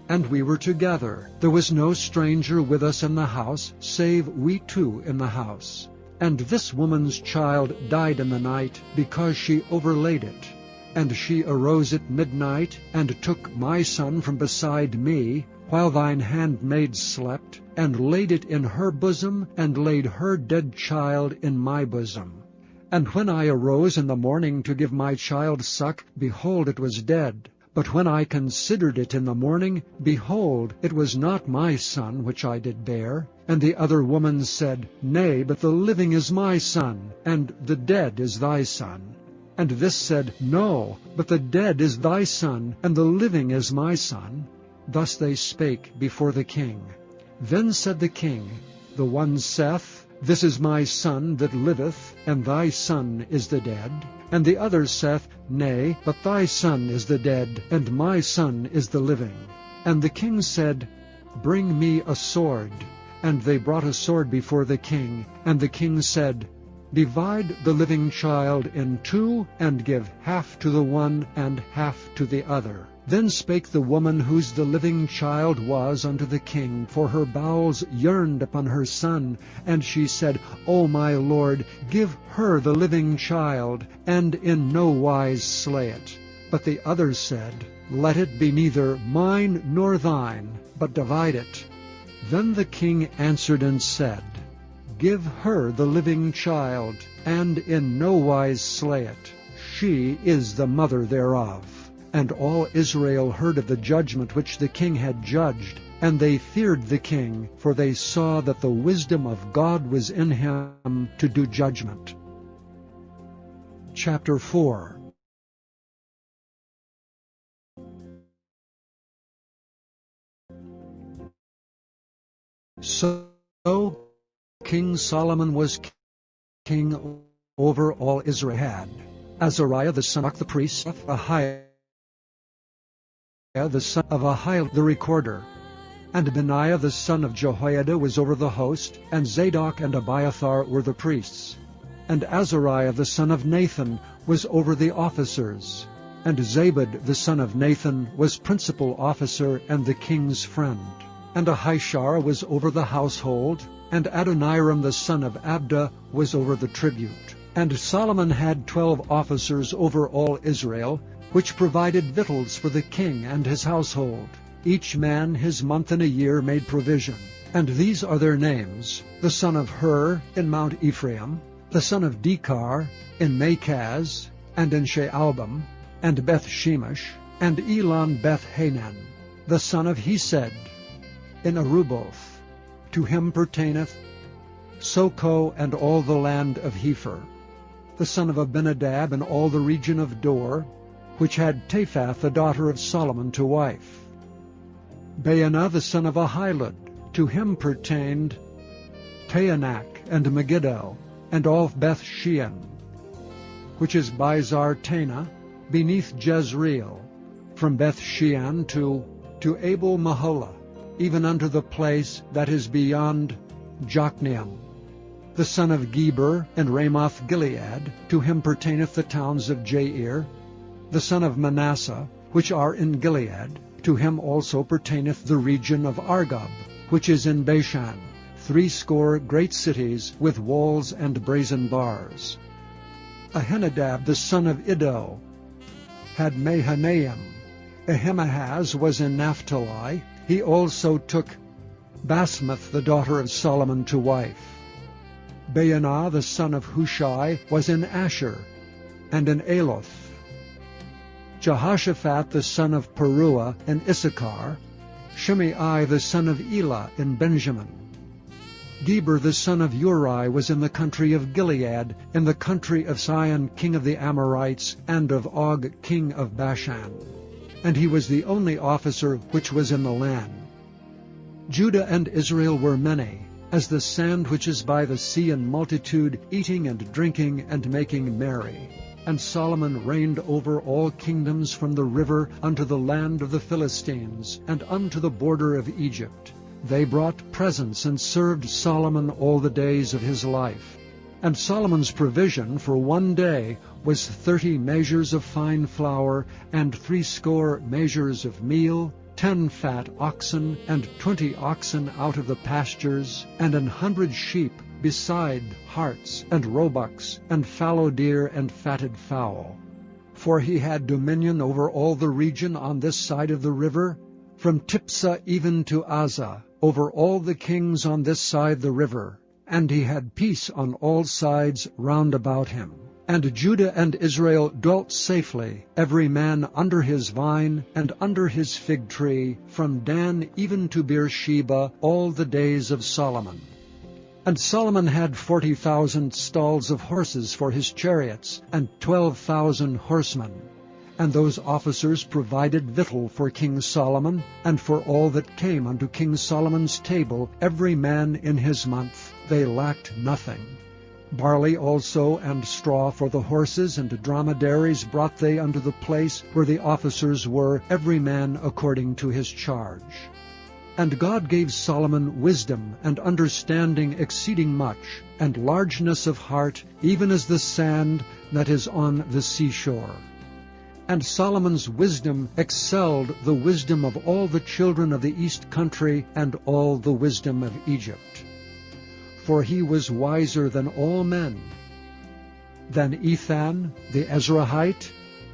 And we were together. There was no stranger with us in the house, save we 2 in the house. And this woman's child died in the night, because she overlaid it. And she arose at midnight, and took my son from beside me, while thine handmaid slept, and laid it in her bosom, and laid her dead child in my bosom. And when I arose in the morning to give my child suck, behold, it was dead. But when I considered it in the morning, behold, it was not my son which I did bear. And the other woman said, Nay, but the living is my son, and the dead is thy son. And this said, No, but the dead is thy son, and the living is my son. Thus they spake before the king. Then said the king, The one saith, This is my son that liveth, and thy son is the dead. And the other saith, Nay, but thy son is the dead, and my son is the living. And the king said, Bring me a sword. And they brought a sword before the king. And the king said, Divide the living child in 2, and give half to the one, and half to the other. Then spake the woman whose the living child was unto the king, for her bowels yearned upon her son. And she said, O my lord, give her the living child, and in no wise slay it. But the other said, Let it be neither mine nor thine, but divide it. Then the king answered and said, Give her the living child, and in no wise slay it. She is the mother thereof. And all Israel heard of the judgment which the king had judged, and they feared the king, for they saw that the wisdom of God was in him to do judgment. Chapter 4. So King Solomon was king over all Israel. Azariah the son of the priest, Ahiah the son of Ahiel the recorder, and Benaiah the son of Jehoiada was over the host, and Zadok and Abiathar were the priests. And Azariah the son of Nathan was over the officers, and Zabud the son of Nathan was principal officer and the king's friend. And Ahishar was over the household, and Adoniram the son of Abda was over the tribute. And Solomon had 12 officers over all Israel, which provided victuals for the king and his household. Each man his month in a year made provision. And these are their names: the son of Hur in Mount Ephraim, the son of Dekar in Makaz, and in Shaalbim, and Beth-Shemesh, and Elon Beth-Hanan, the son of Hesed in Aruboth. To him pertaineth Soko and all the land of Hepher, the son of Abinadab in all the region of Dor, which had Taphath the daughter of Solomon to wife. Baanah the son of Ahilud, to him pertained Taanach and Megiddo, and all Beth-Shean, which is by Zartanah, beneath Jezreel, from Beth-Shean to Abel-Maholah, even unto the place that is beyond Jokneam. The son of Geber in Ramoth-Gilead, to him pertaineth the towns of Jair. The son of Manasseh, which are in Gilead, to him also pertaineth the region of Argob, which is in Bashan, 80 great cities with walls and brazen bars. Ahinadab the son of Iddo had Mahanaim. Ahimaaz was in Naphtali. He also took Basmath the daughter of Solomon to wife. Baanah the son of Hushai was in Asher, and in Aloth. Jehoshaphat the son of Peruah in Issachar. Shimei the son of Elah in Benjamin. Geber the son of Uri was in the country of Gilead, in the country of Sihon king of the Amorites, and of Og king of Bashan. And he was the only officer which was in the land. Judah and Israel were many, as the sand which is by the sea in multitude, eating and drinking and making merry. And Solomon reigned over all kingdoms from the river unto the land of the Philistines, and unto the border of Egypt. They brought presents and served Solomon all the days of his life. And Solomon's provision for one day was 30 measures of fine flour, and 80 measures of meal, 10 fat oxen, and 20 oxen out of the pastures, and 100 sheep, beside harts and roebucks, and fallow deer and fatted fowl. For he had dominion over all the region on this side of the river, from Tipsah even to Azah, over all the kings on this side the river. And he had peace on all sides round about him. And Judah and Israel dwelt safely, every man under his vine and under his fig tree, from Dan even to Beersheba, all the days of Solomon. And Solomon had 40,000 stalls of horses for his chariots, and 12,000 horsemen. And those officers provided victual for King Solomon, and for all that came unto King Solomon's table, every man in his month. They lacked nothing. Barley also and straw for the horses and dromedaries brought they unto the place where the officers were, every man according to his charge. And God gave Solomon wisdom and understanding exceeding much, and largeness of heart, even as the sand that is on the seashore. And Solomon's wisdom excelled the wisdom of all the children of the east country, and all the wisdom of Egypt. For he was wiser than all men, than Ethan the Ezrahite,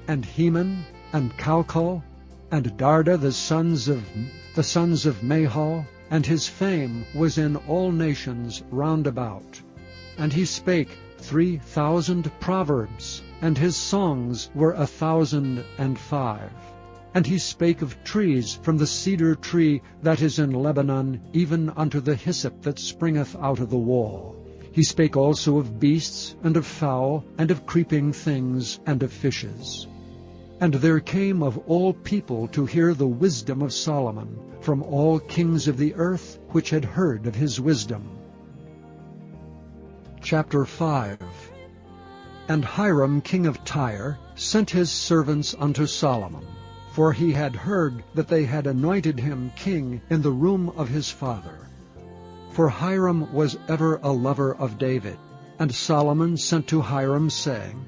and Heman, and Calcol, and Darda the sons of Mahal, and his fame was in all nations round about. And he spake 3,000 proverbs, and his songs were 1,005. And he spake of trees, from the cedar tree that is in Lebanon, even unto the hyssop that springeth out of the wall. He spake also of beasts, and of fowl, and of creeping things, and of fishes. And there came of all people to hear the wisdom of Solomon, from all kings of the earth, which had heard of his wisdom. Chapter 5. And Hiram king of Tyre sent his servants unto Solomon, for he had heard that they had anointed him king in the room of his father. For Hiram was ever a lover of David. And Solomon sent to Hiram, saying,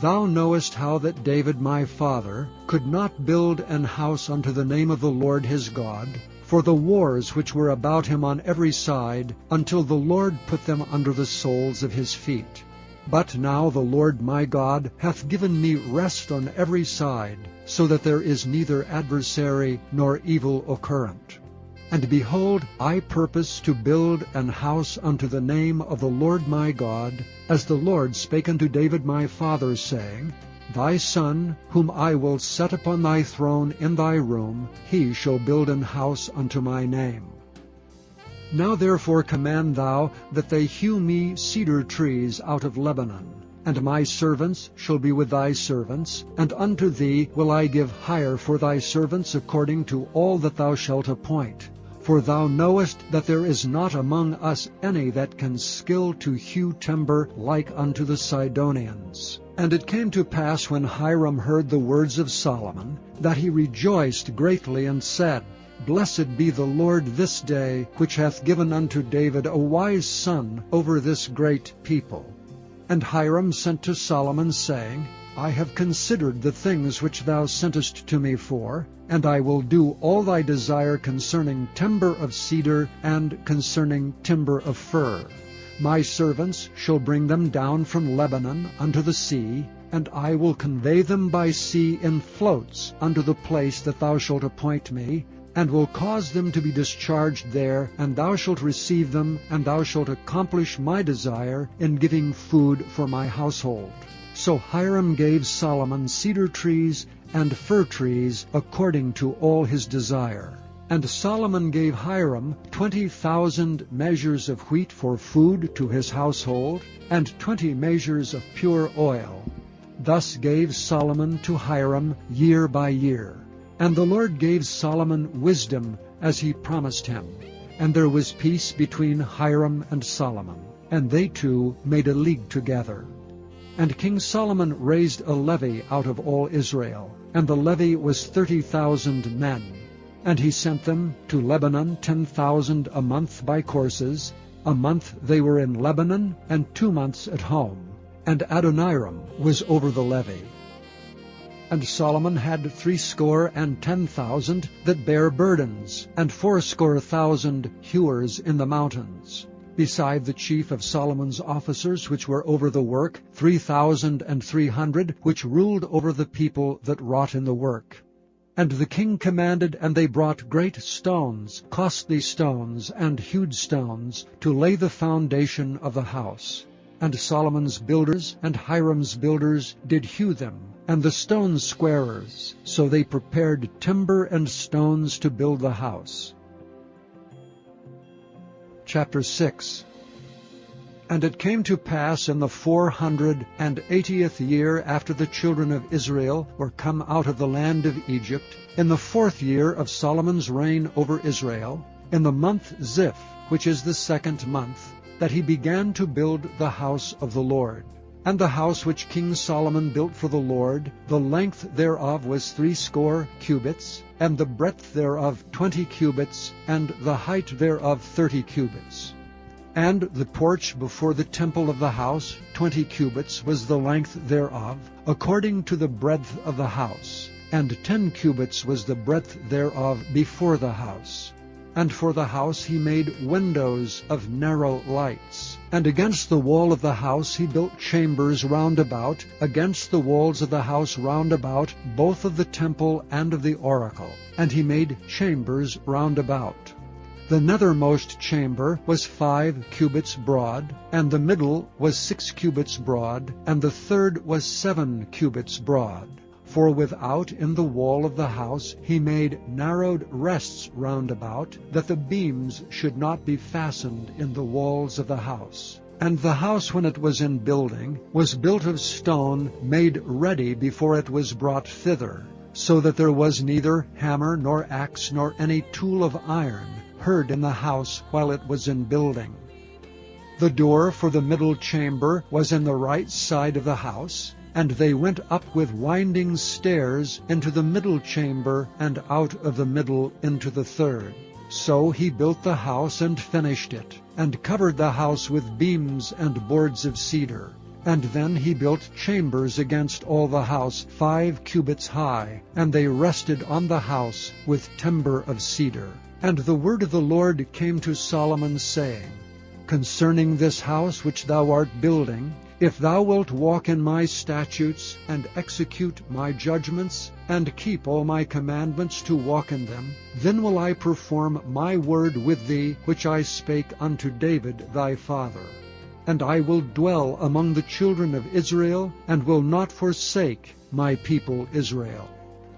Thou knowest how that David my father could not build an house unto the name of the Lord his God, for the wars which were about him on every side, until the Lord put them under the soles of his feet. But now the Lord my God hath given me rest on every side, so that there is neither adversary nor evil occurrent. And behold, I purpose to build an house unto the name of the Lord my God, as the Lord spake unto David my father, saying, Thy son, whom I will set upon thy throne in thy room, he shall build an house unto my name. Now therefore command thou that they hew me cedar trees out of Lebanon, and my servants shall be with thy servants, and unto thee will I give hire for thy servants according to all that thou shalt appoint. For thou knowest that there is not among us any that can skill to hew timber like unto the Sidonians. And it came to pass, when Hiram heard the words of Solomon, that he rejoiced greatly, and said, Blessed be the Lord this day, which hath given unto David a wise son over this great people. And Hiram sent to Solomon, saying, I have considered the things which thou sentest to me for, and I will do all thy desire concerning timber of cedar and concerning timber of fir. My servants shall bring them down from Lebanon unto the sea, and I will convey them by sea in floats unto the place that thou shalt appoint me, and will cause them to be discharged there, and thou shalt receive them, and thou shalt accomplish my desire in giving food for my household. So Hiram gave Solomon cedar trees and fir trees according to all his desire. And Solomon gave Hiram 20,000 measures of wheat for food to his household, and 20 measures of pure oil. Thus gave Solomon to Hiram year by year. And the Lord gave Solomon wisdom, as he promised him. And there was peace between Hiram and Solomon, and they two made a league together. And King Solomon raised a levy out of all Israel, and the levy was 30,000 men. And he sent them to Lebanon 10,000 a month by courses. A month they were in Lebanon, and 2 months at home. And Adoniram was over the levy. And Solomon had 70,000 that bare burdens, and 80,000 hewers in the mountains. Beside the chief of Solomon's officers which were over the work, 3,300 which ruled over the people that wrought in the work. And the king commanded, and they brought great stones, costly stones, and hewed stones, to lay the foundation of the house. And Solomon's builders and Hiram's builders did hew them, and the stone squarers, so they prepared timber and stones to build the house. Chapter 6. And it came to pass in the 480th year after the children of Israel were come out of the land of Egypt, in the 4th year of Solomon's reign over Israel, in the month Ziph, which is the 2nd month, that he began to build the house of the Lord. And the house which King Solomon built for the Lord, the length thereof was 80 cubits, and the breadth thereof 20 cubits, and the height thereof 30 cubits. And the porch before the temple of the house, 20 cubits was the length thereof, according to the breadth of the house, and 10 cubits was the breadth thereof before the house. And for the house he made windows of narrow lights. And against the wall of the house he built chambers round about, against the walls of the house round about, both of the temple and of the oracle. And he made chambers round about. The nethermost chamber was 5 cubits broad, and the middle was 6 cubits broad, and the third was 7 cubits broad. For without in the wall of the house he made narrowed rests round about, that the beams should not be fastened in the walls of the house. And the house, when it was in building, was built of stone made ready before it was brought thither, so that there was neither hammer nor axe nor any tool of iron heard in the house while it was in building. The door for the middle chamber was in the right side of the house, and they went up with winding stairs into the middle chamber, and out of the middle into the third. So he built the house and finished it, and covered the house with beams and boards of cedar. And then he built chambers against all the house 5 cubits high, and they rested on the house with timber of cedar. And the word of the Lord came to Solomon, saying, Concerning this house which thou art building, If thou wilt walk in my statutes, and execute my judgments, and keep all my commandments to walk in them, then will I perform my word with thee, which I spake unto David thy father. And I will dwell among the children of Israel, and will not forsake my people Israel.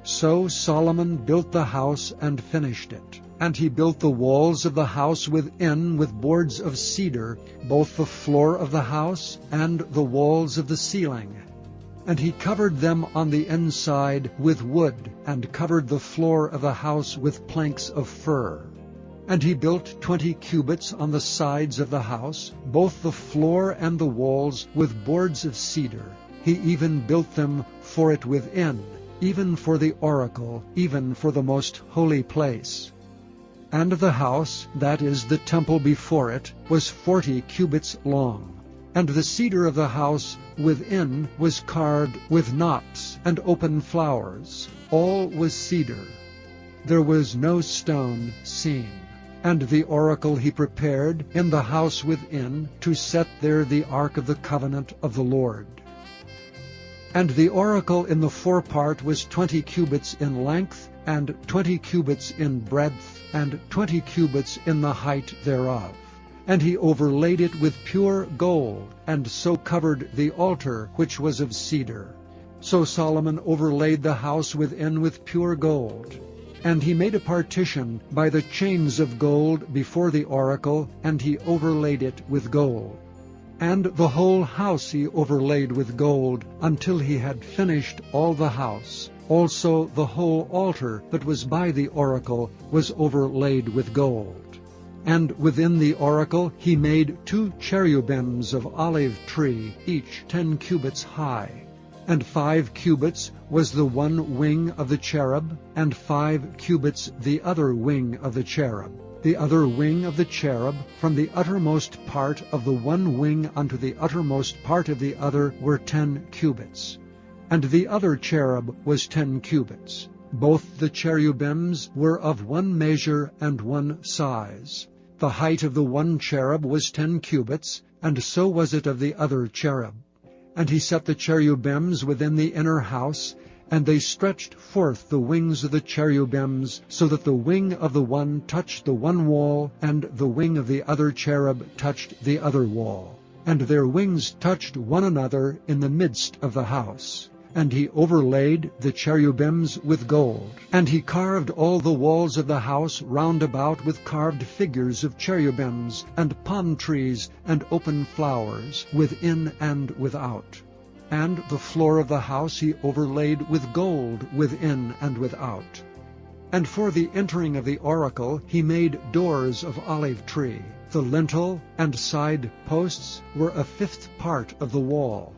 So Solomon built the house and finished it. And he built the walls of the house within with boards of cedar, both the floor of the house and the walls of the ceiling. And he covered them on the inside with wood, and covered the floor of the house with planks of fir. And he built 20 cubits on the sides of the house, both the floor and the walls with boards of cedar. He even built them for it within, even for the oracle, even for the most holy place. And the house, that is, the temple before it, was 40 cubits long. And the cedar of the house within was carved with knops and open flowers. All was cedar. There was no stone seen. And the oracle he prepared in the house within, to set there the ark of the covenant of the Lord. And the oracle in the forepart was 20 cubits in length, and 20 cubits in breadth, and 20 cubits in the height thereof. And he overlaid it with pure gold, and so covered the altar which was of cedar. So Solomon overlaid the house within with pure gold. And he made a partition by the chains of gold before the oracle, and he overlaid it with gold. And the whole house he overlaid with gold, until he had finished all the house. Also the whole altar that was by the oracle was overlaid with gold. And within the oracle he made 2 cherubims of olive tree, each 10 cubits high. And 5 cubits was the one wing of the cherub, and 5 cubits the other wing of the cherub. The other wing of the cherub, from the uttermost part of the one wing unto the uttermost part of the other, were 10 cubits. And the other cherub was 10 cubits. Both the cherubims were of one measure and one size. The height of the one cherub was 10 cubits, and so was it of the other cherub. And he set the cherubims within the inner house, and they stretched forth the wings of the cherubims, so that the wing of the one touched the one wall, and the wing of the other cherub touched the other wall. And their wings touched one another in the midst of the house. And he overlaid the cherubims with gold. And he carved all the walls of the house round about with carved figures of cherubims, and palm trees, and open flowers, within and without. And the floor of the house he overlaid with gold within and without. And for the entering of the oracle he made doors of olive tree. The lintel and side posts were a 5th part of the wall.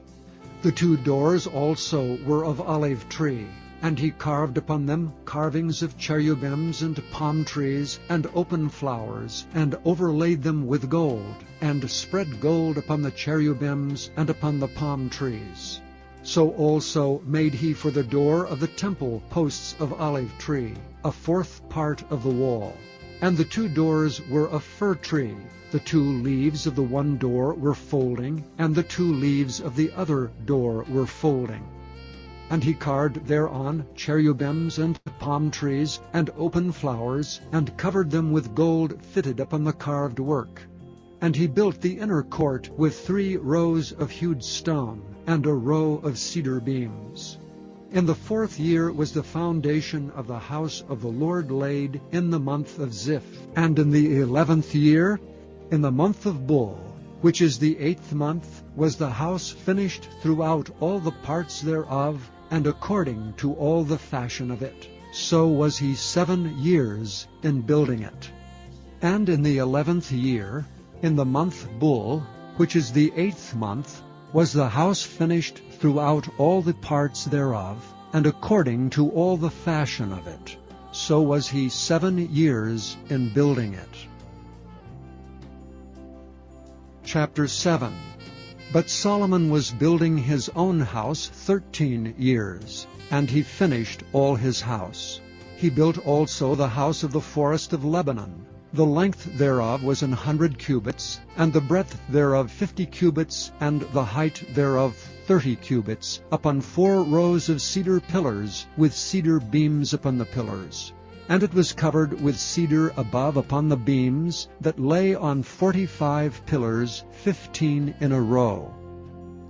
The 2 doors also were of olive tree, and he carved upon them carvings of cherubims and palm trees and open flowers, and overlaid them with gold, and spread gold upon the cherubims and upon the palm trees. So also made he for the door of the temple posts of olive tree, a 4th part of the wall. And the 2 doors were of fir tree. The 2 leaves of the one door were folding, and the 2 leaves of the other door were folding. And he carved thereon cherubims and palm trees and open flowers, and covered them with gold fitted upon the carved work. And he built the inner court with 3 rows of hewed stone, and a row of cedar beams. In the 4th year was the foundation of the house of the Lord laid, in the month of Ziph. And in the 11th year, in the month of Bul, which is the 8th month, was the house finished throughout all the parts thereof, and according to all the fashion of it. So was he 7 years in building it. And in the 11th year, in the month Bul, which is the 8th month, was the house finished throughout all the parts thereof, and according to all the fashion of it. So was he 7 years in building it. Chapter 7. But Solomon was building his own house 13 years, and he finished all his house. He built also the house of the forest of Lebanon, The length thereof was 100 cubits, and the breadth thereof 50 cubits, and the height thereof 30 cubits, upon 4 rows of cedar pillars, with cedar beams upon the pillars. And it was covered with cedar above upon the beams, that lay on 45 pillars, 15 in a row.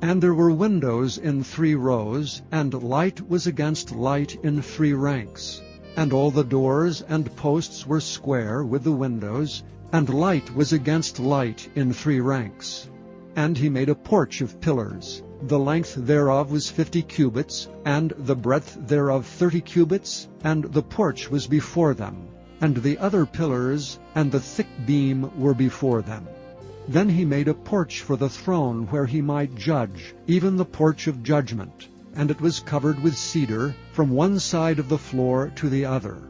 And there were windows in 3 rows, and light was against light in 3 ranks. And all the doors and posts were square with the windows, and light was against light in 3 ranks. And he made a porch of pillars. The length thereof was 50 cubits, and the breadth thereof 30 cubits, and the porch was before them. And the other pillars and the thick beam were before them. Then he made a porch for the throne where he might judge, even the porch of judgment. And it was covered with cedar from one side of the floor to the other.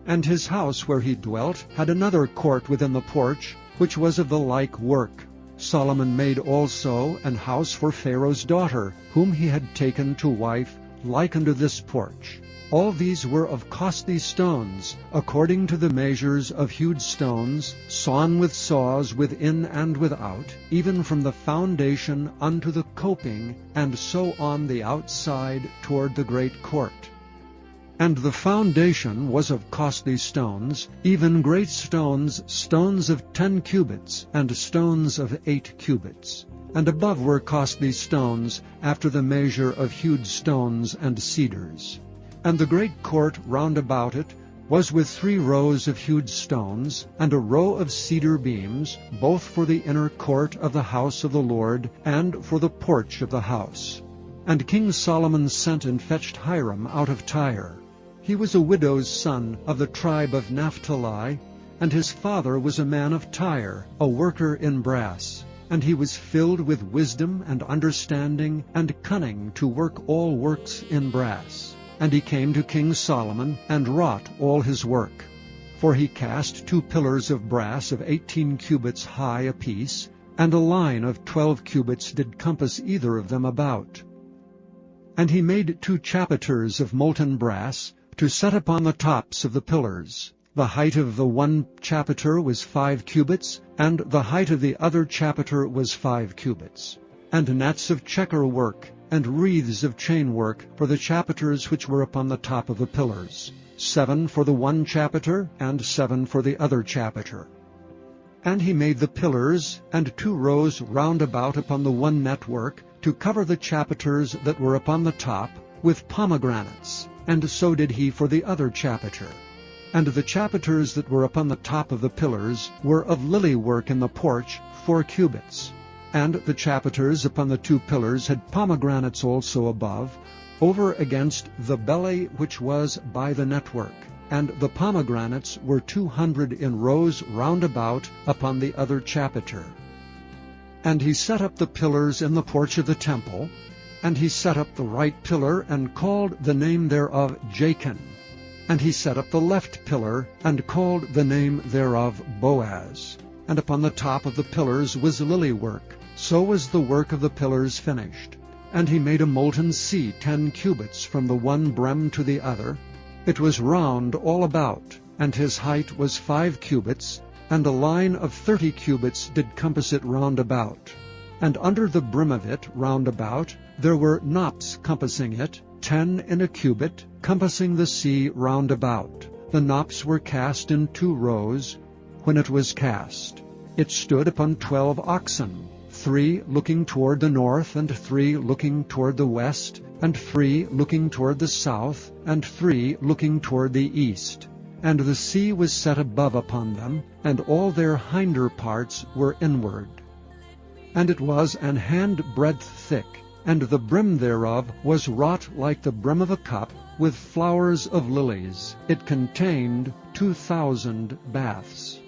And his house where he dwelt had another court within the porch, which was of the like work. Solomon made also an house for Pharaoh's daughter, whom he had taken to wife, like unto this porch. All these were of costly stones, according to the measures of hewed stones, sawn with saws within and without, even from the foundation unto the coping, and so on the outside toward the great court. And the foundation was of costly stones, even great stones, stones of 10 cubits, and stones of 8 cubits. And above were costly stones, after the measure of hewed stones and cedars. And the great court round about it was with 3 rows of hewed stones, and a row of cedar beams, both for the inner court of the house of the Lord, and for the porch of the house. And King Solomon sent and fetched Hiram out of Tyre. He was a widow's son of the tribe of Naphtali, and his father was a man of Tyre, a worker in brass. And he was filled with wisdom and understanding and cunning to work all works in brass. And he came to King Solomon, and wrought all his work. For he cast 2 pillars of brass of 18 cubits high apiece, and a line of 12 cubits did compass either of them about. And he made 2 chapiters of molten brass, to set upon the tops of the pillars. The height of the one chapiter was 5 cubits, and the height of the other chapiter was 5 cubits. And nets of checker work, and wreaths of chain work for the chapiters which were upon the top of the pillars, 7 for the one chapiter, and 7 for the other chapiter. And he made the pillars, and 2 rows round about upon the one network, to cover the chapiters that were upon the top, with pomegranates, and so did he for the other chapiter. And the chapiters that were upon the top of the pillars were of lily work in the porch, 4 cubits. And the chapiters upon the 2 pillars had pomegranates also above, over against the belly which was by the network. And the pomegranates were 200 in rows round about upon the other chapiter. And he set up the pillars in the porch of the temple, and he set up the right pillar, and called the name thereof Jachin. And he set up the left pillar, and called the name thereof Boaz. And upon the top of the pillars was lily work. So was the work of the pillars finished. And he made a molten sea 10 cubits from the one brim to the other. It was round all about, and his height was 5 cubits, and a line of 30 cubits did compass it round about. And under the brim of it round about there were knops compassing it, 10 in a cubit, compassing the sea round about. The knops were cast in 2 rows. When it was cast, it stood upon 12 oxen, 3 looking toward the north, and 3 looking toward the west, and 3 looking toward the south, and 3 looking toward the east. And the sea was set above upon them, and all their hinder parts were inward. And it was an handbreadth thick, and the brim thereof was wrought like the brim of a cup, with flowers of lilies. It contained 2,000 baths.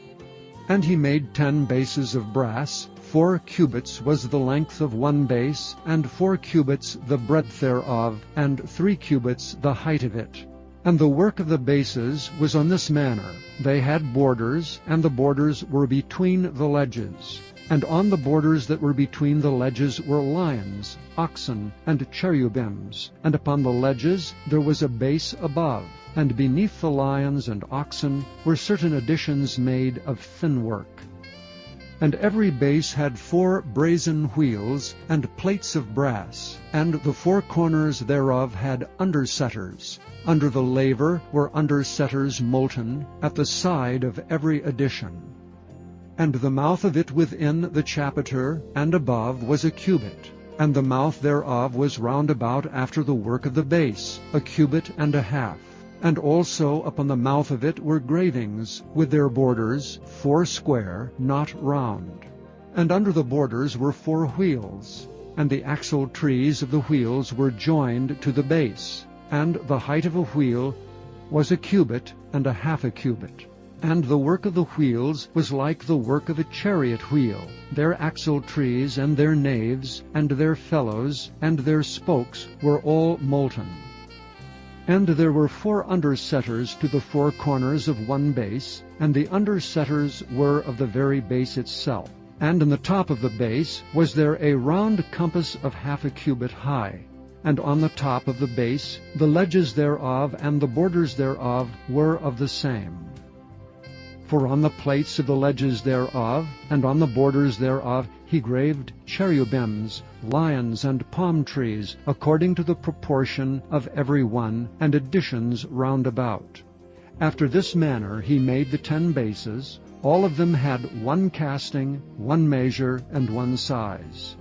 And he made 10 bases of brass. 4 cubits was the length of one base, and 4 cubits the breadth thereof, and 3 cubits the height of it. And the work of the bases was on this manner. They had borders, and the borders were between the ledges. And on the borders that were between the ledges were lions, oxen, and cherubims. And upon the ledges there was a base above, and beneath the lions and oxen were certain additions made of thin work. And every base had 4 brazen wheels and plates of brass, and the 4 corners thereof had undersetters. Under the laver were undersetters molten at the side of every addition. And the mouth of it within the chapiter and above was a cubit, and the mouth thereof was round about after the work of the base, a cubit and a half. And also upon the mouth of it were gravings, with their borders, 4 square, not round. And under the borders were 4 wheels, and the axle trees of the wheels were joined to the base, and the height of a wheel was a cubit and a half a cubit. And the work of the wheels was like the work of a chariot wheel. Their axle trees and their naves and their felloes and their spokes were all molten. And there were 4 undersetters to the 4 corners of one base, and the undersetters were of the very base itself. And in the top of the base was there a round compass of half a cubit high. And on the top of the base the ledges thereof and the borders thereof were of the same. For on the plates of the ledges thereof, and on the borders thereof, he graved cherubims, lions, and palm trees, according to the proportion of every one, and additions round about. After this manner he made the 10 bases. All of them had 1 casting, 1 measure, and 1 size.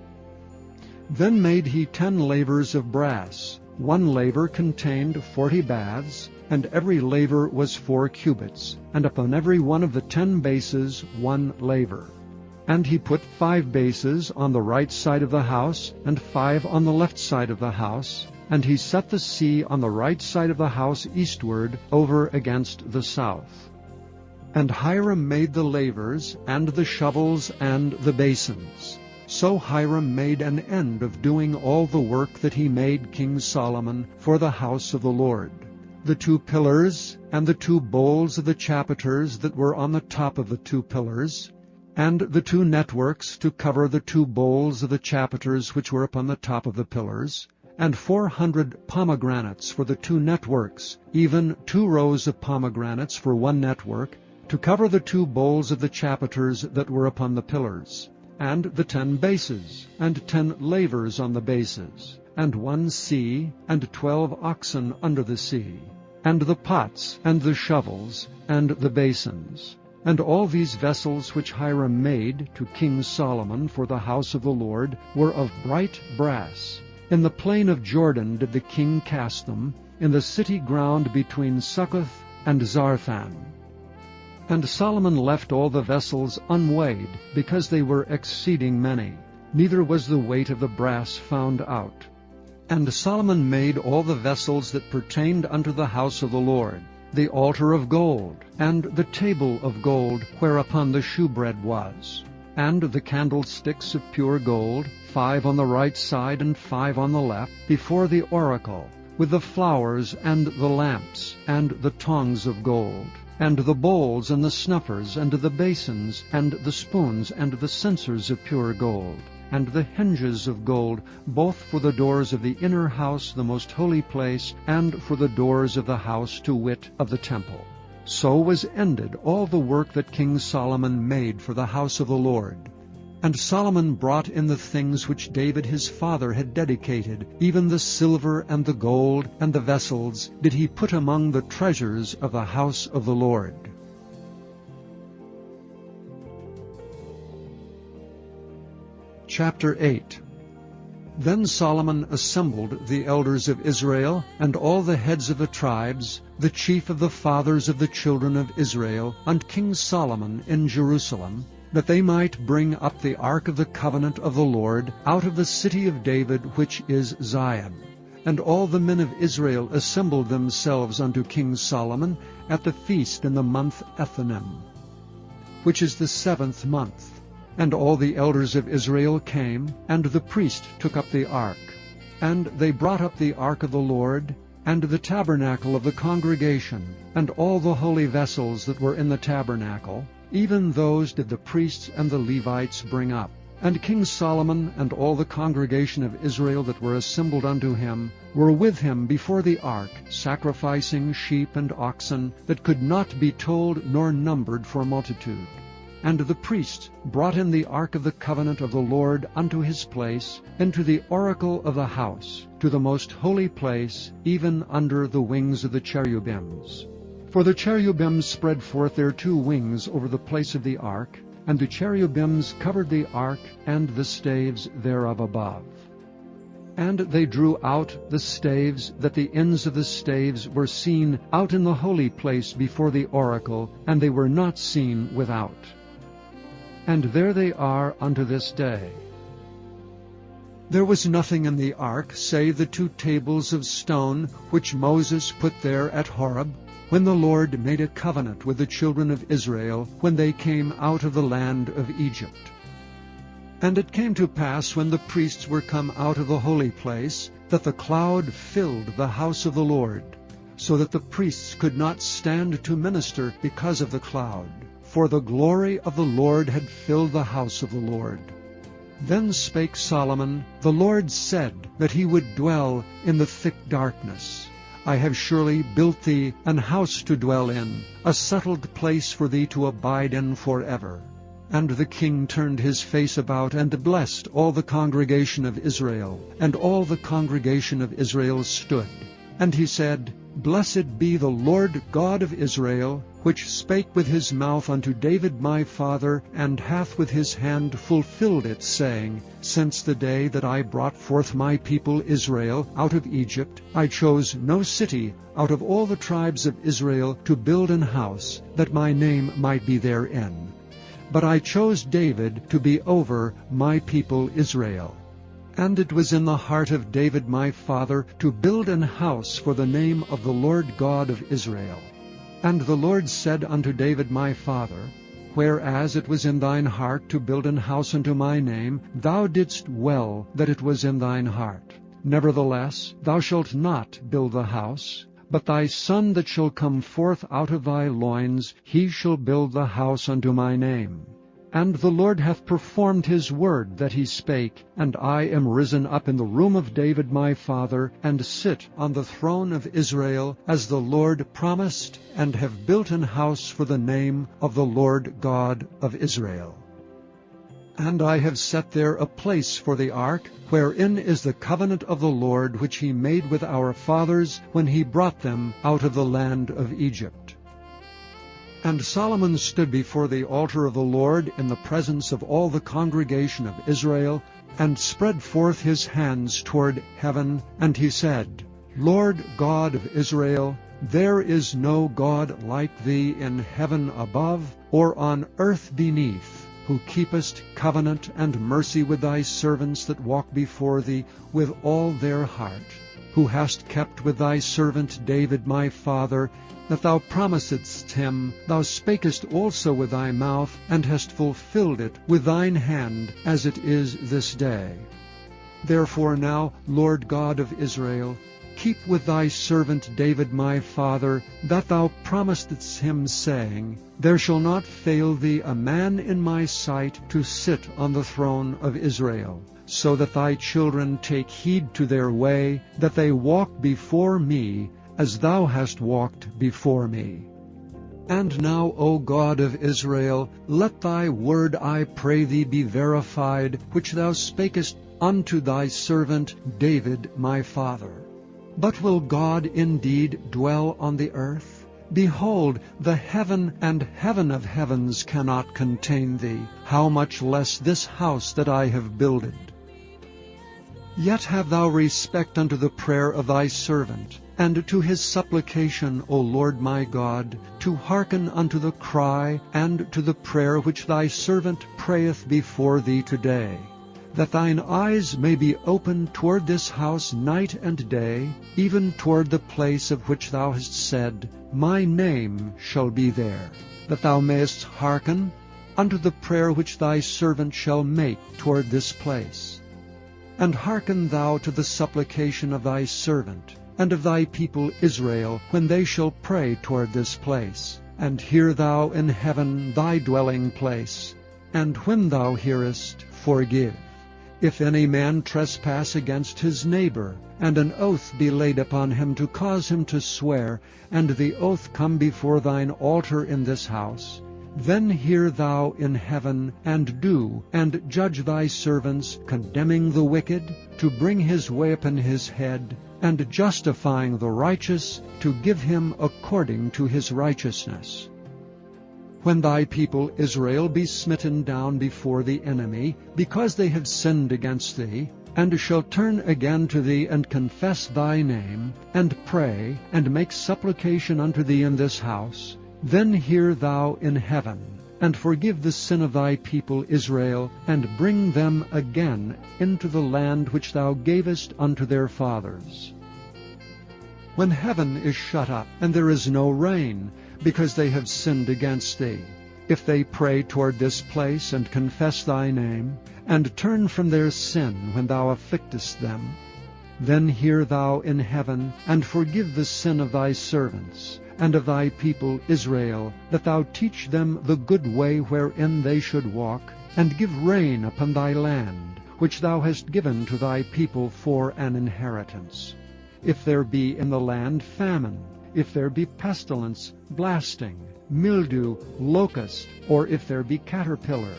Then made he 10 lavers of brass. 1 laver contained 40 baths, and every laver was 4 cubits, and upon every one of the 10 bases 1 laver. And he put 5 bases on the right side of the house, and 5 on the left side of the house, and he set the sea on the right side of the house eastward, over against the south. And Hiram made the lavers, and the shovels, and the basins. So Hiram made an end of doing all the work that he made King Solomon for the house of the Lord. The 2 pillars, and the 2 bowls of the chapiters that were on the top of the 2 pillars, and the 2 networks to cover the 2 bowls of the chapiters which were upon the top of the pillars, and 400 pomegranates for the 2 networks, even 2 rows of pomegranates for 1 network, to cover the 2 bowls of the chapiters that were upon the pillars, and the 10 bases, and 10 lavers on the bases, and 1 sea, and 12 oxen under the sea, and the pots, and the shovels, and the basins. And all these vessels which Hiram made to King Solomon for the house of the Lord were of bright brass. In the plain of Jordan did the king cast them, in the city ground between Succoth and Zarthan. And Solomon left all the vessels unweighed, because they were exceeding many. Neither was the weight of the brass found out. And Solomon made all the vessels that pertained unto the house of the Lord, the altar of gold, and the table of gold whereupon the shewbread was, and the candlesticks of pure gold, 5 on the right side and 5 on the left, before the oracle, with the flowers and the lamps, and the tongs of gold, and the bowls and the snuffers, and the basins, and the spoons, and the censers of pure gold, and the hinges of gold, both for the doors of the inner house, the most holy place, and for the doors of the house, to wit, of the temple. So was ended all the work that King Solomon made for the house of the Lord. And Solomon brought in the things which David his father had dedicated, even the silver and the gold and the vessels did he put among the treasures of the house of the Lord. Chapter 8. Then Solomon assembled the elders of Israel, and all the heads of the tribes, the chief of the fathers of the children of Israel, unto King Solomon in Jerusalem, that they might bring up the ark of the covenant of the Lord out of the city of David, which is Zion. And all the men of Israel assembled themselves unto King Solomon at the feast in the month Ethanim, which is the 7th month. And all the elders of Israel came, and the priest took up the ark. And they brought up the ark of the Lord, and the tabernacle of the congregation, and all the holy vessels that were in the tabernacle, even those did the priests and the Levites bring up. And King Solomon and all the congregation of Israel that were assembled unto him were with him before the ark, sacrificing sheep and oxen that could not be told nor numbered for multitude. And the priests brought in the ark of the covenant of the Lord unto his place, into the oracle of the house, to the most holy place, even under the wings of the cherubims. For the cherubims spread forth their two wings over the place of the ark, and the cherubims covered the ark and the staves thereof above. And they drew out the staves, that the ends of the staves were seen out in the holy place before the oracle, and they were not seen without. And there they are unto this day. There was nothing in the ark save the two tables of stone which Moses put there at Horeb, when the Lord made a covenant with the children of Israel when they came out of the land of Egypt. And it came to pass, when the priests were come out of the holy place, that the cloud filled the house of the Lord, so that the priests could not stand to minister because of the cloud, for the glory of the Lord had filled the house of the Lord. Then spake Solomon, The Lord said that he would dwell in the thick darkness. I have surely built thee an house to dwell in, a settled place for thee to abide in forever. And the king turned his face about, and blessed all the congregation of Israel. And all the congregation of Israel stood. And he said, Blessed be the Lord God of Israel, which spake with his mouth unto David my father, and hath with his hand fulfilled it, saying, Since the day that I brought forth my people Israel out of Egypt, I chose no city out of all the tribes of Israel to build an house, that my name might be therein. But I chose David to be over my people Israel. And it was in the heart of David my father to build an house for the name of the Lord God of Israel. And the Lord said unto David my father, Whereas it was in thine heart to build an house unto my name, thou didst well that it was in thine heart. Nevertheless, thou shalt not build the house, but thy son that shall come forth out of thy loins, he shall build the house unto my name. And the Lord hath performed his word that he spake, and I am risen up in the room of David my father, and sit on the throne of Israel, as the Lord promised, and have built an house for the name of the Lord God of Israel. And I have set there a place for the ark, wherein is the covenant of the Lord which he made with our fathers when he brought them out of the land of Egypt. And Solomon stood before the altar of the Lord in the presence of all the congregation of Israel, and spread forth his hands toward heaven, and he said, Lord God of Israel, there is no God like thee in heaven above, or on earth beneath, who keepest covenant and mercy with thy servants that walk before thee with all their heart, who hast kept with thy servant David my father, that thou promisedst him, thou spakest also with thy mouth, and hast fulfilled it with thine hand, as it is this day. Therefore now, Lord God of Israel, keep with thy servant David my father, that thou promisedst him, saying, There shall not fail thee a man in my sight to sit on the throne of Israel, so that thy children take heed to their way, that they walk before me, as thou hast walked before me. And now, O God of Israel, let thy word, I pray thee, be verified, which thou spakest unto thy servant David my father. But will God indeed dwell on the earth? Behold, the heaven and heaven of heavens cannot contain thee, how much less this house that I have builded? Yet have thou respect unto the prayer of thy servant, and to his supplication, O Lord my God, to hearken unto the cry and to the prayer which thy servant prayeth before thee today, that thine eyes may be open toward this house night and day, even toward the place of which thou hast said, My name shall be there, that thou mayest hearken unto the prayer which thy servant shall make toward this place. And hearken thou to the supplication of thy servant, and of thy people Israel, when they shall pray toward this place. And hear thou in heaven thy dwelling place, and when thou hearest, forgive. If any man trespass against his neighbor, and an oath be laid upon him to cause him to swear, and the oath come before thine altar in this house, then hear thou in heaven, and do, and judge thy servants, condemning the wicked, to bring his way upon his head, and justifying the righteous, to give him according to his righteousness. When thy people Israel be smitten down before the enemy, because they have sinned against thee, and shall turn again to thee, and confess thy name, and pray, and make supplication unto thee in this house, then hear thou in heaven, and forgive the sin of thy people Israel, and bring them again into the land which thou gavest unto their fathers. When heaven is shut up, and there is no rain, because they have sinned against thee, if they pray toward this place, and confess thy name, and turn from their sin when thou afflictest them, then hear thou in heaven, and forgive the sin of thy servants, and of thy people Israel, that thou teach them the good way wherein they should walk, and give rain upon thy land, which thou hast given to thy people for an inheritance. If there be in the land famine, if there be pestilence, blasting, mildew, locust, or if there be caterpillar,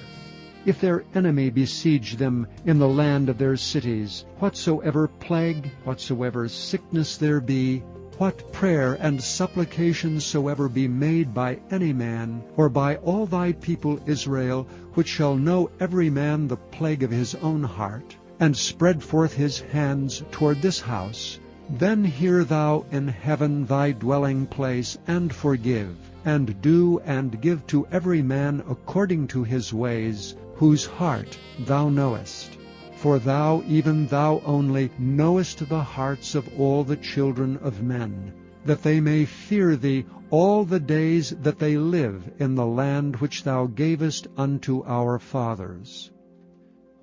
if their enemy besiege them in the land of their cities, whatsoever plague, whatsoever sickness there be, what prayer and supplication soever be made by any man, or by all thy people Israel, which shall know every man the plague of his own heart, and spread forth his hands toward this house, then hear thou in heaven thy dwelling place, and forgive, and do and give to every man according to his ways, whose heart thou knowest. For thou, even thou only, knowest the hearts of all the children of men, that they may fear thee all the days that they live in the land which thou gavest unto our fathers.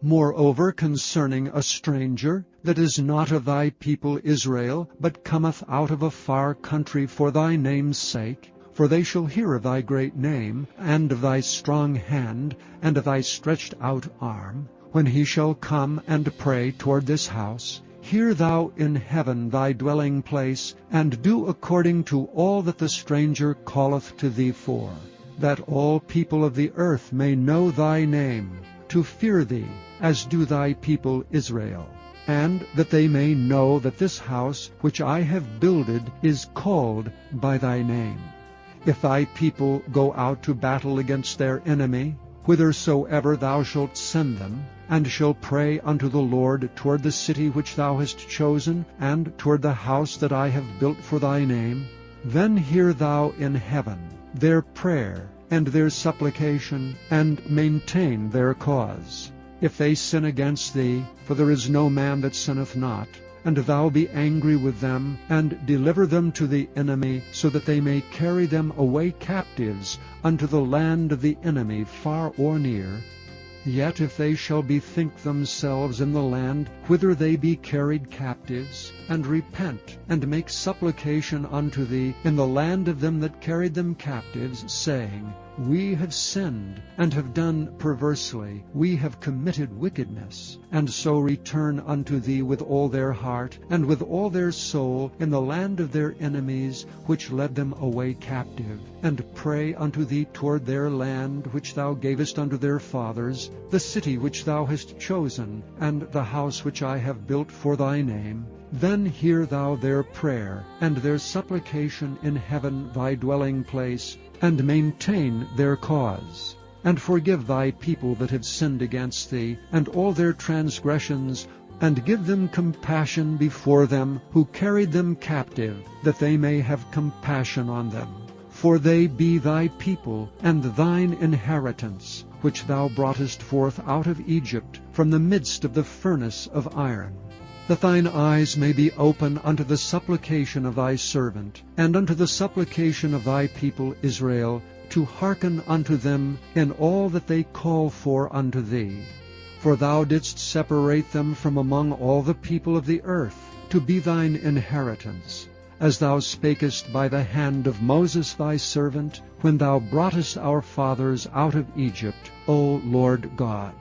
Moreover, concerning a stranger that is not of thy people Israel, but cometh out of a far country for thy name's sake, for they shall hear of thy great name, and of thy strong hand, and of thy stretched out arm, when he shall come and pray toward this house, hear thou in heaven thy dwelling place, and do according to all that the stranger calleth to thee for, that all people of the earth may know thy name, to fear thee, as do thy people Israel, and that they may know that this house which I have builded is called by thy name. If thy people go out to battle against their enemy, whithersoever thou shalt send them, and shall pray unto the Lord toward the city which thou hast chosen, and toward the house that I have built for thy name, then hear thou in heaven their prayer and their supplication, and maintain their cause. If they sin against thee, for there is no man that sinneth not, and thou be angry with them, and deliver them to the enemy, so that they may carry them away captives unto the land of the enemy far or near, yet if they shall bethink themselves in the land whither they be carried captives, and repent, and make supplication unto thee in the land of them that carried them captives, saying, We have sinned, and have done perversely, we have committed wickedness, and so return unto thee with all their heart, and with all their soul, in the land of their enemies, which led them away captive, and pray unto thee toward their land which thou gavest unto their fathers, the city which thou hast chosen, and the house which I have built for thy name, then hear thou their prayer, and their supplication in heaven thy dwelling place, and maintain their cause, and forgive thy people that have sinned against thee, and all their transgressions, and give them compassion before them who carried them captive, that they may have compassion on them. For they be thy people, and thine inheritance, which thou broughtest forth out of Egypt, from the midst of the furnace of iron. That thine eyes may be open unto the supplication of thy servant, and unto the supplication of thy people Israel, to hearken unto them in all that they call for unto thee. For thou didst separate them from among all the people of the earth, to be thine inheritance. as thou spakest by the hand of Moses thy servant, when thou broughtest our fathers out of Egypt, O Lord God.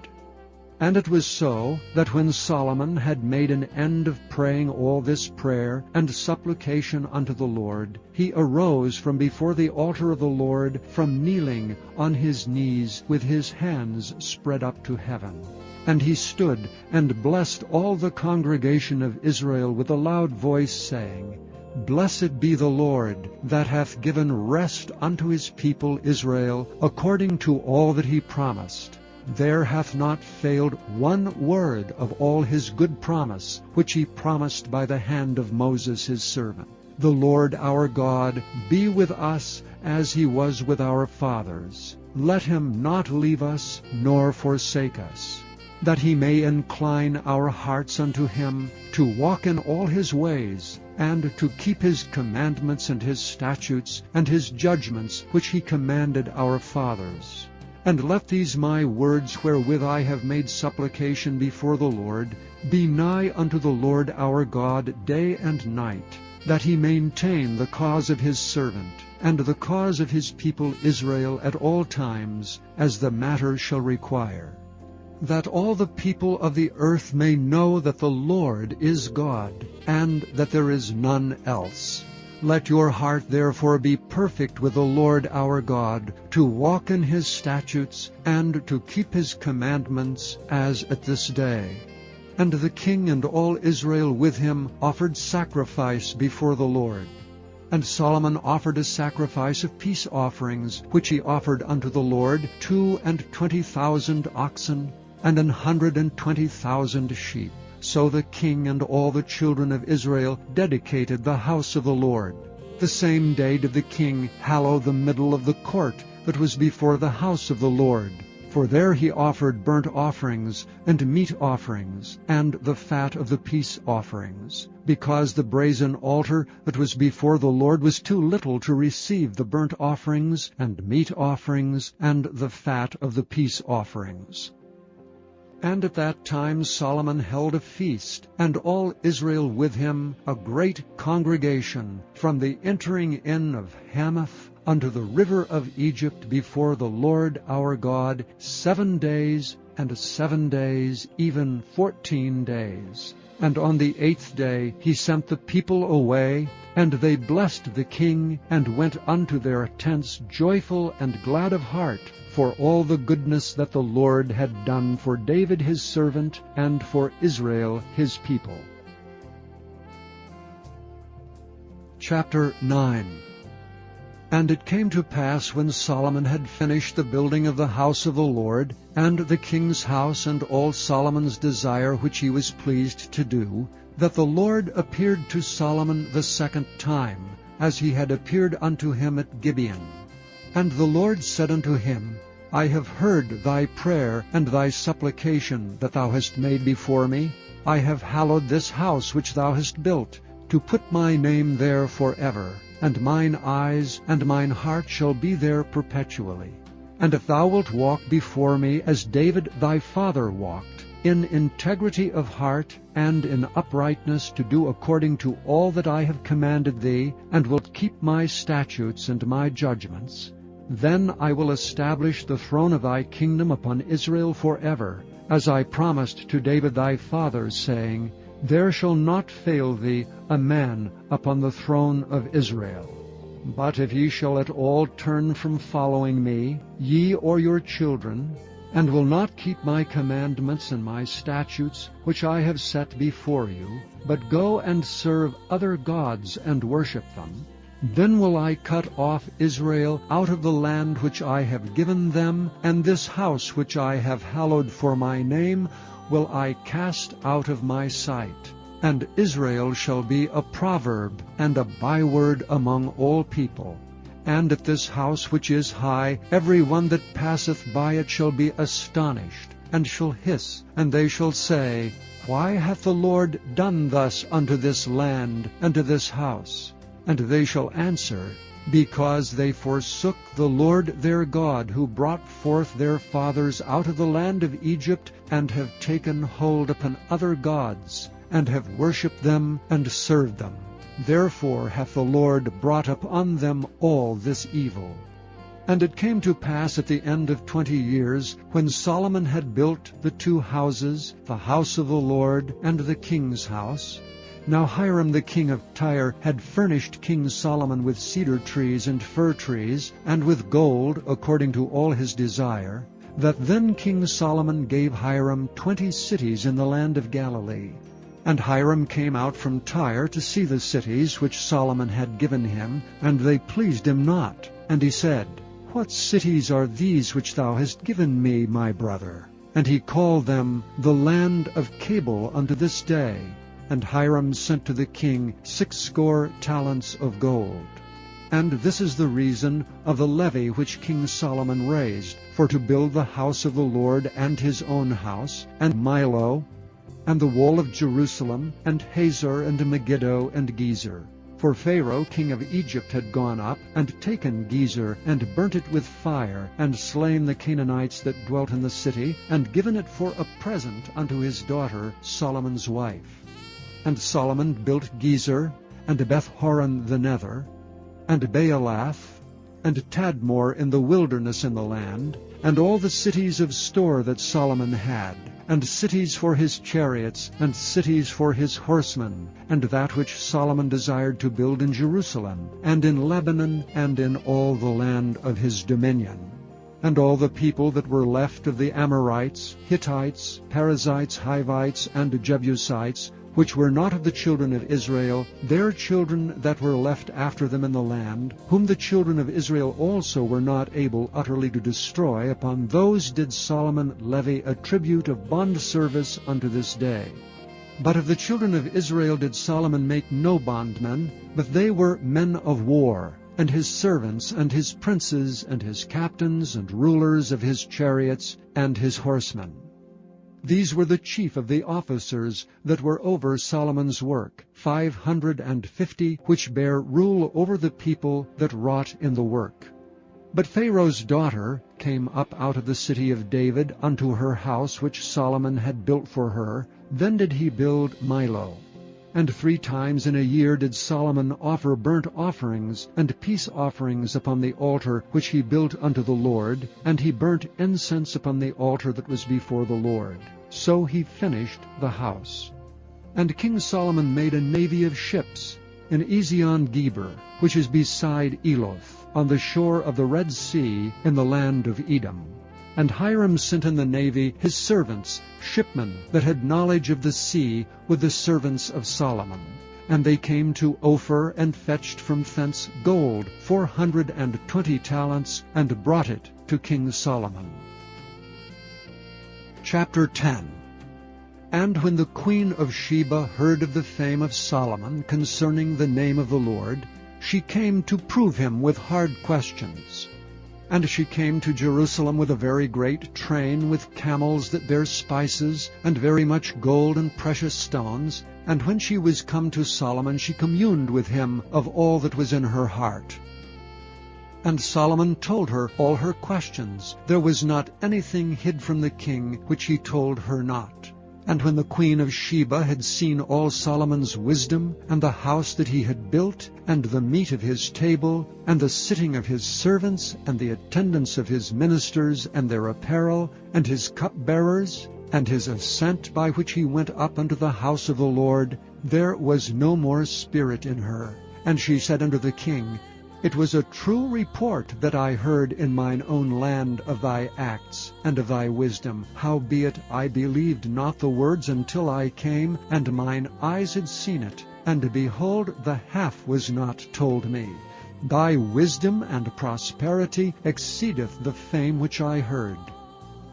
And it was so, that when Solomon had made an end of praying all this prayer and supplication unto the Lord, he arose from before the altar of the Lord, from kneeling on his knees with his hands spread up to heaven. And he stood and blessed all the congregation of Israel with a loud voice, saying, Blessed be the Lord, that hath given rest unto his people Israel, according to all that he promised. There hath not failed one word of all his good promise, which he promised by the hand of Moses his servant. The Lord our God be with us as he was with our fathers. Let him not leave us nor forsake us, that he may incline our hearts unto him, to walk in all his ways, and to keep his commandments and his statutes and his judgments which he commanded our fathers. And let these my words wherewith I have made supplication before the Lord be nigh unto the Lord our God day and night, that he maintain the cause of his servant, and the cause of his people Israel at all times, as the matter shall require, that all the people of the earth may know that the Lord is God, and that there is none else. Let your heart therefore be perfect with the Lord our God, to walk in his statutes, and to keep his commandments, as at this day. And the king and all Israel with him offered sacrifice before the Lord. And Solomon offered a sacrifice of peace offerings, which he offered unto the Lord 22,000 oxen, and 120,000 sheep. So the king and all the children of Israel dedicated the house of the Lord. The same day did the king hallow the middle of the court that was before the house of the Lord. For there he offered burnt offerings and meat offerings, and the fat of the peace offerings, because the brazen altar that was before the Lord was too little to receive the burnt offerings and meat offerings and the fat of the peace offerings. And at that time Solomon held a feast, and all Israel with him, a great congregation, from the entering in of Hamath unto the river of Egypt before the Lord our God 7 days, and 7 days, even 14 days. And on the 8th day he sent the people away, and they blessed the king, and went unto their tents joyful and glad of heart, for all the goodness that the Lord had done for David his servant, and for Israel his people. Chapter 9. And it came to pass, when Solomon had finished the building of the house of the Lord, and the king's house, and all Solomon's desire which he was pleased to do, that the Lord appeared to Solomon the second time, as he had appeared unto him at Gibeon. And the Lord said unto him, I have heard thy prayer and thy supplication that thou hast made before me. I have hallowed this house which thou hast built, to put my name there forever, and mine eyes and mine heart shall be there perpetually. And if thou wilt walk before me as David thy father walked, in integrity of heart and in uprightness, to do according to all that I have commanded thee, and wilt keep my statutes and my judgments, then I will establish the throne of thy kingdom upon Israel forever, as I promised to David thy father, saying, There shall not fail thee a man upon the throne of Israel. But if ye shall at all turn from following me, ye or your children, and will not keep my commandments and my statutes which I have set before you, but go and serve other gods and worship them, then will I cut off Israel out of the land which I have given them, and this house which I have hallowed for my name will I cast out of my sight. And Israel shall be a proverb and a byword among all people. And at this house which is high, every one that passeth by it shall be astonished, and shall hiss, and they shall say, Why hath the Lord done thus unto this land and to this house? And they shall answer, Because they forsook the Lord their God, who brought forth their fathers out of the land of Egypt, and have taken hold upon other gods, and have worshipped them and served them. Therefore hath the Lord brought upon them all this evil. And it came to pass at the end of 20 years, when Solomon had built the 2 houses, the house of the Lord and the king's house. Now Hiram the king of Tyre had furnished King Solomon with cedar trees and fir trees, and with gold, according to all his desire, that then King Solomon gave Hiram 20 cities in the land of Galilee. And Hiram came out from Tyre to see the cities which Solomon had given him, and they pleased him not. And he said, What cities are these which thou hast given me, my brother? And he called them the land of Cabul unto this day. And Hiram sent to the king 60 talents of gold. And this is the reason of the levy which King Solomon raised, for to build the house of the Lord and his own house, and Millo, and the wall of Jerusalem, and Hazor, and Megiddo, and Gezer. For Pharaoh king of Egypt had gone up, and taken Gezer, and burnt it with fire, and slain the Canaanites that dwelt in the city, and given it for a present unto his daughter Solomon's wife. And Solomon built Gezer, and Beth-horon the Nether, and Baalath, and Tadmor in the wilderness in the land, and all the cities of store that Solomon had, and cities for his chariots, and cities for his horsemen, and that which Solomon desired to build in Jerusalem, and in Lebanon, and in all the land of his dominion. And all the people that were left of the Amorites, Hittites, Perizzites, Hivites, and Jebusites, which were not of the children of Israel, their children that were left after them in the land, whom the children of Israel also were not able utterly to destroy, upon those did Solomon levy a tribute of bondservice unto this day. But of the children of Israel did Solomon make no bondmen, but they were men of war, and his servants, and his princes, and his captains, and rulers of his chariots, and his horsemen. These were the chief of the officers that were over Solomon's work, 550, which bare rule over the people that wrought in the work. But Pharaoh's daughter came up out of the city of David unto her house which Solomon had built for her. Then did he build Millo. And 3 times in a year did Solomon offer burnt offerings and peace offerings upon the altar which he built unto the Lord, and he burnt incense upon the altar that was before the Lord. So he finished the house. And King Solomon made a navy of ships in Ezion-Geber, which is beside Eloth, on the shore of the Red Sea, in the land of Edom. And Hiram sent in the navy his servants, shipmen that had knowledge of the sea, with the servants of Solomon. And they came to Ophir, and fetched from thence gold 420 talents, and brought it to King Solomon. Chapter 10. And when the queen of Sheba heard of the fame of Solomon concerning the name of the Lord, she came to prove him with hard questions. And she came to Jerusalem with a very great train, with camels that bare spices, and very much gold and precious stones. And when she was come to Solomon, she communed with him of all that was in her heart. And Solomon told her all her questions. There was not anything hid from the king which he told her not. And when the queen of Sheba had seen all Solomon's wisdom, and the house that he had built, and the meat of his table, and the sitting of his servants, and the attendance of his ministers, and their apparel, and his cupbearers, and his ascent by which he went up unto the house of the Lord, there was no more spirit in her. And she said unto the king, It was a true report that I heard in mine own land of thy acts and of thy wisdom. Howbeit I believed not the words until I came, and mine eyes had seen it. And behold, the half was not told me. Thy wisdom and prosperity exceedeth the fame which I heard.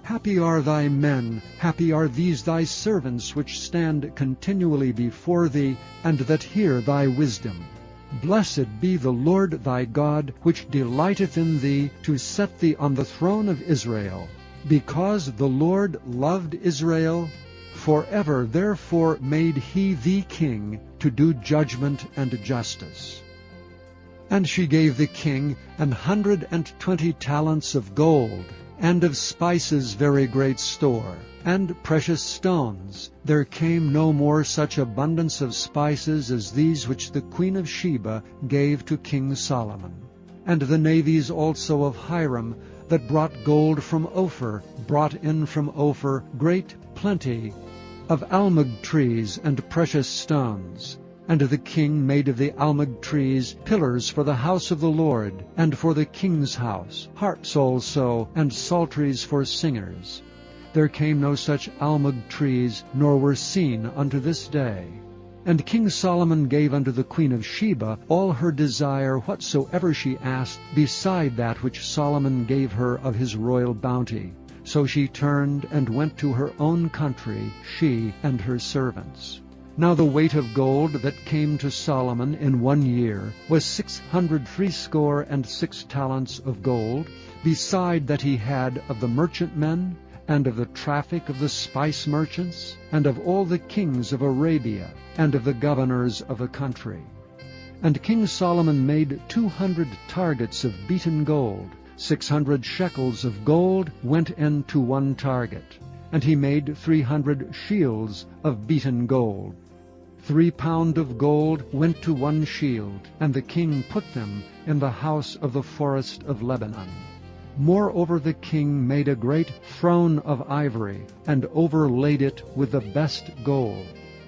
Happy are thy men, happy are these thy servants which stand continually before thee, and that hear thy wisdom. Blessed be the Lord thy God, which delighteth in thee, to set thee on the throne of Israel. Because the Lord loved Israel, forever therefore made he thee king, to do judgment and justice. And she gave the king 120 talents of gold, and of spices very great store, and precious stones. There came no more such abundance of spices as these which the queen of Sheba gave to King Solomon. And the navies also of Hiram, that brought gold from Ophir, brought in from Ophir great plenty of almug trees and precious stones. And the king made of the almug trees pillars for the house of the Lord, and for the king's house, harps also, and psalteries for singers. There came no such almug trees, nor were seen unto this day. And King Solomon gave unto the queen of Sheba all her desire whatsoever she asked, beside that which Solomon gave her of his royal bounty. So she turned and went to her own country, she and her servants. Now the weight of gold that came to Solomon in 1 year was 666 talents of gold, beside that he had of the merchantmen, and of the traffic of the spice merchants, and of all the kings of Arabia, and of the governors of the country. And King Solomon made 200 targets of beaten gold. 600 shekels of gold went into one target. And he made 300 shields of beaten gold. 3 pound of gold went to one shield, and the king put them in the house of the forest of Lebanon. Moreover the king made a great throne of ivory, and overlaid it with the best gold.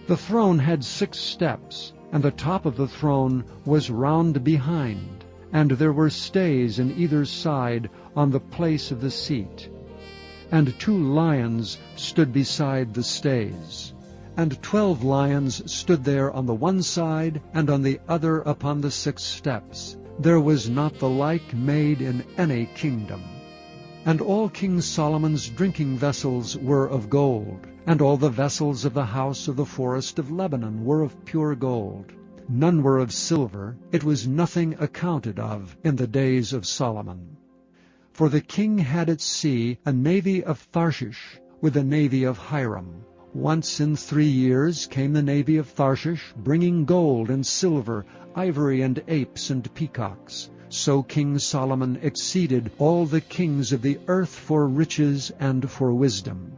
The throne had 6 steps, and the top of the throne was round behind, and there were stays in either side on the place of the seat. And 2 lions stood beside the stays. And 12 lions stood there on the one side, and on the other upon the 6 steps. There was not the like made in any kingdom. And all King Solomon's drinking vessels were of gold, and all the vessels of the house of the forest of Lebanon were of pure gold. None were of silver. It was nothing accounted of in the days of Solomon. For the king had at sea a navy of Tarshish with a navy of Hiram. Once in 3 years came the navy of Tarshish, bringing gold and silver, ivory and apes and peacocks. So King Solomon exceeded all the kings of the earth for riches and for wisdom.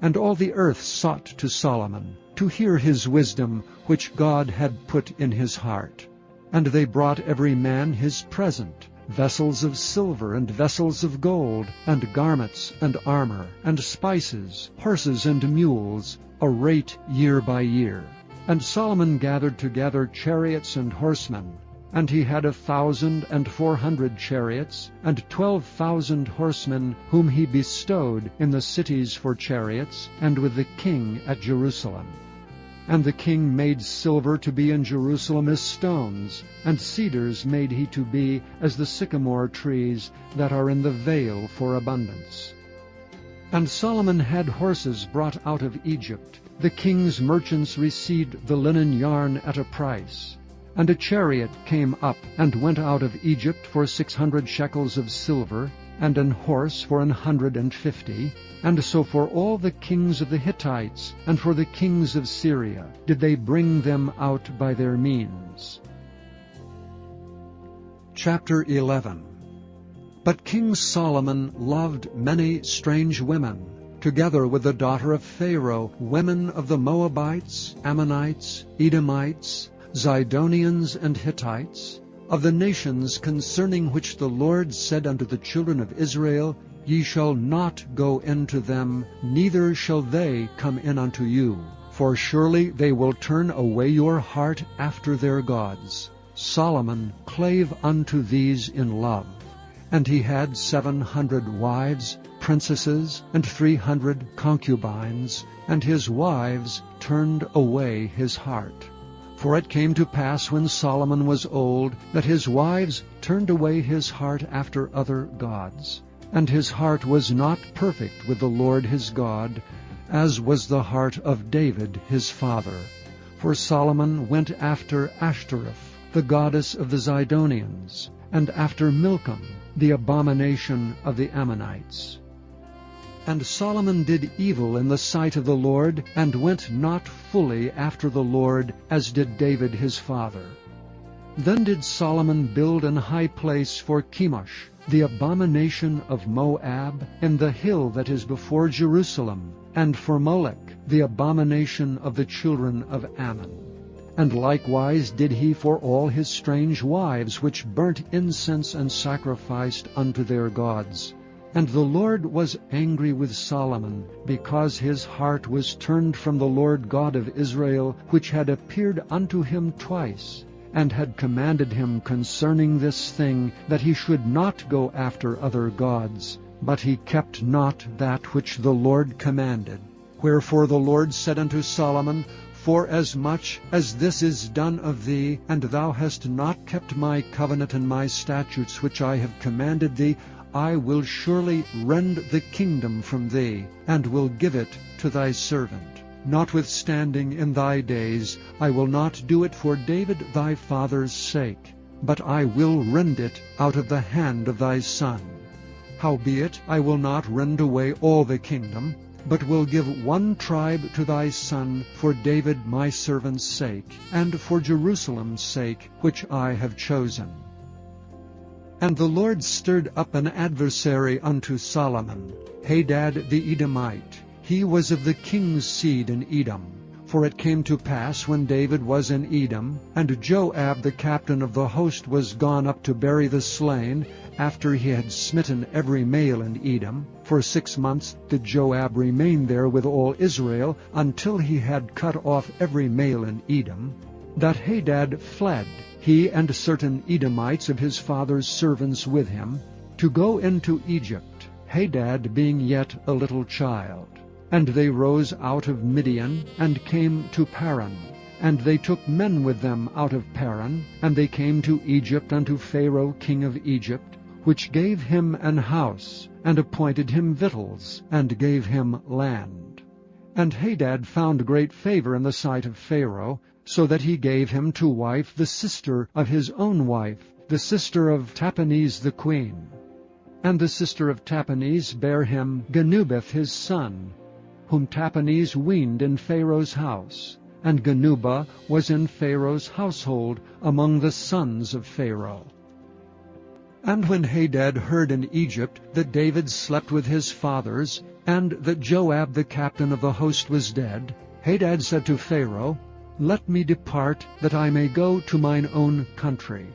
And all the earth sought to Solomon, to hear his wisdom, which God had put in his heart. And they brought every man his present, vessels of silver and vessels of gold, and garments and armor, and spices, horses and mules, a rate year by year. And Solomon gathered together chariots and horsemen, and he had 1,400 chariots, and 12,000 horsemen, whom he bestowed in the cities for chariots, and with the king at Jerusalem. And the king made silver to be in Jerusalem as stones, and cedars made he to be as the sycamore trees that are in the vale for abundance. And Solomon had horses brought out of Egypt. The king's merchants received the linen yarn at a price. And a chariot came up and went out of Egypt for 600 shekels of silver, and an horse for 150. And so for all the kings of the Hittites, and for the kings of Syria, did they bring them out by their means. Chapter 11. But King Solomon loved many strange women, together with the daughter of Pharaoh, women of the Moabites, Ammonites, Edomites, Zidonians, and Hittites, of the nations concerning which the Lord said unto the children of Israel, Ye shall not go into them, neither shall they come in unto you. For surely they will turn away your heart after their gods. Solomon clave unto these in love. And he had 700 wives, princesses, and 300 concubines, and his wives turned away his heart. For it came to pass when Solomon was old, that his wives turned away his heart after other gods. And his heart was not perfect with the Lord his God, as was the heart of David his father. For Solomon went after Ashtoreth, the goddess of the Zidonians, and after Milcom, the abomination of the Ammonites. And Solomon did evil in the sight of the Lord, and went not fully after the Lord, as did David his father. Then did Solomon build an high place for Chemosh, the abomination of Moab, in the hill that is before Jerusalem, and for Molech, the abomination of the children of Ammon. And likewise did he for all his strange wives, which burnt incense and sacrificed unto their gods. And the Lord was angry with Solomon, because his heart was turned from the Lord God of Israel, which had appeared unto him twice, and had commanded him concerning this thing, that he should not go after other gods. But he kept not that which the Lord commanded. Wherefore the Lord said unto Solomon, Forasmuch as this is done of thee, and thou hast not kept my covenant and my statutes which I have commanded thee, I will surely rend the kingdom from thee, and will give it to thy servant. Notwithstanding in thy days I will not do it for David thy father's sake, but I will rend it out of the hand of thy son. Howbeit I will not rend away all the kingdom, but will give one tribe to thy son for David my servant's sake, and for Jerusalem's sake, which I have chosen. And the Lord stirred up an adversary unto Solomon, Hadad the Edomite. He was of the king's seed in Edom. For it came to pass, when David was in Edom, and Joab the captain of the host was gone up to bury the slain, after he had smitten every male in Edom, for 6 months did Joab remain there with all Israel, until he had cut off every male in Edom, that Hadad fled, he and certain Edomites of his father's servants with him, to go into Egypt, Hadad being yet a little child. And they rose out of Midian, and came to Paran. And they took men with them out of Paran, and they came to Egypt unto Pharaoh king of Egypt, which gave him an house, and appointed him victuals, and gave him land. And Hadad found great favor in the sight of Pharaoh, so that he gave him to wife the sister of his own wife, the sister of Tahpenes the queen. And the sister of Tahpenes bare him Genubath his son, whom Tahpenes weaned in Pharaoh's house. And Genubath was in Pharaoh's household among the sons of Pharaoh. And when Hadad heard in Egypt that David slept with his fathers, and that Joab the captain of the host was dead, Hadad said to Pharaoh, Let me depart, that I may go to mine own country.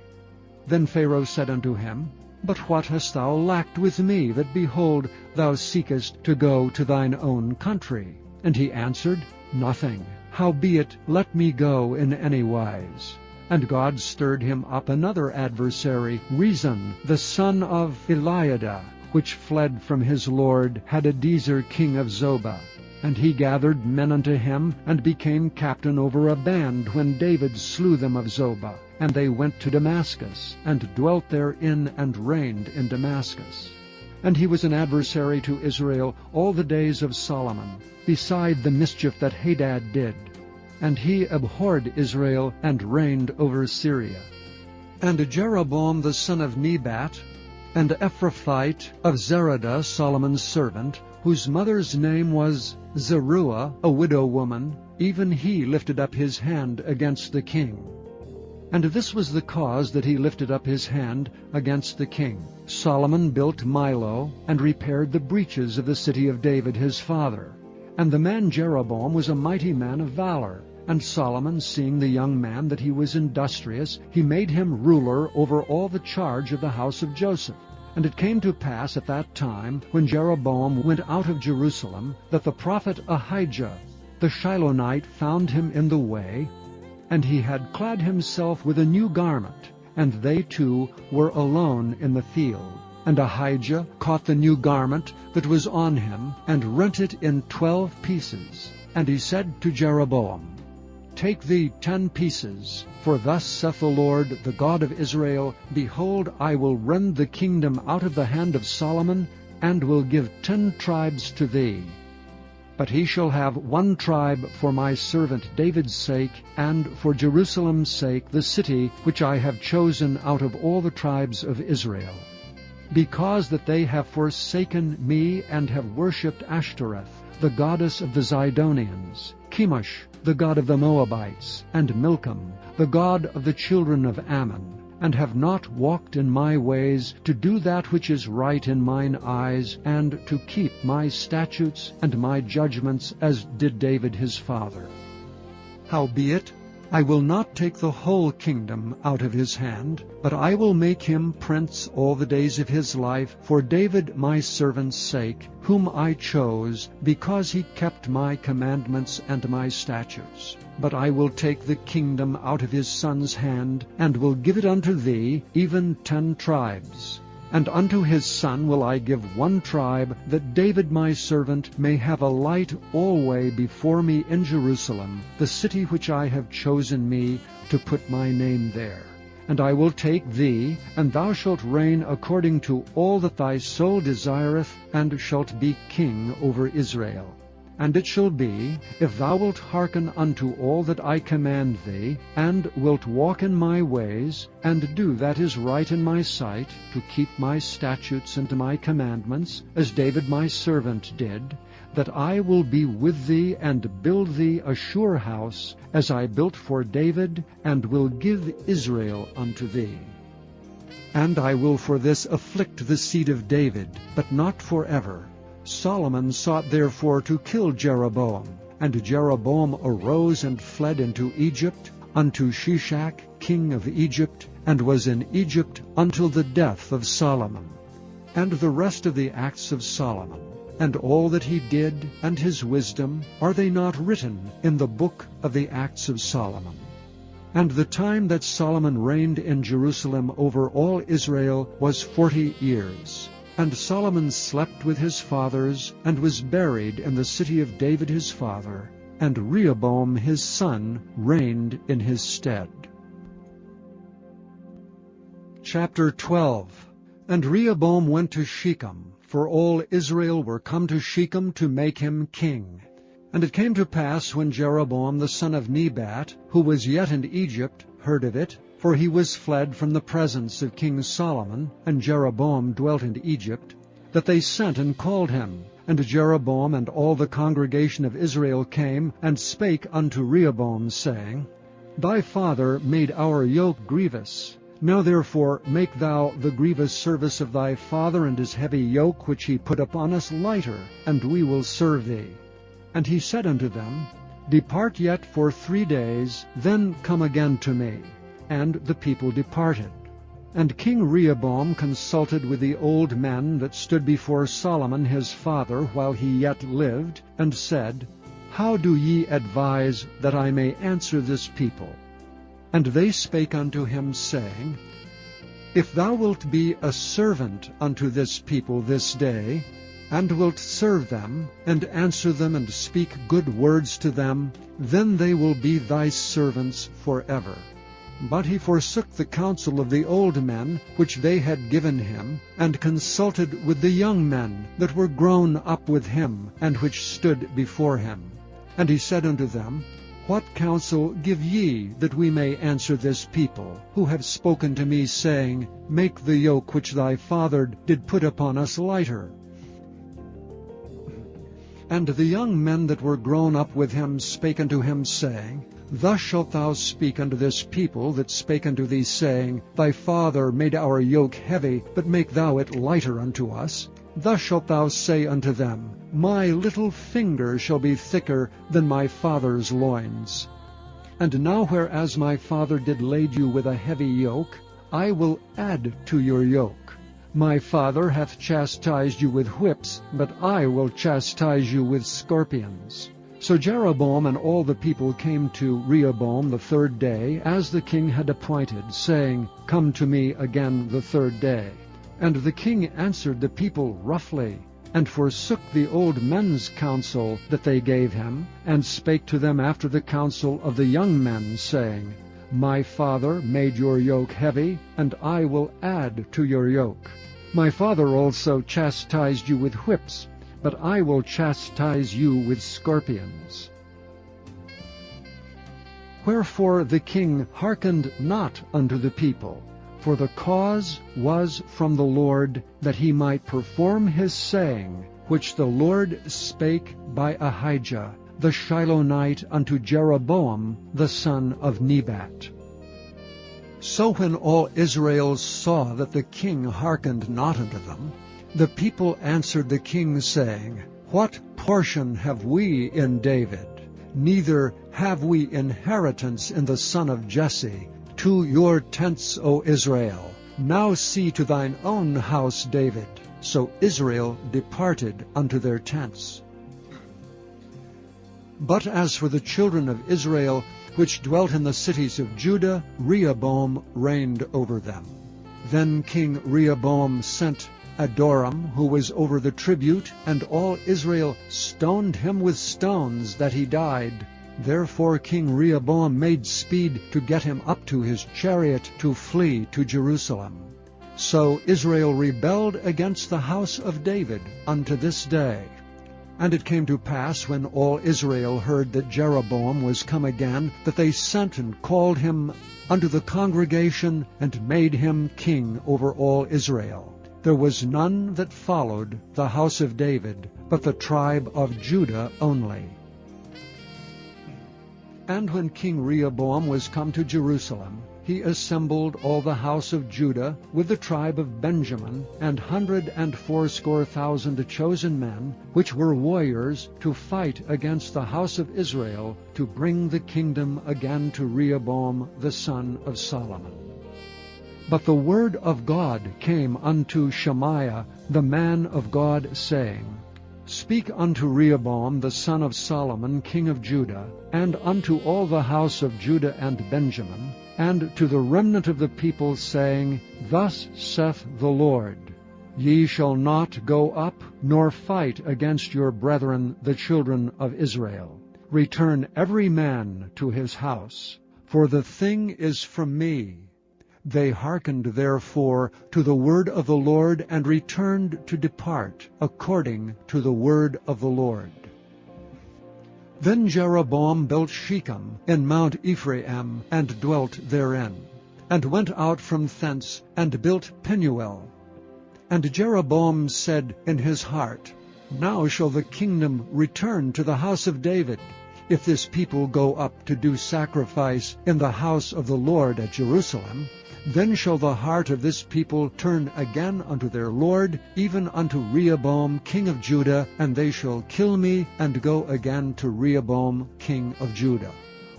Then Pharaoh said unto him, But what hast thou lacked with me, that, behold, thou seekest to go to thine own country? And he answered, Nothing. Howbeit, let me go in any wise. And God stirred him up another adversary, Rezon, the son of Eliada, which fled from his lord Hadadezer king of Zobah. And he gathered men unto him, and became captain over a band, when David slew them of Zobah. And they went to Damascus, and dwelt therein, and reigned in Damascus. And he was an adversary to Israel all the days of Solomon, beside the mischief that Hadad did. And he abhorred Israel, and reigned over Syria. And Jeroboam the son of Nebat, and Ephrathite of Zeradah, Solomon's servant, whose mother's name was Zeruiah, a widow woman, even he lifted up his hand against the king. And this was the cause that he lifted up his hand against the king. Solomon built Millo, and repaired the breaches of the city of David his father. And the man Jeroboam was a mighty man of valor. And Solomon, seeing the young man that he was industrious, he made him ruler over all the charge of the house of Joseph. And it came to pass at that time, when Jeroboam went out of Jerusalem, that the prophet Ahijah the Shilonite found him in the way, and he had clad himself with a new garment, and they two were alone in the field. And Ahijah caught the new garment that was on him, and rent it in 12 pieces. And he said to Jeroboam, Take thee 10 pieces, for thus saith the Lord, the God of Israel, Behold, I will rend the kingdom out of the hand of Solomon, and will give 10 tribes to thee. But he shall have 1 tribe for my servant David's sake, and for Jerusalem's sake, the city which I have chosen out of all the tribes of Israel. Because that they have forsaken me, and have worshipped Ashtoreth, the goddess of the Zidonians, Chemosh, the god of the Moabites, and Milcom, the god of the children of Ammon, and have not walked in my ways, to do that which is right in mine eyes, and to keep my statutes and my judgments, as did David his father. Howbeit, I will not take the whole kingdom out of his hand, but I will make him prince all the days of his life, for David my servant's sake, whom I chose, because he kept my commandments and my statutes. But I will take the kingdom out of his son's hand, and will give it unto thee, even 10 tribes. And unto his son will I give 1 tribe, that David my servant may have a light alway before me in Jerusalem, the city which I have chosen me to put my name there. And I will take thee, and thou shalt reign according to all that thy soul desireth, and shalt be king over Israel. And it shall be, if thou wilt hearken unto all that I command thee, and wilt walk in my ways, and do that is right in my sight, to keep my statutes and my commandments, as David my servant did, that I will be with thee, and build thee a sure house, as I built for David, and will give Israel unto thee. And I will for this afflict the seed of David, but not forever. Solomon sought therefore to kill Jeroboam, and Jeroboam arose and fled into Egypt, unto Shishak king of Egypt, and was in Egypt until the death of Solomon. And the rest of the acts of Solomon, and all that he did, and his wisdom, are they not written in the book of the acts of Solomon? And the time that Solomon reigned in Jerusalem over all Israel was 40 years. And Solomon slept with his fathers, and was buried in the city of David his father, and Rehoboam his son reigned in his stead. Chapter 12. And Rehoboam went to Shechem, for all Israel were come to Shechem to make him king. And it came to pass, when Jeroboam the son of Nebat, who was yet in Egypt, heard of it, for he was fled from the presence of King Solomon, and Jeroboam dwelt in Egypt, that they sent and called him. And Jeroboam and all the congregation of Israel came, and spake unto Rehoboam, saying, Thy father made our yoke grievous. Now therefore make thou the grievous service of thy father and his heavy yoke which he put upon us lighter, and we will serve thee. And he said unto them, Depart yet for 3 days, then come again to me. And the people departed. And King Rehoboam consulted with the old men that stood before Solomon his father while he yet lived, and said, How do ye advise that I may answer this people? And they spake unto him, saying, If thou wilt be a servant unto this people this day, and wilt serve them, and answer them, and speak good words to them, then they will be thy servants forever. But he forsook the counsel of the old men which they had given him, and consulted with the young men that were grown up with him, and which stood before him. And he said unto them, What counsel give ye, that we may answer this people, who have spoken to me, saying, Make the yoke which thy father did put upon us lighter? And the young men that were grown up with him spake unto him, saying, Thus shalt thou speak unto this people that spake unto thee, saying, Thy father made our yoke heavy, but make thou it lighter unto us. Thus shalt thou say unto them, My little finger shall be thicker than my father's loins. And now whereas my father did lade you with a heavy yoke, I will add to your yoke. My father hath chastised you with whips, but I will chastise you with scorpions. So Jeroboam and all the people came to Rehoboam the 3rd day, as the king had appointed, saying, Come to me again the 3rd day. And the king answered the people roughly, and forsook the old men's counsel that they gave him, and spake to them after the counsel of the young men, saying, My father made your yoke heavy, and I will add to your yoke. My father also chastised you with whips, but I will chastise you with scorpions. Wherefore the king hearkened not unto the people, for the cause was from the Lord, that he might perform his saying, which the Lord spake by Ahijah, the Shilonite, unto Jeroboam the son of Nebat. So when all Israel saw that the king hearkened not unto them, the people answered the king, saying, What portion have we in David? Neither have we inheritance in the son of Jesse. To your tents, O Israel. Now see to thine own house, David. So Israel departed unto their tents. But as for the children of Israel, which dwelt in the cities of Judah, Rehoboam reigned over them. Then King Rehoboam sent Adoram, who was over the tribute, and all Israel stoned him with stones, that he died. Therefore King Rehoboam made speed to get him up to his chariot to flee to Jerusalem. So Israel rebelled against the house of David unto this day. And it came to pass, when all Israel heard that Jeroboam was come again, that they sent and called him unto the congregation, and made him king over all Israel. There was none that followed the house of David, but the tribe of Judah only. And when King Rehoboam was come to Jerusalem, he assembled all the house of Judah with the tribe of Benjamin, and 180,000 chosen men, which were warriors, to fight against the house of Israel, to bring the kingdom again to Rehoboam the son of Solomon. But the word of God came unto Shemaiah the man of God, saying, Speak unto Rehoboam the son of Solomon king of Judah, and unto all the house of Judah and Benjamin, and to the remnant of the people, saying, Thus saith the Lord, Ye shall not go up, nor fight against your brethren the children of Israel. Return every man to his house, for the thing is from me. They hearkened therefore to the word of the Lord, and returned to depart according to the word of the Lord. Then Jeroboam built Shechem in Mount Ephraim, and dwelt therein, and went out from thence, and built Penuel. And Jeroboam said in his heart, Now shall the kingdom return to the house of David, if this people go up to do sacrifice in the house of the Lord at Jerusalem. Then shall the heart of this people turn again unto their Lord, even unto Rehoboam king of Judah, and they shall kill me, and go again to Rehoboam king of Judah.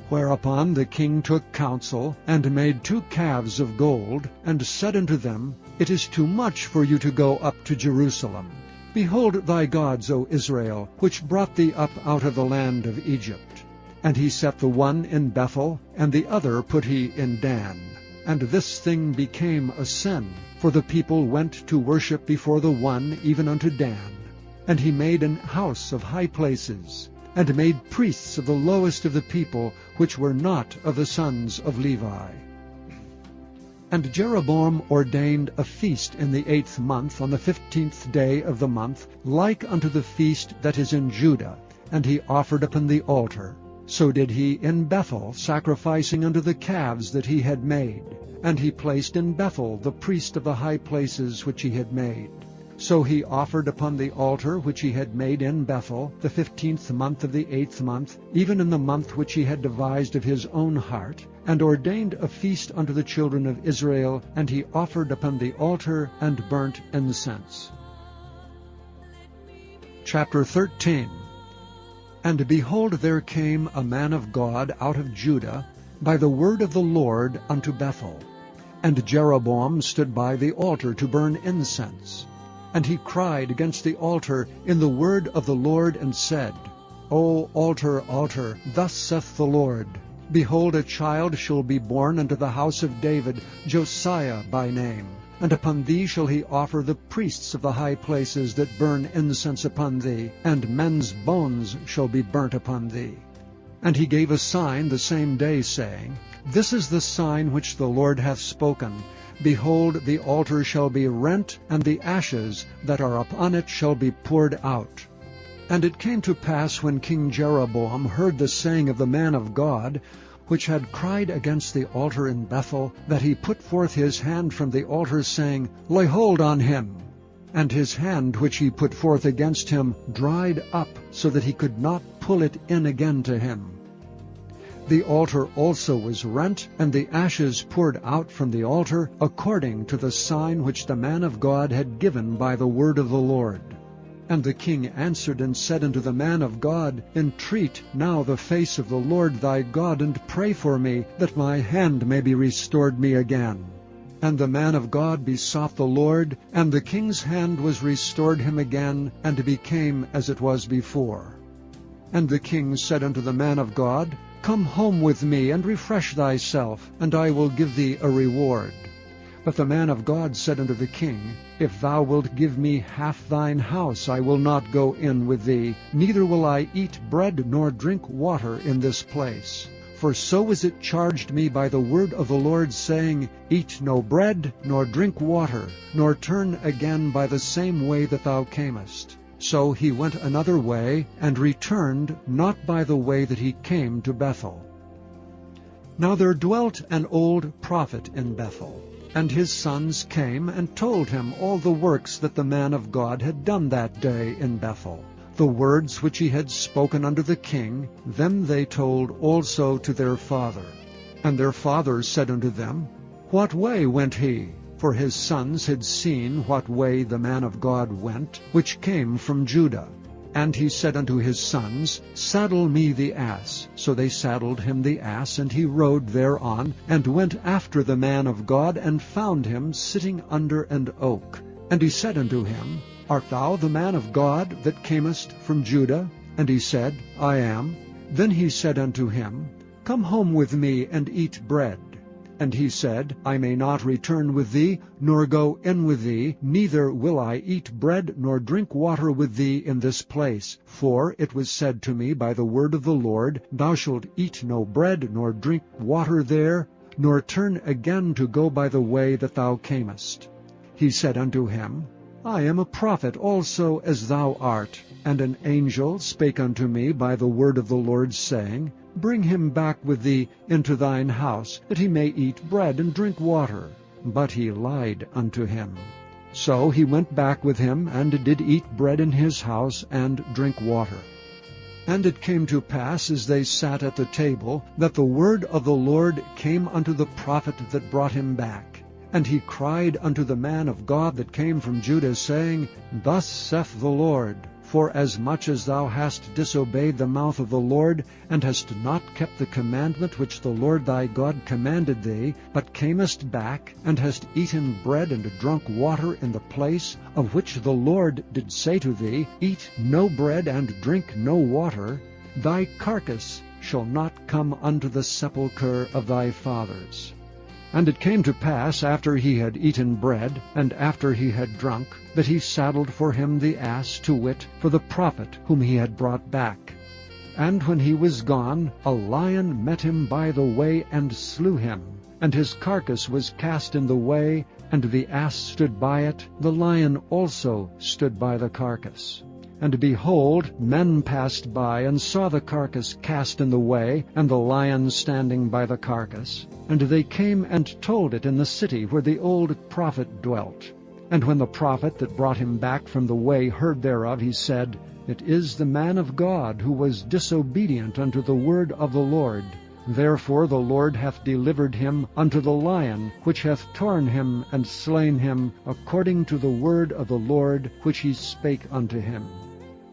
Whereupon the king took counsel, and made 2 calves of gold, and said unto them, It is too much for you to go up to Jerusalem. Behold thy gods, O Israel, which brought thee up out of the land of Egypt. And he set the one in Bethel, and the other put he in Dan. And this thing became a sin, for the people went to worship before the one even unto Dan. And he made an house of high places, and made priests of the lowest of the people, which were not of the sons of Levi. And Jeroboam ordained a feast in the 8th month, on the 15th day of the month, like unto the feast that is in Judah, and he offered upon the altar. So did he in Bethel, sacrificing unto the calves that he had made. And he placed in Bethel the priest of the high places which he had made. So he offered upon the altar which he had made in Bethel, the 15th month of the 8th month, even in the month which he had devised of his own heart, and ordained a feast unto the children of Israel, and he offered upon the altar, and burnt incense. Chapter 13. And behold, there came a man of God out of Judah by the word of the Lord unto Bethel. And Jeroboam stood by the altar to burn incense. And he cried against the altar in the word of the Lord, and said, O altar, altar, thus saith the Lord, Behold, a child shall be born unto the house of David, Josiah by name. And upon thee shall he offer the priests of the high places that burn incense upon thee, and men's bones shall be burnt upon thee. And he gave a sign the same day, saying, This is the sign which the Lord hath spoken. Behold, the altar shall be rent, and the ashes that are upon it shall be poured out. And it came to pass, when King Jeroboam heard the saying of the man of God, which had cried against the altar in Bethel, that he put forth his hand from the altar, saying, Lay hold on him. and his hand which he put forth against him dried up, so that he could not pull it in again to him. The altar also was rent, and the ashes poured out from the altar, according to the sign which the man of God had given by the word of the Lord. And the king answered and said unto the man of God, Entreat now the face of the Lord thy God, and pray for me, that my hand may be restored me again. And the man of God besought the Lord, and the king's hand was restored him again, and became as it was before. And the king said unto the man of God, Come home with me, and refresh thyself, and I will give thee a reward. But the man of God said unto the king, If thou wilt give me half thine house, I will not go in with thee, neither will I eat bread nor drink water in this place. For so is it charged me by the word of the Lord, saying, Eat no bread, nor drink water, nor turn again by the same way that thou camest. So he went another way, and returned not by the way that he came to Bethel. Now there dwelt an old prophet in Bethel, and his sons came and told him all the works that the man of God had done that day in Bethel. The words which he had spoken unto the king, them they told also to their father. And their father said unto them, What way went he? For his sons had seen what way the man of God went, which came from Judah. And he said unto his sons, Saddle me the ass. So they saddled him the ass, and he rode thereon, and went after the man of God, and found him sitting under an oak. And he said unto him, Art thou the man of God that camest from Judah? And he said, I am. Then he said unto him, Come home with me, and eat bread. And he said, I may not return with thee, nor go in with thee, neither will I eat bread nor drink water with thee in this place. For it was said to me by the word of the Lord, Thou shalt eat no bread nor drink water there, nor turn again to go by the way that thou camest. He said unto him, I am a prophet also as thou art. And an angel spake unto me by the word of the Lord, saying, Bring him back with thee into thine house, that he may eat bread and drink water. But he lied unto him. So he went back with him, and did eat bread in his house, and drink water. And it came to pass, as they sat at the table, that the word of the Lord came unto the prophet that brought him back. And he cried unto the man of God that came from Judah, saying, Thus saith the Lord, Forasmuch as thou hast disobeyed the mouth of the Lord, and hast not kept the commandment which the Lord thy God commanded thee, but camest back, and hast eaten bread and drunk water in the place of which the Lord did say to thee, Eat no bread and drink no water, thy carcass shall not come unto the sepulchre of thy fathers. And it came to pass, after he had eaten bread, and after he had drunk, that he saddled for him the ass, to wit, for the prophet whom he had brought back. And when he was gone, a lion met him by the way, and slew him. And his carcass was cast in the way, and the ass stood by it, the lion also stood by the carcass. And behold, men passed by, and saw the carcass cast in the way, and the lion standing by the carcass. And they came and told it in the city where the old prophet dwelt. And when the prophet that brought him back from the way heard thereof, he said, It is the man of God, who was disobedient unto the word of the Lord. Therefore the Lord hath delivered him unto the lion, which hath torn him and slain him, according to the word of the Lord which he spake unto him.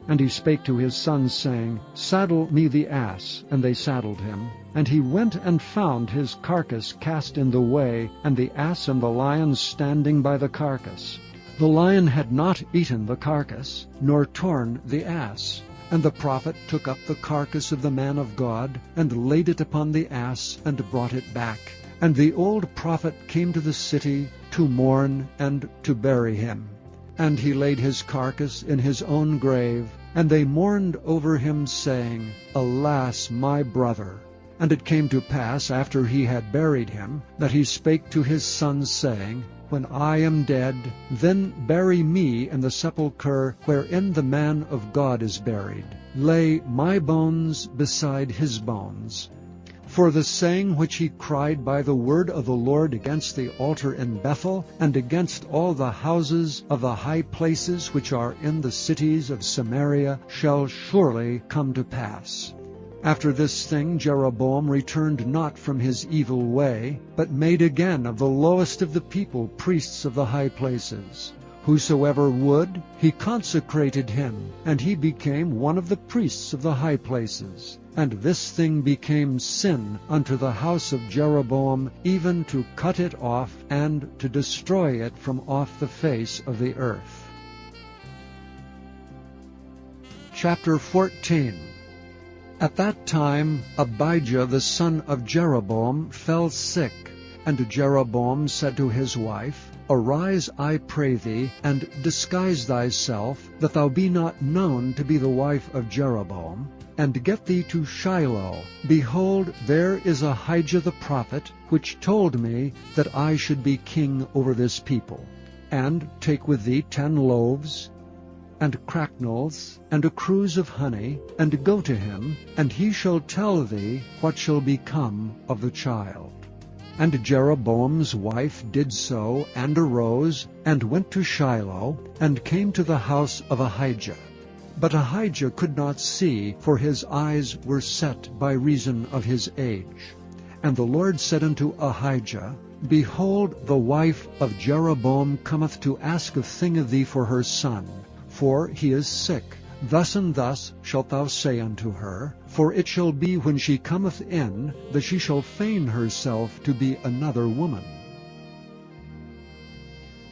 And he spake to his sons, saying, Saddle me the ass. And they saddled him. And he went and found his carcass cast in the way, and the ass and the lion standing by the carcass. The lion had not eaten the carcass, nor torn the ass. And the prophet took up the carcass of the man of God, and laid it upon the ass, and brought it back. And the old prophet came to the city to mourn and to bury him. And he laid his carcass in his own grave, and they mourned over him, saying, Alas, my brother! And it came to pass, after he had buried him, that he spake to his sons, saying, When I am dead, then bury me in the sepulchre wherein the man of God is buried. Lay my bones beside his bones. For the saying which he cried by the word of the Lord against the altar in Bethel, and against all the houses of the high places which are in the cities of Samaria, shall surely come to pass. After this thing Jeroboam returned not from his evil way, but made again of the lowest of the people priests of the high places. Whosoever would, he consecrated him, and he became one of the priests of the high places. And this thing became sin unto the house of Jeroboam, even to cut it off, and to destroy it from off the face of the earth. Chapter 14. At that time Abijah the son of Jeroboam fell sick, and Jeroboam said to his wife, Arise, I pray thee, and disguise thyself, that thou be not known to be the wife of Jeroboam, and get thee to Shiloh. Behold, there is Ahijah the prophet, which told me that I should be king over this people. And take with thee 10 loaves, and cracknels, and a cruse of honey, and go to him, and he shall tell thee what shall become of the child. And Jeroboam's wife did so, and arose, and went to Shiloh, and came to the house of Ahijah. But Ahijah could not see, for his eyes were set by reason of his age. And the Lord said unto Ahijah, Behold, the wife of Jeroboam cometh to ask a thing of thee for her son, for he is sick. Thus and thus shalt thou say unto her, for it shall be when she cometh in, that she shall feign herself to be another woman.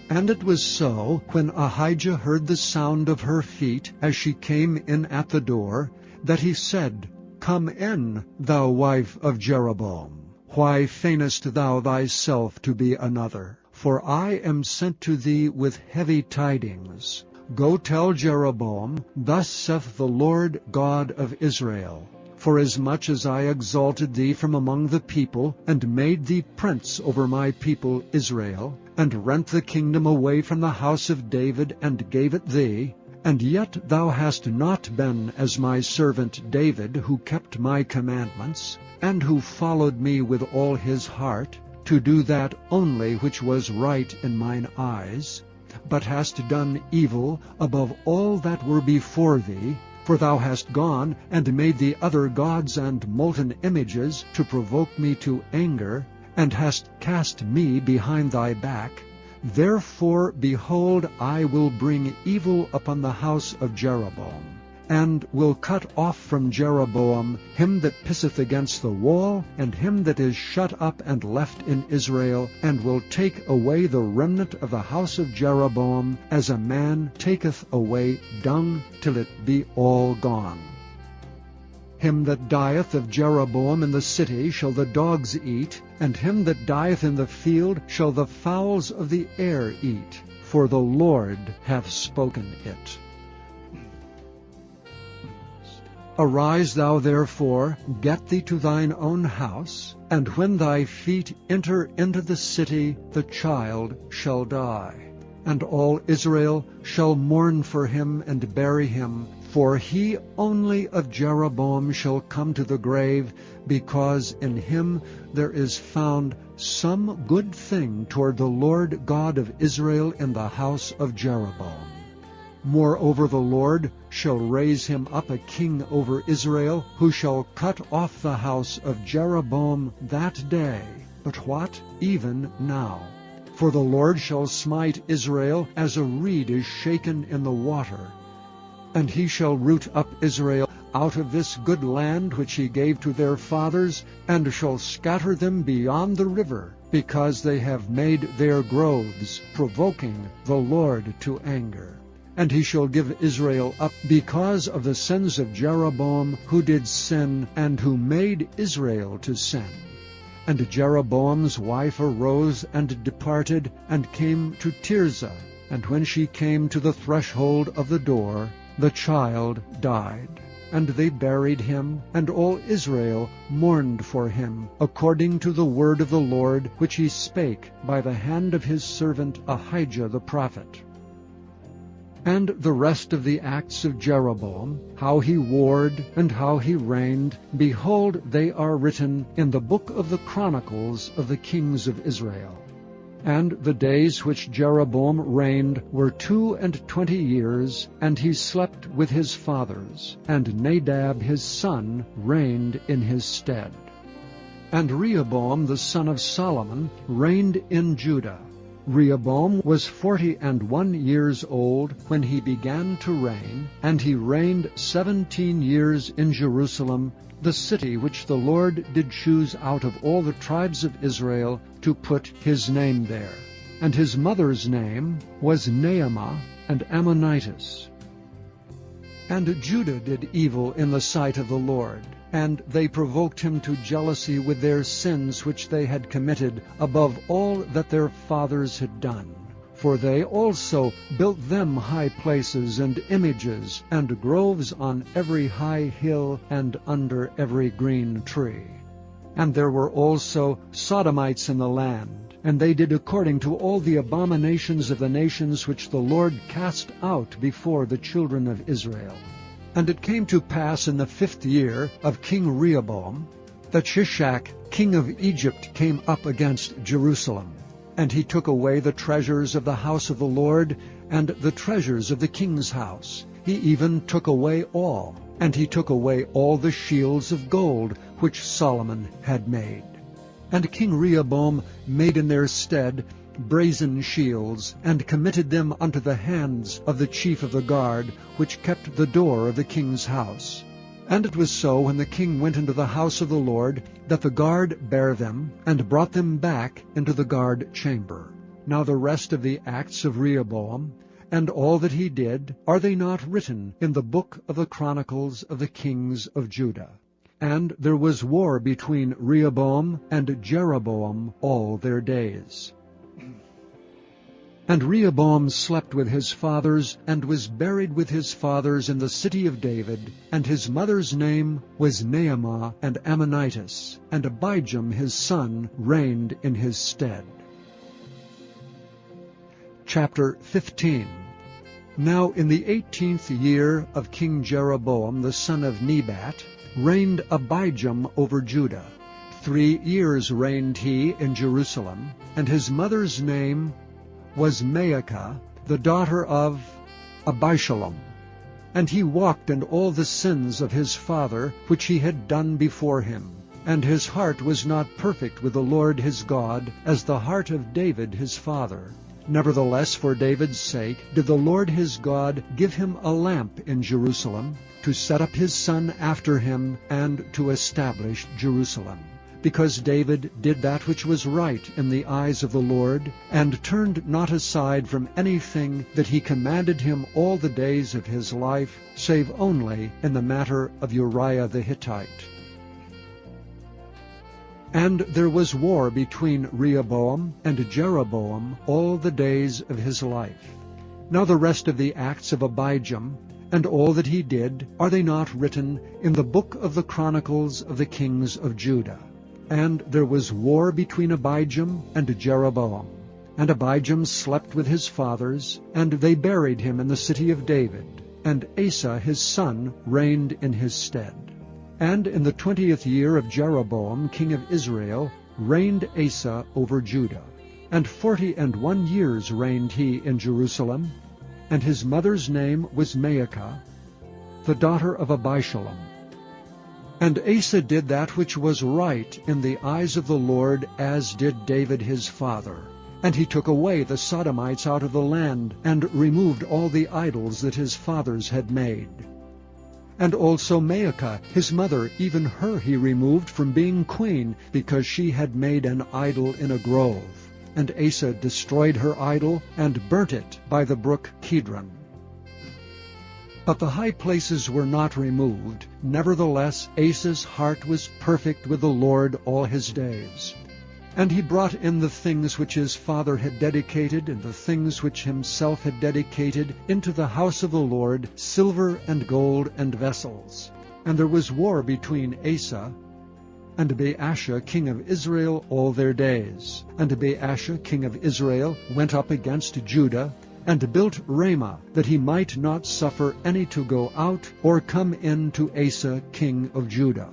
And it was so, when Ahijah heard the sound of her feet as she came in at the door, that he said, Come in, thou wife of Jeroboam. Why feignest thou thyself to be another? For I am sent to thee with heavy tidings. Go tell Jeroboam, Thus saith the Lord God of Israel, Forasmuch as I exalted thee from among the people, and made thee prince over my people Israel, and rent the kingdom away from the house of David, and gave it thee, and yet thou hast not been as my servant David, who kept my commandments, and who followed me with all his heart, to do that only which was right in mine eyes, but hast done evil above all that were before thee, for thou hast gone and made thee other gods and molten images to provoke me to anger, and hast cast me behind thy back. Therefore, behold, I will bring evil upon the house of Jeroboam, and will cut off from Jeroboam him that pisseth against the wall, and him that is shut up and left in Israel, and will take away the remnant of the house of Jeroboam, as a man taketh away dung, till it be all gone. Him that dieth of Jeroboam in the city shall the dogs eat, and him that dieth in the field shall the fowls of the air eat, for the Lord hath spoken it. Arise thou therefore, get thee to thine own house, and when thy feet enter into the city, the child shall die. And all Israel shall mourn for him and bury him, for he only of Jeroboam shall come to the grave, because in him there is found some good thing toward the Lord God of Israel in the house of Jeroboam. Moreover, the Lord shall raise him up a king over Israel, who shall cut off the house of Jeroboam that day. But what? Even now. For the Lord shall smite Israel as a reed is shaken in the water. And he shall root up Israel out of this good land which he gave to their fathers, and shall scatter them beyond the river, because they have made their groves, provoking the Lord to anger. And he shall give Israel up because of the sins of Jeroboam, who did sin, and who made Israel to sin. And Jeroboam's wife arose and departed, and came to Tirzah. And when she came to the threshold of the door, the child died. And they buried him, and all Israel mourned for him, according to the word of the Lord, which he spake by the hand of his servant Ahijah the prophet. And the rest of the acts of Jeroboam, how he warred, and how he reigned, behold, they are written in the book of the Chronicles of the kings of Israel. And the days which Jeroboam reigned were 22 years, and he slept with his fathers, and Nadab his son reigned in his stead. And Rehoboam the son of Solomon reigned in Judah. Rehoboam was 41 years old when he began to reign, and he reigned 17 years in Jerusalem, the city which the Lord did choose out of all the tribes of Israel to put his name there. And his mother's name was Naamah, and Ammonitis. And Judah did evil in the sight of the Lord, and they provoked him to jealousy with their sins which they had committed above all that their fathers had done. For they also built them high places and images, and groves on every high hill and under every green tree. And there were also Sodomites in the land, and they did according to all the abominations of the nations which the Lord cast out before the children of Israel. And it came to pass in the 5th year of King Rehoboam that Shishak king of Egypt came up against Jerusalem. And he took away the treasures of the house of the Lord, and the treasures of the king's house. He even took away all, and he took away all the shields of gold which Solomon had made. And King Rehoboam made in their stead brazen shields, and committed them unto the hands of the chief of the guard, which kept the door of the king's house. And it was so, when the king went into the house of the Lord, that the guard bare them, and brought them back into the guard chamber. Now the rest of the acts of Rehoboam, and all that he did, are they not written in the book of the Chronicles of the kings of Judah? And there was war between Rehoboam and Jeroboam all their days. And Rehoboam slept with his fathers, and was buried with his fathers in the city of David. And his mother's name was Naamah, and Ammonitis, and Abijam his son reigned in his stead. Chapter 15. Now in the 18th year of King Jeroboam the son of Nebat reigned Abijam over Judah. 3 years reigned he in Jerusalem, and his mother's name was Maacah, the daughter of Abishalom. And he walked in all the sins of his father, which he had done before him. And his heart was not perfect with the Lord his God, as the heart of David his father. Nevertheless, for David's sake did the Lord his God give him a lamp in Jerusalem, to set up his son after him, and to establish Jerusalem. Because David did that which was right in the eyes of the Lord, and turned not aside from anything that he commanded him all the days of his life, save only in the matter of Uriah the Hittite. And there was war between Rehoboam and Jeroboam all the days of his life. Now the rest of the acts of Abijam, and all that he did, are they not written in the book of the Chronicles of the kings of Judah? And there was war between Abijam and Jeroboam. And Abijam slept with his fathers, and they buried him in the city of David. And Asa his son reigned in his stead. And in the 20th year of Jeroboam king of Israel reigned Asa over Judah. And 41 years reigned he in Jerusalem. And his mother's name was Maacah, the daughter of Abishalom. And Asa did that which was right in the eyes of the Lord, as did David his father. And he took away the Sodomites out of the land, and removed all the idols that his fathers had made. And also Maacah his mother, even her he removed from being queen, because she had made an idol in a grove. And Asa destroyed her idol, and burnt it by the brook Kidron. But the high places were not removed. Nevertheless, Asa's heart was perfect with the Lord all his days. And he brought in the things which his father had dedicated, and the things which himself had dedicated, into the house of the Lord, silver and gold and vessels. And there was war between Asa and Baasha king of Israel all their days. And Baasha king of Israel went up against Judah, and built Ramah, that he might not suffer any to go out or come in to Asa king of Judah.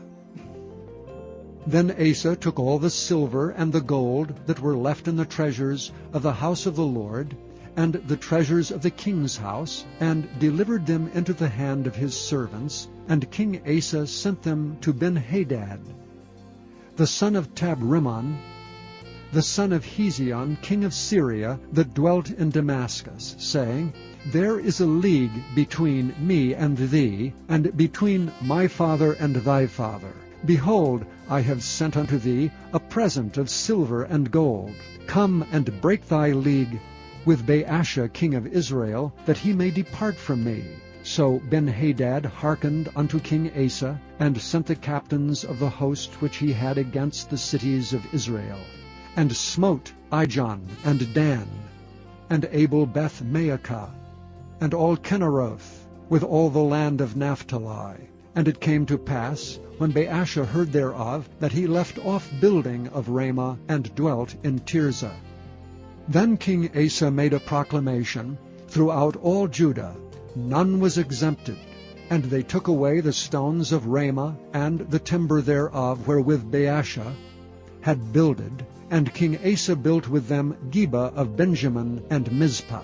Then Asa took all the silver and the gold that were left in the treasures of the house of the Lord, and the treasures of the king's house, and delivered them into the hand of his servants, and King Asa sent them to Benhadad, the son of Tabrimon, the son of Hezion, king of Syria, that dwelt in Damascus, saying, There is a league between me and thee, and between my father and thy father. Behold, I have sent unto thee a present of silver and gold. Come and break thy league with Baasha king of Israel, that he may depart from me. So Benhadad hearkened unto King Asa, and sent the captains of the host which he had against the cities of Israel, and smote Ijon and Dan, and Abel-Beth-maachah, and all Kinneroth, with all the land of Naphtali. And it came to pass, when Baasha heard thereof, that he left off building of Ramah, and dwelt in Tirzah. Then King Asa made a proclamation throughout all Judah, none was exempted. And they took away the stones of Ramah, and the timber thereof wherewith Baasha had builded, and King Asa built with them Geba of Benjamin and Mizpah.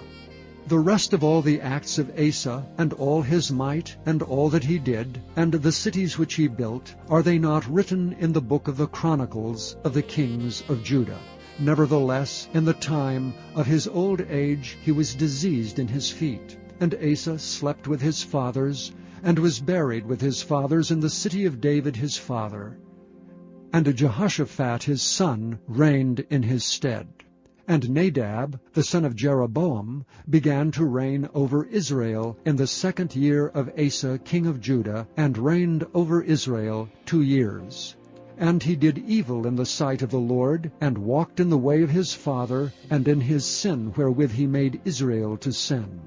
The rest of all the acts of Asa, and all his might, and all that he did, and the cities which he built, are they not written in the book of the Chronicles of the kings of Judah? Nevertheless, in the time of his old age he was diseased in his feet. And Asa slept with his fathers, and was buried with his fathers in the city of David his father. And Jehoshaphat his son reigned in his stead. And Nadab, the son of Jeroboam, began to reign over Israel in the 2nd year of Asa king of Judah, and reigned over Israel 2 years. And he did evil in the sight of the Lord, and walked in the way of his father, and in his sin wherewith he made Israel to sin.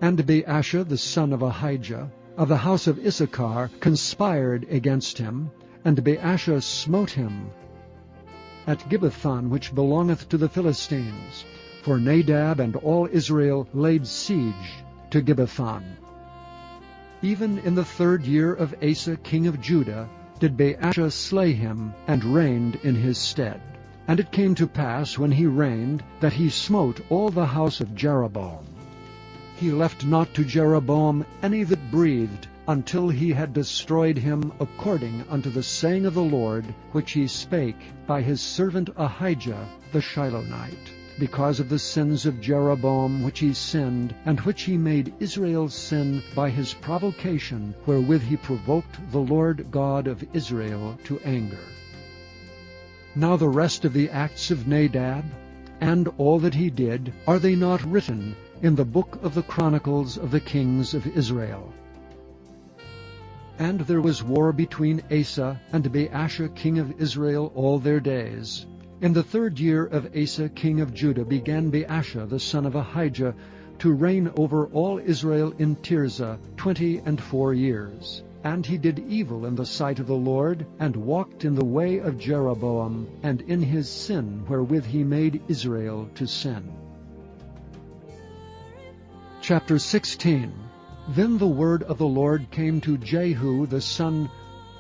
And Baasha the son of Ahijah, of the house of Issachar, conspired against him, and Baasha smote him at Gibbethon, which belongeth to the Philistines. For Nadab and all Israel laid siege to Gibbethon. Even in the 3rd year of Asa king of Judah did Baasha slay him, and reigned in his stead. And it came to pass, when he reigned, that he smote all the house of Jeroboam. He left not to Jeroboam any that breathed, until he had destroyed him according unto the saying of the Lord, which he spake by his servant Ahijah the Shilonite, because of the sins of Jeroboam which he sinned, and which he made Israel sin by his provocation, wherewith he provoked the Lord God of Israel to anger. Now the rest of the acts of Nadab, and all that he did, are they not written in the book of the Chronicles of the kings of Israel? And there was war between Asa and Baasha king of Israel all their days. In the 3rd year of Asa king of Judah began Baasha the son of Ahijah to reign over all Israel in Tirzah 24 years. And he did evil in the sight of the Lord, and walked in the way of Jeroboam, and in his sin wherewith he made Israel to sin. Chapter 16. Then the word of the Lord came to Jehu the son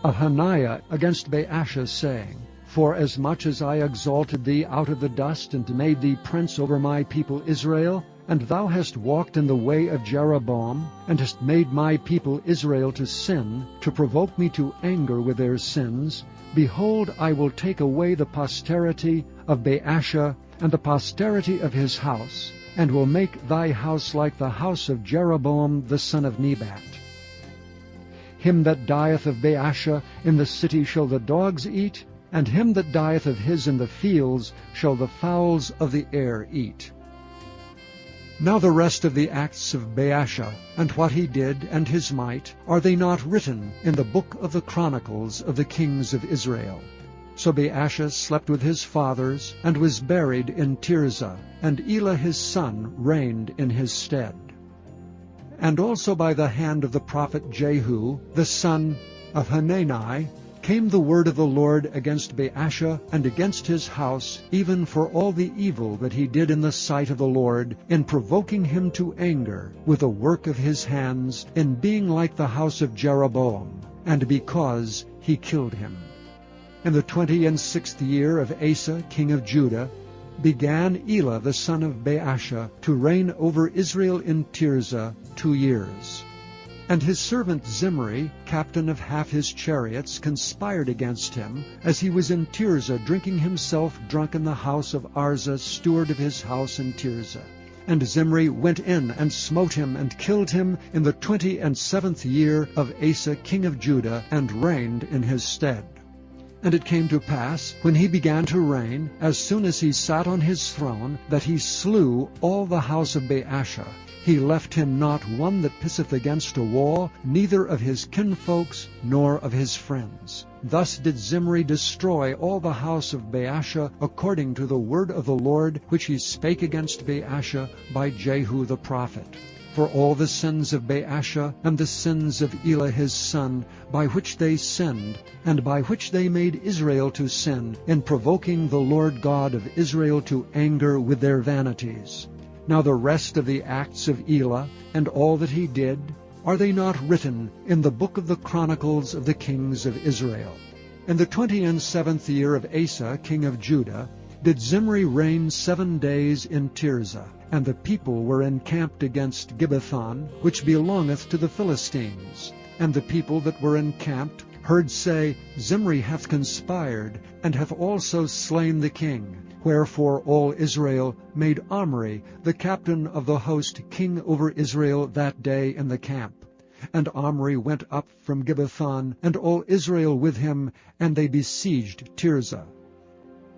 of Hananiah against Baasha, saying, Forasmuch as I exalted thee out of the dust, and made thee prince over my people Israel, and thou hast walked in the way of Jeroboam, and hast made my people Israel to sin, to provoke me to anger with their sins, behold, I will take away the posterity of Baasha, and the posterity of his house, and will make thy house like the house of Jeroboam the son of Nebat. Him that dieth of Baasha in the city shall the dogs eat, and him that dieth of his in the fields shall the fowls of the air eat. Now the rest of the acts of Baasha, and what he did, and his might, are they not written in the book of the Chronicles of the kings of Israel? So Baasha slept with his fathers, and was buried in Tirzah, and Elah his son reigned in his stead. And also by the hand of the prophet Jehu, the son of Hanani, came the word of the Lord against Baasha and against his house, even for all the evil that he did in the sight of the Lord, in provoking him to anger with the work of his hands, in being like the house of Jeroboam, and because he killed him. In the 26th year of Asa king of Judah began Elah the son of Baasha to reign over Israel in Tirzah 2 years. And his servant Zimri, captain of half his chariots, conspired against him, as he was in Tirzah drinking himself drunk in the house of Arza, steward of his house in Tirzah. And Zimri went in and smote him and killed him in the 27th year of Asa king of Judah, and reigned in his stead. And it came to pass, when he began to reign, as soon as he sat on his throne, that he slew all the house of Baasha. He left him not one that pisseth against a wall, neither of his kinfolks, nor of his friends. Thus did Zimri destroy all the house of Baasha, according to the word of the Lord, which he spake against Baasha by Jehu the prophet. For all the sins of Baasha, and the sins of Elah his son, by which they sinned, and by which they made Israel to sin, in provoking the Lord God of Israel to anger with their vanities. Now the rest of the acts of Elah, and all that he did, are they not written in the book of the Chronicles of the kings of Israel? In the 27th year of Asa king of Judah did Zimri reign 7 days in Tirzah, and the people were encamped against Gibbethon, which belongeth to the Philistines. And the people that were encamped heard say, Zimri hath conspired, and hath also slain the king. Wherefore all Israel made Omri, the captain of the host, king over Israel that day in the camp. And Omri went up from Gibbethon, and all Israel with him, and they besieged Tirzah.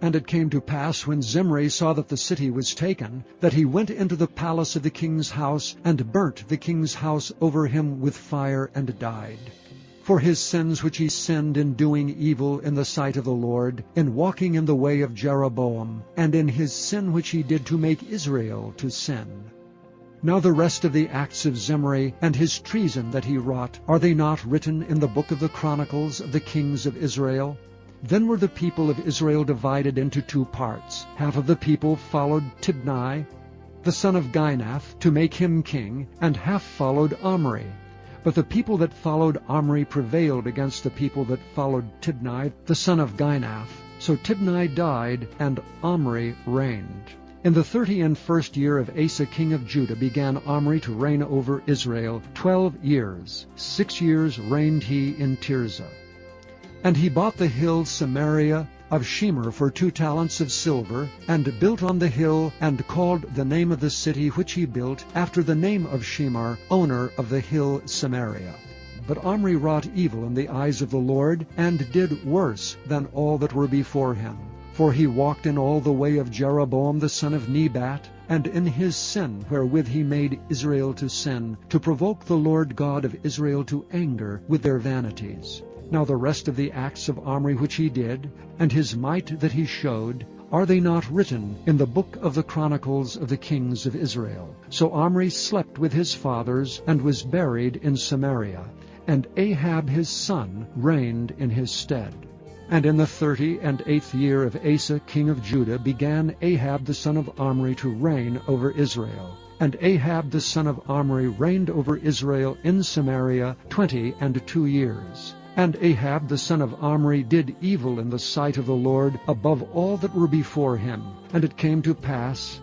And it came to pass, when Zimri saw that the city was taken, that he went into the palace of the king's house, and burnt the king's house over him with fire, and died. For his sins which he sinned in doing evil in the sight of the Lord, in walking in the way of Jeroboam, and in his sin which he did to make Israel to sin. Now the rest of the acts of Zimri, and his treason that he wrought, are they not written in the book of the Chronicles of the kings of Israel? Then were the people of Israel divided into 2 parts. Half of the people followed Tibni, the son of Ginath, to make him king, and half followed Omri. But the people that followed Omri prevailed against the people that followed Tibni, the son of Ginath. So Tibni died, and Omri reigned. In the 31st year of Asa king of Judah began Omri to reign over Israel 12 years. 6 years reigned he in Tirzah. And he bought the hill Samaria of Shemer for 2 talents of silver, and built on the hill, and called the name of the city which he built after the name of Shemer, owner of the hill Samaria. But Omri wrought evil in the eyes of the Lord, and did worse than all that were before him. For he walked in all the way of Jeroboam the son of Nebat, and in his sin wherewith he made Israel to sin, to provoke the Lord God of Israel to anger with their vanities. Now the rest of the acts of Omri which he did, and his might that he showed, are they not written in the book of the Chronicles of the kings of Israel? So Omri slept with his fathers, and was buried in Samaria, and Ahab his son reigned in his stead. And in the 38th year of Asa king of Judah began Ahab the son of Omri to reign over Israel. And Ahab the son of Omri reigned over Israel in Samaria 22 years. And Ahab the son of Omri did evil in the sight of the Lord above all that were before him. And it came to pass,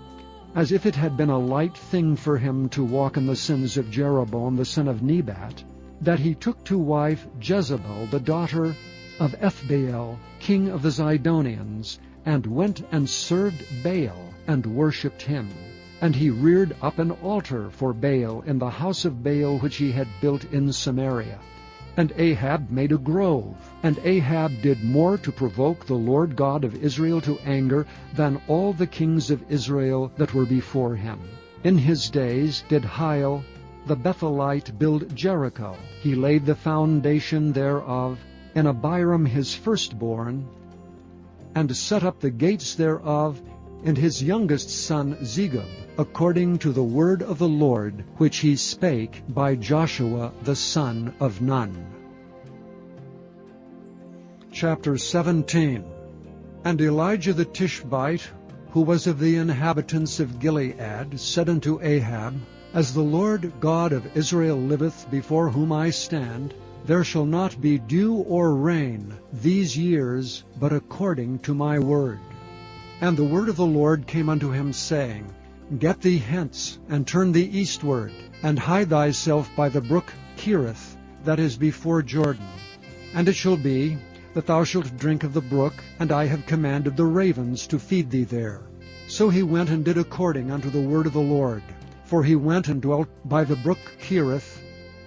as if it had been a light thing for him to walk in the sins of Jeroboam the son of Nebat, that he took to wife Jezebel the daughter of Ethbaal, king of the Zidonians, and went and served Baal, and worshipped him. And he reared up an altar for Baal in the house of Baal which he had built in Samaria. And Ahab made a grove. And Ahab did more to provoke the Lord God of Israel to anger than all the kings of Israel that were before him. In his days did Hiel the Bethelite build Jericho. He laid the foundation thereof, and Abiram his firstborn, and set up the gates thereof, and his youngest son Zegub, according to the word of the Lord, which he spake by Joshua the son of Nun. Chapter 17. And Elijah the Tishbite, who was of the inhabitants of Gilead, said unto Ahab, As the Lord God of Israel liveth, before whom I stand, there shall not be dew or rain these years, but according to my word. And the word of the Lord came unto him, saying, Get thee hence, and turn thee eastward, and hide thyself by the brook Cherith, that is before Jordan. And it shall be, that thou shalt drink of the brook, and I have commanded the ravens to feed thee there. So he went and did according unto the word of the Lord. For he went and dwelt by the brook Cherith,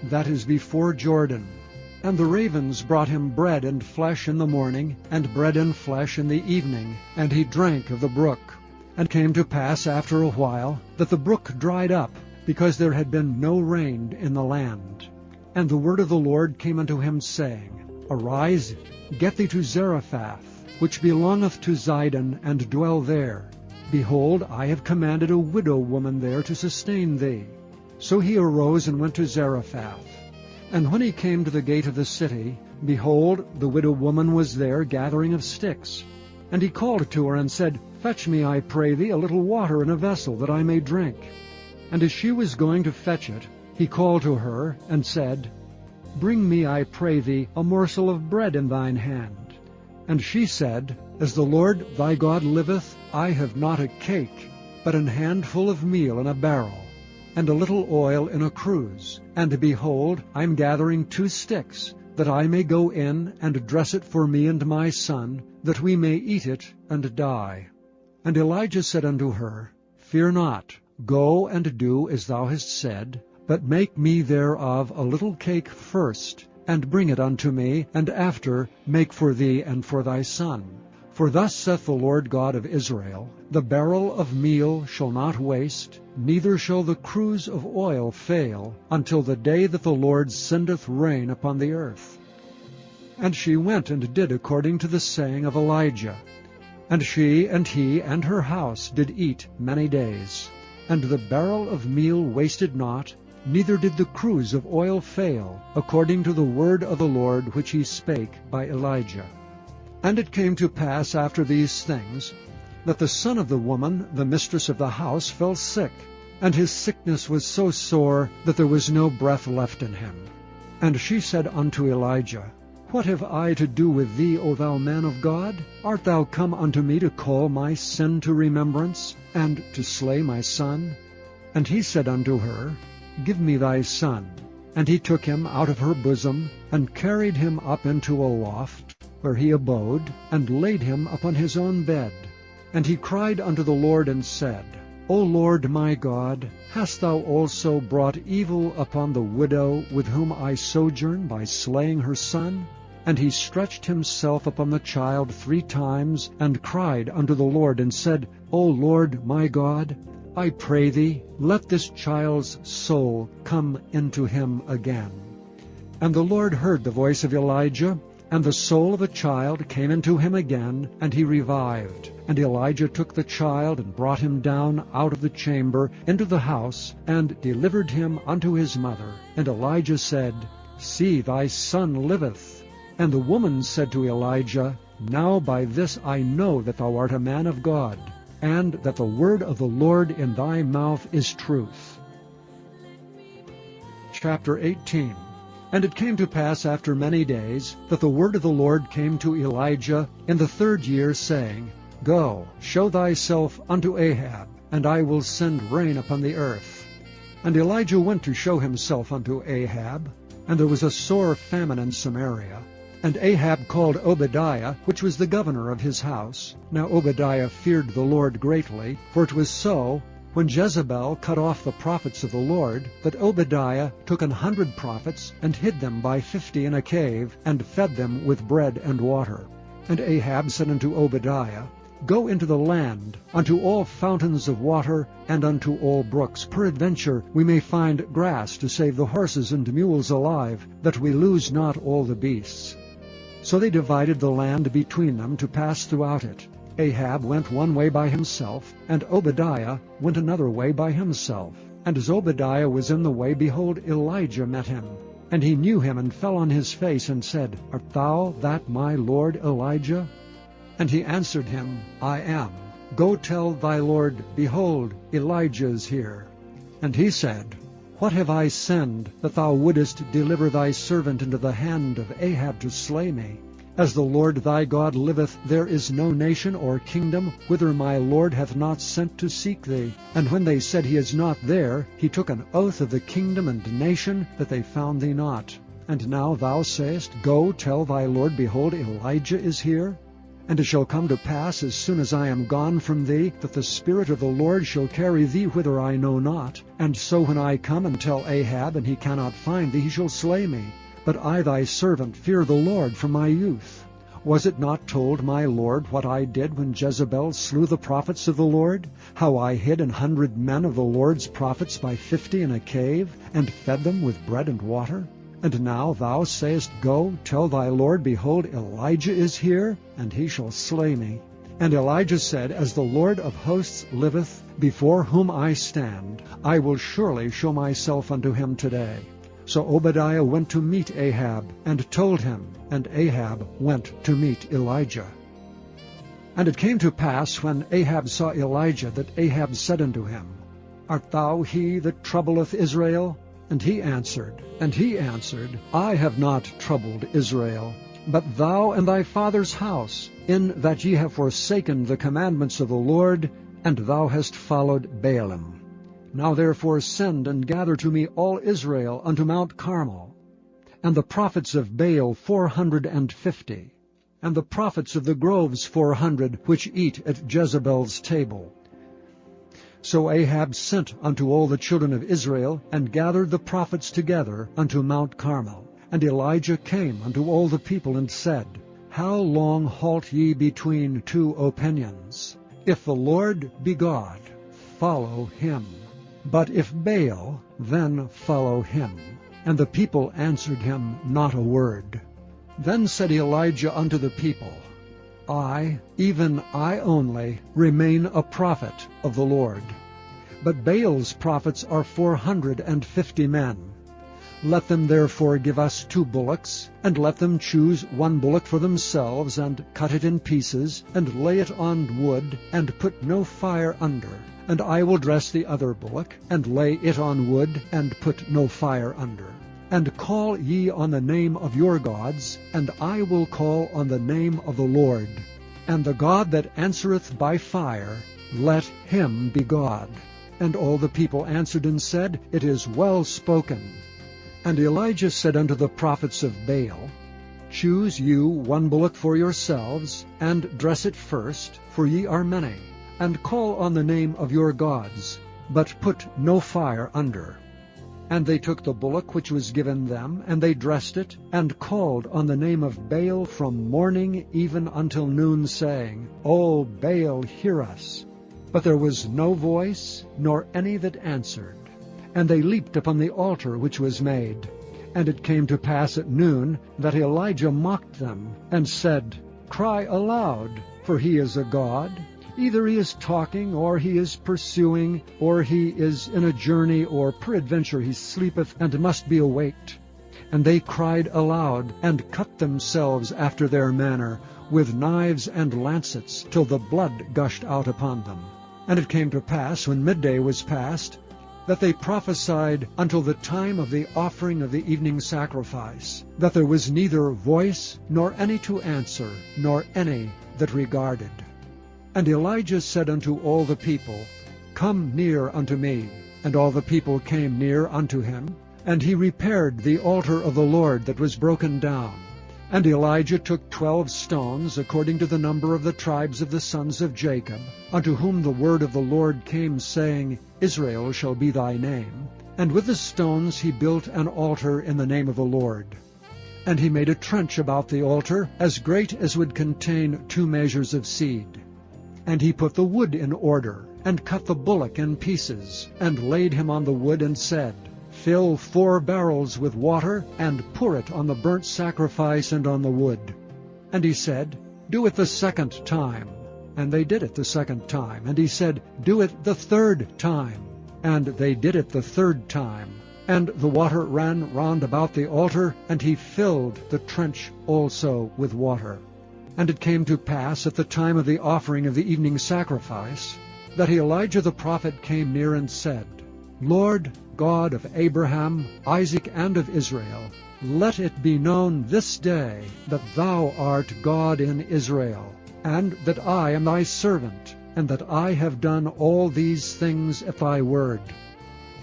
that is before Jordan. And the ravens brought him bread and flesh in the morning, and bread and flesh in the evening, and he drank of the brook. And came to pass after a while, that the brook dried up, because there had been no rain in the land. And the word of the Lord came unto him, saying, Arise, get thee to Zarephath, which belongeth to Zidon, and dwell there. Behold, I have commanded a widow woman there to sustain thee. So he arose and went to Zarephath. And when he came to the gate of the city, behold, the widow woman was there gathering of sticks. And he called to her and said, Fetch me, I pray thee, a little water in a vessel, that I may drink. And as she was going to fetch it, he called to her and said, Bring me, I pray thee, a morsel of bread in thine hand. And she said, As the Lord thy God liveth, I have not a cake, but an handful of meal in a barrel, and a little oil in a cruse. And behold, I am gathering 2 sticks, that I may go in and dress it for me and my son, that we may eat it and die. And Elijah said unto her, Fear not, go and do as thou hast said, but make me thereof a little cake first, and bring it unto me, and after make for thee and for thy son. For thus saith the Lord God of Israel, The barrel of meal shall not waste, neither shall the cruse of oil fail, until the day that the Lord sendeth rain upon the earth. And she went and did according to the saying of Elijah. And she and he and her house did eat many days. And the barrel of meal wasted not, neither did the cruse of oil fail, according to the word of the Lord which he spake by Elijah. And it came to pass after these things, that the son of the woman, the mistress of the house, fell sick, and his sickness was so sore that there was no breath left in him. And she said unto Elijah, What have I to do with thee, O thou man of God? Art thou come unto me to call my sin to remembrance, and to slay my son? And he said unto her, Give me thy son. And he took him out of her bosom, and carried him up into a loft, where he abode, and laid him upon his own bed. And he cried unto the Lord, and said, O Lord my God, hast thou also brought evil upon the widow with whom I sojourn by slaying her son? And he stretched himself upon the child 3 times, and cried unto the Lord, and said, O Lord my God, I pray thee, let this child's soul come into him again. And the Lord heard the voice of Elijah, and the soul of the child came into him again, and he revived. And Elijah took the child, and brought him down out of the chamber into the house, and delivered him unto his mother. And Elijah said, See, thy son liveth. And the woman said to Elijah, Now by this I know that thou art a man of God, and that the word of the Lord in thy mouth is truth. Chapter 18. And it came to pass after many days, that the word of the Lord came to Elijah in the 3rd year, saying, Go, show thyself unto Ahab, and I will send rain upon the earth. And Elijah went to show himself unto Ahab, and there was a sore famine in Samaria. And Ahab called Obadiah, which was the governor of his house. Now Obadiah feared the Lord greatly, for it was so, when Jezebel cut off the prophets of the Lord, that Obadiah took 100 prophets, and hid them by 50 in a cave, and fed them with bread and water. And Ahab said unto Obadiah, Go into the land, unto all fountains of water, and unto all brooks. Peradventure we may find grass to save the horses and mules alive, that we lose not all the beasts. So they divided the land between them to pass throughout it. Ahab went one way by himself, and Obadiah went another way by himself. And as Obadiah was in the way, behold, Elijah met him. And he knew him, and fell on his face, and said, Art thou that my lord Elijah? And he answered him, I am. Go tell thy lord, Behold, Elijah is here. And he said, What have I sinned, that thou wouldest deliver thy servant into the hand of Ahab to slay me? As the Lord thy God liveth, there is no nation or kingdom whither my Lord hath not sent to seek thee. And when they said, He is not there, he took an oath of the kingdom and nation, that they found thee not. And now thou sayest, Go, tell thy Lord, Behold, Elijah is here. And it shall come to pass, as soon as I am gone from thee, that the Spirit of the Lord shall carry thee whither I know not. And so when I come and tell Ahab, and he cannot find thee, he shall slay me. But I thy servant fear the Lord from my youth. Was it not told my Lord what I did when Jezebel slew the prophets of the Lord? How I hid 100 men of the Lord's prophets by 50 in a cave, and fed them with bread and water? And now thou sayest, Go, tell thy Lord, Behold, Elijah is here, and he shall slay me. And Elijah said, As the Lord of hosts liveth, before whom I stand, I will surely show myself unto him today. So Obadiah went to meet Ahab, and told him, and Ahab went to meet Elijah. And it came to pass, when Ahab saw Elijah, that Ahab said unto him, Art thou he that troubleth Israel? And he answered, I have not troubled Israel, but thou and thy father's house, in that ye have forsaken the commandments of the Lord, and thou hast followed Baalim. Now therefore send and gather to me all Israel unto Mount Carmel, and the prophets of Baal 450, and the prophets of the groves 400, which eat at Jezebel's table. So Ahab sent unto all the children of Israel, and gathered the prophets together unto Mount Carmel. And Elijah came unto all the people, and said, How long halt ye between two opinions? If the Lord be God, follow him. But if Baal, then follow him. And the people answered him not a word. Then said Elijah unto the people, I, even I only, remain a prophet of the Lord. But Baal's prophets are 450 men. Let them therefore give us 2 bullocks, and let them choose 1 bullock for themselves, and cut it in pieces, and lay it on wood, and put no fire under. And I will dress the other bullock, and lay it on wood, and put no fire under. And call ye on the name of your gods, and I will call on the name of the Lord. And the God that answereth by fire, let him be God. And all the people answered and said, It is well spoken. And Elijah said unto the prophets of Baal, Choose you 1 bullock for yourselves, and dress it first, for ye are many, and call on the name of your gods, but put no fire under. And they took the bullock which was given them, and they dressed it, and called on the name of Baal from morning even until noon, saying, O Baal, hear us. But there was no voice, nor any that answered. And they leaped upon the altar which was made. And it came to pass at noon that Elijah mocked them, and said, Cry aloud, for he is a god. Either he is talking, or he is pursuing, or he is in a journey, or peradventure he sleepeth, and must be awaked. And they cried aloud, and cut themselves after their manner, with knives and lancets, till the blood gushed out upon them. And it came to pass, when midday was past, that they prophesied until the time of the offering of the evening sacrifice, that there was neither voice, nor any to answer, nor any that regarded. And Elijah said unto all the people, Come near unto me. And all the people came near unto him, and he repaired the altar of the Lord that was broken down. And Elijah took 12 stones, according to the number of the tribes of the sons of Jacob, unto whom the word of the Lord came, saying, Israel shall be thy name. And with the stones he built an altar in the name of the Lord. And he made a trench about the altar, as great as would contain 2 measures of seed. And he put the wood in order, and cut the bullock in pieces, and laid him on the wood, and said, Fill 4 barrels with water, and pour it on the burnt sacrifice and on the wood. And he said, Do it the 2nd time. And they did it the 2nd time. And he said, Do it the 3rd time. And they did it the 3rd time. And the water ran round about the altar, and he filled the trench also with water. And it came to pass at the time of the offering of the evening sacrifice, that Elijah the prophet came near and said, Lord God of Abraham, Isaac, and of Israel, let it be known this day that thou art God in Israel, and that I am thy servant, and that I have done all these things at thy word.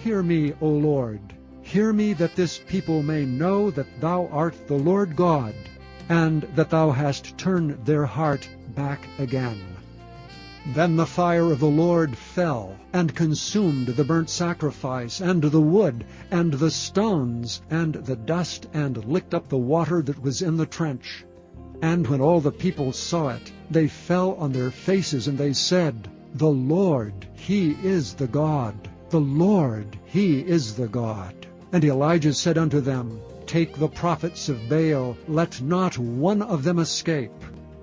Hear me, O Lord, hear me, that this people may know that thou art the Lord God, and that thou hast turned their heart back again. Then the fire of the Lord fell, and consumed the burnt sacrifice, and the wood, and the stones, and the dust, and licked up the water that was in the trench. And when all the people saw it, they fell on their faces, and they said, The Lord, he is the God. The Lord, he is the God. And Elijah said unto them, Take the prophets of Baal, let not one of them escape.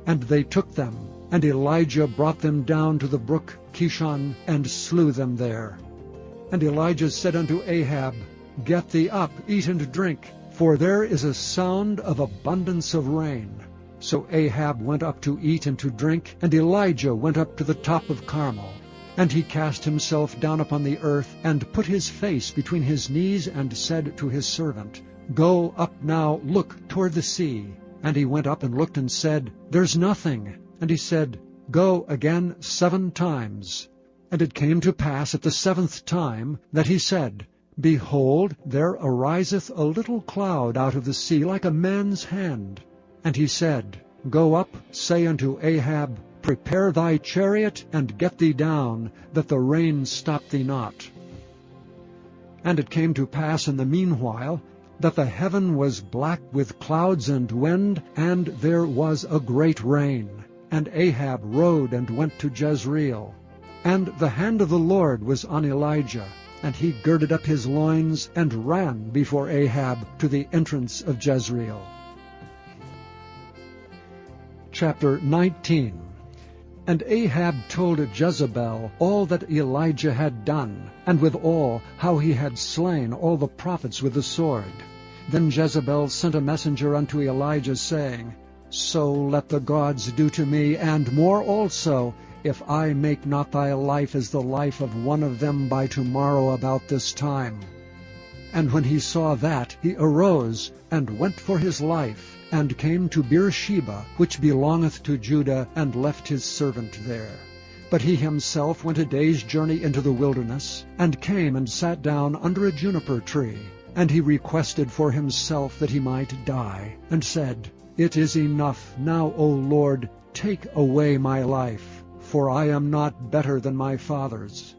And they took them, and Elijah brought them down to the brook Kishon, and slew them there. And Elijah said unto Ahab, Get thee up, eat and drink, for there is a sound of abundance of rain. So Ahab went up to eat and to drink, and Elijah went up to the top of Carmel. And he cast himself down upon the earth, and put his face between his knees, and said to his servant, Go up now, look toward the sea. And he went up and looked, and said, There's nothing. And he said, Go again 7 times. And it came to pass at the 7th time that he said, Behold, there ariseth a little cloud out of the sea like a man's hand. And he said, Go up, say unto Ahab, Prepare thy chariot, and get thee down, that the rain stop thee not. And it came to pass in the meanwhile, that the heaven was black with clouds and wind, and there was a great rain. And Ahab rode and went to Jezreel. And the hand of the Lord was on Elijah, and he girded up his loins, and ran before Ahab to the entrance of Jezreel. Chapter 19. And Ahab told Jezebel all that Elijah had done, and withal how he had slain all the prophets with the sword. Then Jezebel sent a messenger unto Elijah, saying, So let the gods do to me, and more also, if I make not thy life as the life of one of them by tomorrow about this time. And when he saw that, he arose, and went for his life, and came to Beersheba, which belongeth to Judah, and left his servant there. But he himself went a day's journey into the wilderness, and came and sat down under a juniper tree. And he requested for himself that he might die, and said, It is enough now, O Lord, take away my life, for I am not better than my fathers.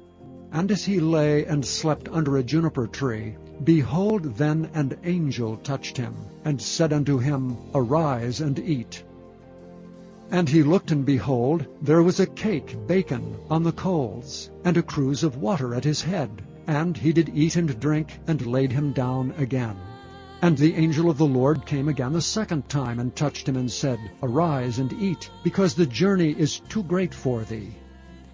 And as he lay and slept under a juniper tree, behold, then an angel touched him, and said unto him, Arise and eat. And he looked, and behold, there was a cake baken on the coals, and a cruse of water at his head. And he did eat and drink, and laid him down again. And the angel of the Lord came again the 2nd time, and touched him, and said, Arise and eat, because the journey is too great for thee.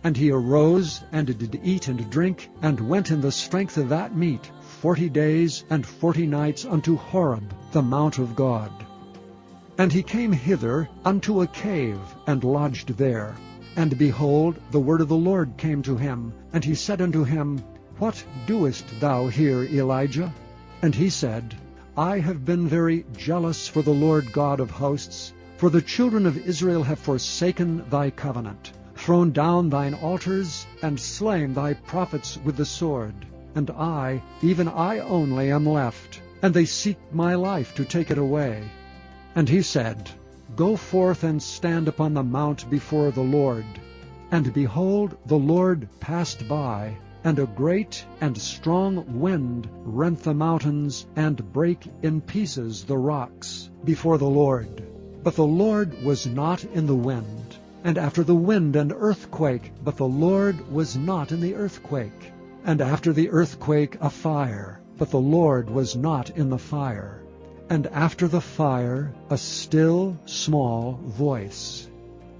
And he arose, and did eat and drink, and went in the strength of that meat 40 days and 40 nights unto Horeb, the mount of God. And he came hither unto a cave, and lodged there. And behold, the word of the Lord came to him, and he said unto him, What doest thou here, Elijah? And he said, I have been very jealous for the Lord God of hosts, for the children of Israel have forsaken thy covenant, thrown down thine altars, and slain thy prophets with the sword. And I, even I only, am left, and they seek my life to take it away. And he said, Go forth and stand upon the mount before the Lord. And behold, the Lord passed by, and a great and strong wind rent the mountains, and brake in pieces the rocks before the Lord. But the Lord was not in the wind. And after the wind an earthquake, but the Lord was not in the earthquake. And after the earthquake a fire, but the Lord was not in the fire. And after the fire a still small voice.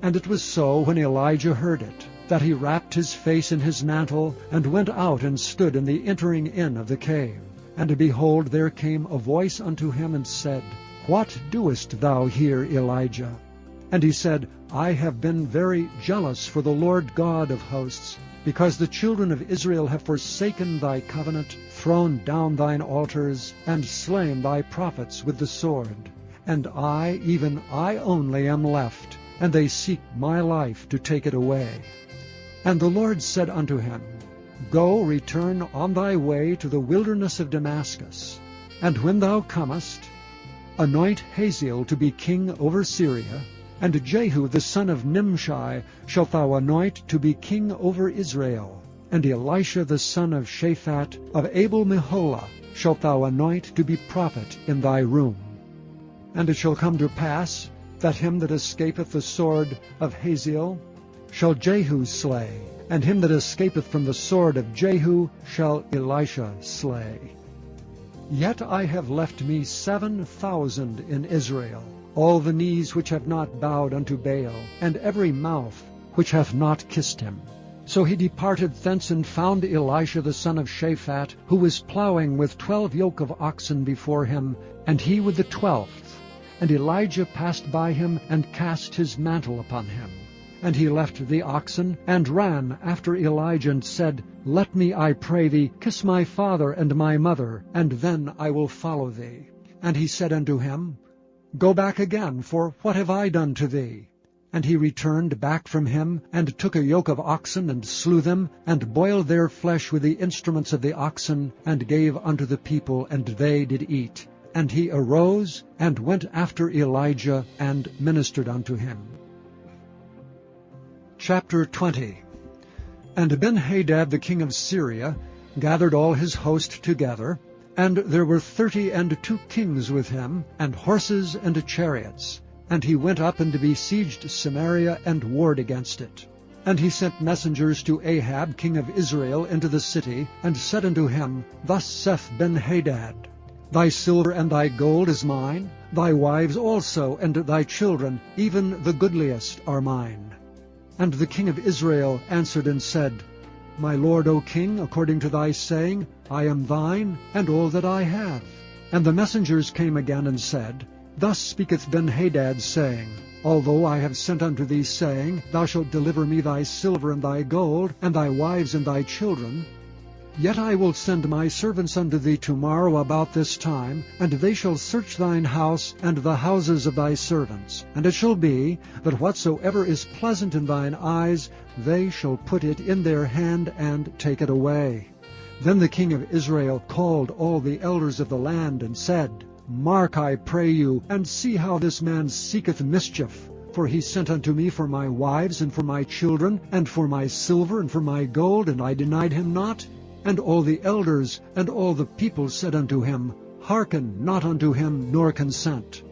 And it was so, when Elijah heard it, that he wrapped his face in his mantle, and went out and stood in the entering in of the cave. And behold, there came a voice unto him, and said, What doest thou here, Elijah? And he said, I have been very jealous for the Lord God of hosts, because the children of Israel have forsaken thy covenant, thrown down thine altars, and slain thy prophets with the sword. And I, even I only, am left, and they seek my life to take it away. And the Lord said unto him, Go, return on thy way to the wilderness of Damascus, and when thou comest, anoint Hazael to be king over Syria, and Jehu the son of Nimshi shalt thou anoint to be king over Israel, and Elisha the son of Shaphat of Abel-Meholah shalt thou anoint to be prophet in thy room. And it shall come to pass that him that escapeth the sword of Hazael shall Jehu slay, and him that escapeth from the sword of Jehu shall Elisha slay. Yet I have left me 7,000 in Israel, all the knees which have not bowed unto Baal, and every mouth which hath not kissed him. So he departed thence and found Elisha the son of Shaphat, who was plowing with 12 yoke of oxen before him, and he with the 12th. And Elijah passed by him, and cast his mantle upon him. And he left the oxen, and ran after Elijah, and said, Let me, I pray thee, kiss my father and my mother, and then I will follow thee. And he said unto him, Go back again, for what have I done to thee? And he returned back from him, and took a yoke of oxen, and slew them, and boiled their flesh with the instruments of the oxen, and gave unto the people, and they did eat. And he arose, and went after Elijah, and ministered unto him. Chapter 20. And Ben-Hadad the king of Syria gathered all his host together, and there were 32 kings with him, and horses and chariots. And he went up and besieged Samaria, and warred against it. And he sent messengers to Ahab king of Israel into the city, and said unto him, Thus saith Ben-Hadad, Thy silver and thy gold is mine, thy wives also, and thy children, even the goodliest, are mine. And the king of Israel answered and said, My lord, O king, according to thy saying, I am thine, and all that I have. And the messengers came again and said, Thus speaketh Ben-Hadad, saying, Although I have sent unto thee, saying, Thou shalt deliver me thy silver and thy gold, and thy wives and thy children, yet I will send my servants unto thee tomorrow about this time, and they shall search thine house and the houses of thy servants. And it shall be, that whatsoever is pleasant in thine eyes, they shall put it in their hand and take it away. Then the king of Israel called all the elders of the land, and said, Mark, I pray you, and see how this man seeketh mischief. For he sent unto me for my wives, and for my children, and for my silver, and for my gold, and I denied him not. And all the elders and all the people said unto him, Hearken not unto him, nor consent.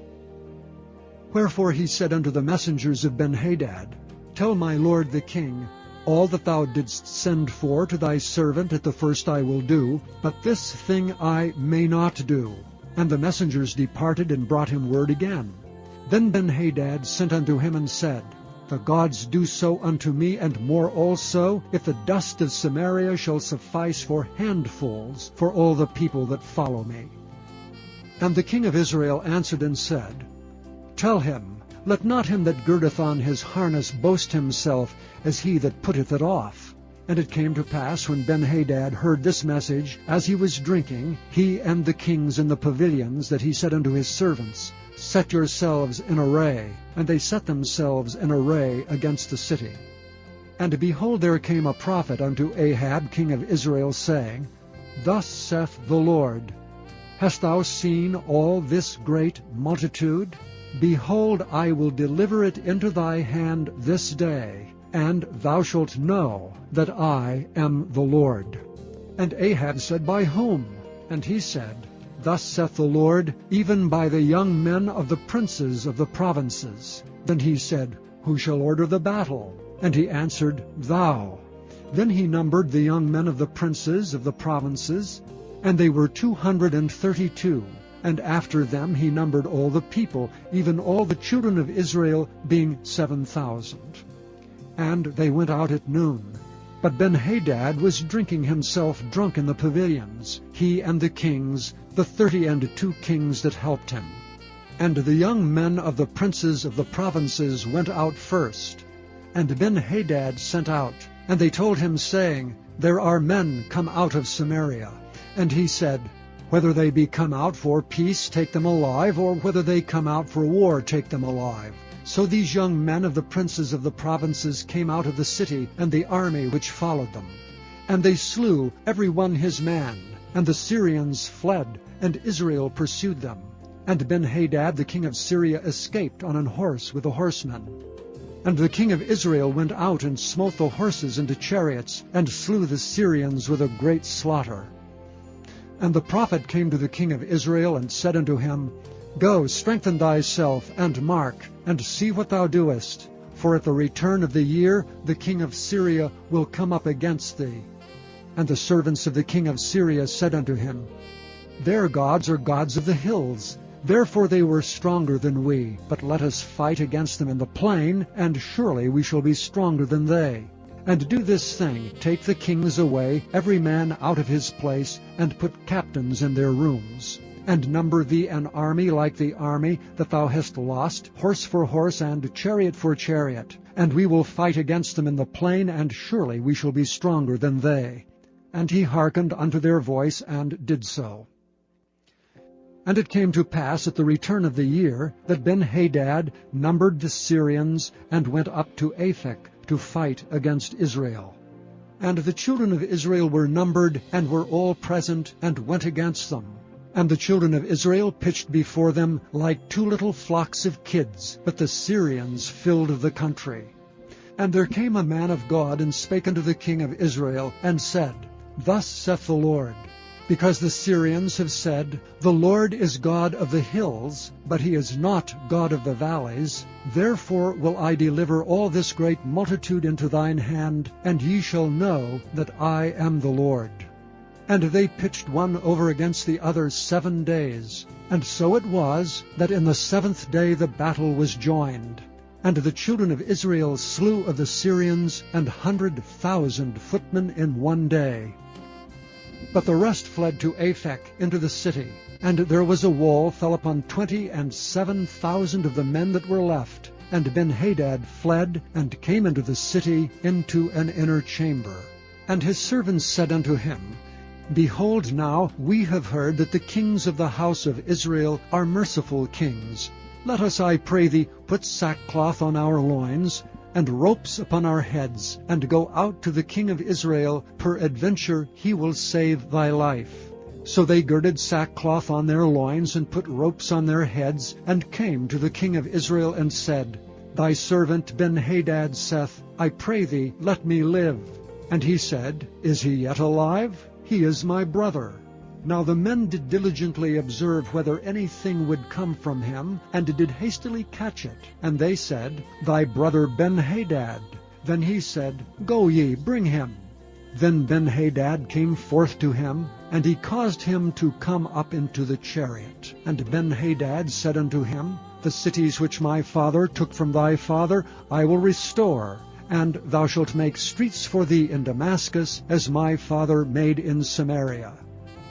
Wherefore he said unto the messengers of Ben-Hadad, Tell my lord the king, all that thou didst send for to thy servant at the first I will do, but this thing I may not do. And the messengers departed, and brought him word again. Then Ben-Hadad sent unto him, and said, The gods do so unto me, and more also, if the dust of Samaria shall suffice for handfuls for all the people that follow me. And the king of Israel answered and said, Tell him, let not him that girdeth on his harness boast himself as he that putteth it off. And it came to pass, when Ben-Hadad heard this message, as he was drinking, he and the kings in the pavilions, that he said unto his servants, Set yourselves in array. And they set themselves in array against the city. And behold, there came a prophet unto Ahab king of Israel, saying, Thus saith the Lord, Hast thou seen all this great multitude? Behold, I will deliver it into thy hand this day, and thou shalt know that I am the Lord. And Ahab said, By whom? And he said, Thus saith the Lord, even by the young men of the princes of the provinces. Then he said, Who shall order the battle? And he answered, Thou. Then he numbered the young men of the princes of the provinces, and they were 232. And after them he numbered all the people, even all the children of Israel, being 7,000. And they went out at noon, But Benhadad was drinking himself drunk in the pavilions, he and the kings, the 32 kings that helped him. And the young men of the princes of the provinces went out first. And Benhadad sent out, and they told him, saying, There are men come out of Samaria. And he said, Whether they be come out for peace, take them alive, or whether they come out for war, take them alive. So these young men of the princes of the provinces came out of the city, and the army which followed them. And they slew every one his man, and the Syrians fled, and Israel pursued them. And Benhadad the king of Syria escaped on an horse with the horsemen. And the king of Israel went out and smote the horses into chariots, and slew the Syrians with a great slaughter. And the prophet came to the king of Israel, and said unto him, Go, strengthen thyself, and mark, and see what thou doest. For at the return of the year the king of Syria will come up against thee. And the servants of the king of Syria said unto him, Their gods are gods of the hills. Therefore they were stronger than we. But let us fight against them in the plain, and surely we shall be stronger than they. And do this thing, take the kings away, every man out of his place, and put captains in their rooms. And number thee an army like the army that thou hast lost, horse for horse, and chariot for chariot. And we will fight against them in the plain, and surely we shall be stronger than they. And he hearkened unto their voice, and did so. And it came to pass at the return of the year, that Benhadad numbered the Syrians, and went up to Aphek to fight against Israel. And the children of Israel were numbered, and were all present, and went against them. And the children of Israel pitched before them like 2 little flocks of kids, but the Syrians filled the country. And there came a man of God, and spake unto the king of Israel, and said, Thus saith the Lord, Because the Syrians have said, The Lord is God of the hills, but he is not God of the valleys, therefore will I deliver all this great multitude into thine hand, and ye shall know that I am the Lord. And they pitched one over against the other 7 days. And so it was, that in the 7th day the battle was joined. And the children of Israel slew of the Syrians 100,000 footmen in 1 day. But the rest fled to Aphek into the city. And there was a wall fell upon 27,000 of the men that were left. And Benhadad fled, and came into the city, into an inner chamber. And his servants said unto him, Behold now, we have heard that the kings of the house of Israel are merciful kings. Let us, I pray thee, put sackcloth on our loins, and ropes upon our heads, and go out to the king of Israel, peradventure he will save thy life. So they girded sackcloth on their loins, and put ropes on their heads, and came to the king of Israel, and said, Thy servant Benhadad saith, I pray thee, let me live. And he said, Is he yet alive? He is my brother. Now the men did diligently observe whether anything would come from him, and did hastily catch it. And they said, Thy brother Benhadad. Then he said, Go ye, bring him. Then Benhadad came forth to him, and he caused him to come up into the chariot. And Benhadad said unto him, The cities which my father took from thy father I will restore, and thou shalt make streets for thee in Damascus, as my father made in Samaria.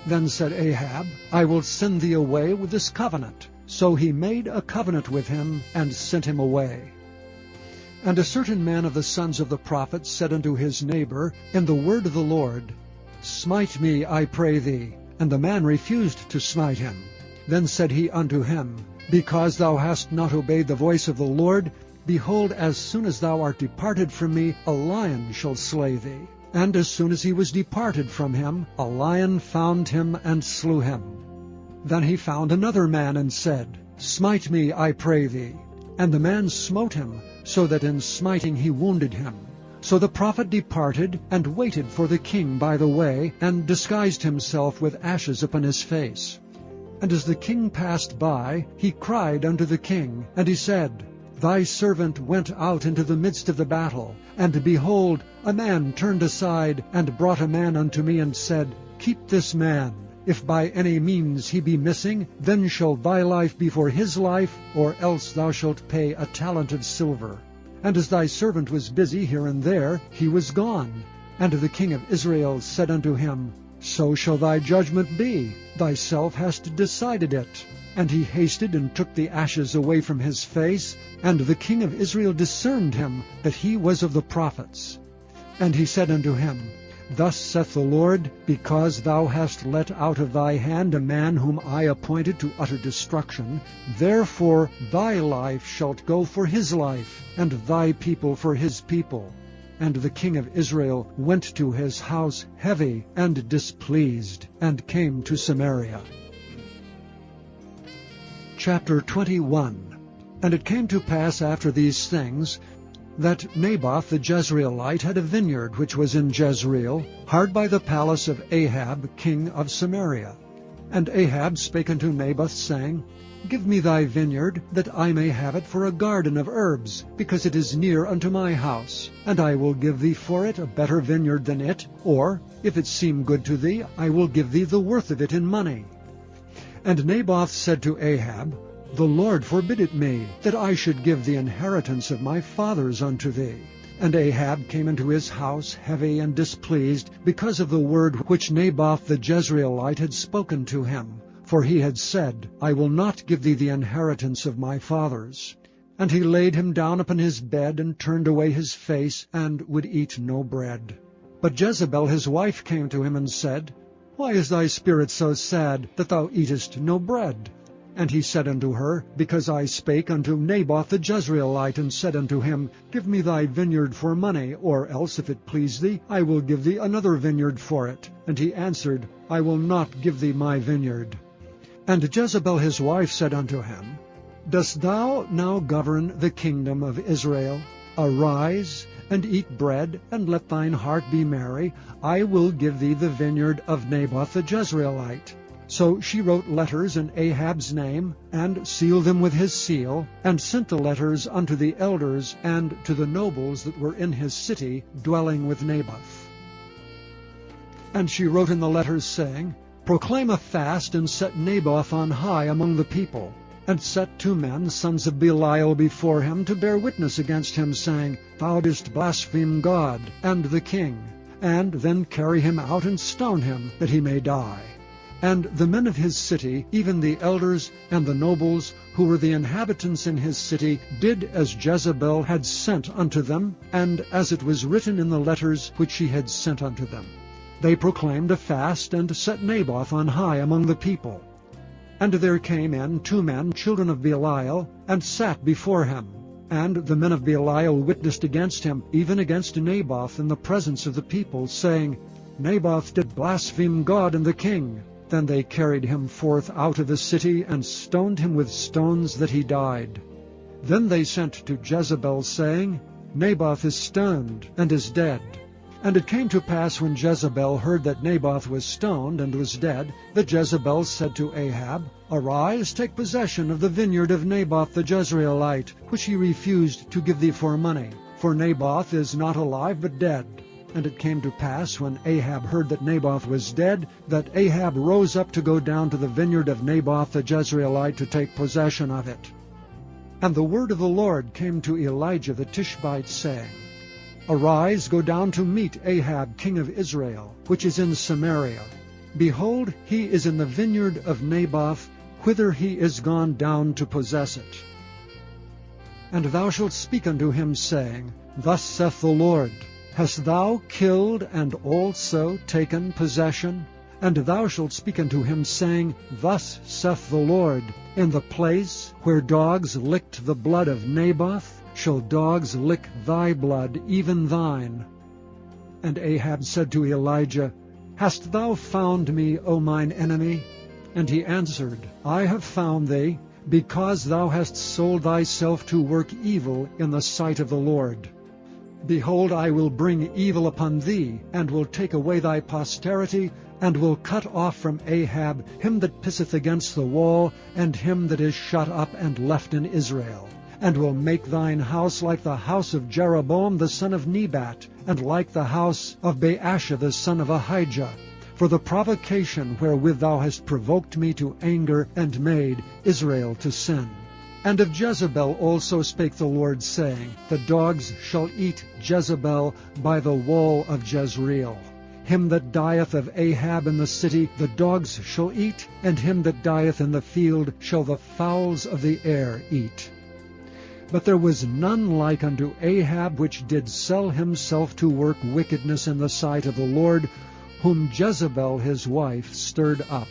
Then said Ahab, I will send thee away with this covenant. So he made a covenant with him, and sent him away. And a certain man of the sons of the prophets said unto his neighbor, in the word of the Lord, Smite me, I pray thee. And the man refused to smite him. Then said he unto him, Because thou hast not obeyed the voice of the Lord, behold, as soon as thou art departed from me, a lion shall slay thee. And as soon as he was departed from him, a lion found him and slew him. Then he found another man and said, Smite me, I pray thee. And the man smote him, so that in smiting he wounded him. So the prophet departed, and waited for the king by the way, and disguised himself with ashes upon his face. And as the king passed by, he cried unto the king, and he said, Thy servant went out into the midst of the battle, and behold, a man turned aside, and brought a man unto me, and said, Keep this man. If by any means he be missing, then shall thy life be for his life, or else thou shalt pay a talent of silver. And as thy servant was busy here and there, he was gone. And the king of Israel said unto him, So shall thy judgment be, thyself hast decided it. And he hasted and took the ashes away from his face, and the king of Israel discerned him, that he was of the prophets. And he said unto him, Thus saith the Lord, because thou hast let out of thy hand a man whom I appointed to utter destruction, therefore thy life shalt go for his life, and thy people for his people. And the king of Israel went to his house heavy and displeased, and came to Samaria. Chapter 21. And it came to pass after these things, that Naboth the Jezreelite had a vineyard which was in Jezreel, hard by the palace of Ahab king of Samaria. And Ahab spake unto Naboth, saying, Give me thy vineyard, that I may have it for a garden of herbs, because it is near unto my house, and I will give thee for it a better vineyard than it, or, if it seem good to thee, I will give thee the worth of it in money. And Naboth said to Ahab, The Lord forbid it me, that I should give the inheritance of my fathers unto thee. And Ahab came into his house heavy and displeased, because of the word which Naboth the Jezreelite had spoken to him. For he had said, I will not give thee the inheritance of my fathers. And he laid him down upon his bed, and turned away his face, and would eat no bread. But Jezebel his wife came to him, and said, Why is thy spirit so sad, that thou eatest no bread? And he said unto her, Because I spake unto Naboth the Jezreelite, and said unto him, Give me thy vineyard for money, or else, if it please thee, I will give thee another vineyard for it. And he answered, I will not give thee my vineyard. And Jezebel his wife said unto him, Dost thou now govern the kingdom of Israel? Arise, and eat bread, and let thine heart be merry. I will give thee the vineyard of Naboth the Jezreelite. So she wrote letters in Ahab's name, and sealed them with his seal, and sent the letters unto the elders and to the nobles that were in his city, dwelling with Naboth. And she wrote in the letters, saying, Proclaim a fast, and set Naboth on high among the people, and set 2 men, sons of Belial, before him, to bear witness against him, saying, Thou didst blaspheme God and the king, and then carry him out and stone him, that he may die. And the men of his city, even the elders and the nobles, who were the inhabitants in his city, did as Jezebel had sent unto them, and as it was written in the letters which she had sent unto them. They proclaimed a fast, and set Naboth on high among the people. And there came in 2 men, children of Belial, and sat before him. And the men of Belial witnessed against him, even against Naboth, in the presence of the people, saying, Naboth did blaspheme God and the king. Then they carried him forth out of the city, and stoned him with stones, that he died. Then they sent to Jezebel, saying, Naboth is stoned, and is dead. And it came to pass, when Jezebel heard that Naboth was stoned and was dead, that Jezebel said to Ahab, Arise, take possession of the vineyard of Naboth the Jezreelite, which he refused to give thee for money. For Naboth is not alive, but dead. And it came to pass, when Ahab heard that Naboth was dead, that Ahab rose up to go down to the vineyard of Naboth the Jezreelite, to take possession of it. And the word of the Lord came to Elijah the Tishbite, saying, Arise, go down to meet Ahab king of Israel, which is in Samaria. Behold, he is in the vineyard of Naboth, whither he is gone down to possess it. And thou shalt speak unto him, saying, Thus saith the Lord, Hast thou killed and also taken possession? And thou shalt speak unto him, saying, Thus saith the Lord, In the place where dogs licked the blood of Naboth, shall dogs lick thy blood, even thine. And Ahab said to Elijah, Hast thou found me, O mine enemy? And he answered, I have found thee, because thou hast sold thyself to work evil in the sight of the Lord. Behold, I will bring evil upon thee, and will take away thy posterity, and will cut off from Ahab him that pisseth against the wall, and him that is shut up and left in Israel. And will make thine house like the house of Jeroboam the son of Nebat, and like the house of Baasha the son of Ahijah, for the provocation wherewith thou hast provoked me to anger, and made Israel to sin. And of Jezebel also spake the Lord, saying, The dogs shall eat Jezebel by the wall of Jezreel. Him that dieth of Ahab in the city the dogs shall eat, and him that dieth in the field shall the fowls of the air eat. But there was none like unto Ahab, which did sell himself to work wickedness in the sight of the Lord, whom Jezebel his wife stirred up.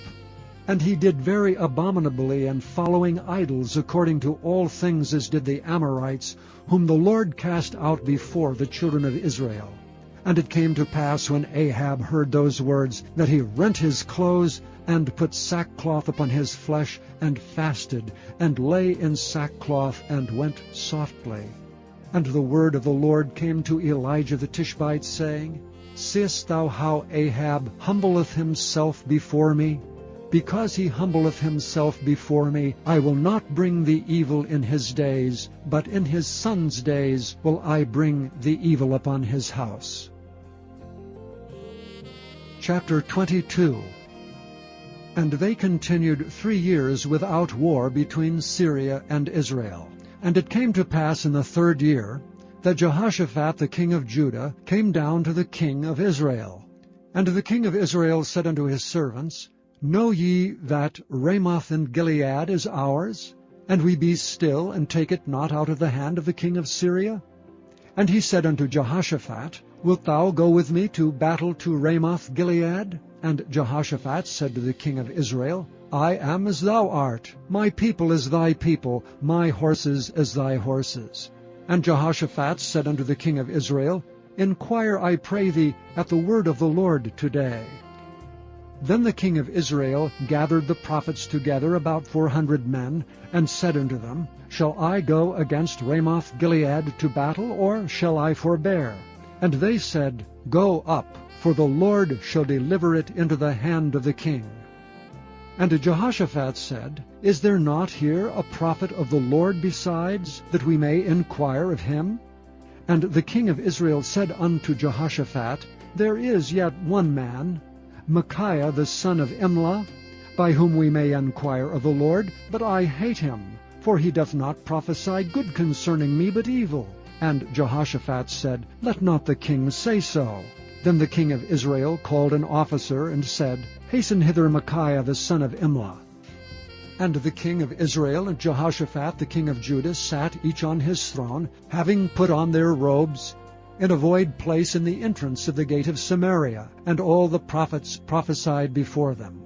And he did very abominably, and following idols, according to all things as did the Amorites, whom the Lord cast out before the children of Israel. And it came to pass, when Ahab heard those words, that he rent his clothes, and put sackcloth upon his flesh, and fasted, and lay in sackcloth, and went softly. And the word of the Lord came to Elijah the Tishbite, saying, Seest thou how Ahab humbleth himself before me? Because he humbleth himself before me, I will not bring the evil in his days, but in his son's days will I bring the evil upon his house. Chapter 22. And they continued 3 years without war between Syria and Israel. And it came to pass in the 3rd year, that Jehoshaphat the king of Judah came down to the king of Israel. And the king of Israel said unto his servants, Know ye that Ramoth in Gilead is ours? And we be still, and take it not out of the hand of the king of Syria? And he said unto Jehoshaphat, Wilt thou go with me to battle to Ramoth Gilead? And Jehoshaphat said to the king of Israel, I am as thou art, my people as thy people, my horses as thy horses. And Jehoshaphat said unto the king of Israel, Inquire, I pray thee, at the word of the Lord today. Then the king of Israel gathered the prophets together, about 400 men, and said unto them, Shall I go against Ramoth Gilead to battle, or shall I forbear? And they said, Go up, for the Lord shall deliver it into the hand of the king. And Jehoshaphat said, Is there not here a prophet of the Lord besides, that we may inquire of him? And the king of Israel said unto Jehoshaphat, There is yet one man, Micaiah the son of Imlah, by whom we may inquire of the Lord, but I hate him, for he doth not prophesy good concerning me, but evil. And Jehoshaphat said, Let not the king say so. Then the king of Israel called an officer, and said, Hasten hither Micaiah the son of Imlah. And the king of Israel and Jehoshaphat the king of Judah sat each on his throne, having put on their robes, in a void place in the entrance of the gate of Samaria, and all the prophets prophesied before them.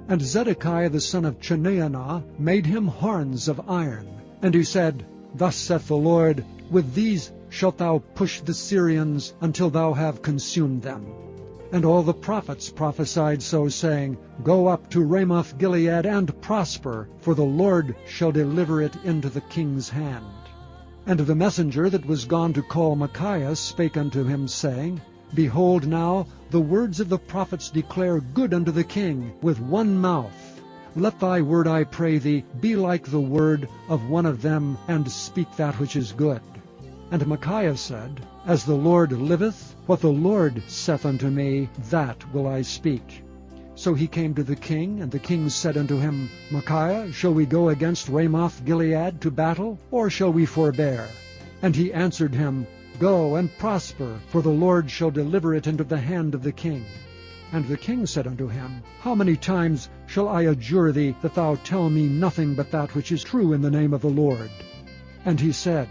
And Zedekiah the son of Chenaanah made him horns of iron. And he said, Thus saith the Lord, With these shalt thou push the Syrians until thou have consumed them. And all the prophets prophesied so, saying, Go up to Ramoth Gilead and prosper, for the Lord shall deliver it into the king's hand. And the messenger that was gone to call Micaiah spake unto him, saying, Behold now, the words of the prophets declare good unto the king with one mouth. Let thy word, I pray thee, be like the word of one of them, and speak that which is good. And Micaiah said, As the Lord liveth, what the Lord saith unto me, that will I speak. So he came to the king, and the king said unto him, Micaiah, shall we go against Ramoth Gilead to battle, or shall we forbear? And he answered him, Go and prosper, for the Lord shall deliver it into the hand of the king. And the king said unto him, How many times shall I adjure thee that thou tell me nothing but that which is true in the name of the Lord? And he said,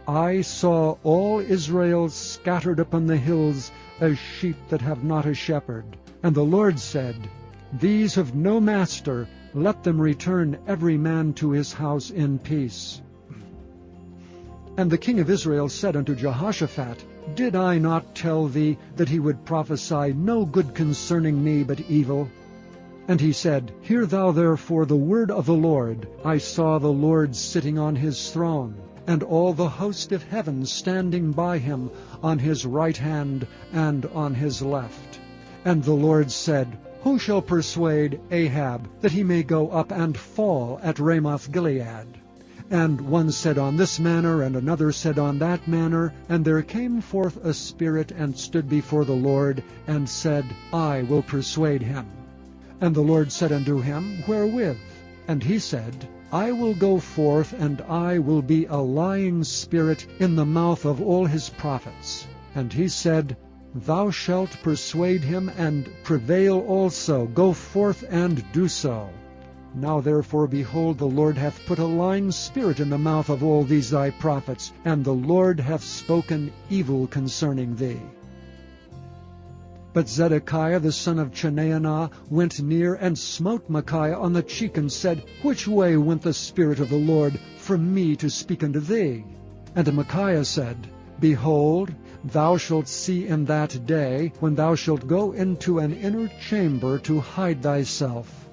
I saw all Israel scattered upon the hills as sheep that have not a shepherd. And the Lord said, These have no master, let them return every man to his house in peace. And the king of Israel said unto Jehoshaphat, Did I not tell thee that he would prophesy no good concerning me, but evil? And he said, Hear thou therefore the word of the Lord. I saw the Lord sitting on his throne, and all the host of heaven standing by him on his right hand and on his left. And the Lord said, Who shall persuade Ahab that he may go up and fall at Ramoth Gilead? And one said on this manner, and another said on that manner. And there came forth a spirit, and stood before the Lord, and said, I will persuade him. And the Lord said unto him, Wherewith? And he said, I will go forth, and I will be a lying spirit in the mouth of all his prophets. And he said, Thou shalt persuade him, and prevail also. Go forth and do so. Now therefore, behold, the Lord hath put a lying spirit in the mouth of all these thy prophets, and the Lord hath spoken evil concerning thee. But Zedekiah the son of Chenaanah went near and smote Micaiah on the cheek, and said, Which way went the Spirit of the Lord from me to speak unto thee? And Micaiah said, Behold, thou shalt see in that day, when thou shalt go into an inner chamber to hide thyself.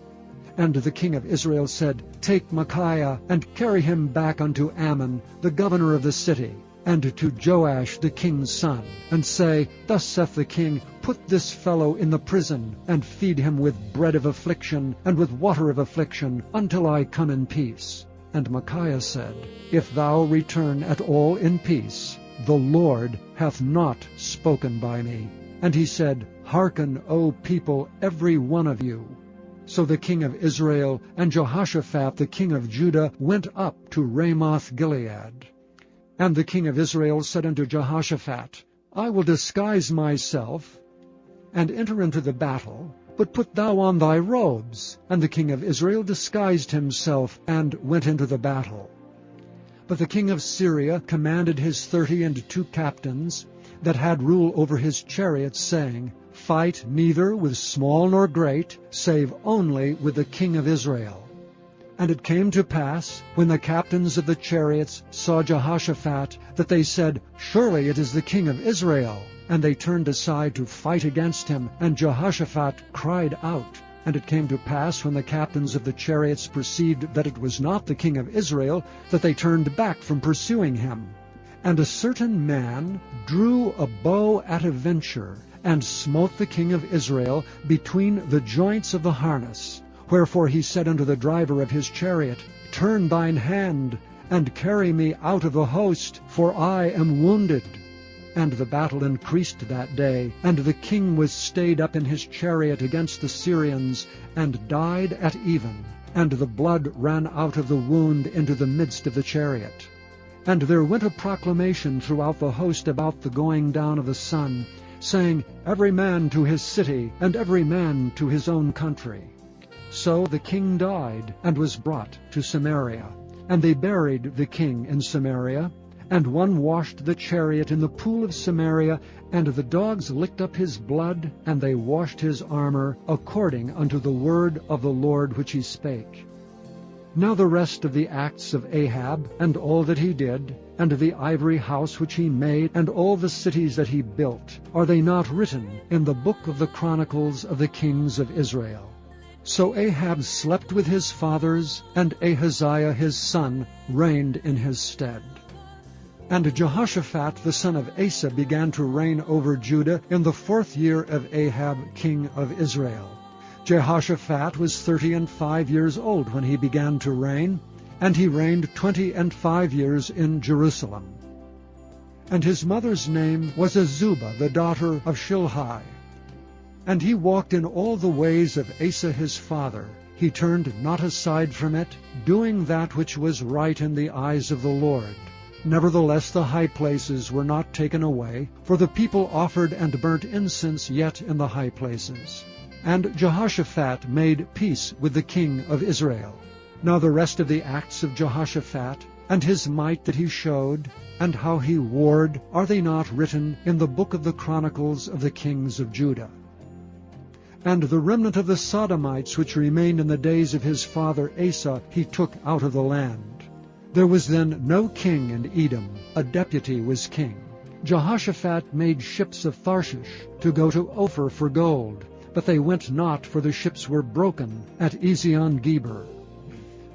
And the king of Israel said, Take Micaiah, and carry him back unto Ammon, the governor of the city, and to Joash the king's son, and say, Thus saith the king, Put this fellow in the prison, and feed him with bread of affliction, and with water of affliction, until I come in peace. And Micaiah said, If thou return at all in peace, the Lord hath not spoken by me. And he said, Hearken, O people, every one of you. So the king of Israel and Jehoshaphat the king of Judah went up to Ramoth-Gilead. And the king of Israel said unto Jehoshaphat, I will disguise myself, and enter into the battle, but put thou on thy robes. And the king of Israel disguised himself, and went into the battle. But the king of Syria commanded his 32 captains, that had rule over his chariots, saying, Fight neither with small nor great, save only with the king of Israel. And it came to pass, when the captains of the chariots saw Jehoshaphat, that they said, Surely it is the king of Israel. And they turned aside to fight against him, and Jehoshaphat cried out. And it came to pass, when the captains of the chariots perceived that it was not the king of Israel, that they turned back from pursuing him. And a certain man drew a bow at a venture, and smote the king of Israel between the joints of the harness. Wherefore he said unto the driver of his chariot, Turn thine hand, and carry me out of the host, for I am wounded. And the battle increased that day, and the king was stayed up in his chariot against the Syrians, and died at even, and the blood ran out of the wound into the midst of the chariot. And there went a proclamation throughout the host about the going down of the sun, saying, Every man to his city, and every man to his own country. So the king died, and was brought to Samaria. And they buried the king in Samaria. And one washed the chariot in the pool of Samaria, and the dogs licked up his blood, and they washed his armor, according unto the word of the Lord which he spake. Now the rest of the acts of Ahab, and all that he did, and the ivory house which he made, and all the cities that he built, are they not written in the book of the Chronicles of the kings of Israel? So Ahab slept with his fathers, and Ahaziah his son reigned in his stead. And Jehoshaphat the son of Asa began to reign over Judah in the 4th year of Ahab king of Israel. Jehoshaphat was 35 years old when he began to reign, and he reigned 25 years in Jerusalem. And his mother's name was Azubah, the daughter of Shilhi. And he walked in all the ways of Asa his father. He turned not aside from it, doing that which was right in the eyes of the Lord. Nevertheless the high places were not taken away, for the people offered and burnt incense yet in the high places. And Jehoshaphat made peace with the king of Israel. Now the rest of the acts of Jehoshaphat, and his might that he showed, and how he warred, are they not written in the book of the Chronicles of the kings of Judah? And the remnant of the Sodomites which remained in the days of his father Asa he took out of the land. There was then no king in Edom, a deputy was king. Jehoshaphat made ships of Tharshish to go to Ophir for gold, but they went not, for the ships were broken at Ezion-Geber.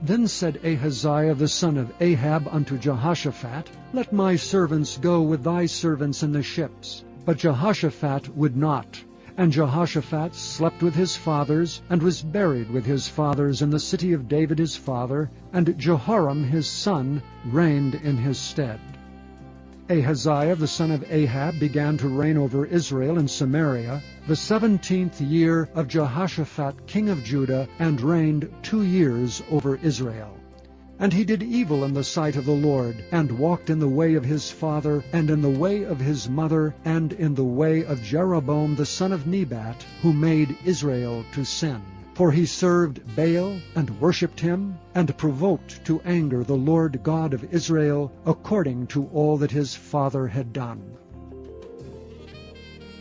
Then said Ahaziah the son of Ahab unto Jehoshaphat, Let my servants go with thy servants in the ships. But Jehoshaphat would not. And Jehoshaphat slept with his fathers, and was buried with his fathers in the city of David his father, and Jehoram his son reigned in his stead. Ahaziah the son of Ahab began to reign over Israel in Samaria, the 17th year of Jehoshaphat king of Judah, and reigned 2 years over Israel. And he did evil in the sight of the Lord, and walked in the way of his father, and in the way of his mother, and in the way of Jeroboam the son of Nebat, who made Israel to sin. For he served Baal, and worshipped him, and provoked to anger the Lord God of Israel, according to all that his father had done.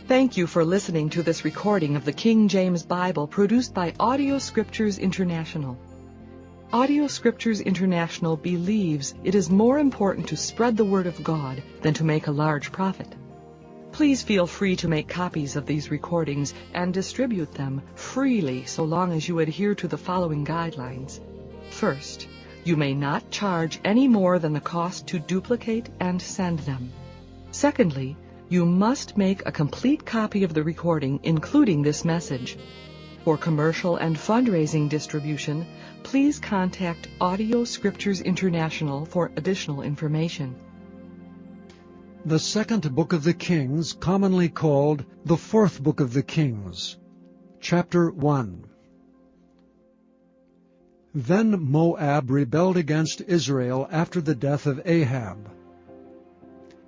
Thank you for listening to this recording of the King James Bible produced by Audio Scriptures International. Audio Scriptures International believes it is more important to spread the Word of God than to make a large profit. Please feel free to make copies of these recordings and distribute them freely so long as you adhere to the following guidelines. First, you may not charge any more than the cost to duplicate and send them. Secondly, you must make a complete copy of the recording, including this message. For commercial and fundraising distribution, please contact Audio Scriptures International for additional information. The second book of the Kings, commonly called the fourth book of the Kings. Chapter 1. Then Moab rebelled against Israel after the death of Ahab.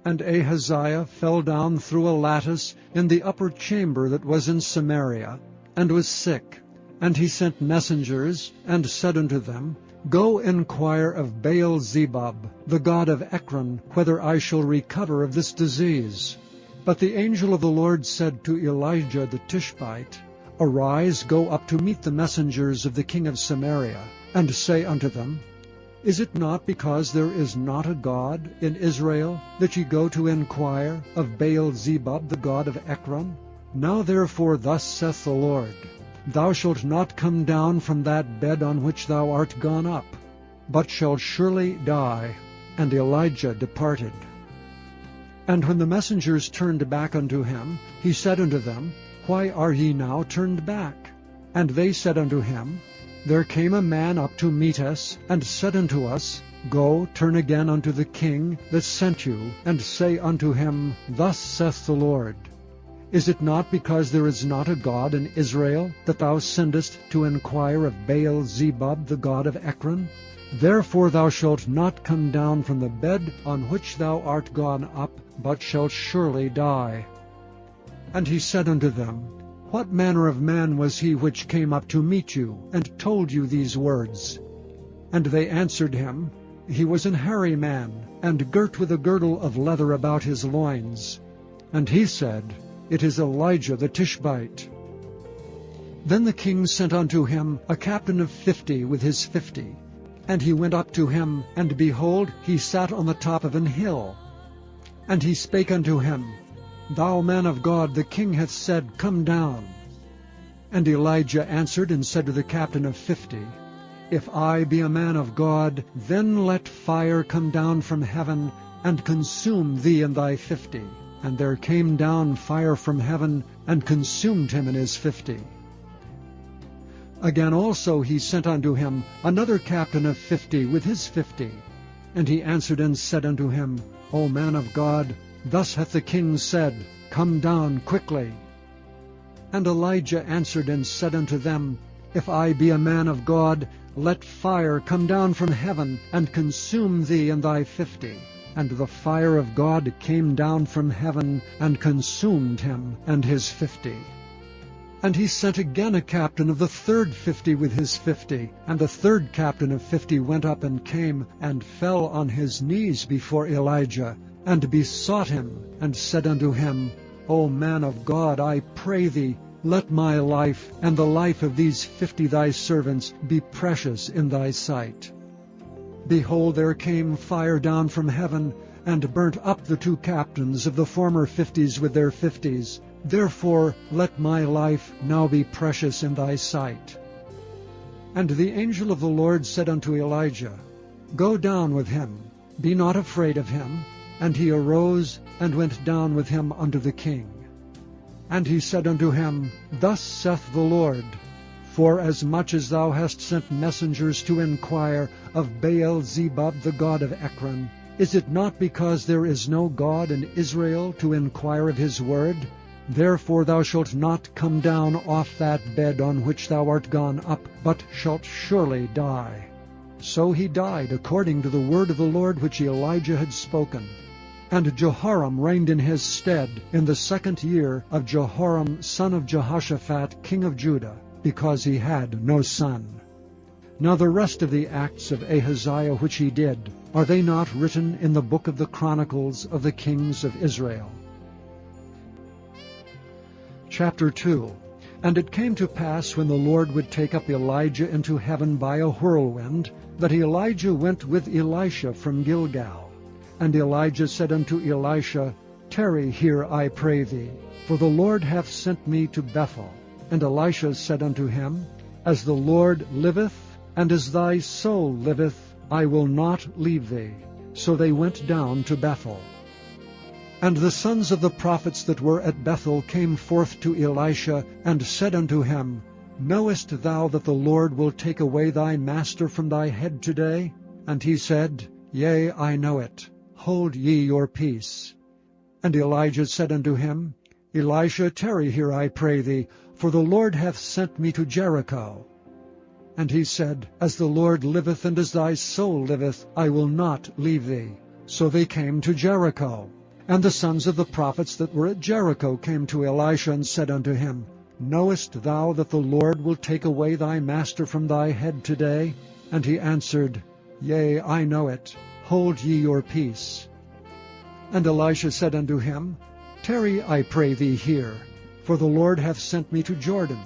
And Ahaziah fell down through a lattice in the upper chamber that was in Samaria, and was sick. And he sent messengers, and said unto them, Go inquire of Baal-zebub, the god of Ekron, whether I shall recover of this disease. But the angel of the Lord said to Elijah the Tishbite, Arise, go up to meet the messengers of the king of Samaria, and say unto them, Is it not because there is not a God in Israel, that ye go to inquire of Baal-zebub, the god of Ekron? Now therefore thus saith the Lord, Thou shalt not come down from that bed on which thou art gone up, but shalt surely die. And Elijah departed. And when the messengers turned back unto him, he said unto them, Why are ye now turned back? And they said unto him, There came a man up to meet us, and said unto us, Go, turn again unto the king that sent you, and say unto him, Thus saith the Lord, Is it not because there is not a God in Israel, that thou sendest to inquire of Baal-zebub, the god of Ekron? Therefore thou shalt not come down from the bed on which thou art gone up, but shalt surely die. And he said unto them, What manner of man was he which came up to meet you, and told you these words? And they answered him, He was an hairy man, and girt with a girdle of leather about his loins. And he said, It is Elijah the Tishbite. Then the king sent unto him a captain of 50 with his 50. And he went up to him, and behold, he sat on the top of an hill. And he spake unto him, Thou man of God, the king hath said, Come down. And Elijah answered and said to the captain of 50, If I be a man of God, then let fire come down from heaven, and consume thee and thy 50. And there came down fire from heaven, and consumed him and his 50. Again also he sent unto him another captain of 50 with his 50. And he answered and said unto him, O man of God, thus hath the king said, Come down quickly. And Elijah answered and said unto them, If I be a man of God, let fire come down from heaven, and consume thee and thy 50. And the fire of God came down from heaven, and consumed him and his 50. And he sent again a captain of the third 50 with his 50. And the third captain of 50 went up and came, and fell on his knees before Elijah, and besought him, and said unto him, O man of God, I pray thee, let my life and the life of these 50 thy servants be precious in thy sight. Behold, there came fire down from heaven, and burnt up the 2 captains of the former 50s with their 50s. Therefore let my life now be precious in thy sight. And the angel of the Lord said unto Elijah, Go down with him, be not afraid of him. And he arose, and went down with him unto the king. And he said unto him, Thus saith the Lord, Forasmuch as thou hast sent messengers to inquire of Baal-zebub the god of Ekron, is it not because there is no God in Israel to inquire of his word? Therefore thou shalt not come down off that bed on which thou art gone up, but shalt surely die. So he died according to the word of the Lord which Elijah had spoken. And Jehoram reigned in his stead in the 2nd year of Jehoram son of Jehoshaphat king of Judah, because he had no son. Now the rest of the acts of Ahaziah which he did, are they not written in the book of the Chronicles of the kings of Israel? Chapter 2. And it came to pass, when the Lord would take up Elijah into heaven by a whirlwind, that Elijah went with Elisha from Gilgal. And Elijah said unto Elisha, Tarry here, I pray thee, for the Lord hath sent me to Bethel. And Elisha said unto him, As the Lord liveth, and as thy soul liveth, I will not leave thee. So they went down to Bethel. And the sons of the prophets that were at Bethel came forth to Elisha, and said unto him, Knowest thou that the Lord will take away thy master from thy head today? And he said, Yea, I know it. Hold ye your peace. And Elijah said unto him, Elisha, tarry here, I pray thee, for the Lord hath sent me to Jericho. And he said, As the Lord liveth, and as thy soul liveth, I will not leave thee. So they came to Jericho. And the sons of the prophets that were at Jericho came to Elisha, and said unto him, Knowest thou that the Lord will take away thy master from thy head today? And he answered, Yea, I know it. Hold ye your peace. And Elisha said unto him, Tarry, I pray thee, here, for the Lord hath sent me to Jordan.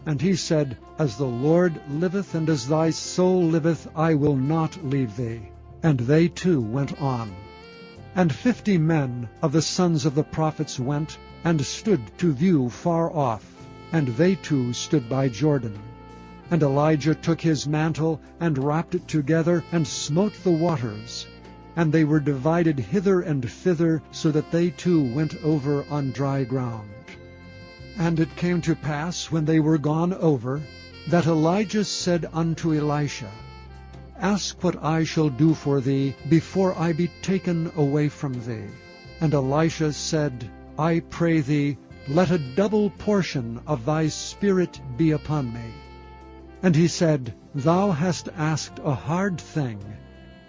And he said, As the Lord liveth, and as thy soul liveth, I will not leave thee. And they too went on. And 50 men of the sons of the prophets went, and stood to view far off, and they too stood by Jordan. And Elijah took his mantle, and wrapped it together, and smote the waters. And they were divided hither and thither, so that they too went over on dry ground. And it came to pass, when they were gone over, that Elijah said unto Elisha, Ask what I shall do for thee, before I be taken away from thee. And Elisha said, I pray thee, let a double portion of thy spirit be upon me. And he said, Thou hast asked a hard thing.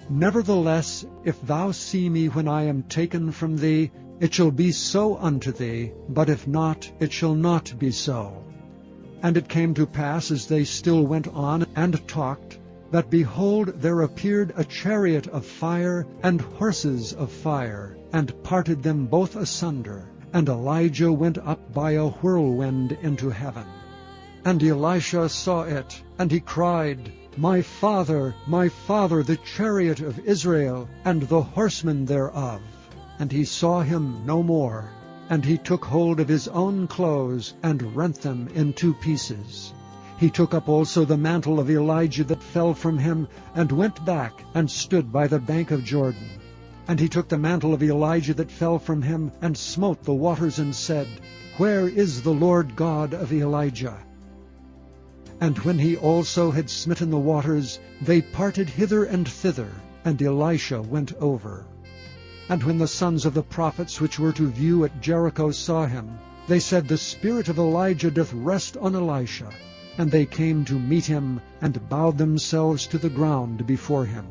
Nevertheless, if thou see me when I am taken from thee, it shall be so unto thee, but if not, it shall not be so. And it came to pass, as they still went on and talked, that behold, there appeared a chariot of fire and horses of fire, and parted them both asunder. And Elijah went up by a whirlwind into heaven. And Elisha saw it, and he cried, my father, the chariot of Israel, and the horsemen thereof. And he saw him no more. And he took hold of his own clothes, and rent them in 2 pieces. He took up also the mantle of Elijah that fell from him, and went back, and stood by the bank of Jordan. And he took the mantle of Elijah that fell from him, and smote the waters, and said, Where is the Lord God of Elijah? And when he also had smitten the waters, they parted hither and thither, and Elisha went over. And when the sons of the prophets which were to view at Jericho saw him, they said, The spirit of Elijah doth rest on Elisha. And they came to meet him, and bowed themselves to the ground before him.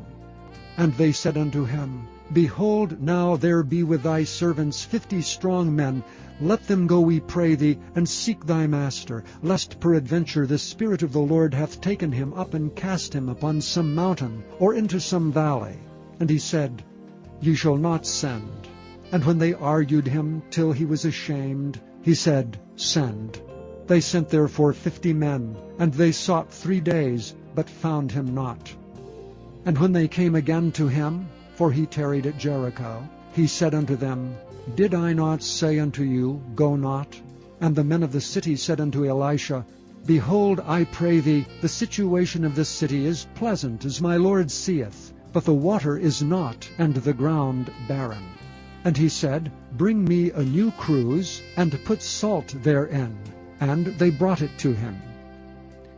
And they said unto him, Behold, now there be with thy servants 50 strong men. Let them go, we pray thee, and seek thy master, lest peradventure the Spirit of the Lord hath taken him up, and cast him upon some mountain, or into some valley. And he said, Ye shall not send. And when they argued him till he was ashamed, he said, Send. They sent therefore 50 men, and they sought 3 days, but found him not. And when they came again to him, for he tarried at Jericho, he said unto them, Did I not say unto you, Go not? And the men of the city said unto Elisha, Behold, I pray thee, the situation of this city is pleasant, as my Lord seeth, but the water is not, and the ground barren. And he said, Bring me a new cruse, and put salt therein. And they brought it to him.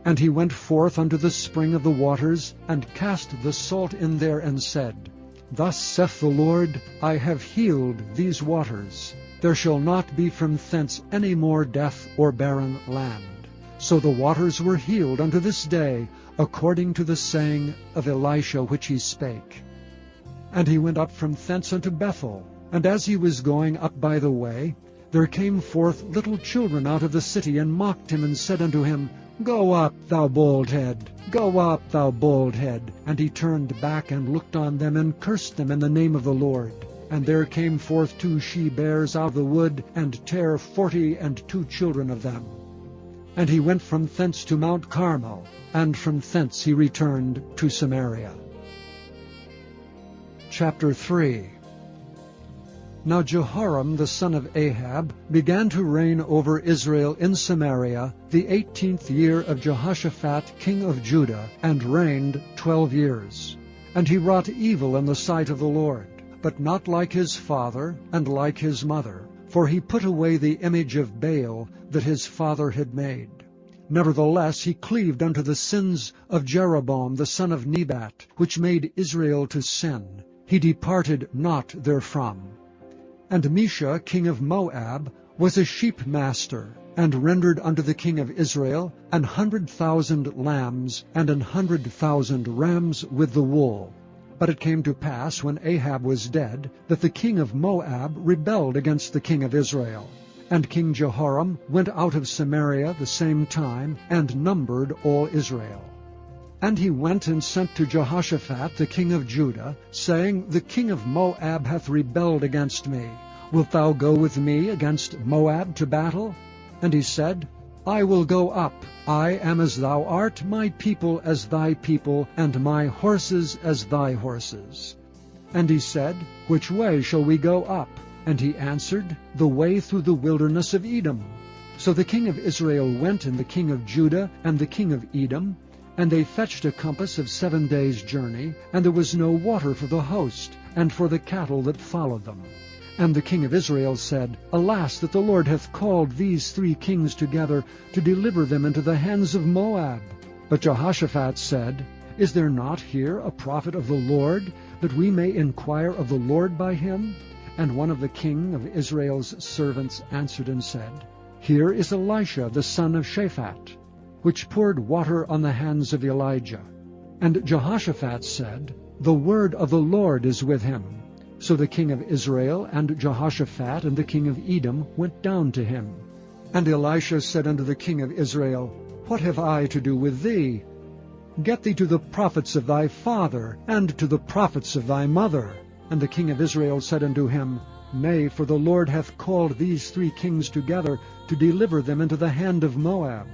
And he went forth unto the spring of the waters, and cast the salt in there, and said, Thus saith the Lord, I have healed these waters. There shall not be from thence any more death or barren land. So the waters were healed unto this day, according to the saying of Elisha which he spake. And he went up from thence unto Bethel, and as he was going up by the way, there came forth little children out of the city, and mocked him, and said unto him, Go up, thou bald head, go up, thou bald head. And he turned back, and looked on them, and cursed them in the name of the Lord. And there came forth 2 she-bears out of the wood, and tare 42 children of them. And he went from thence to Mount Carmel, and from thence he returned to Samaria. Chapter 3. Now Jehoram the son of Ahab began to reign over Israel in Samaria the 18th year of Jehoshaphat king of Judah, and reigned 12 years. And he wrought evil in the sight of the Lord, but not like his father and like his mother, for he put away the image of Baal that his father had made. Nevertheless he cleaved unto the sins of Jeroboam the son of Nebat, which made Israel to sin. He departed not therefrom. And Mesha king of Moab was a sheep master, and rendered unto the king of Israel 100,000 lambs and 100,000 rams with the wool. But it came to pass, when Ahab was dead, that the king of Moab rebelled against the king of Israel. And King Jehoram went out of Samaria the same time, and numbered all Israel. And he went and sent to Jehoshaphat the king of Judah, saying, The king of Moab hath rebelled against me. Wilt thou go with me against Moab to battle? And he said, I will go up. I am as thou art, my people as thy people, and my horses as thy horses. And he said, Which way shall we go up? And he answered, The way through the wilderness of Edom. So the king of Israel went, and the king of Judah, and the king of Edom, and they fetched a compass of 7 days' journey, and there was no water for the host, and for the cattle that followed them. And the king of Israel said, Alas, that the Lord hath called these 3 kings together, to deliver them into the hands of Moab. But Jehoshaphat said, Is there not here a prophet of the Lord, that we may inquire of the Lord by him? And one of the king of Israel's servants answered and said, Here is Elisha the son of Shaphat, which poured water on the hands of Elijah. And Jehoshaphat said, The word of the Lord is with him. So the king of Israel and Jehoshaphat and the king of Edom went down to him. And Elisha said unto the king of Israel, What have I to do with thee? Get thee to the prophets of thy father, and to the prophets of thy mother. And the king of Israel said unto him, Nay, for the Lord hath called these 3 kings together, to deliver them into the hand of Moab.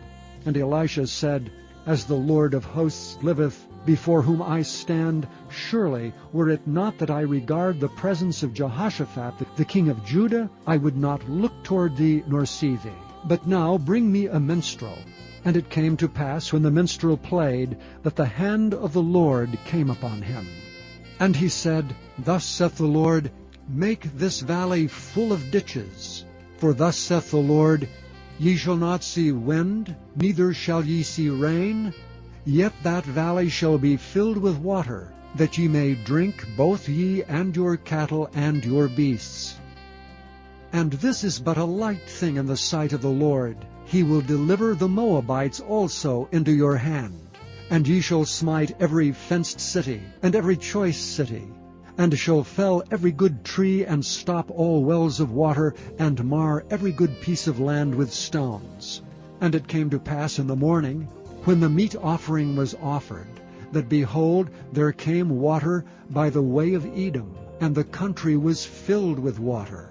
And Elisha said, As the Lord of hosts liveth, before whom I stand, surely, were it not that I regard the presence of Jehoshaphat, the king of Judah, I would not look toward thee nor see thee. But now bring me a minstrel. And it came to pass, when the minstrel played, that the hand of the Lord came upon him. And he said, Thus saith the Lord, Make this valley full of ditches. For thus saith the Lord, Ye shall not see wind, neither shall ye see rain, yet that valley shall be filled with water, that ye may drink, both ye and your cattle and your beasts. And this is but a light thing in the sight of the Lord. He will deliver the Moabites also into your hand. And ye shall smite every fenced city, and every choice city, and shall fell every good tree, and stop all wells of water, and mar every good piece of land with stones. And it came to pass in the morning, when the meat offering was offered, that, behold, there came water by the way of Edom, and the country was filled with water.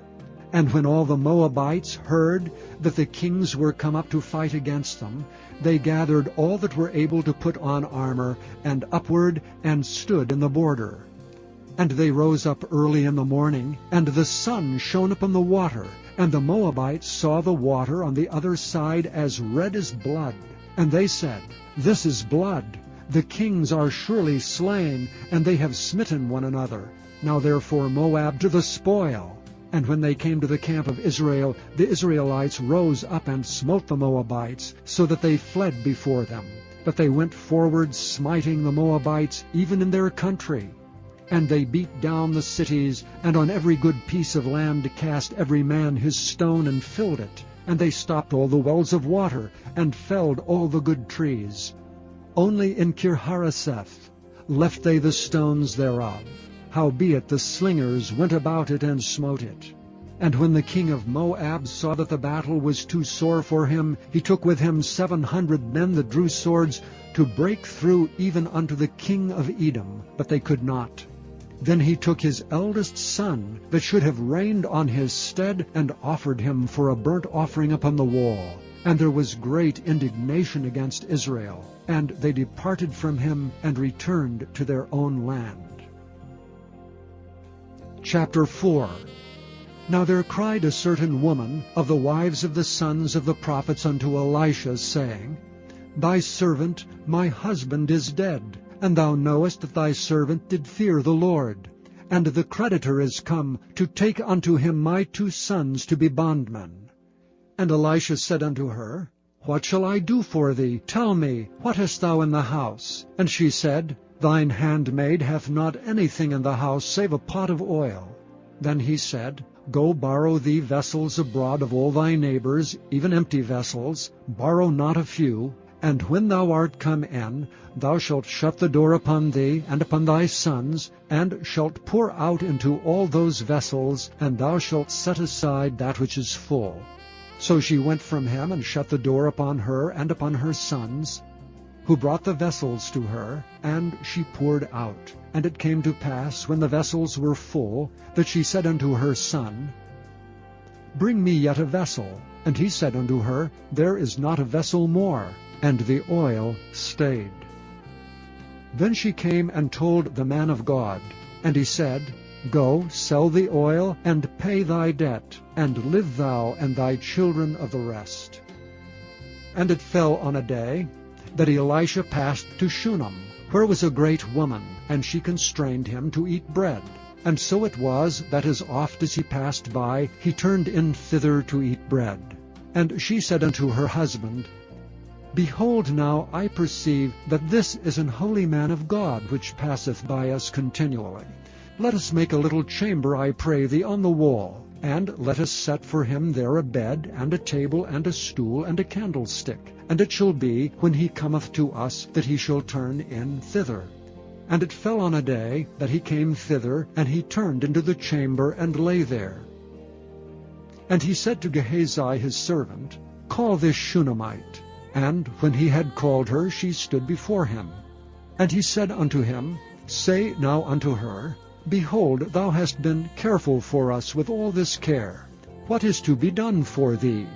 And when all the Moabites heard that the kings were come up to fight against them, they gathered all that were able to put on armor, and upward, and stood in the border. And they rose up early in the morning, and the sun shone upon the water, and the Moabites saw the water on the other side as red as blood. And they said, This is blood. The kings are surely slain, and they have smitten one another. Now therefore Moab to the spoil. And when they came to the camp of Israel, the Israelites rose up and smote the Moabites, so that they fled before them. But they went forward, smiting the Moabites, even in their country. And they beat down the cities, and on every good piece of land cast every man his stone, and filled it. And they stopped all the wells of water, and felled all the good trees. only in Kirharaseth left they the stones thereof. Howbeit the slingers went about it and smote it. And when the king of Moab saw that the battle was too sore for him, he took with him 700 men that drew swords, to break through even unto the king of Edom, but they could not. Then he took his eldest son, that should have reigned on his stead, and offered him for a burnt offering upon the wall. And there was great indignation against Israel, and they departed from him, and returned to their own land. Chapter 4. Now there cried a certain woman of the wives of the sons of the prophets unto Elisha, saying, Thy servant, my husband, is dead, and thou knowest that thy servant did fear the Lord. And the creditor is come to take unto him my 2 sons to be bondmen. And Elisha said unto her, What shall I do for thee? Tell me, what hast thou in the house? And she said, Thine handmaid hath not anything in the house save a pot of oil. Then he said, Go borrow thee vessels abroad of all thy neighbors, even empty vessels, borrow not a few, and when thou art come in, thou shalt shut the door upon thee and upon thy sons, and shalt pour out into all those vessels, and thou shalt set aside that which is full. So she went from him, and shut the door upon her and upon her sons, who brought the vessels to her, and she poured out. And it came to pass, when the vessels were full, that she said unto her son, Bring me yet a vessel. And he said unto her, There is not a vessel more. And the oil stayed. Then she came and told the man of God. And he said, Go, sell the oil, and pay thy debt, and live thou and thy children of the rest. And it fell on a day that Elisha passed to Shunem, where was a great woman, and she constrained him to eat bread. And so it was, that as oft as he passed by, he turned in thither to eat bread. And she said unto her husband, Behold, now I perceive that this is an holy man of God, which passeth by us continually. Let us make a little chamber, I pray thee, on the wall, and let us set for him there a bed, and a table, and a stool, and a candlestick. And it shall be, when he cometh to us, that he shall turn in thither. And it fell on a day that he came thither, and he turned into the chamber, and lay there. And he said to Gehazi his servant, Call this Shunammite. And when he had called her, she stood before him. And he said unto him, Say now unto her, Behold, thou hast been careful for us with all this care. What is to be done for thee?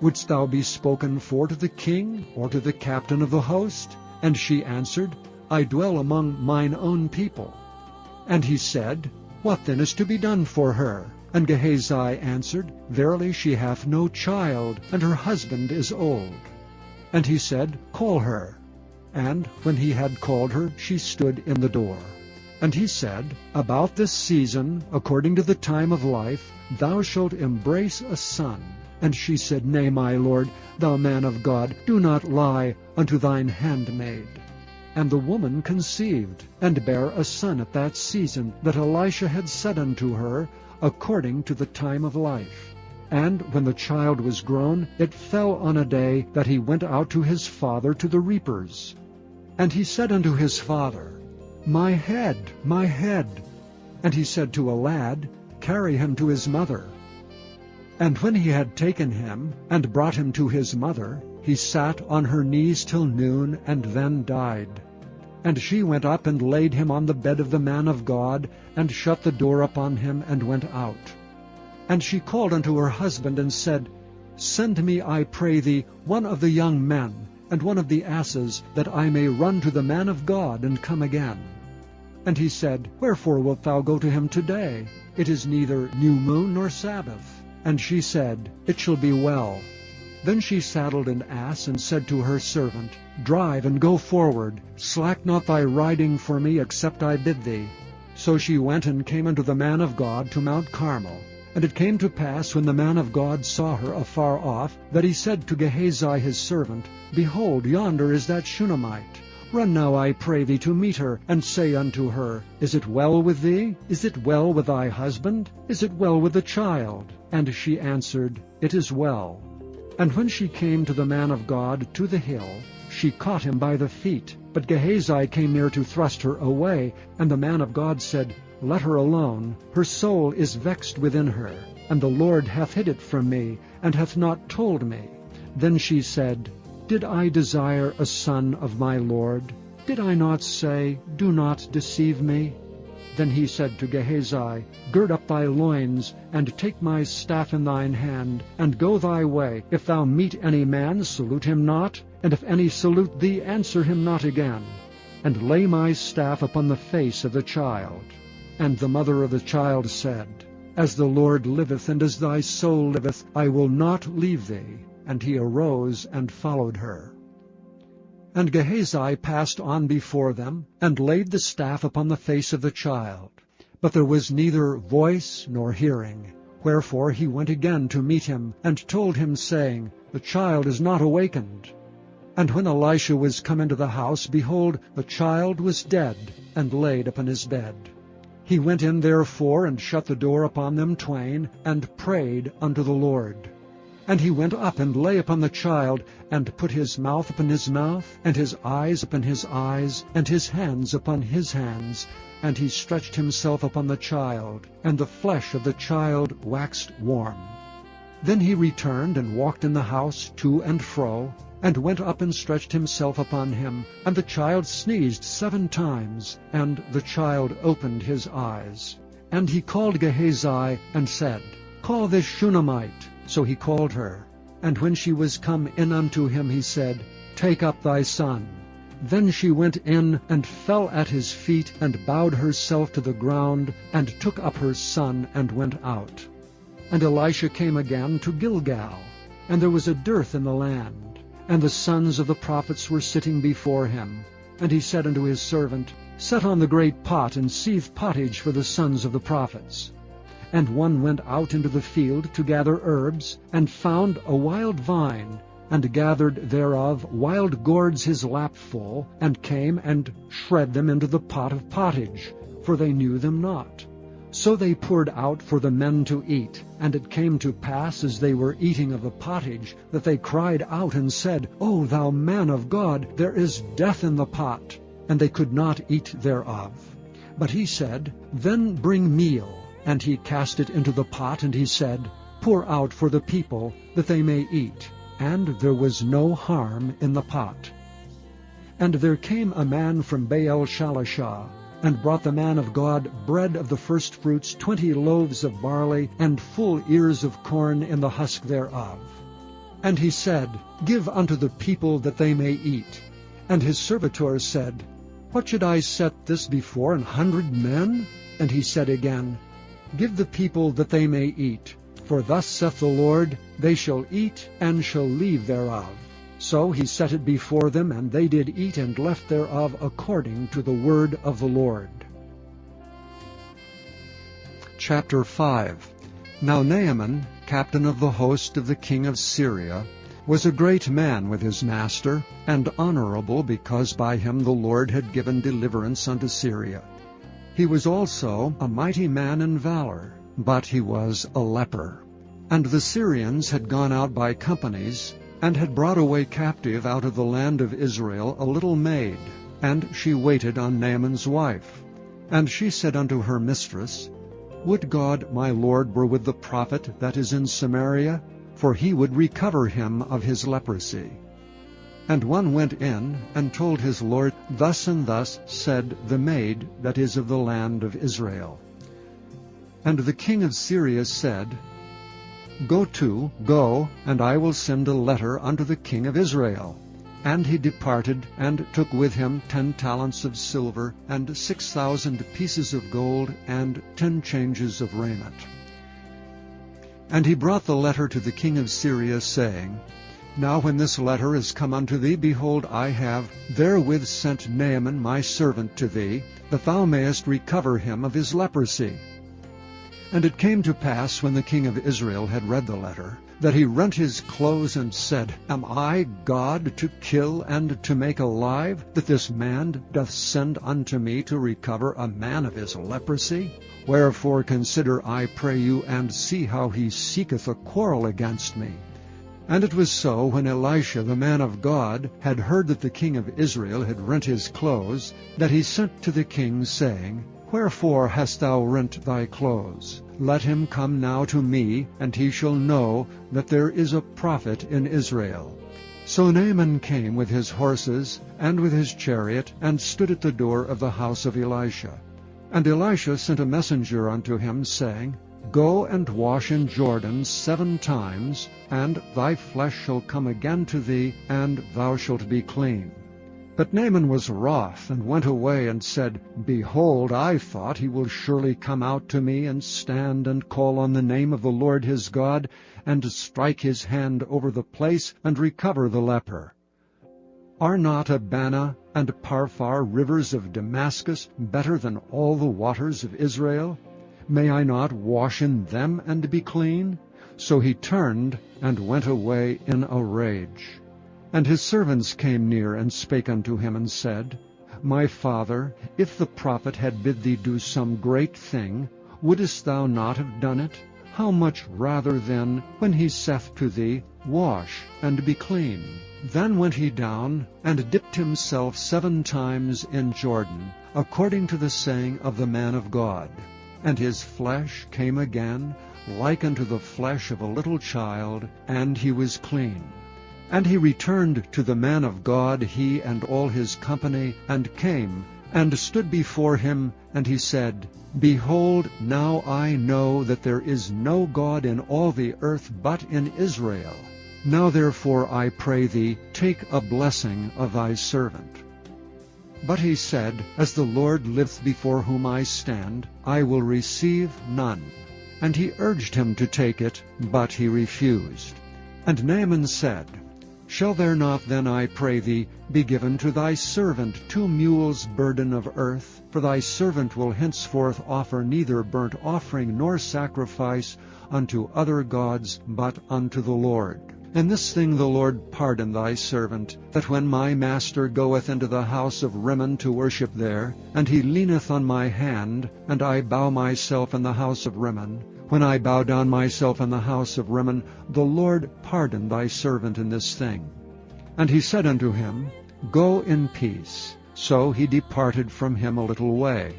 Wouldst thou be spoken for to the king, or to the captain of the host? And she answered, I dwell among mine own people. And he said, What then is to be done for her? And Gehazi answered, Verily she hath no child, and her husband is old. And he said, Call her. And when he had called her, she stood in the door. And he said, About this season, according to the time of life, thou shalt embrace a son. And she said, Nay, my lord, thou man of God, do not lie unto thine handmaid. And the woman conceived, and bare a son at that season that Elisha had said unto her, according to the time of life. And when the child was grown, it fell on a day that he went out to his father to the reapers. And he said unto his father, My head, my head. And he said to a lad, Carry him to his mother. And when he had taken him, and brought him to his mother, he sat on her knees till noon, and then died. And she went up and laid him on the bed of the man of God, and shut the door upon him, and went out. And she called unto her husband, and said, Send me, I pray thee, one of the young men, and one of the asses, that I may run to the man of God, and come again. And he said, Wherefore wilt thou go to him today? It is neither new moon nor Sabbath. And she said, It shall be well. Then she saddled an ass, and said to her servant, Drive, and go forward. Slack not thy riding for me, except I bid thee. So she went and came unto the man of God to Mount Carmel. And it came to pass, when the man of God saw her afar off, that he said to Gehazi his servant, Behold, yonder is that Shunammite. Run now, I pray thee, to meet her, and say unto her, Is it well with thee? Is it well with thy husband? Is it well with the child? And she answered, It is well. And when she came to the man of God to the hill, she caught him by the feet. But Gehazi came near to thrust her away, and the man of God said, Let her alone, her soul is vexed within her, and the Lord hath hid it from me, and hath not told me. Then she said, Did I desire a son of my Lord? Did I not say, Do not deceive me? Then he said to Gehazi, Gird up thy loins, and take my staff in thine hand, and go thy way. If thou meet any man, salute him not, and if any salute thee, answer him not again. And lay my staff upon the face of the child. And the mother of the child said, As the Lord liveth, and as thy soul liveth, I will not leave thee. And he arose and followed her. And Gehazi passed on before them, and laid the staff upon the face of the child. But there was neither voice nor hearing. Wherefore he went again to meet him, and told him, saying, The child is not awakened. And when Elisha was come into the house, behold, the child was dead, and laid upon his bed. He went in therefore, and shut the door upon them twain, and prayed unto the Lord. And he went up and lay upon the child, and put his mouth upon his mouth, and his eyes upon his eyes, and his hands upon his hands. And he stretched himself upon the child, and the flesh of the child waxed warm. Then he returned and walked in the house to and fro, and went up and stretched himself upon him. And the child sneezed 7 times, and the child opened his eyes. And he called Gehazi, and said, Call this Shunammite. So he called her. And when she was come in unto him, he said, Take up thy son. Then she went in, and fell at his feet, and bowed herself to the ground, and took up her son, and went out. And Elisha came again to Gilgal, and there was a dearth in the land, and the sons of the prophets were sitting before him. And he said unto his servant, Set on the great pot, and seethe pottage for the sons of the prophets. And one went out into the field to gather herbs, and found a wild vine, and gathered thereof wild gourds his lap full, and came and shred them into the pot of pottage, for they knew them not. So they poured out for the men to eat. And it came to pass, as they were eating of the pottage, that they cried out and said, O thou man of God, there is death in the pot. And they could not eat thereof. But he said, Then bring meal. And he cast it into the pot, and he said, Pour out for the people, that they may eat. And there was no harm in the pot. And there came a man from Baal-Shalishah, and brought the man of God bread of the firstfruits, 20 loaves of barley, and full ears of corn in the husk thereof. And he said, Give unto the people, that they may eat. And his servitor said, What should I set this before 100 men? And he said again, Give the people, that they may eat. For thus saith the Lord, They shall eat, and shall leave thereof. So he set it before them, and they did eat, and left thereof according to the word of the Lord. Chapter 5. Now Naaman, captain of the host of the king of Syria, was a great man with his master, and honorable, because by him the Lord had given deliverance unto Syria. He was also a mighty man in valor, but he was a leper. And the Syrians had gone out by companies, and had brought away captive out of the land of Israel a little maid, and she waited on Naaman's wife. And she said unto her mistress, Would God my Lord were with the prophet that is in Samaria, for he would recover him of his leprosy. And one went in, and told his lord, Thus and thus said the maid that is of the land of Israel. And the king of Syria said, Go, and I will send a letter unto the king of Israel. And he departed, and took with him 10 talents of silver, and 6,000 pieces of gold, and 10 changes of raiment. And he brought the letter to the king of Syria, saying, Now when this letter is come unto thee, behold, I have therewith sent Naaman my servant to thee, that thou mayest recover him of his leprosy. And it came to pass, when the king of Israel had read the letter, that he rent his clothes, and said, Am I God to kill and to make alive, that this man doth send unto me to recover a man of his leprosy? Wherefore consider, I pray you, and see how he seeketh a quarrel against me. And it was so, when Elisha the man of God had heard that the king of Israel had rent his clothes, that he sent to the king, saying, Wherefore hast thou rent thy clothes? Let him come now to me, and he shall know that there is a prophet in Israel. So Naaman came with his horses and with his chariot, and stood at the door of the house of Elisha. And Elisha sent a messenger unto him, saying, Go and wash in Jordan 7 times, and thy flesh shall come again to thee, and thou shalt be clean. But Naaman was wroth, and went away, and said, Behold, I thought, he will surely come out to me, and stand and call on the name of the Lord his God, and strike his hand over the place, and recover the leper. Are not Abana and Parphar, rivers of Damascus, better than all the waters of Israel? May I not wash in them and be clean? So he turned and went away in a rage. And his servants came near and spake unto him, and said, My father, if the prophet had bid thee do some great thing, wouldest thou not have done it? How much rather then, when he saith to thee, Wash and be clean? Then went he down, and dipped himself 7 times in Jordan, according to the saying of the man of God. And his flesh came again, like unto the flesh of a little child, and he was clean. And he returned to the man of God, he and all his company, and came, and stood before him, and he said, Behold, now I know that there is no God in all the earth but in Israel. Now therefore, I pray thee, take a blessing of thy servant. But he said, As the Lord liveth before whom I stand, I will receive none. And he urged him to take it, but he refused. And Naaman said, Shall there not then, I pray thee, be given to thy servant 2 mules' burden of earth? For thy servant will henceforth offer neither burnt offering nor sacrifice unto other gods, but unto the Lord. And this thing the Lord pardon thy servant, that when my master goeth into the house of Rimmon to worship there, and he leaneth on my hand, and I bow myself in the house of Rimmon, when I bow down myself in the house of Rimmon, the Lord pardon thy servant in this thing. And he said unto him, Go in peace. So he departed from him a little way.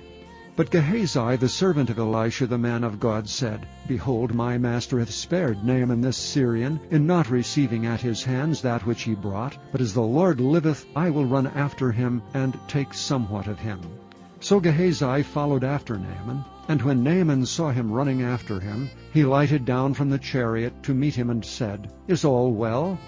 But Gehazi, the servant of Elisha the man of God, said, Behold, my master hath spared Naaman this Syrian, in not receiving at his hands that which he brought. But as the Lord liveth, I will run after him, and take somewhat of him. So Gehazi followed after Naaman, and when Naaman saw him running after him, he lighted down from the chariot to meet him, and said, Is all well?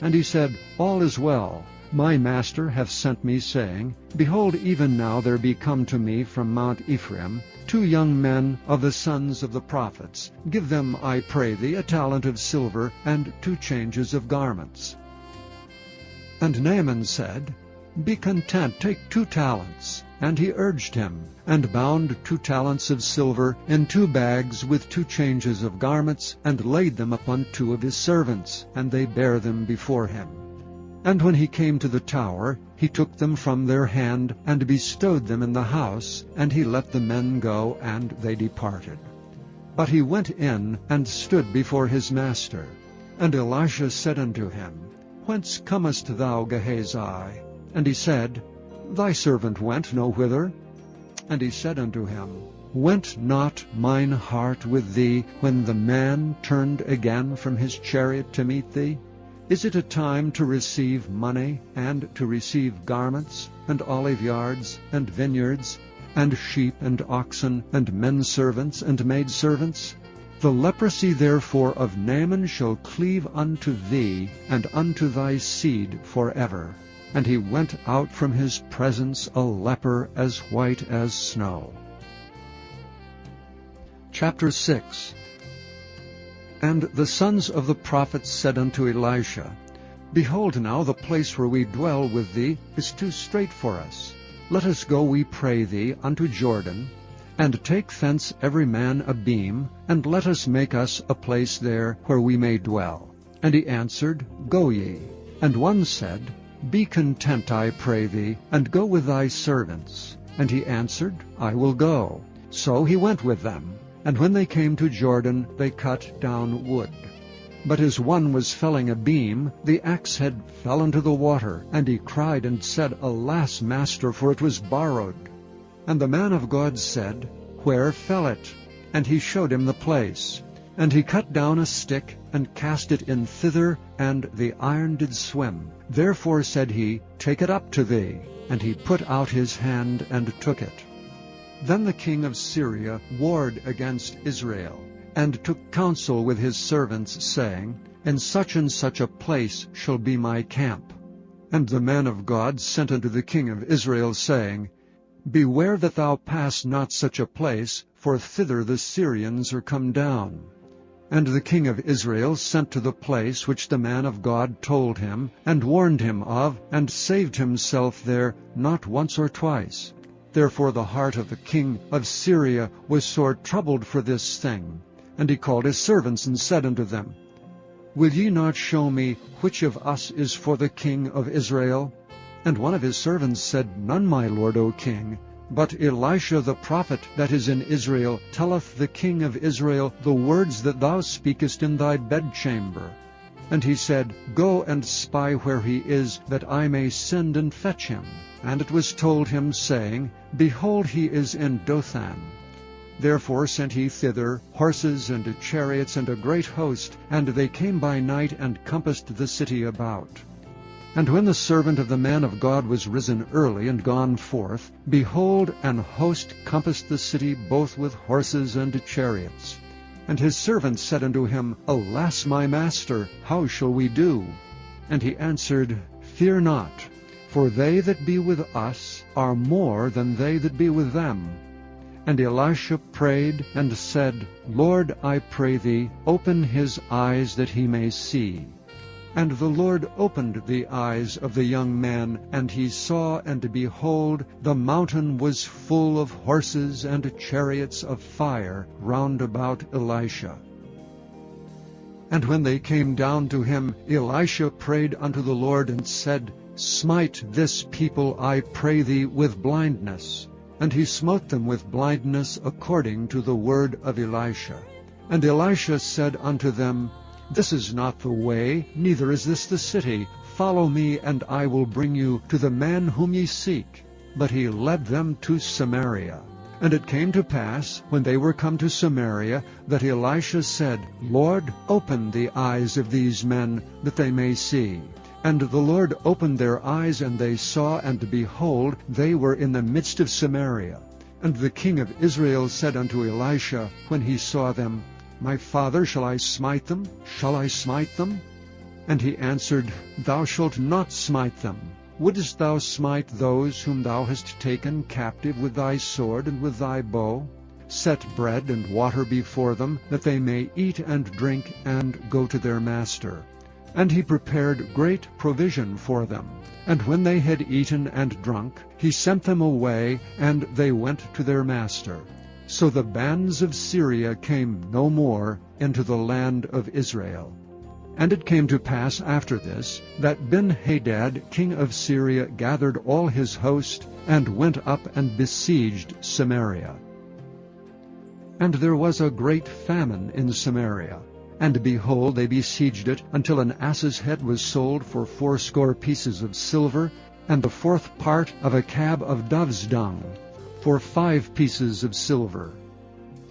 And he said, All is well. My master hath sent me, saying, Behold, even now there be come to me from Mount Ephraim 2 young men of the sons of the prophets. Give them, I pray thee, a talent of silver, and 2 changes of garments. And Naaman said, Be content, take 2 talents. And he urged him, and bound 2 talents of silver in 2 bags with 2 changes of garments, and laid them upon 2 of his servants, and they bare them before him. And when he came to the tower, he took them from their hand, and bestowed them in the house, and he let the men go, and they departed. But he went in, and stood before his master. And Elisha said unto him, Whence comest thou, Gehazi? And he said, Thy servant went no whither. And he said unto him, Went not mine heart with thee, when the man turned again from his chariot to meet thee? Is it a time to receive money, and to receive garments, and oliveyards, and vineyards, and sheep, and oxen, and men-servants, and maidservants? The leprosy therefore of Naaman shall cleave unto thee, and unto thy seed forever. And he went out from his presence a leper as white as snow. Chapter 6. And the sons of the prophets said unto Elisha, Behold now, the place where we dwell with thee is too strait for us. Let us go, we pray thee, unto Jordan, and take thence every man a beam, and let us make us a place there where we may dwell. And he answered, Go ye. And one said, Be content, I pray thee, and go with thy servants. And he answered, I will go. So he went with them. And when they came to Jordan, they cut down wood. But as one was felling a beam, the axe head fell into the water, and he cried and said, Alas, master, for it was borrowed. And the man of God said, Where fell it? And he showed him the place. And he cut down a stick, and cast it in thither, and the iron did swim. Therefore said he, Take it up to thee. And he put out his hand, and took it. Then the king of Syria warred against Israel, and took counsel with his servants, saying, In such and such a place shall be my camp. And the man of God sent unto the king of Israel, saying, Beware that thou pass not such a place, for thither the Syrians are come down. And the king of Israel sent to the place which the man of God told him, and warned him of, and saved himself there not once or twice. Therefore the heart of the king of Syria was sore troubled for this thing. And he called his servants, and said unto them, Will ye not show me which of us is for the king of Israel? And one of his servants said, None, my lord, O king. But Elisha the prophet that is in Israel telleth the king of Israel the words that thou speakest in thy bedchamber. And he said, Go and spy where he is, that I may send and fetch him. And it was told him, saying, Behold, he is in Dothan. Therefore sent he thither horses and chariots and a great host, and they came by night and compassed the city about. And when the servant of the man of God was risen early and gone forth, behold, an host compassed the city both with horses and chariots. And his servant said unto him, Alas, my master, how shall we do? And he answered, Fear not, for they that be with us are more than they that be with them. And Elisha prayed and said, Lord, I pray thee, open his eyes that he may see. And the Lord opened the eyes of the young man, and he saw, and behold, the mountain was full of horses and chariots of fire round about Elisha. And when they came down to him, Elisha prayed unto the Lord, and said, Smite this people, I pray thee, with blindness. And he smote them with blindness according to the word of Elisha. And Elisha said unto them, This is not the way, neither is this the city. Follow me, and I will bring you to the man whom ye seek. But he led them to Samaria. And it came to pass, when they were come to Samaria, that Elisha said, Lord, open the eyes of these men, that they may see. And the Lord opened their eyes, and they saw, and behold, they were in the midst of Samaria. And the king of Israel said unto Elisha, when he saw them, My father, shall I smite them? Shall I smite them? And he answered, Thou shalt not smite them. Wouldest thou smite those whom thou hast taken captive with thy sword and with thy bow? Set bread and water before them, that they may eat and drink, and go to their master. And he prepared great provision for them. And when they had eaten and drunk, he sent them away, and they went to their master. So the bands of Syria came no more into the land of Israel. And it came to pass after this, that Ben-Hadad king of Syria gathered all his host, and went up and besieged Samaria. And there was a great famine in Samaria. And behold, they besieged it, until an ass's head was sold for 80 pieces of silver, and the 4th part of a cab of dove's dung, for 5 pieces of silver.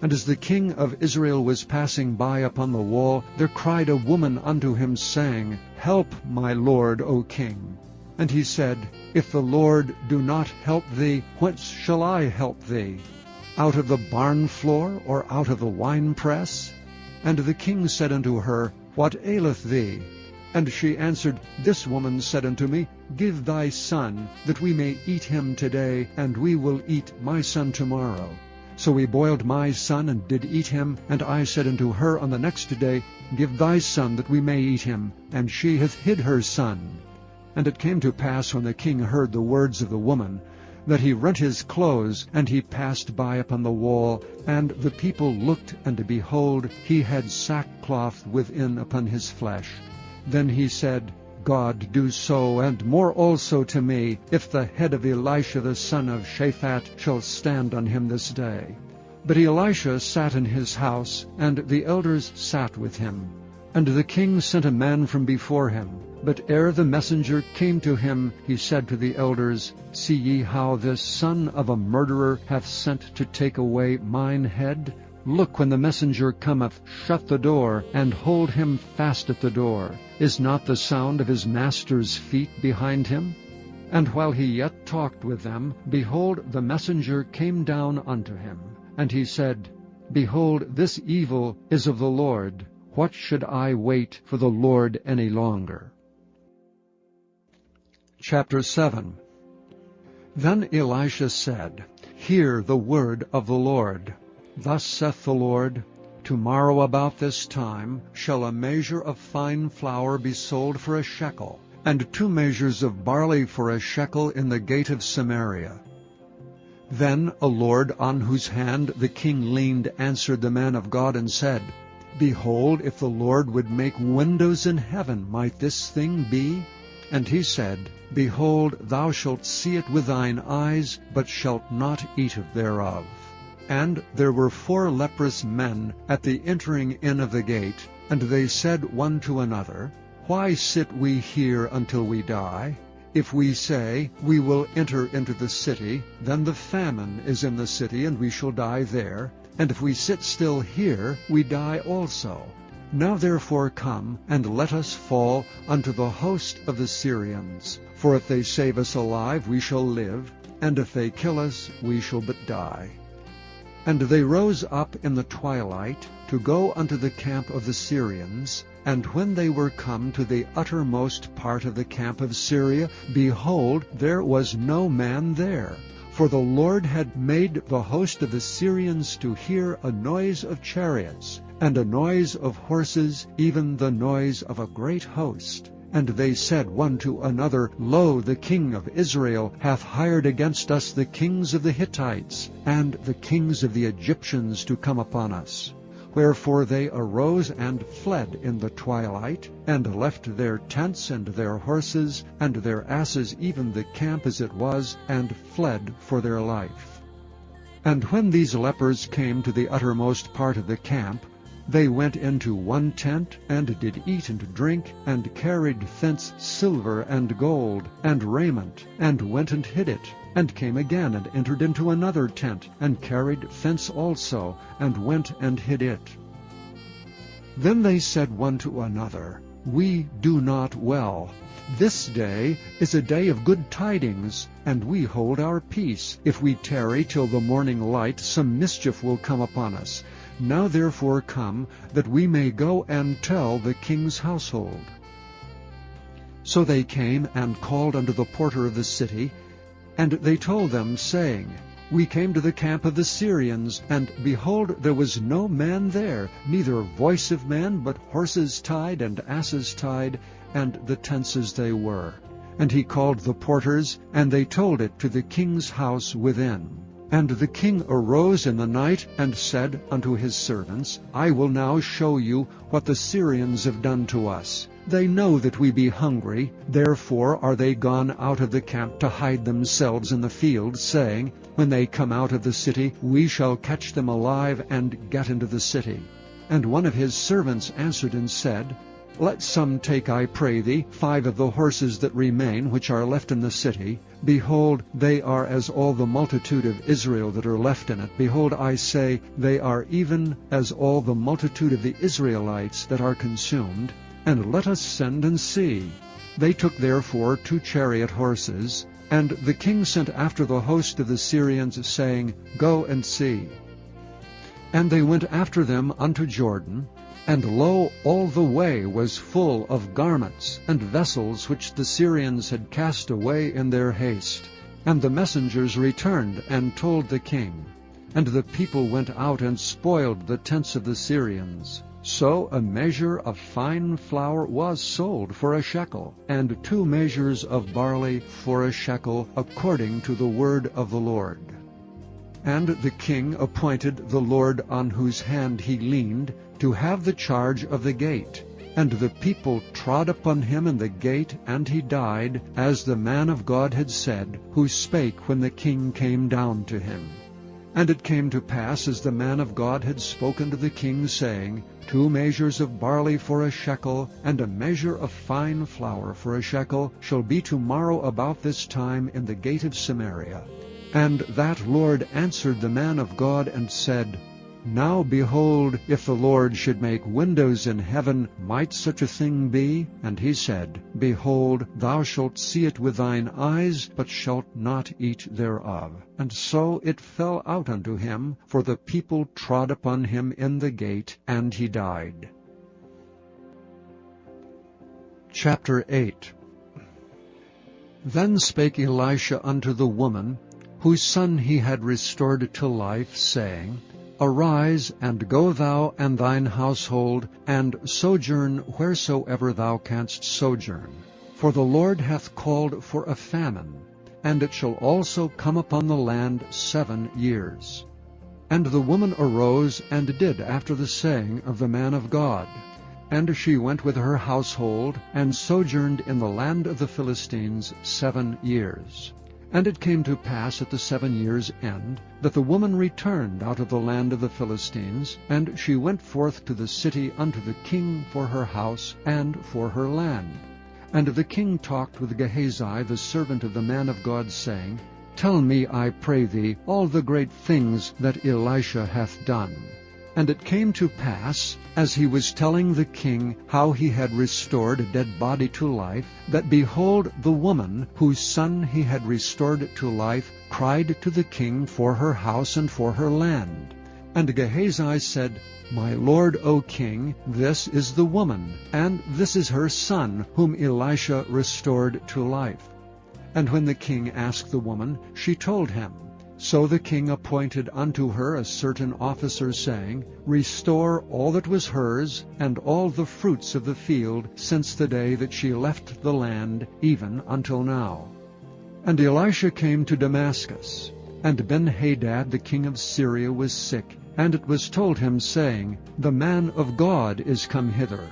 And as the king of Israel was passing by upon the wall, there cried a woman unto him, saying, Help, my lord, O king. And he said, If the Lord do not help thee, whence shall I help thee? Out of the barn floor, or out of the winepress? And the king said unto her, What aileth thee? And she answered, This woman said unto me, Give thy son, that we may eat him today, and we will eat my son tomorrow. So we boiled my son, and did eat him. And I said unto her on the next day, Give thy son, that we may eat him. And she hath hid her son. And it came to pass, when the king heard the words of the woman, that he rent his clothes, and he passed by upon the wall. And the people looked, and behold, he had sackcloth within upon his flesh. Then he said, God do so, and more also to me, if the head of Elisha the son of Shaphat shall stand on him this day. But Elisha sat in his house, and the elders sat with him. And the king sent a man from before him. But ere the messenger came to him, he said to the elders, See ye how this son of a murderer hath sent to take away mine head? Look, when the messenger cometh, shut the door, and hold him fast at the door. Is not the sound of his master's feet behind him? And while he yet talked with them, behold, the messenger came down unto him. And he said, Behold, this evil is of the Lord. What should I wait for the Lord any longer? Chapter 7. Then Elisha said, Hear the word of the Lord. Thus saith the Lord, Tomorrow about this time shall a measure of fine flour be sold for a shekel, and 2 measures of barley for a shekel in the gate of Samaria. Then a lord on whose hand the king leaned answered the man of God and said, Behold, if the Lord would make windows in heaven, might this thing be? And he said, Behold, thou shalt see it with thine eyes, but shalt not eat thereof. And there were 4 leprous men at the entering in of the gate, and they said one to another, Why sit we here until we die? If we say, We will enter into the city, then the famine is in the city, and we shall die there. And if we sit still here, we die also. Now therefore come, and let us fall unto the host of the Syrians. For if they save us alive, we shall live, and if they kill us, we shall but die. And they rose up in the twilight to go unto the camp of the Syrians. And when they were come to the uttermost part of the camp of Syria, behold, there was no man there. For the Lord had made the host of the Syrians to hear a noise of chariots, and a noise of horses, even the noise of a great host. And they said one to another, Lo, the king of Israel hath hired against us the kings of the Hittites, and the kings of the Egyptians to come upon us. Wherefore they arose and fled in the twilight, and left their tents and their horses, and their asses, even the camp as it was, and fled for their life. And when these lepers came to the uttermost part of the camp, they went into one tent, and did eat and drink, and carried thence silver and gold, and raiment, and went and hid it, and came again, and entered into another tent, and carried thence also, and went and hid it. Then they said one to another, We do not well. This day is a day of good tidings, and we hold our peace. If we tarry till the morning light, some mischief will come upon us. Now therefore come, that we may go and tell the king's household. So they came and called unto the porter of the city, and they told them, saying, We came to the camp of the Syrians, and behold, there was no man there, neither voice of man, but horses tied and asses tied, and the tents as they were. And he called the porters, and they told it to the king's house within. And the king arose in the night, and said unto his servants, I will now show you what the Syrians have done to us. They know that we be hungry, therefore are they gone out of the camp to hide themselves in the field, saying, When they come out of the city, we shall catch them alive, and get into the city. And one of his servants answered and said, Let some take, I pray thee, 5 of the horses that remain, which are left in the city. Behold, they are as all the multitude of Israel that are left in it. Behold, I say, they are even as all the multitude of the Israelites that are consumed. And let us send and see. They took therefore 2 chariot horses, and the king sent after the host of the Syrians, saying, Go and see. And they went after them unto Jordan, and lo, all the way was full of garments and vessels which the Syrians had cast away in their haste. And the messengers returned and told the king. And the people went out and spoiled the tents of the Syrians. So a measure of fine flour was sold for a shekel, and 2 measures of barley for a shekel, according to the word of the Lord. And the king appointed the Lord on whose hand he leaned to have the charge of the gate. And the people trod upon him in the gate, and he died, as the man of God had said, who spake when the king came down to him. And it came to pass, as the man of God had spoken to the king, saying, 2 measures of barley for a shekel, and a measure of fine flour for a shekel, shall be tomorrow about this time in the gate of Samaria. And that Lord answered the man of God, and said, Now behold, if the Lord should make windows in heaven, might such a thing be? And he said, Behold, thou shalt see it with thine eyes, but shalt not eat thereof. And so it fell out unto him, for the people trod upon him in the gate, and he died. Chapter 8. Then spake Elisha unto the woman, whose son he had restored to life, saying, Arise, and go thou and thine household, and sojourn wheresoever thou canst sojourn. For the Lord hath called for a famine, and it shall also come upon the land 7 years. And the woman arose and did after the saying of the man of God. And she went with her household, and sojourned in the land of the Philistines 7 years. And it came to pass at the 7 years' end, that the woman returned out of the land of the Philistines, and she went forth to the city unto the king for her house and for her land. And the king talked with Gehazi the servant of the man of God, saying, Tell me, I pray thee, all the great things that Elisha hath done. And it came to pass, as he was telling the king how he had restored a dead body to life, that behold, the woman, whose son he had restored to life, cried to the king for her house and for her land. And Gehazi said, My lord, O king, this is the woman, and this is her son, whom Elisha restored to life. And when the king asked the woman, she told him. So the king appointed unto her a certain officer, saying, Restore all that was hers, and all the fruits of the field, since the day that she left the land, even until now. And Elisha came to Damascus. And Ben-Hadad the king of Syria was sick, and it was told him, saying, The man of God is come hither.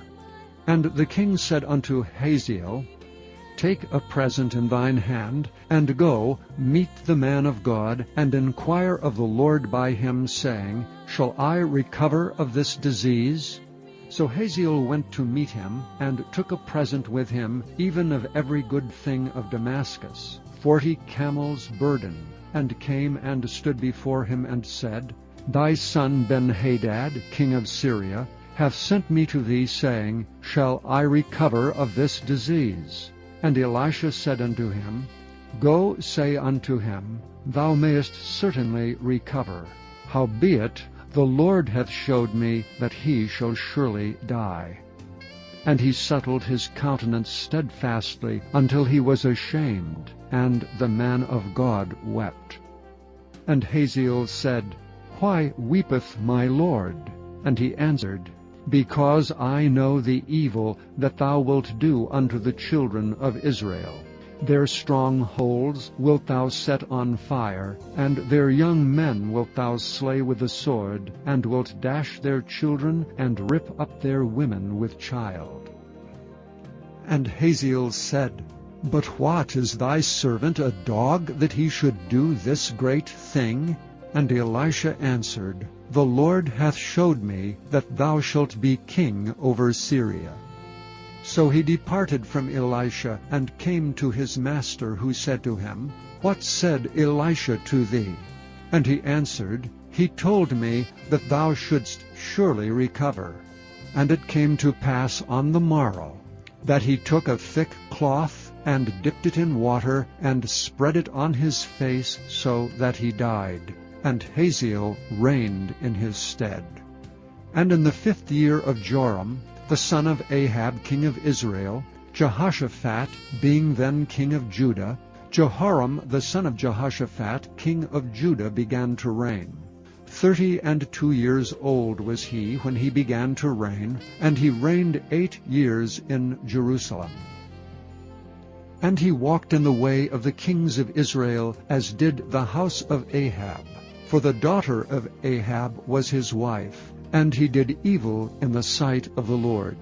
And the king said unto Hazael, Take a present in thine hand, and go, meet the man of God, and inquire of the Lord by him, saying, Shall I recover of this disease? So Hazael went to meet him, and took a present with him, even of every good thing of Damascus, 40 camels' burden, and came and stood before him, and said, Thy son Ben-Hadad, king of Syria, hath sent me to thee, saying, Shall I recover of this disease? And Elisha said unto him, Go, say unto him, Thou mayest certainly recover. Howbeit, the Lord hath showed me that he shall surely die. And he settled his countenance steadfastly until he was ashamed, and the man of God wept. And Hazael said, Why weepeth my Lord? And he answered, Because I know the evil that thou wilt do unto the children of Israel. Their strongholds wilt thou set on fire, and their young men wilt thou slay with the sword, and wilt dash their children, and rip up their women with child. And Hazael said, But what, is thy servant a dog, that he should do this great thing? And Elisha answered, The Lord hath showed me that thou shalt be king over Syria. So he departed from Elisha, and came to his master, who said to him, What said Elisha to thee? And he answered, He told me that thou shouldst surely recover. And it came to pass on the morrow, that he took a thick cloth, and dipped it in water, and spread it on his face, so that he died. And Hazael reigned in his stead. And in the 5th year of Joram, the son of Ahab, king of Israel, Jehoshaphat being then king of Judah, Jehoram the son of Jehoshaphat, king of Judah, began to reign. 32 years old was he when he began to reign, and he reigned 8 years in Jerusalem. And he walked in the way of the kings of Israel, as did the house of Ahab. For the daughter of Ahab was his wife, and he did evil in the sight of the Lord.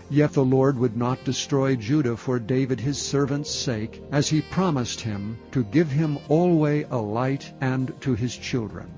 Yet the Lord would not destroy Judah for David his servant's sake, as he promised him, to give him alway a light and to his children.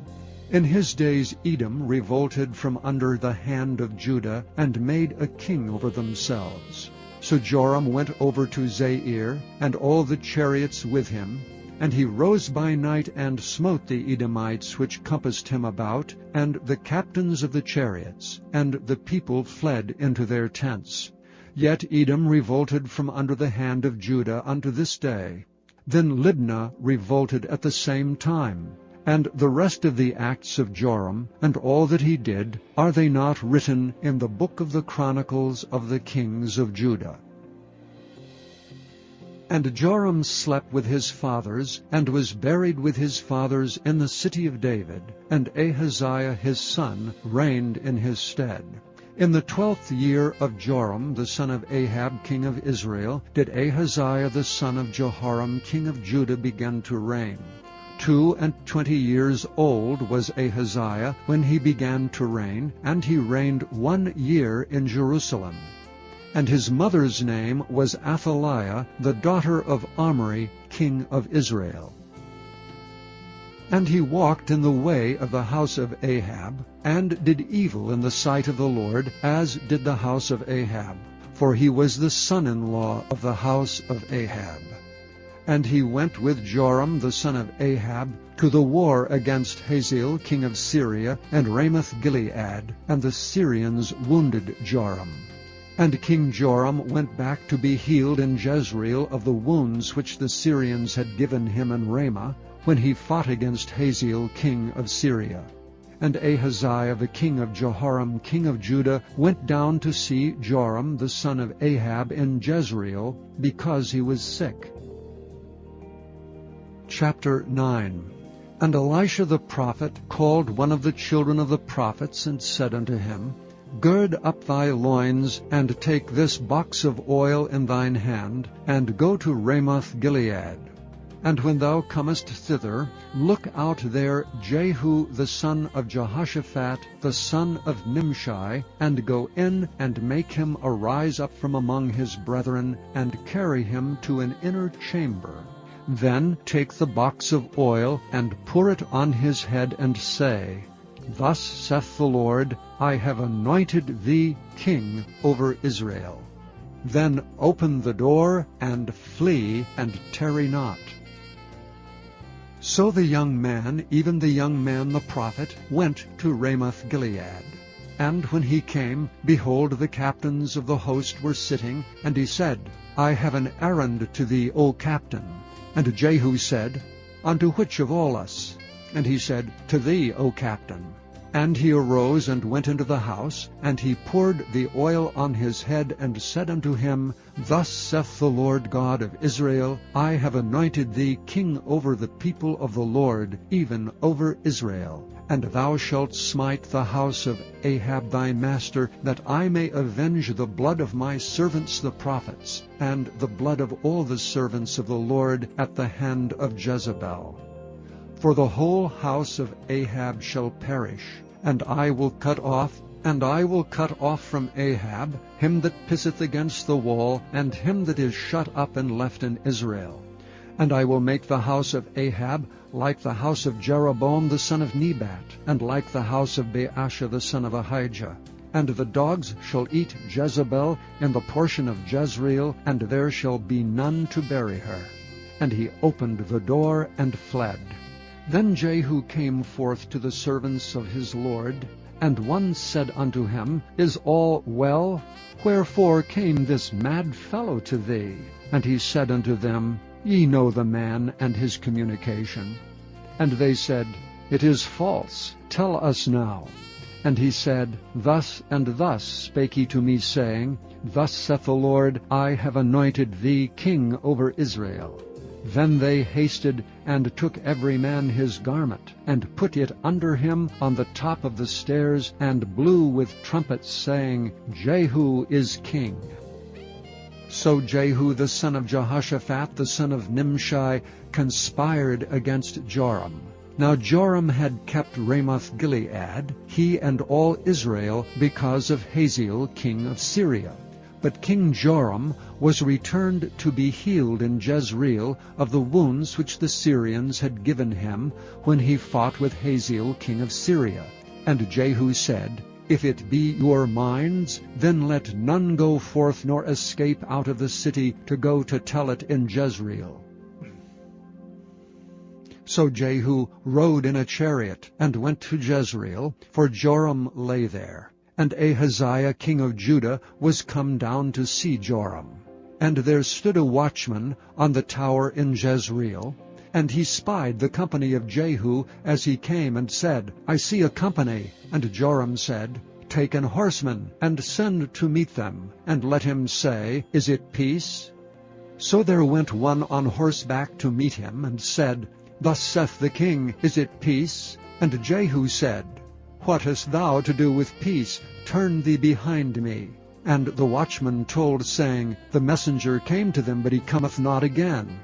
In his days Edom revolted from under the hand of Judah, and made a king over themselves. So Joram went over to Zair, and all the chariots with him, and he rose by night and smote the Edomites which compassed him about, and the captains of the chariots, and the people fled into their tents. Yet Edom revolted from under the hand of Judah unto this day. Then Libnah revolted at the same time. And the rest of the acts of Joram, and all that he did, are they not written in the book of the Chronicles of the kings of Judah? And Joram slept with his fathers, and was buried with his fathers in the city of David, and Ahaziah his son reigned in his stead. In the 12th year of Joram the son of Ahab king of Israel did Ahaziah the son of Jehoram king of Judah begin to reign. 22 years old was Ahaziah when he began to reign, and he reigned 1 year in Jerusalem. And his mother's name was Athaliah, the daughter of Omri, king of Israel. And he walked in the way of the house of Ahab, and did evil in the sight of the Lord, as did the house of Ahab, for he was the son-in-law of the house of Ahab. And he went with Joram the son of Ahab to the war against Hazael king of Syria, and Ramoth-Gilead, and the Syrians wounded Joram. And King Joram went back to be healed in Jezreel of the wounds which the Syrians had given him in Ramah, when he fought against Hazael king of Syria. And Ahaziah the king of Jehoram king of Judah went down to see Joram the son of Ahab in Jezreel, because he was sick. Chapter 9. And Elisha the prophet called one of the children of the prophets, and said unto him, Gird up thy loins, and take this box of oil in thine hand, and go to Ramoth-Gilead. And when thou comest thither, look out there Jehu the son of Jehoshaphat, the son of Nimshi, and go in and make him arise up from among his brethren, and carry him to an inner chamber. Then take the box of oil, and pour it on his head, and say, Thus saith the Lord, I have anointed thee king over Israel. Then open the door, and flee, and tarry not. So the young man, even the young man the prophet, went to Ramoth-Gilead. And when he came, behold, the captains of the host were sitting, and he said, I have an errand to thee, O captain. And Jehu said, Unto which of all us? And he said, To thee, O captain. And he arose and went into the house, and he poured the oil on his head, and said unto him, Thus saith the Lord God of Israel, I have anointed thee king over the people of the Lord, even over Israel. And thou shalt smite the house of Ahab thy master, that I may avenge the blood of my servants the prophets, and the blood of all the servants of the Lord at the hand of Jezebel. For the whole house of Ahab shall perish, and I will cut off from Ahab him that pisseth against the wall, and him that is shut up and left in Israel. And I will make the house of Ahab like the house of Jeroboam the son of Nebat, and like the house of Baasha the son of Ahijah. And the dogs shall eat Jezebel in the portion of Jezreel, and there shall be none to bury her. And he opened the door and fled. Then Jehu came forth to the servants of his Lord, and one said unto him, Is all well? Wherefore came this mad fellow to thee? And he said unto them, Ye know the man and his communication. And they said, It is false. Tell us now. And he said, Thus and thus spake he to me, saying, Thus saith the Lord, I have anointed thee king over Israel. Then they hasted, and took every man his garment, and put it under him on the top of the stairs, and blew with trumpets, saying, Jehu is king. So Jehu the son of Jehoshaphat, the son of Nimshi, conspired against Joram. Now Joram had kept Ramoth-Gilead, he and all Israel, because of Hazael king of Syria. But King Joram was returned to be healed in Jezreel of the wounds which the Syrians had given him when he fought with Hazael king of Syria. And Jehu said, If it be your minds, then let none go forth nor escape out of the city to go to tell it in Jezreel. So Jehu rode in a chariot and went to Jezreel, for Joram lay there. And Ahaziah king of Judah was come down to see Joram. And there stood a watchman on the tower in Jezreel, and he spied the company of Jehu as he came, and said, I see a company. And Joram said, Take an horseman, and send to meet them, and let him say, Is it peace? So there went one on horseback to meet him, and said, Thus saith the king, Is it peace? And Jehu said, What hast thou to do with peace? Turn thee behind me. And the watchman told, saying, The messenger came to them, but he cometh not again.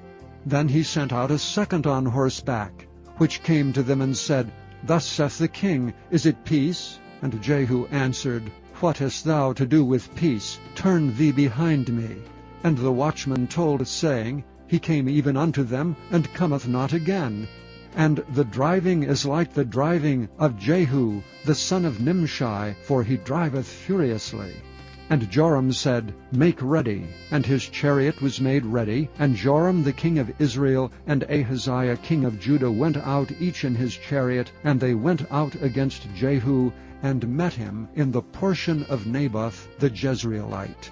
Then he sent out a second on horseback, which came to them and said, Thus saith the king, Is it peace? And Jehu answered, What hast thou to do with peace? Turn thee behind me. And the watchman told, saying, He came even unto them, and cometh not again. And the driving is like the driving of Jehu, the son of Nimshi, for he driveth furiously. And Joram said, Make ready. And his chariot was made ready. And Joram the king of Israel and Ahaziah king of Judah went out each in his chariot, and they went out against Jehu, and met him in the portion of Naboth the Jezreelite.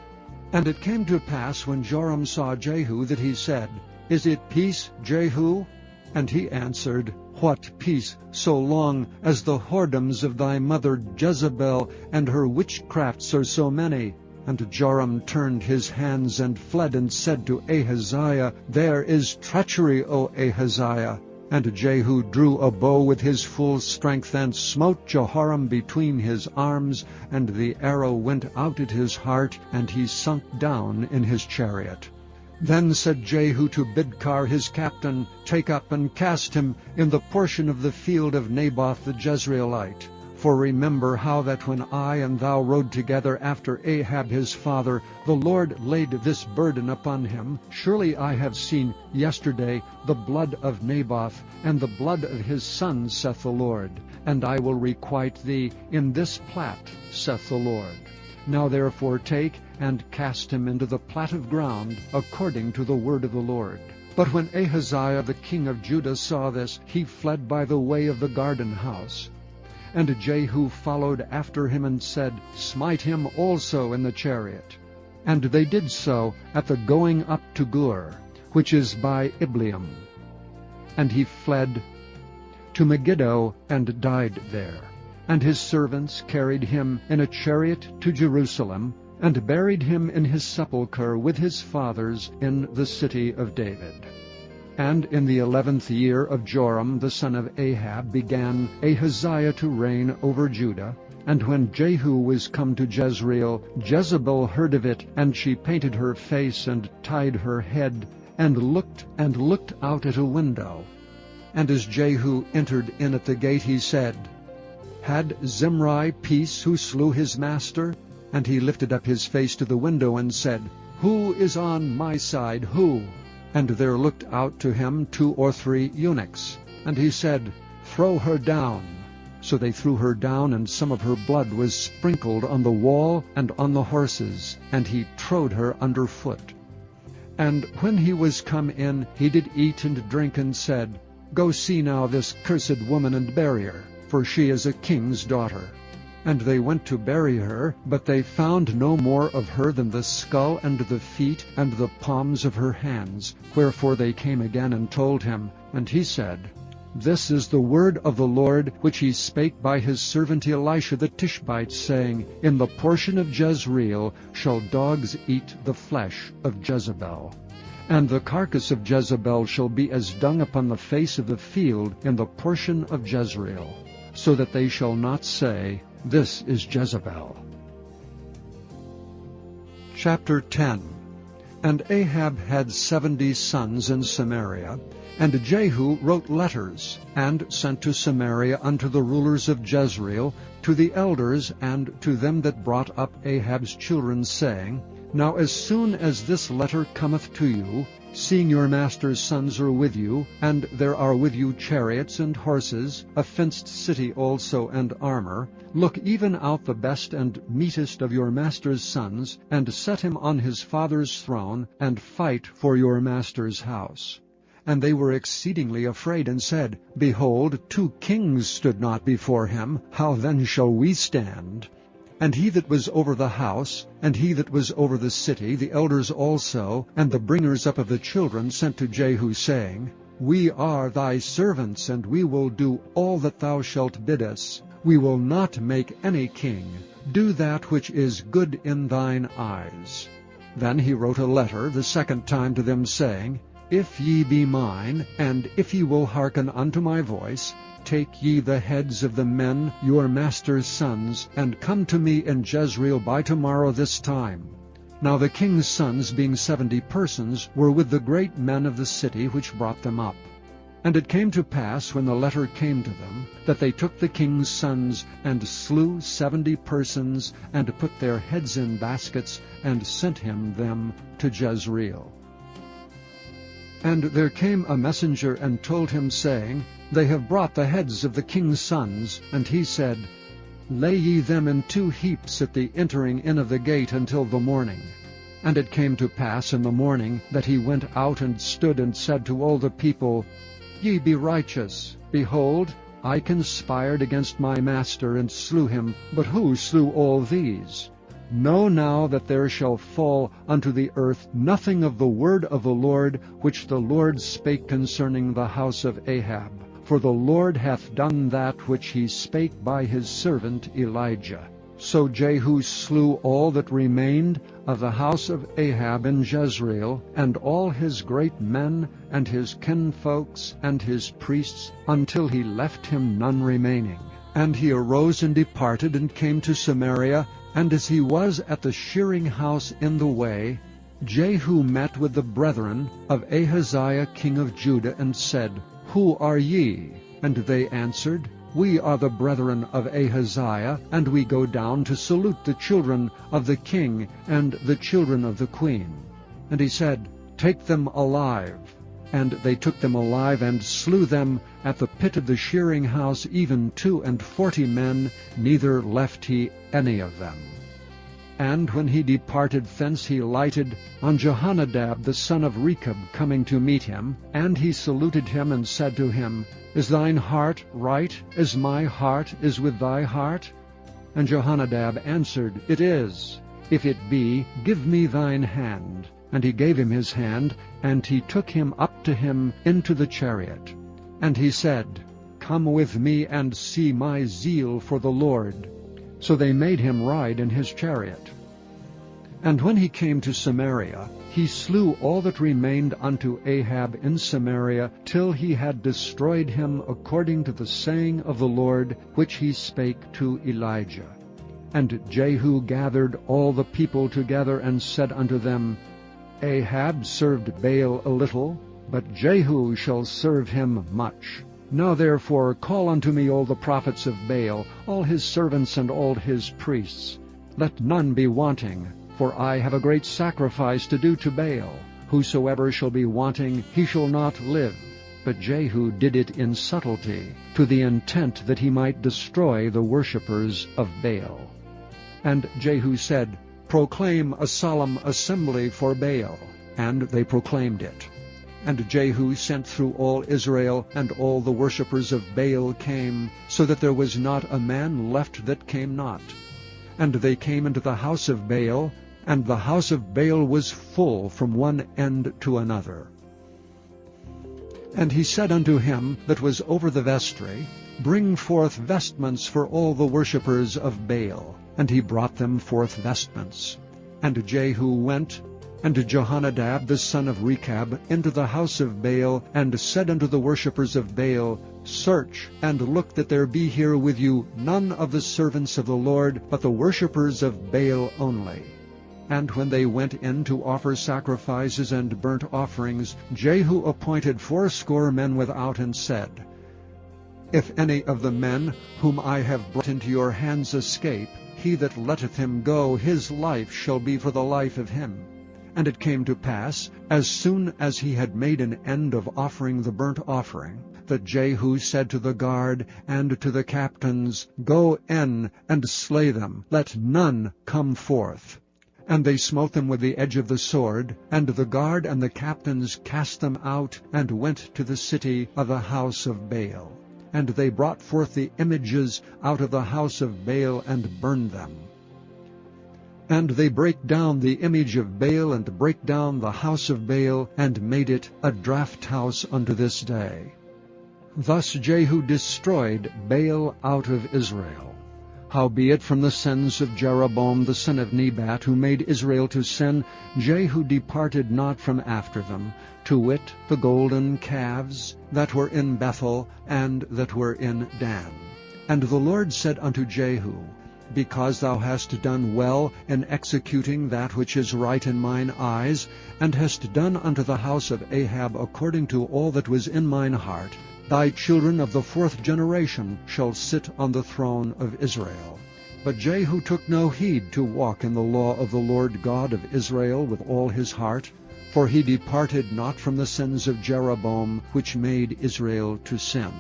And it came to pass, when Joram saw Jehu, that he said, Is it peace, Jehu? And he answered, What peace, so long as the whoredoms of thy mother Jezebel and her witchcrafts are so many? And Joram turned his hands and fled, and said to Ahaziah, There is treachery, O Ahaziah. And Jehu drew a bow with his full strength, and smote Jehoram between his arms, and the arrow went out at his heart, and he sunk down in his chariot. Then said Jehu to Bidkar his captain, Take up and cast him in the portion of the field of Naboth the Jezreelite. For remember how that when I and thou rode together after Ahab his father, the Lord laid this burden upon him. Surely I have seen yesterday the blood of Naboth, and the blood of his sons, saith the Lord. And I will requite thee in this plat, saith the Lord. Now therefore take and cast him into the plat of ground, according to the word of the Lord. But when Ahaziah the king of Judah saw this, he fled by the way of the garden house. And Jehu followed after him, and said, Smite him also in the chariot. And they did so at the going up to Gur, which is by Ibleam. And he fled to Megiddo, and died there. And his servants carried him in a chariot to Jerusalem, and buried him in his sepulchre with his fathers in the city of David. And in the 11th year of Joram the son of Ahab began Ahaziah to reign over Judah. And when Jehu was come to Jezreel, Jezebel heard of it, and she painted her face, and tied her head, and looked out at a window. And as Jehu entered in at the gate, he said, Had Zimri peace who slew his master? And he lifted up his face to the window, and said, Who is on my side, who? And there looked out to him 2 or 3 eunuchs. And he said, Throw her down. So they threw her down, and some of her blood was sprinkled on the wall and on the horses, and he trode her under foot. And when he was come in, he did eat and drink, and said, Go see now this cursed woman, and bury her, for she is a king's daughter. And they went to bury her, but they found no more of her than the skull and the feet and the palms of her hands. Wherefore they came again and told him. And he said, This is the word of the Lord, which he spake by his servant Elisha the Tishbite, saying, In the portion of Jezreel shall dogs eat the flesh of Jezebel. And the carcass of Jezebel shall be as dung upon the face of the field in the portion of Jezreel, so that they shall not say, This is Jezebel. Chapter 10. And Ahab had 70 sons in Samaria, and Jehu wrote letters, and sent to Samaria unto the rulers of Jezreel, to the elders, and to them that brought up Ahab's children, saying, Now as soon as this letter cometh to you, seeing your master's sons are with you, and there are with you chariots and horses, a fenced city also and armor, look even out the best and meetest of your master's sons, and set him on his father's throne, and fight for your master's house. And they were exceedingly afraid, and said, Behold, 2 kings stood not before him, how then shall we stand? And he that was over the house, and he that was over the city, the elders also, and the bringers up of the children, sent to Jehu, saying, We are thy servants, and we will do all that thou shalt bid us. We will not make any king. Do that which is good in thine eyes. Then he wrote a letter the second time to them, saying, If ye be mine, and if ye will hearken unto my voice, take ye the heads of the men, your master's sons, and come to me in Jezreel by tomorrow this time. Now the king's sons, being 70 persons, were with the great men of the city which brought them up. And it came to pass, when the letter came to them, that they took the king's sons, and slew 70 persons, and put their heads in baskets, and sent him them to Jezreel. And there came a messenger, and told him, saying, They have brought the heads of the king's sons. And he said, Lay ye them in 2 heaps at the entering in of the gate until the morning. And it came to pass in the morning, that he went out and stood, and said to all the people, Ye be righteous. Behold, I conspired against my master, and slew him. But who slew all these? Know now that there shall fall unto the earth nothing of the word of the Lord, which the Lord spake concerning the house of Ahab. For the Lord hath done that which he spake by his servant Elijah. So Jehu slew all that remained of the house of Ahab in Jezreel, and all his great men, and his kinfolks, and his priests, until he left him none remaining. And he arose and departed, and came to Samaria. And as he was at the shearing house in the way, Jehu met with the brethren of Ahaziah king of Judah, and said, Who are ye? And they answered, We are the brethren of Ahaziah, and we go down to salute the children of the king and the children of the queen. And he said, Take them alive. And they took them alive, and slew them at the pit of the shearing house, even 42 men, neither left he any of them. And when he departed thence, he lighted on Jehonadab the son of Rechab, coming to meet him. And he saluted him, and said to him, Is thine heart right, as my heart is with thy heart? And Jehonadab answered, It is. If it be, give me thine hand. And he gave him his hand, and he took him up to him into the chariot. And he said, Come with me, and see my zeal for the Lord. So they made him ride in his chariot. And when he came to Samaria, he slew all that remained unto Ahab in Samaria, till he had destroyed him, according to the saying of the Lord, which he spake to Elijah. And Jehu gathered all the people together, and said unto them, Ahab served Baal a little, but Jehu shall serve him much. Now therefore call unto me all the prophets of Baal, all his servants and all his priests. Let none be wanting, for I have a great sacrifice to do to Baal. Whosoever shall be wanting, he shall not live. But Jehu did it in subtlety, to the intent that he might destroy the worshippers of Baal. And Jehu said, Proclaim a solemn assembly for Baal. And they proclaimed it. And Jehu sent through all Israel, and all the worshippers of Baal came, so that there was not a man left that came not. And they came into the house of Baal, and the house of Baal was full from one end to another. And he said unto him that was over the vestry, Bring forth vestments for all the worshippers of Baal. And he brought them forth vestments. And Jehu went, and Jehonadab the son of Rechab, into the house of Baal, and said unto the worshippers of Baal, Search, and look that there be here with you none of the servants of the Lord, but the worshippers of Baal only. And when they went in to offer sacrifices and burnt offerings, Jehu appointed 80 men without, and said, If any of the men whom I have brought into your hands escape, he that letteth him go, his life shall be for the life of him. And it came to pass, as soon as he had made an end of offering the burnt offering, that Jehu said to the guard and to the captains, Go in and slay them, let none come forth. And they smote them with the edge of the sword, and the guard and the captains cast them out, and went to the city of the house of Baal. And they brought forth the images out of the house of Baal, and burned them. And they brake down the image of Baal, and brake down the house of Baal, and made it a draught house unto this day. Thus Jehu destroyed Baal out of Israel. Howbeit from the sins of Jeroboam the son of Nebat, who made Israel to sin, Jehu departed not from after them, to wit, the golden calves that were in Bethel, and that were in Dan. And the Lord said unto Jehu, Because thou hast done well in executing that which is right in mine eyes, and hast done unto the house of Ahab according to all that was in mine heart, thy children of the fourth generation shall sit on the throne of Israel. But Jehu took no heed to walk in the law of the Lord God of Israel with all his heart, for he departed not from the sins of Jeroboam, which made Israel to sin.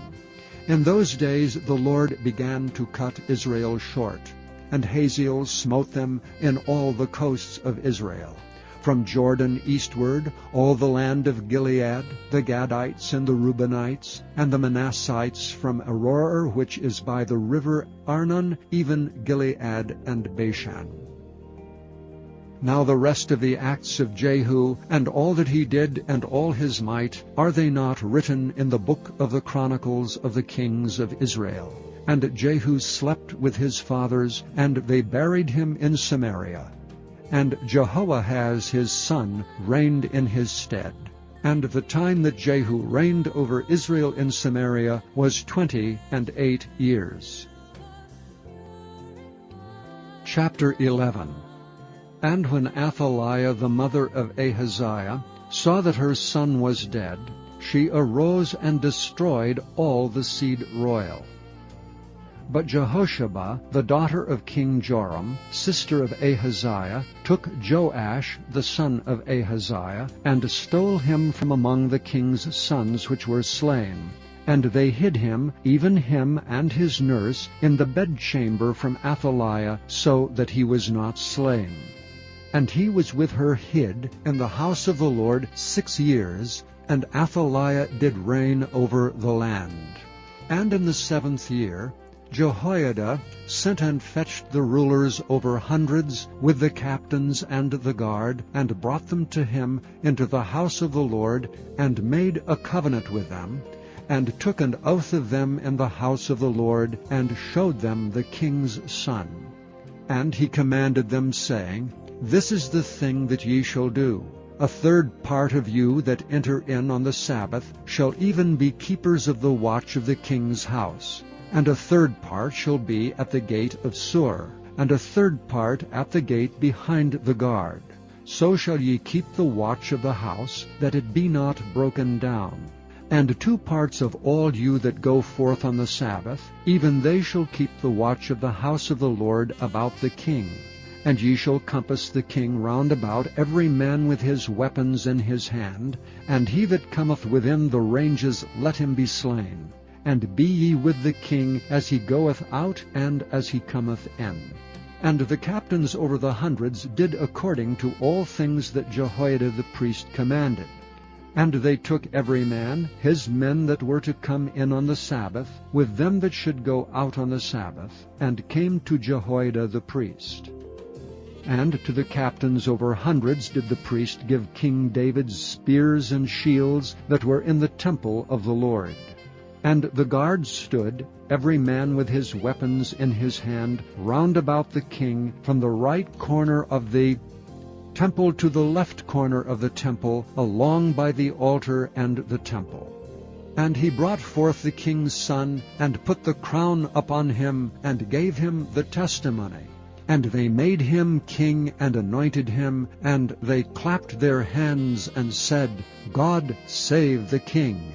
In those days the Lord began to cut Israel short, and Hazael smote them in all the coasts of Israel, from Jordan eastward, all the land of Gilead, the Gadites and the Reubenites, and the Manassites from Aroer, which is by the river Arnon, even Gilead and Bashan. Now the rest of the acts of Jehu, and all that he did, and all his might, are they not written in the book of the chronicles of the kings of Israel? And Jehu slept with his fathers, and they buried him in Samaria. And Jehoahaz his son reigned in his stead. And the time that Jehu reigned over Israel in Samaria was 28 years. Chapter 11. And when Athaliah the mother of Ahaziah saw that her son was dead, she arose and destroyed all the seed royal. But Jehosheba, the daughter of King Joram, sister of Ahaziah, took Joash the son of Ahaziah, and stole him from among the king's sons which were slain. And they hid him, even him and his nurse, in the bedchamber from Athaliah, so that he was not slain. And he was with her hid in the house of the Lord 6 years, and Athaliah did reign over the land. And in the 7th year Jehoiada sent and fetched the rulers over hundreds with the captains and the guard, and brought them to him into the house of the Lord, and made a covenant with them, and took an oath of them in the house of the Lord, and showed them the king's son. And he commanded them, saying, This is the thing that ye shall do. A third part of you that enter in on the Sabbath shall even be keepers of the watch of the king's house. And a third part shall be at the gate of Sur, and a third part at the gate behind the guard. So shall ye keep the watch of the house, that it be not broken down. And 2 parts of all you that go forth on the Sabbath, even they shall keep the watch of the house of the Lord about the king. And ye shall compass the king round about, every man with his weapons in his hand, and he that cometh within the ranges let him be slain. And be ye with the king as he goeth out and as he cometh in. And the captains over the hundreds did according to all things that Jehoiada the priest commanded. And they took every man his men that were to come in on the Sabbath, with them that should go out on the Sabbath, and came to Jehoiada the priest. And to the captains over hundreds did the priest give King David's spears and shields that were in the temple of the Lord. And the guards stood, every man with his weapons in his hand, round about the king, from the right corner of the temple to the left corner of the temple, along by the altar and the temple. And he brought forth the king's son, and put the crown upon him, and gave him the testimony. And they made him king, and anointed him, and they clapped their hands, and said, God save the king.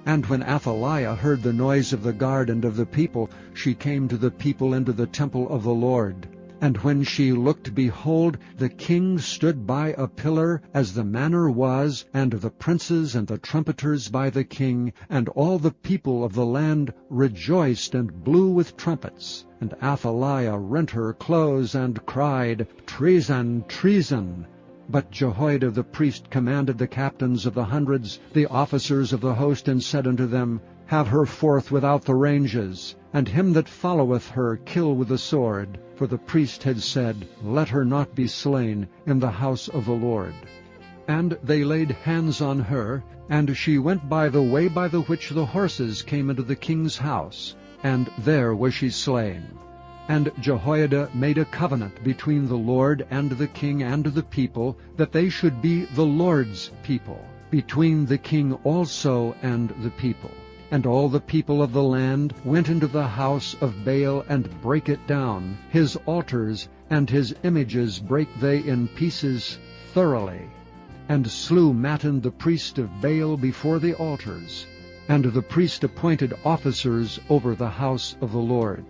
And when Athaliah heard the noise of the guard and of the people, she came to the people into the temple of the Lord. And when she looked, behold, the king stood by a pillar, as the manner was, and the princes and the trumpeters by the king, and all the people of the land rejoiced and blew with trumpets. And Athaliah rent her clothes and cried, Treason, treason! But Jehoiada the priest commanded the captains of the hundreds, the officers of the host, and said unto them, Have her forth without the ranges, and him that followeth her kill with the sword. For the priest had said, Let her not be slain in the house of the Lord. And they laid hands on her, and she went by the way by the which the horses came into the king's house, and there was she slain. And Jehoiada made a covenant between the Lord and the king and the people, that they should be the Lord's people, between the king also and the people. And all the people of the land went into the house of Baal, and brake it down. His altars and his images brake they in pieces thoroughly, and slew Mattan the priest of Baal before the altars. And the priest appointed officers over the house of the Lord.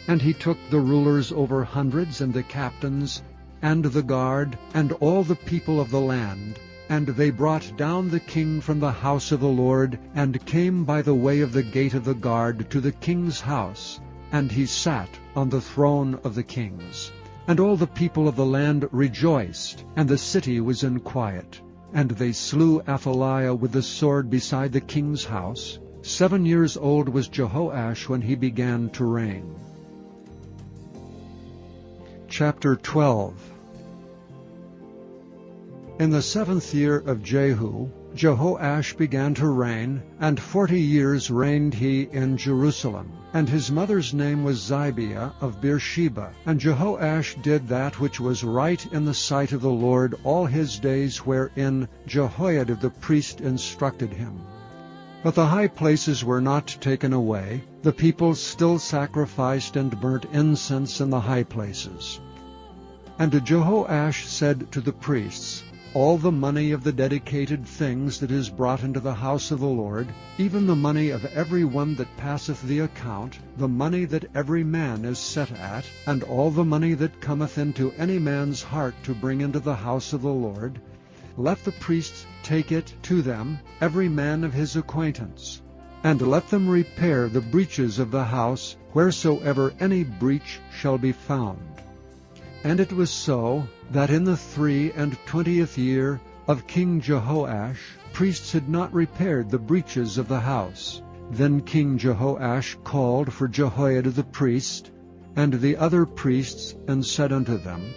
And he took the rulers over hundreds, and the captains, and the guard, and all the people of the land. And they brought down the king from the house of the Lord, and came by the way of the gate of the guard to the king's house. And he sat on the throne of the kings. And all the people of the land rejoiced, and the city was in quiet. And they slew Athaliah with the sword beside the king's house. 7 years old was Jehoash when he began to reign. Chapter 12. In the 7th year of Jehu, Jehoash began to reign, and 40 years reigned he in Jerusalem. And his mother's name was Zibiah of Beersheba. And Jehoash did that which was right in the sight of the Lord all his days, wherein Jehoiada the priest instructed him. But the high places were not taken away. The people still sacrificed and burnt incense in the high places. And Jehoash said to the priests, All the money of the dedicated things that is brought into the house of the Lord, even the money of every one that passeth the account, the money that every man is set at, and all the money that cometh into any man's heart to bring into the house of the Lord, let the priests take it to them, every man of his acquaintance, and let them repair the breaches of the house, wheresoever any breach shall be found. And it was so, that in the 23 year of King Jehoash, priests had not repaired the breaches of the house. Then King Jehoash called for Jehoiada the priest, and the other priests, and said unto them,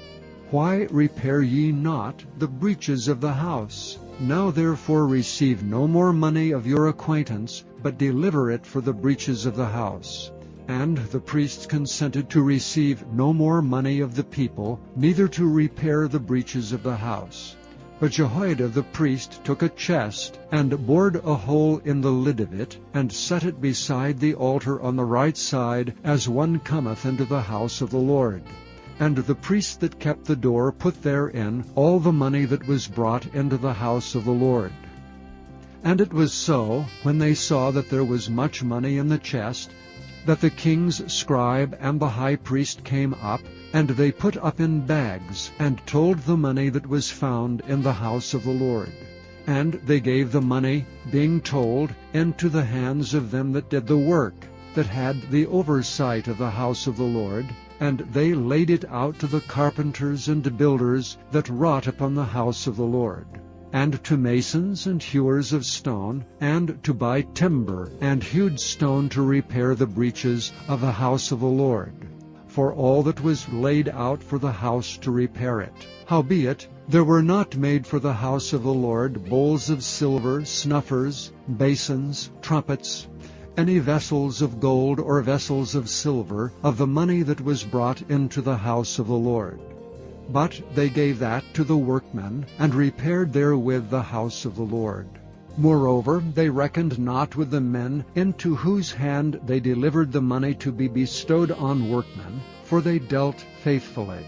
Why repair ye not the breaches of the house? Now therefore receive no more money of your acquaintance, but deliver it for the breaches of the house. And the priests consented to receive no more money of the people, neither to repair the breaches of the house. But Jehoiada the priest took a chest, and bored a hole in the lid of it, and set it beside the altar on the right side, as one cometh into the house of the Lord. And the priest that kept the door put therein all the money that was brought into the house of the Lord. And it was so, when they saw that there was much money in the chest, that the king's scribe and the high priest came up, and they put up in bags, and told the money that was found in the house of the Lord. And they gave the money, being told, into the hands of them that did the work, that had the oversight of the house of the Lord, and they laid it out to the carpenters and builders that wrought upon the house of the Lord, and to masons and hewers of stone, and to buy timber and hewed stone to repair the breaches of the house of the Lord, for all that was laid out for the house to repair it. Howbeit, there were not made for the house of the Lord bowls of silver, snuffers, basins, trumpets, any vessels of gold or vessels of silver, of the money that was brought into the house of the Lord. But they gave that to the workmen, and repaired therewith the house of the Lord. Moreover, they reckoned not with the men into whose hand they delivered the money to be bestowed on workmen, for they dealt faithfully.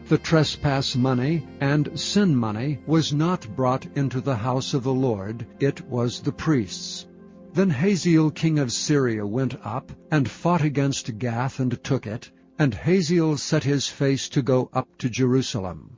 The trespass money and sin money was not brought into the house of the Lord, it was the priests. Then Hazael king of Syria went up, and fought against Gath, and took it, And Hazael set his face to go up to Jerusalem.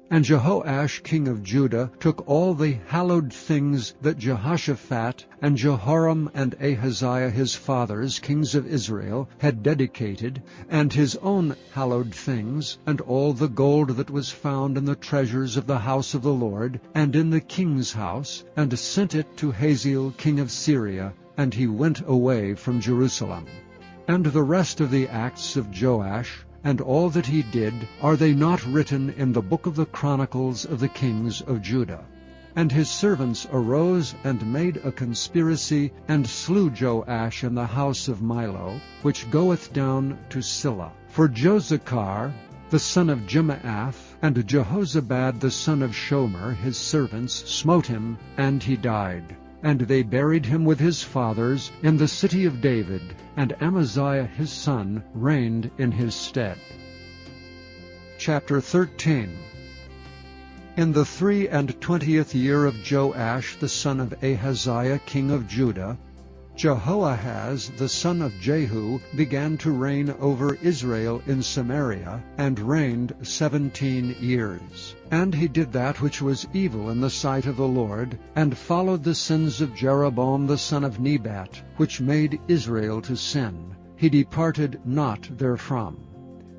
And Jehoash king of Judah took all the hallowed things that Jehoshaphat and Jehoram and Ahaziah his fathers, kings of Israel, had dedicated, and his own hallowed things, and all the gold that was found in the treasures of the house of the Lord, and in the king's house, and sent it to Hazael king of Syria, and he went away from Jerusalem. And the rest of the acts of Joash, and all that he did, are they not written in the book of the Chronicles of the kings of Judah? And his servants arose and made a conspiracy, and slew Joash in the house of Milo, which goeth down to Silla. For Jozachar, the son of Jimaath, and Jehozabad the son of Shomer, his servants, smote him, and he died. And they buried him with his fathers in the city of David, and Amaziah his son reigned in his stead. Chapter 13. In the 23 year of Joash the son of Ahaziah king of Judah, Jehoahaz the son of Jehu began to reign over Israel in Samaria, and reigned 17 years. And he did that which was evil in the sight of the Lord, and followed the sins of Jeroboam the son of Nebat, which made Israel to sin. He departed not therefrom.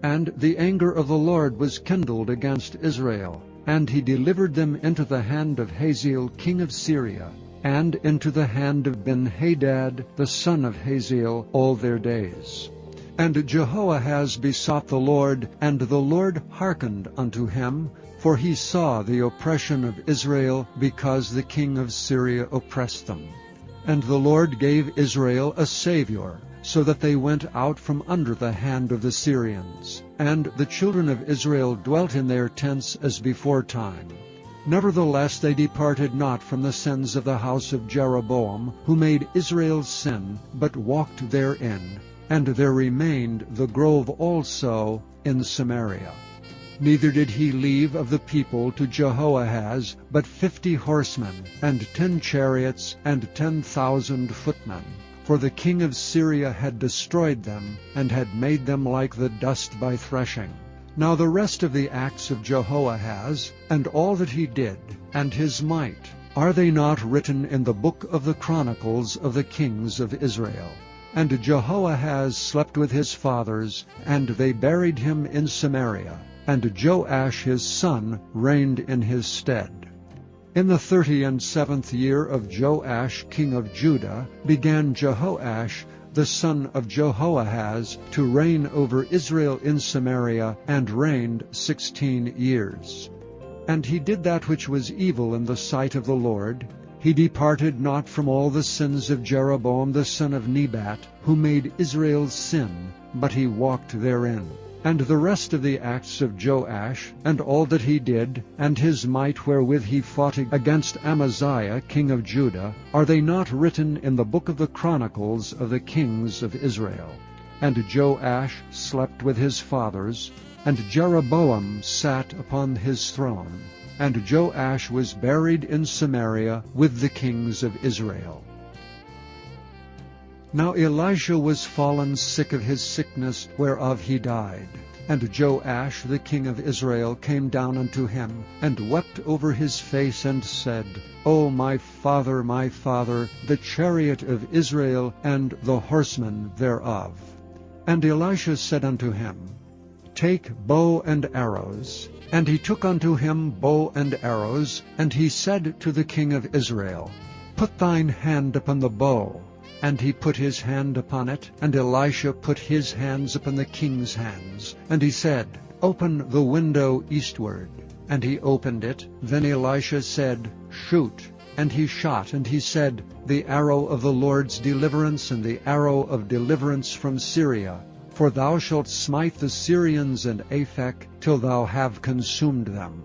And the anger of the Lord was kindled against Israel, and he delivered them into the hand of Hazael king of Syria, and into the hand of Ben-Hadad the son of Hazael all their days. And Jehoahaz besought the Lord, and the Lord hearkened unto him, for he saw the oppression of Israel, because the king of Syria oppressed them. And the Lord gave Israel a Savior, so that they went out from under the hand of the Syrians. And the children of Israel dwelt in their tents as before time. Nevertheless they departed not from the sins of the house of Jeroboam, who made Israel sin, but walked therein. And there remained the grove also in Samaria. Neither did he leave of the people to Jehoahaz but 50 horsemen, and 10 chariots, and 10,000 footmen. For the king of Syria had destroyed them, and had made them like the dust by threshing. Now the rest of the acts of Jehoahaz, and all that he did, and his might, are they not written in the book of the Chronicles of the kings of Israel? And Jehoahaz slept with his fathers, and they buried him in Samaria, and Joash his son reigned in his stead. In the 37th year of Joash king of Judah began Jehoash the son of Jehoahaz to reign over Israel in Samaria, and reigned 16 years. And he did that which was evil in the sight of the Lord. He departed not from all the sins of Jeroboam the son of Nebat, who made Israel sin, but he walked therein. And the rest of the acts of Joash, and all that he did, and his might wherewith he fought against Amaziah king of Judah, are they not written in the book of the Chronicles of the kings of Israel? And Joash slept with his fathers, and Jeroboam sat upon his throne, and Joash was buried in Samaria with the kings of Israel. Now Elisha was fallen sick of his sickness, whereof he died. And Joash the king of Israel came down unto him, and wept over his face, and said, O my father, the chariot of Israel, and the horsemen thereof. And Elisha said unto him, Take bow and arrows. And he took unto him bow and arrows, and he said to the king of Israel, Put thine hand upon the bow. And he put his hand upon it, and Elisha put his hands upon the king's hands. And he said, Open the window eastward. And he opened it. Then Elisha said, Shoot. And he shot, and he said, The arrow of the Lord's deliverance, and the arrow of deliverance from Syria. For thou shalt smite the Syrians and Aphek, till thou have consumed them.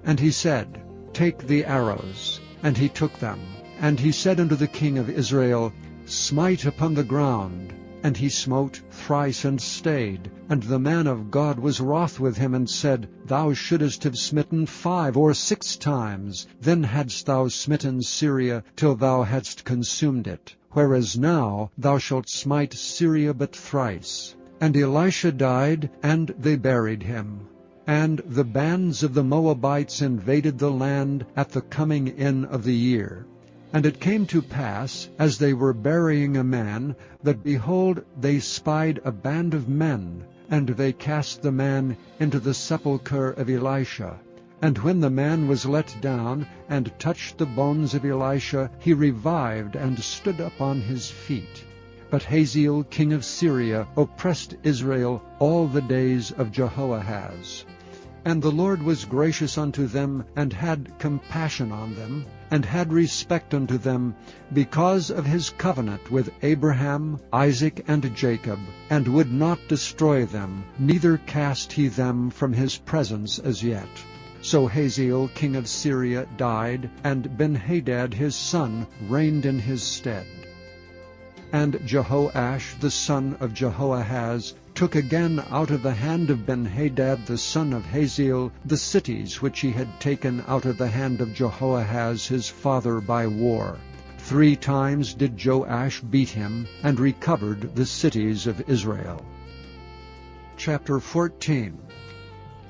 And he said, Take the arrows. And he took them. And he said unto the king of Israel, Smite upon the ground. And he smote thrice and stayed. And the man of God was wroth with him, and said, Thou shouldest have smitten 5 or 6 times. Then hadst thou smitten Syria, till thou hadst consumed it. Whereas now thou shalt smite Syria but thrice. And Elisha died, and they buried him. And the bands of the Moabites invaded the land at the coming in of the year. And it came to pass, as they were burying a man, that, behold, they spied a band of men, and they cast the man into the sepulchre of Elisha. And when the man was let down, and touched the bones of Elisha, he revived, and stood up on his feet. But Hazael king of Syria oppressed Israel all the days of Jehoahaz. And the Lord was gracious unto them, and had compassion on them, and had respect unto them, because of his covenant with Abraham, Isaac, and Jacob, and would not destroy them, neither cast he them from his presence as yet. So Hazael king of Syria died, and Benhadad his son reigned in his stead. And Jehoash the son of Jehoahaz took again out of the hand of Benhadad the son of Hazael the cities which he had taken out of the hand of Jehoahaz his father by war. 3 times did Joash beat him, and recovered the cities of Israel. Chapter 14.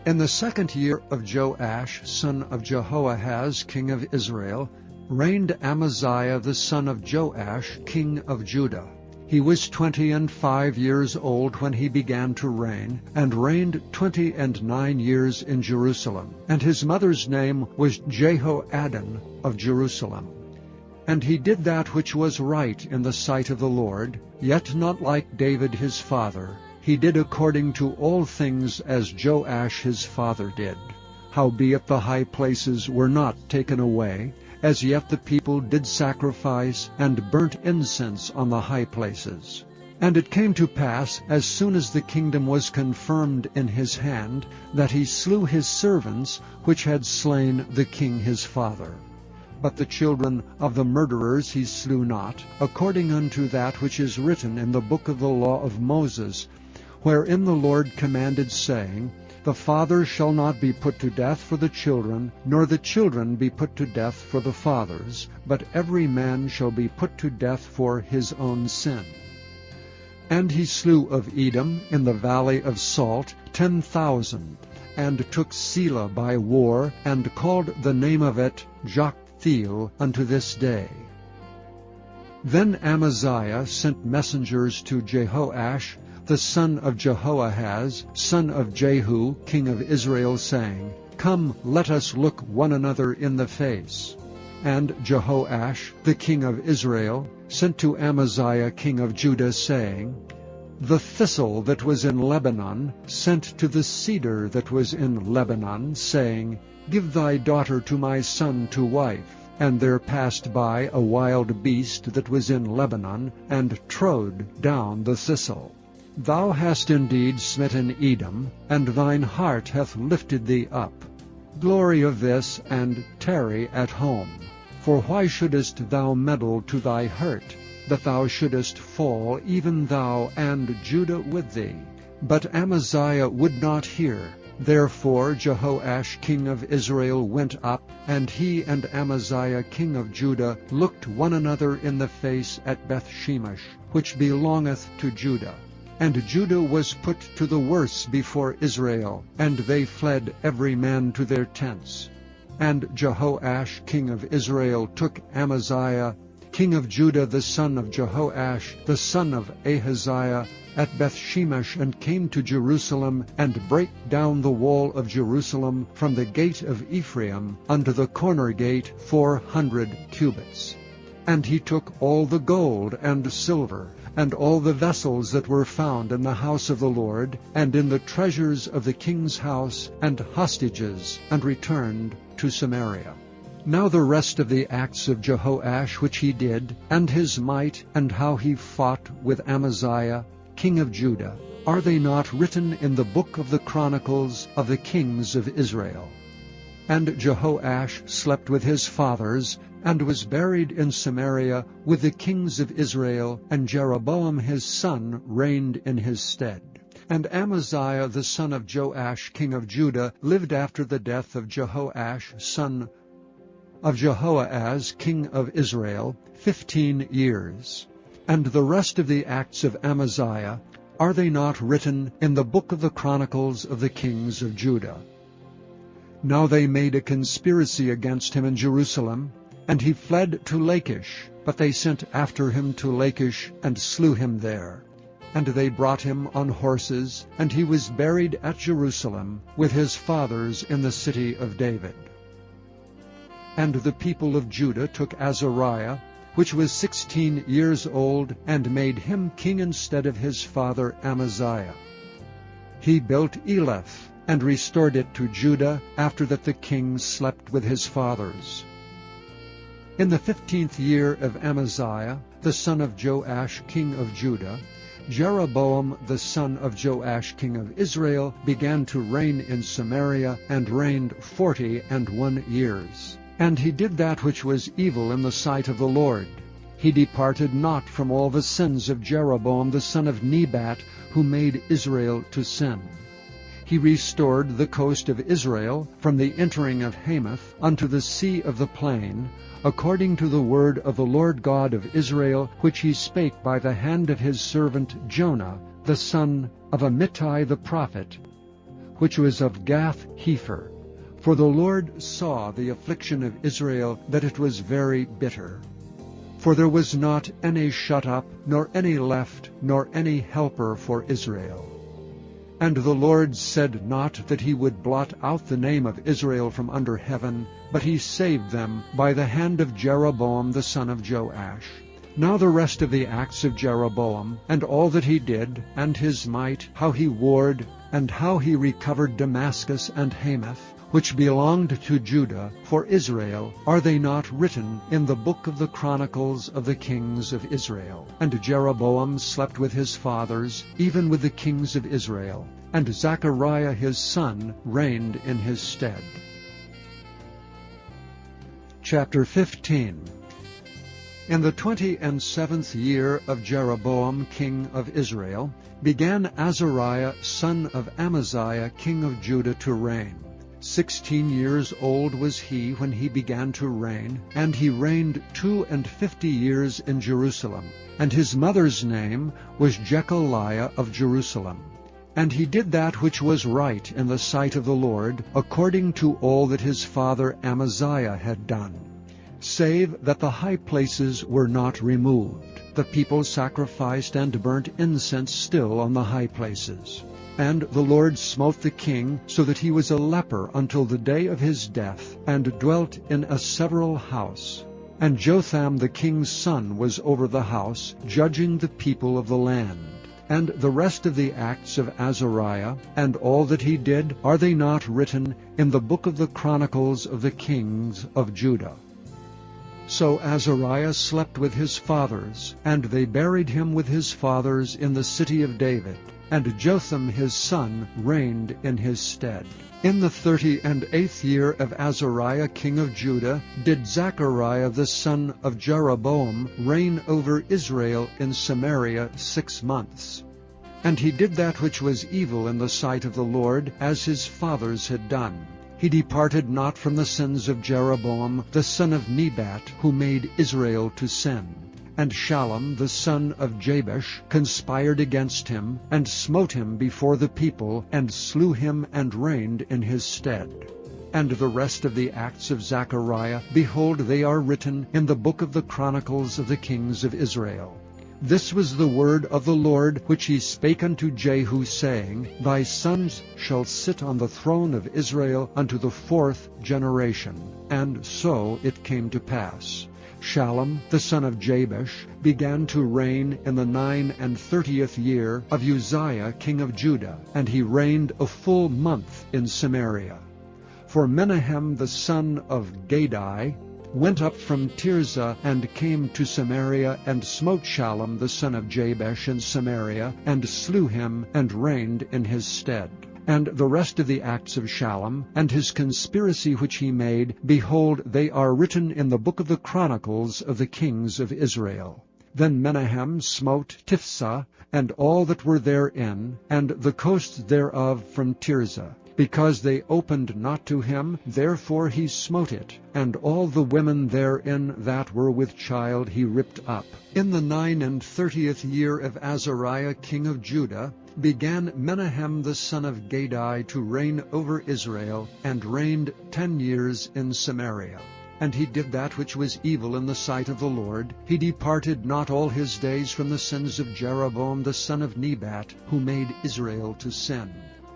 In the 2nd year of Joash son of Jehoahaz king of Israel, reigned Amaziah the son of Joash king of Judah. He was 25 years old when he began to reign, and reigned 29 years in Jerusalem. And his mother's name was Jehoaddan of Jerusalem. And he did that which was right in the sight of the Lord, yet not like David his father. He did according to all things as Joash his father did. Howbeit the high places were not taken away, as yet the people did sacrifice, and burnt incense on the high places. And it came to pass, as soon as the kingdom was confirmed in his hand, that he slew his servants, which had slain the king his father. But the children of the murderers he slew not, according unto that which is written in the book of the law of Moses, wherein the Lord commanded, saying, The father shall not be put to death for the children, nor the children be put to death for the fathers, but every man shall be put to death for his own sin. And he slew of Edom in the valley of Salt 10,000, and took Selah by war, and called the name of it Joktheel unto this day. Then Amaziah sent messengers to Jehoash, the son of Jehoahaz, son of Jehu, king of Israel, saying, Come, let us look one another in the face. And Jehoash, the king of Israel, sent to Amaziah king of Judah, saying, The thistle that was in Lebanon sent to the cedar that was in Lebanon, saying, Give thy daughter to my son to wife. And there passed by a wild beast that was in Lebanon, and trode down the thistle. Thou hast indeed smitten Edom, and thine heart hath lifted thee up. Glory of this, and tarry at home. For why shouldest thou meddle to thy hurt, that thou shouldest fall, even thou and Judah with thee? But Amaziah would not hear. Therefore Jehoash king of Israel went up, and he and Amaziah king of Judah looked one another in the face at Bethshemesh, which belongeth to Judah. And Judah was put to the worse before Israel, and they fled every man to their tents. And Jehoash king of Israel took Amaziah king of Judah the son of Jehoash the son of Ahaziah at Bethshemesh, and came to Jerusalem, and brake down the wall of Jerusalem from the gate of Ephraim unto the corner gate 400 cubits. And he took all the gold and silver, and all the vessels that were found in the house of the Lord, and in the treasures of the king's house, and hostages, and returned to Samaria. Now the rest of the acts of Jehoash which he did, and his might, and how he fought with Amaziah, king of Judah, are they not written in the book of the Chronicles of the kings of Israel? And Jehoash slept with his fathers, and was buried in Samaria with the kings of Israel, and Jeroboam his son reigned in his stead. And Amaziah the son of Joash king of Judah lived after the death of Jehoash son of Jehoahaz king of Israel 15 years. And the rest of the acts of Amaziah, are they not written in the book of the Chronicles of the kings of Judah? Now they made a conspiracy against him in Jerusalem, and he fled to Lachish, but they sent after him to Lachish and slew him there. And they brought him on horses, and he was buried at Jerusalem with his fathers in the city of David. And the people of Judah took Azariah, which was 16 years old, and made him king instead of his father Amaziah. He built Eleph, and restored it to Judah, after that the king slept with his fathers. In the 15th year of Amaziah, the son of Joash king of Judah, Jeroboam the son of Joash king of Israel began to reign in Samaria, and reigned 41 years. And he did that which was evil in the sight of the Lord. He departed not from all the sins of Jeroboam the son of Nebat, who made Israel to sin. He restored the coast of Israel from the entering of Hamath unto the sea of the plain, according to the word of the Lord God of Israel, which he spake by the hand of his servant Jonah, the son of Amittai the prophet, which was of Gath-hepher. For the Lord saw the affliction of Israel, that it was very bitter. For there was not any shut up, nor any left, nor any helper for Israel. And the Lord said not that he would blot out the name of Israel from under heaven, but he saved them by the hand of Jeroboam the son of Joash. Now the rest of the acts of Jeroboam, and all that he did, and his might, how he warred, and how he recovered Damascus and Hamath, which belonged to Judah, for Israel, are they not written in the book of the Chronicles of the kings of Israel? And Jeroboam slept with his fathers, even with the kings of Israel, and Zechariah his son reigned in his stead. Chapter 15. In the 27th year of Jeroboam king of Israel, began Azariah son of Amaziah king of Judah to reign. 16 years old was he when he began to reign, and he reigned 52 years in Jerusalem. And his mother's name was Jechaliah of Jerusalem. And he did that which was right in the sight of the Lord, according to all that his father Amaziah had done, save that the high places were not removed. The people sacrificed and burnt incense still on the high places. And the Lord smote the king, so that he was a leper until the day of his death, and dwelt in a several house. And Jotham the king's son was over the house, judging the people of the land. And the rest of the acts of Azariah, and all that he did, are they not written in the book of the Chronicles of the kings of Judah? So Azariah slept with his fathers, and they buried him with his fathers in the city of David. And Jotham his son reigned in his stead. In the 38th year of Azariah king of Judah did Zechariah the son of Jeroboam reign over Israel in Samaria 6 months. And he did that which was evil in the sight of the Lord, as his fathers had done. He departed not from the sins of Jeroboam the son of Nebat, who made Israel to sin. And Shallum the son of Jabesh conspired against him, and smote him before the people, and slew him, and reigned in his stead. And the rest of the acts of Zechariah, behold, they are written in the book of the Chronicles of the kings of Israel. This was the word of the Lord, which he spake unto Jehu, saying, Thy sons shall sit on the throne of Israel unto the 4th generation. And so it came to pass. Shallum the son of Jabesh began to reign in the 39th year of Uzziah king of Judah, and he reigned a full month in Samaria. For Menahem the son of Gadai went up from Tirzah, and came to Samaria, and smote Shallum the son of Jabesh in Samaria, and slew him, and reigned in his stead. And the rest of the acts of Shallum, and his conspiracy which he made, behold, they are written in the book of the Chronicles of the kings of Israel. Then Menahem smote Tiphsah, and all that were therein, and the coasts thereof from Tirzah. Because they opened not to him, therefore he smote it, and all the women therein that were with child he ripped up. In the 39th year of Azariah king of Judah began Menahem the son of Gadai to reign over Israel, and reigned 10 years in Samaria. And he did that which was evil in the sight of the Lord. He departed not all his days from the sins of Jeroboam the son of Nebat, who made Israel to sin.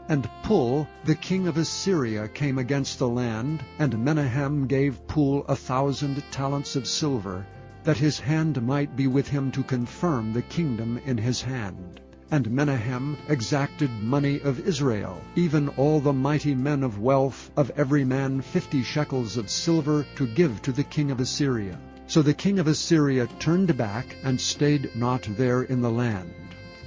And Pul, the king of Assyria, came against the land, and Menahem gave Pul 1,000 talents of silver, that his hand might be with him to confirm the kingdom in his hand. And Menahem exacted money of Israel, even all the mighty men of wealth, of every man 50 shekels of silver, to give to the king of Assyria. So the king of Assyria turned back, and stayed not there in the land.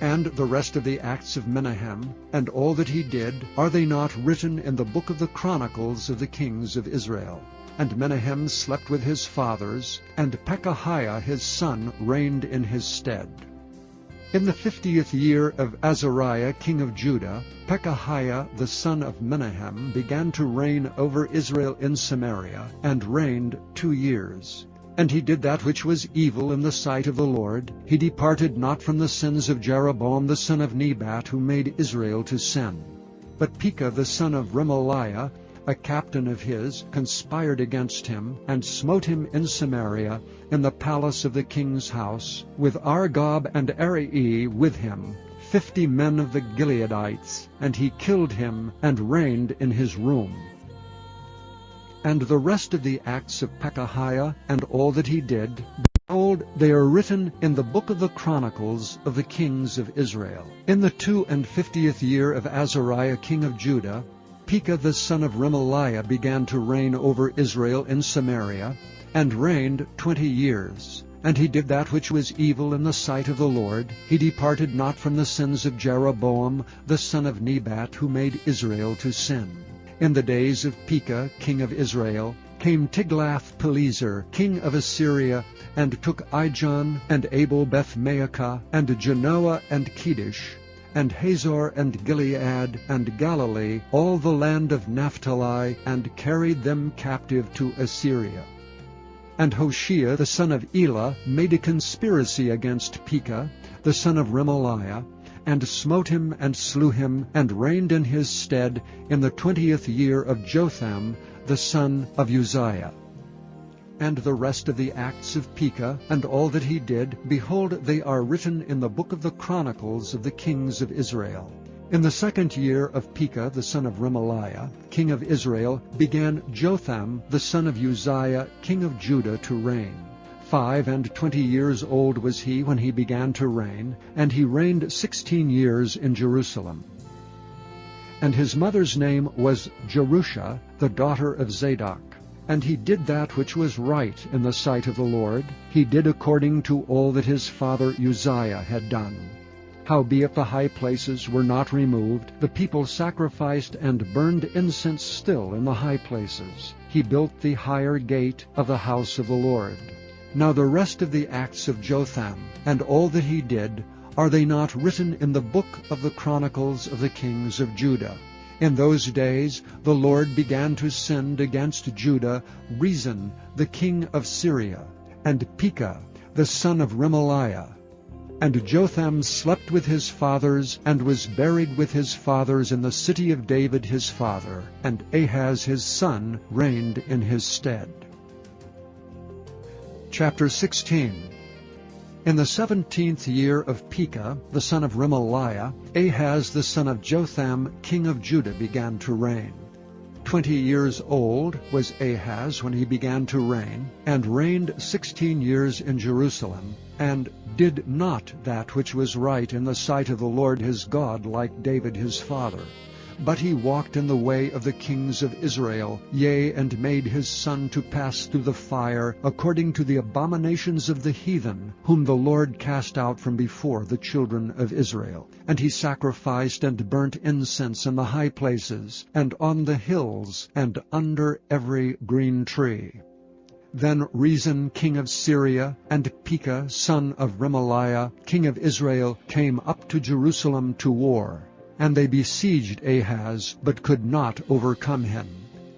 And the rest of the acts of Menahem, and all that he did, are they not written in the book of the Chronicles of the kings of Israel? And Menahem slept with his fathers, and Pekahiah his son reigned in his stead. In the 50th year of Azariah king of Judah, Pekahiah the son of Menahem began to reign over Israel in Samaria, and reigned 2 years. And he did that which was evil in the sight of the Lord. He departed not from the sins of Jeroboam the son of Nebat, who made Israel to sin. But Pekah the son of Remaliah, a captain of his, conspired against him, and smote him in Samaria, in the palace of the king's house, with Argob and Arai with him, 50 men of the Gileadites, and he killed him, and reigned in his room. And the rest of the acts of Pekahiah, and all that he did, behold, they are written in the book of the Chronicles of the kings of Israel. In the 52nd year of Azariah king of Judah, Pekah the son of Remaliah began to reign over Israel in Samaria, and reigned 20 years. And he did that which was evil in the sight of the Lord. He departed not from the sins of Jeroboam the son of Nebat, who made Israel to sin. In the days of Pekah king of Israel came Tiglath-Pileser king of Assyria, and took Ijon, and Abel-Beth-Maacah, and Genoa, and Kedesh, and Hazor, and Gilead, and Galilee, all the land of Naphtali, and carried them captive to Assyria. And Hoshea the son of Elah made a conspiracy against Pekah the son of Remaliah, and smote him and slew him, and reigned in his stead in the 20th year of Jotham the son of Uzziah. And the rest of the acts of Pekah, and all that he did, behold, they are written in the book of the Chronicles of the kings of Israel. In the 2nd year of Pekah the son of Remaliah, king of Israel, began Jotham the son of Uzziah, king of Judah, to reign. 25 years old was he when he began to reign, and he reigned 16 years in Jerusalem. And his mother's name was Jerusha, the daughter of Zadok. And he did that which was right in the sight of the Lord. He did according to all that his father Uzziah had done. Howbeit the high places were not removed, the people sacrificed and burned incense still in the high places. He built the higher gate of the house of the Lord. Now the rest of the acts of Jotham, and all that he did, are they not written in the book of the Chronicles of the kings of Judah? In those days the Lord began to send against Judah Rezin the king of Syria, and Pekah the son of Remaliah. And Jotham slept with his fathers, and was buried with his fathers in the city of David his father, and Ahaz his son reigned in his stead. Chapter 16. In the 17th year of Pekah, the son of Remaliah, Ahaz the son of Jotham, king of Judah, began to reign. 20 years old was Ahaz when he began to reign, and reigned 16 years in Jerusalem, and did not that which was right in the sight of the Lord his God, like David his father. But he walked in the way of the kings of Israel, yea, and made his son to pass through the fire, according to the abominations of the heathen, whom the Lord cast out from before the children of Israel. And he sacrificed and burnt incense in the high places, and on the hills, and under every green tree. Then Rezin king of Syria, and Pekah son of Remaliah king of Israel, came up to Jerusalem to war. And they besieged Ahaz, but could not overcome him.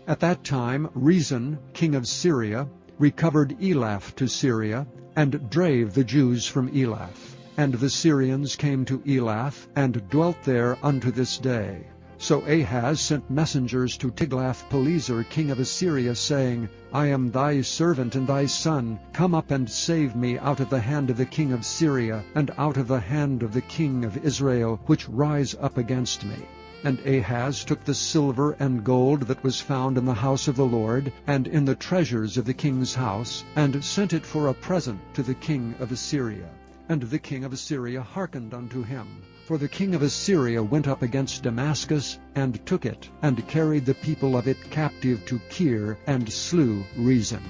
At that time Rezin, king of Syria, recovered Elath to Syria, and drave the Jews from Elath. And the Syrians came to Elath, and dwelt there unto this day. So Ahaz sent messengers to Tiglath-Pileser king of Assyria, saying, I am thy servant and thy son. Come up and save me out of the hand of the king of Syria, and out of the hand of the king of Israel, which rise up against me. And Ahaz took the silver and gold that was found in the house of the Lord, and in the treasures of the king's house, and sent it for a present to the king of Assyria. And the king of Assyria hearkened unto him. For the king of Assyria went up against Damascus, and took it, and carried the people of it captive to Kir, and slew Rezin.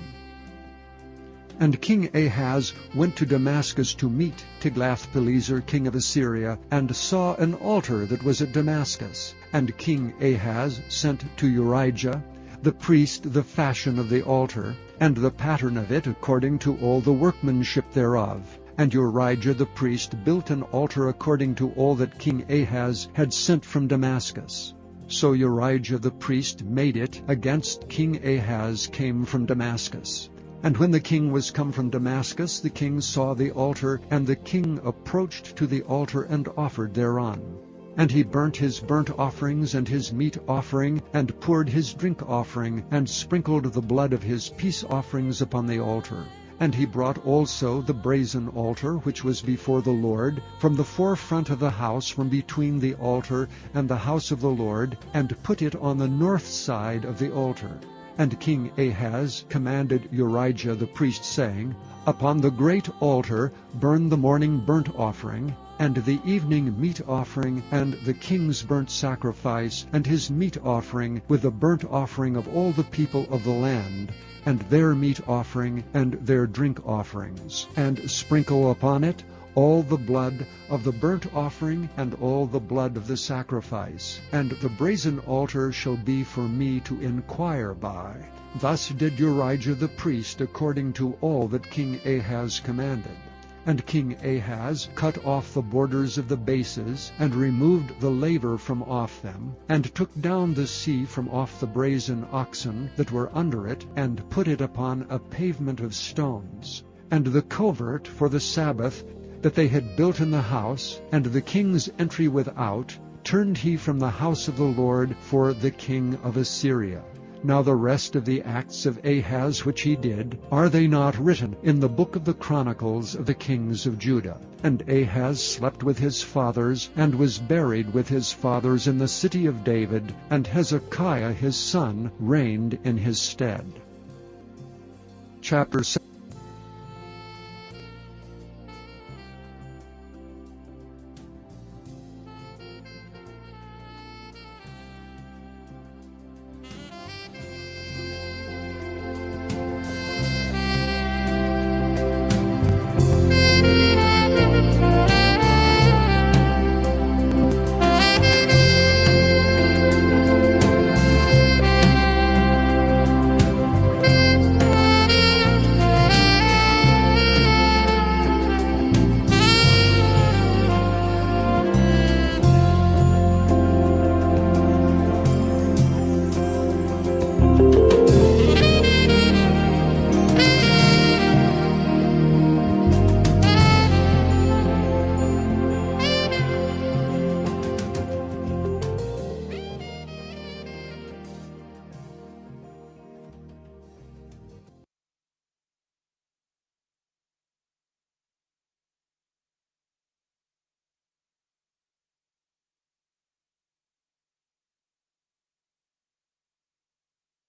And King Ahaz went to Damascus to meet Tiglath-Pileser king of Assyria, and saw an altar that was at Damascus. And King Ahaz sent to Urijah the priest the fashion of the altar, and the pattern of it according to all the workmanship thereof. And Urijah the priest built an altar according to all that King Ahaz had sent from Damascus. So Urijah the priest made it against King Ahaz came from Damascus. And when the king was come from Damascus, the king saw the altar, and the king approached to the altar and offered thereon. And he burnt his burnt offerings and his meat offering, and poured his drink offering, and sprinkled the blood of his peace offerings upon the altar. And he brought also the brazen altar which was before the Lord, from the forefront of the house, from between the altar and the house of the Lord, and put it on the north side of the altar. And King Ahaz commanded Urijah the priest, saying, Upon the great altar burn the morning burnt offering, and the evening meat offering, and the king's burnt sacrifice, and his meat offering, with the burnt offering of all the people of the land, and their meat offering, and their drink offerings, and sprinkle upon it all the blood of the burnt offering, and all the blood of the sacrifice. And the brazen altar shall be for me to inquire by. Thus did Urijah the priest according to all that King Ahaz commanded. And King Ahaz cut off the borders of the bases, and removed the laver from off them, and took down the sea from off the brazen oxen that were under it, and put it upon a pavement of stones. And the covert for the Sabbath that they had built in the house, and the king's entry without, turned he from the house of the Lord for the king of Assyria. Now the rest of the acts of Ahaz which he did, are they not written in the book of the Chronicles of the kings of Judah? And Ahaz slept with his fathers, and was buried with his fathers in the city of David, and Hezekiah his son reigned in his stead. Chapter 7.